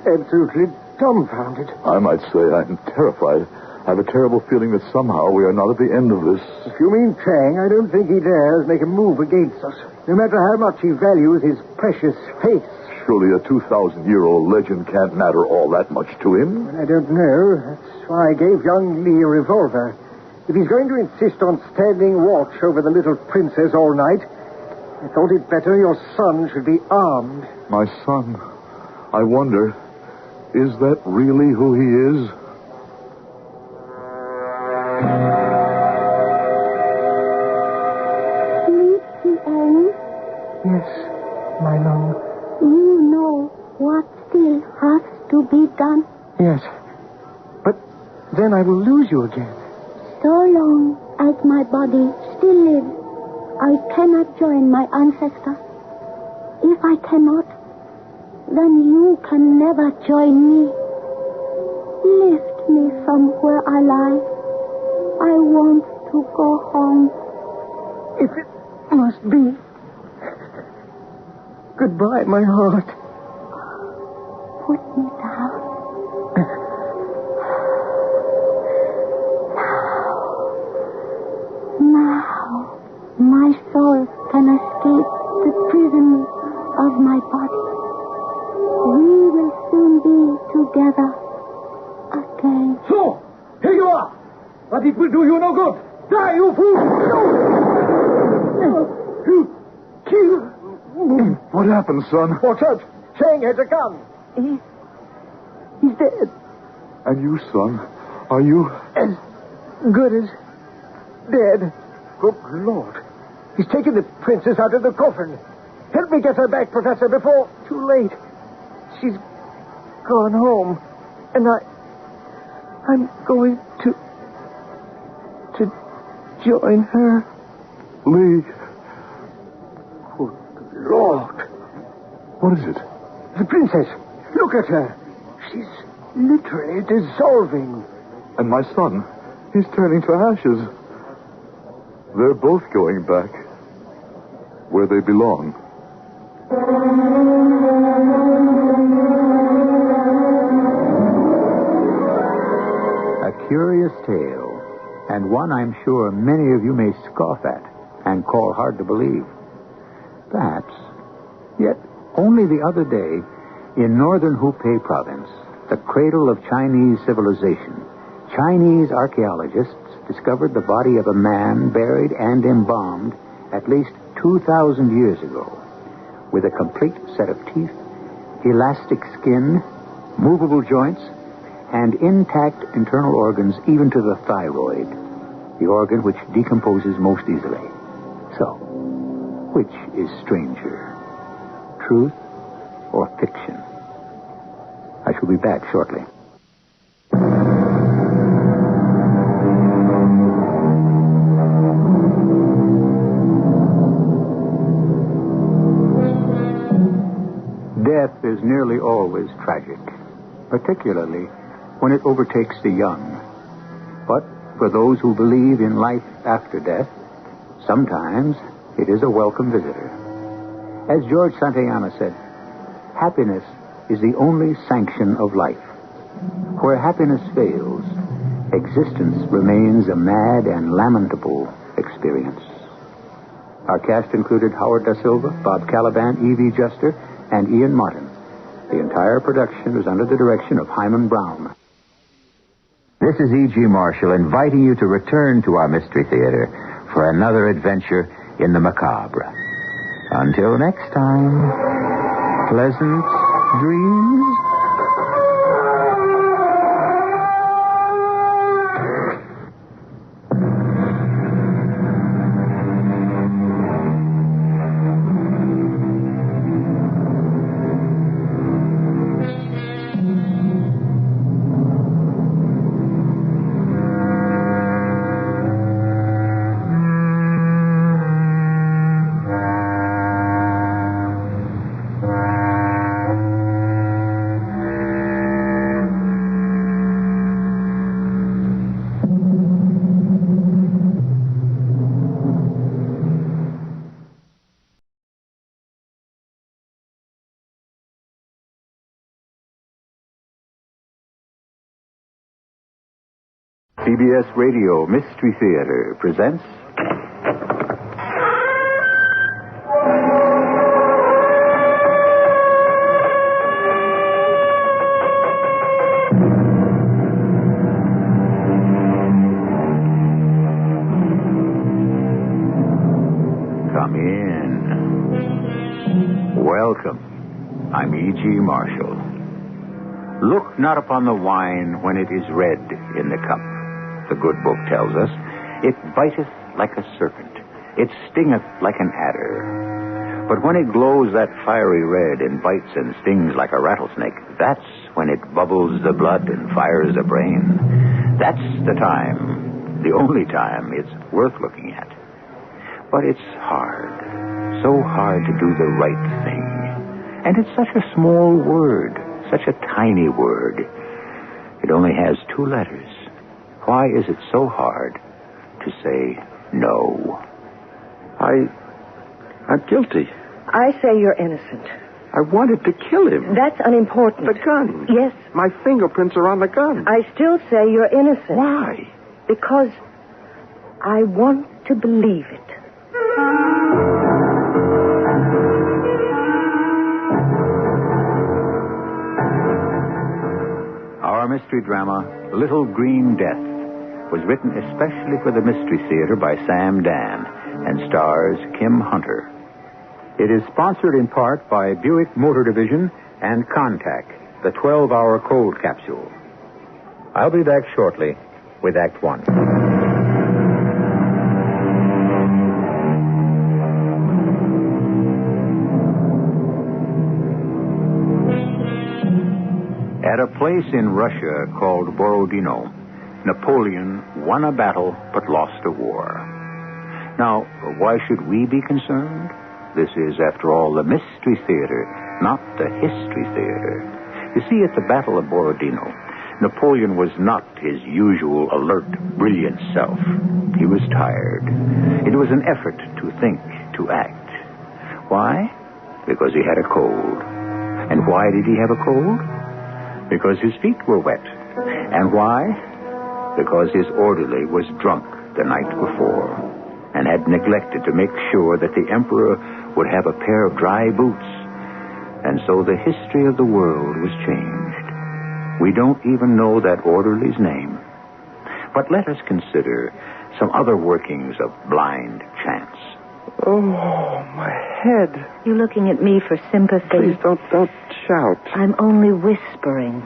V: absolutely dumbfounded.
W: I might say I'm terrified. I have a terrible feeling that somehow we are not at the end of this.
V: If you mean Chang, I don't think he dares make a move against us, no matter how much he values his precious face.
W: Surely a 2,000-year-old legend can't matter all that much to him.
V: I don't know. That's why I gave young Lee a revolver. If he's going to insist on standing watch over the little princess all night, I thought it better your son should be armed.
W: My son? I wonder, is that really who he is?
N: Meet the
V: my love.
N: You know what still has to be done.
V: Yes. But then I will lose you again.
N: So long as my body still lives, I cannot join my ancestor. If I cannot, then you can never join me. Lift me from where I lie. I want to go home.
V: If it must be. Goodbye, my heart.
N: Put me down. Now, my soul can escape the prison of my body. We will soon be together again.
F: So, here you are. But it will do you no good. Die, you fool! You kill.
W: What happened, son?
F: Watch out. Chang has a gun.
V: He's dead.
W: And you, son, are you?
V: As good as dead. Good Lord. He's taken the princess out of the coffin. Help me get her back, Professor, before... Too late. She's gone home. And I'm going to join her.
W: Lee.
V: Good Lord.
W: What is it?
V: The princess. Look at her. She's literally dissolving.
W: And my son, he's turning to ashes. They're both going back where they belong.
A: A curious tale, and one I'm sure many of you may scoff at and call hard to believe. Perhaps. Yet, only the other day, in northern Hubei province, the cradle of Chinese civilization, Chinese archaeologists discovered the body of a man buried and embalmed at least 2,000 years ago, with a complete set of teeth, elastic skin, movable joints, and intact internal organs even to the thyroid, the organ which decomposes most easily. So, which is stranger, truth or fiction? I shall be back shortly. Death is nearly always tragic, particularly when it overtakes the young. But for those who believe in life after death, sometimes it is a welcome visitor. As George Santayana said, happiness is the only sanction of life. Where happiness fails, existence remains a mad and lamentable experience. Our cast included Howard Da Silva, Bob Caliban, E.V. Juster, and Ian Martin. The entire production was under the direction of Hyman Brown.
G: This is E.G. Marshall inviting you to return to our Mystery Theater for another adventure in the macabre. Until next time, pleasant dreams.
A: CBS Radio Mystery Theater presents... Come in. Welcome. I'm E.G. Marshall. Look not upon the wine when it is red in the cup. The good book tells us, it biteth like a serpent, it stingeth like an adder. But when it glows that fiery red and bites and stings like a rattlesnake, that's when it bubbles the blood and fires the brain. That's the time, the only time it's worth looking at. But it's hard, so hard to do the right thing. And it's such a small word, such a tiny word. It only has 2 letters. Why is it so hard to say no?
R: I'm guilty.
L: I say you're innocent.
R: I wanted to kill him.
L: That's unimportant.
R: The gun.
L: Yes.
R: My fingerprints are on the gun.
L: I still say you're innocent.
R: Why?
L: Because I want to believe it.
A: Our mystery drama, Little Green Death, was written especially for the Mystery Theater by Sam Dan and stars Kim Hunter. It is sponsored in part by Buick Motor Division and Contact, the 12-hour cold capsule. I'll be back shortly with Act One. At a place in Russia called Borodino, Napoleon won a battle but lost a war. Now, why should we be concerned? This is, after all, the Mystery Theater, not the History Theater. You see, at the Battle of Borodino, Napoleon was not his usual alert, brilliant self. He was tired. It was an effort to think, to act. Why? Because he had a cold. And why did he have a cold? Because his feet were wet. And why? Because his orderly was drunk the night before and had neglected to make sure that the emperor would have a pair of dry boots. And so the history of the world was changed. We don't even know that orderly's name. But let us consider some other workings of blind chance.
R: Oh, my head.
C: You looking at me for sympathy?
R: Please don't shout.
C: I'm only whispering.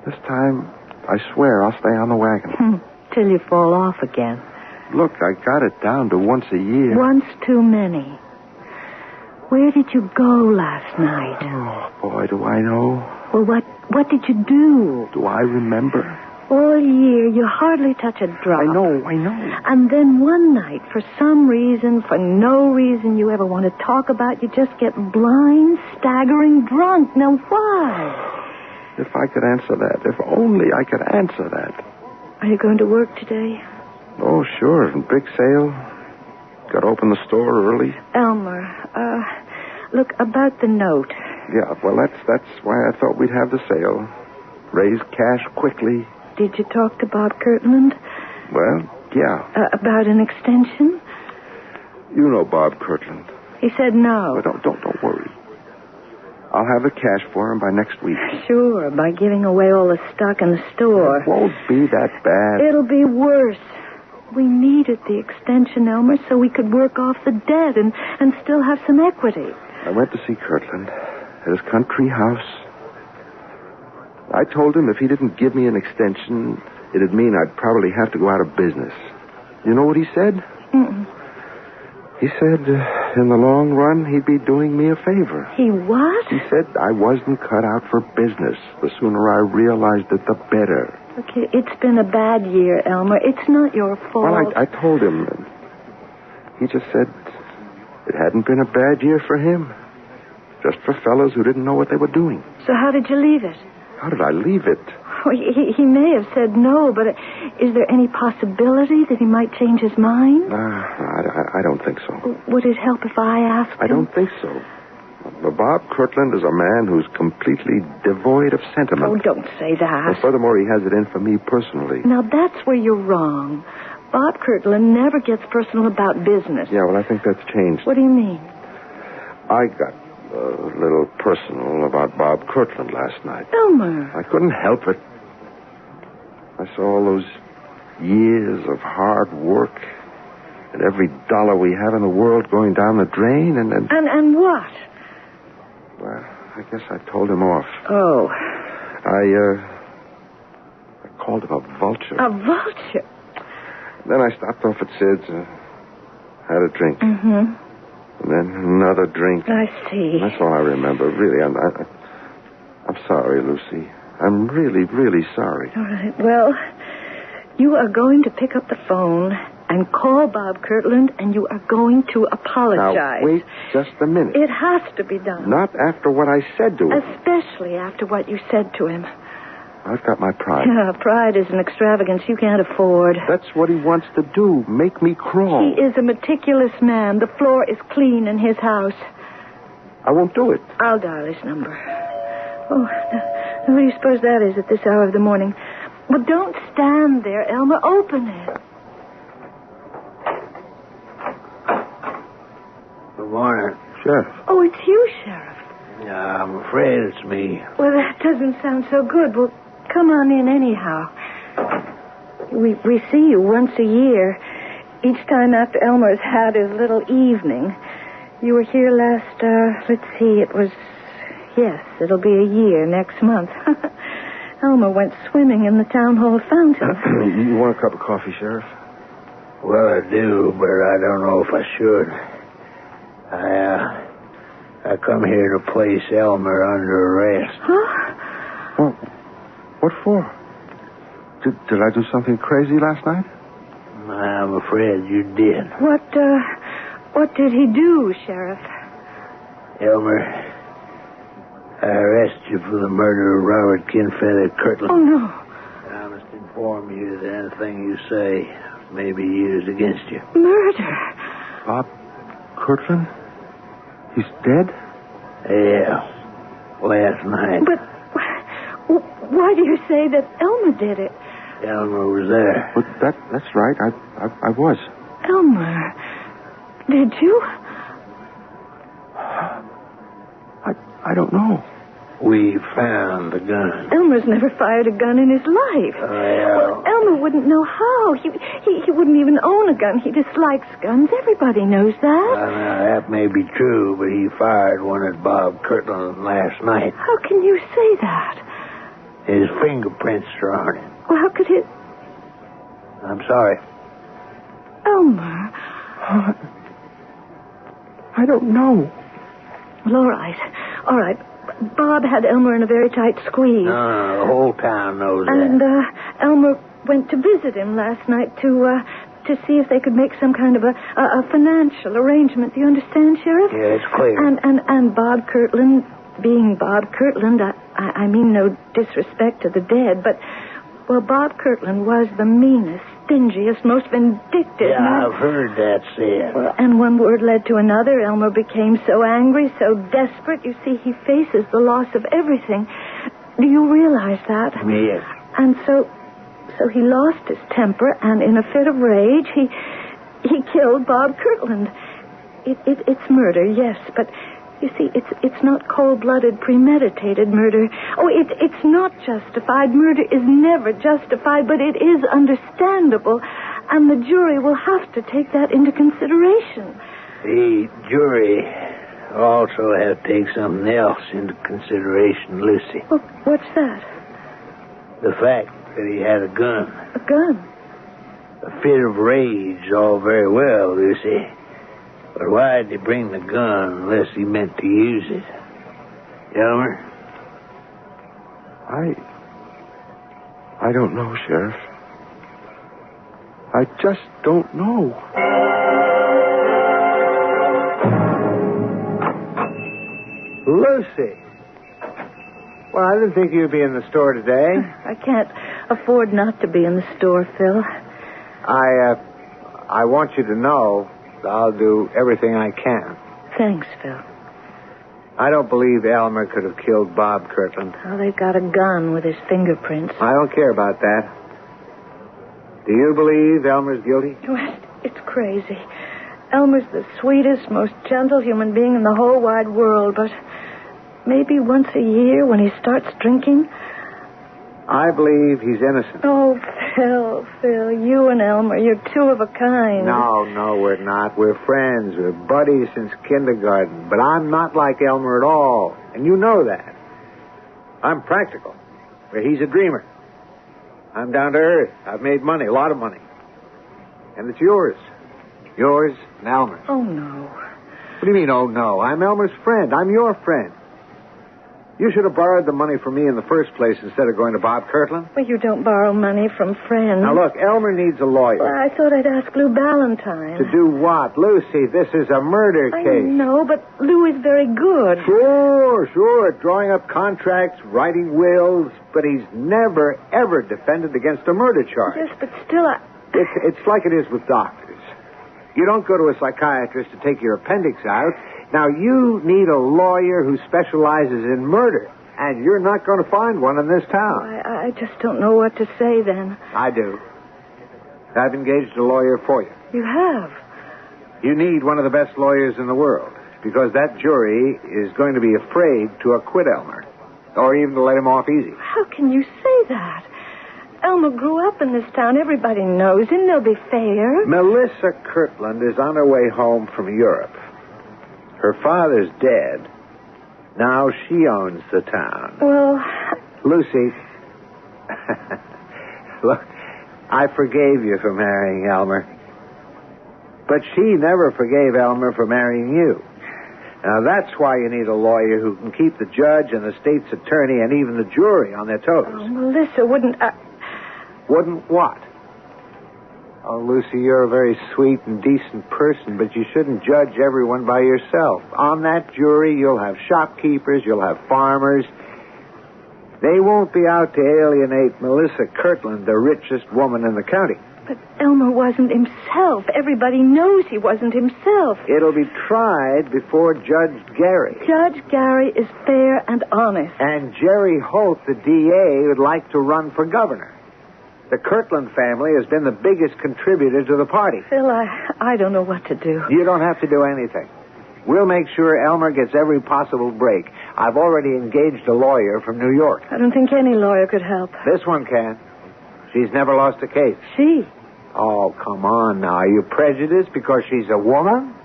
R: This time, I swear I'll stay on the wagon.
C: Till you fall off again.
R: Look, I got it down to once a year.
C: Once too many. Where did you go last night?
R: Oh, boy, do I know.
C: Well, what did you do?
R: Do I remember?
C: All year, you hardly touch a drop.
R: I know.
C: And then one night, for some reason, for no reason you ever want to talk about, you just get blind, staggering drunk. Now, why?
R: If I could answer that. If only I could answer that.
C: Are you going to work today?
R: Oh, sure. Big sale. Got to open the store early.
C: Elmer, look, about the note.
R: Yeah, well, that's why I thought we'd have the sale. Raise cash quickly.
C: Did you talk to Bob Kirtland?
R: Well, yeah.
C: About an extension?
R: You know Bob Kirtland.
C: He said no.
R: Well, don't worry. I'll have the cash for him by next week.
C: Sure, by giving away all the stock in the store.
R: It won't be that bad.
C: It'll be worse. We needed the extension, Elmer, so we could work off the debt and still have some equity.
R: I went to see Kirtland at his country house. I told him if he didn't give me an extension, it'd mean I'd probably have to go out of business. You know what he said?
C: Mm-mm.
R: He said, in the long run, he'd be doing me a favor.
C: He what?
R: He said I wasn't cut out for business. The sooner I realized it, the better.
C: Okay, it's been a bad year, Elmer. It's not your fault.
R: Well, I told him. He just said it hadn't been a bad year for him. Just for fellows who didn't know what they were doing.
C: So how did you leave it?
R: How did I leave it?
C: Well, he may have said no, but is there any possibility that he might change his mind?
R: I don't think so.
C: Would it help if I asked him?
R: I don't think so. Bob Kirtland is a man who's completely devoid of sentiment.
C: Oh, don't say that.
R: And furthermore, he has it in for me personally.
C: Now, that's where you're wrong. Bob Kirtland never gets personal about business.
R: Yeah, well, I think that's changed.
C: What do you mean?
R: I got a little personal about Bob Kirtland last night.
C: Elmer.
R: I couldn't help it. I saw all those years of hard work and every dollar we have in the world going down the drain and...
C: And what?
R: Well, I guess I told him off.
C: Oh.
R: I called him a vulture.
C: A vulture?
R: Then I stopped off at Sid's and had a drink.
C: Mm-hmm.
R: And then another drink.
C: I see.
R: That's all I remember. Really, I'm sorry, Lucy. I'm really, really sorry.
C: All right. Well, you are going to pick up the phone and call Bob Kirtland, and you are going to apologize.
R: Now, wait just a minute.
C: It has to be done.
R: Not after what I said to him.
C: Especially after what you said to him.
R: I've got my pride.
C: Pride is an extravagance you can't afford.
R: That's what he wants to do, make me crawl.
C: He is a meticulous man. The floor is clean in his house.
R: I won't do it.
C: I'll dial his number. Oh, what do you suppose that is at this hour of the morning? Well, don't stand there, Elmer. Open it.
O: Good morning.
R: Sheriff.
C: Oh, it's you, Sheriff.
O: I'm afraid it's me.
C: Well, that doesn't sound so good. Well, come on in anyhow. We see you once a year. Each time after Elmer's had his little evening. You were here last, let's see, it'll be a year next month. Elmer went swimming in the town hall fountain.
R: You want a cup of coffee, Sheriff?
O: Well, I do, but I don't know if I should. I come here to place Elmer under arrest.
C: Huh?
R: Well, what for? Did I do something crazy last night?
O: I'm afraid you did.
C: What did he do, Sheriff?
O: Elmer, I arrest you for the murder of Robert Kinfeather Kirtland.
C: Oh, no.
O: I must inform you that anything you say may be used against you.
C: Murder?
R: Bob Kirtland? He's dead?
O: Yeah. Last night.
C: But why do you say that Elmer did it?
O: Elmer was there.
R: But that's right. I was.
C: Elmer, did you?
R: I don't know.
O: We found the gun.
C: Elmer's never fired a gun in his life. Well, Elmer wouldn't know how. He wouldn't even own a gun. He dislikes guns. Everybody knows that.
O: That may be true, but he fired one at Bob Kirtland last night.
C: How can you say that?
O: His fingerprints are on it.
C: Well, how could he...
O: I'm sorry.
C: Elmer.
R: I don't know.
C: Well, all right. Bob had Elmer in a very tight squeeze.
O: No, the whole town knows that.
C: And Elmer went to visit him last night to see if they could make some kind of a financial arrangement. Do you understand, Sheriff?
O: Yeah, it's clear.
C: And Bob Kirtland, being Bob Kirtland, I mean no disrespect to the dead, but, well, Bob Kirtland was the meanest, stingiest, most vindictive.
O: Yeah, I've heard that said.
C: Well, and one word led to another. Elmer became so angry, so desperate. You see, he faces the loss of everything. Do you realize that?
O: Yes.
C: And so he lost his temper, and in a fit of rage, he killed Bob Kirtland. It's murder, yes, but you see, it's not cold-blooded, premeditated murder. Oh, it's not justified. Murder is never justified, but it is understandable, and the jury will have to take that into consideration.
O: The jury also have to take something else into consideration, Lucy.
C: Well, what's that?
O: The fact that he had a gun.
C: A gun?
O: A fit of rage, all very well, Lucy. But why did he bring the gun unless he meant to use it? Elmer?
R: I don't know, Sheriff. I just don't know.
V: Lucy. Well, I didn't think you'd be in the store today.
C: I can't afford not to be in the store, Phil.
V: I want you to know I'll do everything I can.
C: Thanks, Phil.
V: I don't believe Elmer could have killed Bob Kirtland.
C: Well, they've got a gun with his fingerprints.
V: I don't care about that. Do you believe Elmer's guilty?
C: Well, it's crazy. Elmer's the sweetest, most gentle human being in the whole wide world, but maybe once a year when he starts drinking...
V: I believe he's innocent.
C: Oh, Phil, you and Elmer, you're two of a kind.
V: No, we're not. We're friends. We're buddies since kindergarten. But I'm not like Elmer at all, and you know that. I'm practical, where he's a dreamer. I'm down to earth. I've made money, a lot of money. And it's yours. Yours and Elmer.
C: Oh, no.
H: What do you mean, oh, no? I'm Elmer's friend. I'm your friend. You should have borrowed the money from me in the first place instead of going to Bob Kirtland.
C: Well, you don't borrow money from friends.
H: Now, look, Elmer needs a lawyer.
C: Well, I thought I'd ask Lou Ballantyne.
H: To do what? Lucy, this is a murder
C: I
H: case.
C: know, but Lou is very good.
H: Sure. Drawing up contracts, writing wills, but he's never, ever defended against a murder charge.
C: Yes, but still,
H: It's like it is with doctors. You don't go to a psychiatrist to take your appendix out. Now, you need a lawyer who specializes in murder, and you're not going to find one in this town.
C: I just don't know what to say then.
H: I do. I've engaged a lawyer for you.
C: You have?
H: You need one of the best lawyers in the world, because that jury is going to be afraid to acquit Elmer, or even to let him off easy.
C: How can you say that? Elmer grew up in this town. Everybody knows him. They'll be fair.
H: Melissa Kirtland is on her way home from Europe. Her father's dead. Now she owns the town.
C: Well...
H: Lucy, look, I forgave you for marrying Elmer. But she never forgave Elmer for marrying you. Now, that's why you need a lawyer who can keep the judge and the state's attorney and even the jury on their toes.
C: Oh, Melissa, wouldn't I...
H: Wouldn't what? Oh, Lucy, you're a very sweet and decent person, but you shouldn't judge everyone by yourself. On that jury, you'll have shopkeepers, you'll have farmers. They won't be out to alienate Melissa Kirtland, the richest woman in the county.
C: But Elmer wasn't himself. Everybody knows he wasn't himself.
H: It'll be tried before Judge Gary.
C: Judge Gary is fair and honest.
H: And Jerry Holt, the DA, would like to run for governor. The Kirtland family has been the biggest contributor to the party.
C: Phil, I don't know what to do.
H: You don't have to do anything. We'll make sure Elmer gets every possible break. I've already engaged a lawyer from New York.
C: I don't think any lawyer could help.
H: This one can. She's never lost a case.
C: She?
H: Oh, come on now. Are you prejudiced because she's a woman?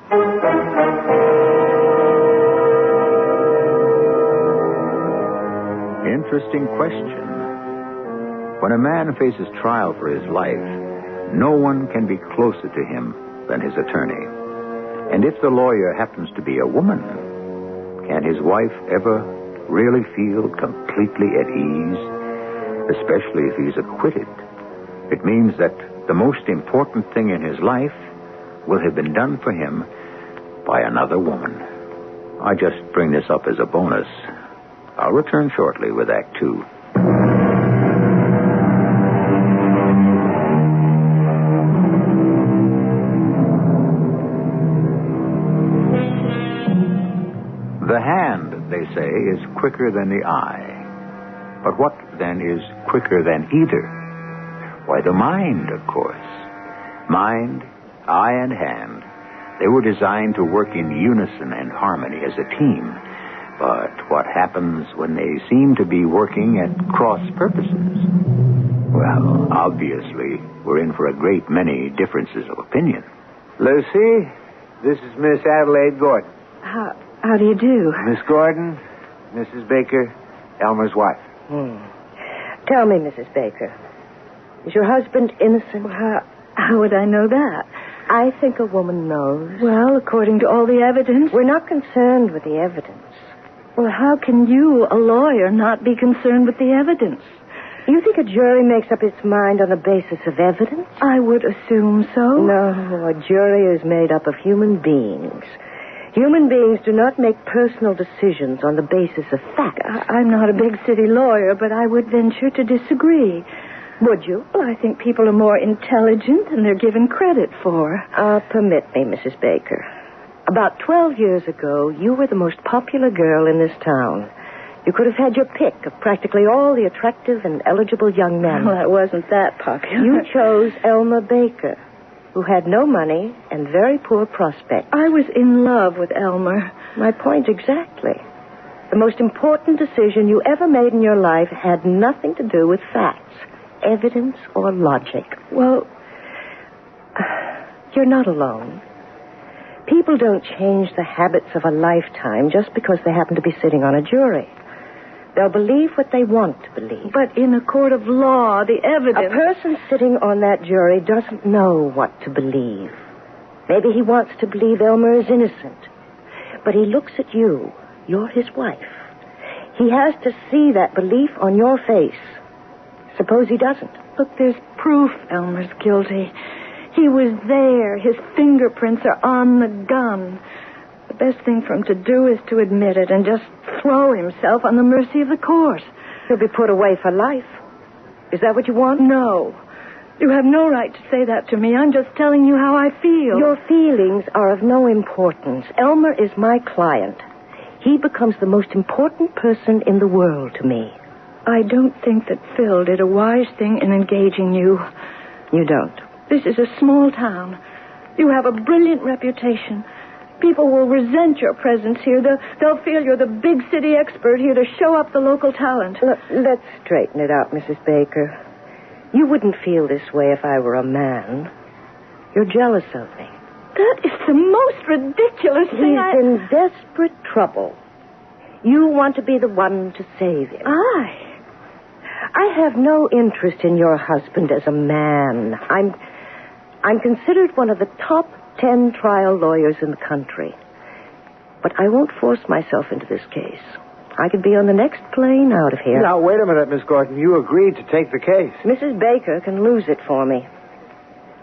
A: Interesting question. When a man faces trial for his life, no one can be closer to him than his attorney. And if the lawyer happens to be a woman, can his wife ever really feel completely at ease? Especially if he's acquitted. It means that the most important thing in his life will have been done for him by another woman. I just bring this up as a bonus. I'll return shortly with Act 2. The hand, they say, is quicker than the eye. But what, then, is quicker than either? Why, the mind, of course. Mind, eye, and hand. They were designed to work in unison and harmony as a team. But what happens when they seem to be working at cross purposes? Well, obviously, we're in for a great many differences of opinion.
H: Lucy, this is Miss Adelaide Gordon.
C: How do you do?
H: Miss Gordon, Mrs. Baker, Elmer's wife.
Q: Tell me, Mrs. Baker, is your husband innocent?
C: Well, how would I know that?
Q: I think a woman knows.
C: Well, according to all the evidence.
Q: We're not concerned with the evidence.
C: Well, how can you, a lawyer, not be concerned with the evidence?
Q: You think a jury makes up its mind on the basis of evidence?
C: I would assume so.
Q: No, a jury is made up of human beings. Human beings do not make personal decisions on the basis of facts.
C: I'm not a big city lawyer, but I would venture to disagree. Would you? Well, I think people are more intelligent than they're given credit for.
Q: Permit me, Mrs. Baker. About 12 years ago, you were the most popular girl in this town. You could have had your pick of practically all the attractive and eligible young men.
C: Well, I wasn't that popular.
Q: You chose Elmer Baker, who had no money and very poor prospects.
C: I was in love with Elmer.
Q: My point exactly. The most important decision you ever made in your life had nothing to do with facts, evidence, or logic.
C: Well,
Q: you're not alone. People don't change the habits of a lifetime just because they happen to be sitting on a jury. They'll believe what they want to believe.
C: But in a court of law, the evidence...
Q: A person sitting on that jury doesn't know what to believe. Maybe he wants to believe Elmer is innocent.
E: But he looks at you. You're his wife. He has to see that belief on your face. Suppose he doesn't.
C: Look, there's proof Elmer's guilty. He was there. His fingerprints are on the gun. The best thing for him to do is to admit it and just throw himself on the mercy of the court.
E: He'll be put away for life. Is that what you want?
C: No. You have no right to say that to me. I'm just telling you how I feel.
E: Your feelings are of no importance. Elmer is my client. He becomes the most important person in the world to me.
C: I don't think that Phil did a wise thing in engaging you.
E: You don't?
C: This is a small town. You have a brilliant reputation. People will resent your presence here. They'll feel you're the big city expert here to show up the local talent.
E: Look, let's straighten it out, Mrs. Baker. You wouldn't feel this way if I were a man. You're jealous of me.
C: That is the most ridiculous thing.
E: He's in desperate trouble. You want to be the one to save him. I have no interest in your husband as a man. I'm considered one of the top 10 trial lawyers in the country. But I won't force myself into this case. I could be on the next plane out of here.
H: Now, wait a minute, Miss Gordon. You agreed to take the case.
E: Mrs. Baker can lose it for me.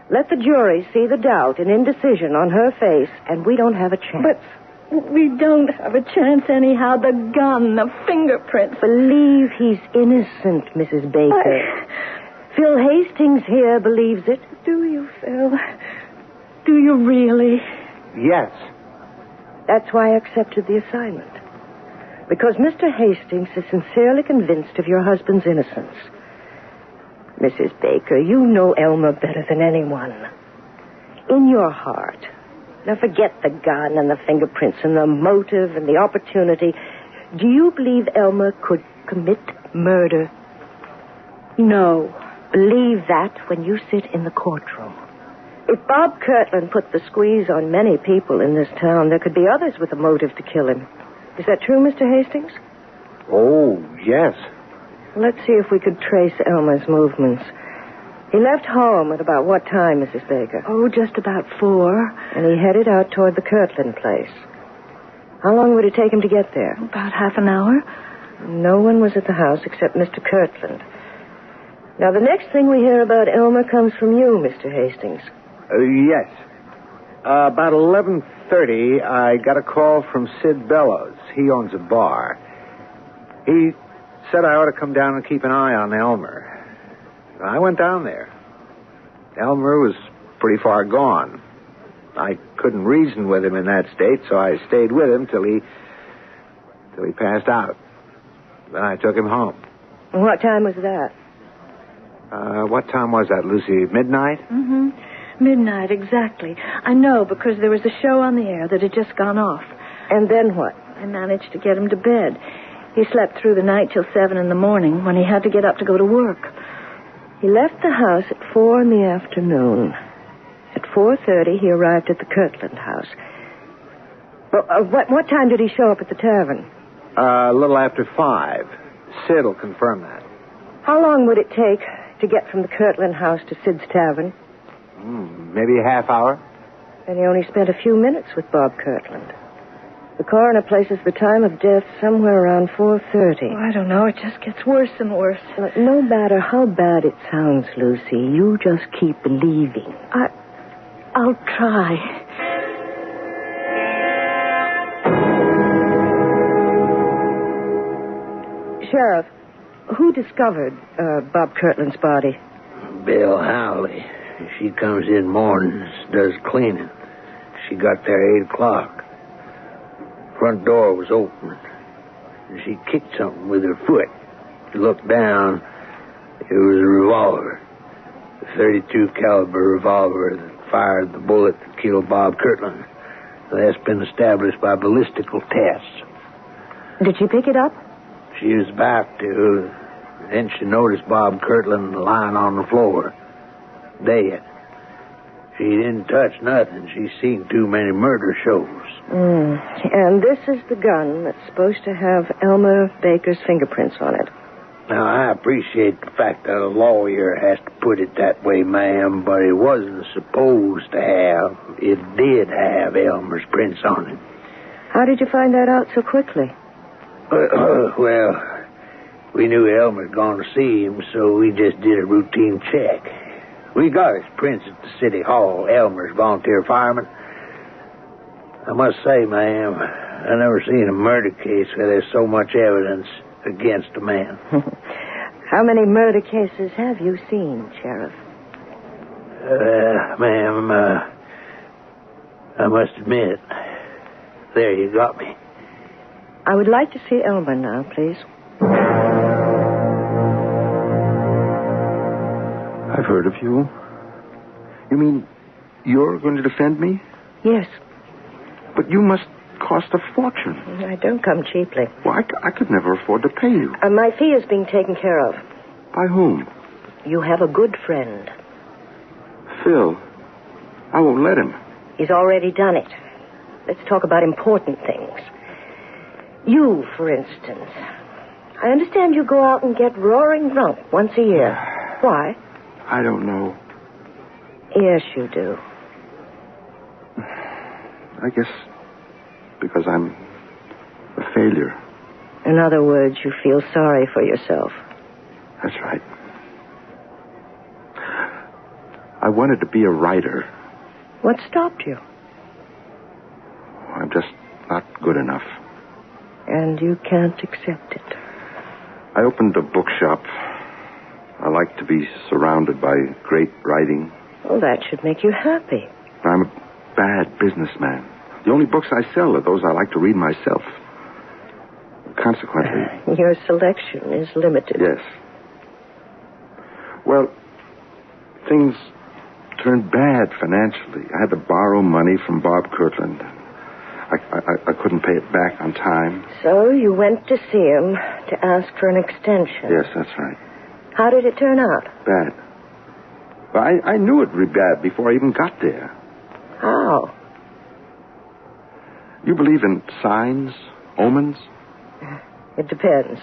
E: Let the jury see the doubt and indecision on her face, and we don't have a chance.
C: But we don't have a chance anyhow. The gun, the fingerprints.
E: Believe he's innocent, Mrs. Baker. Phil Hastings here believes it.
C: Do you, Phil? Do you really?
H: Yes.
E: That's why I accepted the assignment. Because Mr. Hastings is sincerely convinced of your husband's innocence. Mrs. Baker, you know Elmer better than anyone. In your heart. Now forget the gun and the fingerprints and the motive and the opportunity. Do you believe Elmer could commit murder?
C: No.
E: Believe that when you sit in the courtroom. If Bob Kirtland put the squeeze on many people in this town, there could be others with a motive to kill him. Is that true, Mr. Hastings?
H: Oh, yes.
E: Let's see if we could trace Elmer's movements. He left home at about what time, Mrs. Baker?
C: Oh, just about 4.
E: And he headed out toward the Kirtland place. How long would it take him to get there?
C: About half an hour.
E: No one was at the house except Mr. Kirtland. Now, the next thing we hear about Elmer comes from you, Mr. Hastings.
H: Yes. About 11:30, I got a call from Sid Bellows. He owns a bar. He said I ought to come down and keep an eye on Elmer. I went down there. Elmer was pretty far gone. I couldn't reason with him in that state, so I stayed with him till he passed out. Then I took him home.
E: What time was that?
H: What time was that, Lucy? Midnight?
C: Mm-hmm. Midnight, exactly. I know, because there was a show on the air that had just gone off.
E: And then what?
C: I managed to get him to bed. He slept through the night till 7 in the morning when he had to get up to go to work.
E: He left the house at 4 in the afternoon. At 4:30, he arrived at the Kirtland house. What time did he show up at the tavern?
H: A little after 5. Sid will confirm that.
E: How long would it take to get from the Kirtland house to Sid's tavern?
H: Maybe a half hour.
E: And he only spent a few minutes with Bob Kirtland. The coroner places the time of death somewhere around 4:30.
C: Oh, I don't know. It just gets worse and worse.
E: Look, no matter how bad it sounds, Lucy, you just keep believing.
C: I'll try.
E: Sheriff, who discovered Bob Kirtland's body?
O: Bill Howley. She comes in mornings, does cleaning. She got there 8 o'clock. Front door was open. She kicked something with her foot. She looked down. It was a revolver. A .32 caliber revolver that fired the bullet that killed Bob Kirtland. That's been established by ballistical tests.
E: Did she pick it up?
O: She was about to. Then she noticed Bob Kirtland lying on the floor, dead. She didn't touch nothing. She's seen too many murder shows.
E: And this is the gun that's supposed to have Elmer Baker's fingerprints on it.
O: Now, I appreciate the fact that a lawyer has to put it that way, ma'am, but it wasn't supposed to have. It did have Elmer's prints on it.
E: How did you find that out so quickly?
O: Well, we knew Elmer had gone to see him, so we just did a routine check. We got his prints at the city hall, Elmer's volunteer fireman. I must say, ma'am, I never seen a murder case where there's so much evidence against a man.
E: How many murder cases have you seen, Sheriff?
O: Ma'am, I must admit, there you got me.
E: I would like to see Elmer now, please.
J: I've heard of you. You mean you're going to defend me?
E: Yes.
J: But you must cost a fortune.
E: I don't come cheaply.
J: Well, I could never afford to pay you.
E: My fee is being taken care of.
J: By whom?
E: You have a good friend.
J: Phil. I won't let him.
E: He's already done it. Let's talk about important things. You, for instance. I understand you go out and get roaring drunk once a year. Why?
J: I don't know.
E: Yes, you do.
J: I guess because I'm a failure.
E: In other words, you feel sorry for yourself.
J: That's right. I wanted to be a writer.
E: What stopped you?
J: I'm just not good enough.
E: And you can't accept it.
J: I opened a bookshop. I like to be surrounded by great writing.
E: Well, that should make you happy.
J: I'm a bad businessman. The only books I sell are those I like to read myself. Consequently...
E: Your selection is limited.
J: Yes. Well, things turned bad financially. I had to borrow money from Bob Kirtland. I couldn't pay it back on time.
E: So you went to see him to ask for an extension.
J: Yes, that's right.
E: How did it turn out?
J: Bad. Well, I knew it'd be bad before I even got there.
E: How?
J: You believe in signs, omens?
E: It depends.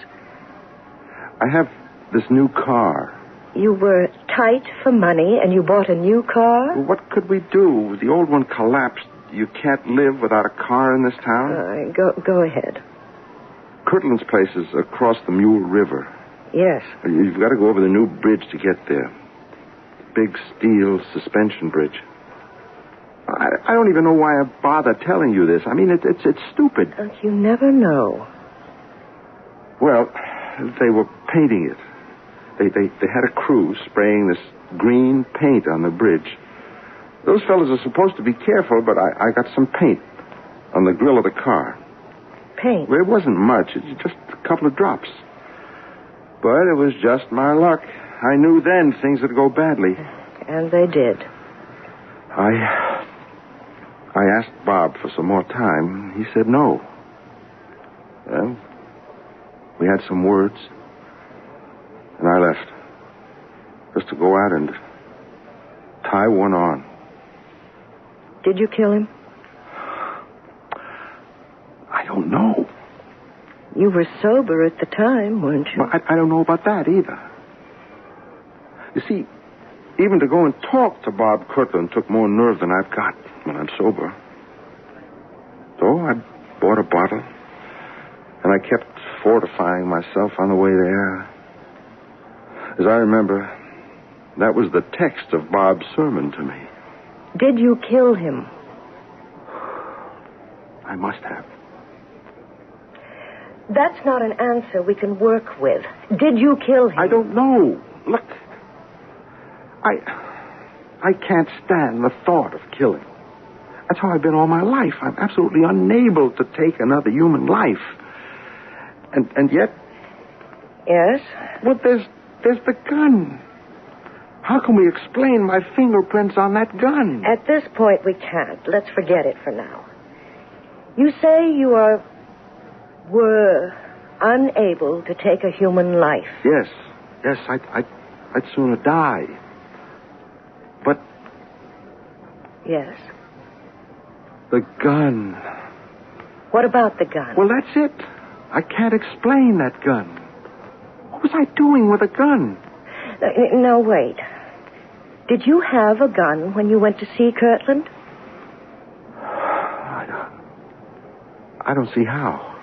J: I have this new car.
E: You were tight for money and you bought a new car?
J: Well, what could we do? The old one collapsed. You can't live without a car in this town?
E: Go ahead.
J: Kirtland's place is across the Mule River.
E: Yes.
J: You've got to go over the new bridge to get there. Big steel suspension bridge. I don't even know why I bother telling you this. I mean, it's stupid.
E: You never know.
J: Well, they were painting it. They had a crew spraying this green paint on the bridge. Those fellas are supposed to be careful, but I got some paint on the grill of the car.
E: Paint?
J: Well, it wasn't much. It was just a couple of drops. But it was just my luck. I knew then things would go badly.
E: And they did.
J: I asked Bob for some more time. He said no. Well, we had some words. And I left. Just to go out and tie one on.
E: Did you kill him?
J: I don't know.
E: You were sober at the time, weren't you?
J: Well, I don't know about that either. You see, even to go and talk to Bob Kirtland took more nerve than I've got when I'm sober. So I bought a bottle, and I kept fortifying myself on the way there. As I remember, that was the text of Bob's sermon to me.
E: Did you kill him?
J: I must have.
E: That's not an answer we can work with. Did you kill him?
J: I don't know. Look, I can't stand the thought of killing. That's how I've been all my life. I'm absolutely unable to take another human life. And yet...
E: Yes?
J: Well, there's the gun. How can we explain my fingerprints on that gun?
E: At this point, we can't. Let's forget it for now. You say you were unable to take a human life.
J: Yes, I'd sooner die. But...
E: Yes?
J: The gun.
E: What about the gun?
J: Well, that's it. I can't explain that gun. What was I doing with a gun?
E: No, wait. Did you have a gun when you went to see Kirtland?
J: I I don't see how.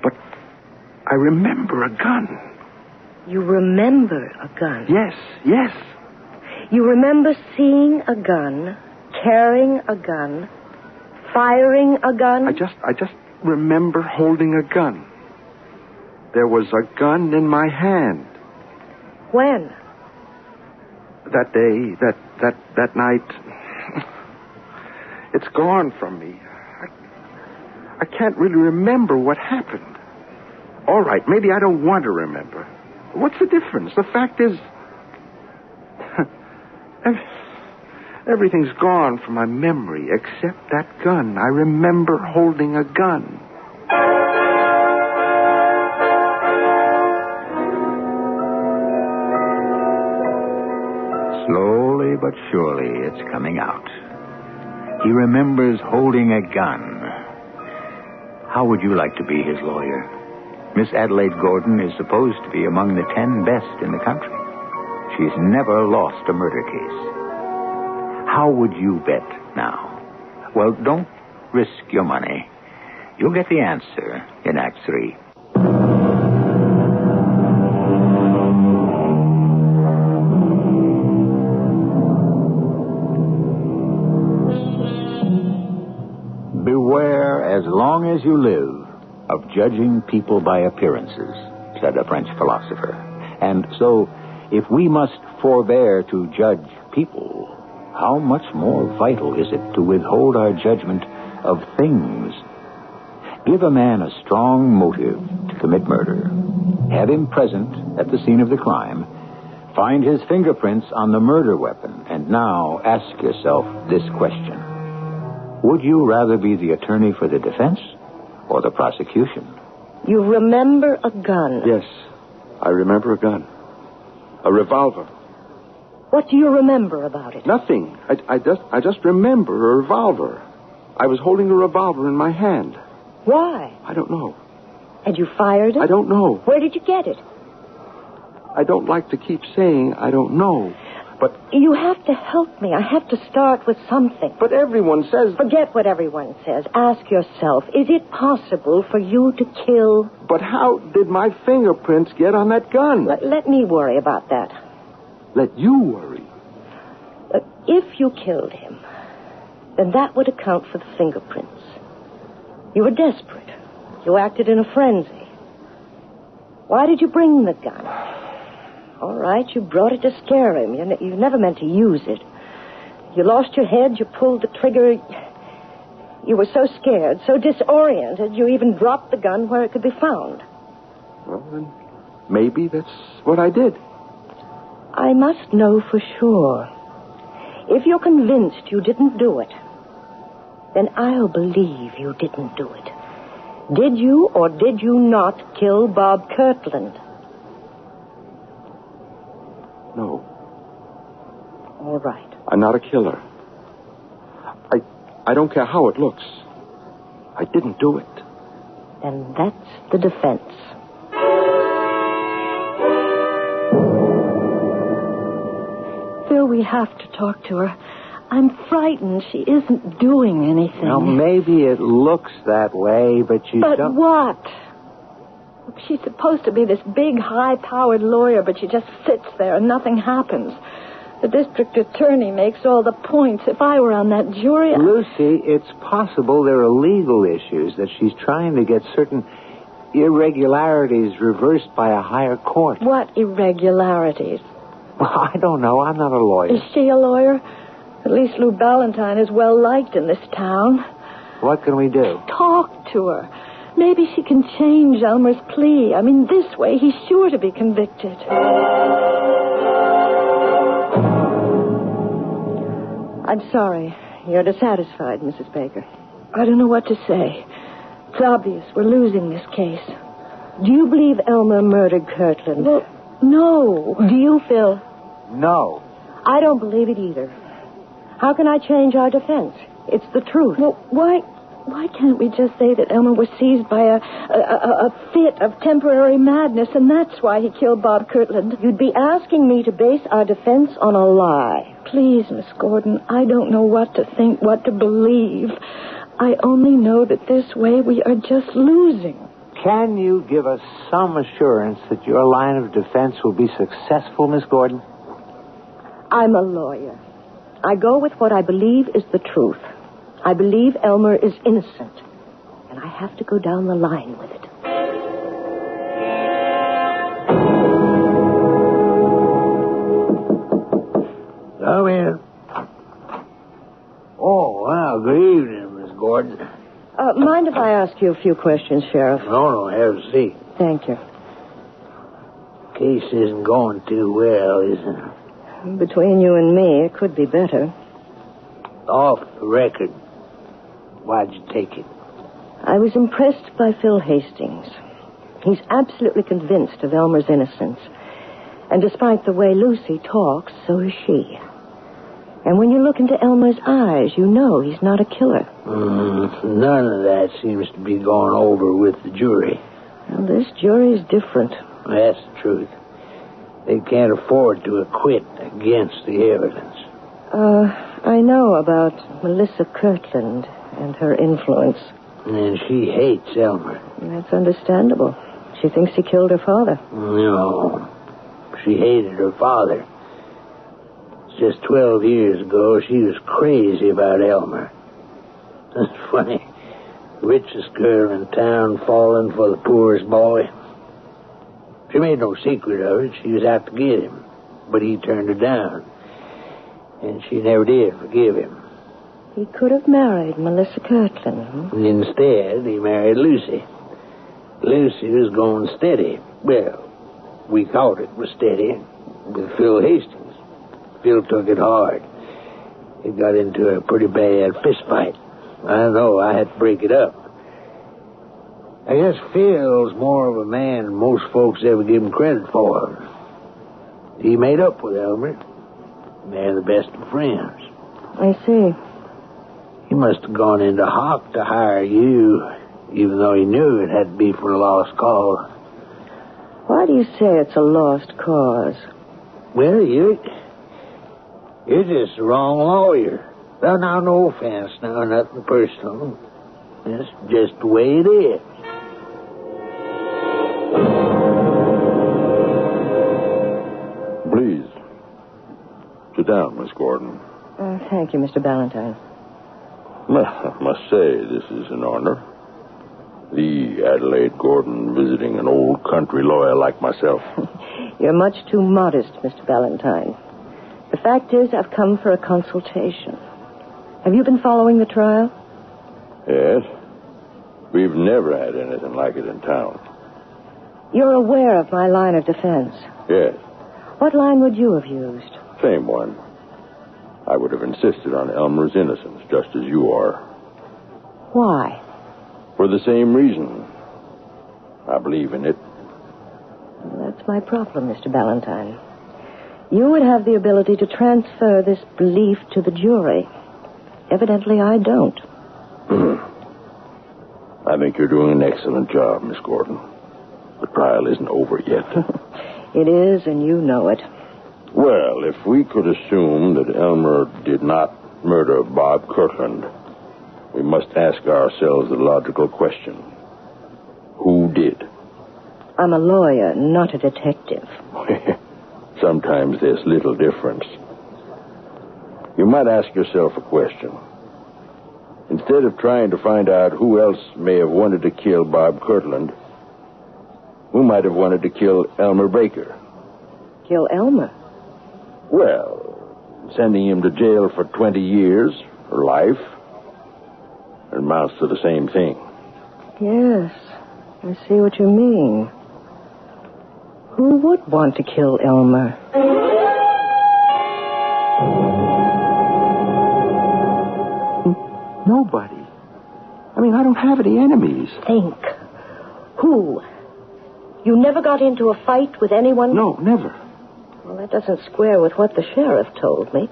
J: But I remember a gun.
E: You remember a gun?
J: Yes.
E: You remember seeing a gun, carrying a gun, firing a gun?
J: I just remember holding a gun. There was a gun in my hand.
E: When?
J: That day, that night. It's gone from me. I can't really remember what happened. All right, maybe I don't want to remember. What's the difference? The fact is, everything's gone from my memory except that gun. I remember holding a gun.
A: Slowly but surely, it's coming out. He remembers holding a gun. How would you like to be his lawyer? Miss Adelaide Gordon is supposed to be among the 10 best in the country. She's never lost a murder case. How would you bet now? Well, don't risk your money. You'll get the answer in Act 3. Beware, as long as you live, of judging people by appearances, said a French philosopher. And so, if we must forbear to judge people, how much more vital is it to withhold our judgment of things? Give a man a strong motive to commit murder. Have him present at the scene of the crime. Find his fingerprints on the murder weapon. And now ask yourself this question. Would you rather be the attorney for the defense or the prosecution?
E: You remember a gun?
J: Yes, I remember a gun. A revolver.
E: What do you remember about it?
J: Nothing. I just remember a revolver. I was holding a revolver in my hand.
E: Why?
J: I don't know.
E: And you fired it?
J: I don't know.
E: Where did you get it?
J: I don't like to keep saying I don't know. But
E: you have to help me. I have to start with something.
J: But everyone says...
E: Forget what everyone says. Ask yourself, is it possible for you to kill?
J: But how did my fingerprints get on that gun?
E: Let me worry about that.
J: Let you worry?
E: If you killed him, then that would account for the fingerprints. You were desperate. You acted in a frenzy. Why did you bring the gun? All right, you brought it to scare him. You never meant to use it. You lost your head, you pulled the trigger. You were so scared, so disoriented, you even dropped the gun where it could be found.
J: Well, then, maybe that's what I did.
E: I must know for sure. If you're convinced you didn't do it, then I'll believe you didn't do it. Did you or did you not kill Bob Kirtland?
J: No.
E: All right.
J: I'm not a killer. I don't care how it looks. I didn't do it.
E: Then that's the defense. Phil, we have to talk to her. I'm frightened. She isn't doing anything.
T: Now, maybe it looks that way, but you don't...
C: But what? She's supposed to be this big, high-powered lawyer, but she just sits there and nothing happens. The district attorney makes all the points. If I were on that jury...
T: Lucy, it's possible there are legal issues that she's trying to get certain irregularities reversed by a higher court.
C: What irregularities?
T: Well, I don't know. I'm not a lawyer.
C: Is she a lawyer? At least Lou Ballantyne is well-liked in this town.
T: What can we do?
C: Talk to her. Maybe she can change Elmer's plea. I mean, this way, he's sure to be convicted.
E: I'm sorry. You're dissatisfied, Mrs. Baker.
C: I don't know what to say. It's obvious we're losing this case.
E: Do you believe Elmer murdered Kirtland?
C: Well, no.
E: Do you, Phil?
T: No.
E: I don't believe it either. How can I change our defense? It's the truth.
C: Well, why Why can't we just say that Elmer was seized by a fit of temporary madness, and that's why he killed Bob Kirtland?
E: You'd be asking me to base our defense on a lie.
C: Please, Miss Gordon, I don't know what to think, what to believe. I only know that this way we are just losing.
T: Can you give us some assurance that your line of defense will be successful, Miss Gordon?
E: I'm a lawyer. I go with what I believe is the truth. I believe Elmer is innocent, and I have to go down the line with it.
O: Come in. Oh, wow, good evening, Miss Gordon.
E: Mind if I ask you a few questions, Sheriff?
O: No, have a seat.
E: Thank you.
O: Case isn't going too well, is it?
E: Between you and me, it could be better.
O: Off the record. Why'd you take it?
E: I was impressed by Phil Hastings. He's absolutely convinced of Elmer's innocence. And despite the way Lucy talks, so is she. And when you look into Elmer's eyes, you know he's not a killer.
O: None of that seems to be going over with the jury.
E: Well, this jury's different.
O: That's the truth. They can't afford to acquit against the evidence.
E: I know about Melissa Kirtland and her influence.
O: And she hates Elmer.
E: That's understandable. She thinks he killed her father.
O: No. She hated her father. Just 12 years ago, she was crazy about Elmer. That's funny. Richest girl in town falling for the poorest boy. She made no secret of it. She was out to get him. But he turned her down. And she never did forgive him.
E: He could have married Melissa Kirtland.
O: And instead, he married Lucy. Lucy was going steady. Well, we thought it was steady with Phil Hastings. Phil took it hard. He got into a pretty bad fist fight. I know, I had to break it up. I guess Phil's more of a man than most folks ever give him credit for. He made up with Elmer. They're the best of friends.
E: I see.
O: He must have gone into hock to hire you, even though he knew it had to be for a lost cause.
E: Why do you say it's a lost cause?
O: Well, you're just the wrong lawyer. Well, now, no offense. Now, nothing personal. It's just the way it is.
W: Please. Sit down, Miss Gordon.
E: Thank you, Mr. Ballantyne.
W: Well, I must say, this is an honor. The Adelaide Gordon visiting an old country lawyer like myself.
E: You're much too modest, Mr. Ballantyne. The fact is, I've come for a consultation. Have you been following the trial?
W: Yes. We've never had anything like it in town.
E: You're aware of my line of defense?
W: Yes.
E: What line would you have used?
W: Same one. I would have insisted on Elmer's innocence, just as you are.
E: Why?
W: For the same reason. I believe in it.
E: Well, that's my problem, Mr. Ballantyne. You would have the ability to transfer this belief to the jury. Evidently, I don't.
W: I think you're doing an excellent job, Miss Gordon. The trial isn't over yet.
E: It is, and you know it.
W: Well, if we could assume that Elmer did not murder Bob Kirtland, we must ask ourselves the logical question. Who did?
E: I'm a lawyer, not a detective.
W: Sometimes there's little difference. You might ask yourself a question. Instead of trying to find out who else may have wanted to kill Bob Kirtland, who might have wanted to kill Elmer Baker?
E: Kill Elmer?
W: Well, sending him to jail for 20 years, or life, amounts to the same thing.
E: Yes, I see what you mean. Who would want to kill Elmer?
W: Nobody. I mean, I don't have any enemies.
E: Think. Who? You never got into a fight with anyone?
W: No, never.
E: Well, that doesn't square with what the sheriff told me.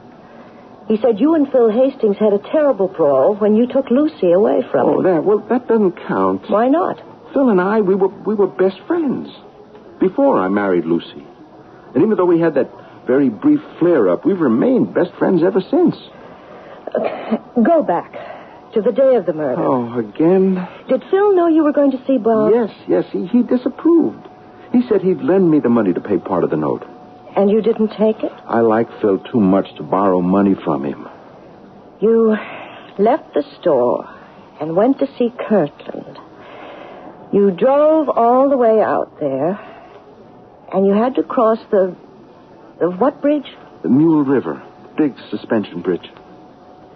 E: He said you and Phil Hastings had a terrible brawl when you took Lucy away from him.
J: That doesn't count.
E: Why not?
J: Phil and I, we were best friends before I married Lucy. And even though we had that very brief flare-up, we've remained best friends ever since.
E: Go back to the day of the murder.
J: Oh, again?
E: Did Phil know you were going to see Bob?
J: Yes, he disapproved. He said he'd lend me the money to pay part of the note.
E: And you didn't take it?
J: I like Phil too much to borrow money from him.
E: You left the store and went to see Kirtland. You drove all the way out there, and you had to cross the what bridge?
J: The Mule River. Big suspension bridge.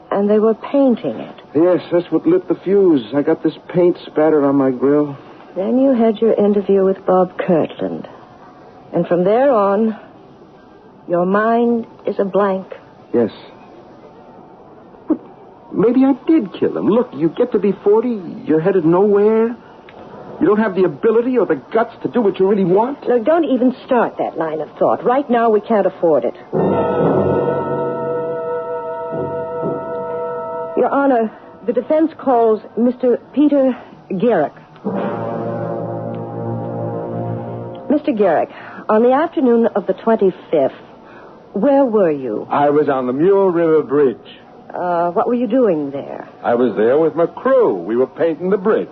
E: And they were painting it.
J: Yes, that's what lit the fuse. I got this paint spattered on my grill.
E: Then you had your interview with Bob Kirtland. And from there on, your mind is a blank.
J: Yes. But maybe I did kill him. Look, you get to be 40, you're headed nowhere. You don't have the ability or the guts to do what you really want.
E: Look, don't even start that line of thought. Right now, we can't afford it. Your Honor, the defense calls Mr. Peter Garrick. Mr. Garrick, on the afternoon of the 25th, where were you?
K: I was on the Mule River Bridge.
E: What were you doing there?
K: I was there with my crew. We were painting the bridge.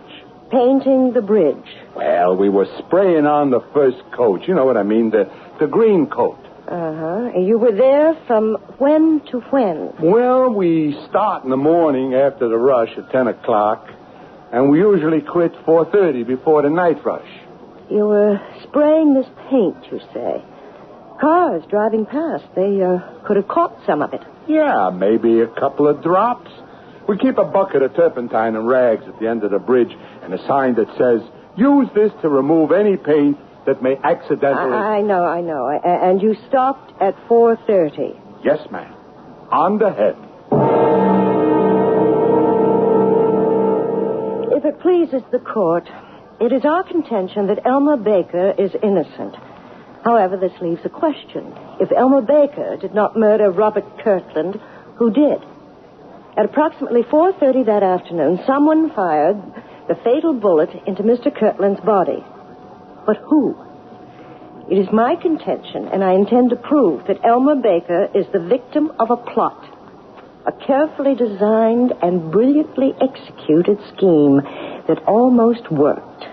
E: Painting the bridge.
K: Well, we were spraying on the first coat. You know what I mean, the green coat.
E: Uh-huh. You were there from when to when?
K: Well, we start in the morning after the rush at 10 o'clock, and we usually quit 4:30 before the night rush.
E: You were spraying this paint, you say. Cars driving past, they could have caught some of it.
K: Yeah, maybe a couple of drops. We keep a bucket of turpentine and rags at the end of the bridge and a sign that says, use this to remove any paint that may accidentally...
E: I know. And you stopped at 4:30.
K: Yes, ma'am. On the head.
E: If it pleases the court, it is our contention that Elmer Baker is innocent. However, this leaves a question. If Elmer Baker did not murder Robert Kirtland, who did? At approximately 4:30 that afternoon, someone fired the fatal bullet into Mr. Kirtland's body. But who? It is my contention, and I intend to prove, that Elmer Baker is the victim of a plot. A carefully designed and brilliantly executed scheme that almost worked.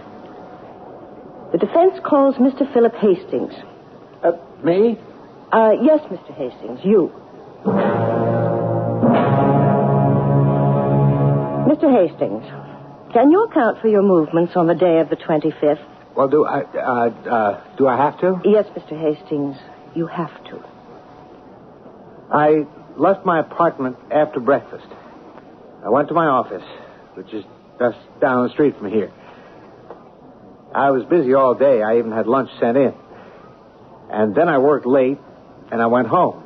E: The defense calls Mr. Philip Hastings.
K: Me?
E: Yes, Mr. Hastings, you. Mr. Hastings, can you account for your movements on the day of the 25th?
I: Well, do I have to?
E: Yes, Mr. Hastings, you have to.
I: I left my apartment after breakfast. I went to my office, which is just down the street from here. I was busy all day. I even had lunch sent in. And then I worked late, and I went home.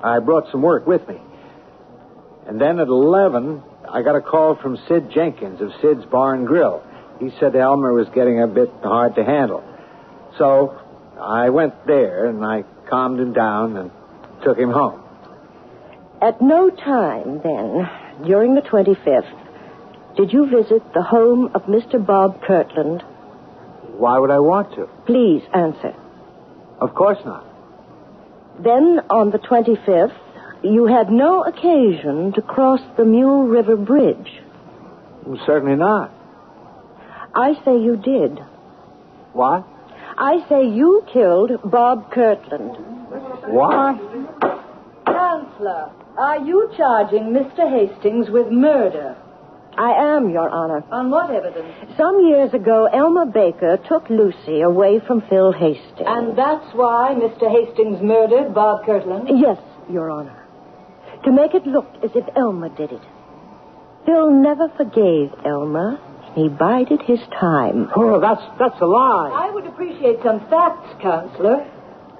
I: I brought some work with me. And then at 11, I got a call from Sid Jenkins of Sid's Bar and Grill. He said Elmer was getting a bit hard to handle. So I went there, and I calmed him down and took him home.
E: At no time, then, during the 25th, did you visit the home of Mr. Bob Kirtland?
I: Why would I want to?
E: Please answer.
I: Of course not.
E: Then, on the 25th, you had no occasion to cross the Mule River Bridge.
I: Certainly not.
E: I say you did.
I: What?
E: I say you killed Bob Kirtland.
I: What?
C: Counselor, are you charging Mr. Hastings with murder?
E: I am, Your Honor.
C: On what evidence?
E: Some years ago, Elmer Baker took Lucy away from Phil Hastings.
C: And that's why Mr. Hastings murdered Bob Kirtland?
E: Yes, Your Honor. To make it look as if Elmer did it. Phil never forgave Elmer. He bided his time.
I: Oh, that's a lie.
C: I would appreciate some facts, Counselor.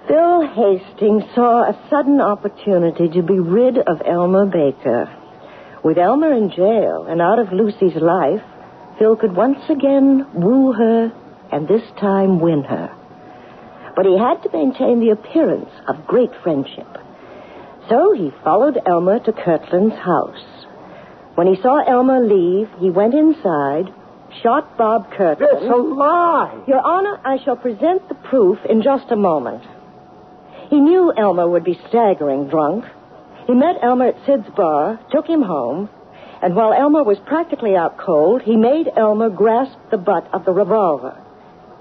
E: Phil Hastings saw a sudden opportunity to be rid of Elmer Baker. With Elmer in jail and out of Lucy's life, Phil could once again woo her and this time win her. But he had to maintain the appearance of great friendship. So he followed Elmer to Kirtland's house. When he saw Elmer leave, he went inside, shot Bob Kirtland.
I: It's a lie!
E: Your Honor, I shall present the proof in just a moment. He knew Elmer would be staggering drunk. He met Elmer at Sid's bar, took him home, and while Elmer was practically out cold, he made Elmer grasp the butt of the revolver,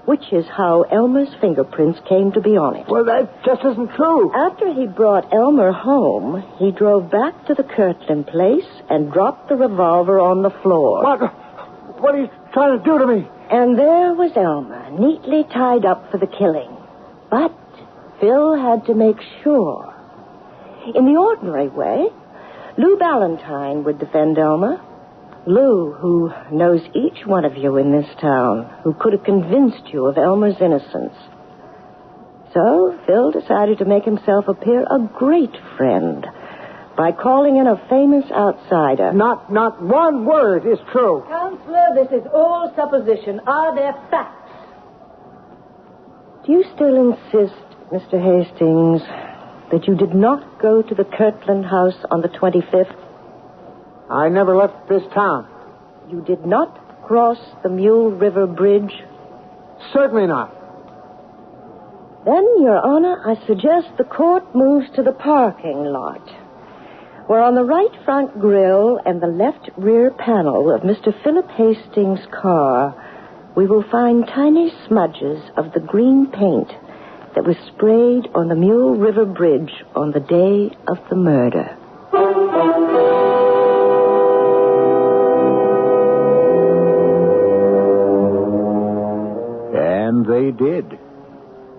E: which is how Elmer's fingerprints came to be on it.
I: Well, that just isn't true.
E: After he brought Elmer home, he drove back to the Kirtland place and dropped the revolver on the floor.
I: What are you trying to do to me?
E: And there was Elmer, neatly tied up for the killing. But Phil had to make sure. In the ordinary way, Lou Ballantyne would defend Elmer. Lou, who knows each one of you in this town, who could have convinced you of Elmer's innocence. So Phil decided to make himself appear a great friend by calling in a famous outsider.
I: Not one word is true.
Q: Counselor, this is all supposition. Are there facts?
E: Do you still insist, Mr. Hastings, that you did not go to the Kirtland house on the 25th?
I: I never left this town.
E: You did not cross the Mule River Bridge?
I: Certainly not.
E: Then, Your Honor, I suggest the court moves to the parking lot, where on the right front grille and the left rear panel of Mr. Philip Hastings' car, we will find tiny smudges of the green paint that was sprayed on the Mule River Bridge on the day of the murder.
T: And they did.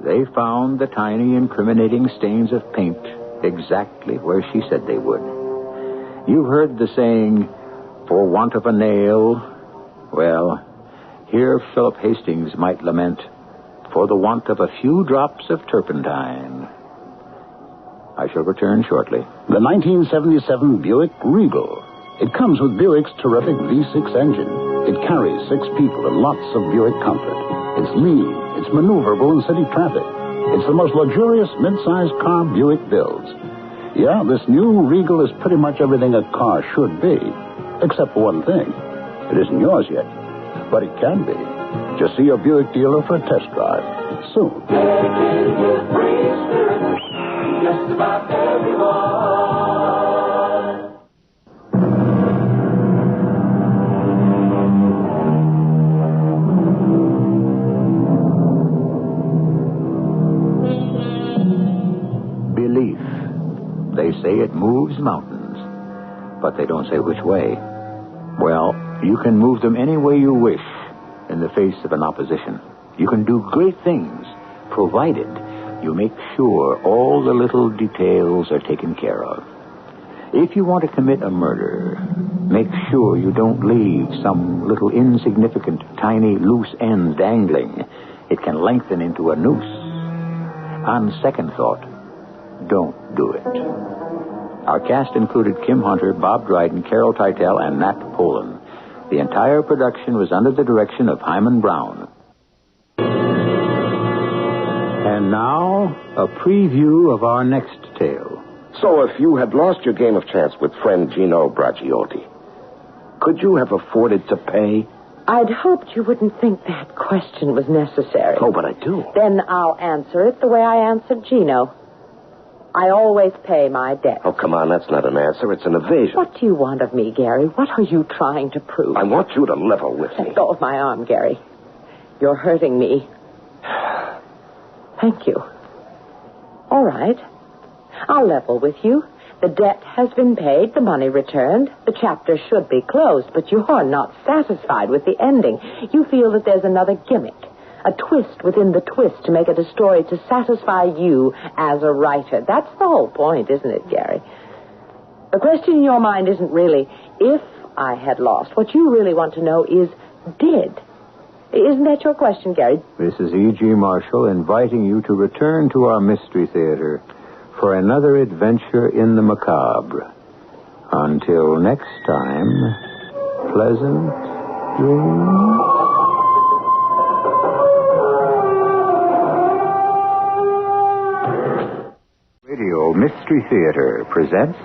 T: They found the tiny incriminating stains of paint exactly where she said they would. You've heard the saying, for want of a nail. Well, here Philip Hastings might lament, for the want of a few drops of turpentine. I shall return shortly.
M: The 1977 Buick Regal. It comes with Buick's terrific V6 engine. It carries 6 people and lots of Buick comfort. It's lean. It's maneuverable in city traffic. It's the most luxurious mid-sized car Buick builds. Yeah, this new Regal is pretty much everything a car should be, except for one thing. It isn't yours yet, but it can be. Just see your Buick dealer for a test drive soon.
U: Just about everyone.
T: Belief. They say it moves mountains, but they don't say which way. Well, you can move them any way you wish in the face of an opposition. You can do great things, provided you make sure all the little details are taken care of. If you want to commit a murder, make sure you don't leave some little insignificant, tiny, loose end dangling. It can lengthen into a noose. On second thought, don't do it. Our cast included Kim Hunter, Bob Dryden, Carol Teitel, and Nat Polen. The entire production was under the direction of Hyman Brown. And now, a preview of our next tale.
P: So if you had lost your game of chance with friend Gino Braciotti, could you have afforded to pay?
Q: I'd hoped you wouldn't think that question was necessary.
P: Oh, but I do.
Q: Then I'll answer it the way I answered Gino. I always pay my debt.
P: Oh, come on, that's not an answer. It's an evasion.
Q: What do you want of me, Gary? What are you trying to prove?
P: I want you to level with me.
Q: Let go of my arm, Gary. You're hurting me. Thank you. All right. I'll level with you. The debt has been paid, the money returned. The chapter should be closed, but you are not satisfied with the ending. You feel that there's another gimmick, a twist within the twist to make it a story to satisfy you as a writer. That's the whole point, isn't it, Gary? The question in your mind isn't really if I had lost. What you really want to know is did. Isn't that your question, Gary?
T: This is E.G. Marshall inviting you to return to our Mystery Theater for another adventure in the macabre. Until next time, pleasant dreams.
A: Radio Mystery Theater presents...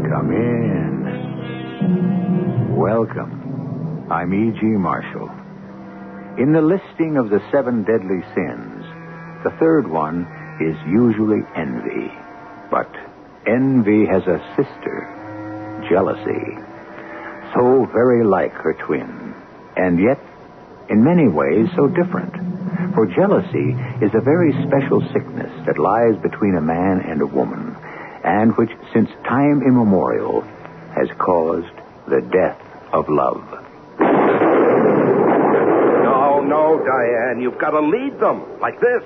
A: Come in. Welcome. I'm E.G. Marshall. In the listing of the 7 deadly sins, the third one is usually envy. But envy has a sister, jealousy. So very like her twin, and yet, in many ways, so different. For jealousy is a very special sickness that lies between a man and a woman, and which, since time immemorial, has caused the death of love.
P: No, Diane, you've got to lead them, like this.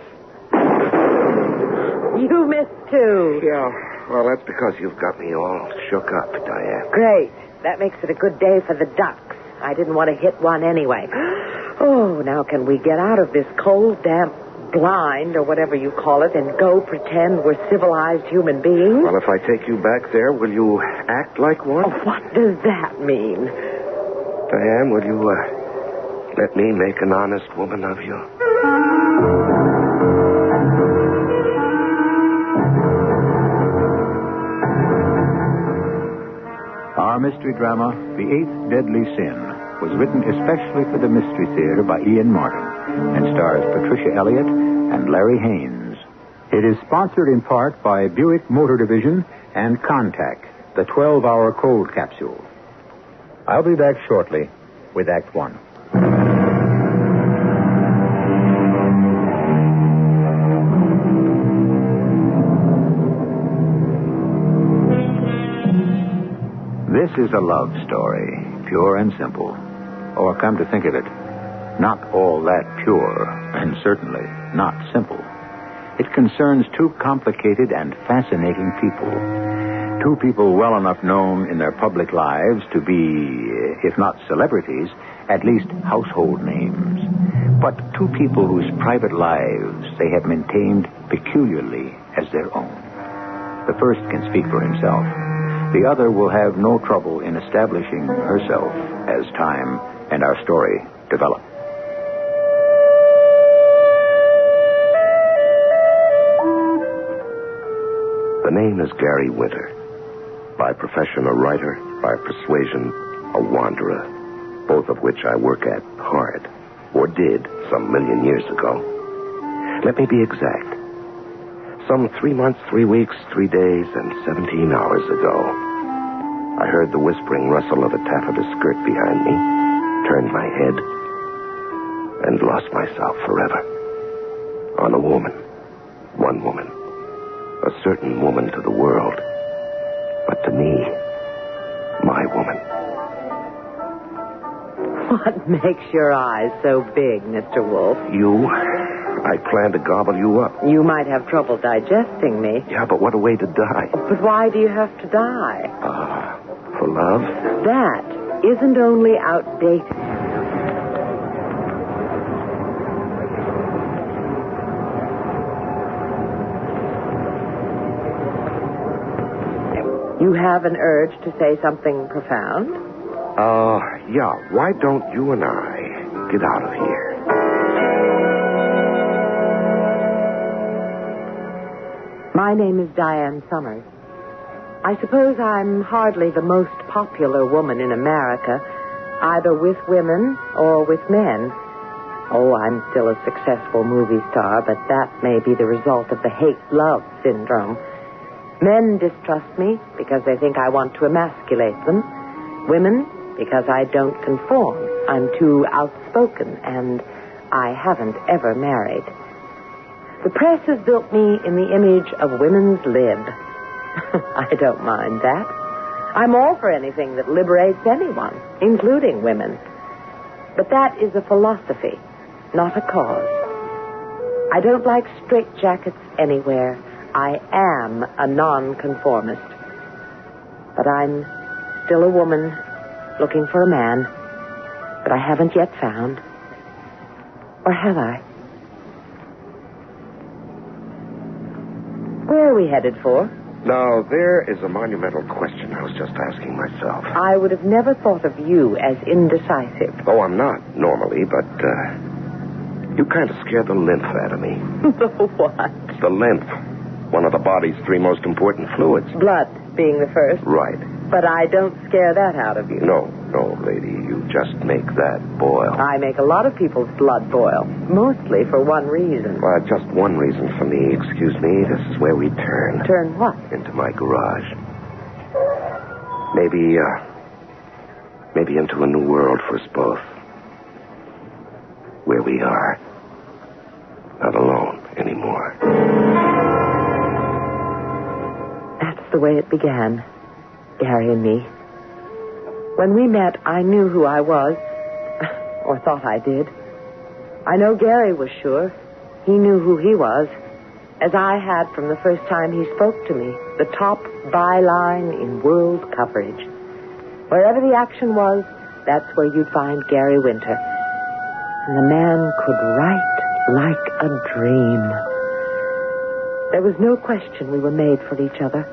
L: You missed too.
P: Yeah, well, that's because you've got me all shook up, Diane.
L: Great. That makes it a good day for the ducks. I didn't want to hit one anyway. Oh, now can we get out of this cold, damp blind, or whatever you call it, and go pretend we're civilized human beings?
P: Well, if I take you back there, will you act like one?
L: Oh, what does that mean?
P: Diane, will you let me make an honest woman of you?
A: Our mystery drama, The Eighth Deadly Sin, was written especially for the Mystery Theater by Ian Martin and stars Patricia Elliott and Larry Haynes. It is sponsored in part by Buick Motor Division and Contact, the 12-hour cold capsule. I'll be back shortly with Act One. This is a love story, pure and simple. Or come to think of it, not all that pure, and certainly not simple. It concerns 2 complicated and fascinating people. 2 people well enough known in their public lives to be, if not celebrities, at least household names. But 2 people whose private lives they have maintained peculiarly as their own. The first can speak for himself. The other will have no trouble in establishing herself as time and our story develop.
P: The name is Gary Winter. By profession a writer, by persuasion a wanderer, both of which I work at hard, or did some million years ago. Let me be exact. Some 3 months, 3 weeks, 3 days, and 17 hours ago, I heard the whispering rustle of a taffeta skirt behind me, turned my head, and lost myself forever. On a woman. One woman. A certain woman to the world. But to me, my woman.
L: What makes your eyes so big, Mr. Wolf?
P: You? I plan to gobble you up.
L: You might have trouble digesting me.
P: Yeah, but what a way to die.
L: But why do you have to die?
P: For love?
L: That isn't only outdated. You have an urge to say something profound?
P: Yeah. Why don't you and I get out of here?
L: My name is Diane Summers. I suppose I'm hardly the most popular woman in America, either with women or with men. Oh, I'm still a successful movie star, but that may be the result of the hate-love syndrome. Men distrust me because they think I want to emasculate them. Women, because I don't conform. I'm too outspoken, and I haven't ever married. The press has built me in the image of women's lib. I don't mind that. I'm all for anything that liberates anyone, including women. But that is a philosophy, not a cause. I don't like straitjackets anywhere. I am a nonconformist. But I'm still a woman looking for a man. But I haven't yet found. Or have I?
E: we headed for?
P: Now, there is a monumental question I was just asking myself.
E: I would have never thought of you as indecisive.
P: Oh, I'm not, normally, but, you kind of scare the lymph out of me.
E: The what?
P: The lymph. One of the body's 3 most important fluids.
E: Blood being the first.
P: Right.
E: But I don't scare that out of you.
P: No, lady. You just make that boil.
E: I make a lot of people's blood boil. Mostly for one reason.
P: Well, just one reason for me. Excuse me. This is where we turn.
E: Turn what?
P: Into my garage. Maybe into a new world for us both. Where we are. Not alone anymore.
E: That's the way it began. Gary and me. When we met, I knew who I was. Or thought I did. I know Gary was sure. He knew who he was. As I had from the first time he spoke to me. The top byline in world coverage. Wherever the action was, that's where you'd find Gary Winter. And the man could write like a dream. There was no question we were made for each other.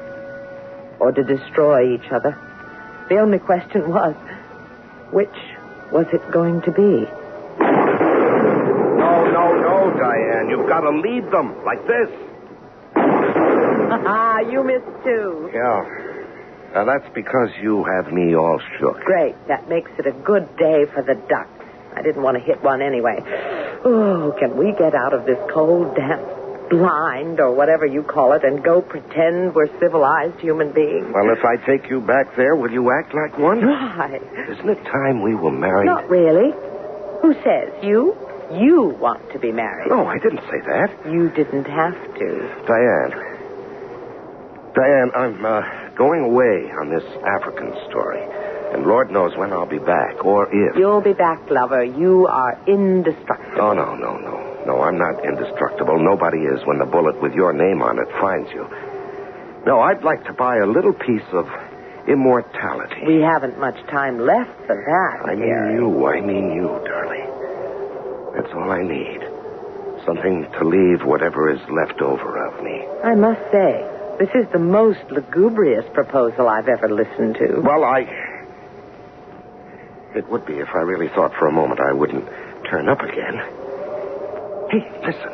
E: Or to destroy each other. The only question was, which was it going to be?
P: No, Diane. You've got to lead them like this.
E: You missed too.
P: Yeah. Now, that's because you have me all shook.
E: Great. That makes it a good day for the ducks. I didn't want to hit one anyway. Oh, can we get out of this cold, damp blind, or whatever you call it, and go pretend we're civilized human beings?
P: Well, if I take you back there, will you act like one?
E: Why?
P: Isn't it time we were married?
E: Not really. Who says? You? You want to be married.
P: No, I didn't say that.
E: You didn't have to.
P: Diane, I'm going away on this African story. And Lord knows when I'll be back, or if.
E: You'll be back, lover. You are indestructible.
P: Oh, no. No, I'm not indestructible. Nobody is when the bullet with your name on it finds you. No, I'd like to buy a little piece of immortality.
E: We haven't much time left for that,
P: I mean you, darling. That's all I need. Something to leave whatever is left over of me.
E: I must say, this is the most lugubrious proposal I've ever listened to.
P: Well, it would be if I really thought for a moment I wouldn't turn up again. Hey, listen.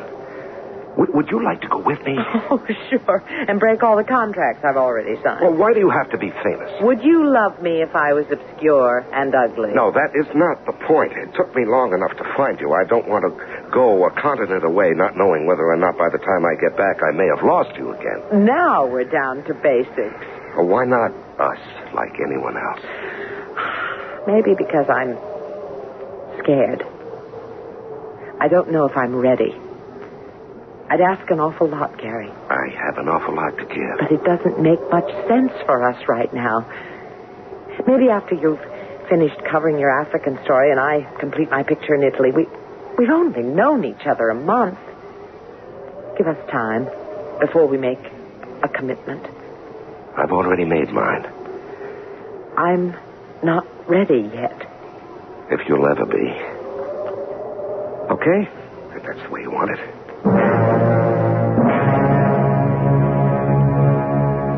P: Would you like to go with me?
E: Oh, sure. And break all the contracts I've already signed.
P: Well, why do you have to be famous?
E: Would you love me if I was obscure and ugly?
P: No, that is not the point. It took me long enough to find you. I don't want to go a continent away not knowing whether or not by the time I get back I may have lost you again.
E: Now we're down to basics.
P: Well, why not us like anyone else?
E: Maybe because I'm scared. I don't know if I'm ready. I'd ask an awful lot, Gary.
P: I have an awful lot to give.
E: But it doesn't make much sense for us right now. Maybe after you've finished covering your African story and I complete my picture in Italy, we've only known each other a month. Give us time before we make a commitment.
P: I've already made mine.
E: I'm not ready yet.
P: If you'll ever be. Okay? If that's the way you want it.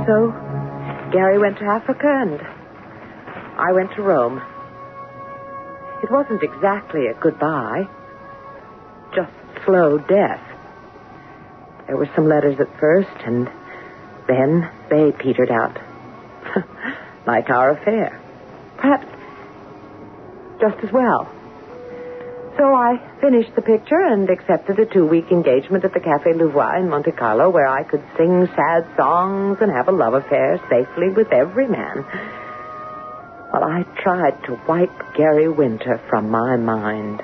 E: So, Gary went to Africa and I went to Rome. It wasn't exactly a goodbye. Just slow death. There were some letters at first, and then they petered out. Like our affair. Perhaps just as well. So I finished the picture and accepted a 2-week engagement at the Café Louvois in Monte Carlo, where I could sing sad songs and have a love affair safely with every man. Well, I tried to wipe Gary Winter from my mind.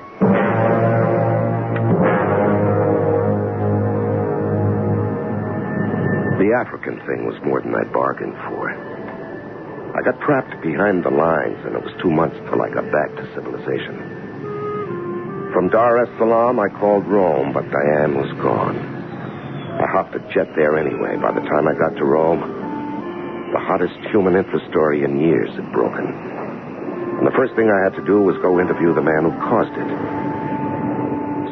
P: The African thing was more than I bargained for. I got trapped behind the lines, and it was 2 months till I got back to civilization. From Dar es Salaam, I called Rome, but Diane was gone. I hopped a jet there anyway. By the time I got to Rome, the hottest human interest story in years had broken. And the first thing I had to do was go interview the man who caused it.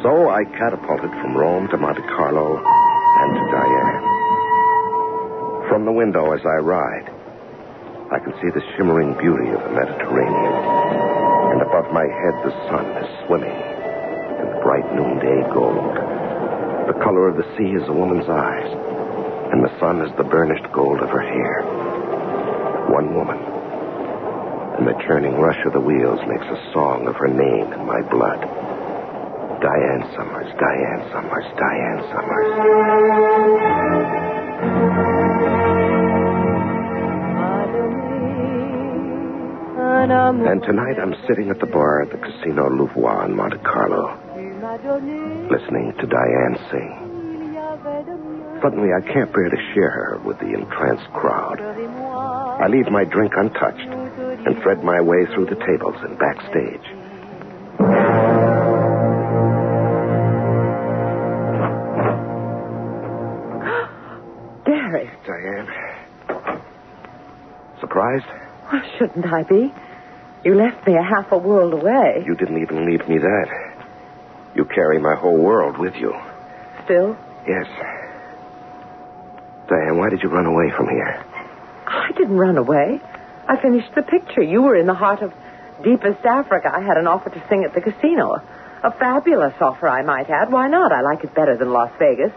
P: So I catapulted from Rome to Monte Carlo and to Diane. From the window as I ride, I can see the shimmering beauty of the Mediterranean. And above my head, the sun is swimming in the bright noonday gold. The color of the sea is a woman's eyes, and the sun is the burnished gold of her hair. One woman, and the churning rush of the wheels makes a song of her name in my blood. Diane Summers, Diane Summers, Diane Summers. And tonight I'm sitting at the bar at the Casino Louvois in Monte Carlo, listening to Diane sing. Suddenly I can't bear to share her with the entranced crowd. I leave my drink untouched and thread my way through the tables and backstage.
L: Gary.
P: Diane. Surprised?
L: Well, shouldn't I be? You left me a half a world away.
P: You didn't even leave me that. You carry my whole world with you.
L: Still?
P: Yes. Diane, why did you run away from here?
L: I didn't run away. I finished the picture. You were in the heart of deepest Africa. I had an offer to sing at the casino. A fabulous offer, I might add. Why not? I like it better than Las Vegas.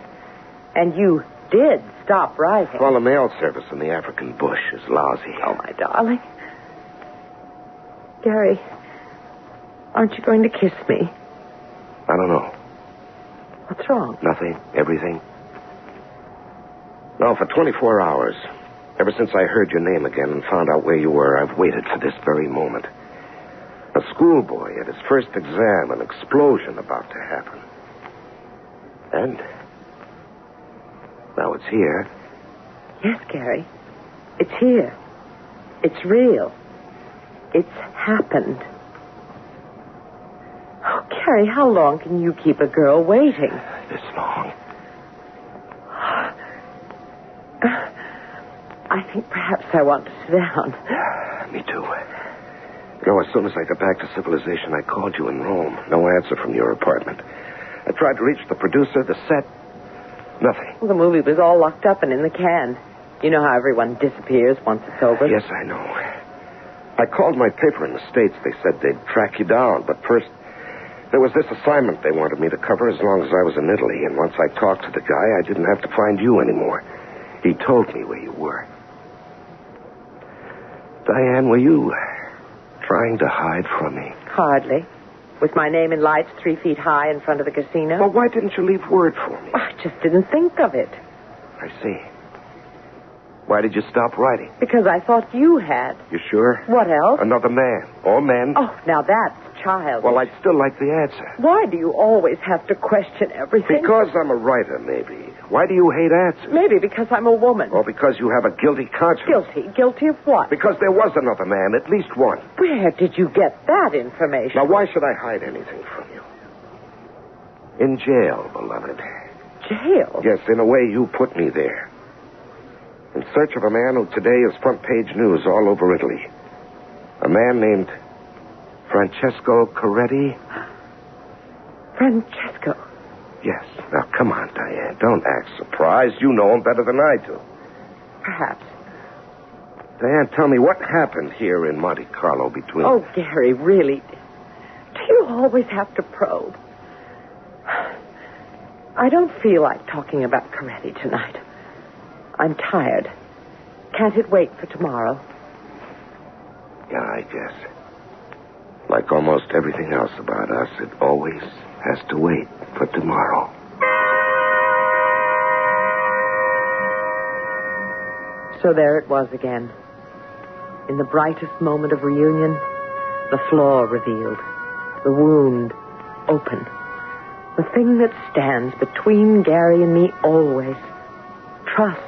L: And you did stop writing.
P: Well, the mail service in the African bush is lousy.
L: Oh, my darling. Gary, aren't you going to kiss me?
P: I don't know.
L: What's wrong?
P: Nothing. Everything. No, for 24 hours. Ever since I heard your name again and found out where you were, I've waited for this very moment. A schoolboy at his first exam, an explosion about to happen. And now it's here.
L: Yes, Gary. It's here. It's real. It's happened. Oh, Gary, how long can you keep a girl waiting?
P: This long.
L: I think perhaps I want to sit down.
P: Me too. You know, as soon as I got back to civilization, I called you in Rome. No answer from your apartment. I tried to reach the producer, the set. Nothing.
L: Well, the movie was all locked up and in the can. You know how everyone disappears once it's over?
P: Yes, I know. I called my paper in the States. They said they'd track you down. But first, there was this assignment they wanted me to cover as long as I was in Italy. And once I talked to the guy, I didn't have to find you anymore. He told me where you were. Diane, were you trying to hide from me?
L: Hardly. With my name in lights 3 feet high in front of the casino?
P: Well, why didn't you leave word for me?
L: I just didn't think of it.
P: I see. Why did you stop writing?
L: Because I thought you had.
P: You sure?
L: What else?
P: Another man. Or men.
L: Oh, now that's childish.
P: Well, I'd still like the answer.
L: Why do you always have to question everything?
P: Because I'm a writer, maybe. Why do you hate answers?
L: Maybe because I'm a woman.
P: Or because you have a guilty conscience.
L: Guilty? Guilty of what?
P: Because there was another man, at least one.
L: Where did you get that information?
P: Now, why should I hide anything from you? In jail, beloved.
L: Jail?
P: Yes, in a way, you put me there. In search of a man who today is front-page news all over Italy. A man named Francesco Coretti.
L: Francesco?
P: Yes. Now, come on, Diane. Don't act surprised. You know him better than I do.
L: Perhaps.
P: Diane, tell me, what happened here in Monte Carlo between...
L: Oh, Gary, really? Do you always have to probe? I don't feel like talking about Coretti tonight. I'm tired. Can't it wait for tomorrow?
P: Yeah, I guess. Like almost everything else about us, it always has to wait for tomorrow.
L: So there it was again. In the brightest moment of reunion, the flaw revealed, the wound open. The thing that stands between Gary and me always. Trust.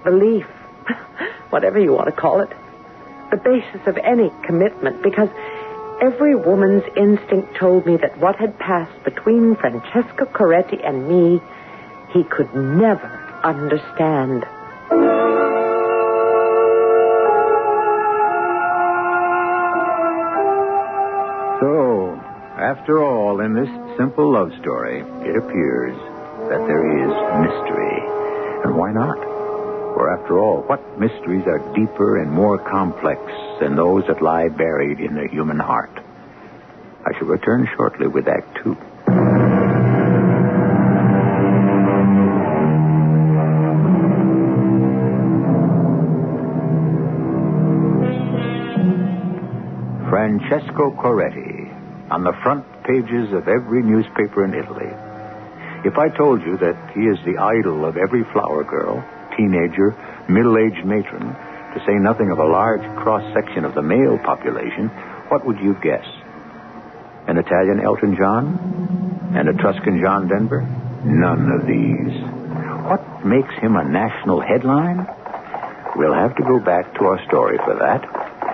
L: Belief, whatever you want to call it, the basis of any commitment, because every woman's instinct told me that what had passed between Francesco Coretti and me, he could never understand.
G: So, after all, in this simple love story, it appears that there is mystery. And why not?
A: For after all, what mysteries are deeper and more complex than those that lie buried in the human heart? I shall return shortly with Act Two. Francesco Coretti, on the front pages of every newspaper in Italy. If I told you that he is the idol of every flower girl, teenager, middle-aged matron, to say nothing of a large cross-section of the male population, what would you guess? An Italian Elton John? An Etruscan John Denver? None of these. What makes him a national headline? We'll have to go back to our story for that,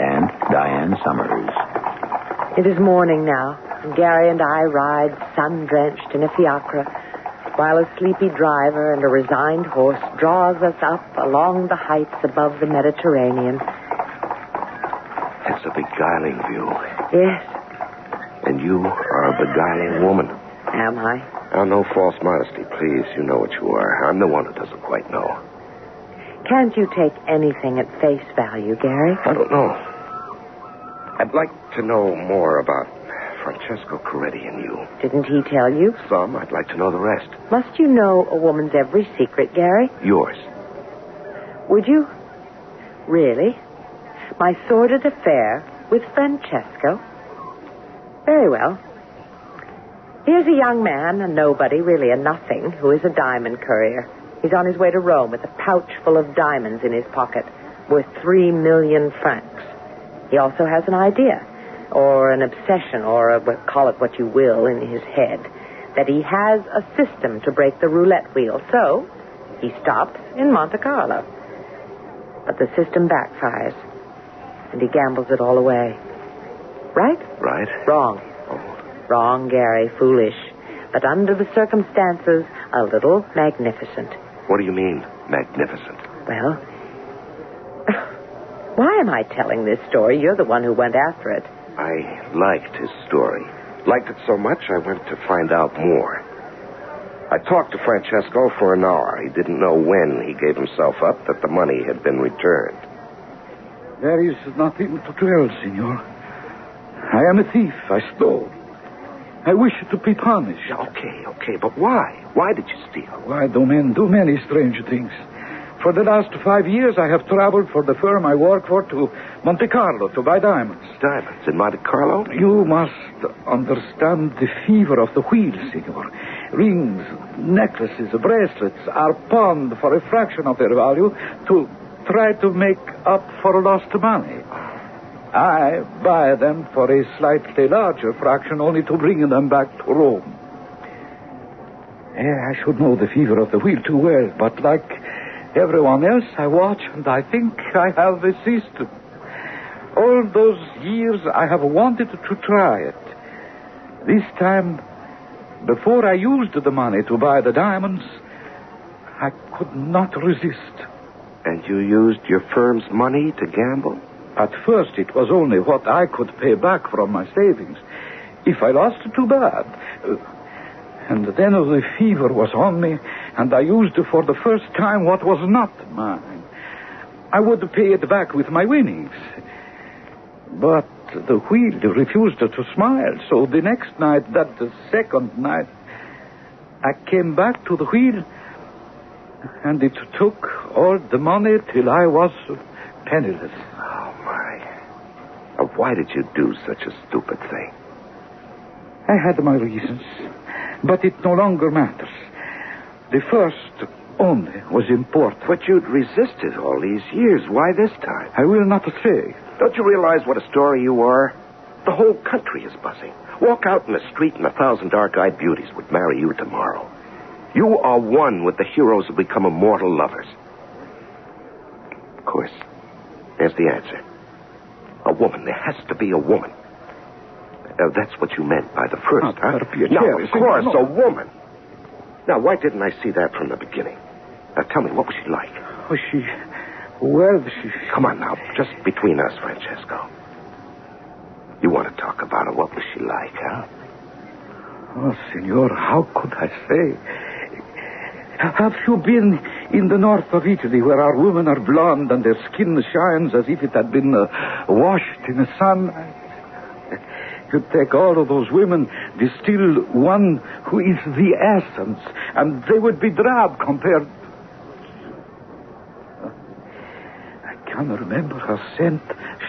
A: and Diane Summers.
L: It is morning now, and Gary and I ride sun-drenched in a fiacre, while a sleepy driver and a resigned horse draws us up along the heights above the Mediterranean.
P: It's a beguiling view.
L: Yes.
P: And you are a beguiling woman.
L: Am I?
P: Now, no false modesty, please. You know what you are. I'm the one who doesn't quite know.
L: Can't you take anything at face value, Gary?
P: I don't know. I'd like to know more about Francesco Coretti and you.
L: Didn't he tell you?
P: Some. I'd like to know the rest.
L: Must you know a woman's every secret, Gary?
P: Yours.
L: Would you? Really? My sordid affair with Francesco? Very well. Here's a young man, a nobody, really a nothing, who is a diamond courier. He's on his way to Rome with a pouch full of diamonds in his pocket, worth 3 million francs. He also has an idea, or an obsession, or call it what you will, in his head, that he has a system to break the roulette wheel. So, he stops in Monte Carlo. But the system backfires, and he gambles it all away. Right?
P: Right.
L: Wrong. Wrong, Gary. Foolish. But under the circumstances, a little magnificent.
P: What do you mean, magnificent?
L: Well, why am I telling this story? You're the one who went after it.
P: I liked his story. Liked it so much, I went to find out more. I talked to Francesco for an hour. He didn't know when he gave himself up that the money had been returned.
F: There is nothing to tell, senor. I am a thief. I stole. I wish to be punished.
P: Okay, but why? Why did you steal?
F: Why do men do many strange things? For the last 5 years, I have traveled for the firm I work for to Monte Carlo to buy diamonds.
P: Diamonds in Monte Carlo?
F: You must understand the fever of the wheel, senor. Rings, necklaces, bracelets are pawned for a fraction of their value to try to make up for lost money. I buy them for a slightly larger fraction, only to bring them back to Rome. I should know the fever of the wheel too well, but like everyone else, I watch and I think I have a system. All those years I have wanted to try it. This time, before I used the money to buy the diamonds, I could not resist.
P: And you used your firm's money to gamble?
F: At first, it was only what I could pay back from my savings. If I lost, too bad. And then the fever was on me, and I used for the first time what was not mine. I would pay it back with my winnings. But the wheel refused to smile, so the next night, the second night, I came back to the wheel, and it took all the money till I was penniless.
P: Oh, my. Why did you do such a stupid thing?
F: I had my reasons, but it no longer matters. The first only was important.
P: But you'd resisted all these years. Why this time?
F: I will not say.
P: Don't you realize what a story you are? The whole country is buzzing. Walk out in the street and 1,000 dark-eyed beauties would marry you tomorrow. You are one with the heroes who become immortal lovers. Of course, there's the answer. A woman. There has to be a woman. That's what you meant by the first, huh? No, of course, a woman. Now, why didn't I see that from the beginning? Now, tell me, what was she like? Come on now, just between us, Francesco. You want to talk about her. What was she like, huh?
F: Oh, senor, how could I say? Have you been in the north of Italy where our women are blonde and their skin shines as if it had been washed in the sun? You take all of those women, distill one who is the essence, and they would be drab compared. I can remember her scent,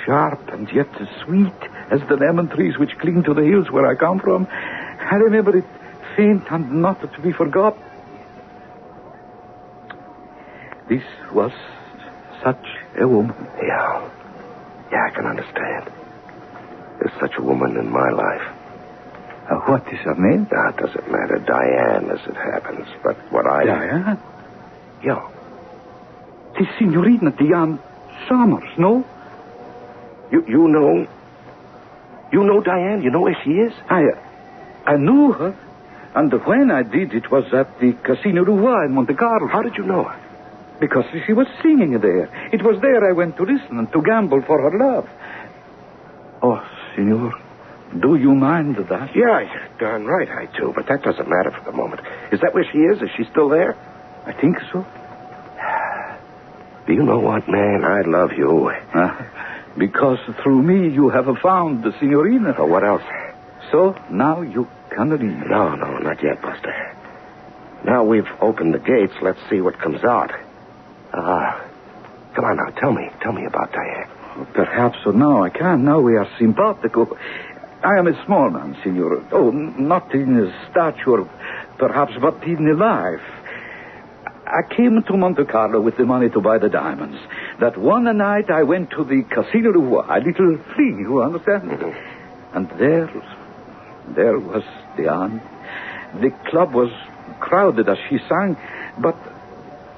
F: sharp and yet sweet as the lemon trees which cling to the hills where I come from. I remember it faint and not to be forgot. This was such a woman.
P: Yeah, I can understand. There's such a woman in my life.
F: What is her name?
P: It doesn't matter. Diane, as it happens. But what I...
F: Diane?
P: Yeah.
F: The Signorina Diane Summers, no?
P: You know... You know Diane? You know where she is?
F: I knew her. And when I did, it was at the Casino Roi in Monte Carlo.
P: How did you know her?
F: Because she was singing there. It was there I went to listen and to gamble for her love. Oh, Senor, do you mind that?
P: Yeah, you're darn right I do, but that doesn't matter for the moment. Is that where she is? Is she still there?
F: I think so.
P: Do you know what, man? I love you.
F: Because through me you have found the Signorina.
P: Oh, what else?
F: So now you can leave.
P: No, not yet, Buster. Now we've opened the gates, let's see what comes out. Come on now, tell me about Diane.
F: Perhaps now I can. Now we are simpatico. I am a small man, Signor. Oh, not in stature, perhaps, but in life. I came to Monte Carlo with the money to buy the diamonds. That one night I went to the Casino Roi, a little fling, you understand? Mm-hmm. And there was Diane. The club was crowded as she sang, but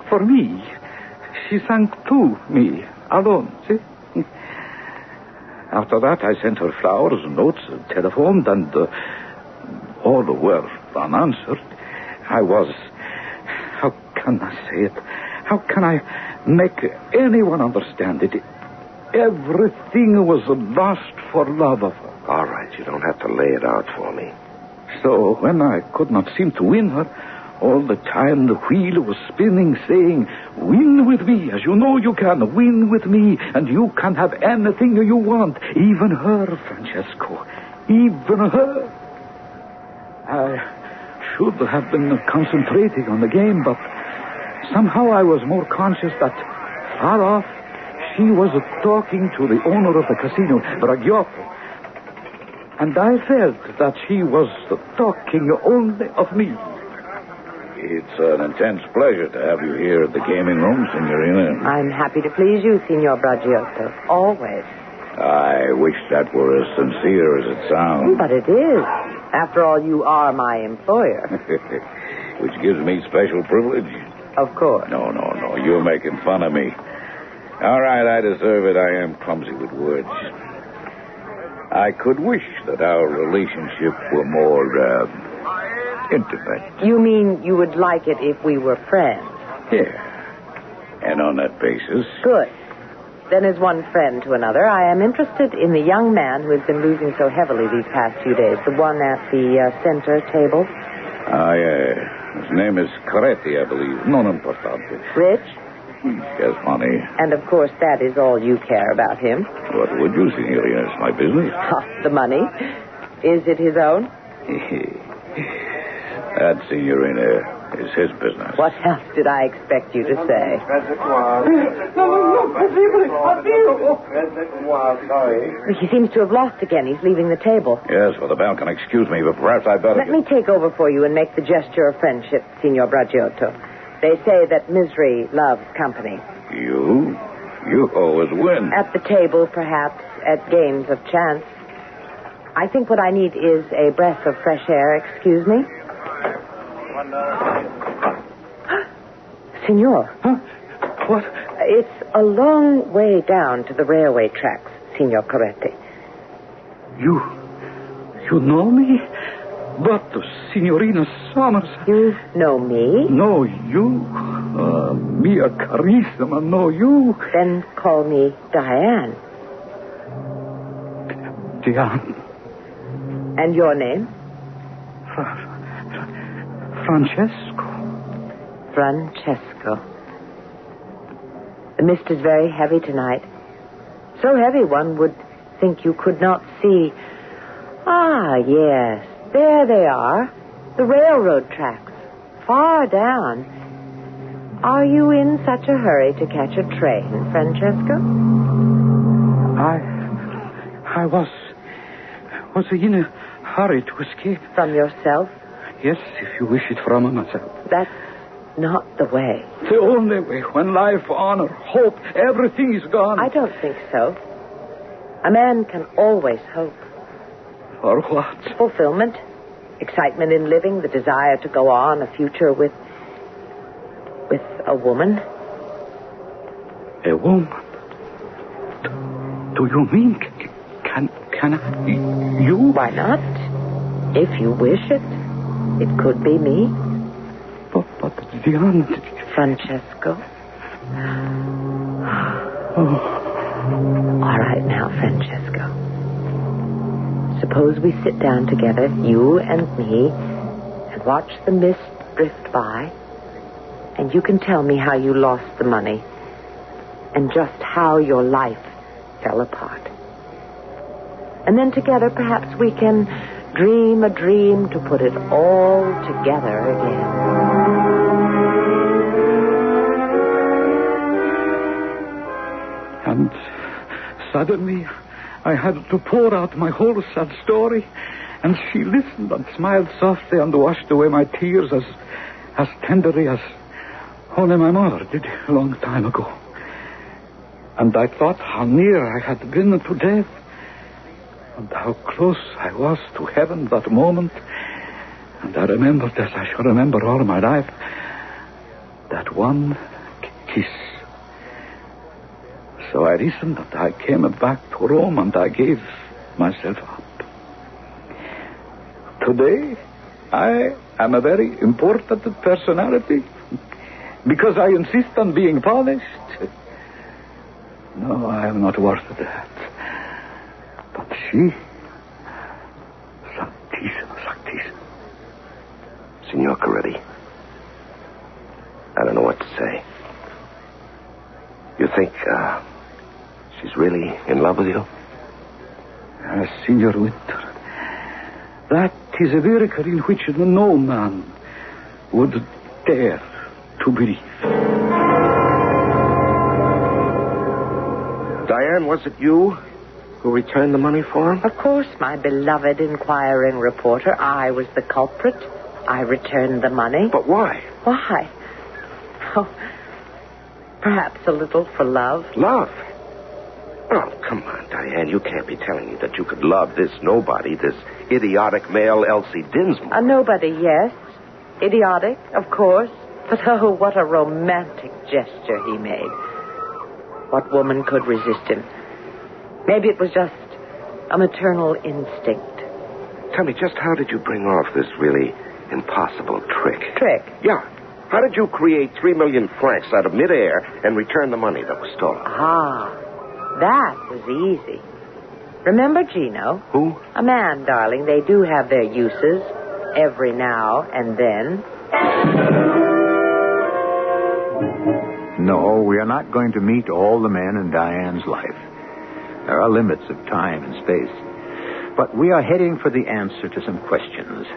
F: for me, she sang to me, alone, see? After that, I sent her flowers, notes, telephoned, and all were unanswered. I was... How can I say it? How can I make anyone understand it? Everything was lost for love of her.
P: All right, you don't have to lay it out for me.
F: So when I could not seem to win her, all the time the wheel was spinning, saying, win with me, as you know you can. Win with me, and you can have anything you want. Even her, Francesco. Even her. I should have been concentrating on the game, but somehow I was more conscious that far off she was talking to the owner of the casino, Bragiotto. And I felt that she was talking only of me.
B: It's an intense pleasure to have you here at the gaming room, Signorina.
Q: I'm happy to please you, Signor Bragiotto. Always.
B: I wish that were as sincere as it sounds.
Q: But it is. After all, you are my employer.
B: Which gives me special privilege.
Q: Of course.
B: No. You're making fun of me. All right, I deserve it. I am clumsy with words. I could wish that our relationship were more, intimate.
Q: You mean you would like it if we were friends?
B: Yeah. And on that basis...
Q: Good. Then as one friend to another, I am interested in the young man who has been losing so heavily these past few days. The one at the center table.
B: Yeah. His name is Coretti, I believe. Non importante.
Q: Rich?
B: He has money.
Q: And of course that is all you care about him.
B: What would you, Signorina? It's my business.
Q: The money. Is it his own?
B: That, Signorina, is his business.
Q: What else did I expect you to say? He seems to have lost again. He's leaving the table.
B: Yes, well, the bell can excuse me, but perhaps I'd better...
Q: Let me take over for you and make the gesture of friendship, Signor Bragiotto. They say that misery loves company.
B: You? You always win.
Q: At the table, perhaps, at games of chance. I think what I need is a breath of fresh air. Excuse me? Signor.
F: Huh? What?
Q: It's a long way down to the railway tracks, Signor Coretti.
F: You know me? But, Signorina Summers...
Q: You know me?
F: No, you. Mia Carissima, no, you.
Q: Then call me Diane.
F: Diane.
Q: And your name?
F: Francesco.
E: Francesco. The mist is very heavy tonight. So heavy one would think you could not see. Ah, yes. There they are. The railroad tracks. Far down. Are you in such a hurry to catch a train, Francesco?
F: I was in a hurry to escape.
E: From yourself?
F: Yes, if you wish it, from myself.
E: That's not the way.
F: The only way. When life, honor, hope, everything is gone.
E: I don't think so. A man can always hope.
F: For what?
E: Fulfillment, excitement in living, the desire to go on, a future with a woman.
F: A woman? Do you mean can you?
E: Why not? If you wish it, it could be me.
F: But Diane...
E: Francesco.
F: Oh.
E: All right now, Francesco. Suppose we sit down together, you and me, and watch the mist drift by, and you can tell me how you lost the money and just how your life fell apart. And then together, perhaps we can dream a dream to put it all together again.
F: And suddenly, I had to pour out my whole sad story, and she listened and smiled softly and washed away my tears as tenderly as only my mother did a long time ago. And I thought how near I had been to death, and how close I was to heaven that moment. And I remembered, as I shall remember all my life, that one kiss. So I listened, and I came back to Rome, and I gave myself up. Today, I am a very important personality, because I insist on being polished. No, I am not worth that. But she... Sanctissimo.
P: Signor Coretti, I don't know what to say. You think, she's really in love with you?
F: Signor Winter, that is a miracle in which no man would dare to believe.
P: Diane, was it you who returned the money for him?
E: Of course, my beloved inquiring reporter. I was the culprit. I returned the money.
P: But why?
E: Why? Oh, perhaps a little for love.
P: Love? Oh, come on, Diane. You can't be telling me that you could love this nobody, this idiotic male Elsie Dinsmore.
E: A nobody, yes. Idiotic, of course. But oh, what a romantic gesture he made. What woman could resist him? Maybe it was just a maternal instinct.
P: Tell me, just how did you bring off this really impossible trick?
E: Trick?
P: Yeah. How did you create 3 million francs out of midair and return the money that was stolen?
E: Ah, that was easy. Remember Gino?
P: Who?
E: A man, darling. They do have their uses every now and then.
A: No, we are not going to meet all the men in Diane's life. There are limits of time and space. But we are heading for the answer to some questions.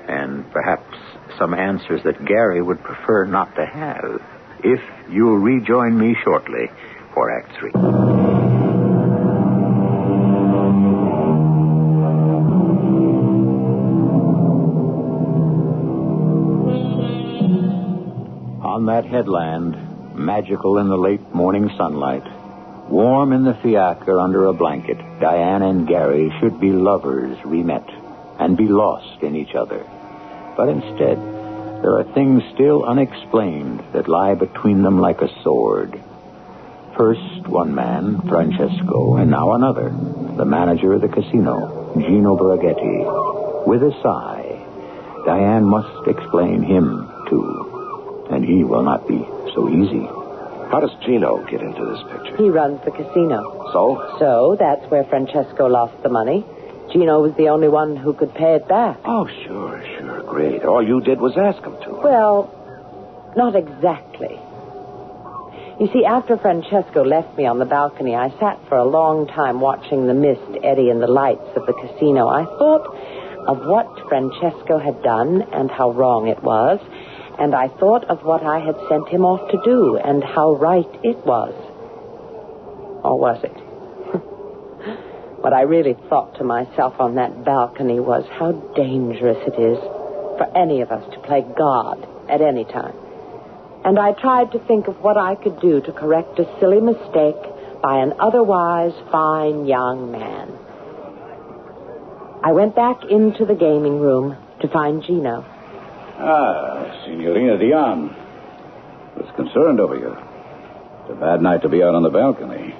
A: And perhaps some answers that Gary would prefer not to have. If you'll rejoin me shortly for Act 3.
T: On that headland, magical in the late morning sunlight, warm in the fiacre under a blanket, Diane and Gary should be lovers re-met and be lost in each other. But instead, there are things still unexplained that lie between them like a sword. First one man, Francesco, and now another, the manager of the casino, Gino Braghetti. With a sigh, Diane must explain him, too. And he will not be so easy.
P: How does Gino get into this picture?
E: He runs the casino.
P: So?
E: So, that's where Francesco lost the money. Gino was the only one who could pay it back.
P: Oh, sure. Great. All you did was ask him to.
E: Well,
Q: not exactly. You see, after Francesco left me on the balcony, I sat for a long time watching the mist eddy in the lights of the casino. I thought of what Francesco had done and how wrong it was, and I thought of what I had sent him off to do and how right it was. Or was it? What I really thought to myself on that balcony was how dangerous it is for any of us to play God at any time. And I tried to think of what I could do to correct a silly mistake by an otherwise fine young man. I went back into the gaming room to find Gino.
B: Ah, Signorina Dion. I was concerned over you. It's a bad night to be out on the balcony.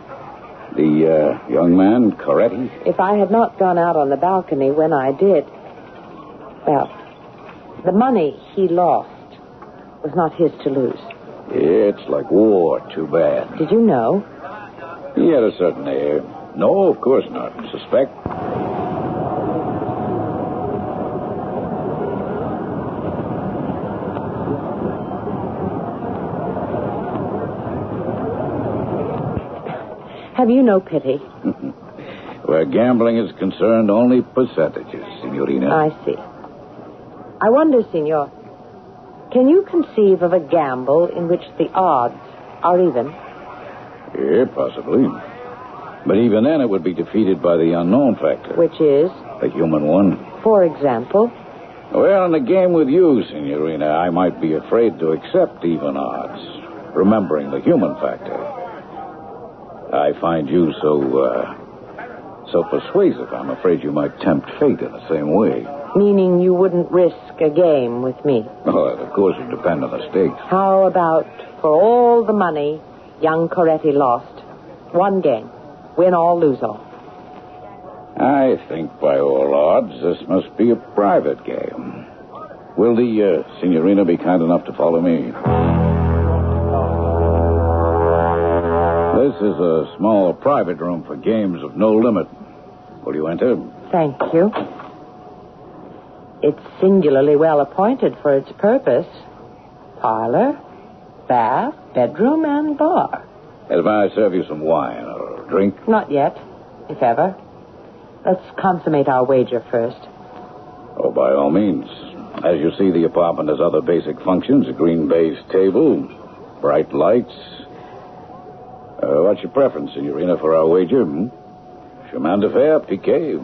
B: The young man, Coretti?
Q: If I had not gone out on the balcony when I did, well, the money he lost was not his to lose.
B: It's like war. Too bad.
Q: Did you know?
B: He had a certain air. No, of course not. Suspect?
Q: Have you no pity?
B: Where gambling is concerned, only percentages, Signorina.
Q: I see. I wonder, Signor, can you conceive of a gamble in which the odds are even?
B: Yeah, possibly. But even then, it would be defeated by the unknown factor.
Q: Which is?
B: The human one.
Q: For example?
B: Well, in a game with you, Signorina, I might be afraid to accept even odds, remembering the human factor. I find you so persuasive, I'm afraid you might tempt fate in the same way.
Q: Meaning you wouldn't risk a game with me?
B: Oh, of course, it depends on the stakes.
Q: How about for all the money young Coretti lost, one game, win all, lose all?
B: I think by all odds this must be a private game. Will the Signorina be kind enough to follow me? This is a small private room for games of no limit. Will you enter?
Q: Thank you. It's singularly well appointed for its purpose. Parlor, bath, bedroom, and bar.
B: If I serve you some wine or drink?
Q: Not yet, if ever. Let's consummate our wager first.
B: Oh, by all means. As you see, the apartment has other basic functions. A green baize table, bright lights. What's your preference, Signorina, for our wager? Chemin de fer, piquet,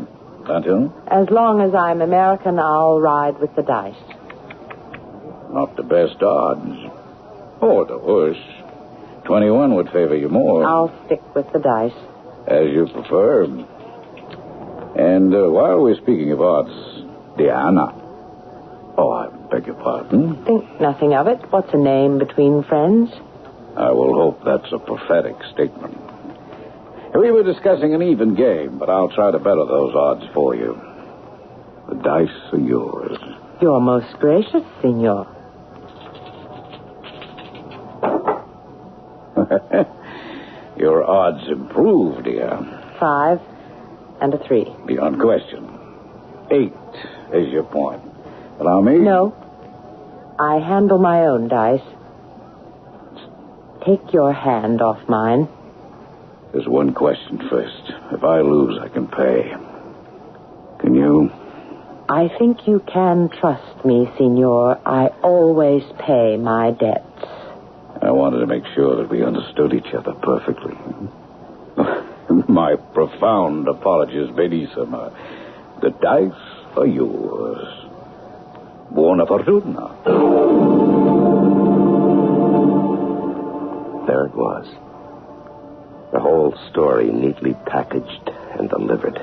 B: Pantheon?
Q: As long as I'm American, I'll ride with the dice.
B: Not the best odds. Or the worst. 21 would favor you more.
Q: I'll stick with the dice.
B: As you prefer. And while we're speaking of odds, Diana. Oh, I beg your pardon?
Q: Think nothing of it. What's a name between friends?
B: I will hope that's a prophetic statement. We were discussing an even game, but I'll try to better those odds for you. The dice are yours.
Q: You're most gracious, Signor.
B: Your odds improved, dear.
Q: 5 and a 3.
B: Beyond question. 8 is your point. Allow me?
Q: No. I handle my own dice. Take your hand off mine.
B: There's one question first. If I lose, I can pay. Can you?
Q: I think you can trust me, Signor. I always pay my debts.
B: I wanted to make sure that we understood each other perfectly. My profound apologies, benissimo. The dice are yours. Buona fortuna.
P: There it was. The whole story neatly packaged and delivered.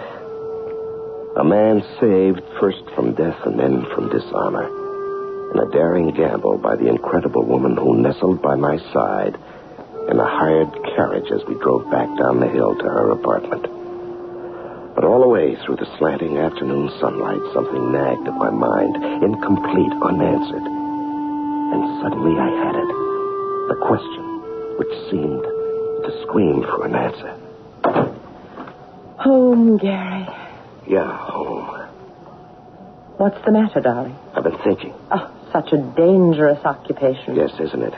P: A man saved first from death and then from dishonor. In a daring gamble by the incredible woman who nestled by my side in a hired carriage as we drove back down the hill to her apartment. But all the way through the slanting afternoon sunlight, something nagged at my mind, incomplete, unanswered. And suddenly I had it. The question which seemed to scream for an answer.
Q: Home, Gary.
P: Yeah, home.
Q: What's the matter, darling?
P: I've been thinking.
Q: Oh,
L: such a dangerous occupation.
P: Yes, isn't it?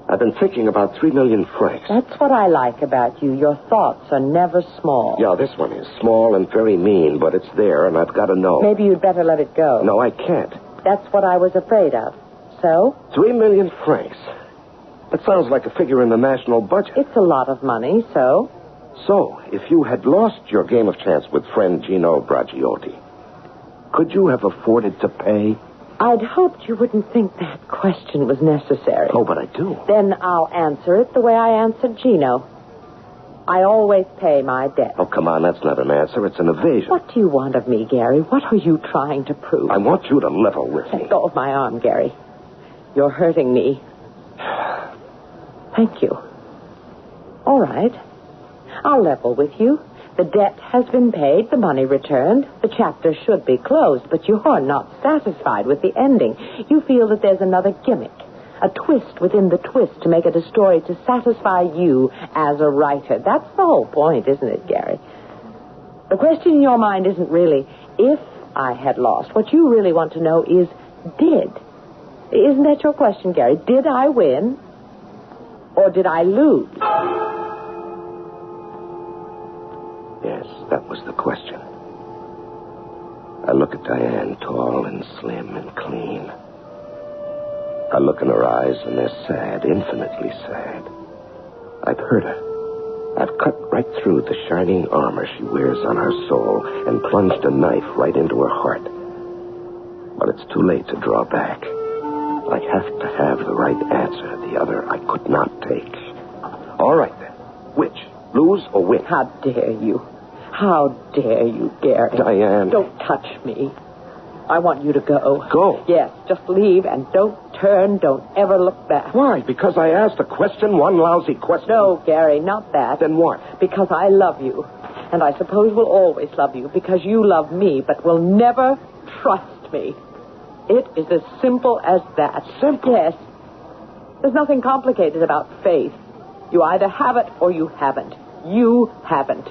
P: I've been thinking about 3 million francs.
L: That's what I like about you. Your thoughts are never small.
P: Yeah, this one is small and very mean, but it's there, and I've got to know.
L: Maybe you'd better let it go.
P: No, I can't.
L: That's what I was afraid of. So?
P: 3 million francs. That sounds like a figure in the national budget.
L: It's a lot of money, so?
P: So, if you had lost your game of chance with friend Gino Braciotti, could you have afforded to pay?
L: I'd hoped you wouldn't think that question was necessary.
P: Oh, but I do.
L: Then I'll answer it the way I answered Gino. I always pay my debt.
P: Oh, come on, that's not an answer. It's an evasion.
L: What do you want of me, Gary? What are you trying to prove?
P: I want you to level with me.
L: Let go of my arm, Gary. You're hurting me. Thank you. All right. I'll level with you. The debt has been paid, the money returned. The chapter should be closed, but you're not satisfied with the ending. You feel that there's another gimmick, a twist within the twist to make it a story to satisfy you as a writer. That's the whole point, isn't it, Gary? The question in your mind isn't really if I had lost. What you really want to know is did. Isn't that your question, Gary? Did I win or did I lose?
P: Yes, that was the question. I look at Diane, tall and slim and clean. I look in her eyes, and they're sad, infinitely sad. I've hurt her. I've cut right through the shining armor she wears on her soul and plunged a knife right into her heart. But it's too late to draw back. I have to have the right answer. The other I could not take. All right, then. Which? Lose or win?
L: How dare you? How dare you, Gary?
P: Diane.
L: Don't touch me. I want you to go.
P: Go?
L: Yes, just leave and don't turn. Don't ever look back.
P: Why? Because I asked a question? One lousy question?
L: No, Gary, not that.
P: Then what?
L: Because I love you. And I suppose will always love you because you love me, but will never trust me. It is as simple as that.
P: Simple?
L: Yes. There's nothing complicated about faith. You either have it or you haven't. You haven't.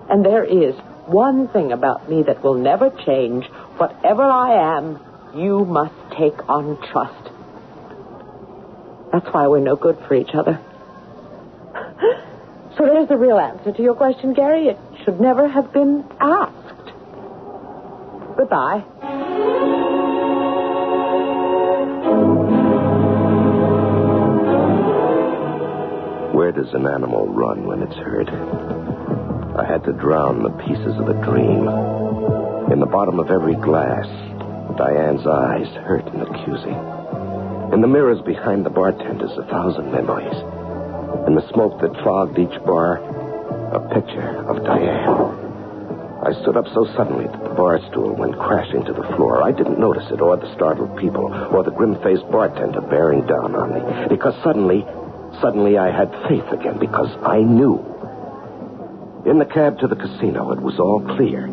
L: And there is one thing about me that will never change. Whatever I am, you must take on trust. That's why we're no good for each other. So there's the real answer to your question, Gary. It should never have been asked. Goodbye.
P: Where does an animal run when it's hurt? I had to drown the pieces of a dream. In the bottom of every glass, Diane's eyes, hurt and accusing. In the mirrors behind the bartenders, 1,000 memories. In the smoke that fogged each bar, a picture of Diane. I stood up so suddenly that the bar stool went crashing to the floor. I didn't notice it, or the startled people, or the grim-faced bartender bearing down on me. Because suddenly I had faith again, because I knew. In the cab to the casino, it was all clear.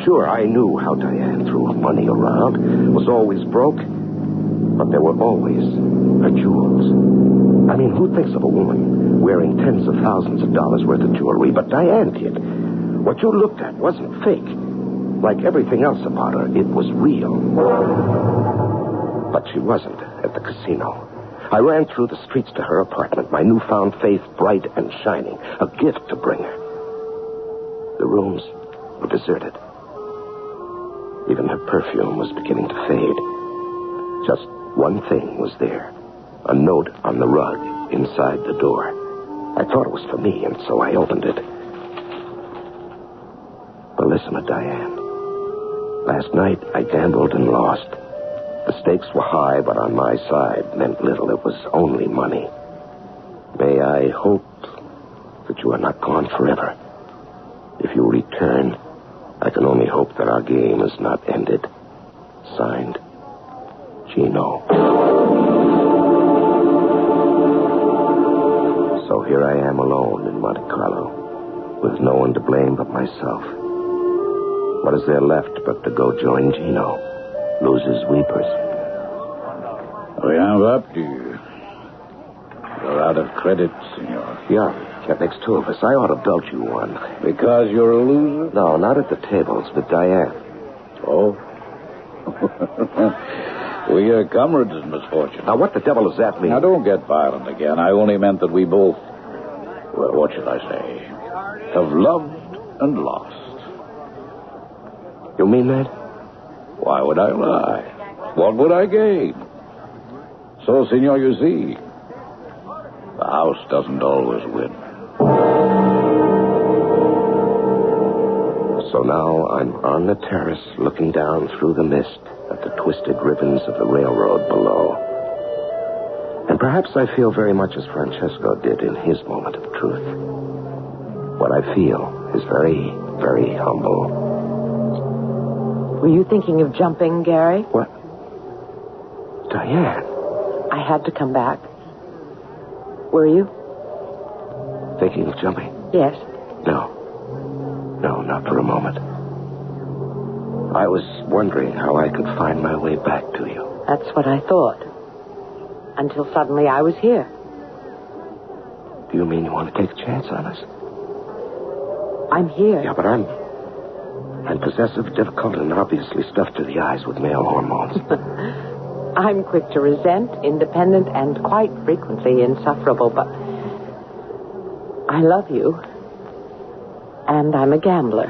P: Sure, I knew how Diane threw her money around, was always broke, but there were always her jewels. I mean, who thinks of a woman wearing tens of thousands of dollars worth of jewelry? But Diane did. What you looked at wasn't fake. Like everything else about her, it was real. But she wasn't at the casino. I ran through the streets to her apartment, my newfound faith bright and shining, a gift to bring her. The rooms were deserted. Even her perfume was beginning to fade. Just one thing was there, a note on the rug inside the door. I thought it was for me, and so I opened it. But listen to Diane. Last night, I gambled and lost. The stakes were high, but on my side meant little. It was only money. May I hope that you are not gone forever. If you return, I can only hope that our game is not ended. Signed, Gino. So here I am alone in Monte Carlo, with no one to blame but myself. What is there left but to go join Gino, lose his weepers?
B: Rien va plus. You're out of credit, senor.
P: Yeah, that makes two of us. I ought to belt you one.
B: Because you're a loser?
P: No, not at the tables, but Diane.
B: Oh? We are comrades in misfortune.
P: Now, what the devil does that mean?
B: Now, don't get violent again. I only meant that we both, well, what should I say, have loved and lost.
P: You mean that?
B: Why would I lie? What would I gain? So, senor, you see, the house doesn't always win.
P: So now I'm on the terrace looking down through the mist at the twisted ribbons of the railroad below. And perhaps I feel very much as Francesco did in his moment of truth. What I feel is very, very humble.
L: Were you thinking of jumping, Gary?
P: What? Diane.
L: I had to come back. Were you?
P: Thinking of jumping?
L: Yes.
P: No, not for a moment. I was wondering how I could find my way back to you.
L: That's what I thought. Until suddenly I was here.
P: Do you mean you want to take a chance on us?
L: I'm here.
P: Yeah, but I'm possessive, difficult, and obviously stuffed to the eyes with male hormones.
L: I'm quick to resent, independent, and quite frequently insufferable, but I love you. And I'm a gambler.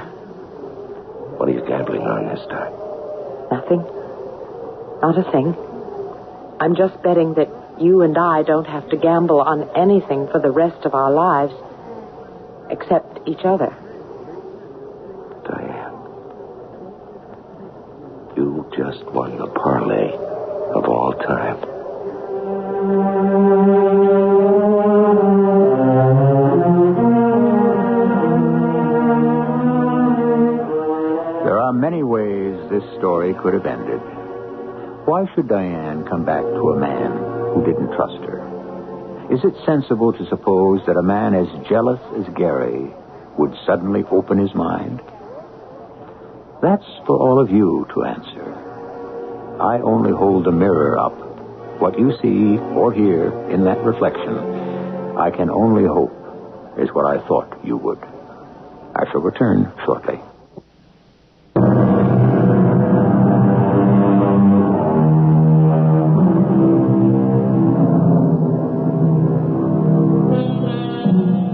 P: What are you gambling on this time?
L: Nothing. Not a thing. I'm just betting that you and I don't have to gamble on anything for the rest of our lives, except each other.
P: Diane, you just won the parlay of all time.
G: There are many ways this story could have ended. Why should Diane come back to a man who didn't trust her? Is it sensible to suppose that a man as jealous as Gary would suddenly open his mind? That's for all of you to answer. I only hold the mirror up. What you see or hear in that reflection, I can only hope is what I thought you would. I shall return shortly.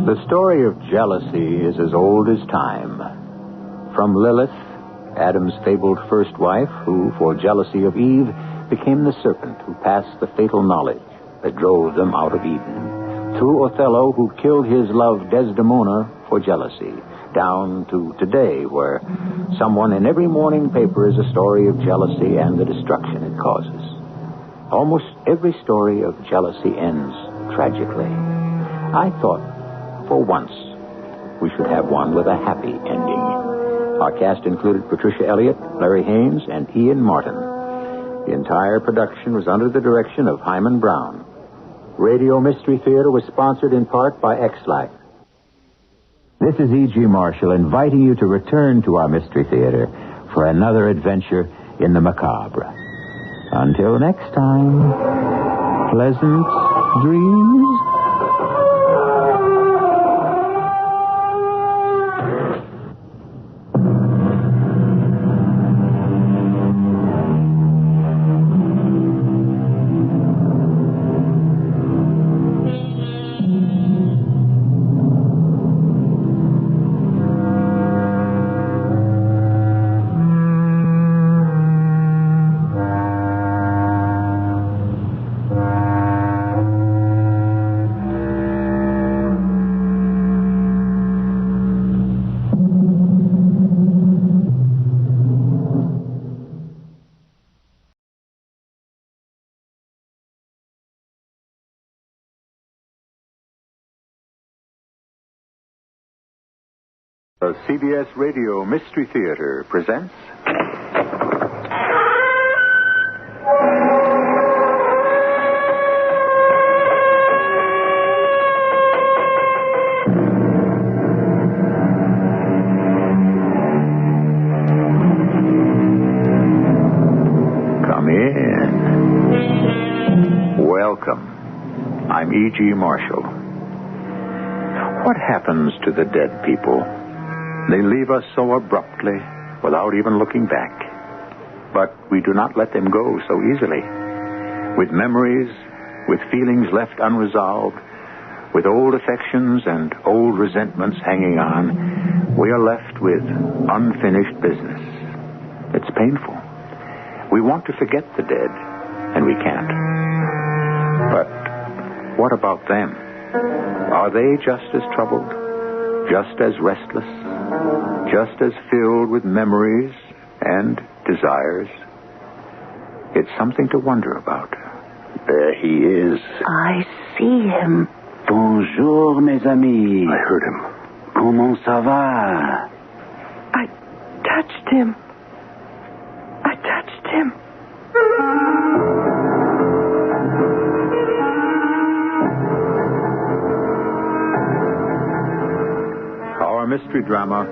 G: The story of jealousy is as old as time. From Lilith, Adam's fabled first wife, who, for jealousy of Eve, became the serpent who passed the fatal knowledge that drove them out of Eden, through Othello, who killed his love Desdemona for jealousy, down to today, where someone in every morning paper is a story of jealousy and the destruction it causes. Almost every story of jealousy ends tragically. I thought, for once, we should have one with a happy ending. Our cast included Patricia Elliott, Larry Haynes, and Ian Martin. The entire production was under the direction of Hyman Brown. Radio Mystery Theater was sponsored in part by X-Lac. This is E.G. Marshall inviting you to return to our Mystery Theater for another adventure in the macabre. Until next time, pleasant dreams. The CBS Radio Mystery Theater presents... Come in. Welcome. I'm E.G. Marshall. What happens to the dead people? They leave us so abruptly, without even looking back.
A: but we do not let them go so easily. With memories, with feelings left unresolved, with old affections and old resentments hanging on, we are left with unfinished business. It's painful. We want to forget the dead, and we can't. But what about them? Are they just as troubled, just as restless, just as filled with memories and desires? It's something to wonder about.
D: There he is.
C: I see him.
D: Bonjour, mes amis.
W: I heard him.
D: Comment ça va?
L: I touched him. I touched him.
A: Our mystery drama,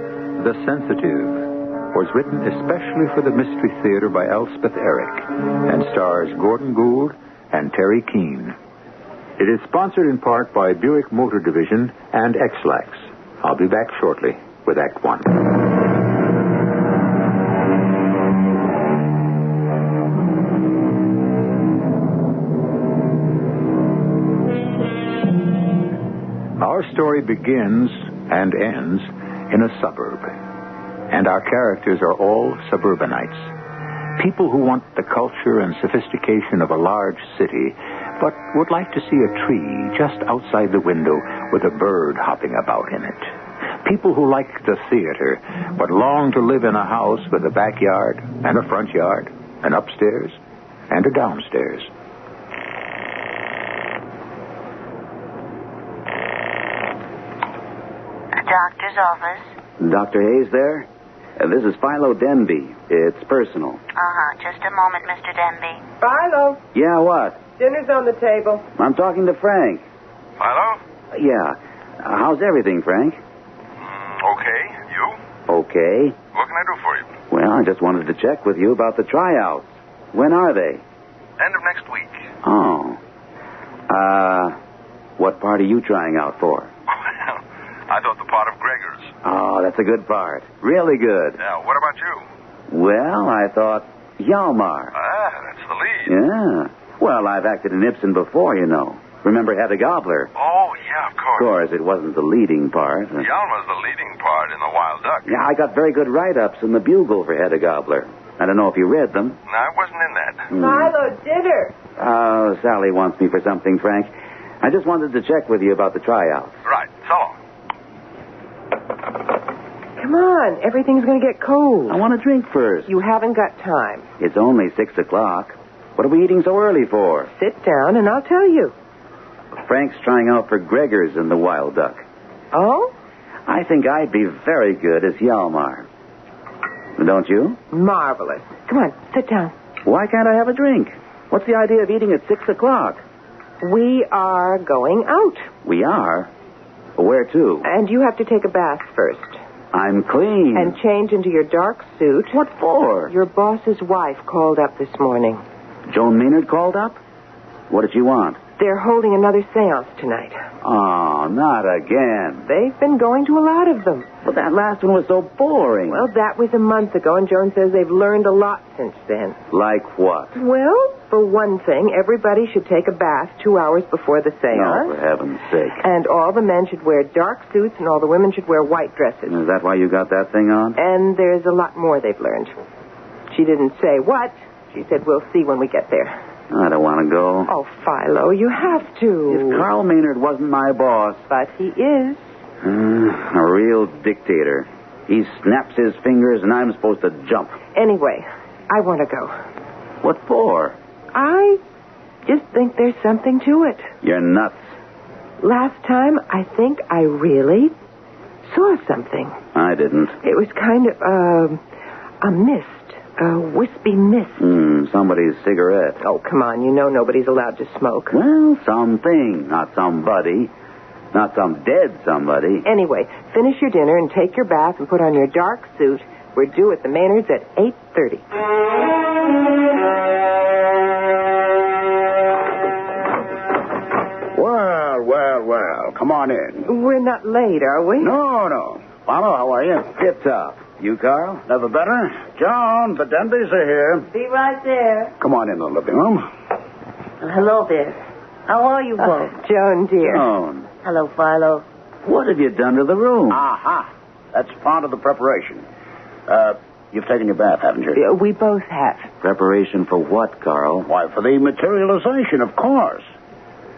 A: The Sensitive, was written especially for the Mystery Theater by Elspeth Eric and stars Gordon Gould and Terry Keane. It is sponsored in part by Buick Motor Division and X-Lax. I'll be back shortly with Act One. Our story begins and ends in a suburb, and our characters are all suburbanites. People who want the culture and sophistication of a large city, but would like to see a tree just outside the window with a bird hopping about in it. People who like the theater, but long to live in a house with a backyard and a front yard, an upstairs and a downstairs.
N: Doctor's office.
D: Dr. Hayes there? This is Philo Denby. It's personal.
N: Just a moment, Mr. Denby.
L: Philo,
D: Yeah, what?
L: dinner's on the table.
D: I'm talking to Frank.
S: Philo?
D: Yeah. How's everything, Frank?
S: Okay. You?
D: Okay.
S: What can I do for you?
D: Well, I just wanted to check with you about the tryouts. When are they?
S: End of next week.
D: Oh. What part are you trying out for?
S: I thought the part of Gregor's.
D: Oh, that's a good part. Really good.
S: Yeah, what about you?
D: Well, I thought Hjalmar.
S: That's the lead.
D: Yeah. Well, I've acted in Ibsen before, you know. Remember Hedda Gabler?
S: Oh, yeah, of course.
D: Of course, it wasn't the leading part.
S: Hjalmar's the leading part in The Wild Duck.
D: Yeah, I got very good write-ups in the Bugle for Hedda Gabler. I don't know if you read them.
S: No, I wasn't in that.
L: Philo, dinner.
D: Sally wants me for something, Frank. I just wanted to check with you about the tryouts.
S: Right. So long.
L: Come on, everything's going to get cold.
D: I want a drink first.
L: You haven't got time.
D: It's only 6 o'clock. What are we eating so early for?
L: Sit down and I'll tell you.
D: Frank's trying out for Gregor's in The Wild Duck.
L: Oh?
D: I think I'd be very good as Hjalmar. Don't you?
L: Marvelous. Come on, sit down.
D: Why can't I have a drink? What's the idea of eating at 6 o'clock?
L: We are going out.
D: We are? Where to?
L: And you have to take a bath first.
D: I'm clean.
L: And change into your dark suit.
D: What for?
L: Your boss's wife called up this morning.
D: Joan Maynard called up? What did she want?
L: They're holding another seance tonight.
D: Oh, not again.
L: They've been going to a lot of them.
D: But that last one was so boring.
L: Well, that was a month ago, and Joan says they've learned a lot since then.
D: Like what?
L: Well, for one thing, everybody should take a bath 2 hours before the seance.
D: No, for heaven's sake.
L: And all the men should wear dark suits, and all the women should wear white dresses.
D: Is that why you got that thing on?
L: And there's a lot more they've learned. She didn't say what. She said, we'll see when we get there.
D: I don't want to go.
L: Oh, Philo, you have to.
D: If Carl Maynard wasn't my boss.
L: But he is.
D: A real dictator. He snaps his fingers and I'm supposed to jump.
L: Anyway, I want to go.
D: What for?
L: I just think there's something to it.
D: You're nuts.
L: Last time, I think I really saw something.
D: I didn't.
L: It was kind of a mist. A wispy mist.
D: Somebody's cigarette.
L: Oh, come on. You know nobody's allowed to smoke.
D: Well, something. Not somebody. Not some dead somebody.
L: Anyway, finish your dinner and take your bath and put on your dark suit. We're due at the Maynards at 8:30.
X: Well. Come on in.
L: We're not late, are we?
X: No. Follow, how are you?
D: Tip top. You, Carl? Never better. John, the Denbys are here.
Q: Be right there.
D: Come on in the living room.
Q: Hello there. How are you both?
E: Joan, dear.
D: Joan,
Q: Hello, Philo.
D: what have you done to the room? Aha. That's part of the preparation. You've taken your bath, haven't you?
E: We both have.
D: Preparation for what, Carl? Why, for the materialization, of course.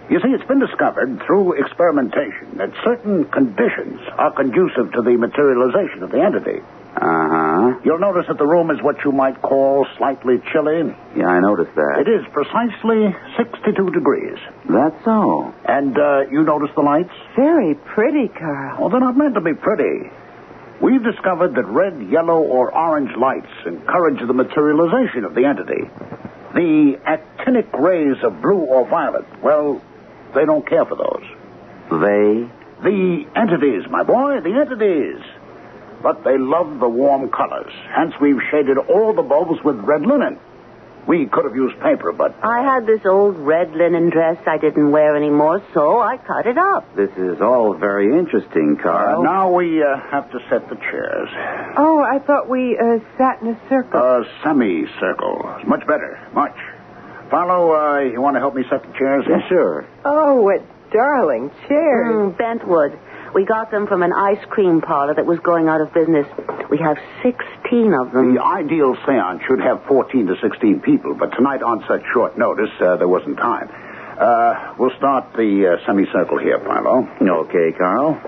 D: You see, it's been discovered through experimentation that certain conditions are conducive to the materialization of the entity. Uh-huh. You'll notice that the room is what you might call slightly chilly. Yeah, I noticed that. It is precisely 62 degrees. That's so. And you notice the lights?
E: Very pretty, Carl.
D: Well, they're not meant to be pretty. We've discovered that red, yellow, or orange lights encourage the materialization of the entity. The actinic rays of blue or violet, well, they don't care for those. They? The entities, my boy, the entities. But they love the warm colors. Hence, we've shaded all the bulbs with red linen. We could have used paper, but...
Q: I had this old red linen dress I didn't wear anymore, so I cut it up.
D: This is all very interesting, Carl. Now we have to set the chairs.
E: Oh, I thought we sat in a circle.
D: A semicircle. Much better. Much. Philo, you want to help me set the chairs? Yeah, sure.
E: Oh, what darling chairs.
Q: Bentwood. We got them from an ice cream parlor that was going out of business. We have 16 of them.
D: The ideal seance should have 14 to 16 people, but tonight on such short notice, there wasn't time. We'll start the semicircle here, Philo. Okay, Carl.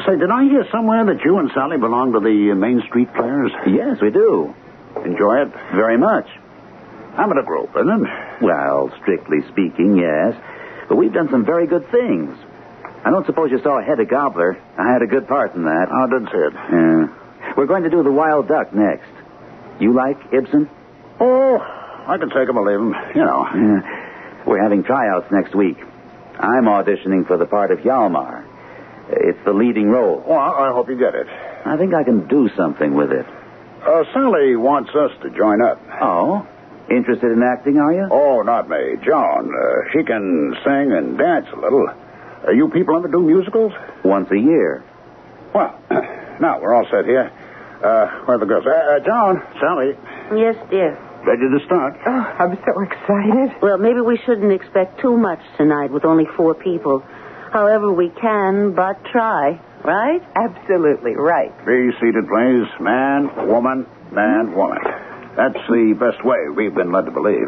D: Say, did I hear somewhere that you and Sally belong to the Main Street Players? Yes, we do. Enjoy it? Very much. Amateur group, isn't it? Well, strictly speaking, yes. But we've done some very good things. I don't suppose you saw Hedda Gabler. I had a good part in that. I didn't see it. Yeah. We're going to do The Wild Duck next. You like Ibsen? Oh, I can take him or leave him, you know. Yeah. We're having tryouts next week. I'm auditioning for the part of Hjalmar. It's the leading role. Well, I hope you get it. I think I can do something with it. Sally wants us to join up. Oh? Interested in acting, are you? Oh, not me. Joan. She can sing and dance a little. You people ever do musicals? Once a year. Well, now we're all set here. Where are the girls? Joan, Sally.
Q: Yes, dear.
D: Ready to start?
E: Oh, I'm so excited.
Q: Well, maybe we shouldn't expect too much tonight with only 4 people. However, we can but try, right?
E: Absolutely right.
D: Be seated, please. Man, woman, man, woman. That's the best way we've been led to believe.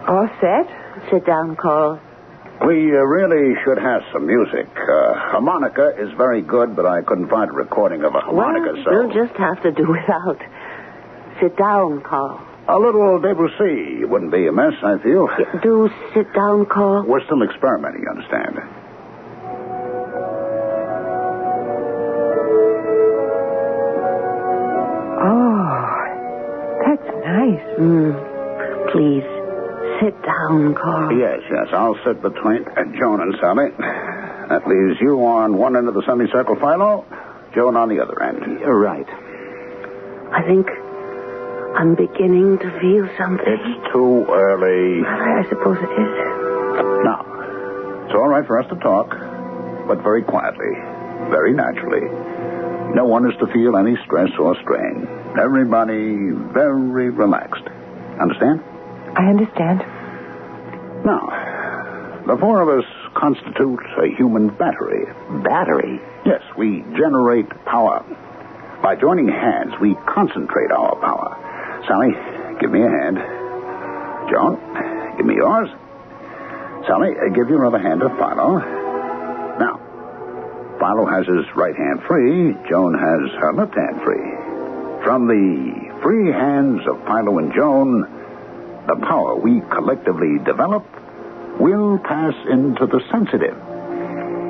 E: All set?
Q: Sit down, Carl.
D: We really should have some music. Harmonica is very good, but I couldn't find a recording of a harmonica,
Q: well,
D: so...
Q: we'll just have to do without. Sit down, Carl.
D: A little Debussy wouldn't be amiss, I feel.
Q: Do sit down, Carl.
D: We're still experimenting, you understand.
E: Oh, that's nice.
Q: Please. Sit down, Carl.
D: Yes. I'll sit between Joan and Sally. That leaves you on one end of the semicircle, Philo. Joan on the other end. You're right.
Q: I think I'm beginning to feel something.
D: It's too early.
Q: I suppose it is.
D: Now, it's all right for us to talk, but very quietly, very naturally. No one is to feel any stress or strain. Everybody very relaxed. Understand?
E: I understand.
D: Now, the 4 of us constitute a human battery. Battery? Yes, we generate power. By joining hands, we concentrate our power. Sally, give me a hand. Joan, give me yours. Sally, give your other hand to Philo. Now, Philo has his right hand free. Joan has her left hand free. From the free hands of Philo and Joan, the power we collectively develop will pass into the sensitive.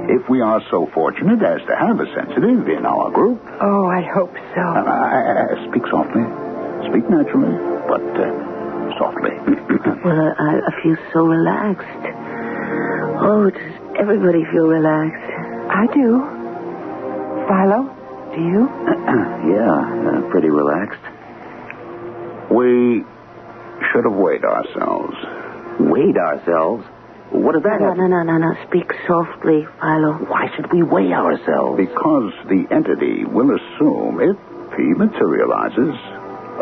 D: If we are so fortunate as to have a sensitive in our group...
E: Oh, I hope so.
D: Speak softly. Speak naturally, but softly.
Q: Well, I feel so relaxed. Oh, does everybody feel relaxed?
E: I do. Philo, do you?
D: Yeah, pretty relaxed. We should have weighed ourselves. Weighed ourselves? What does that have?
Q: No. Speak softly, Philo.
D: Why should we weigh ourselves? Because the entity will assume, if entropy materializes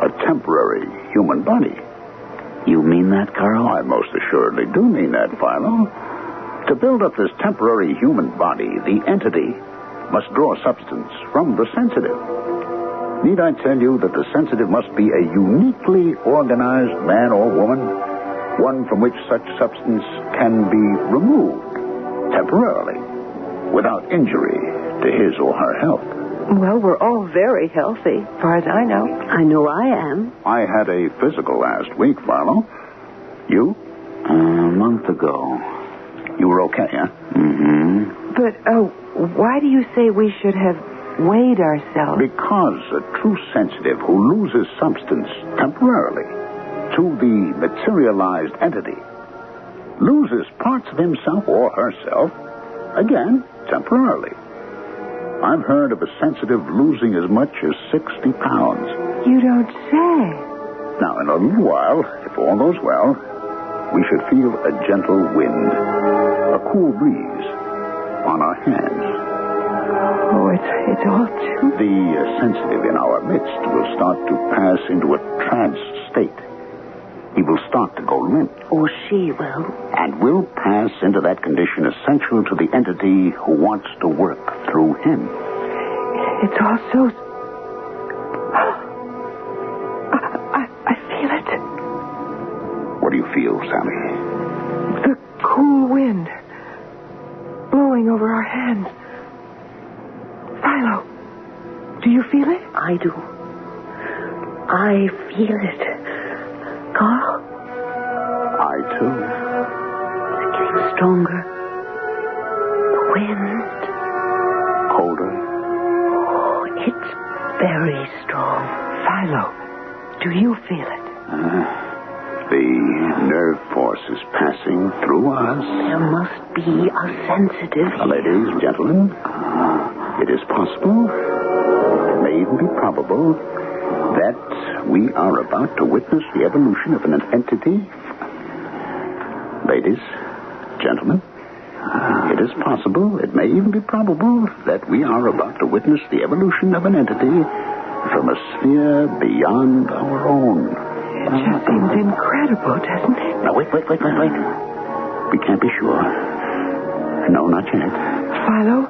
D: a temporary human body.
A: You mean that, Carl?
D: I most assuredly do mean that, Philo. To build up this temporary human body, the entity must draw substance from the sensitive. Need I tell you that the sensitive must be a uniquely organized man or woman, one from which such substance can be removed temporarily without injury to his or her health?
L: Well, we're all very healthy, as far as I know.
C: I know I am.
D: I had a physical last week, Philo. You?
A: A month ago.
D: You were okay, huh?
A: Mm-hmm.
L: But, why do you say we should have weighed ourselves?
D: Because a true sensitive who loses substance temporarily to the materialized entity loses parts of himself or herself, again, temporarily. I've heard of a sensitive losing as much as 60 pounds.
L: You don't say.
D: Now, in a little while, if all goes well, we should feel a gentle wind, a cool breeze on our hands.
L: Oh, it's all too...
D: The sensitive in our midst will start to pass into a trance state. He will start to go limp.
C: Or she will.
D: And will pass into that condition essential to the entity who wants to work through him.
L: It's all so... I feel it.
D: What do you feel, Sally?
L: The cool wind blowing over our hands. Philo, do you feel it?
C: I do. I feel it. Carl?
D: I, too.
C: It's getting stronger. The wind.
D: Colder.
C: Oh, it's very strong.
L: Philo, do you feel it?
D: The nerve force is passing through us.
C: There must be a sensitive here.
D: Ladies and gentlemen, it is possible, it may even be probable, that we are about to witness the evolution of an entity. Ladies, gentlemen, it is possible, it may even be probable, that we are about to witness the evolution of an entity from a sphere beyond our own.
L: It just seems incredible, doesn't it?
D: Now, wait. We can't be sure. No, not yet.
L: Philo,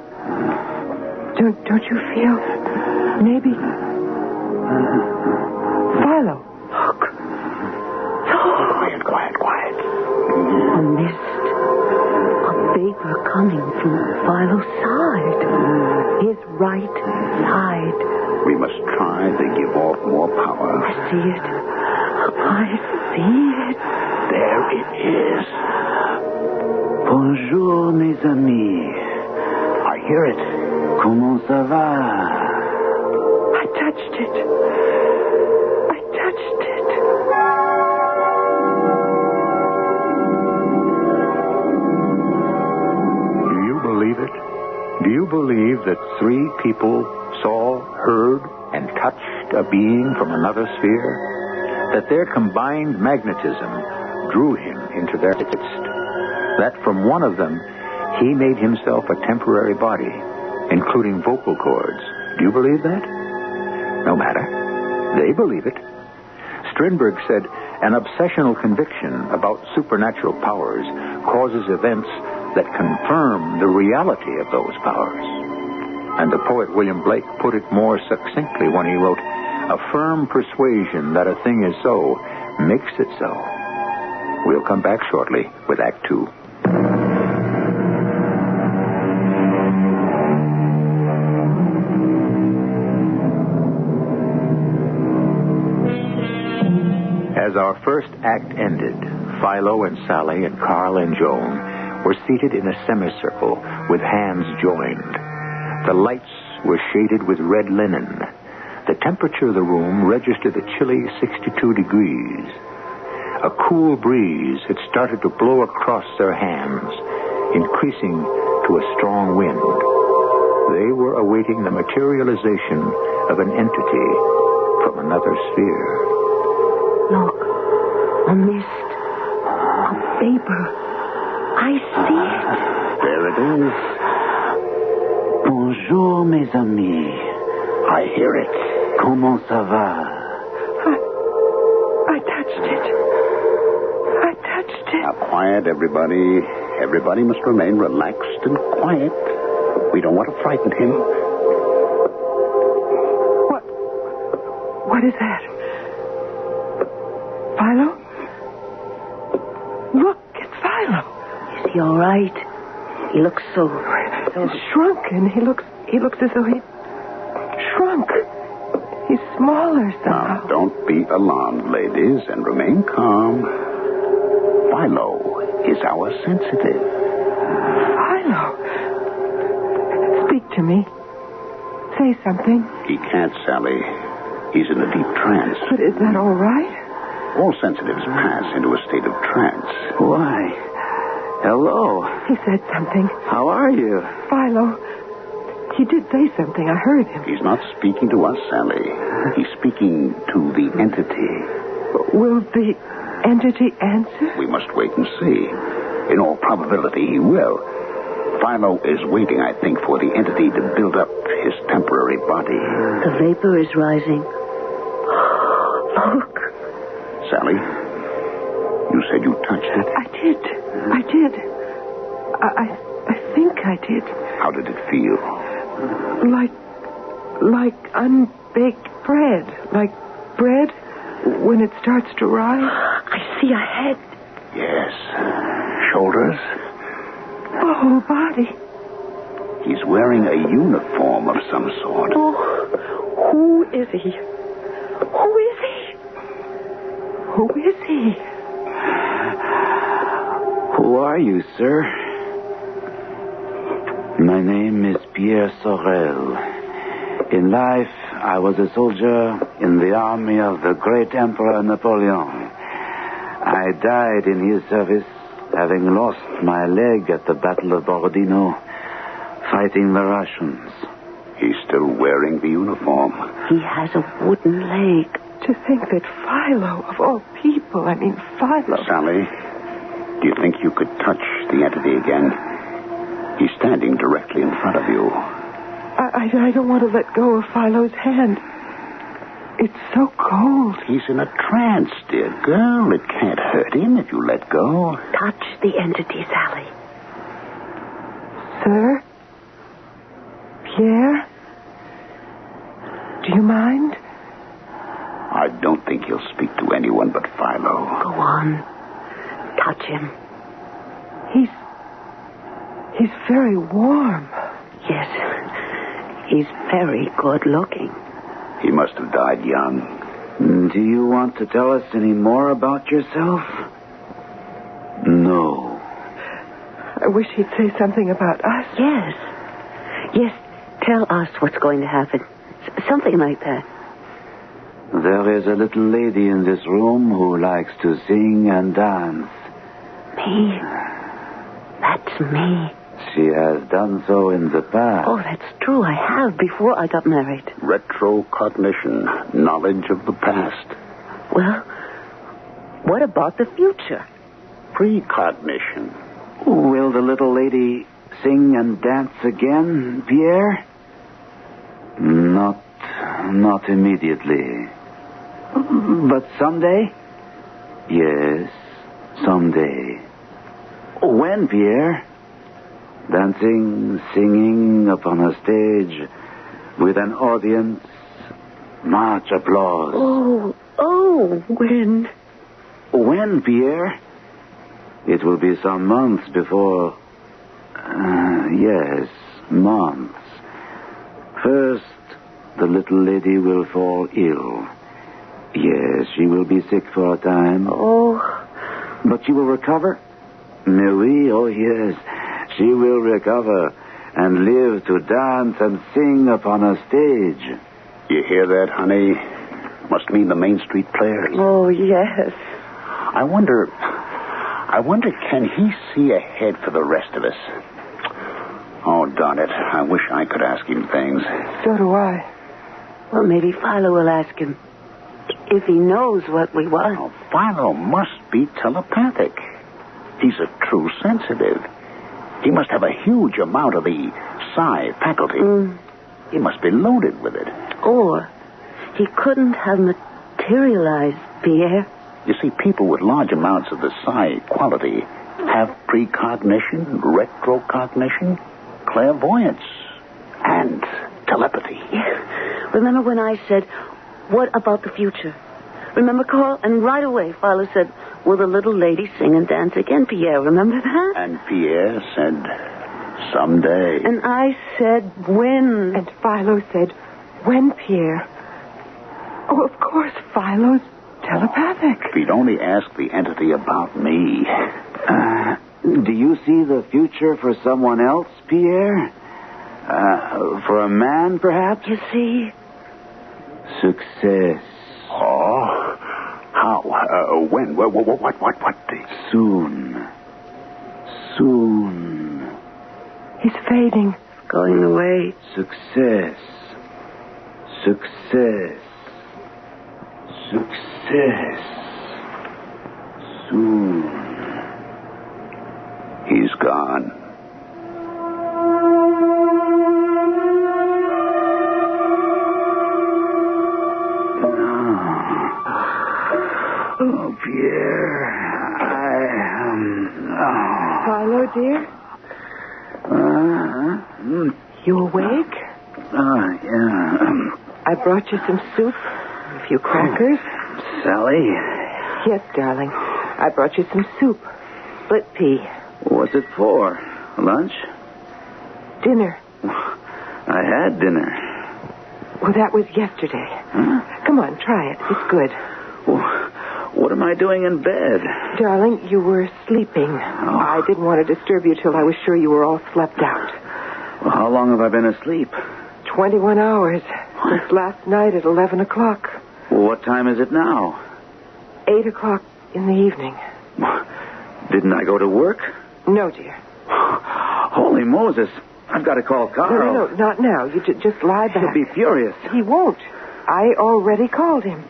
L: don't you feel maybe... Philo, look.
D: Quiet.
C: A mist. A vapor coming from Philo's side. His right side.
D: We must try to give off more power.
L: I see it. I see it.
D: There it is.
A: Bonjour, mes amis.
D: I hear it.
A: Comment ça va?
L: I touched it.
A: Do you believe it? Do you believe that 3 people saw, heard, and touched a being from another sphere? That their combined magnetism drew him into their midst? That from one of them, he made himself a temporary body, including vocal cords? Do you believe that? No matter. They believe it. Strindberg said, an obsessional conviction about supernatural powers causes events that confirm the reality of those powers. And the poet William Blake put it more succinctly when he wrote, a firm persuasion that a thing is so makes it so. We'll come back shortly with Act 2. As our first act ended, Philo and Sally and Carl and Joan were seated in a semicircle with hands joined. The lights were shaded with red linen. The temperature of the room registered a chilly 62 degrees. A cool breeze had started to blow across their hands, increasing to a strong wind. They were awaiting the materialization of an entity from another sphere.
C: Look, a mist, a vapor. I see it.
D: There it is.
A: Bonjour, mes amis.
D: I hear it.
A: Comment ça va?
L: I touched it. I touched it.
D: Now, quiet, everybody. Everybody must remain relaxed and quiet. We don't want to frighten him.
L: What is that? Philo? Look, it's Philo.
E: Is he all right? He looks so
L: shrunken. He looks as though he shrunk. He's smaller somehow.
D: Now, don't be alarmed, ladies, and remain calm. Philo is our sensitive.
L: Philo? Speak to me. Say something.
D: He can't, Sally. He's in a deep trance.
L: But is that all right?
D: All sensitives pass into a state of trance.
A: Why? Hello.
L: He said something.
A: How are you?
L: Philo. He did say something. I heard him.
D: He's not speaking to us, Sally. He's speaking to the entity.
L: Will the entity answer?
D: We must wait and see. In all probability, he will. Philo is waiting, I think, for the entity to build up his temporary body.
E: The vapor is rising. Look.
D: Sally, you said you touched it?
L: I did. I think I did.
D: How did it feel?
L: Like unbaked bread. Like bread when it starts to rise.
E: I see a head.
D: Yes. Shoulders.
L: The whole body.
D: He's wearing a uniform of some sort.
L: Oh, who is he? Who is he? Who is he?
A: Who are you, sir? My name is Pierre Sorel. In life, I was a soldier in the army of the great Emperor Napoleon. I died in his service, having lost my leg at the Battle of Borodino, fighting the Russians.
D: He's still wearing the uniform.
E: He has a wooden leg.
L: To think that Philo, of all people, Philo.
D: Sally, do you think you could touch the entity again? He's standing directly in front of you.
L: I don't want to let go of Philo's hand. It's so cold.
D: He's in a trance, dear girl. It can't hurt him if you let go.
E: Touch the entity, Sally.
L: Sir? Pierre? Do you mind?
D: I don't think he'll speak to anyone but Philo.
E: Go on. Touch him.
L: He's very warm.
E: Yes. He's very good looking.
D: He must have died young.
A: Do you want to tell us any more about yourself? No.
L: I wish he'd say something about us.
E: Yes. Yes, tell us what's going to happen. Something like that.
A: There is a little lady in this room who likes to sing and dance.
E: Me? That's me.
A: She has done so in the past.
E: Oh, that's true. I have before I got married.
D: Retrocognition, knowledge of the past.
E: Well, what about the future?
D: Precognition.
A: Will the little lady sing and dance again, Pierre? Not immediately. But someday? Yes, someday. When, Pierre? Dancing, singing upon a stage with an audience, much applause.
E: Oh, when?
A: When, Pierre? It will be some months before... yes, months. First, the little lady will fall ill. Yes, she will be sick for a time.
E: Oh.
A: But she will recover? Mais oui, oh yes. She will recover and live to dance and sing upon a stage.
D: You hear that, honey? Must mean the Main Street Players.
L: Oh, yes.
D: I wonder, can he see ahead for the rest of us? Oh, darn it. I wish I could ask him things.
L: So do I.
E: Well, maybe Philo will ask him if he knows what we want.
D: Oh, Philo must be telepathic. He's a true sensitive. He must have a huge amount of the psi faculty. He must be loaded with it.
E: Or
H: he couldn't have materialized, Pierre.
D: You see, people with large amounts of the psi quality have precognition, retrocognition, clairvoyance, and telepathy.
H: Remember when I said, what about the future? Remember, Carl? And right away, Philo said, will the little lady sing and dance again, Pierre? Remember that?
D: And Pierre said, someday.
H: And I said, when?
L: And Philo said, when, Pierre? Oh, of course, Philo's telepathic.
D: If he'd only asked the entity about me.
A: Do you see the future for someone else, Pierre? For a man, perhaps?
H: You see?
A: Success.
D: Oh? How? When? What?
A: Soon.
L: He's fading.
H: Going away.
A: Success. Soon.
D: He's gone.
A: Oh, Pierre,
L: Philo, dear? You awake?
A: Yeah.
L: I brought you some soup, a few crackers.
A: Sally?
L: Yes, darling. I brought you some soup. Split pea.
A: What's it for? Lunch?
L: Dinner.
A: I had dinner.
L: Well, that was yesterday.
A: Huh?
L: Come on, try it. It's good.
A: What am I doing in bed?
L: Darling, you were sleeping. I didn't want to disturb you till I was sure you were all slept out.
A: Well, how long have I been asleep?
L: 21 hours. Since last night at 11 o'clock.
A: Well, what time is it now?
L: 8 o'clock in the evening.
A: Didn't I go to work?
L: No, dear.
A: Holy Moses. I've got to call Carl.
L: No, not now. You just lie back.
A: He'll be furious.
L: He won't. I already called him.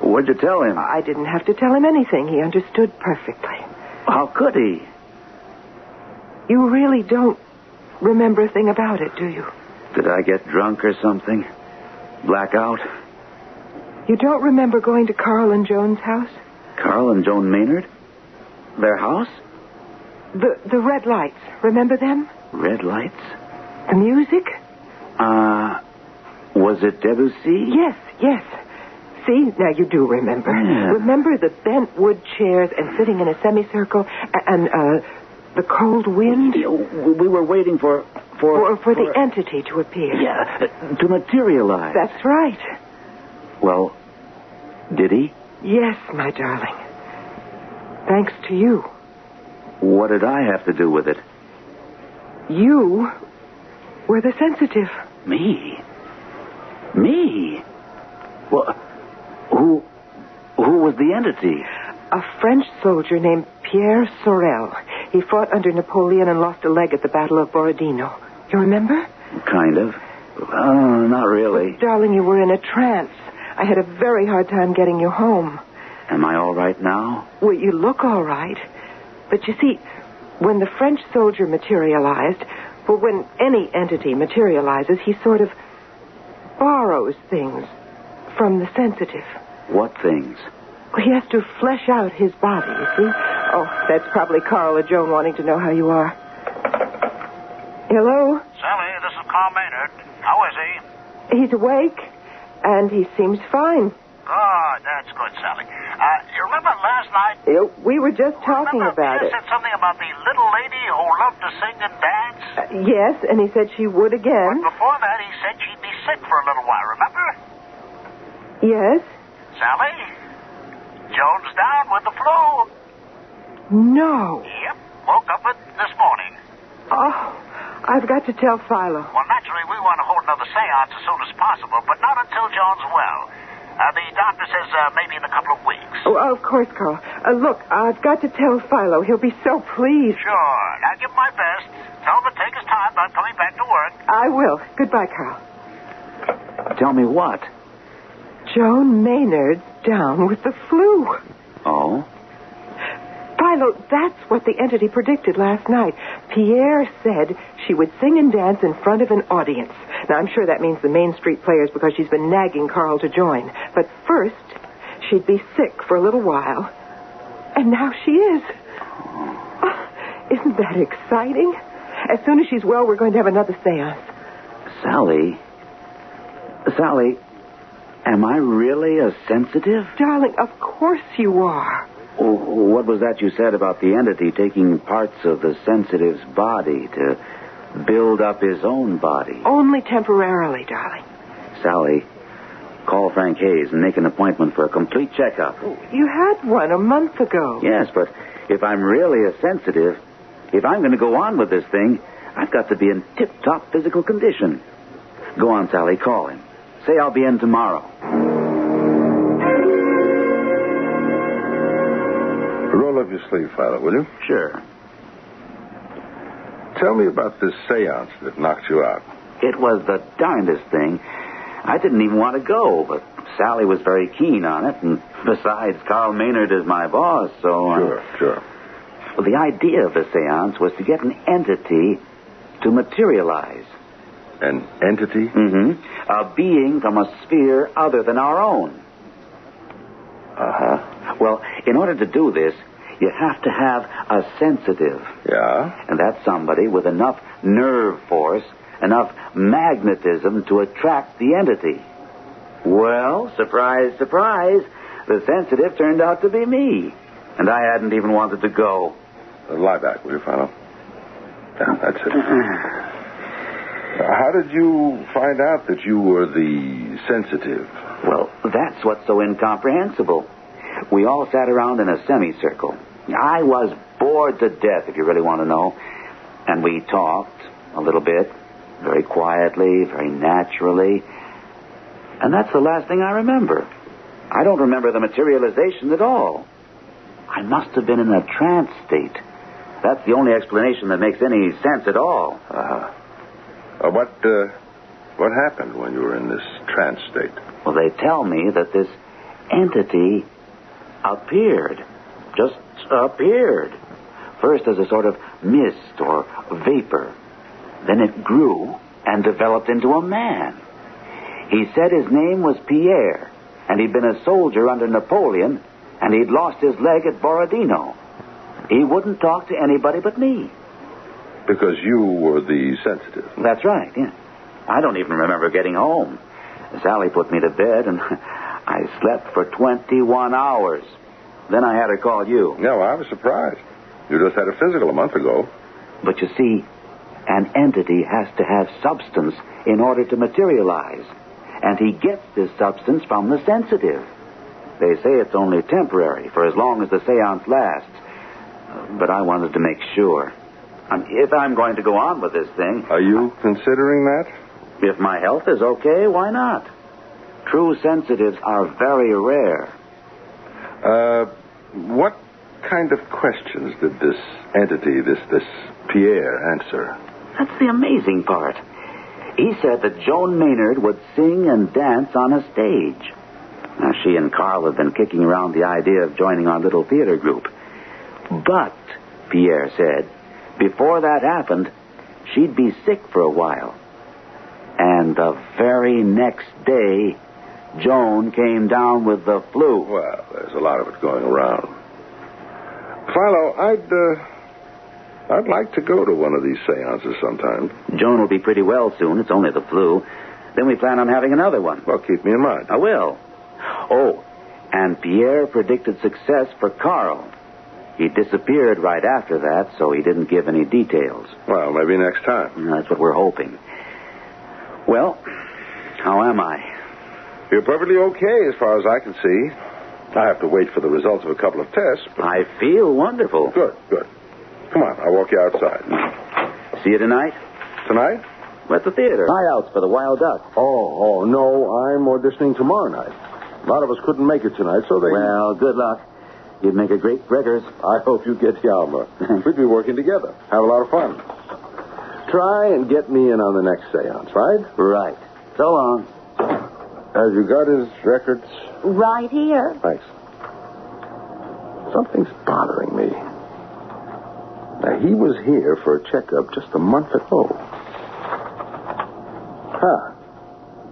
A: What'd you tell him?
L: I didn't have to tell him anything. He understood perfectly.
A: How could he?
L: You really don't remember a thing about it, do you?
A: Did I get drunk or something? Blackout?
L: You don't remember going to Carl and Joan's house?
A: Carl and Joan Maynard? Their house?
L: The red lights. Remember them?
A: Red lights?
L: The music?
A: Was it Debussy?
L: Yes. See, now you do remember.
A: Yeah.
L: Remember the bent wood chairs and sitting in a semicircle and the cold wind?
A: We were waiting for
L: the entity to appear.
A: Yeah, to materialize.
L: That's right.
A: Well, did he?
L: Yes, my darling. Thanks to you.
A: What did I have to do with it?
L: You were the sensitive.
A: Me? Well, who was the entity?
L: A French soldier named Pierre Sorel. He fought under Napoleon and lost a leg at the Battle of Borodino. You remember?
A: Kind of. Not really.
L: But, darling, you were in a trance. I had a very hard time getting you home.
A: Am I all right now?
L: Well, you look all right. But you see, when the French soldier materialized, well, when any entity materializes, he sort of borrows things from the sensitive.
A: What things?
L: Well, he has to flesh out his body, you see. Oh, that's probably Carl or Joan wanting to know how you are. Hello?
R: Sally, this is Carl Maynard. How is he?
L: He's awake, and he seems fine.
R: Good, that's good, Sally. You remember last night?
L: We were just talking about
R: Pierre
L: it.
R: said something about the little lady who loved to sing and dance?
L: Yes, and he said she would again.
R: But before that, he said she'd be sick for a little while, remember?
L: Yes?
R: Sally, Joan's down with the flu.
L: No.
R: Yep, woke up with this morning.
L: Oh, I've got to tell Philo.
R: Well, naturally, we want to hold another seance as soon as possible, but not until Joan's well. The doctor says maybe in a couple of weeks.
L: Oh, of course, Carl. Look, I've got to tell Philo. He'll be so pleased.
R: Sure. I'll give my best. Tell him to take his time about coming back to work.
L: I will. Goodbye, Carl.
A: Tell me what?
L: Joan Maynard's down with the flu.
A: Oh?
L: Philo, Philo, that's what the entity predicted last night. Pierre said she would sing and dance in front of an audience. Now, I'm sure that means the Main Street Players because she's been nagging Carl to join. But first, she'd be sick for a little while. And now she is. Oh, isn't that exciting? As soon as she's well, we're going to have another seance.
A: Sally, am I really a sensitive?
L: Darling, of course you are.
A: Oh, what was that you said about the entity taking parts of the sensitive's body to build up his own body?
L: Only temporarily, darling.
A: Sally, call Frank Hayes and make an appointment for a complete checkup.
L: You had one a month ago.
A: Yes, but if I'm really a sensitive, if I'm going to go on with this thing, I've got to be in tip-top physical condition. Go on, Sally, call him. Say I'll be in tomorrow.
S: Roll up your sleeve, Philo, will you?
A: Sure.
S: Tell me about this seance that knocked you out.
A: It was the darndest thing. I didn't even want to go, but Sally was very keen on it, and besides, Carl Maynard is my boss, so...
S: Sure.
A: Well, the idea of the seance was to get an entity to materialize.
S: An entity?
A: Mm-hmm. A being from a sphere other than our own.
S: Uh-huh.
A: Well, in order to do this, you have to have a sensitive.
S: Yeah?
A: And that's somebody with enough nerve force, enough magnetism to attract the entity. Well, surprise, surprise, the sensitive turned out to be me. And I hadn't even wanted to go.
S: Lie back, will you, Philo? Yeah, that's it. How did you find out that you were the sensitive?
A: Well, that's what's so incomprehensible. We all sat around in a semicircle. I was bored to death, if you really want to know. And we talked a little bit, very quietly, very naturally. And that's the last thing I remember. I don't remember the materialization at all. I must have been in a trance state. That's the only explanation that makes any sense at all.
S: What happened when you were in this trance state?
A: Well, they tell me that this entity appeared. Just appeared. First as a sort of mist or vapor. Then it grew and developed into a man. He said his name was Pierre, and he'd been a soldier under Napoleon, and he'd lost his leg at Borodino. He wouldn't talk to anybody but me.
S: Because you were the sensitive.
A: That's right, yeah. I don't even remember getting home. Sally put me to bed, and I slept for 21 hours. Then I had her call you.
S: No, I was surprised. You just had a physical a month ago.
A: But you see, an entity has to have substance in order to materialize. And he gets this substance from the sensitive. They say it's only temporary, for as long as the seance lasts. But I wanted to make sure. If I'm going to go on with this thing...
S: Are you considering that?
A: If my health is okay, why not? True sensitives are very rare.
S: What kind of questions did this entity, this Pierre, answer?
A: That's the amazing part. He said that Joan Maynard would sing and dance on a stage. Now, she and Carl have been kicking around the idea of joining our little theater group. But, Pierre said, before that happened, she'd be sick for a while. And the very next day, Joan came down with the flu.
S: Well, there's a lot of it going around. Philo, I'd like to go to one of these seances sometime.
A: Joan will be pretty well soon. It's only the flu. Then we plan on having another one.
S: Well, keep me in mind.
A: I will. Oh, and Pierre predicted success for Carl. He disappeared right after that, so he didn't give any details.
S: Well, maybe next time.
A: That's what we're hoping. Well, how am I?
S: You're perfectly okay as far as I can see. I have to wait for the results of a couple of tests. But...
A: I feel wonderful.
S: Good. Come on, I'll walk you outside.
A: See you tonight?
S: Tonight?
A: We're at the theater. Tryouts for the Wild Duck.
S: Oh, no, I'm auditioning tomorrow night. A lot of us couldn't make it tonight, so they...
A: Well, good luck. You'd make a great Breggers.
S: I hope you get the Alma. We'd be working together. Have a lot of fun. Try and get me in on the next seance, right?
A: Right. So long.
S: Have you got his records?
Q: Right here.
S: Thanks. Something's bothering me. He was here for a checkup just a month ago.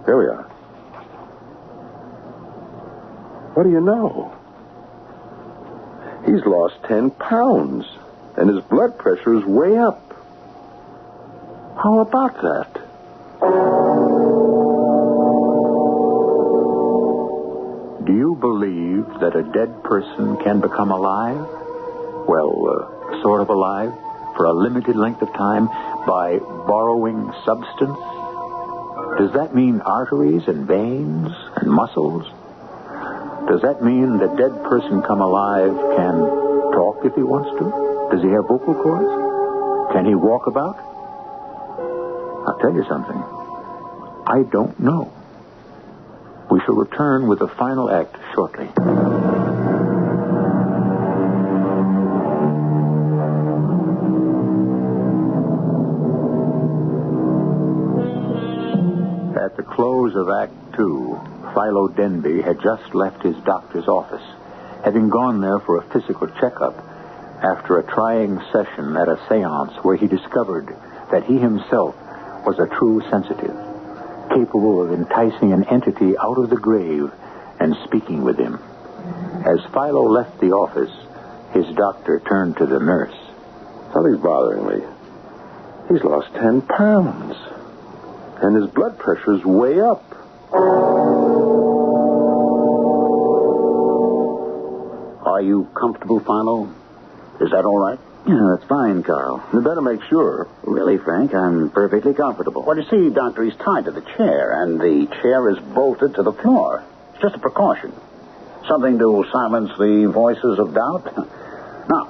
S: Here we are. What do you know? He's lost 10 pounds, and his blood pressure is way up. How about that?
T: Do you believe that a dead person can become alive? Well, sort of alive for a limited length of time by borrowing substance? Does that mean arteries and veins and muscles? Does that mean the dead person come alive can talk if he wants to? Does he have vocal cords? Can he walk about? I'll tell you something. I don't know. We shall return with the final act shortly. At the close of Act 2, Philo Denby had just left his doctor's office, having gone there for a physical checkup after a trying session at a seance where he discovered that he himself was a true sensitive, capable of enticing an entity out of the grave and speaking with him. As Philo left the office, his doctor turned to the nurse.
S: Something's bothering me. He's lost 10 pounds. And his blood pressure's way up.
D: Are you comfortable, Philo? Is that all right?
J: Yeah, that's fine, Carl.
S: You better make sure.
J: Really, Frank, I'm perfectly comfortable.
D: Well, you see, Doctor, he's tied to the chair, and the chair is bolted to the floor. It's just a precaution. Something to silence the voices of doubt. Now,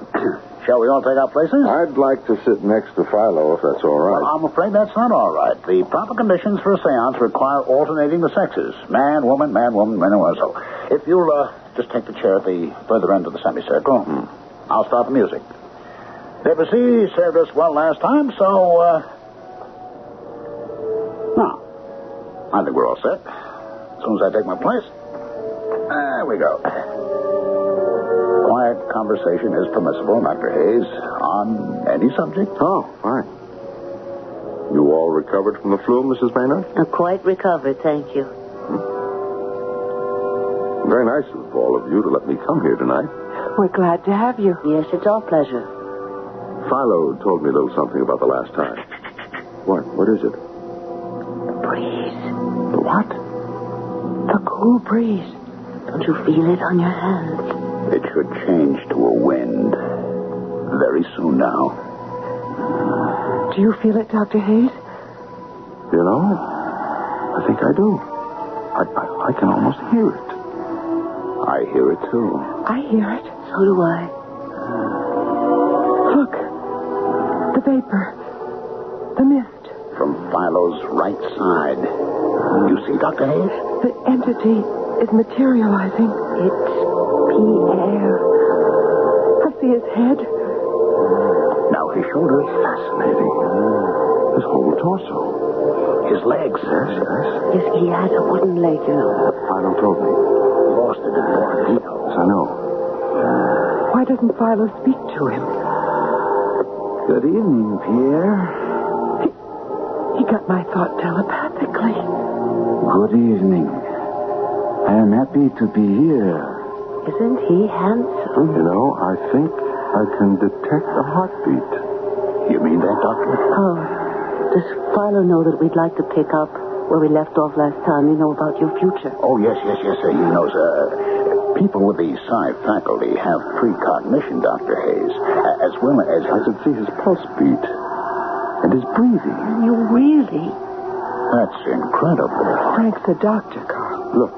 D: shall we all take our places?
S: I'd like to sit next to Philo, if that's all right.
D: Well, I'm afraid that's not all right. The proper conditions for a seance require alternating the sexes. Man, woman, man, woman, man, woman. So, if you'll just take the chair at the further end of the semicircle, I'll start the music. Debussy served us well last time, so, now, I think we're all set. As soon as I take my place, there we go. Quiet conversation is permissible, Dr. Hayes, on any subject.
S: Oh, fine. You all recovered from the flu, Mrs. Maynard?
H: Quite recovered, thank you.
S: Very nice of all of you to let me come here tonight.
L: We're glad to have you.
H: Yes, it's our pleasure.
S: Philo told me a little something about the last time. What? What is it?
H: The breeze.
S: The what?
L: The cool breeze.
H: Don't you feel it on your hands?
D: It should change to a wind very soon now.
L: Do you feel it, Dr. Hayes?
S: You know, I think I do. I can almost hear it.
D: I hear it, too.
L: I hear it.
H: So do I.
L: Look. The vapor. The mist.
D: From Philo's right side. You see, Dr. Hayes?
L: The entity is materializing.
H: It's Pierre.
L: I see his head.
D: Now his shoulders.
S: Fascinating. His whole torso.
D: His legs.
S: Yes.
H: Yes, he has a wooden leg, you know.
S: Philo told me.
D: Lost it in more detail.
S: Yes, I know.
L: Why doesn't Philo speak to him?
J: Good evening, Pierre.
L: He got my thought telepathically.
J: Good evening. I am happy to be here.
H: Isn't he handsome?
S: You know, I think I can detect a heartbeat.
D: You mean that, Doctor?
H: Oh, does Philo know that we'd like to pick up where we left off last time? You know about your future.
D: Oh, yes, sir. He knows, people with the psi faculty have precognition, Dr. Hayes, as well as...
S: I could see his pulse beat and his breathing.
H: You really?
D: That's incredible.
L: Frank's a doctor, Carl.
S: Look,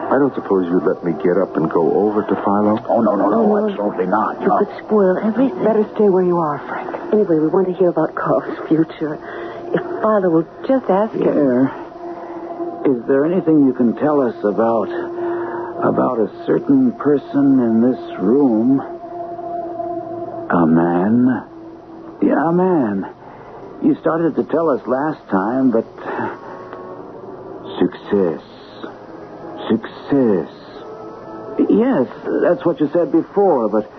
S: I don't suppose you'd let me get up and go over to Philo?
D: Oh, no, absolutely not.
H: You could spoil everything.
L: Better stay where you are, Frank.
H: Anyway, we want to hear about Carl's future. If Philo will just ask him...
J: Pierre, is there anything you can tell us about a certain person in this room? A man? Yeah, a man. You started to tell us last time, but... Success. Yes, that's what you said before, but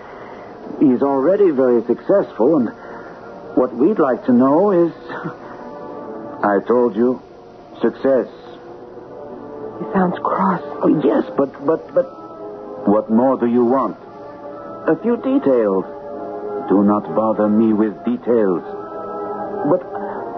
J: He's already very successful, and what we'd like to know is... I told you, success.
L: He sounds cross.
J: Oh, yes, but what more do you want? A few details. Do not bother me with details. But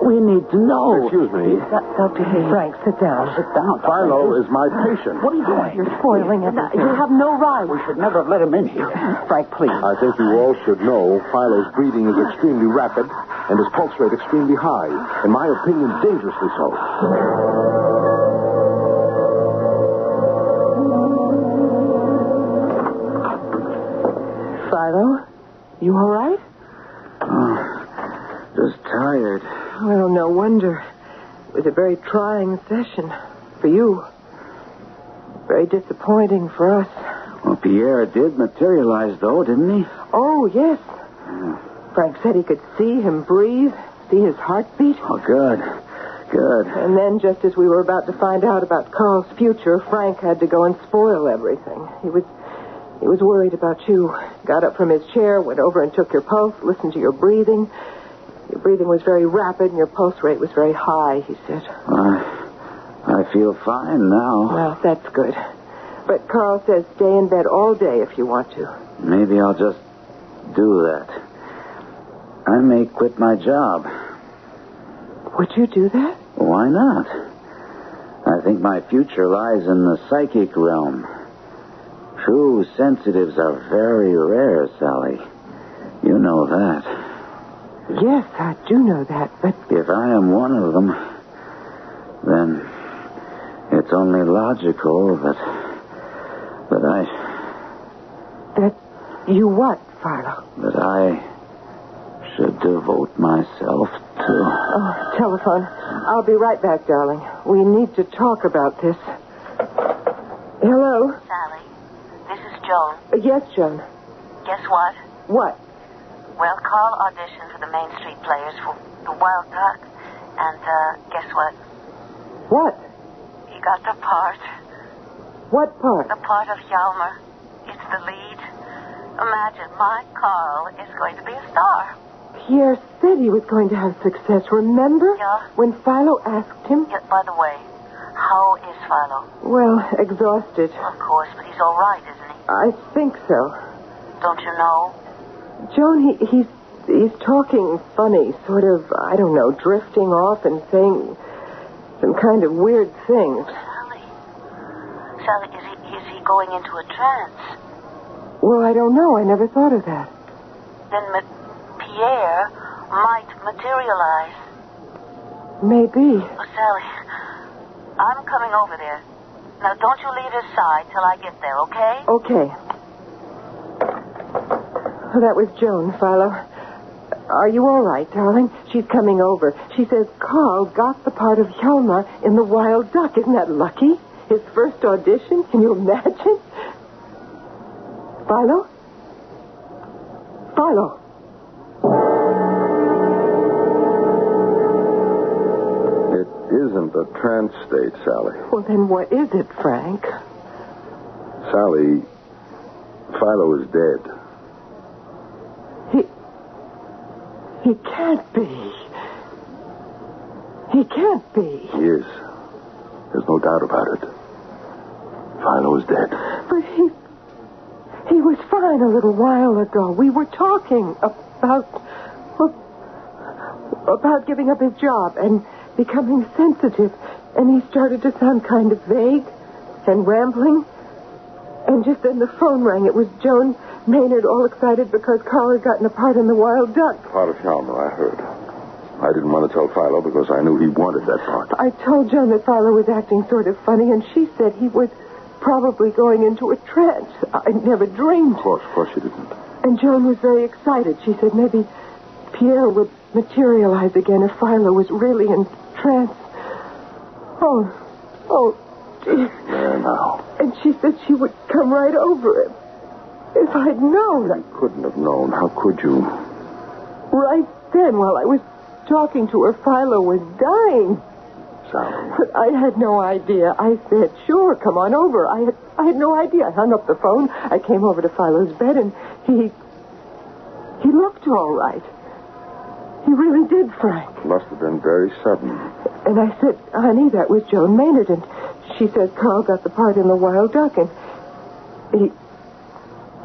J: we need to know.
S: Excuse me.
L: Dr. Hayes. Frank, sit down.
J: Sit down.
S: Philo is my patient.
J: What are you doing?
L: You're spoiling everything. You have no right.
J: We should never have let him in here.
L: Frank, please.
S: I think you all should know Philo's breathing is extremely rapid and his pulse rate extremely high. In my opinion, dangerously so.
L: Philo, you all right?
J: Just tired.
L: Well, no wonder. It was a very trying session for you. Very disappointing for us.
J: Well, Pierre did materialize, though, didn't he?
L: Oh, yes. Frank said he could see him breathe, see his heartbeat.
J: Oh, good. Good.
L: And then, just as we were about to find out about Carl's future, Frank had to go and spoil everything. He was worried about you. Got up from his chair, went over and took your pulse, listened to your breathing. Your breathing was very rapid and your pulse rate was very high, he said.
J: I feel fine now.
L: Well, that's good. But Carl says stay in bed all day if you want to.
J: Maybe I'll just do that. I may quit my job.
L: Would you do that?
J: Why not? I think my future lies in the psychic realm. True sensitives are very rare, Sally. You know that.
L: Yes, I do know that, but...
J: If I am one of them, then it's only logical that
L: you what, Philo?
J: That I should devote myself to...
L: Oh, telephone. I'll be right back, darling. We need to talk about this. Hello?
N: Sally, this is Joan.
L: Yes, Joan.
N: Guess what?
L: What?
N: Well, Carl auditioned for the Main Street Players for the Wild Duck. And, guess what?
L: What?
N: He got the part.
L: What part?
N: The part of Hjalmar. It's the lead. Imagine, my Carl is going to be a star.
L: Pierre said he was going to have success, remember?
N: Yeah.
L: When Philo asked him?
N: Yeah, by the way, how is Philo?
L: Well, exhausted.
N: Of course, but he's all right, isn't he?
L: I think so.
N: Don't you know?
L: Joan, he's talking funny, sort of, I don't know, drifting off and saying some kind of weird things.
N: Sally, is he going into a trance?
L: Well, I don't know. I never thought of that.
N: Then Pierre might materialize.
L: Maybe.
N: Oh, Sally, I'm coming over there. Now, don't you leave his side till I get there, okay?
L: Okay. Oh, that was Joan, Philo. Are you all right, darling? She's coming over. She says Carl got the part of Hjalmar in The Wild Duck. Isn't that lucky? His first audition? Can you imagine? Philo? Philo?
S: It isn't a trance state, Sally.
L: Well, then what is it, Frank?
S: Sally, Philo is dead.
L: He can't be. He can't be.
S: He is. There's no doubt about it. Philo is dead.
L: But he was fine a little while ago. We were talking about giving up his job and becoming sensitive. And he started to sound kind of vague and rambling. And just then the phone rang. It was Joan Maynard, all excited because Carl had gotten a part in The Wild Duck.
S: Part of Hjalmar, I heard. I didn't want to tell Philo because I knew he wanted that part.
L: I told Joan that Philo was acting sort of funny, and she said he was probably going into a trance. I never dreamed.
S: Of course you didn't.
L: And Joan was very excited. She said maybe Pierre would materialize again if Philo was really in trance. Oh, dear.
S: There now.
L: And she said she would come right over him. If I'd known.
S: You couldn't have known. How could you?
L: Right then, while I was talking to her, Philo was dying.
S: Sally.
L: But I had no idea. I said, sure, come on over. I had no idea. I hung up the phone. I came over to Philo's bed, and he
K: looked all right. He really did, Frank.
S: Must have been very sudden.
K: And I said, honey, that was Joan Maynard. And she said Carl got the part in The Wild Duck. And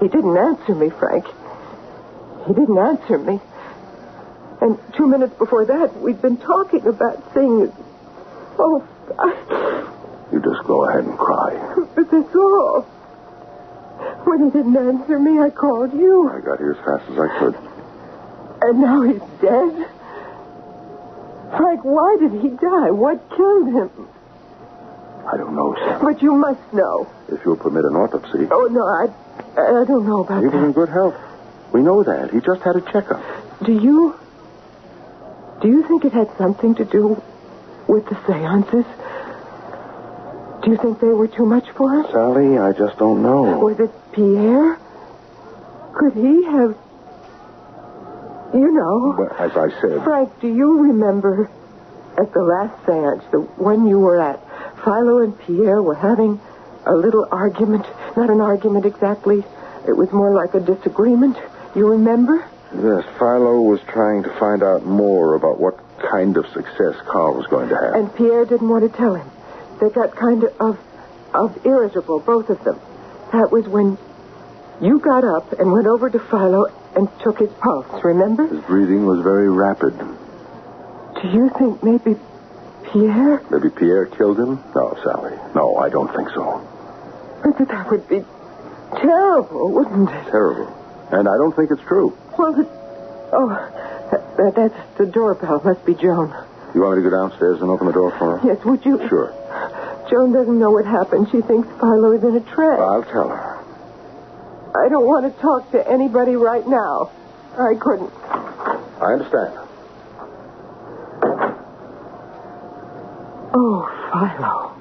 K: he didn't answer me, Frank. He didn't answer me. And 2 minutes before that, we'd been talking about things. Oh,
S: You just go ahead and cry.
K: But that's all. When he didn't answer me, I called you.
S: I got here as fast as I could.
K: And now he's dead. Frank, why did he die? What killed him?
S: I don't know, Sam.
K: But you must know.
S: If you'll permit an autopsy.
K: Oh, no, I don't know about
S: He was
K: that.
S: in good health. We know that. He just had a checkup.
K: Do you think it had something to do with the seances? Do you think they were too much for him?
S: Sally, I just don't know.
K: Was it Pierre? Could he have... You know...
S: But as I said...
K: Frank, do you remember at the last seance, the one you were at, Philo and Pierre were having a little argument? Not an argument exactly. It was more like a disagreement. You remember?
S: Yes, Philo was trying to find out more about what kind of success Carl was going to have.
K: And Pierre didn't want to tell him. They got kind of irritable, both of them. That was when you got up and went over to Philo and took his pulse, remember?
S: His breathing was very rapid.
K: Do you think maybe Pierre?
S: Maybe Pierre killed him? No, Sally. No, I don't think so.
K: But that would be terrible, wouldn't it?
S: Terrible. And I don't think it's true.
K: Well, that's the doorbell. Must be Joan.
S: You want me to go downstairs and open the door for her?
K: Yes, would you?
S: Sure.
K: Joan doesn't know what happened. She thinks Philo is in a trance.
S: I'll tell her.
K: I don't want to talk to anybody right now. I couldn't.
S: I understand.
K: Oh, Philo.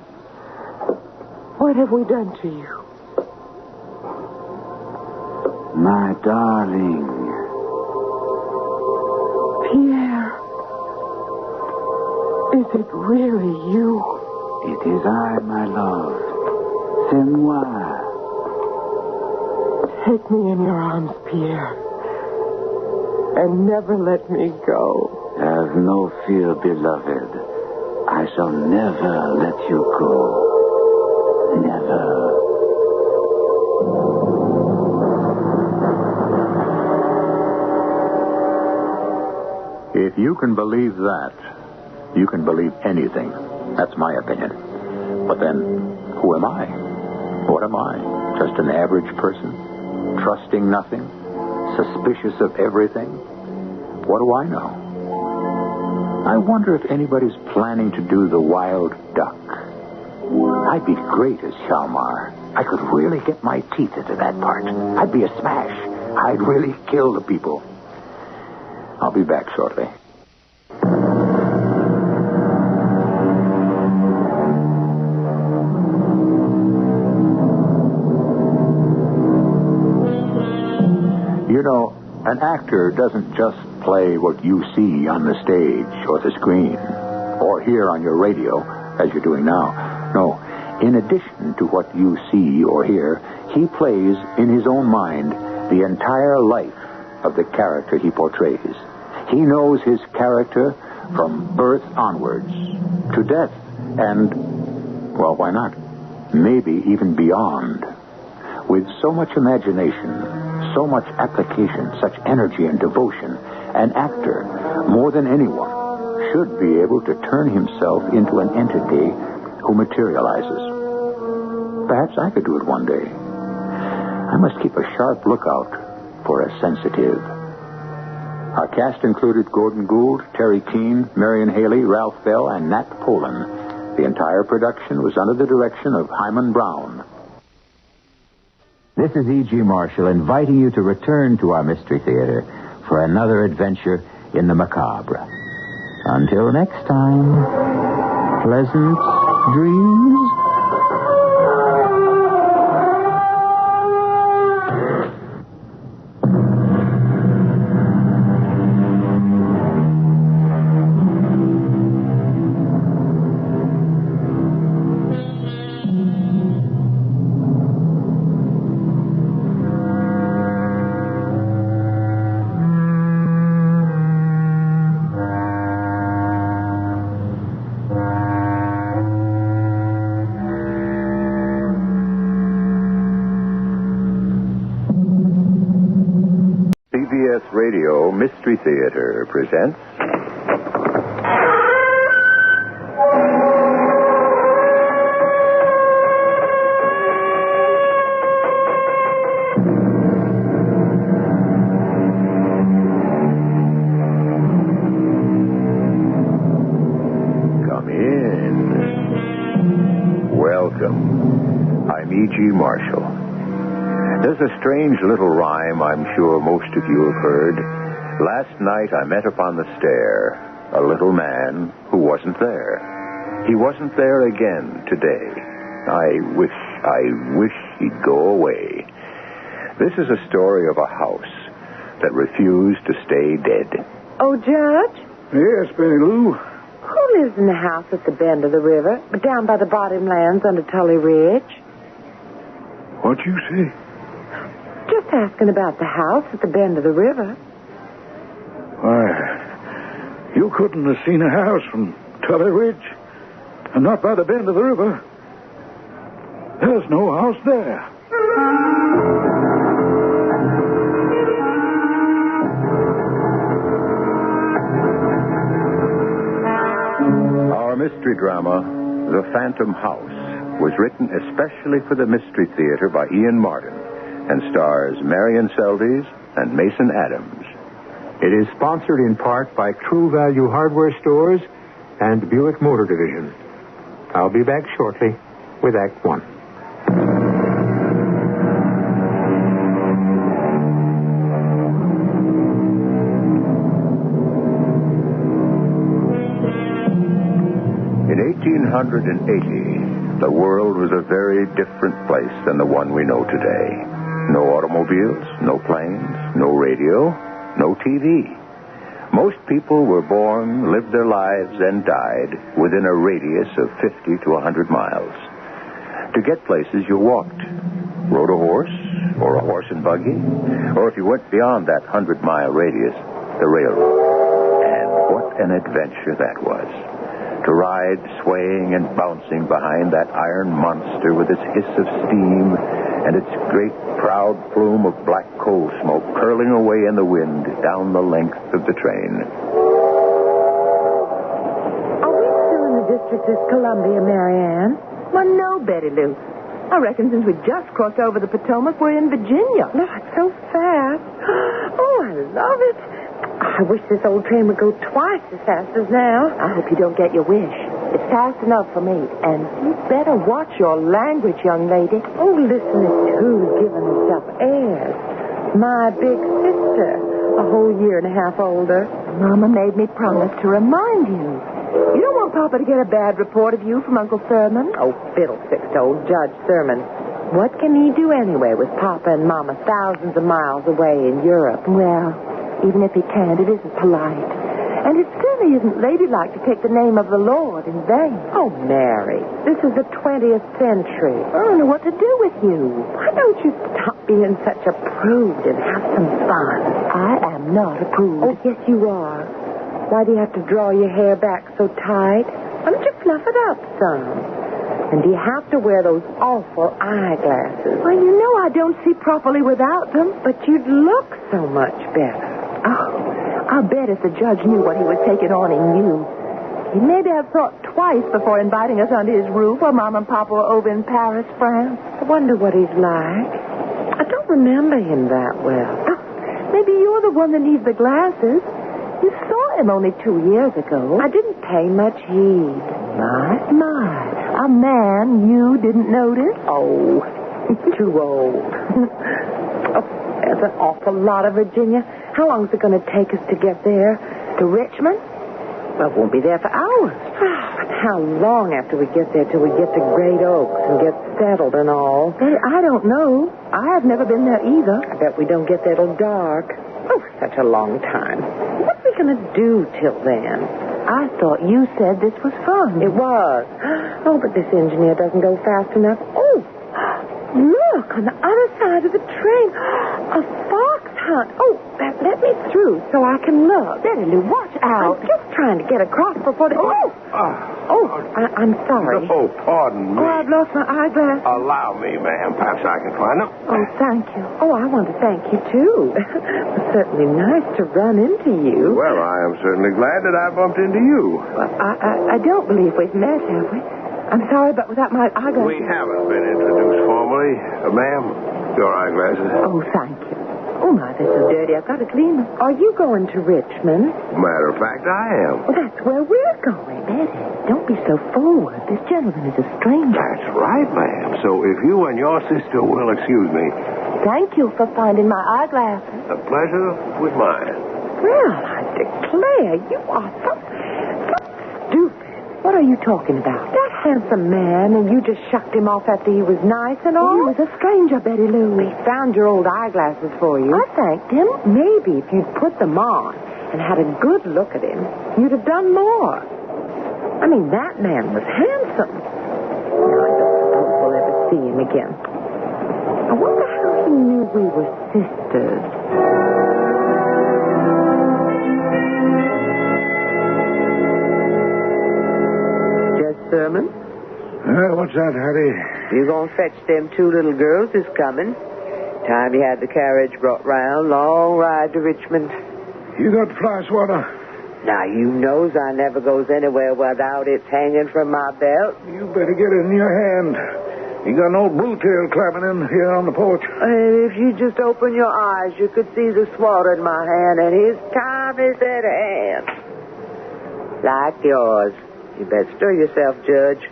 K: What have we done to you?
J: My darling.
K: Pierre. Is it really you?
J: It is I, my love. C'est moi.
K: Take me in your arms, Pierre. And never let me go.
J: Have no fear, beloved. I shall never let you go. Never.
A: If you can believe that, you can believe anything. That's my opinion. But then, who am I? What am I? Just an average person? Trusting nothing? Suspicious of everything? What do I know? I wonder if anybody's planning to do the Wild Duck. I'd be great as Shalmar. I could really get my teeth into that part. I'd be a smash. I'd really kill the people. I'll be back shortly. You know, an actor doesn't just play what you see on the stage or the screen or hear on your radio, as you're doing now. No, in addition to what you see or hear, he plays in his own mind the entire life of the character he portrays. He knows his character from birth onwards to death and, well, why not? Maybe even beyond. With so much imagination, so much application, such energy and devotion, an actor, more than anyone, should be able to turn himself into an entity who materializes. Perhaps I could do it one day. I must keep a sharp lookout for a sensitive. Our cast included Gordon Gould, Terry Keane, Marion Haley, Ralph Bell, and Nat Polan. The entire production was under the direction of Hyman Brown.
G: This is E.G. Marshall inviting you to return to our Mystery Theater for another adventure in the macabre. Until next time, pleasant dreams.
A: CBS Radio Mystery Theater presents... Come in. Welcome. I'm E.G. Marshall. There's a strange little rhyme I'm sure most of you have heard. Last night I met upon the stair a little man who wasn't there. He wasn't there again today. I wish he'd go away. This is a story of a house that refused to stay dead.
E: Oh, Judge?
J: Yes, Benny Lou.
E: Who lives in the house at the bend of the river, but down by the bottomlands under Tully Ridge?
J: What'd you say?
E: Just asking about the house at the bend of the river.
J: Why, you couldn't have seen a house from Tully Ridge, and not by the bend of the river. There's no house there.
A: Our mystery drama, The Phantom House, was written especially for the Mystery Theater by Ian Martin and stars Marion Seldes and Mason Adams.
I: It is sponsored in part by True Value Hardware Stores and Buick Motor Division. I'll be back shortly with Act One.
A: In 1880, the world was a very different place than the one we know today. No automobiles, no planes, no radio, no TV. Most people were born, lived their lives, and died within a radius of 50 to 100 miles. To get places, you walked, rode a horse, or a horse and buggy, or if you went beyond that 100-mile radius, the railroad. And what an adventure that was. To ride, swaying and bouncing behind that iron monster with its hiss of steam and its great proud plume of black coal smoke curling away in the wind down the length of the train.
E: Are we still in the District of Columbia, Marianne?
C: Well, no, Betty Lou. I reckon since we just crossed over the Potomac, we're in Virginia.
E: No, it's so fast. Oh, I love it. I wish this old train would go twice as fast as now.
C: I hope you don't get your wish. It's fast enough for me. And you better watch your language, young lady.
E: Oh, listen at who's giving herself airs. My big sister, a whole year and a half older.
C: Mama made me promise to remind you. You don't want Papa to get a bad report of you from Uncle Thurman?
E: Oh, fiddlesticks to old Judge Thurman. What can he do anyway with Papa and Mama thousands of miles away in Europe?
C: Well, even if he can't, it isn't polite. And it certainly isn't ladylike to take the name of the Lord in vain.
E: Oh, Mary, this is the 20th century.
C: I don't know what to do with you.
E: Why don't you stop being such a prude and have some fun?
C: I am not a prude.
E: Oh, yes, you are. Why do you have to draw your hair back so tight? Why don't you fluff it up some? And do you have to wear those awful eyeglasses?
C: Well, you know I don't see properly without them.
E: But you'd look so much better.
C: Oh, I'll bet if the judge knew what he was taking on, he knew. He'd maybe have thought twice before inviting us under his roof while Mom and Papa were over in Paris, France.
E: I wonder what he's like. I don't remember him that well.
C: Oh, maybe you're the one that needs the glasses. You saw him only 2 years ago.
E: I didn't pay much heed.
C: My. A man you didn't notice?
E: Oh, too old. Oh, there's an awful lot of Virginia. How long is it going to take us to get there?
C: To Richmond?
E: Well, it won't be there for hours. But how long after we get there till we get to Great Oaks and get settled and all?
C: Hey, I don't know. I have never been there either.
E: I bet we don't get there till dark. Oh, such a long time. What are we going to do till then?
C: I thought you said this was fun.
E: It was. Oh, but this engineer doesn't go fast enough. Oh, look, on the other side of the train. A fox hunt. Oh, let me through so I can look.
C: Betty Lou, watch out.
E: I'm just trying to get across before the... Oh!
K: Oh, I'm sorry.
M: Oh, pardon me.
K: Oh, I've lost my eyeglass.
M: Allow me, ma'am. Perhaps I can find them.
K: Oh, thank you. Oh, I want to thank you, too. It's certainly nice to run into you.
M: Well, I am certainly glad that I bumped into you.
K: Well, I don't believe we've met, have we? I'm sorry, but without my eyeglasses...
M: We haven't been introduced formally. Ma'am, your eyeglasses.
K: Oh, thank you. Oh, my, they're so dirty. I've got to clean them. Are you going to Richmond?
M: Matter of fact, I am.
K: Well, that's where we're going. Betty, don't be so forward. This gentleman is a stranger.
M: That's right, ma'am. So if you and your sister will excuse me.
K: Thank you for finding my eyeglasses.
M: A pleasure with mine.
K: Well, I declare, you are so stupid. What are you talking about? That handsome man, and you just shucked him off after he was nice and all? He was a stranger, Betty Lou. We found your old eyeglasses for you. I thanked him. Maybe if you'd put them on and had a good look at him, you'd have done more. I mean, that man was handsome. Now, I don't suppose we'll ever see him again. I wonder how he knew we were sisters.
L: Sermon?
B: What's that, Hattie?
L: You gonna fetch them two little girls is coming. Time you had the carriage brought round. Long ride to Richmond.
B: You got fly swatter?
L: Now, you knows I never goes anywhere without it's hanging from my belt.
B: You better get it in your hand. You got an old blue tail clapping in here on the porch.
L: And if you just open your eyes, you could see the swatter in my hand, and his time is at hand. Like yours. You better stir yourself, Judge.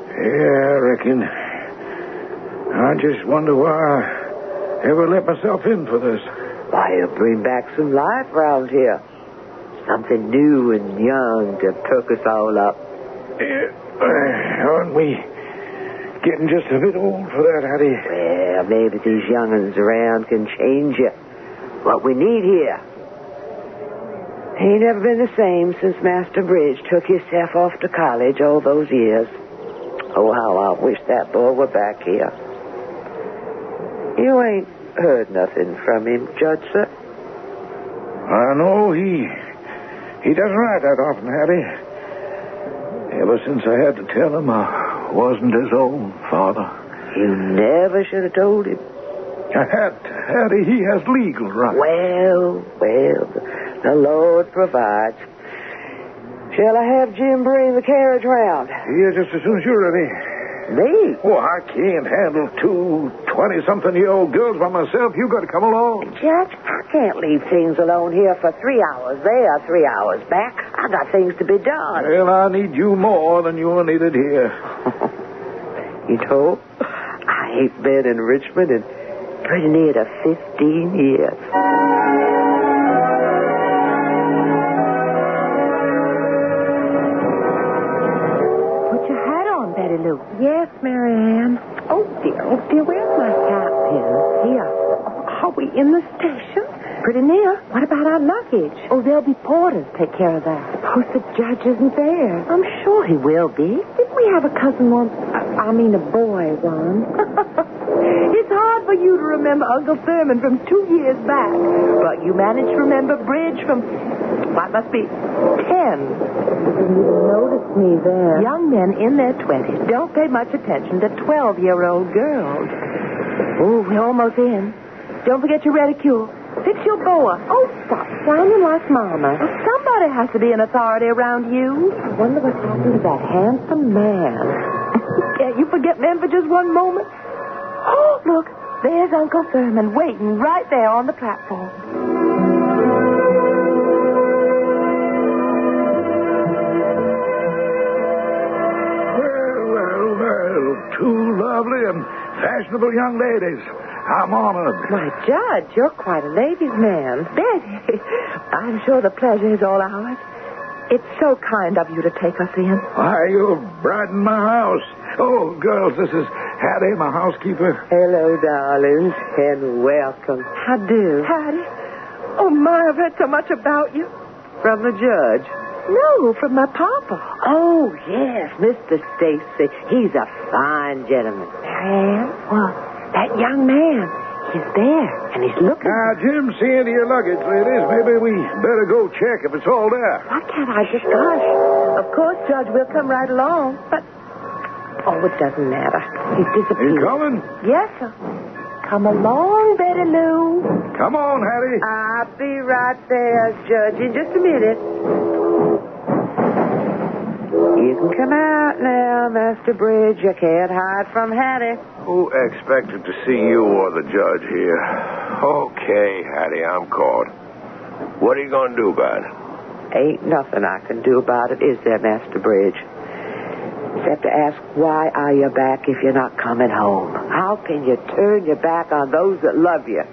B: Yeah, I reckon. I just wonder why I ever let myself in for this.
L: Why, you bring back some life around here. Something new and young to perk us all up.
B: Aren't we getting just a bit old for that, Hattie?
L: Well, maybe these young'uns around can change you. What we need here. Ain't never been the same since Master Bridge took himself off to college all those years. Oh, how I wish that boy were back here. You ain't heard nothing from him, Judge, sir?
B: I know he doesn't write that often, Hattie. Ever since I had to tell him I wasn't his own father.
L: You never should have told him.
B: Hattie, he has legal rights.
L: Well, the Lord provides. Shall I have Jim bring the carriage round?
B: Yeah, just as soon as you're ready.
L: Me?
B: Oh, I can't handle two 20-something-year-old girls by myself. You got to come along.
L: Judge, I can't leave things alone here for 3 hours there, 3 hours back. I got things to be done.
B: Well, I need you more than you're needed here.
L: You know, I ain't been in Richmond in pretty near to 15 years.
K: Lou. Yes, Mary Ann. Oh, dear, where's my hat pin? Here. Are we in the station? Pretty near. What about our luggage? Oh, there'll be porters take care of that. Suppose the judge isn't there. I'm sure he will be. Didn't we have a cousin once? I mean a boy once. It's hard for you to remember Uncle Thurman from 2 years back. But you managed to remember Bridge from, what must be, 10. You didn't even notice me there. Young men in their 20s don't pay much attention to 12-year-old girls. Oh, we're almost in. Don't forget your reticule. Fix your boa. Oh, stop sounding like Mama. Well, somebody has to be an authority around you. I wonder what's happened to that handsome man. Can't you forget men for just one moment? Oh, look, there's Uncle Thurman waiting right there on the platform.
B: Well, two lovely and fashionable young ladies. I'm honored.
K: My Judge, you're quite a ladies' man. Betty, I'm sure the pleasure is all ours. It's so kind of you to take us in.
B: Why, you've brightened my house. Oh, girls, this is Hattie, my housekeeper.
L: Hello, darlings, and welcome.
K: How do? Hattie? Oh, my, I've heard so much about you.
L: From the judge?
K: No, from my papa.
L: Oh, yes, Mr. Stacy. He's a fine gentleman.
K: Marianne? Well, that young man, he's there, and he's looking.
B: Now, Jim, see into your luggage, ladies. Maybe we better go check if it's all there.
K: Why can't I just gosh?
L: Of course, Judge, we'll come right along. But, oh, it doesn't matter. He's disappeared.
B: You coming?
L: Yes, sir. Come along, Betty Lou.
B: Come on, Hattie.
L: I'll be right there, Judge, in just a minute. You can come out now, Master Bridge. You can't hide from Hattie.
M: Who expected to see you or the judge here? Okay, Hattie, I'm caught. What are you going to do about it?
L: Ain't nothing I can do about it, is there, Master Bridge? Except to ask, why are you back if you're not coming home? How can you turn your back on those that love you?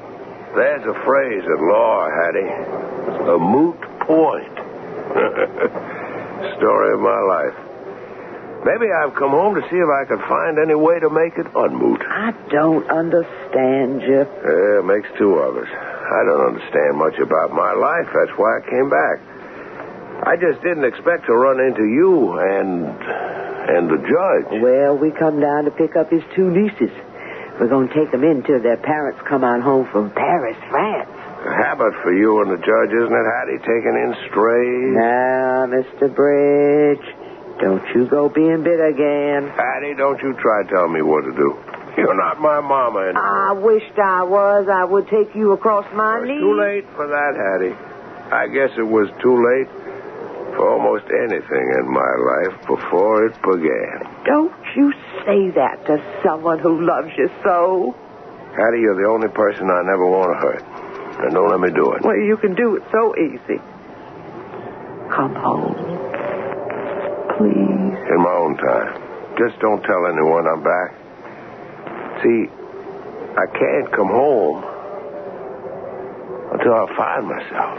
M: There's a phrase at law, Hattie. A moot point. Story of my life. Maybe I've come home to see if I could find any way to make it unmoot.
L: I don't understand you.
M: Yeah, it makes two of us. I don't understand much about my life. That's why I came back. I just didn't expect to run into you and the judge.
L: Well, we come down to pick up his two nieces. We're going to take them in till their parents come on home from Paris, France.
M: A habit for you and the judge, isn't it, Hattie, taking in strays?
L: Now, Mr. Bridge, don't you go being bitter again.
M: Hattie, don't you try telling me what to do. You're not my mama anymore.
L: I wished I was. I would take you across my knees.
M: It's too late for that, Hattie. I guess it was too late for almost anything in my life before it began.
L: Don't you say that to someone who loves you so.
M: Hattie, you're the only person I never want to hurt. And don't let me do it.
L: Well, you can do it so easy. Come home. Please.
M: In my own time. Just don't tell anyone I'm back. See, I can't come home until I find myself.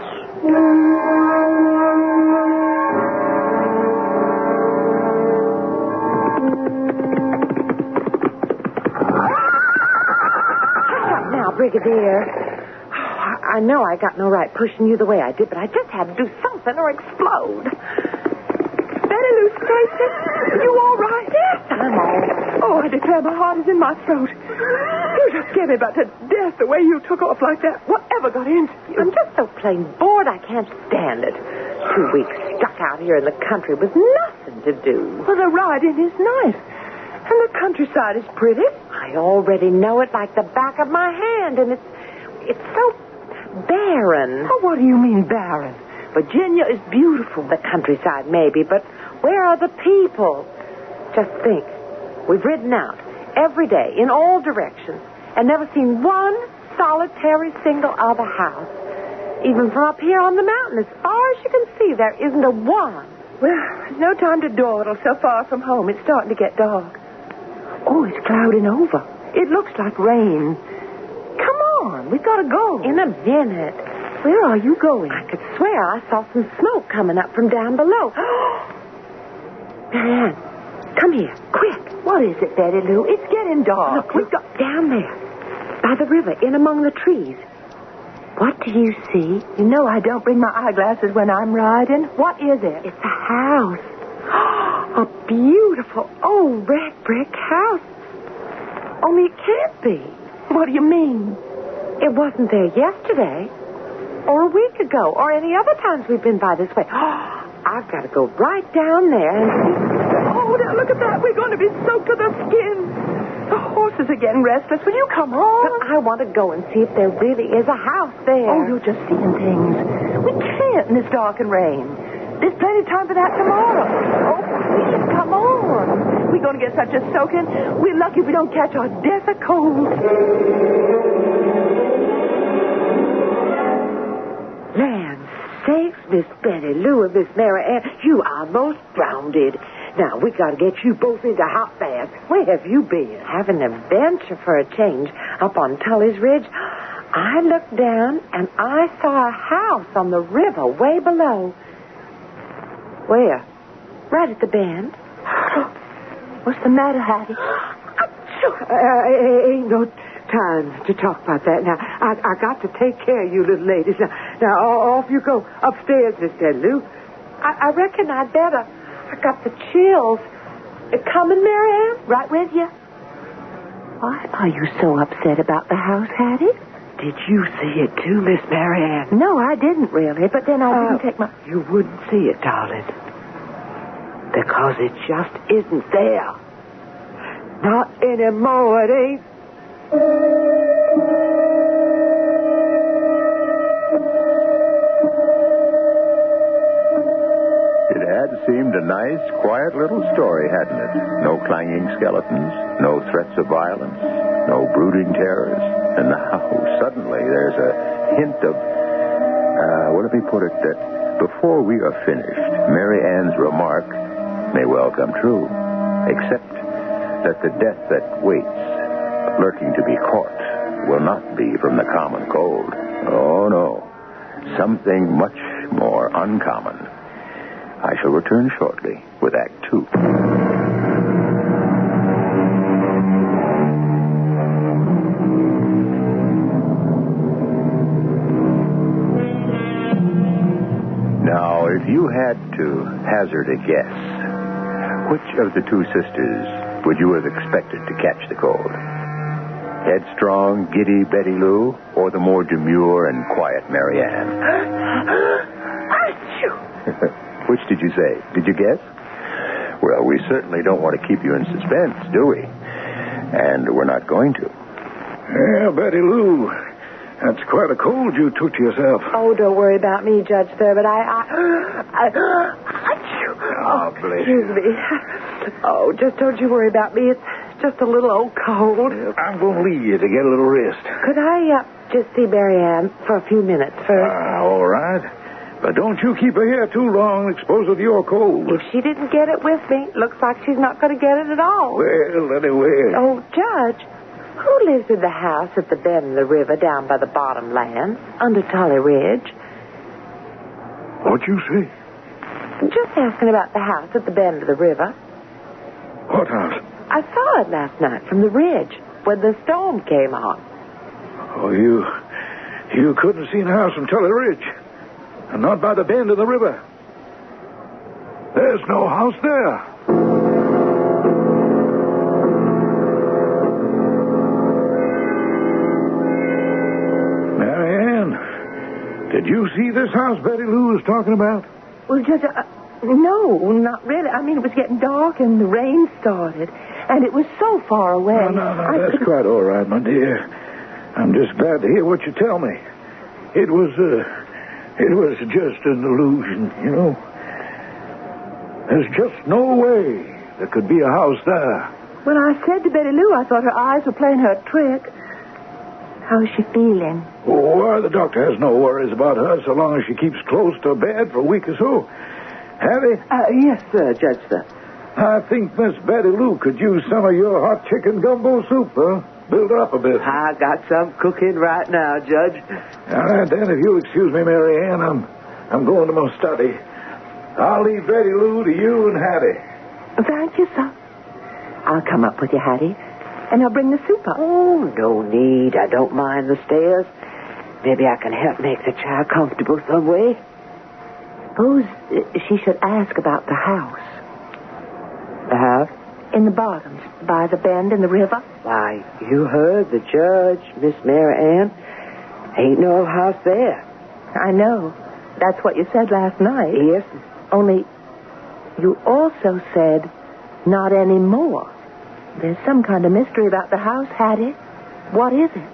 L: Now, Brigadier. I know I got no right pushing you the way I did, but I just had to do something or explode.
K: Betty Lou Stacy, you all right?
L: Yes, I'm all right.
K: Oh, I declare my heart is in my throat. You just scared me about to death the way you took off like that. Whatever got into you?
L: I'm just so plain bored I can't stand it. 2 weeks stuck out here in the country with nothing to do.
K: Well, the riding is nice. And the countryside is pretty.
L: I already know it like the back of my hand, and it's so barren.
K: Oh, what do you mean, barren? Virginia is beautiful.
L: The countryside, maybe, but where are the people? Just think. We've ridden out every day in all directions and never seen one solitary single other house. Even from up here on the mountain, as far as you can see, there isn't a one.
K: Well, there's no time to dawdle so far from home. It's starting to get dark. Oh, it's clouding over. It looks like rain. Come on, we've got to go.
L: In a minute.
K: Where are you going?
L: I could swear I saw some smoke coming up from down below. Marianne, come here, quick.
K: What is it, Betty Lou? It's getting dark.
L: Look, we've got down there, by the river, in among the trees. What do you see?
K: You know I don't bring my eyeglasses when I'm riding. What is it?
L: It's a house. A beautiful old red brick house. Only it can't be.
K: What do you mean?
L: It wasn't there yesterday, or a week ago, or any other times we've been by this way. I've got to go right down there and see.
K: Oh, now look at that. We're going to be soaked to the skin. The horses are getting restless. Will you come on?
L: But I want to go and see if there really is a house there.
K: Oh, you're just seeing things. We can't in this dark and rain. There's plenty of time for that tomorrow. Oh, please, come on. We're going to get such a soaking. We're lucky if we don't catch our death of cold.
L: Land sakes, Miss Betty Lou and Miss Mary Ann, you are most drowned. Now, we got to get you both into hot baths. Where have you been? Having an adventure for a change up on Tully's Ridge. I looked down and I saw a house on the river way below. Where? Right at the bend.
K: What's the matter, Hattie?
L: Ain't no time to talk about that. Now, I got to take care of you little ladies. Now, off you go. Upstairs, Miss Betty Lou. I reckon I'd better. I got the chills. Coming, Mary Ann?
K: Right with you.
L: Why are you so upset about the house, Hattie? Did you see it too, Miss Mary Ann? No, I didn't really, but then I didn't take my... You wouldn't see it, darling. Because it just isn't there. Not anymore, it ain't.
G: It had seemed a nice, quiet little story, hadn't it? No clanging skeletons, no threats of violence, no brooding terrors. And now, suddenly, there's a hint of, let me put it, that before we are finished, Mary Ann's remark may well come true, except that the death that waits, lurking to be caught, will not be from the common cold. Oh, no. Something much more uncommon. I shall return shortly with Act 2. Now, if you had to hazard a guess, which of the two sisters would you have expected to catch the cold? Headstrong, giddy Betty Lou, or the more demure and quiet Mary Ann? Which did you say? Did you guess? Well, we certainly don't want to keep you in suspense, do we? And we're not going to.
B: Yeah, Betty Lou, that's quite a cold you took to yourself.
E: Oh, don't worry about me, Judge Thurber.
B: Oh, bless
E: excuse me. Oh, just don't you worry about me. It's just a little old cold.
B: I'm going to leave you to get a little rest.
E: Could I just see Mary Ann for a few minutes first?
B: All right. But don't you keep her here too long and expose her to your cold.
E: If she didn't get it with me, looks like she's not going to get it at all.
B: Well, anyway.
E: Oh, Judge, who lives in the house at the bend of the river down by the bottom land, under Tully Ridge?
B: What'd you say?
E: Just asking about the house at the bend of the river.
B: What house?
E: I saw it last night from the ridge when the storm came on.
B: Oh, you couldn't see the house from Tully Ridge. And not by the bend of the river. There's no house there. Mary Ann, did you see this house Betty Lou was talking about?
E: Well, Judge, no, not really. I mean, it was getting dark and the rain started. And it was so far away.
B: No, that's quite all right, my dear. I'm just glad to hear what you tell me. It was just an illusion, you know. There's just no way there could be a house there.
C: When I said to Betty Lou, I thought her eyes were playing her a trick. How is she feeling?
B: Oh, well, the doctor has no worries about her so long as she keeps close to her bed for a week or so. Hattie?
L: Yes, sir, Judge, sir.
B: I think Miss Betty Lou could use some of your hot chicken gumbo soup, huh? Build her up a bit.
L: I got some cooking right now, Judge.
B: All right, then, if you'll excuse me, Mary Ann, I'm going to my study. I'll leave Betty Lou to you and Hattie.
E: Thank you, sir. I'll come up with you, Hattie, and I'll bring the soup up.
L: Oh, no need. I don't mind the stairs. Maybe I can help make the child comfortable some way.
E: Suppose she should ask about the house.
L: The house?
E: In the bottoms, by the bend in the river.
L: Why, you heard the judge, Miss Mary Ann. Ain't no house there.
E: I know. That's what you said last night.
L: Yes.
E: Only, you also said, not anymore. There's some kind of mystery about the house, Hattie. What is it?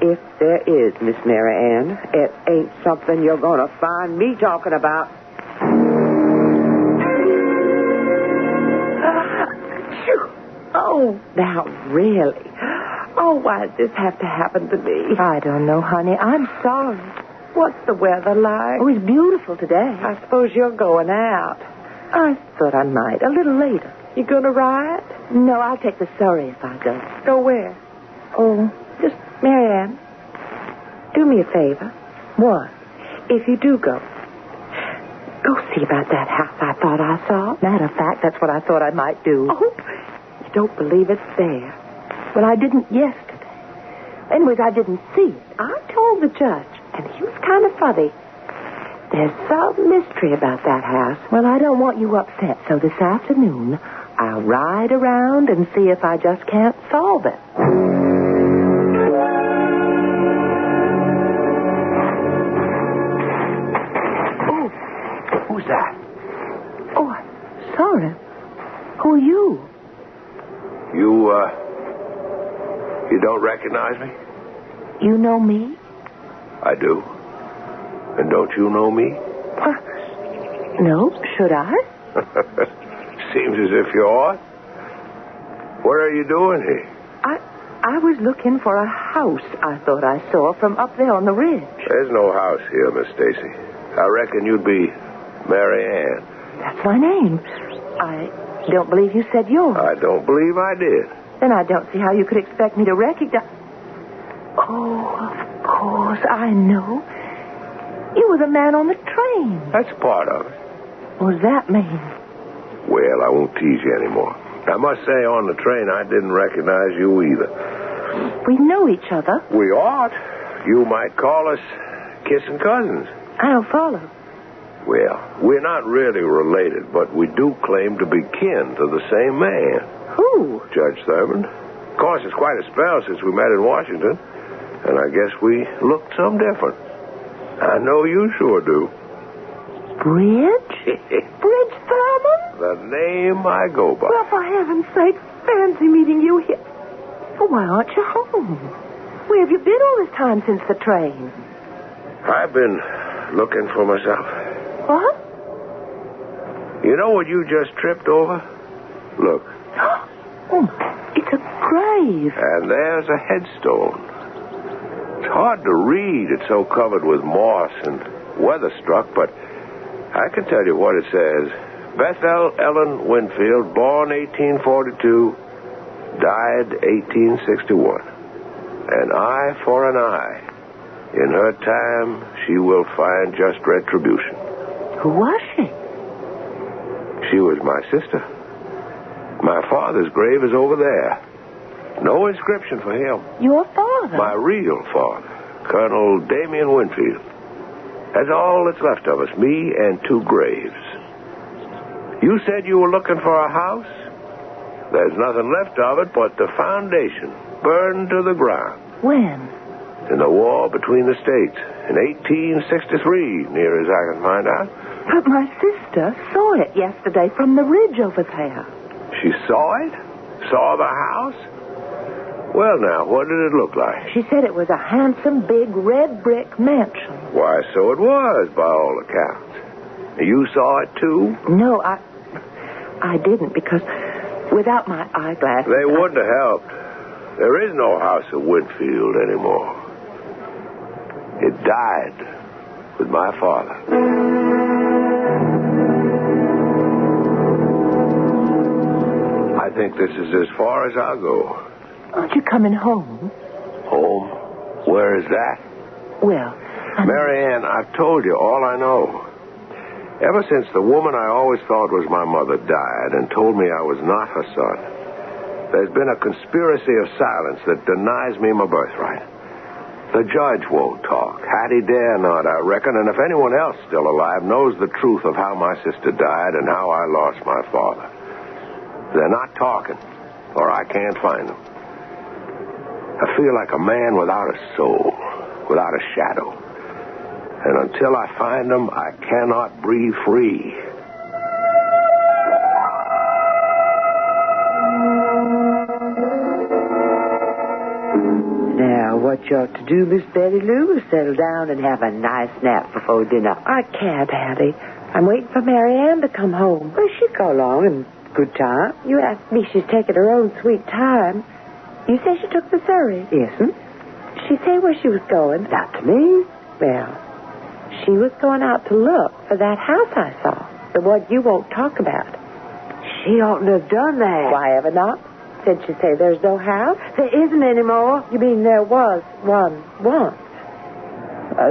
L: If there is, Miss Mary Ann, it ain't something you're going to find me talking about. Oh, now, really? Oh, why did this have to happen to me?
E: I don't know, honey. I'm sorry.
L: What's the weather like?
E: Oh, it's beautiful today.
L: I suppose you're going out.
E: I thought I might. A little later.
L: You going to ride?
E: No, I'll take the Surrey if I go.
L: Go where?
E: Oh, just, Mary Ann, do me a favor.
L: What?
E: If you do go see about that house I thought I saw. Matter of fact, that's what I thought I might do.
L: Oh, you don't believe it's there.
E: Well, I didn't yesterday. Anyways, I didn't see it. I told the judge, and he was kind of funny. There's some mystery about that house. Well, I don't want you upset, so this afternoon I'll ride around and see if I just can't solve it.
J: Who's that?
E: Oh, sorry.
M: recognize me?
C: You know me?
M: I do. And don't you know me?
C: No, should I?
M: Seems as if you ought. What are you doing here?
C: I was looking for a house I thought I saw from up there on the ridge.
M: There's no house here, Miss Stacy. I reckon you'd be Mary Ann.
C: That's my name. I don't believe you said yours.
M: I don't believe I did.
C: Then I don't see how you could expect me to recognize... Oh, of course, I know. You were the man on the train.
M: That's part of it.
C: What does that mean?
M: Well, I won't tease you anymore. I must say, on the train, I didn't recognize you either.
C: We know each other.
M: We ought. You might call us kissing cousins.
C: I don't follow.
M: Well, we're not really related, but we do claim to be kin to the same man.
C: Who?
M: Judge Thurman. Of course, it's quite a spell since we met in Washington, and I guess we looked some different. I know you sure do.
C: Bridge? Bridge Thurman?
M: The name I go by.
C: Well, for heaven's sake, fancy meeting you here. Well, why aren't you home? Where have you been all this time since the train?
M: I've been looking for myself.
C: What?
M: You know what you just tripped over? Look.
C: Oh, it's a grave.
M: And there's a headstone. It's hard to read. It's so covered with moss and weather-struck, but I can tell you what it says. Bethel Ellen Winfield, born 1842, died 1861. An eye for an eye. In her time, she will find just retribution.
C: Who was she?
M: She was my sister. My father's grave is over there. No inscription for him.
C: Your father?
M: My real father, Colonel Damien Winfield. That's all that's left of us, me and two graves. You said you were looking for a house? There's nothing left of it but the foundation, burned to the ground.
C: When?
M: In the war between the states, in 1863, near as I can find out.
C: But my sister saw it yesterday from the ridge over there.
M: She saw it? Saw the house? Well, now, what did it look like?
C: She said it was a handsome, big, red brick mansion.
M: Why, so it was, by all accounts. You saw it, too?
C: No, I didn't, because without my eyeglasses...
M: They wouldn't have helped. There is no house of Winfield anymore. It died with my father. I think this is as far as I'll go.
C: Aren't you coming home?
M: Home? Where is that?
C: Well,
M: Mary Ann, I've told you all I know. Ever since the woman I always thought was my mother died and told me I was not her son, there's been a conspiracy of silence that denies me my birthright. The judge won't talk. Hattie dare not, I reckon, and if anyone else still alive knows the truth of how my sister died and how I lost my father. They're not talking, or I can't find them. I feel like a man without a soul, without a shadow. And until I find them, I cannot breathe free.
E: Now, what you ought to do, Miss Betty Lou, is settle down and have a nice nap before dinner.
L: I can't, Hattie. I'm waiting for Mary Ann to come home.
E: Well, she'll go along in good time.
L: You asked me she's taking her own sweet time. You say she took the Surrey?
E: Yes'm.
L: She say where she was going?
E: Not to me.
L: Well, she was going out to look for that house I saw, the one you won't talk about.
E: She oughtn't to have done that.
L: Why ever not? Did she say there's no house?
E: There isn't anymore.
L: You mean there was one once?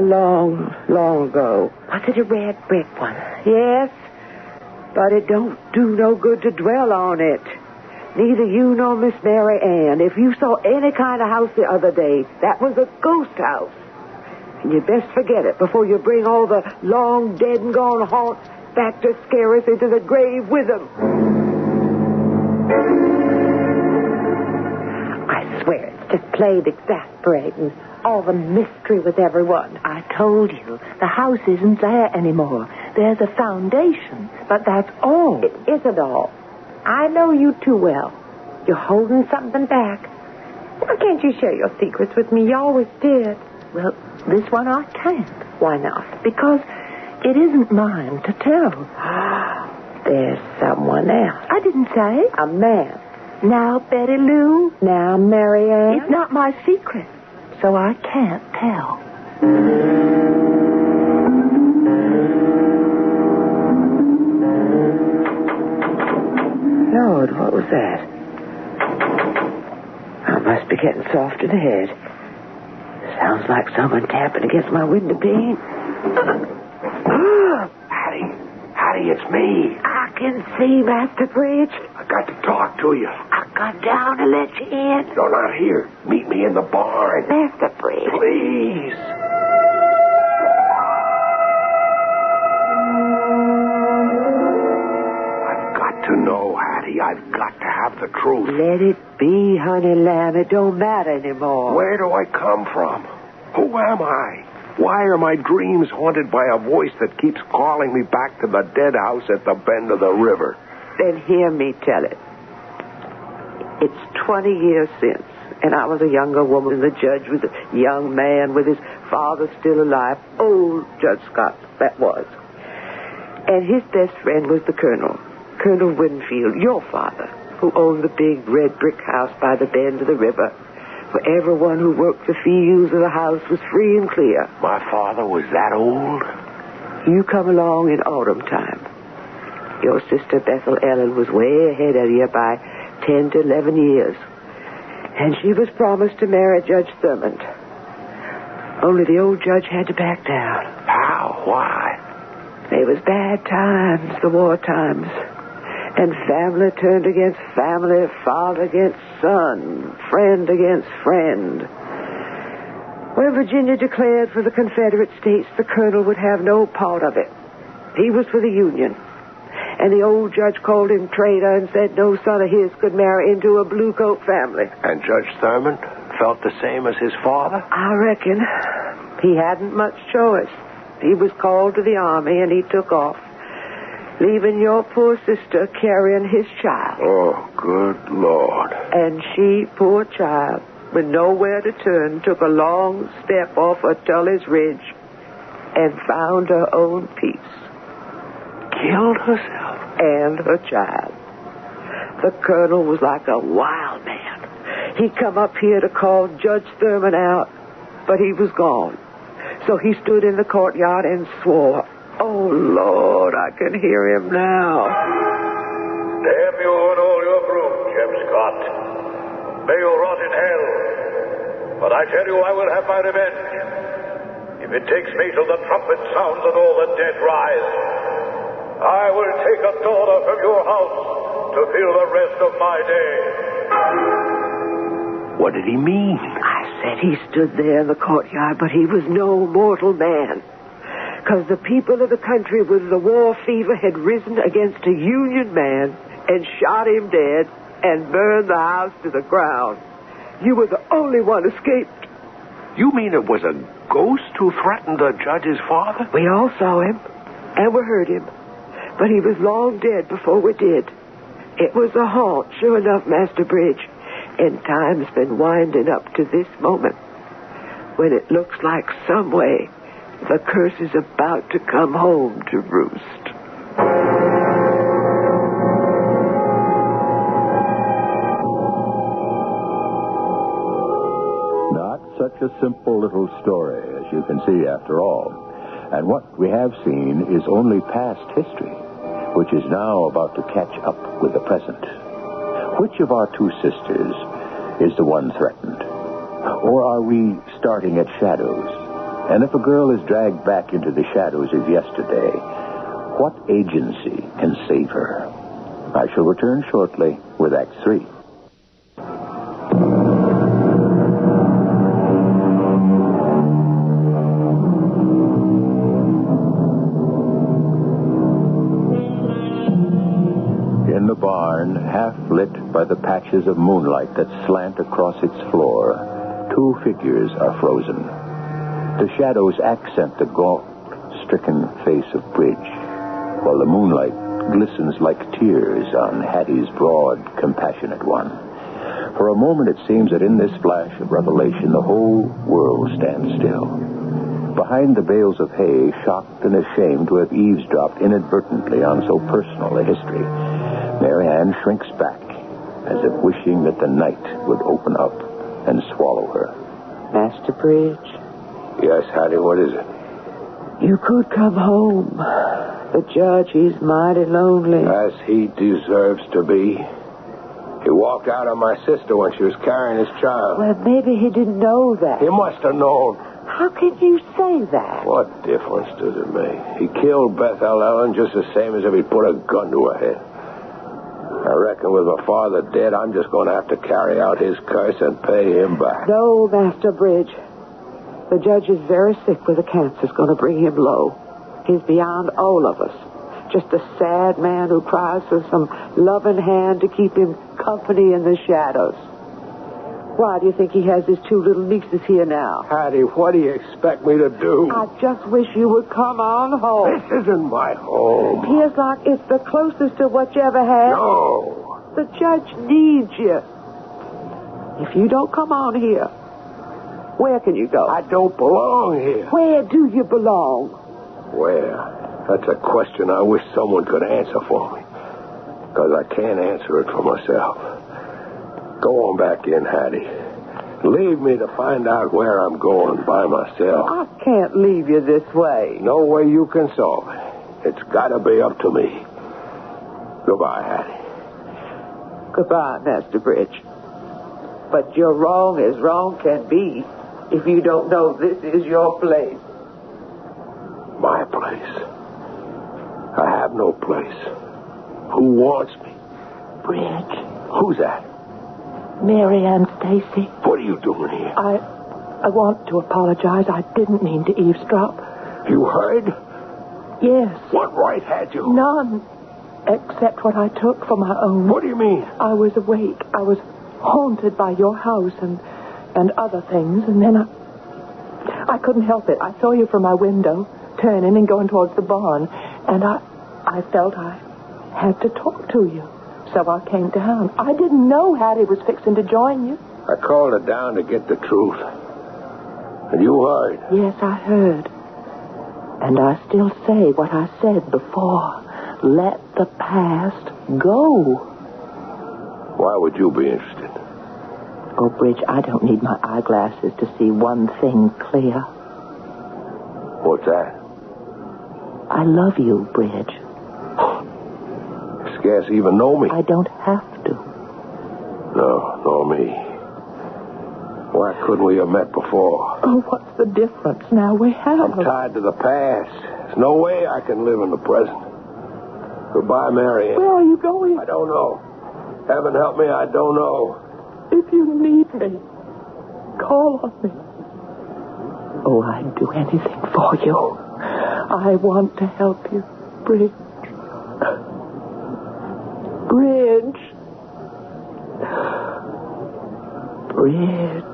E: Long ago.
L: Was it a red brick one?
E: Yes, but it don't do no good to dwell on it. Neither you nor Miss Mary Ann. If you saw any kind of house the other day, that was a ghost house. And you'd best forget it before you bring all the long dead and gone haunts back to scare us into the grave with them.
L: I swear it's just plain exasperating. All the mystery with everyone.
C: I told you, the house isn't there anymore. There's a foundation, but that's all.
L: It isn't all. I know you too well. You're holding something back.
K: Why can't you share your secrets with me? You always did.
L: Well, this one I can't.
K: Why not?
L: Because it isn't mine to tell. There's someone else.
K: I didn't say.
L: A man.
K: Now, Betty Lou.
L: Now, Mary Ann.
K: It's not my secret.
L: So I can't tell. Lord, what was that? I must be getting soft in the head. Sounds like someone tapping against my window pane.
M: Hattie, it's me.
L: I can see, Master Bridge.
M: I got to talk to you.
L: I'll come down and let you in.
M: No, not here. Meet me in the barn.
L: Master Bridge.
M: Please. I've got to know, Hattie. I've got to have the truth.
L: Let it be, honey lamb. It don't matter anymore.
M: Where do I come from? Who am I? Why are my dreams haunted by a voice that keeps calling me back to the dead house at the bend of the river?
L: Then hear me tell it. It's 20 years since, and I was a younger woman, and the judge was a young man with his father still alive. Old Judge Scott, that was. And his best friend was the Colonel, Colonel Winfield, your father, who owned the big red brick house by the bend of the river, where everyone who worked the fields of the house was free and clear.
M: My father was that old?
L: You come along in autumn time. Your sister Bethel Ellen was way ahead of you by 10 to 11 years. And she was promised to marry Judge Thurmond. Only the old judge had to back down.
M: How? Why?
L: They was bad times, the war times. And family turned against family, father against son, friend against friend. When Virginia declared for the Confederate States, the Colonel would have no part of it. He was for the Union. And the old judge called him traitor and said no son of his could marry into a blue coat family.
M: And Judge Thurmond felt the same as his father?
L: I reckon. He hadn't much choice. He was called to the army and he took off, leaving your poor sister carrying his child.
M: Oh, good Lord.
L: And she, poor child, with nowhere to turn, took a long step off of Tully's Ridge and found her own peace.
M: Killed herself?
L: And her child. The Colonel was like a wild man. He'd come up here to call Judge Thurmond out, but he was gone. So he stood in the courtyard and swore. Oh, Lord, I can hear him now.
R: Damn you and all your broom, Jem Scott. May you rot in hell. But I tell you, I will have my revenge. If it takes me till the trumpet sounds and all the dead rise, I will take a daughter from your house to fill the rest of my day.
M: What did he mean?
L: I said he stood there in the courtyard, but he was no mortal man. Because the people of the country with the war fever had risen against a Union man and shot him dead and burned the house to the ground. You were the only one escaped.
M: You mean it was a ghost who threatened the judge's father?
L: We all saw him, and we heard him. But he was long dead before we did. It was a haunt, sure enough, Master Bridge. And time's been winding up to this moment, when it looks like some way the curse is about to come home to roost.
G: Not such a simple little story, as you can see, after all. And what we have seen is only past history, which is now about to catch up with the present. Which of our two sisters is the one threatened? Or are we starting at shadows? And if a girl is dragged back into the shadows of yesterday, what agency can save her? I shall return shortly with Act 3. In the barn, half lit by the patches of moonlight that slant across its floor, two figures are frozen. The shadows accent the gaunt, stricken face of Bridge, while the moonlight glistens like tears on Hattie's broad, compassionate one.
A: For a moment, it seems that in this flash of revelation, the whole world stands still. Behind the bales of hay, shocked and ashamed to have eavesdropped inadvertently on so personal a history, Mary Ann shrinks back, as if wishing that the night would open up and swallow her.
J: Master Bridge?
M: Yes, Hattie, what is it?
J: You could come home. The judge, he's mighty lonely.
M: As he deserves to be. He walked out on my sister when she was carrying his child.
J: Well, maybe he didn't know that.
M: He must have known.
J: How can you say that?
M: What difference does it make? He killed Bethel Ellen just the same as if he put a gun to her head. I reckon with my father dead, I'm just going to have to carry out his curse and pay him back.
J: No, Master Bridge. The judge is very sick with a cancer. It's going to bring him low. He's beyond all of us. Just a sad man who cries for some loving hand to keep him company in the shadows. Why do you think he has his two little nieces here now?
M: Hattie, what do you expect me to do?
J: I just wish you would come on home.
M: This isn't my home.
J: Appears like it's the closest to what you ever had.
M: No.
J: The judge needs you. If you don't come on here, where can you go?
M: I don't belong here.
J: Where do you belong?
M: Where? That's a question I wish someone could answer for me. Because I can't answer it for myself. Go on back in, Hattie. Leave me to find out where I'm going by myself.
J: I can't leave you this way.
M: No way you can solve it. It's got to be up to me. Goodbye, Hattie.
J: Goodbye, Master Bridge. But you're wrong as wrong can be if you don't know this is your place.
M: My place? I have no place. Who wants me?
K: Bridge.
M: Who's that?
K: Mary Ann Stacy.
M: What are you doing here?
K: I want to apologize. I didn't mean to eavesdrop.
M: You heard?
K: Yes.
M: What right had you?
K: None. Except what I took for my own.
M: What do you mean?
K: I was awake. I was haunted by your house and other things, and then I couldn't help it. I saw you from my window, turning and going towards the barn, and I felt I had to talk to you. So I came down. I didn't know Hattie was fixing to join you.
M: I called her down to get the truth. And you heard.
K: Yes, I heard. And I still say what I said before. Let the past go.
M: Why would you be interested?
K: Oh, Bridge, I don't need my eyeglasses to see one thing clear.
M: What's that?
K: I love you, Bridge.
M: Scarce even know me.
K: I don't have to.
M: No, nor me. Why couldn't we have met before?
K: Oh, what's the difference now we have?
M: I'm tied to the past. There's no way I can live in the present. Goodbye, Mary Ann.
K: Where are you going?
M: I don't know. Heaven help me, I don't know.
K: If you need me, call on me. Oh, I'd do anything for you. I want to help you, Bridge. Bridge. Bridge.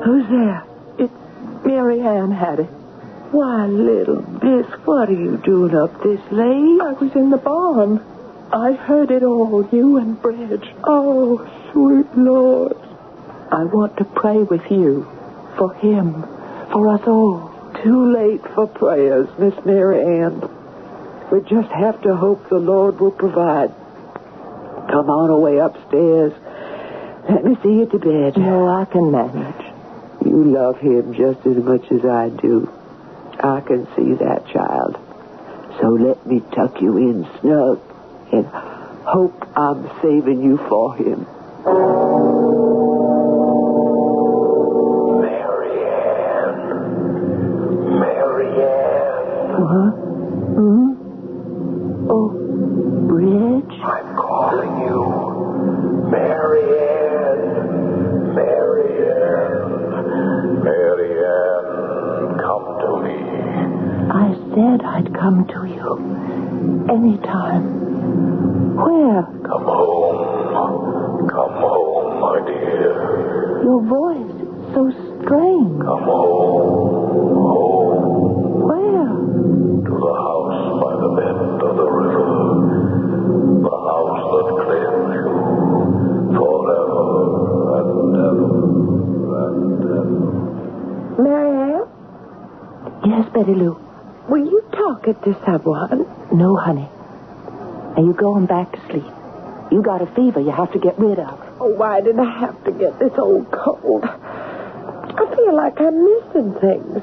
K: Who's there? It's Mary Ann, Hattie.
J: Why, little miss, what are you doing up this late?
K: I was in the barn. I heard it all, you and Bridge. Oh, sweet Lord. I want to pray with you. For him. For us all.
J: Too late for prayers, Miss Mary Ann. We just have to hope the Lord will provide. Come on away upstairs. Let me see you to bed.
K: No, I can manage.
J: You love him just as much as I do. I can see that, child. So let me tuck you in snug and hope I'm saving you for him.
K: Oh, Bridge?
M: I'm calling you. Mary Ann. Mary Ann. Mary Ann, come to me.
K: I said I'd come to you. Anytime. Where?
M: Come home. Come home, my dear.
K: Your voice is so strange.
M: Come home. Home.
K: Where?
M: To the house
K: Yes, Betty Lou. Were you talking to someone? No, honey. Now you going back to sleep. You got a fever you have to get rid of.
O: Oh, why did I have to get this old cold? I feel like I'm missing things.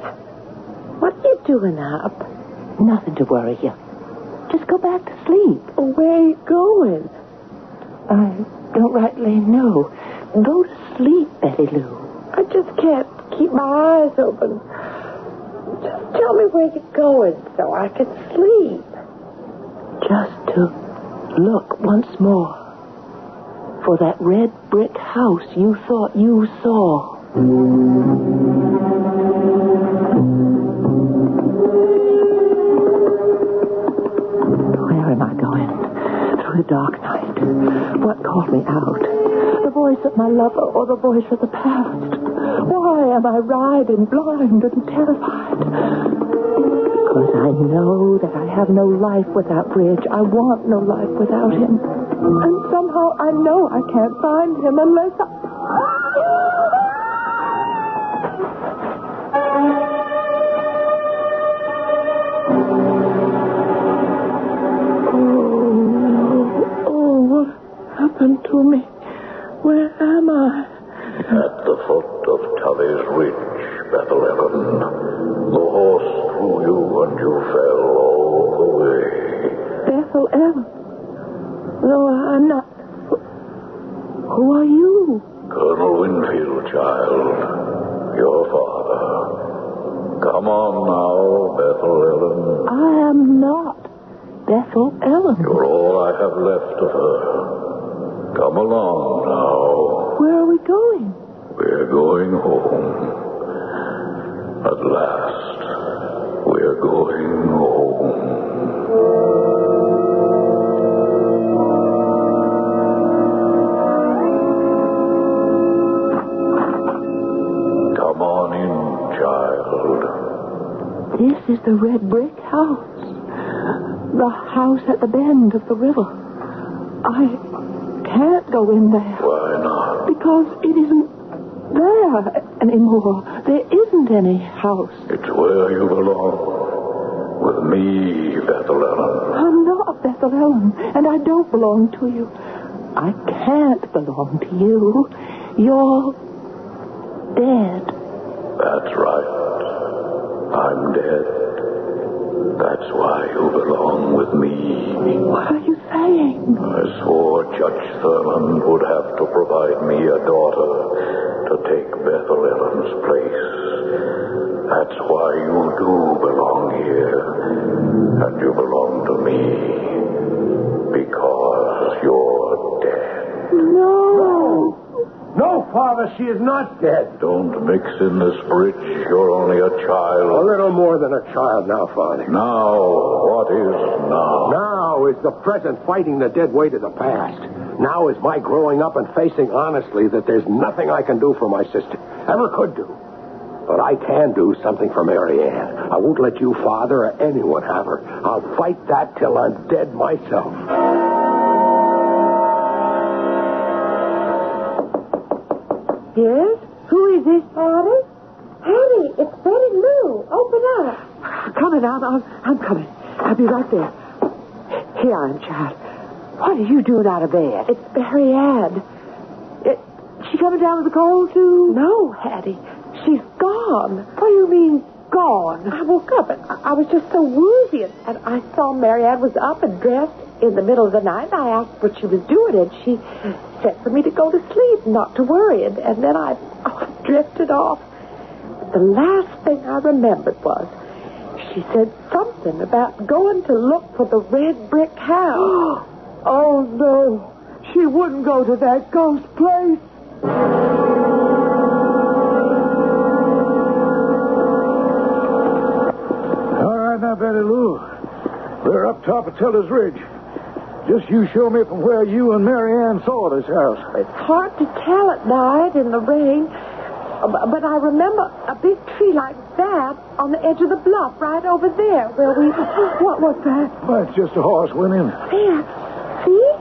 O: What are you doing up?
K: Nothing to worry you. Just go back to sleep.
O: Oh, where are you going?
K: I don't rightly know. Go to sleep, Betty Lou.
O: I just can't keep my eyes open. Just tell me where you're going so I can sleep.
K: Just to look once more for that red brick house you thought you saw. Where am I going? Through the dark night. What called me out? The voice of my lover or the voice of the past? Why am I riding blind and terrified? Because I know that I have no life without Ridge. I want no life without him. And somehow I know I can't find him unless I...
O: Oh, what happened to me? Where am I?
R: At the foot of Tully's Ridge, Bethlehem. The horse threw you and you fell all the way.
O: Bethlehem? No, I'm not. Who are you?
R: Colonel Winfield, child. Your father. Come on now, Bethlehem.
K: I am not Bethlehem.
R: You're all I have left of her. Come along now.
K: Where are we going?
R: We're going home. At last, we're going home. Come on in, child.
K: This is the red brick house. The house at the bend of the river. I can't go in there.
R: Why not?
K: Because it isn't there anymore. There isn't any house.
R: It's where you belong. With me, Bethlehem.
K: I'm not Bethlehem, and I don't belong to you. I can't belong to you. You're dead.
R: That's right. I'm dead. That's why you belong with me.
K: What are you saying?
R: I swore Judge Thurman would have to provide me a daughter to take Bethlehem's place. That's why you do belong here. And you belong to me. Because you're dead.
K: No.
M: No, Father, she is not dead.
R: Don't mix in this bridge. You're only a child.
M: A little more than a child now, Father.
R: Now, what is now?
M: Now is the present fighting the dead weight of the past. Now is my growing up and facing honestly that there's nothing I can do for my sister. Ever could do. But I can do something for Mary Ann. I won't let you, Father, or anyone have her. I'll fight that till I'm dead myself.
O: Yes? Who is this, Father? Hattie, it's Betty Lou. Open up.
L: Coming out. I'm coming. I'll be right there. Here I am, child. What are you doing out of bed?
O: It's Mary Ann.
L: She coming down with the cold, too?
O: No, Hattie. She's gone.
L: What do you mean, gone?
O: I woke up and I was just so woozy, and I saw Mary Ann was up and dressed in the middle of the night. I asked what she was doing, and she said for me to go to sleep, not to worry, and then I drifted off. But the last thing I remembered was she said something about going to look for the red brick house.
L: Oh, no. She wouldn't go to that ghost place.
S: All right now, Betty Lou. We're up top of Teller's Ridge. Just you show me from where you and Mary Ann saw this house.
O: It's hard to tell at night in the rain, but I remember a big tree like that on the edge of the bluff right over there where we...
L: What's that?
S: Well, it's just a horse went in.
O: There. See?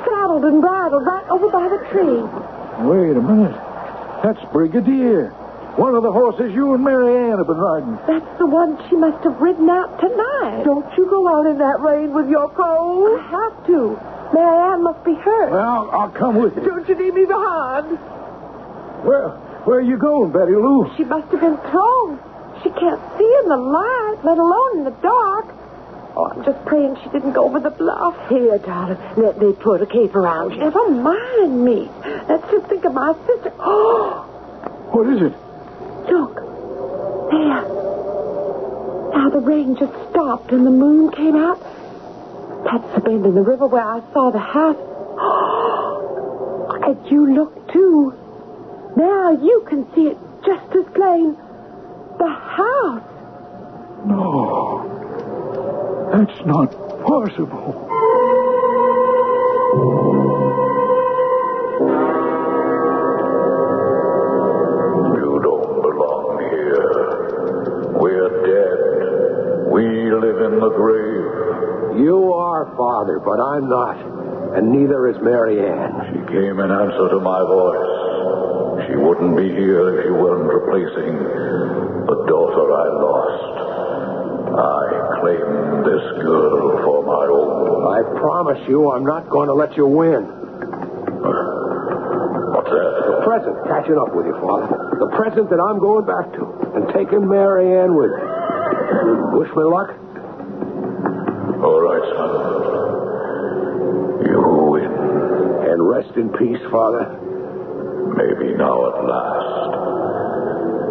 O: Saddled and bridled right over by the tree.
S: Wait a minute. That's Brigadier.
F: One of the horses you and Mary Ann have been riding.
O: That's the one she must have ridden out tonight. Don't you go out in that rain with your cold. I have to. Mary Ann must be hurt.
F: Well, I'll come with you.
O: Don't you leave me behind.
F: Where are you going, Betty Lou?
O: She must have been thrown. She can't see in the light, let alone in the dark. Oh, I'm just praying she didn't go over the bluff.
E: Here, darling, let me put a cape around you.
O: Never mind me. Let's just think of my sister. Oh,
F: What is it?
O: look. There. Now the rain just stopped and the moon came out. That's the bend in the river where I saw the house. And you look, too. Now you can see it just as plain. The house.
F: No. That's not possible.
R: You don't belong here. We're dead. We live in the grave.
M: You are, Father, but I'm not. And neither is Mary Ann.
R: She came in answer to my voice. She wouldn't be here if you weren't replacing the daughter I lost. I claim this girl for my own.
M: I promise you I'm not going to let you win.
R: What's that?
M: The present catching up with you, Father. The present that I'm going back to and taking Mary Ann with me. Wish me luck?
R: All right, son. You win.
M: And rest in peace, Father.
R: Maybe now at last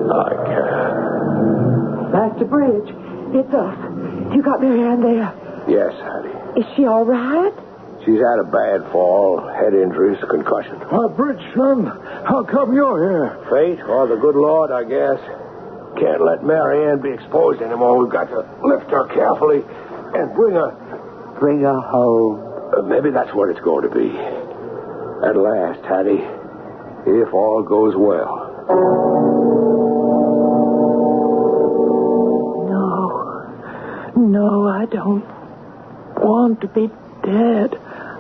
R: I can.
O: Master Bridge, it's us. You got Mary Ann there.
M: Yes, Hattie.
O: Is she all right?
M: She's had a bad fall, head injuries, concussion.
F: Bridge, son, how come you're here?
M: Fate, or the good Lord, I guess. Can't let Mary Ann be exposed anymore. We've got to lift her carefully and bring her home. Maybe that's what it's going to be. At last, Hattie, if all goes well.
O: No, I don't want to be dead.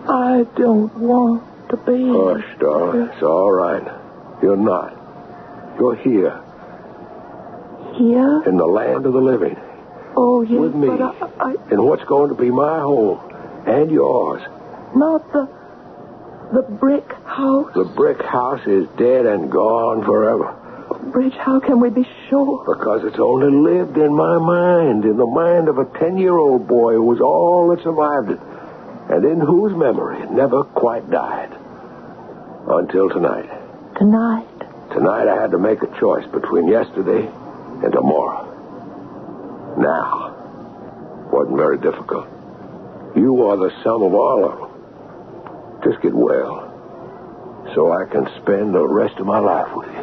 O: I don't want to be.
M: Hush, darling. It's all right. You're not. You're here.
O: Here?
M: In the land of the living.
O: Oh, yes,
M: with me.
O: But I...
M: In what's going to be my home. And yours.
O: Not the brick house.
M: The brick house is dead and gone forever.
O: Bridge, how can we be sure?
M: Because it's only lived in my mind, in the mind of a 10-year-old boy who was all that survived it, and in whose memory it never quite died. Until tonight.
O: Tonight?
M: Tonight I had to make a choice between yesterday and tomorrow. Now. Wasn't very difficult. You are the sum of all of them. Just get well, so I can spend the rest of my life with you.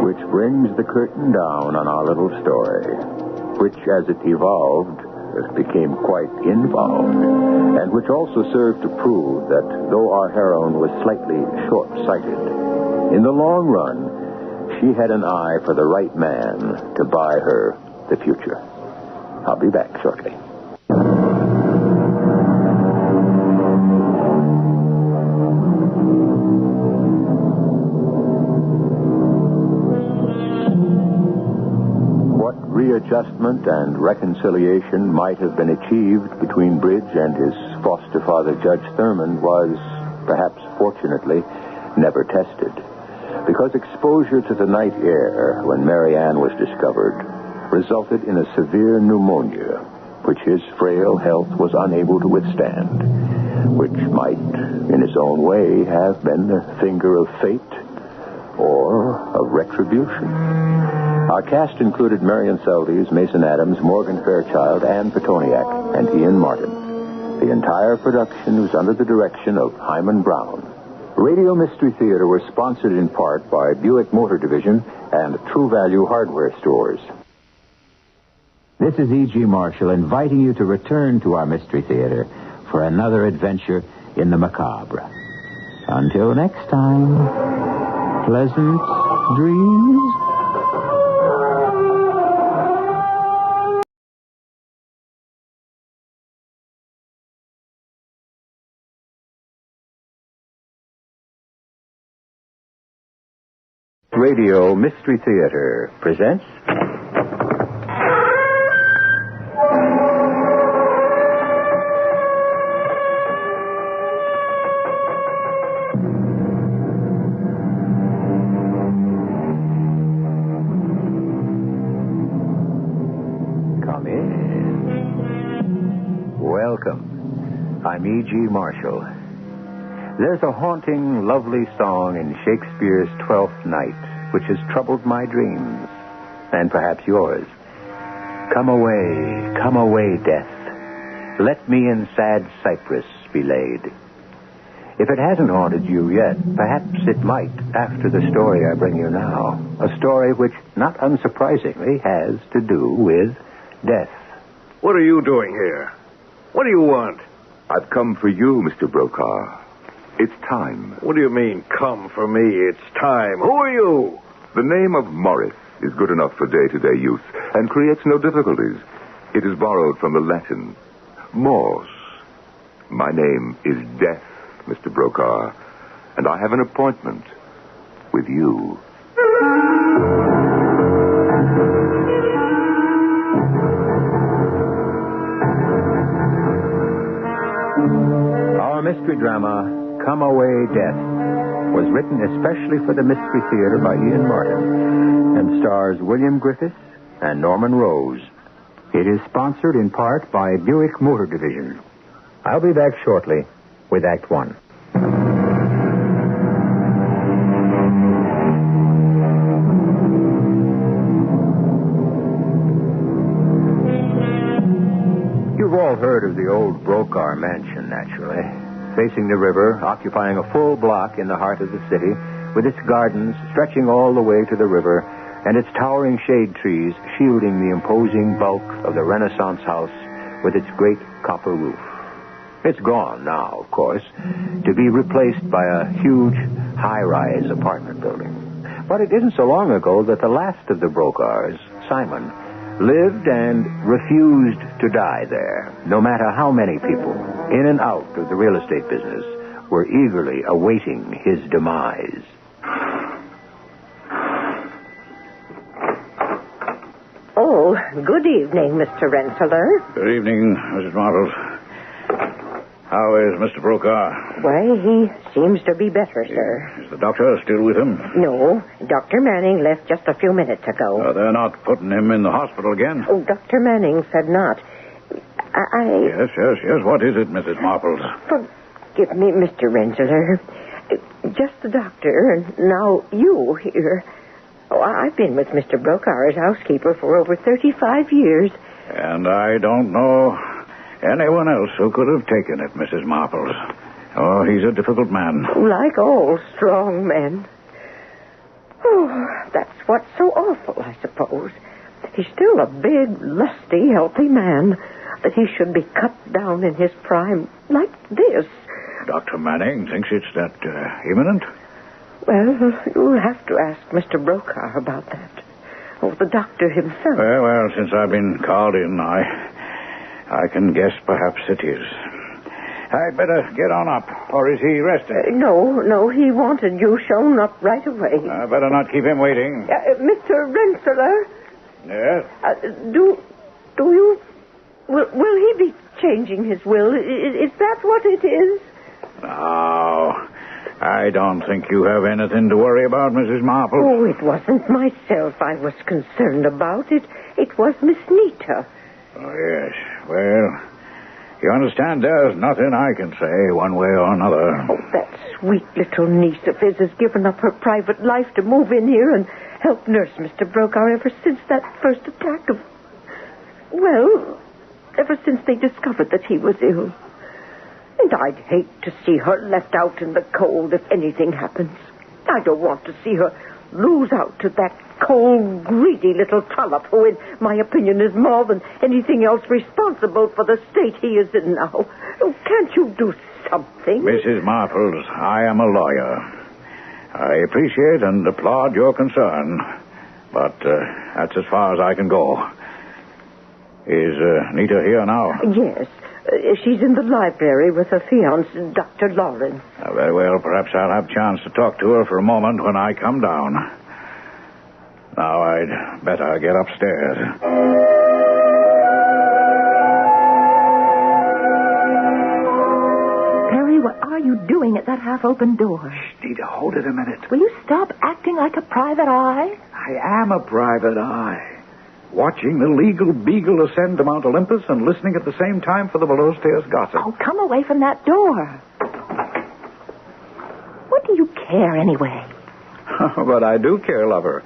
G: Which brings the curtain down on our little story, which, as it evolved, became quite involved, and which also served to prove that though our heroine was slightly short-sighted, in the long run, she had an eye for the right man to buy her the future. I'll be back shortly. What readjustment and reconciliation might have been achieved between Bridge and his foster father, Judge Thurman, was, perhaps fortunately, never tested. Because exposure to the night air when Mary Ann was discovered resulted in a severe pneumonia, which his frail health was unable to withstand, which might, in its own way, have been the finger of fate or of retribution. Our cast included Marion Seldes, Mason Adams, Morgan Fairchild, Ann Petoniak, and Ian Martin. The entire production was under the direction of Hyman Brown. Radio Mystery Theater was sponsored in part by Buick Motor Division and True Value Hardware Stores. This is E.G. Marshall inviting you to return to our Mystery Theater for another adventure in the macabre. Until next time, pleasant dreams.
A: Radio Mystery Theater presents... Come in. Welcome. I'm E.G. Marshall. There's a haunting, lovely song in Shakespeare's Twelfth Night which has troubled my dreams, and perhaps yours. Come away, death. Let me in sad cypress be laid. If it hasn't haunted you yet, perhaps it might after the story I bring you now. A story which, not unsurprisingly, has to do with death.
M: What are you doing here? What do you want?
W: I've come for you, Mr. Brokaw. It's time.
M: What do you mean, come for me? It's time. Who are you?
W: The name of Morris is good enough for day-to-day use and creates no difficulties. It is borrowed from the Latin, mors. My name is Death, Mr. Brokaw, and I have an appointment with you.
A: Our mystery drama, Come Away, Death, was written especially for the Mystery Theater by Ian Martin and stars William Griffiths and Norman Rose. It is sponsored in part by Buick Motor Division. I'll be back shortly with Act One. You've all heard of the old Brokaw mansion, naturally. Facing the river, occupying a full block in the heart of the city, with its gardens stretching all the way to the river, and its towering shade trees shielding the imposing bulk of the Renaissance house with its great copper roof. It's gone now, of course, to be replaced by a huge, high-rise apartment building. But it isn't so long ago that the last of the Brokaws, Simon, lived and refused to die there, no matter how many people, in and out of the real estate business, were eagerly awaiting his demise.
E: Oh, good evening, Mr. Rensselaer.
B: Good evening, Mrs. Marple. How is Mr. Brokaw?
E: Why, he seems to be better, sir.
B: Is the doctor still with him?
E: No, Dr. Manning left just a few minutes ago.
B: They're not putting him in the hospital again?
E: Oh, Dr. Manning said not.
B: Yes. What is it, Mrs. Marple?
E: Forgive me, Mr. Rensselaer. Just the doctor, and now you here. Oh, I've been with Mr. Brokaw as housekeeper for over 35 years.
B: And I don't know anyone else who could have taken it, Mrs. Marple. Oh, he's a difficult man.
E: Like all strong men. Oh, that's what's so awful, I suppose. He's still a big, lusty, healthy man. That he should be cut down in his prime like this.
B: Dr. Manning thinks it's that imminent?
E: Well, you'll have to ask Mr. Brokaw about that. Or the doctor himself.
B: Well, since I've been called in, I can guess perhaps it is. I'd better get on up, or is he resting?
E: No, he wanted you shown up right away.
B: I better not keep him waiting.
E: Mr. Rensselaer?
B: Yes?
E: Do you... Will he be changing his will? Is that what it is?
B: No, I don't think you have anything to worry about, Mrs. Marple.
E: Oh, it wasn't myself I was concerned about. It was Miss Nita.
B: Oh, yes. Well, you understand, there's nothing I can say one way or another.
E: Oh, that sweet little niece of his has given up her private life to move in here and help nurse Mr. Brokaw ever since that first attack of... Well, ever since they discovered that he was ill. And I'd hate to see her left out in the cold if anything happens. I don't want to see her lose out to that cold, greedy little trollop who, in my opinion, is more than anything else responsible for the state he is in now. Oh, can't you do something?
B: Mrs. Marples, I am a lawyer. I appreciate and applaud your concern, but that's as far as I can go. Is Nita here now?
E: Yes. She's in the library with her fiancé, Dr. Lawrence.
B: Very well. Perhaps I'll have a chance to talk to her for a moment when I come down. Now I'd better get upstairs.
C: Perry, what are you doing at that half-open door?
D: Dita, hold it a minute.
C: Will you stop acting like a private eye?
D: I am a private eye. Watching the legal beagle ascend to Mount Olympus and listening at the same time for the below-stairs gossip.
C: Oh, come away from that door. What do you care, anyway?
D: But I do care, lover.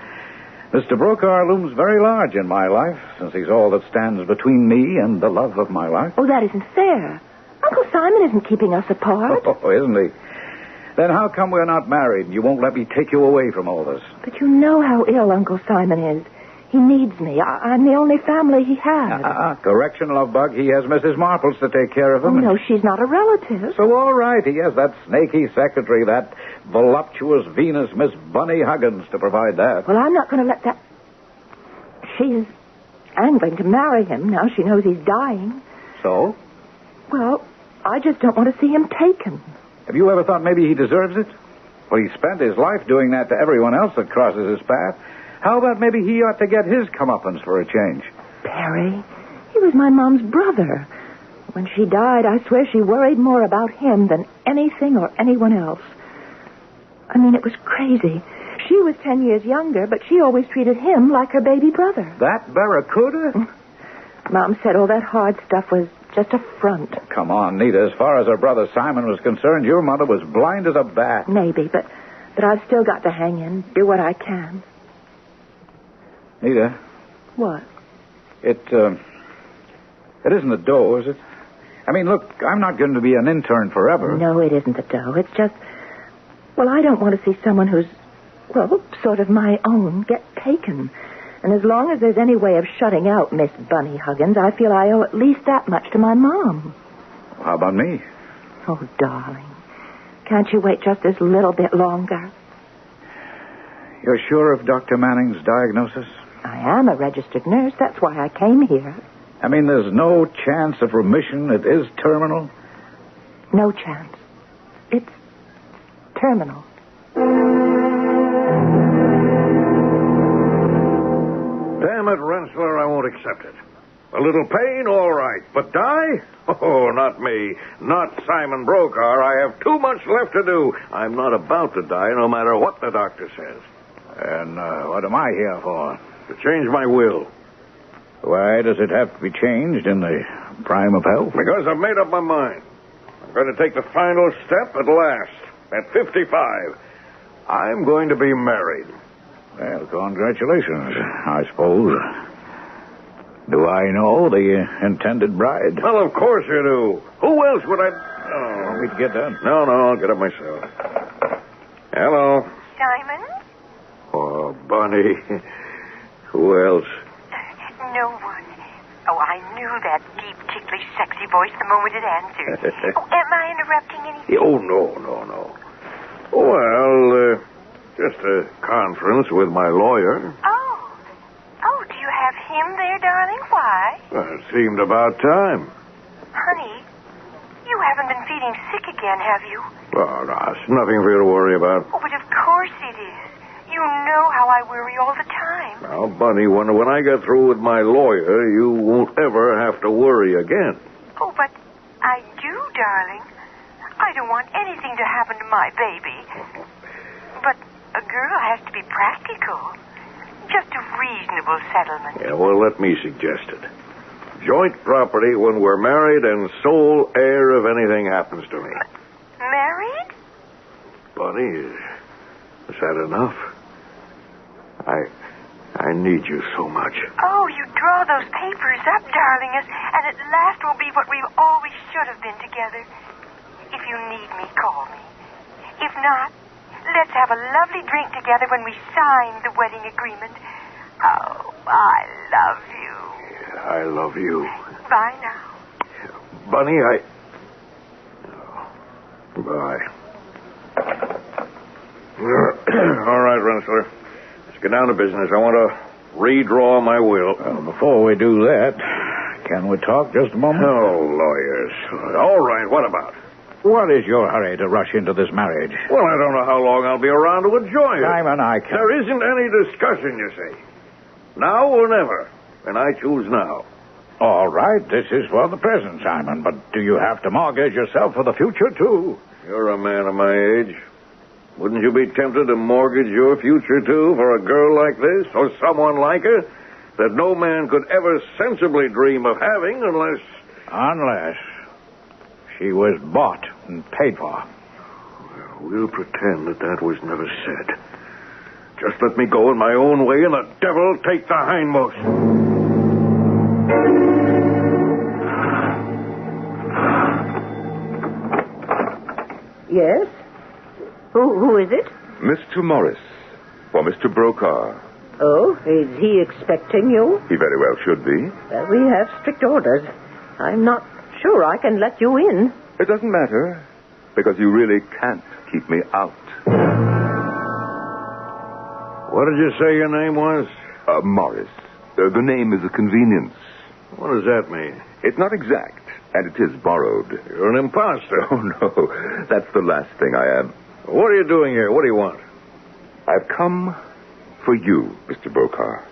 D: Mr. Brokaw looms very large in my life, since he's all that stands between me and the love of my life.
C: Oh, that isn't fair. Uncle Simon isn't keeping us apart.
D: Oh, isn't he? Then how come we're not married and you won't let me take you away from all this?
C: But you know how ill Uncle Simon is. He needs me. I'm the only family he has.
D: Correction, love bug. He has Mrs. Marples to take care of him.
C: Oh, no, she's not a relative.
D: So, all right. He has that snaky secretary, that voluptuous Venus, Miss Bunny Huggins, to provide that.
C: Well, I'm not going to let that... She's angling to marry him now she knows he's dying.
D: So?
C: Well, I just don't want to see him taken.
D: Have you ever thought maybe he deserves it? Well, he spent his life doing that to everyone else that crosses his path. How about maybe he ought to get his comeuppance for a change?
C: Perry, he was my mom's brother. When she died, I swear she worried more about him than anything or anyone else. I mean, it was crazy. She was 10 years younger, but she always treated him like her baby brother.
D: That barracuda?
C: Mom said all that hard stuff was just a front.
D: Come on, Nita. As far as her brother Simon was concerned, your mother was blind as a bat.
C: Maybe, but I've still got to hang in, do what I can.
D: Nita.
C: What?
D: It isn't the dough, is it? I mean, look, I'm not going to be an intern forever.
C: No, it isn't the dough. It's just... Well, I don't want to see someone who's, well, sort of my own get taken. And as long as there's any way of shutting out Miss Bunny Huggins, I feel I owe at least that much to my mom.
D: How about me?
C: Oh, darling. Can't you wait just this little bit longer?
D: You're sure of Dr. Manning's diagnosis?
C: I am a registered nurse. That's why I came here.
D: I mean, there's no chance of remission. It is terminal?
C: No chance. It's terminal.
M: Damn it, Rensselaer, I won't accept it. A little pain, all right. But die? Oh, not me. Not Simon Brokaw. I have too much left to do. I'm not about to die, no matter what the doctor says.
B: And what am I here for?
M: To change my will.
B: Why does it have to be changed in the prime of health?
M: Because I've made up my mind. I'm going to take the final step at last. At 55. I'm going to be married.
B: Well, congratulations, I suppose. Do I know the intended bride?
M: Well, of course you do. Who else would I... Oh.
B: Want me to get that?
M: No, I'll get it myself. Hello.
N: Simon?
M: Oh, Bunny. Who else?
N: No one. Oh, I knew that deep, ticklish, sexy voice the moment it answered. Oh, am I interrupting anything?
M: Oh, no. Well, just a conference with my lawyer.
N: Oh, do you have him there, darling? Why?
M: Well, it seemed about time.
N: Honey, you haven't been feeling sick again, have you?
M: Oh, no, it's nothing for you to worry about.
N: Oh, but of course it is. You know how I worry all the time.
M: Now, Bunny, when I get through with my lawyer, you won't ever have to worry again.
N: Oh, but I do, darling. I don't want anything to happen to my baby. But a girl has to be practical. Just a reasonable settlement.
M: Yeah, well, let me suggest it. Joint property when we're married and sole heir if anything happens to me.
N: Married?
M: Bunny, is that enough? I need you so much.
N: Oh, you draw those papers up, darling, and at last we'll be what we always should have been together. If you need me, call me. If not, let's have a lovely drink together when we sign the wedding agreement. Oh, I love you.
M: Yeah, I love you.
N: Bye now.
M: Bunny, Bye. All right, Rensselaer. Let's get down to business. I want to redraw my will.
B: Well, before we do that, can we talk just a moment?
M: Oh, lawyers. All right, what about?
B: What is your hurry to rush into this marriage?
M: Well, I don't know how long I'll be around to enjoy it.
B: Simon, I can't.
M: There isn't any discussion, you see. Now or never. And I choose now.
B: All right, this is for the present, Simon, but do you have to mortgage yourself for the future, too?
M: You're a man of my age. Wouldn't you be tempted to mortgage your future, too, for a girl like this, or someone like her, that no man could ever sensibly dream of having unless...
B: Unless she was bought and paid for.
M: We'll pretend that was never said. Just let me go in my own way, and the devil take the hindmost.
E: Yes? Who is it?
P: Mr. Morris, for Mr. Brokaw.
E: Oh, is he expecting you?
P: He very well should be.
E: We have strict orders. I'm not sure I can let you in.
P: It doesn't matter, because you really can't keep me out.
M: What did you say your name was?
P: Morris. The name is a convenience.
M: What does that mean?
P: It's not exact, and it is borrowed.
M: You're an imposter.
P: Oh, no. That's the last thing I am.
M: What are you doing here? What do you want?
P: I've come for you, Mr. Brokaw.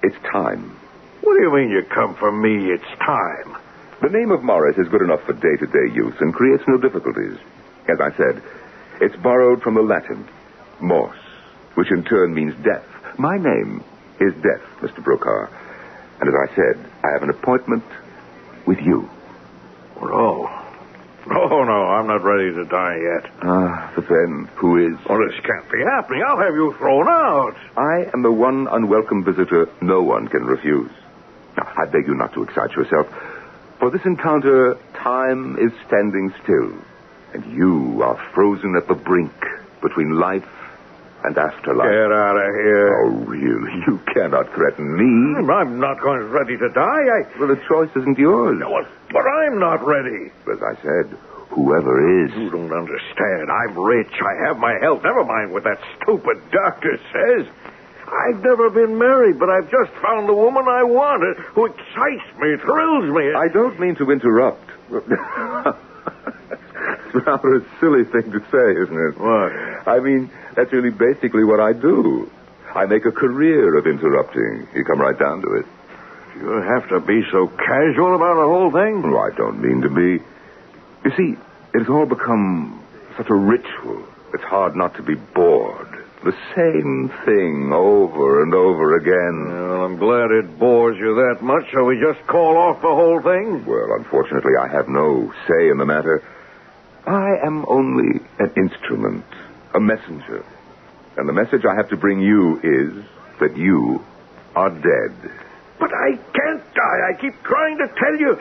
P: It's time.
M: What do you mean you come for me? It's time.
P: The name of Morris is good enough for day-to-day use and creates no difficulties. As I said, it's borrowed from the Latin, mors, which in turn means death. My name is Death, Mr. Brokaw. And as I said, I have an appointment with you.
M: Oh. No, I'm not ready to die yet.
P: But then, who is?
M: Oh, this can't be happening. I'll have you thrown out.
P: I am the one unwelcome visitor no one can refuse. Now, I beg you not to excite yourself. For this encounter, time is standing still. And you are frozen at the brink between life and afterlife.
M: Get out of here.
P: Oh, really? You cannot threaten me.
M: I'm not going ready to die.
P: Well, the choice isn't yours.
M: No, but I'm not ready.
P: As I said, whoever is.
M: You don't understand. I'm rich. I have my health. Never mind what that stupid doctor says. I've never been married, but I've just found the woman I wanted, who excites me, thrills me.
P: I don't mean to interrupt. It's rather a silly thing to say, isn't it?
M: What?
P: I mean, that's really basically what I do. I make a career of interrupting. You come right down to it.
M: You have to be so casual about the whole thing?
P: Oh, I don't mean to be. You see, it has all become such a ritual. It's hard not to be bored. The same thing over and over again.
M: Well, I'm glad it bores you that much. Shall we just call off the whole thing?
P: Well, unfortunately, I have no say in the matter. I am only an instrument, a messenger. And the message I have to bring you is that you are dead.
M: But I can't die. I keep trying to tell you.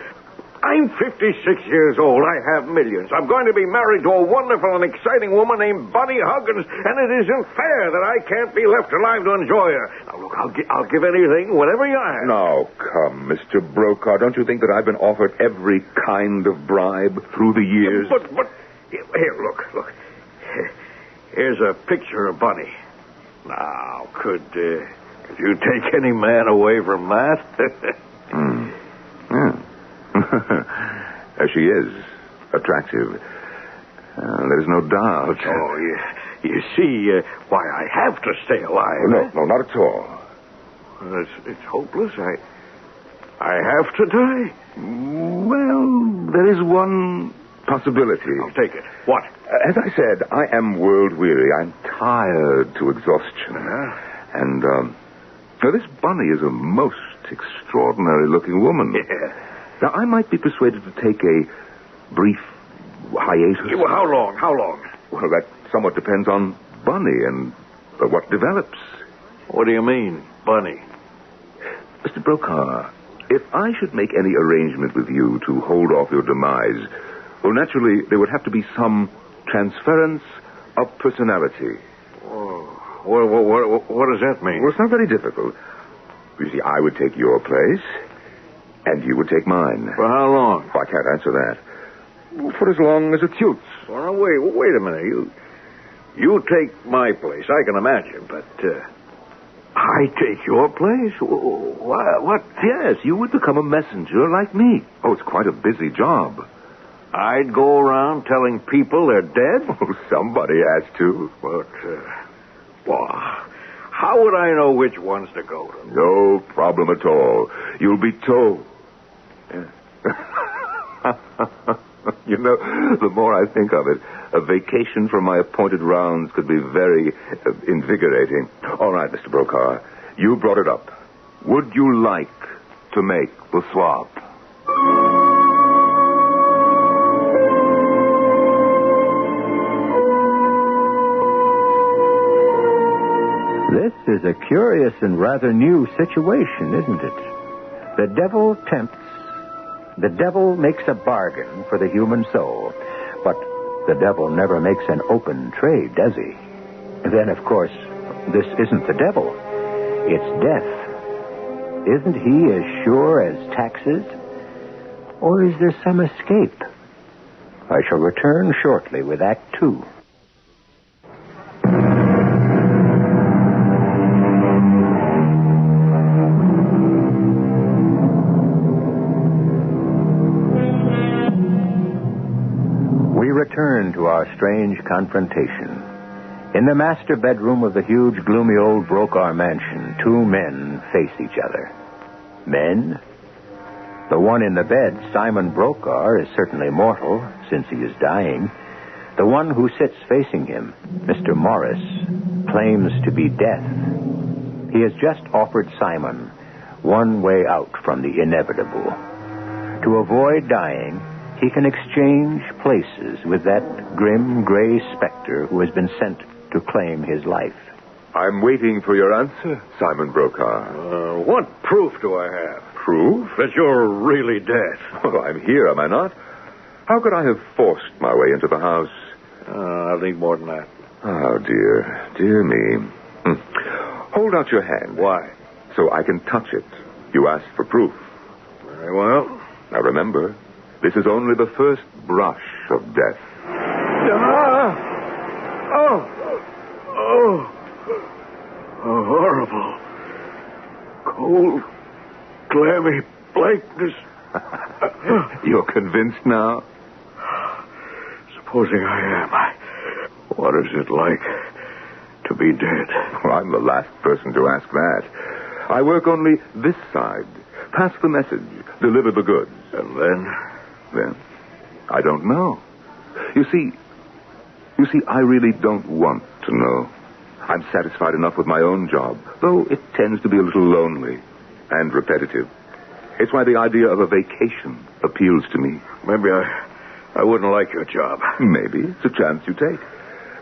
M: I'm 56 years old. I have millions. I'm going to be married to a wonderful and exciting woman named Bunny Huggins, and it isn't fair that I can't be left alive to enjoy her. Now, look, I'll give anything, whatever you ask.
P: Now, come, Mr. Brokaw. Don't you think that I've been offered every kind of bribe through the years?
M: But, here, look. Here's a picture of Bunny. Now, could you take any man away from that?
P: Yeah. She is attractive. There's no doubt.
M: Oh, you see why I have to stay alive.
P: No, not at all.
M: It's hopeless. I have to die.
P: Well, there is one possibility.
M: I'll take it. What?
P: As I said, I am world-weary. I'm tired to exhaustion. And this Bunny is a most extraordinary-looking woman.
M: Yeah.
P: Now, I might be persuaded to take a brief hiatus.
M: Well, how long?
P: Well, that somewhat depends on Bunny and what develops.
M: What do you mean, Bunny?
P: Mr. Brokaw, if I should make any arrangement with you to hold off your demise, well, naturally, there would have to be some transference of personality.
M: Oh, what does that mean?
P: Well, it's not very difficult. You see, I would take your place, and you would take mine.
M: For how long?
P: I can't answer that. For as long as it suits.
M: Well, wait a minute. You take my place, I can imagine, but I take your place? What?
P: Yes, you would become a messenger like me. Oh, it's quite a busy job.
M: I'd go around telling people they're dead?
P: Oh, somebody has to.
M: But, well, how would I know which ones to go to?
P: No problem at all. You'll be told. Yeah. You know, the more I think of it, a vacation from my appointed rounds could be very invigorating. All right, Mr. Brokaw, you brought it up. Would you like to make the swap?
G: This is a curious and rather new situation, isn't it? The devil tempts. The devil makes a bargain for the human soul. But the devil never makes an open trade, does he? Then, of course, this isn't the devil. It's death. Isn't he as sure as taxes? Or is there some escape? I shall return shortly with Act 2. Return to our strange confrontation. In the master bedroom of the huge, gloomy old Brokaw mansion, two men face each other. Men? The one in the bed, Simon Brokaw, is certainly mortal, since he is dying. The one who sits facing him, Mr. Morris, claims to be death. He has just offered Simon one way out from the inevitable. To avoid dying, he can exchange places with that grim, gray specter who has been sent to claim his life.
P: I'm waiting for your answer, Simon Brokaw.
M: What proof do I have?
P: Proof?
M: That you're really dead.
P: Well, I'm here, am I not? How could I have forced my way into the house?
M: I'll need more than that.
P: Oh, dear. Dear me. Hold out your hand.
M: Why?
P: So I can touch it. You asked for proof.
M: Very well.
P: Now remember, this is only the first brush of death.
M: Oh, horrible. Cold, clammy blankness.
P: You're convinced now?
M: Supposing I am, what is it like to be dead?
P: Well, I'm the last person to ask that. I work only this side. Pass the message. Deliver the goods.
M: And then?
P: Then? I don't know. You see, I really don't want to know. I'm satisfied enough with my own job, though it tends to be a little lonely and repetitive. It's why the idea of a vacation appeals to me.
M: Maybe I wouldn't like your job.
P: Maybe. It's a chance you take.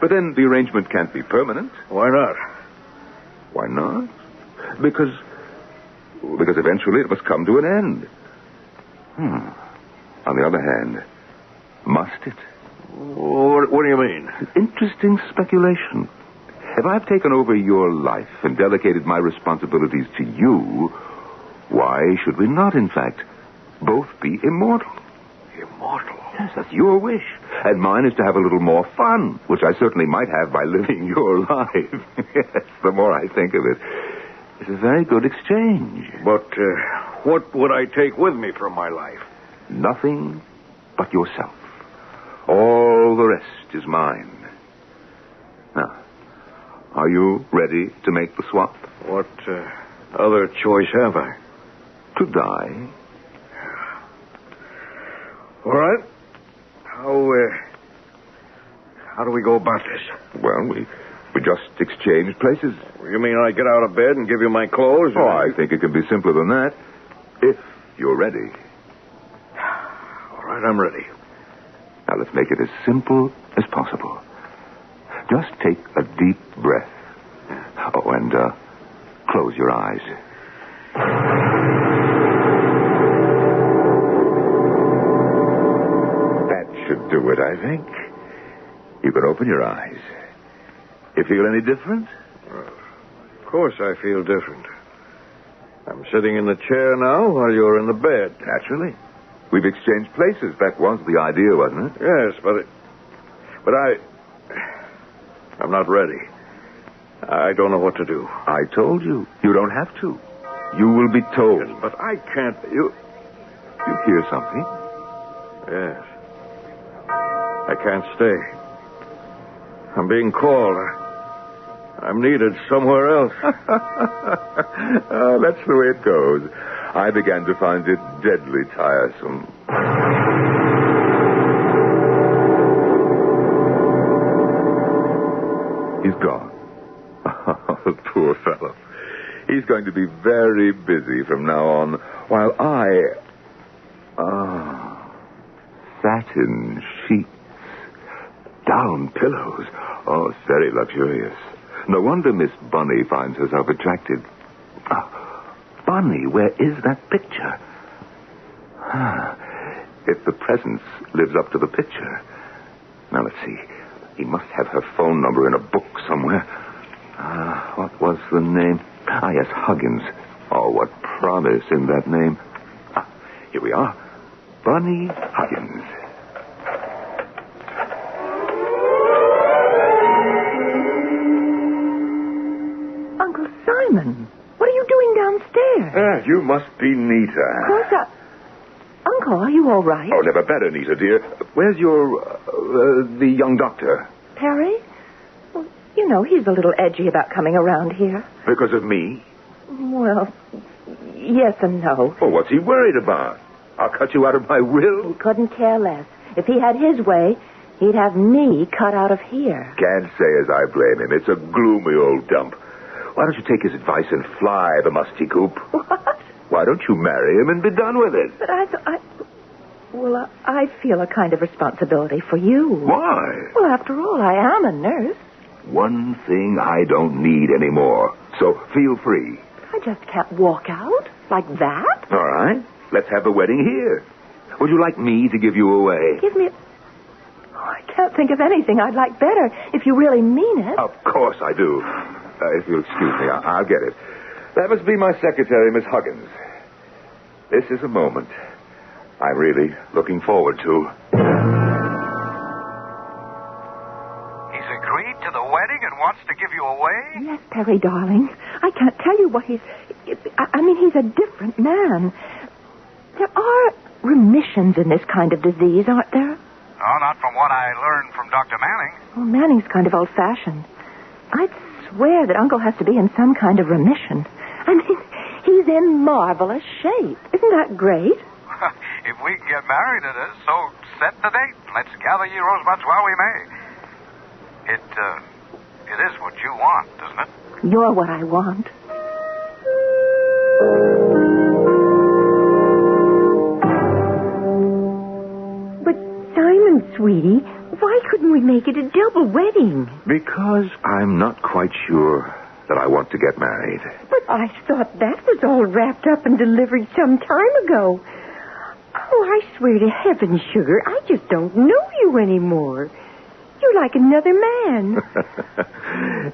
P: But then the arrangement can't be permanent.
M: Why not?
P: Why not? Because eventually it must come to an end. On the other hand, must it?
M: What do you mean?
P: Interesting speculation. If I've taken over your life and delegated my responsibilities to you, why should we not, in fact, both be immortal?
M: Immortal?
P: Yes, that's your wish. And mine is to have a little more fun, which I certainly might have by living your life. Yes, the more I think of it. It's a very good exchange.
M: But what would I take with me from my life?
P: Nothing but yourself. All the rest is mine. Now, are you ready to make the swap?
M: What other choice have I?
P: To die.
M: All right. How do we go about this?
P: Well, we just exchange places.
M: You mean I get out of bed and give you my clothes?
P: Oh, I think it can be simpler than that. If you're ready.
M: All right, I'm ready.
P: Now, let's make it as simple as possible. Just take a deep breath. Oh, and close your eyes. That should do it, I think. You can open your eyes. You feel any different?
M: Of course I feel different. I'm sitting in the chair now while you're in the bed.
P: Naturally. We've exchanged places. That was the idea, wasn't it?
M: Yes, but I'm not ready. I don't know what to do.
P: I told you. You don't have to. You will be told.
M: Yes, but I can't.
P: You hear something?
M: Yes. I can't stay. I'm being called. I'm needed somewhere else.
P: Oh, that's the way it goes. I began to find it deadly tiresome. He's gone. Oh, poor fellow. He's going to be very busy from now on, while satin sheets, down pillows. Oh, it's very luxurious. No wonder Miss Bunny finds herself attracted. Bunny, where is that picture? If the presence lives up to the picture. Now, let's see. He must have her phone number in a book somewhere. What was the name? Yes, Huggins. Oh, what promise in that name. Here we are. Bunny Huggins.
E: Uncle Simon, what are you doing downstairs?
P: You must be Nita.
E: Of course, Uncle, are you all right?
P: Oh, never better, Nita, dear. Where's the young doctor?
E: Perry? Well, you know, he's a little edgy about coming around here.
P: Because of me?
E: Well, yes and no.
P: Oh, what's he worried about? I'll cut you out of my will?
E: He couldn't care less. If he had his way, he'd have me cut out of here.
P: Can't say as I blame him. It's a gloomy old dump. Why don't you take his advice and fly the musty coop?
E: What?
P: Why don't you marry him and be done with it?
E: But I feel a kind of responsibility for you.
P: Why?
E: Well, after all, I am a nurse.
P: One thing I don't need anymore. So feel free.
E: I just can't walk out like that.
P: All right. Let's have the wedding here. Would you like me to give you away?
E: Give me I can't think of anything I'd like better if you really mean it.
P: Of course I do. If you'll excuse me, I'll get it. That must be my secretary, Miss Huggins. This is a moment I'm really looking forward to.
Q: He's agreed to the wedding and wants to give you away?
E: Yes, Perry, darling. I can't tell you what he's... I mean, he's a different man. There are remissions in this kind of disease, aren't there?
Q: Oh, not from what I learned from Dr. Manning.
E: Well, Manning's kind of old-fashioned. I'd swear that Uncle has to be in some kind of remission. I mean, he's in marvelous shape. Isn't that great?
Q: If we can get married, it is. So set the date. Let's gather ye rosebuds while we may. It is what you want, isn't it?
E: You're what I want. But, Simon, sweetie, why couldn't we make it a double wedding?
P: Because I'm not quite sure that I want to get married.
C: But I thought that was all wrapped up and delivered some time ago. Oh, I swear to heaven, sugar, I just don't know you anymore. You're like another man.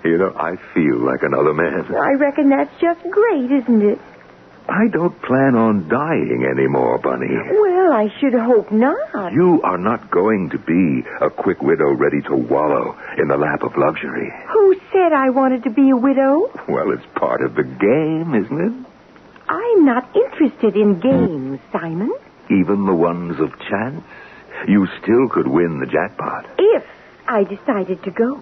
P: You know, I feel like another man.
C: I reckon that's just great, isn't it?
P: I don't plan on dying anymore, Bunny.
C: Well, I should hope not.
P: You are not going to be a quick widow ready to wallow in the lap of luxury.
C: Who said I wanted to be a widow?
P: Well, it's part of the game, isn't it?
C: I'm not interested in games, Simon.
P: Even the ones of chance? You still could win the jackpot.
C: If I decided to go.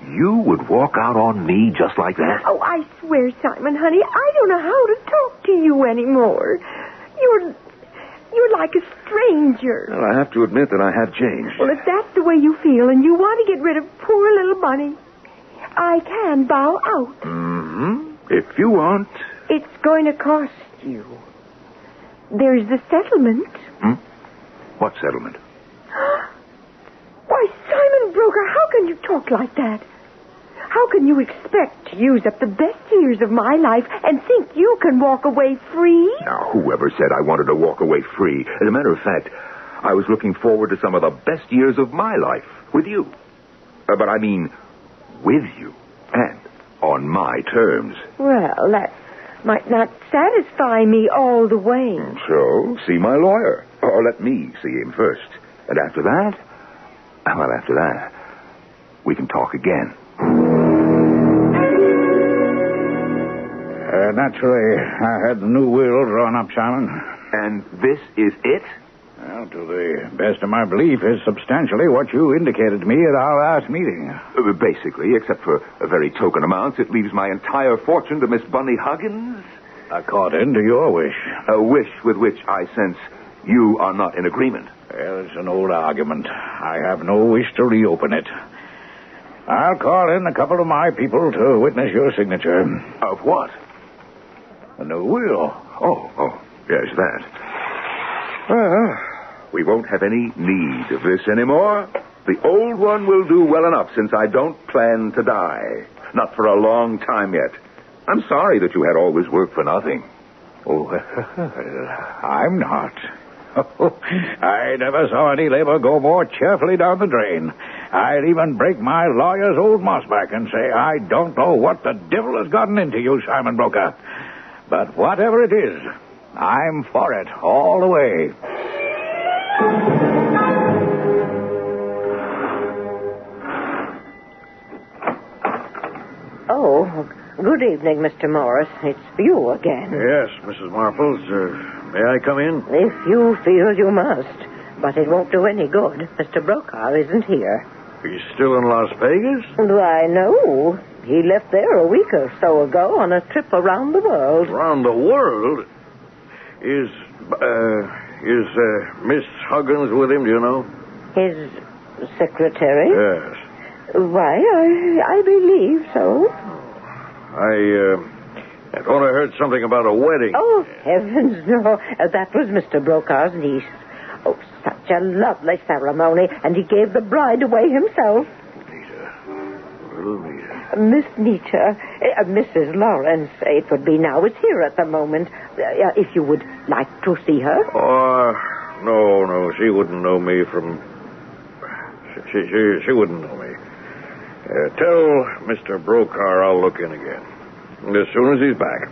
P: You would walk out on me just like that?
C: Oh, I swear, Simon, honey, I don't know how to talk to you anymore. You're like a stranger.
P: Well, I have to admit that I have changed.
C: Well, if that's the way you feel and you want to get rid of poor little Bunny, I can bow out.
P: Mm-hmm. If you want.
C: It's going to cost you. There's the settlement.
P: What settlement?
C: Why, Simon Broker, how can you talk like that? How can you expect to use up the best years of my life and think you can walk away free?
P: Now, whoever said I wanted to walk away free? As a matter of fact, I was looking forward to some of the best years of my life with you. But I mean, with you. And on my terms.
C: Well, that might not satisfy me all the way.
P: So, see my lawyer. Or let me see him first. And after that, we can talk again.
D: Naturally, I had the new will drawn up, Simon.
P: And this is it?
D: Well, Well, to the best of my belief, is substantially what you indicated to me at our last meeting.
P: Basically, except for very token amounts, it leaves my entire fortune to Miss Bunny Huggins.
D: According to your wish.
P: A wish with which I sense you are not in agreement.
D: Well, it's an old argument. I have no wish to reopen it. I'll call in a couple of my people to witness your signature.
P: Of what?
D: A new will.
P: Oh, yes, that. Well, we won't have any need of this anymore. The old one will do well enough since I don't plan to die. Not for a long time yet. I'm sorry that you had all this work for nothing.
D: Oh, I'm not. I never saw any labor go more cheerfully down the drain. I'd even break my lawyer's old mossback and say, I don't know what the devil has gotten into you, Simon Broker. But whatever it is, I'm for it all the way.
E: Oh, good evening, Mr. Morris. It's you again.
M: Yes, Mrs. Marples. May I come in?
E: If you feel you must. But it won't do any good. Mr. Brokaw isn't here.
M: He's still in Las Vegas?
E: Why, no. He left there a week or so ago on a trip around the world.
M: Around the world? Is Miss Huggins with him, do you know?
E: His secretary?
M: Yes.
E: Why, I believe so.
M: I thought I heard something about a wedding.
E: Oh, heavens, no. That was Mr. Brokaw's niece. Oh, such a lovely ceremony, and he gave the bride away himself.
M: Little Nita.
E: Miss Nita, Mrs. Lawrence, it would be now, is here at the moment. If you would like to see her.
M: Oh, no, she wouldn't know me from... She wouldn't know me. Tell Mr. Brokaw I'll look in again. As soon as he's back.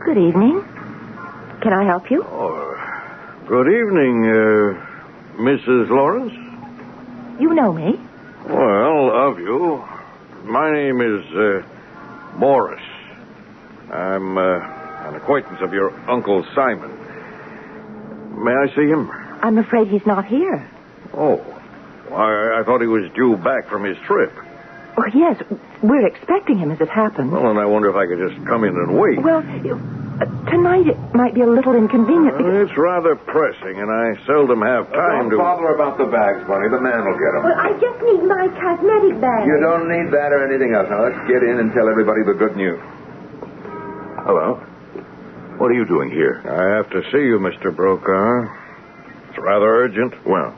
C: Good evening. Can I help you?
M: Oh, good evening, Mrs. Lawrence.
C: You know me?
M: Well, of you. My name is Morris. I'm an acquaintance of your Uncle Simon. May I see him?
C: I'm afraid he's not here.
M: Oh. I thought he was due back from his trip.
C: Oh, yes. We're expecting him as it happens.
M: Well, and I wonder if I could just come in and wait.
C: Well, tonight it might be a little inconvenient.
M: Well, it's rather pressing, and I seldom have time to...
P: Don't bother about the bags, Bunny. The man will get them.
O: Well, I just need my cosmetic bag.
P: You don't need that or anything else. Now, let's get in and tell everybody the good news. Hello. What are you doing here?
M: I have to see you, Mr. Brokaw. It's rather urgent.
P: Well,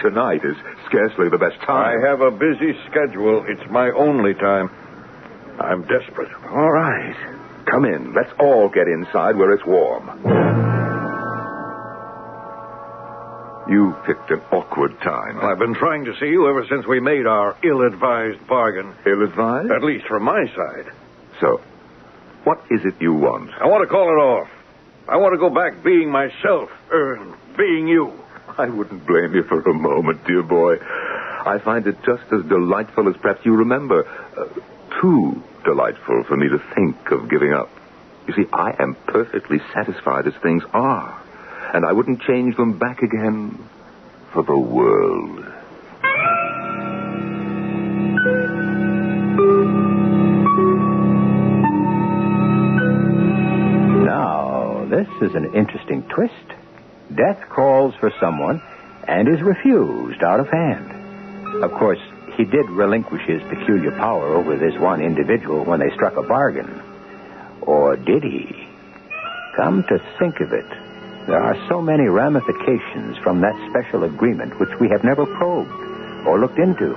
P: tonight is scarcely the best time.
M: I have a busy schedule. It's my only time. I'm desperate.
P: All right. Come in. Let's all get inside where it's warm. You picked an awkward time.
M: I've been trying to see you ever since we made our ill-advised bargain.
P: Ill-advised?
M: At least from my side.
P: So, what is it you want?
M: I want to call it off. I want to go back being myself, being you.
P: I wouldn't blame you for a moment, dear boy. I find it just as delightful as perhaps you remember. Too delightful for me to think of giving up. You see, I am perfectly satisfied as things are. And I wouldn't change them back again for the world.
G: Now, this is an interesting twist. Death calls for someone and is refused out of hand. Of course, he did relinquish his peculiar power over this one individual when they struck a bargain. Or did he? Come to think of it, there are so many ramifications from that special agreement which we have never probed or looked into.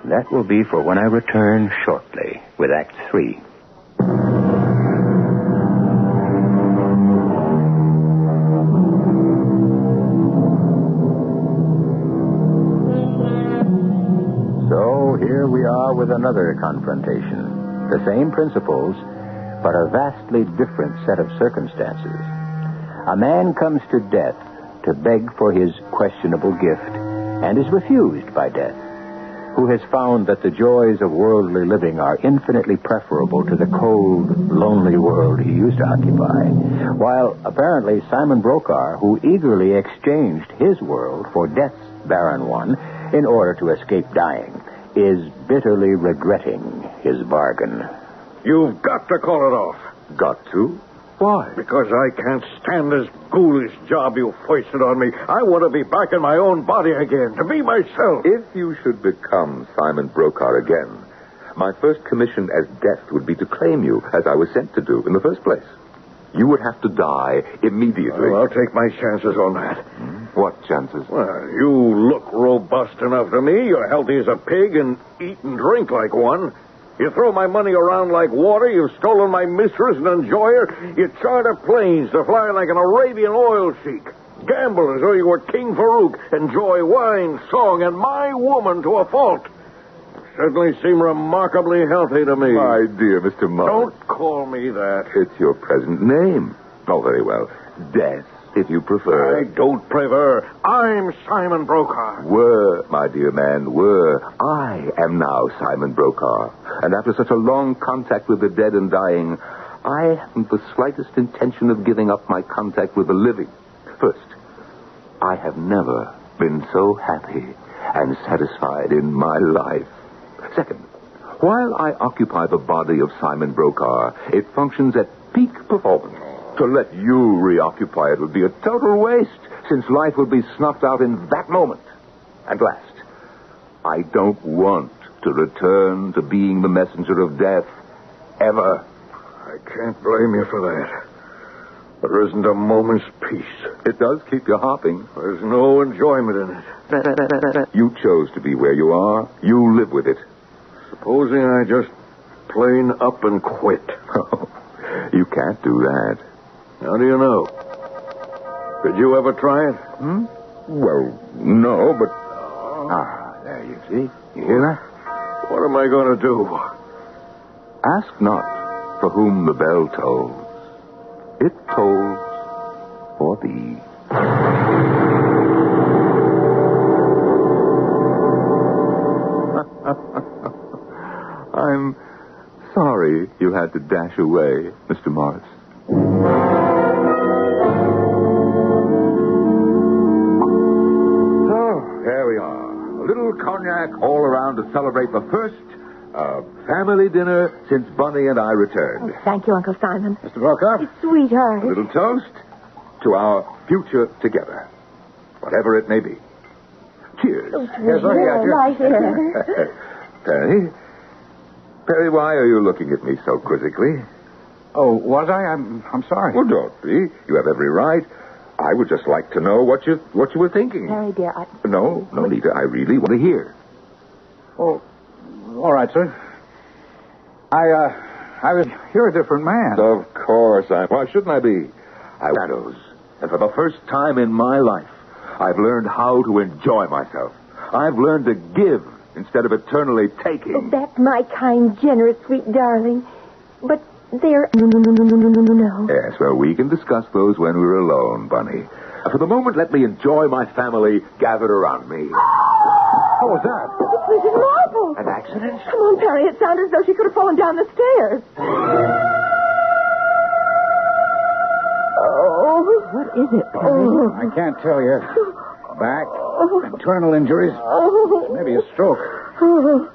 G: That will be for when I return shortly with Act 3. So here we are with another confrontation. The same principles, but a vastly different set of circumstances. A man comes to death to beg for his questionable gift and is refused by death,
A: who has found that the joys of worldly living are infinitely preferable to the cold, lonely world he used to occupy, while apparently Simon Brokaw, who eagerly exchanged his world for death's barren one in order to escape dying, is bitterly regretting his bargain.
M: You've got to call it off.
S: Got to? Why?
M: Because I can't stand this ghoulish job you foisted on me. I want to be back in my own body again, to be myself.
S: If you should become Simon Brokaw again, my first commission as Death would be to claim you, as I was sent to do in the first place. You would have to die immediately.
M: Well, I'll take my chances on that.
S: What chances?
M: Well, you look robust enough to me. You're healthy as a pig and eat and drink like one. You throw my money around like water. You've stolen my mistress and enjoy her. You charter planes to fly like an Arabian oil sheik. Gamble as though you were King Farouk. Enjoy wine, song, and my woman to a fault. Certainly seem remarkably healthy to me.
S: My dear Mr. Morris.
M: Don't call me that.
S: It's your present name. Oh, very well. Death, if you prefer.
M: I don't prefer. I'm Simon Brokaw.
S: Were, my dear man, were. I am now Simon Brokaw. And after such a long contact with the dead and dying, I haven't the slightest intention of giving up my contact with the living. First, I have never been so happy and satisfied in my life. Second, while I occupy the body of Simon Brokaw, it functions at peak performance. To let you reoccupy it would be a total waste, since life would be snuffed out in that moment. And last, I don't want to return to being the messenger of death, ever.
M: I can't blame you for that. There isn't a moment's peace.
S: It does keep you hopping.
M: There's no enjoyment in it.
S: You chose to be where you are. You live with it.
M: Supposing I just plain up and quit.
S: Oh, you can't do that.
M: How do you know? Did you ever try it?
S: Well, no, but... there you see. You hear that?
M: What am I going to do?
S: Ask not for whom the bell tolls. It tolls for thee. I'm sorry you had to dash away, Mr. Morris. So, there we are. A little cognac all around to celebrate the first family dinner since Bunny and I returned.
O: Oh, thank you, Uncle Simon.
S: Mr. Brokaw?
O: Sweetheart.
S: A little toast to our future together, whatever it may be. Cheers.
O: Oh, yes, right here.
S: Perry, why are you looking at me so quizzically?
I: Oh, was I? I'm sorry.
S: Well, don't be. You have every right. I would just like to know what you were thinking.
O: Perry, dear,
S: No, Nita, I really want to hear.
I: Oh, all right, sir. You're a different man.
S: Of course why shouldn't I be? Shadows. And for the first time in my life, I've learned how to enjoy myself. I've learned to give instead of eternally taking.
O: Oh, that's my kind, generous, sweet darling. But there... No.
S: Yes, well, we can discuss those when we're alone, Bunny. For the moment, let me enjoy my family gathered around me.
I: What was that?
O: It's Mrs. Marple.
S: An accident?
O: Come on, Perry. It sounded as though she could have fallen down the stairs. Oh.
I: What is it, Perry? I can't tell you. Back, internal injuries, maybe a stroke.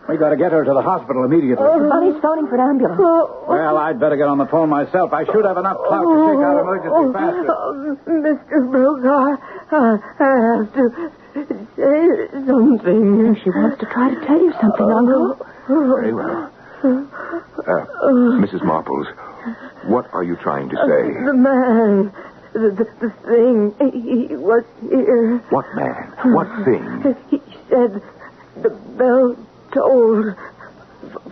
I: We got to get her to the hospital immediately.
O: Bunny's phoning for an ambulance.
I: Well, I'd better get on the phone myself. I should have enough clout to shake out emergency faster.
O: Mr. Brokaw, I have to say something.
C: She wants to try to tell you something, Uncle.
S: Very well. Mrs. Marples, what are you trying to say?
O: The man, the thing, he was here.
S: What man? What thing?
O: He said the bell tolled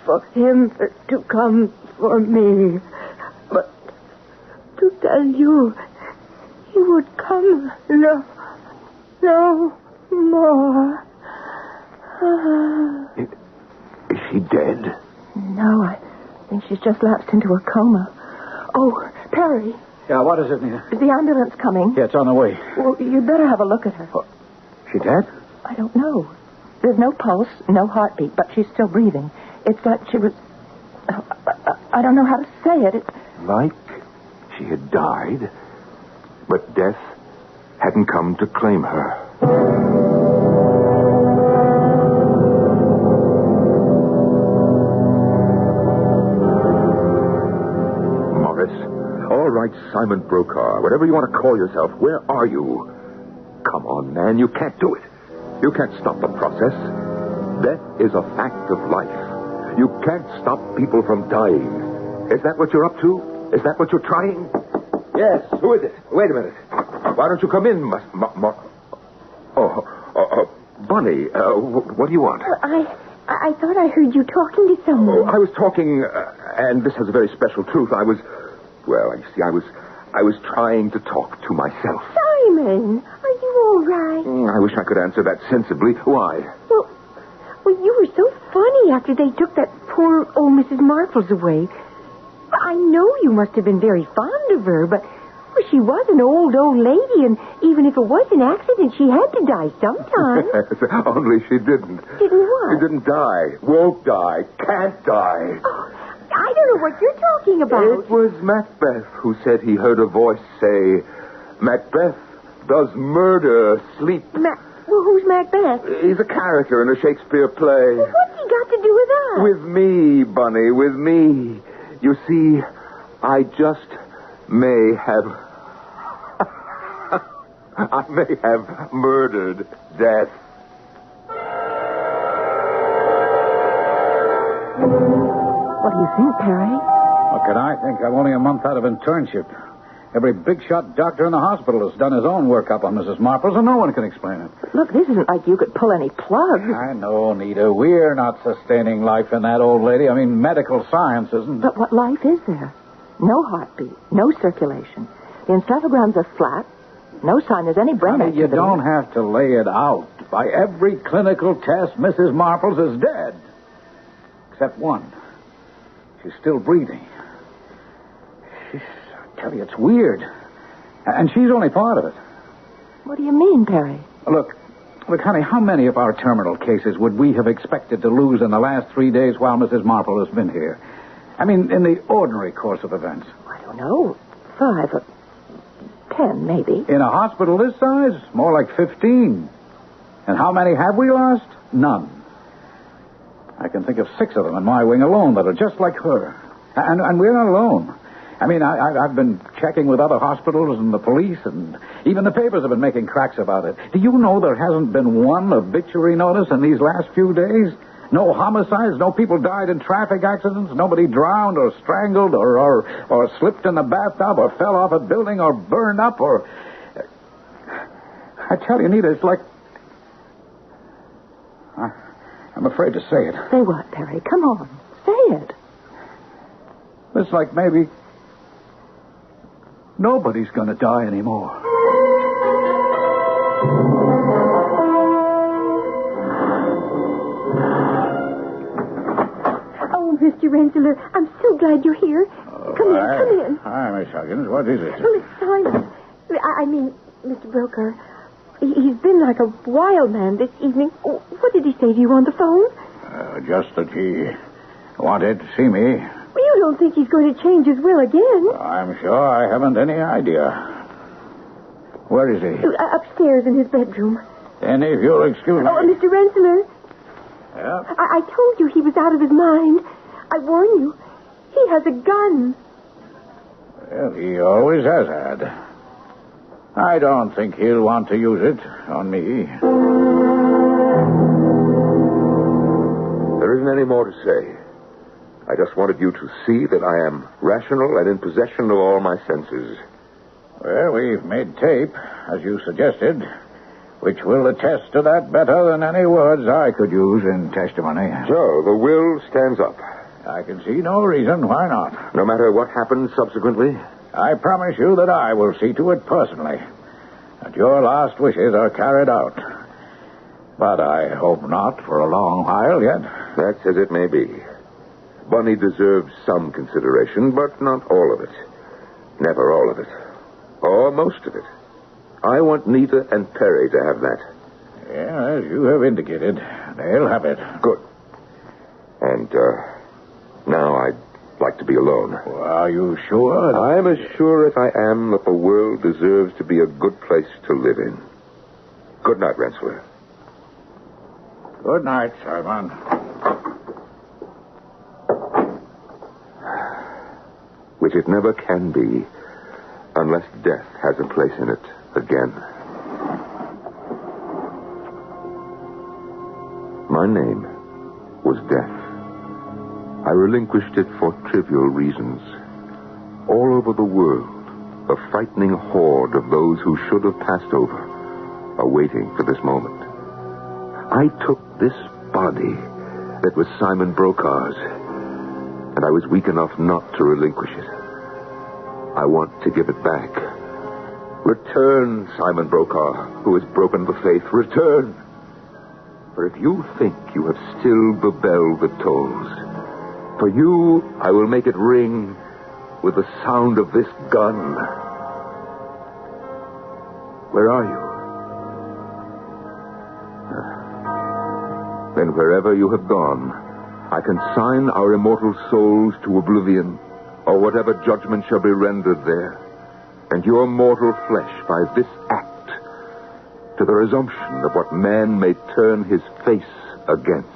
O: for him to come for me. But to tell you, he would come no more.
S: Is she dead?
O: No, I think she's just lapsed into a coma. Oh, Perry.
I: Yeah, what is it, Nina?
O: Is the ambulance coming?
I: Yeah, it's on the way.
O: Well, you'd better have a look at her.
I: She dead?
O: I don't know. There's no pulse, no heartbeat, but she's still breathing. It's like she was... I don't know how to say it.
S: Like she had died, but death hadn't come to claim her. All right, Simon Brokaw, whatever you want to call yourself, where are you? Come on, man, you can't do it. You can't stop the process. Death is a fact of life. You can't stop people from dying. Is that what you're up to? Is that what you're trying? Yes, who is it? Wait a minute. Why don't you come in, Bunny, what do you want?
O: I thought I heard you talking to someone.
S: I was talking, and this has a very special truth. Well, you see, I was trying to talk to myself.
O: Simon, are you all right?
S: I wish I could answer that sensibly. Why?
O: Well, you were so funny after they took that poor old Mrs. Marples away. I know you must have been very fond of her, but she was an old lady, and even if it was an accident, she had to die sometime.
S: Yes, only she didn't.
O: Didn't what?
S: She didn't die. Won't die. Can't die.
O: Oh, I don't know what you're talking about.
S: It was Macbeth who said he heard a voice say, Macbeth does murder sleep.
O: Well, who's Macbeth?
S: He's a character in a Shakespeare play.
O: Well, what's he got to do with that?
S: With me, Bunny, with me. You see, I just may have... I may have murdered Death.
O: What do you think, Perry?
T: What can I think? I'm only a month out of internship. Every big-shot doctor in the hospital has done his own workup on Mrs. Marples, and no one can explain it.
O: Look, this isn't like you could pull any plugs.
T: I know, Nita. We're not sustaining life in that old lady. I mean, medical science isn't.
O: But what life is there? No heartbeat, no circulation. The encephalograms are flat. No sign there's any brain activity.
T: You don't have to lay it out. By every clinical test, Mrs. Marples is dead. Except one. She's still breathing. I tell you, it's weird. And she's only part of it.
O: What do you mean, Perry?
T: Look, honey, how many of our terminal cases would we have expected to lose in the last 3 days while Mrs. Marple has been here? I mean, in the ordinary course of events.
O: I don't know. 5 or 10, maybe.
T: In a hospital this size, more like 15. And how many have we lost? None. I can think of 6 of them in my wing alone that are just like her. And we're not alone. I mean, I've been checking with other hospitals and the police, and even the papers have been making cracks about it. Do you know there hasn't been one obituary notice in these last few days? No homicides, no people died in traffic accidents, nobody drowned or strangled or slipped in the bathtub or fell off a building or burned up or... I tell you, Nita, it's like... I'm afraid to say it.
O: Say what, Perry? Come on. Say it.
T: It's like maybe nobody's going to die anymore.
O: Oh, Mr. Rensselaer, I'm so glad you're here. Come in.
T: Hi, Miss Huggins. What is it?
O: Well, it's Simon. I mean, Mr. Broker. He's been like a wild man this evening. Oh, what did he say to you on the phone?
T: Just that he wanted to see me.
O: Well, you don't think he's going to change his will again?
T: I'm sure I haven't any idea. Where is he?
O: Upstairs in his bedroom.
T: Then if you'll excuse me...
O: Oh, Mr. Rensselaer.
T: Yeah?
O: I told you he was out of his mind. I warn you. He has a gun.
T: Well, he always has had. I don't think he'll want to use it on me.
S: There isn't any more to say. I just wanted you to see that I am rational and in possession of all my senses.
T: Well, we've made tape, as you suggested, which will attest to that better than any words I could use in testimony.
S: So, the will stands up.
T: I can see no reason why not.
S: No matter what happens subsequently?
T: I promise you that I will see to it personally, that your last wishes are carried out. But I hope not for a long while yet.
S: That's as it may be. Bunny deserves some consideration, but not all of it. Never all of it. Or most of it. I want Nita and Perry to have that.
T: Yeah, as you have indicated. They'll have it.
S: Good. And, now I'd like to be alone.
T: Well, are you sure?
S: I'm as sure as I am that the world deserves to be a good place to live in. Good night, Rensselaer.
T: Good night, Simon.
S: Which it never can be unless death has a place in it again. My name was Death. I relinquished it for trivial reasons. All over the world, a frightening horde of those who should have passed over are waiting for this moment. I took this body that was Simon Brokaw's, and I was weak enough not to relinquish it. I want to give it back. Return, Simon Brokaw, who has broken the faith. Return. For if you think you have stilled the bell that tolls, for you I will make it ring with the sound of this gun. Where are you? Then wherever you have gone, I consign our immortal souls to oblivion, or whatever judgment shall be rendered there, and your mortal flesh by this act to the resumption of what man may turn his face against,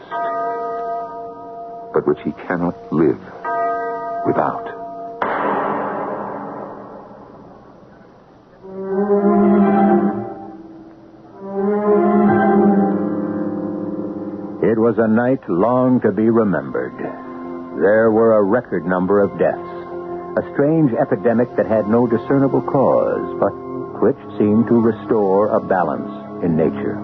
S: but which he cannot live without.
G: It was a night long to be remembered. There were a record number of deaths. A strange epidemic that had no discernible cause, but which seemed to restore a balance in nature.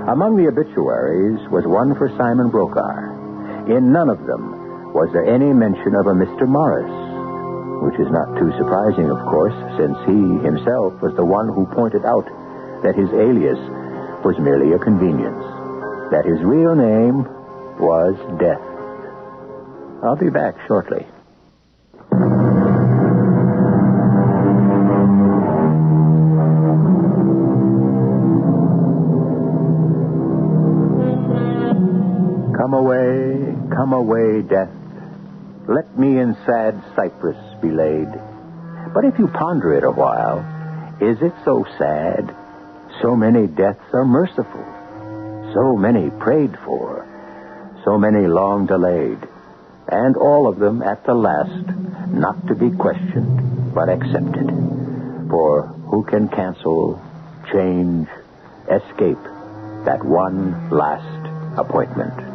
G: Among the obituaries was one for Simon Brokaw. In none of them was there any mention of a Mr. Morris, which is not too surprising, of course, since he himself was the one who pointed out that his alias was merely a convenience, that his real name was Death. I'll be back shortly. Come away, Death. Let me in sad cypress be laid. But if you ponder it a while, is it so sad? So many deaths are merciful. So many prayed for. So many long delayed. And all of them at the last, not to be questioned, but accepted. For who can cancel, change, escape that one last appointment?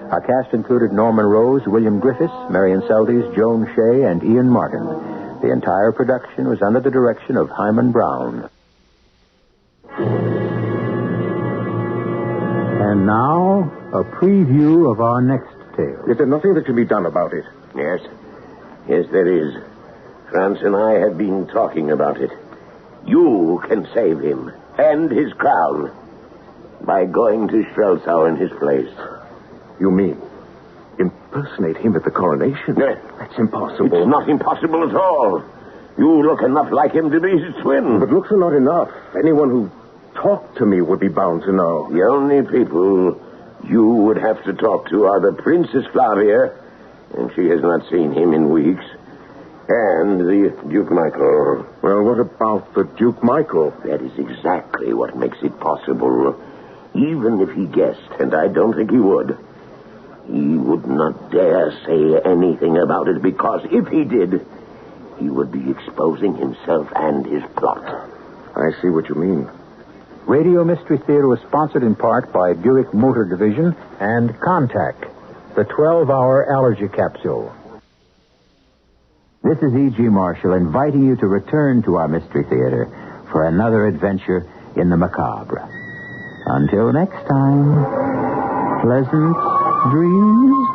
G: Our cast included Norman Rose, William Griffiths, Marion Seldes, Joan Shea, and Ian Martin. The entire production was under the direction of Hyman Brown. And now, a preview of our next tale.
H: Is there nothing that can be done about it?
U: Yes. Yes, there is. Franz and I have been talking about it. You can save him and his crown by going to Strelsau in his place.
H: You mean impersonate him at the coronation? That's impossible.
U: It's not impossible at all. You look enough like him to be his twin.
H: But looks are not enough. Anyone who talked to me would be bound to know.
U: The only people you would have to talk to are the Princess Flavia, and she has not seen him in weeks, and the Duke Michael.
H: Well, what about the Duke Michael?
U: That is exactly what makes it possible. Even if he guessed, and I don't think he would, he would not dare say anything about it, because if he did, he would be exposing himself and his plot.
H: I see what you mean.
G: Radio Mystery Theater was sponsored in part by Buick Motor Division and Contact, the 12-hour allergy capsule. This is E.G. Marshall inviting you to return to our Mystery Theater for another adventure in the macabre. Until next time, pleasant dreams.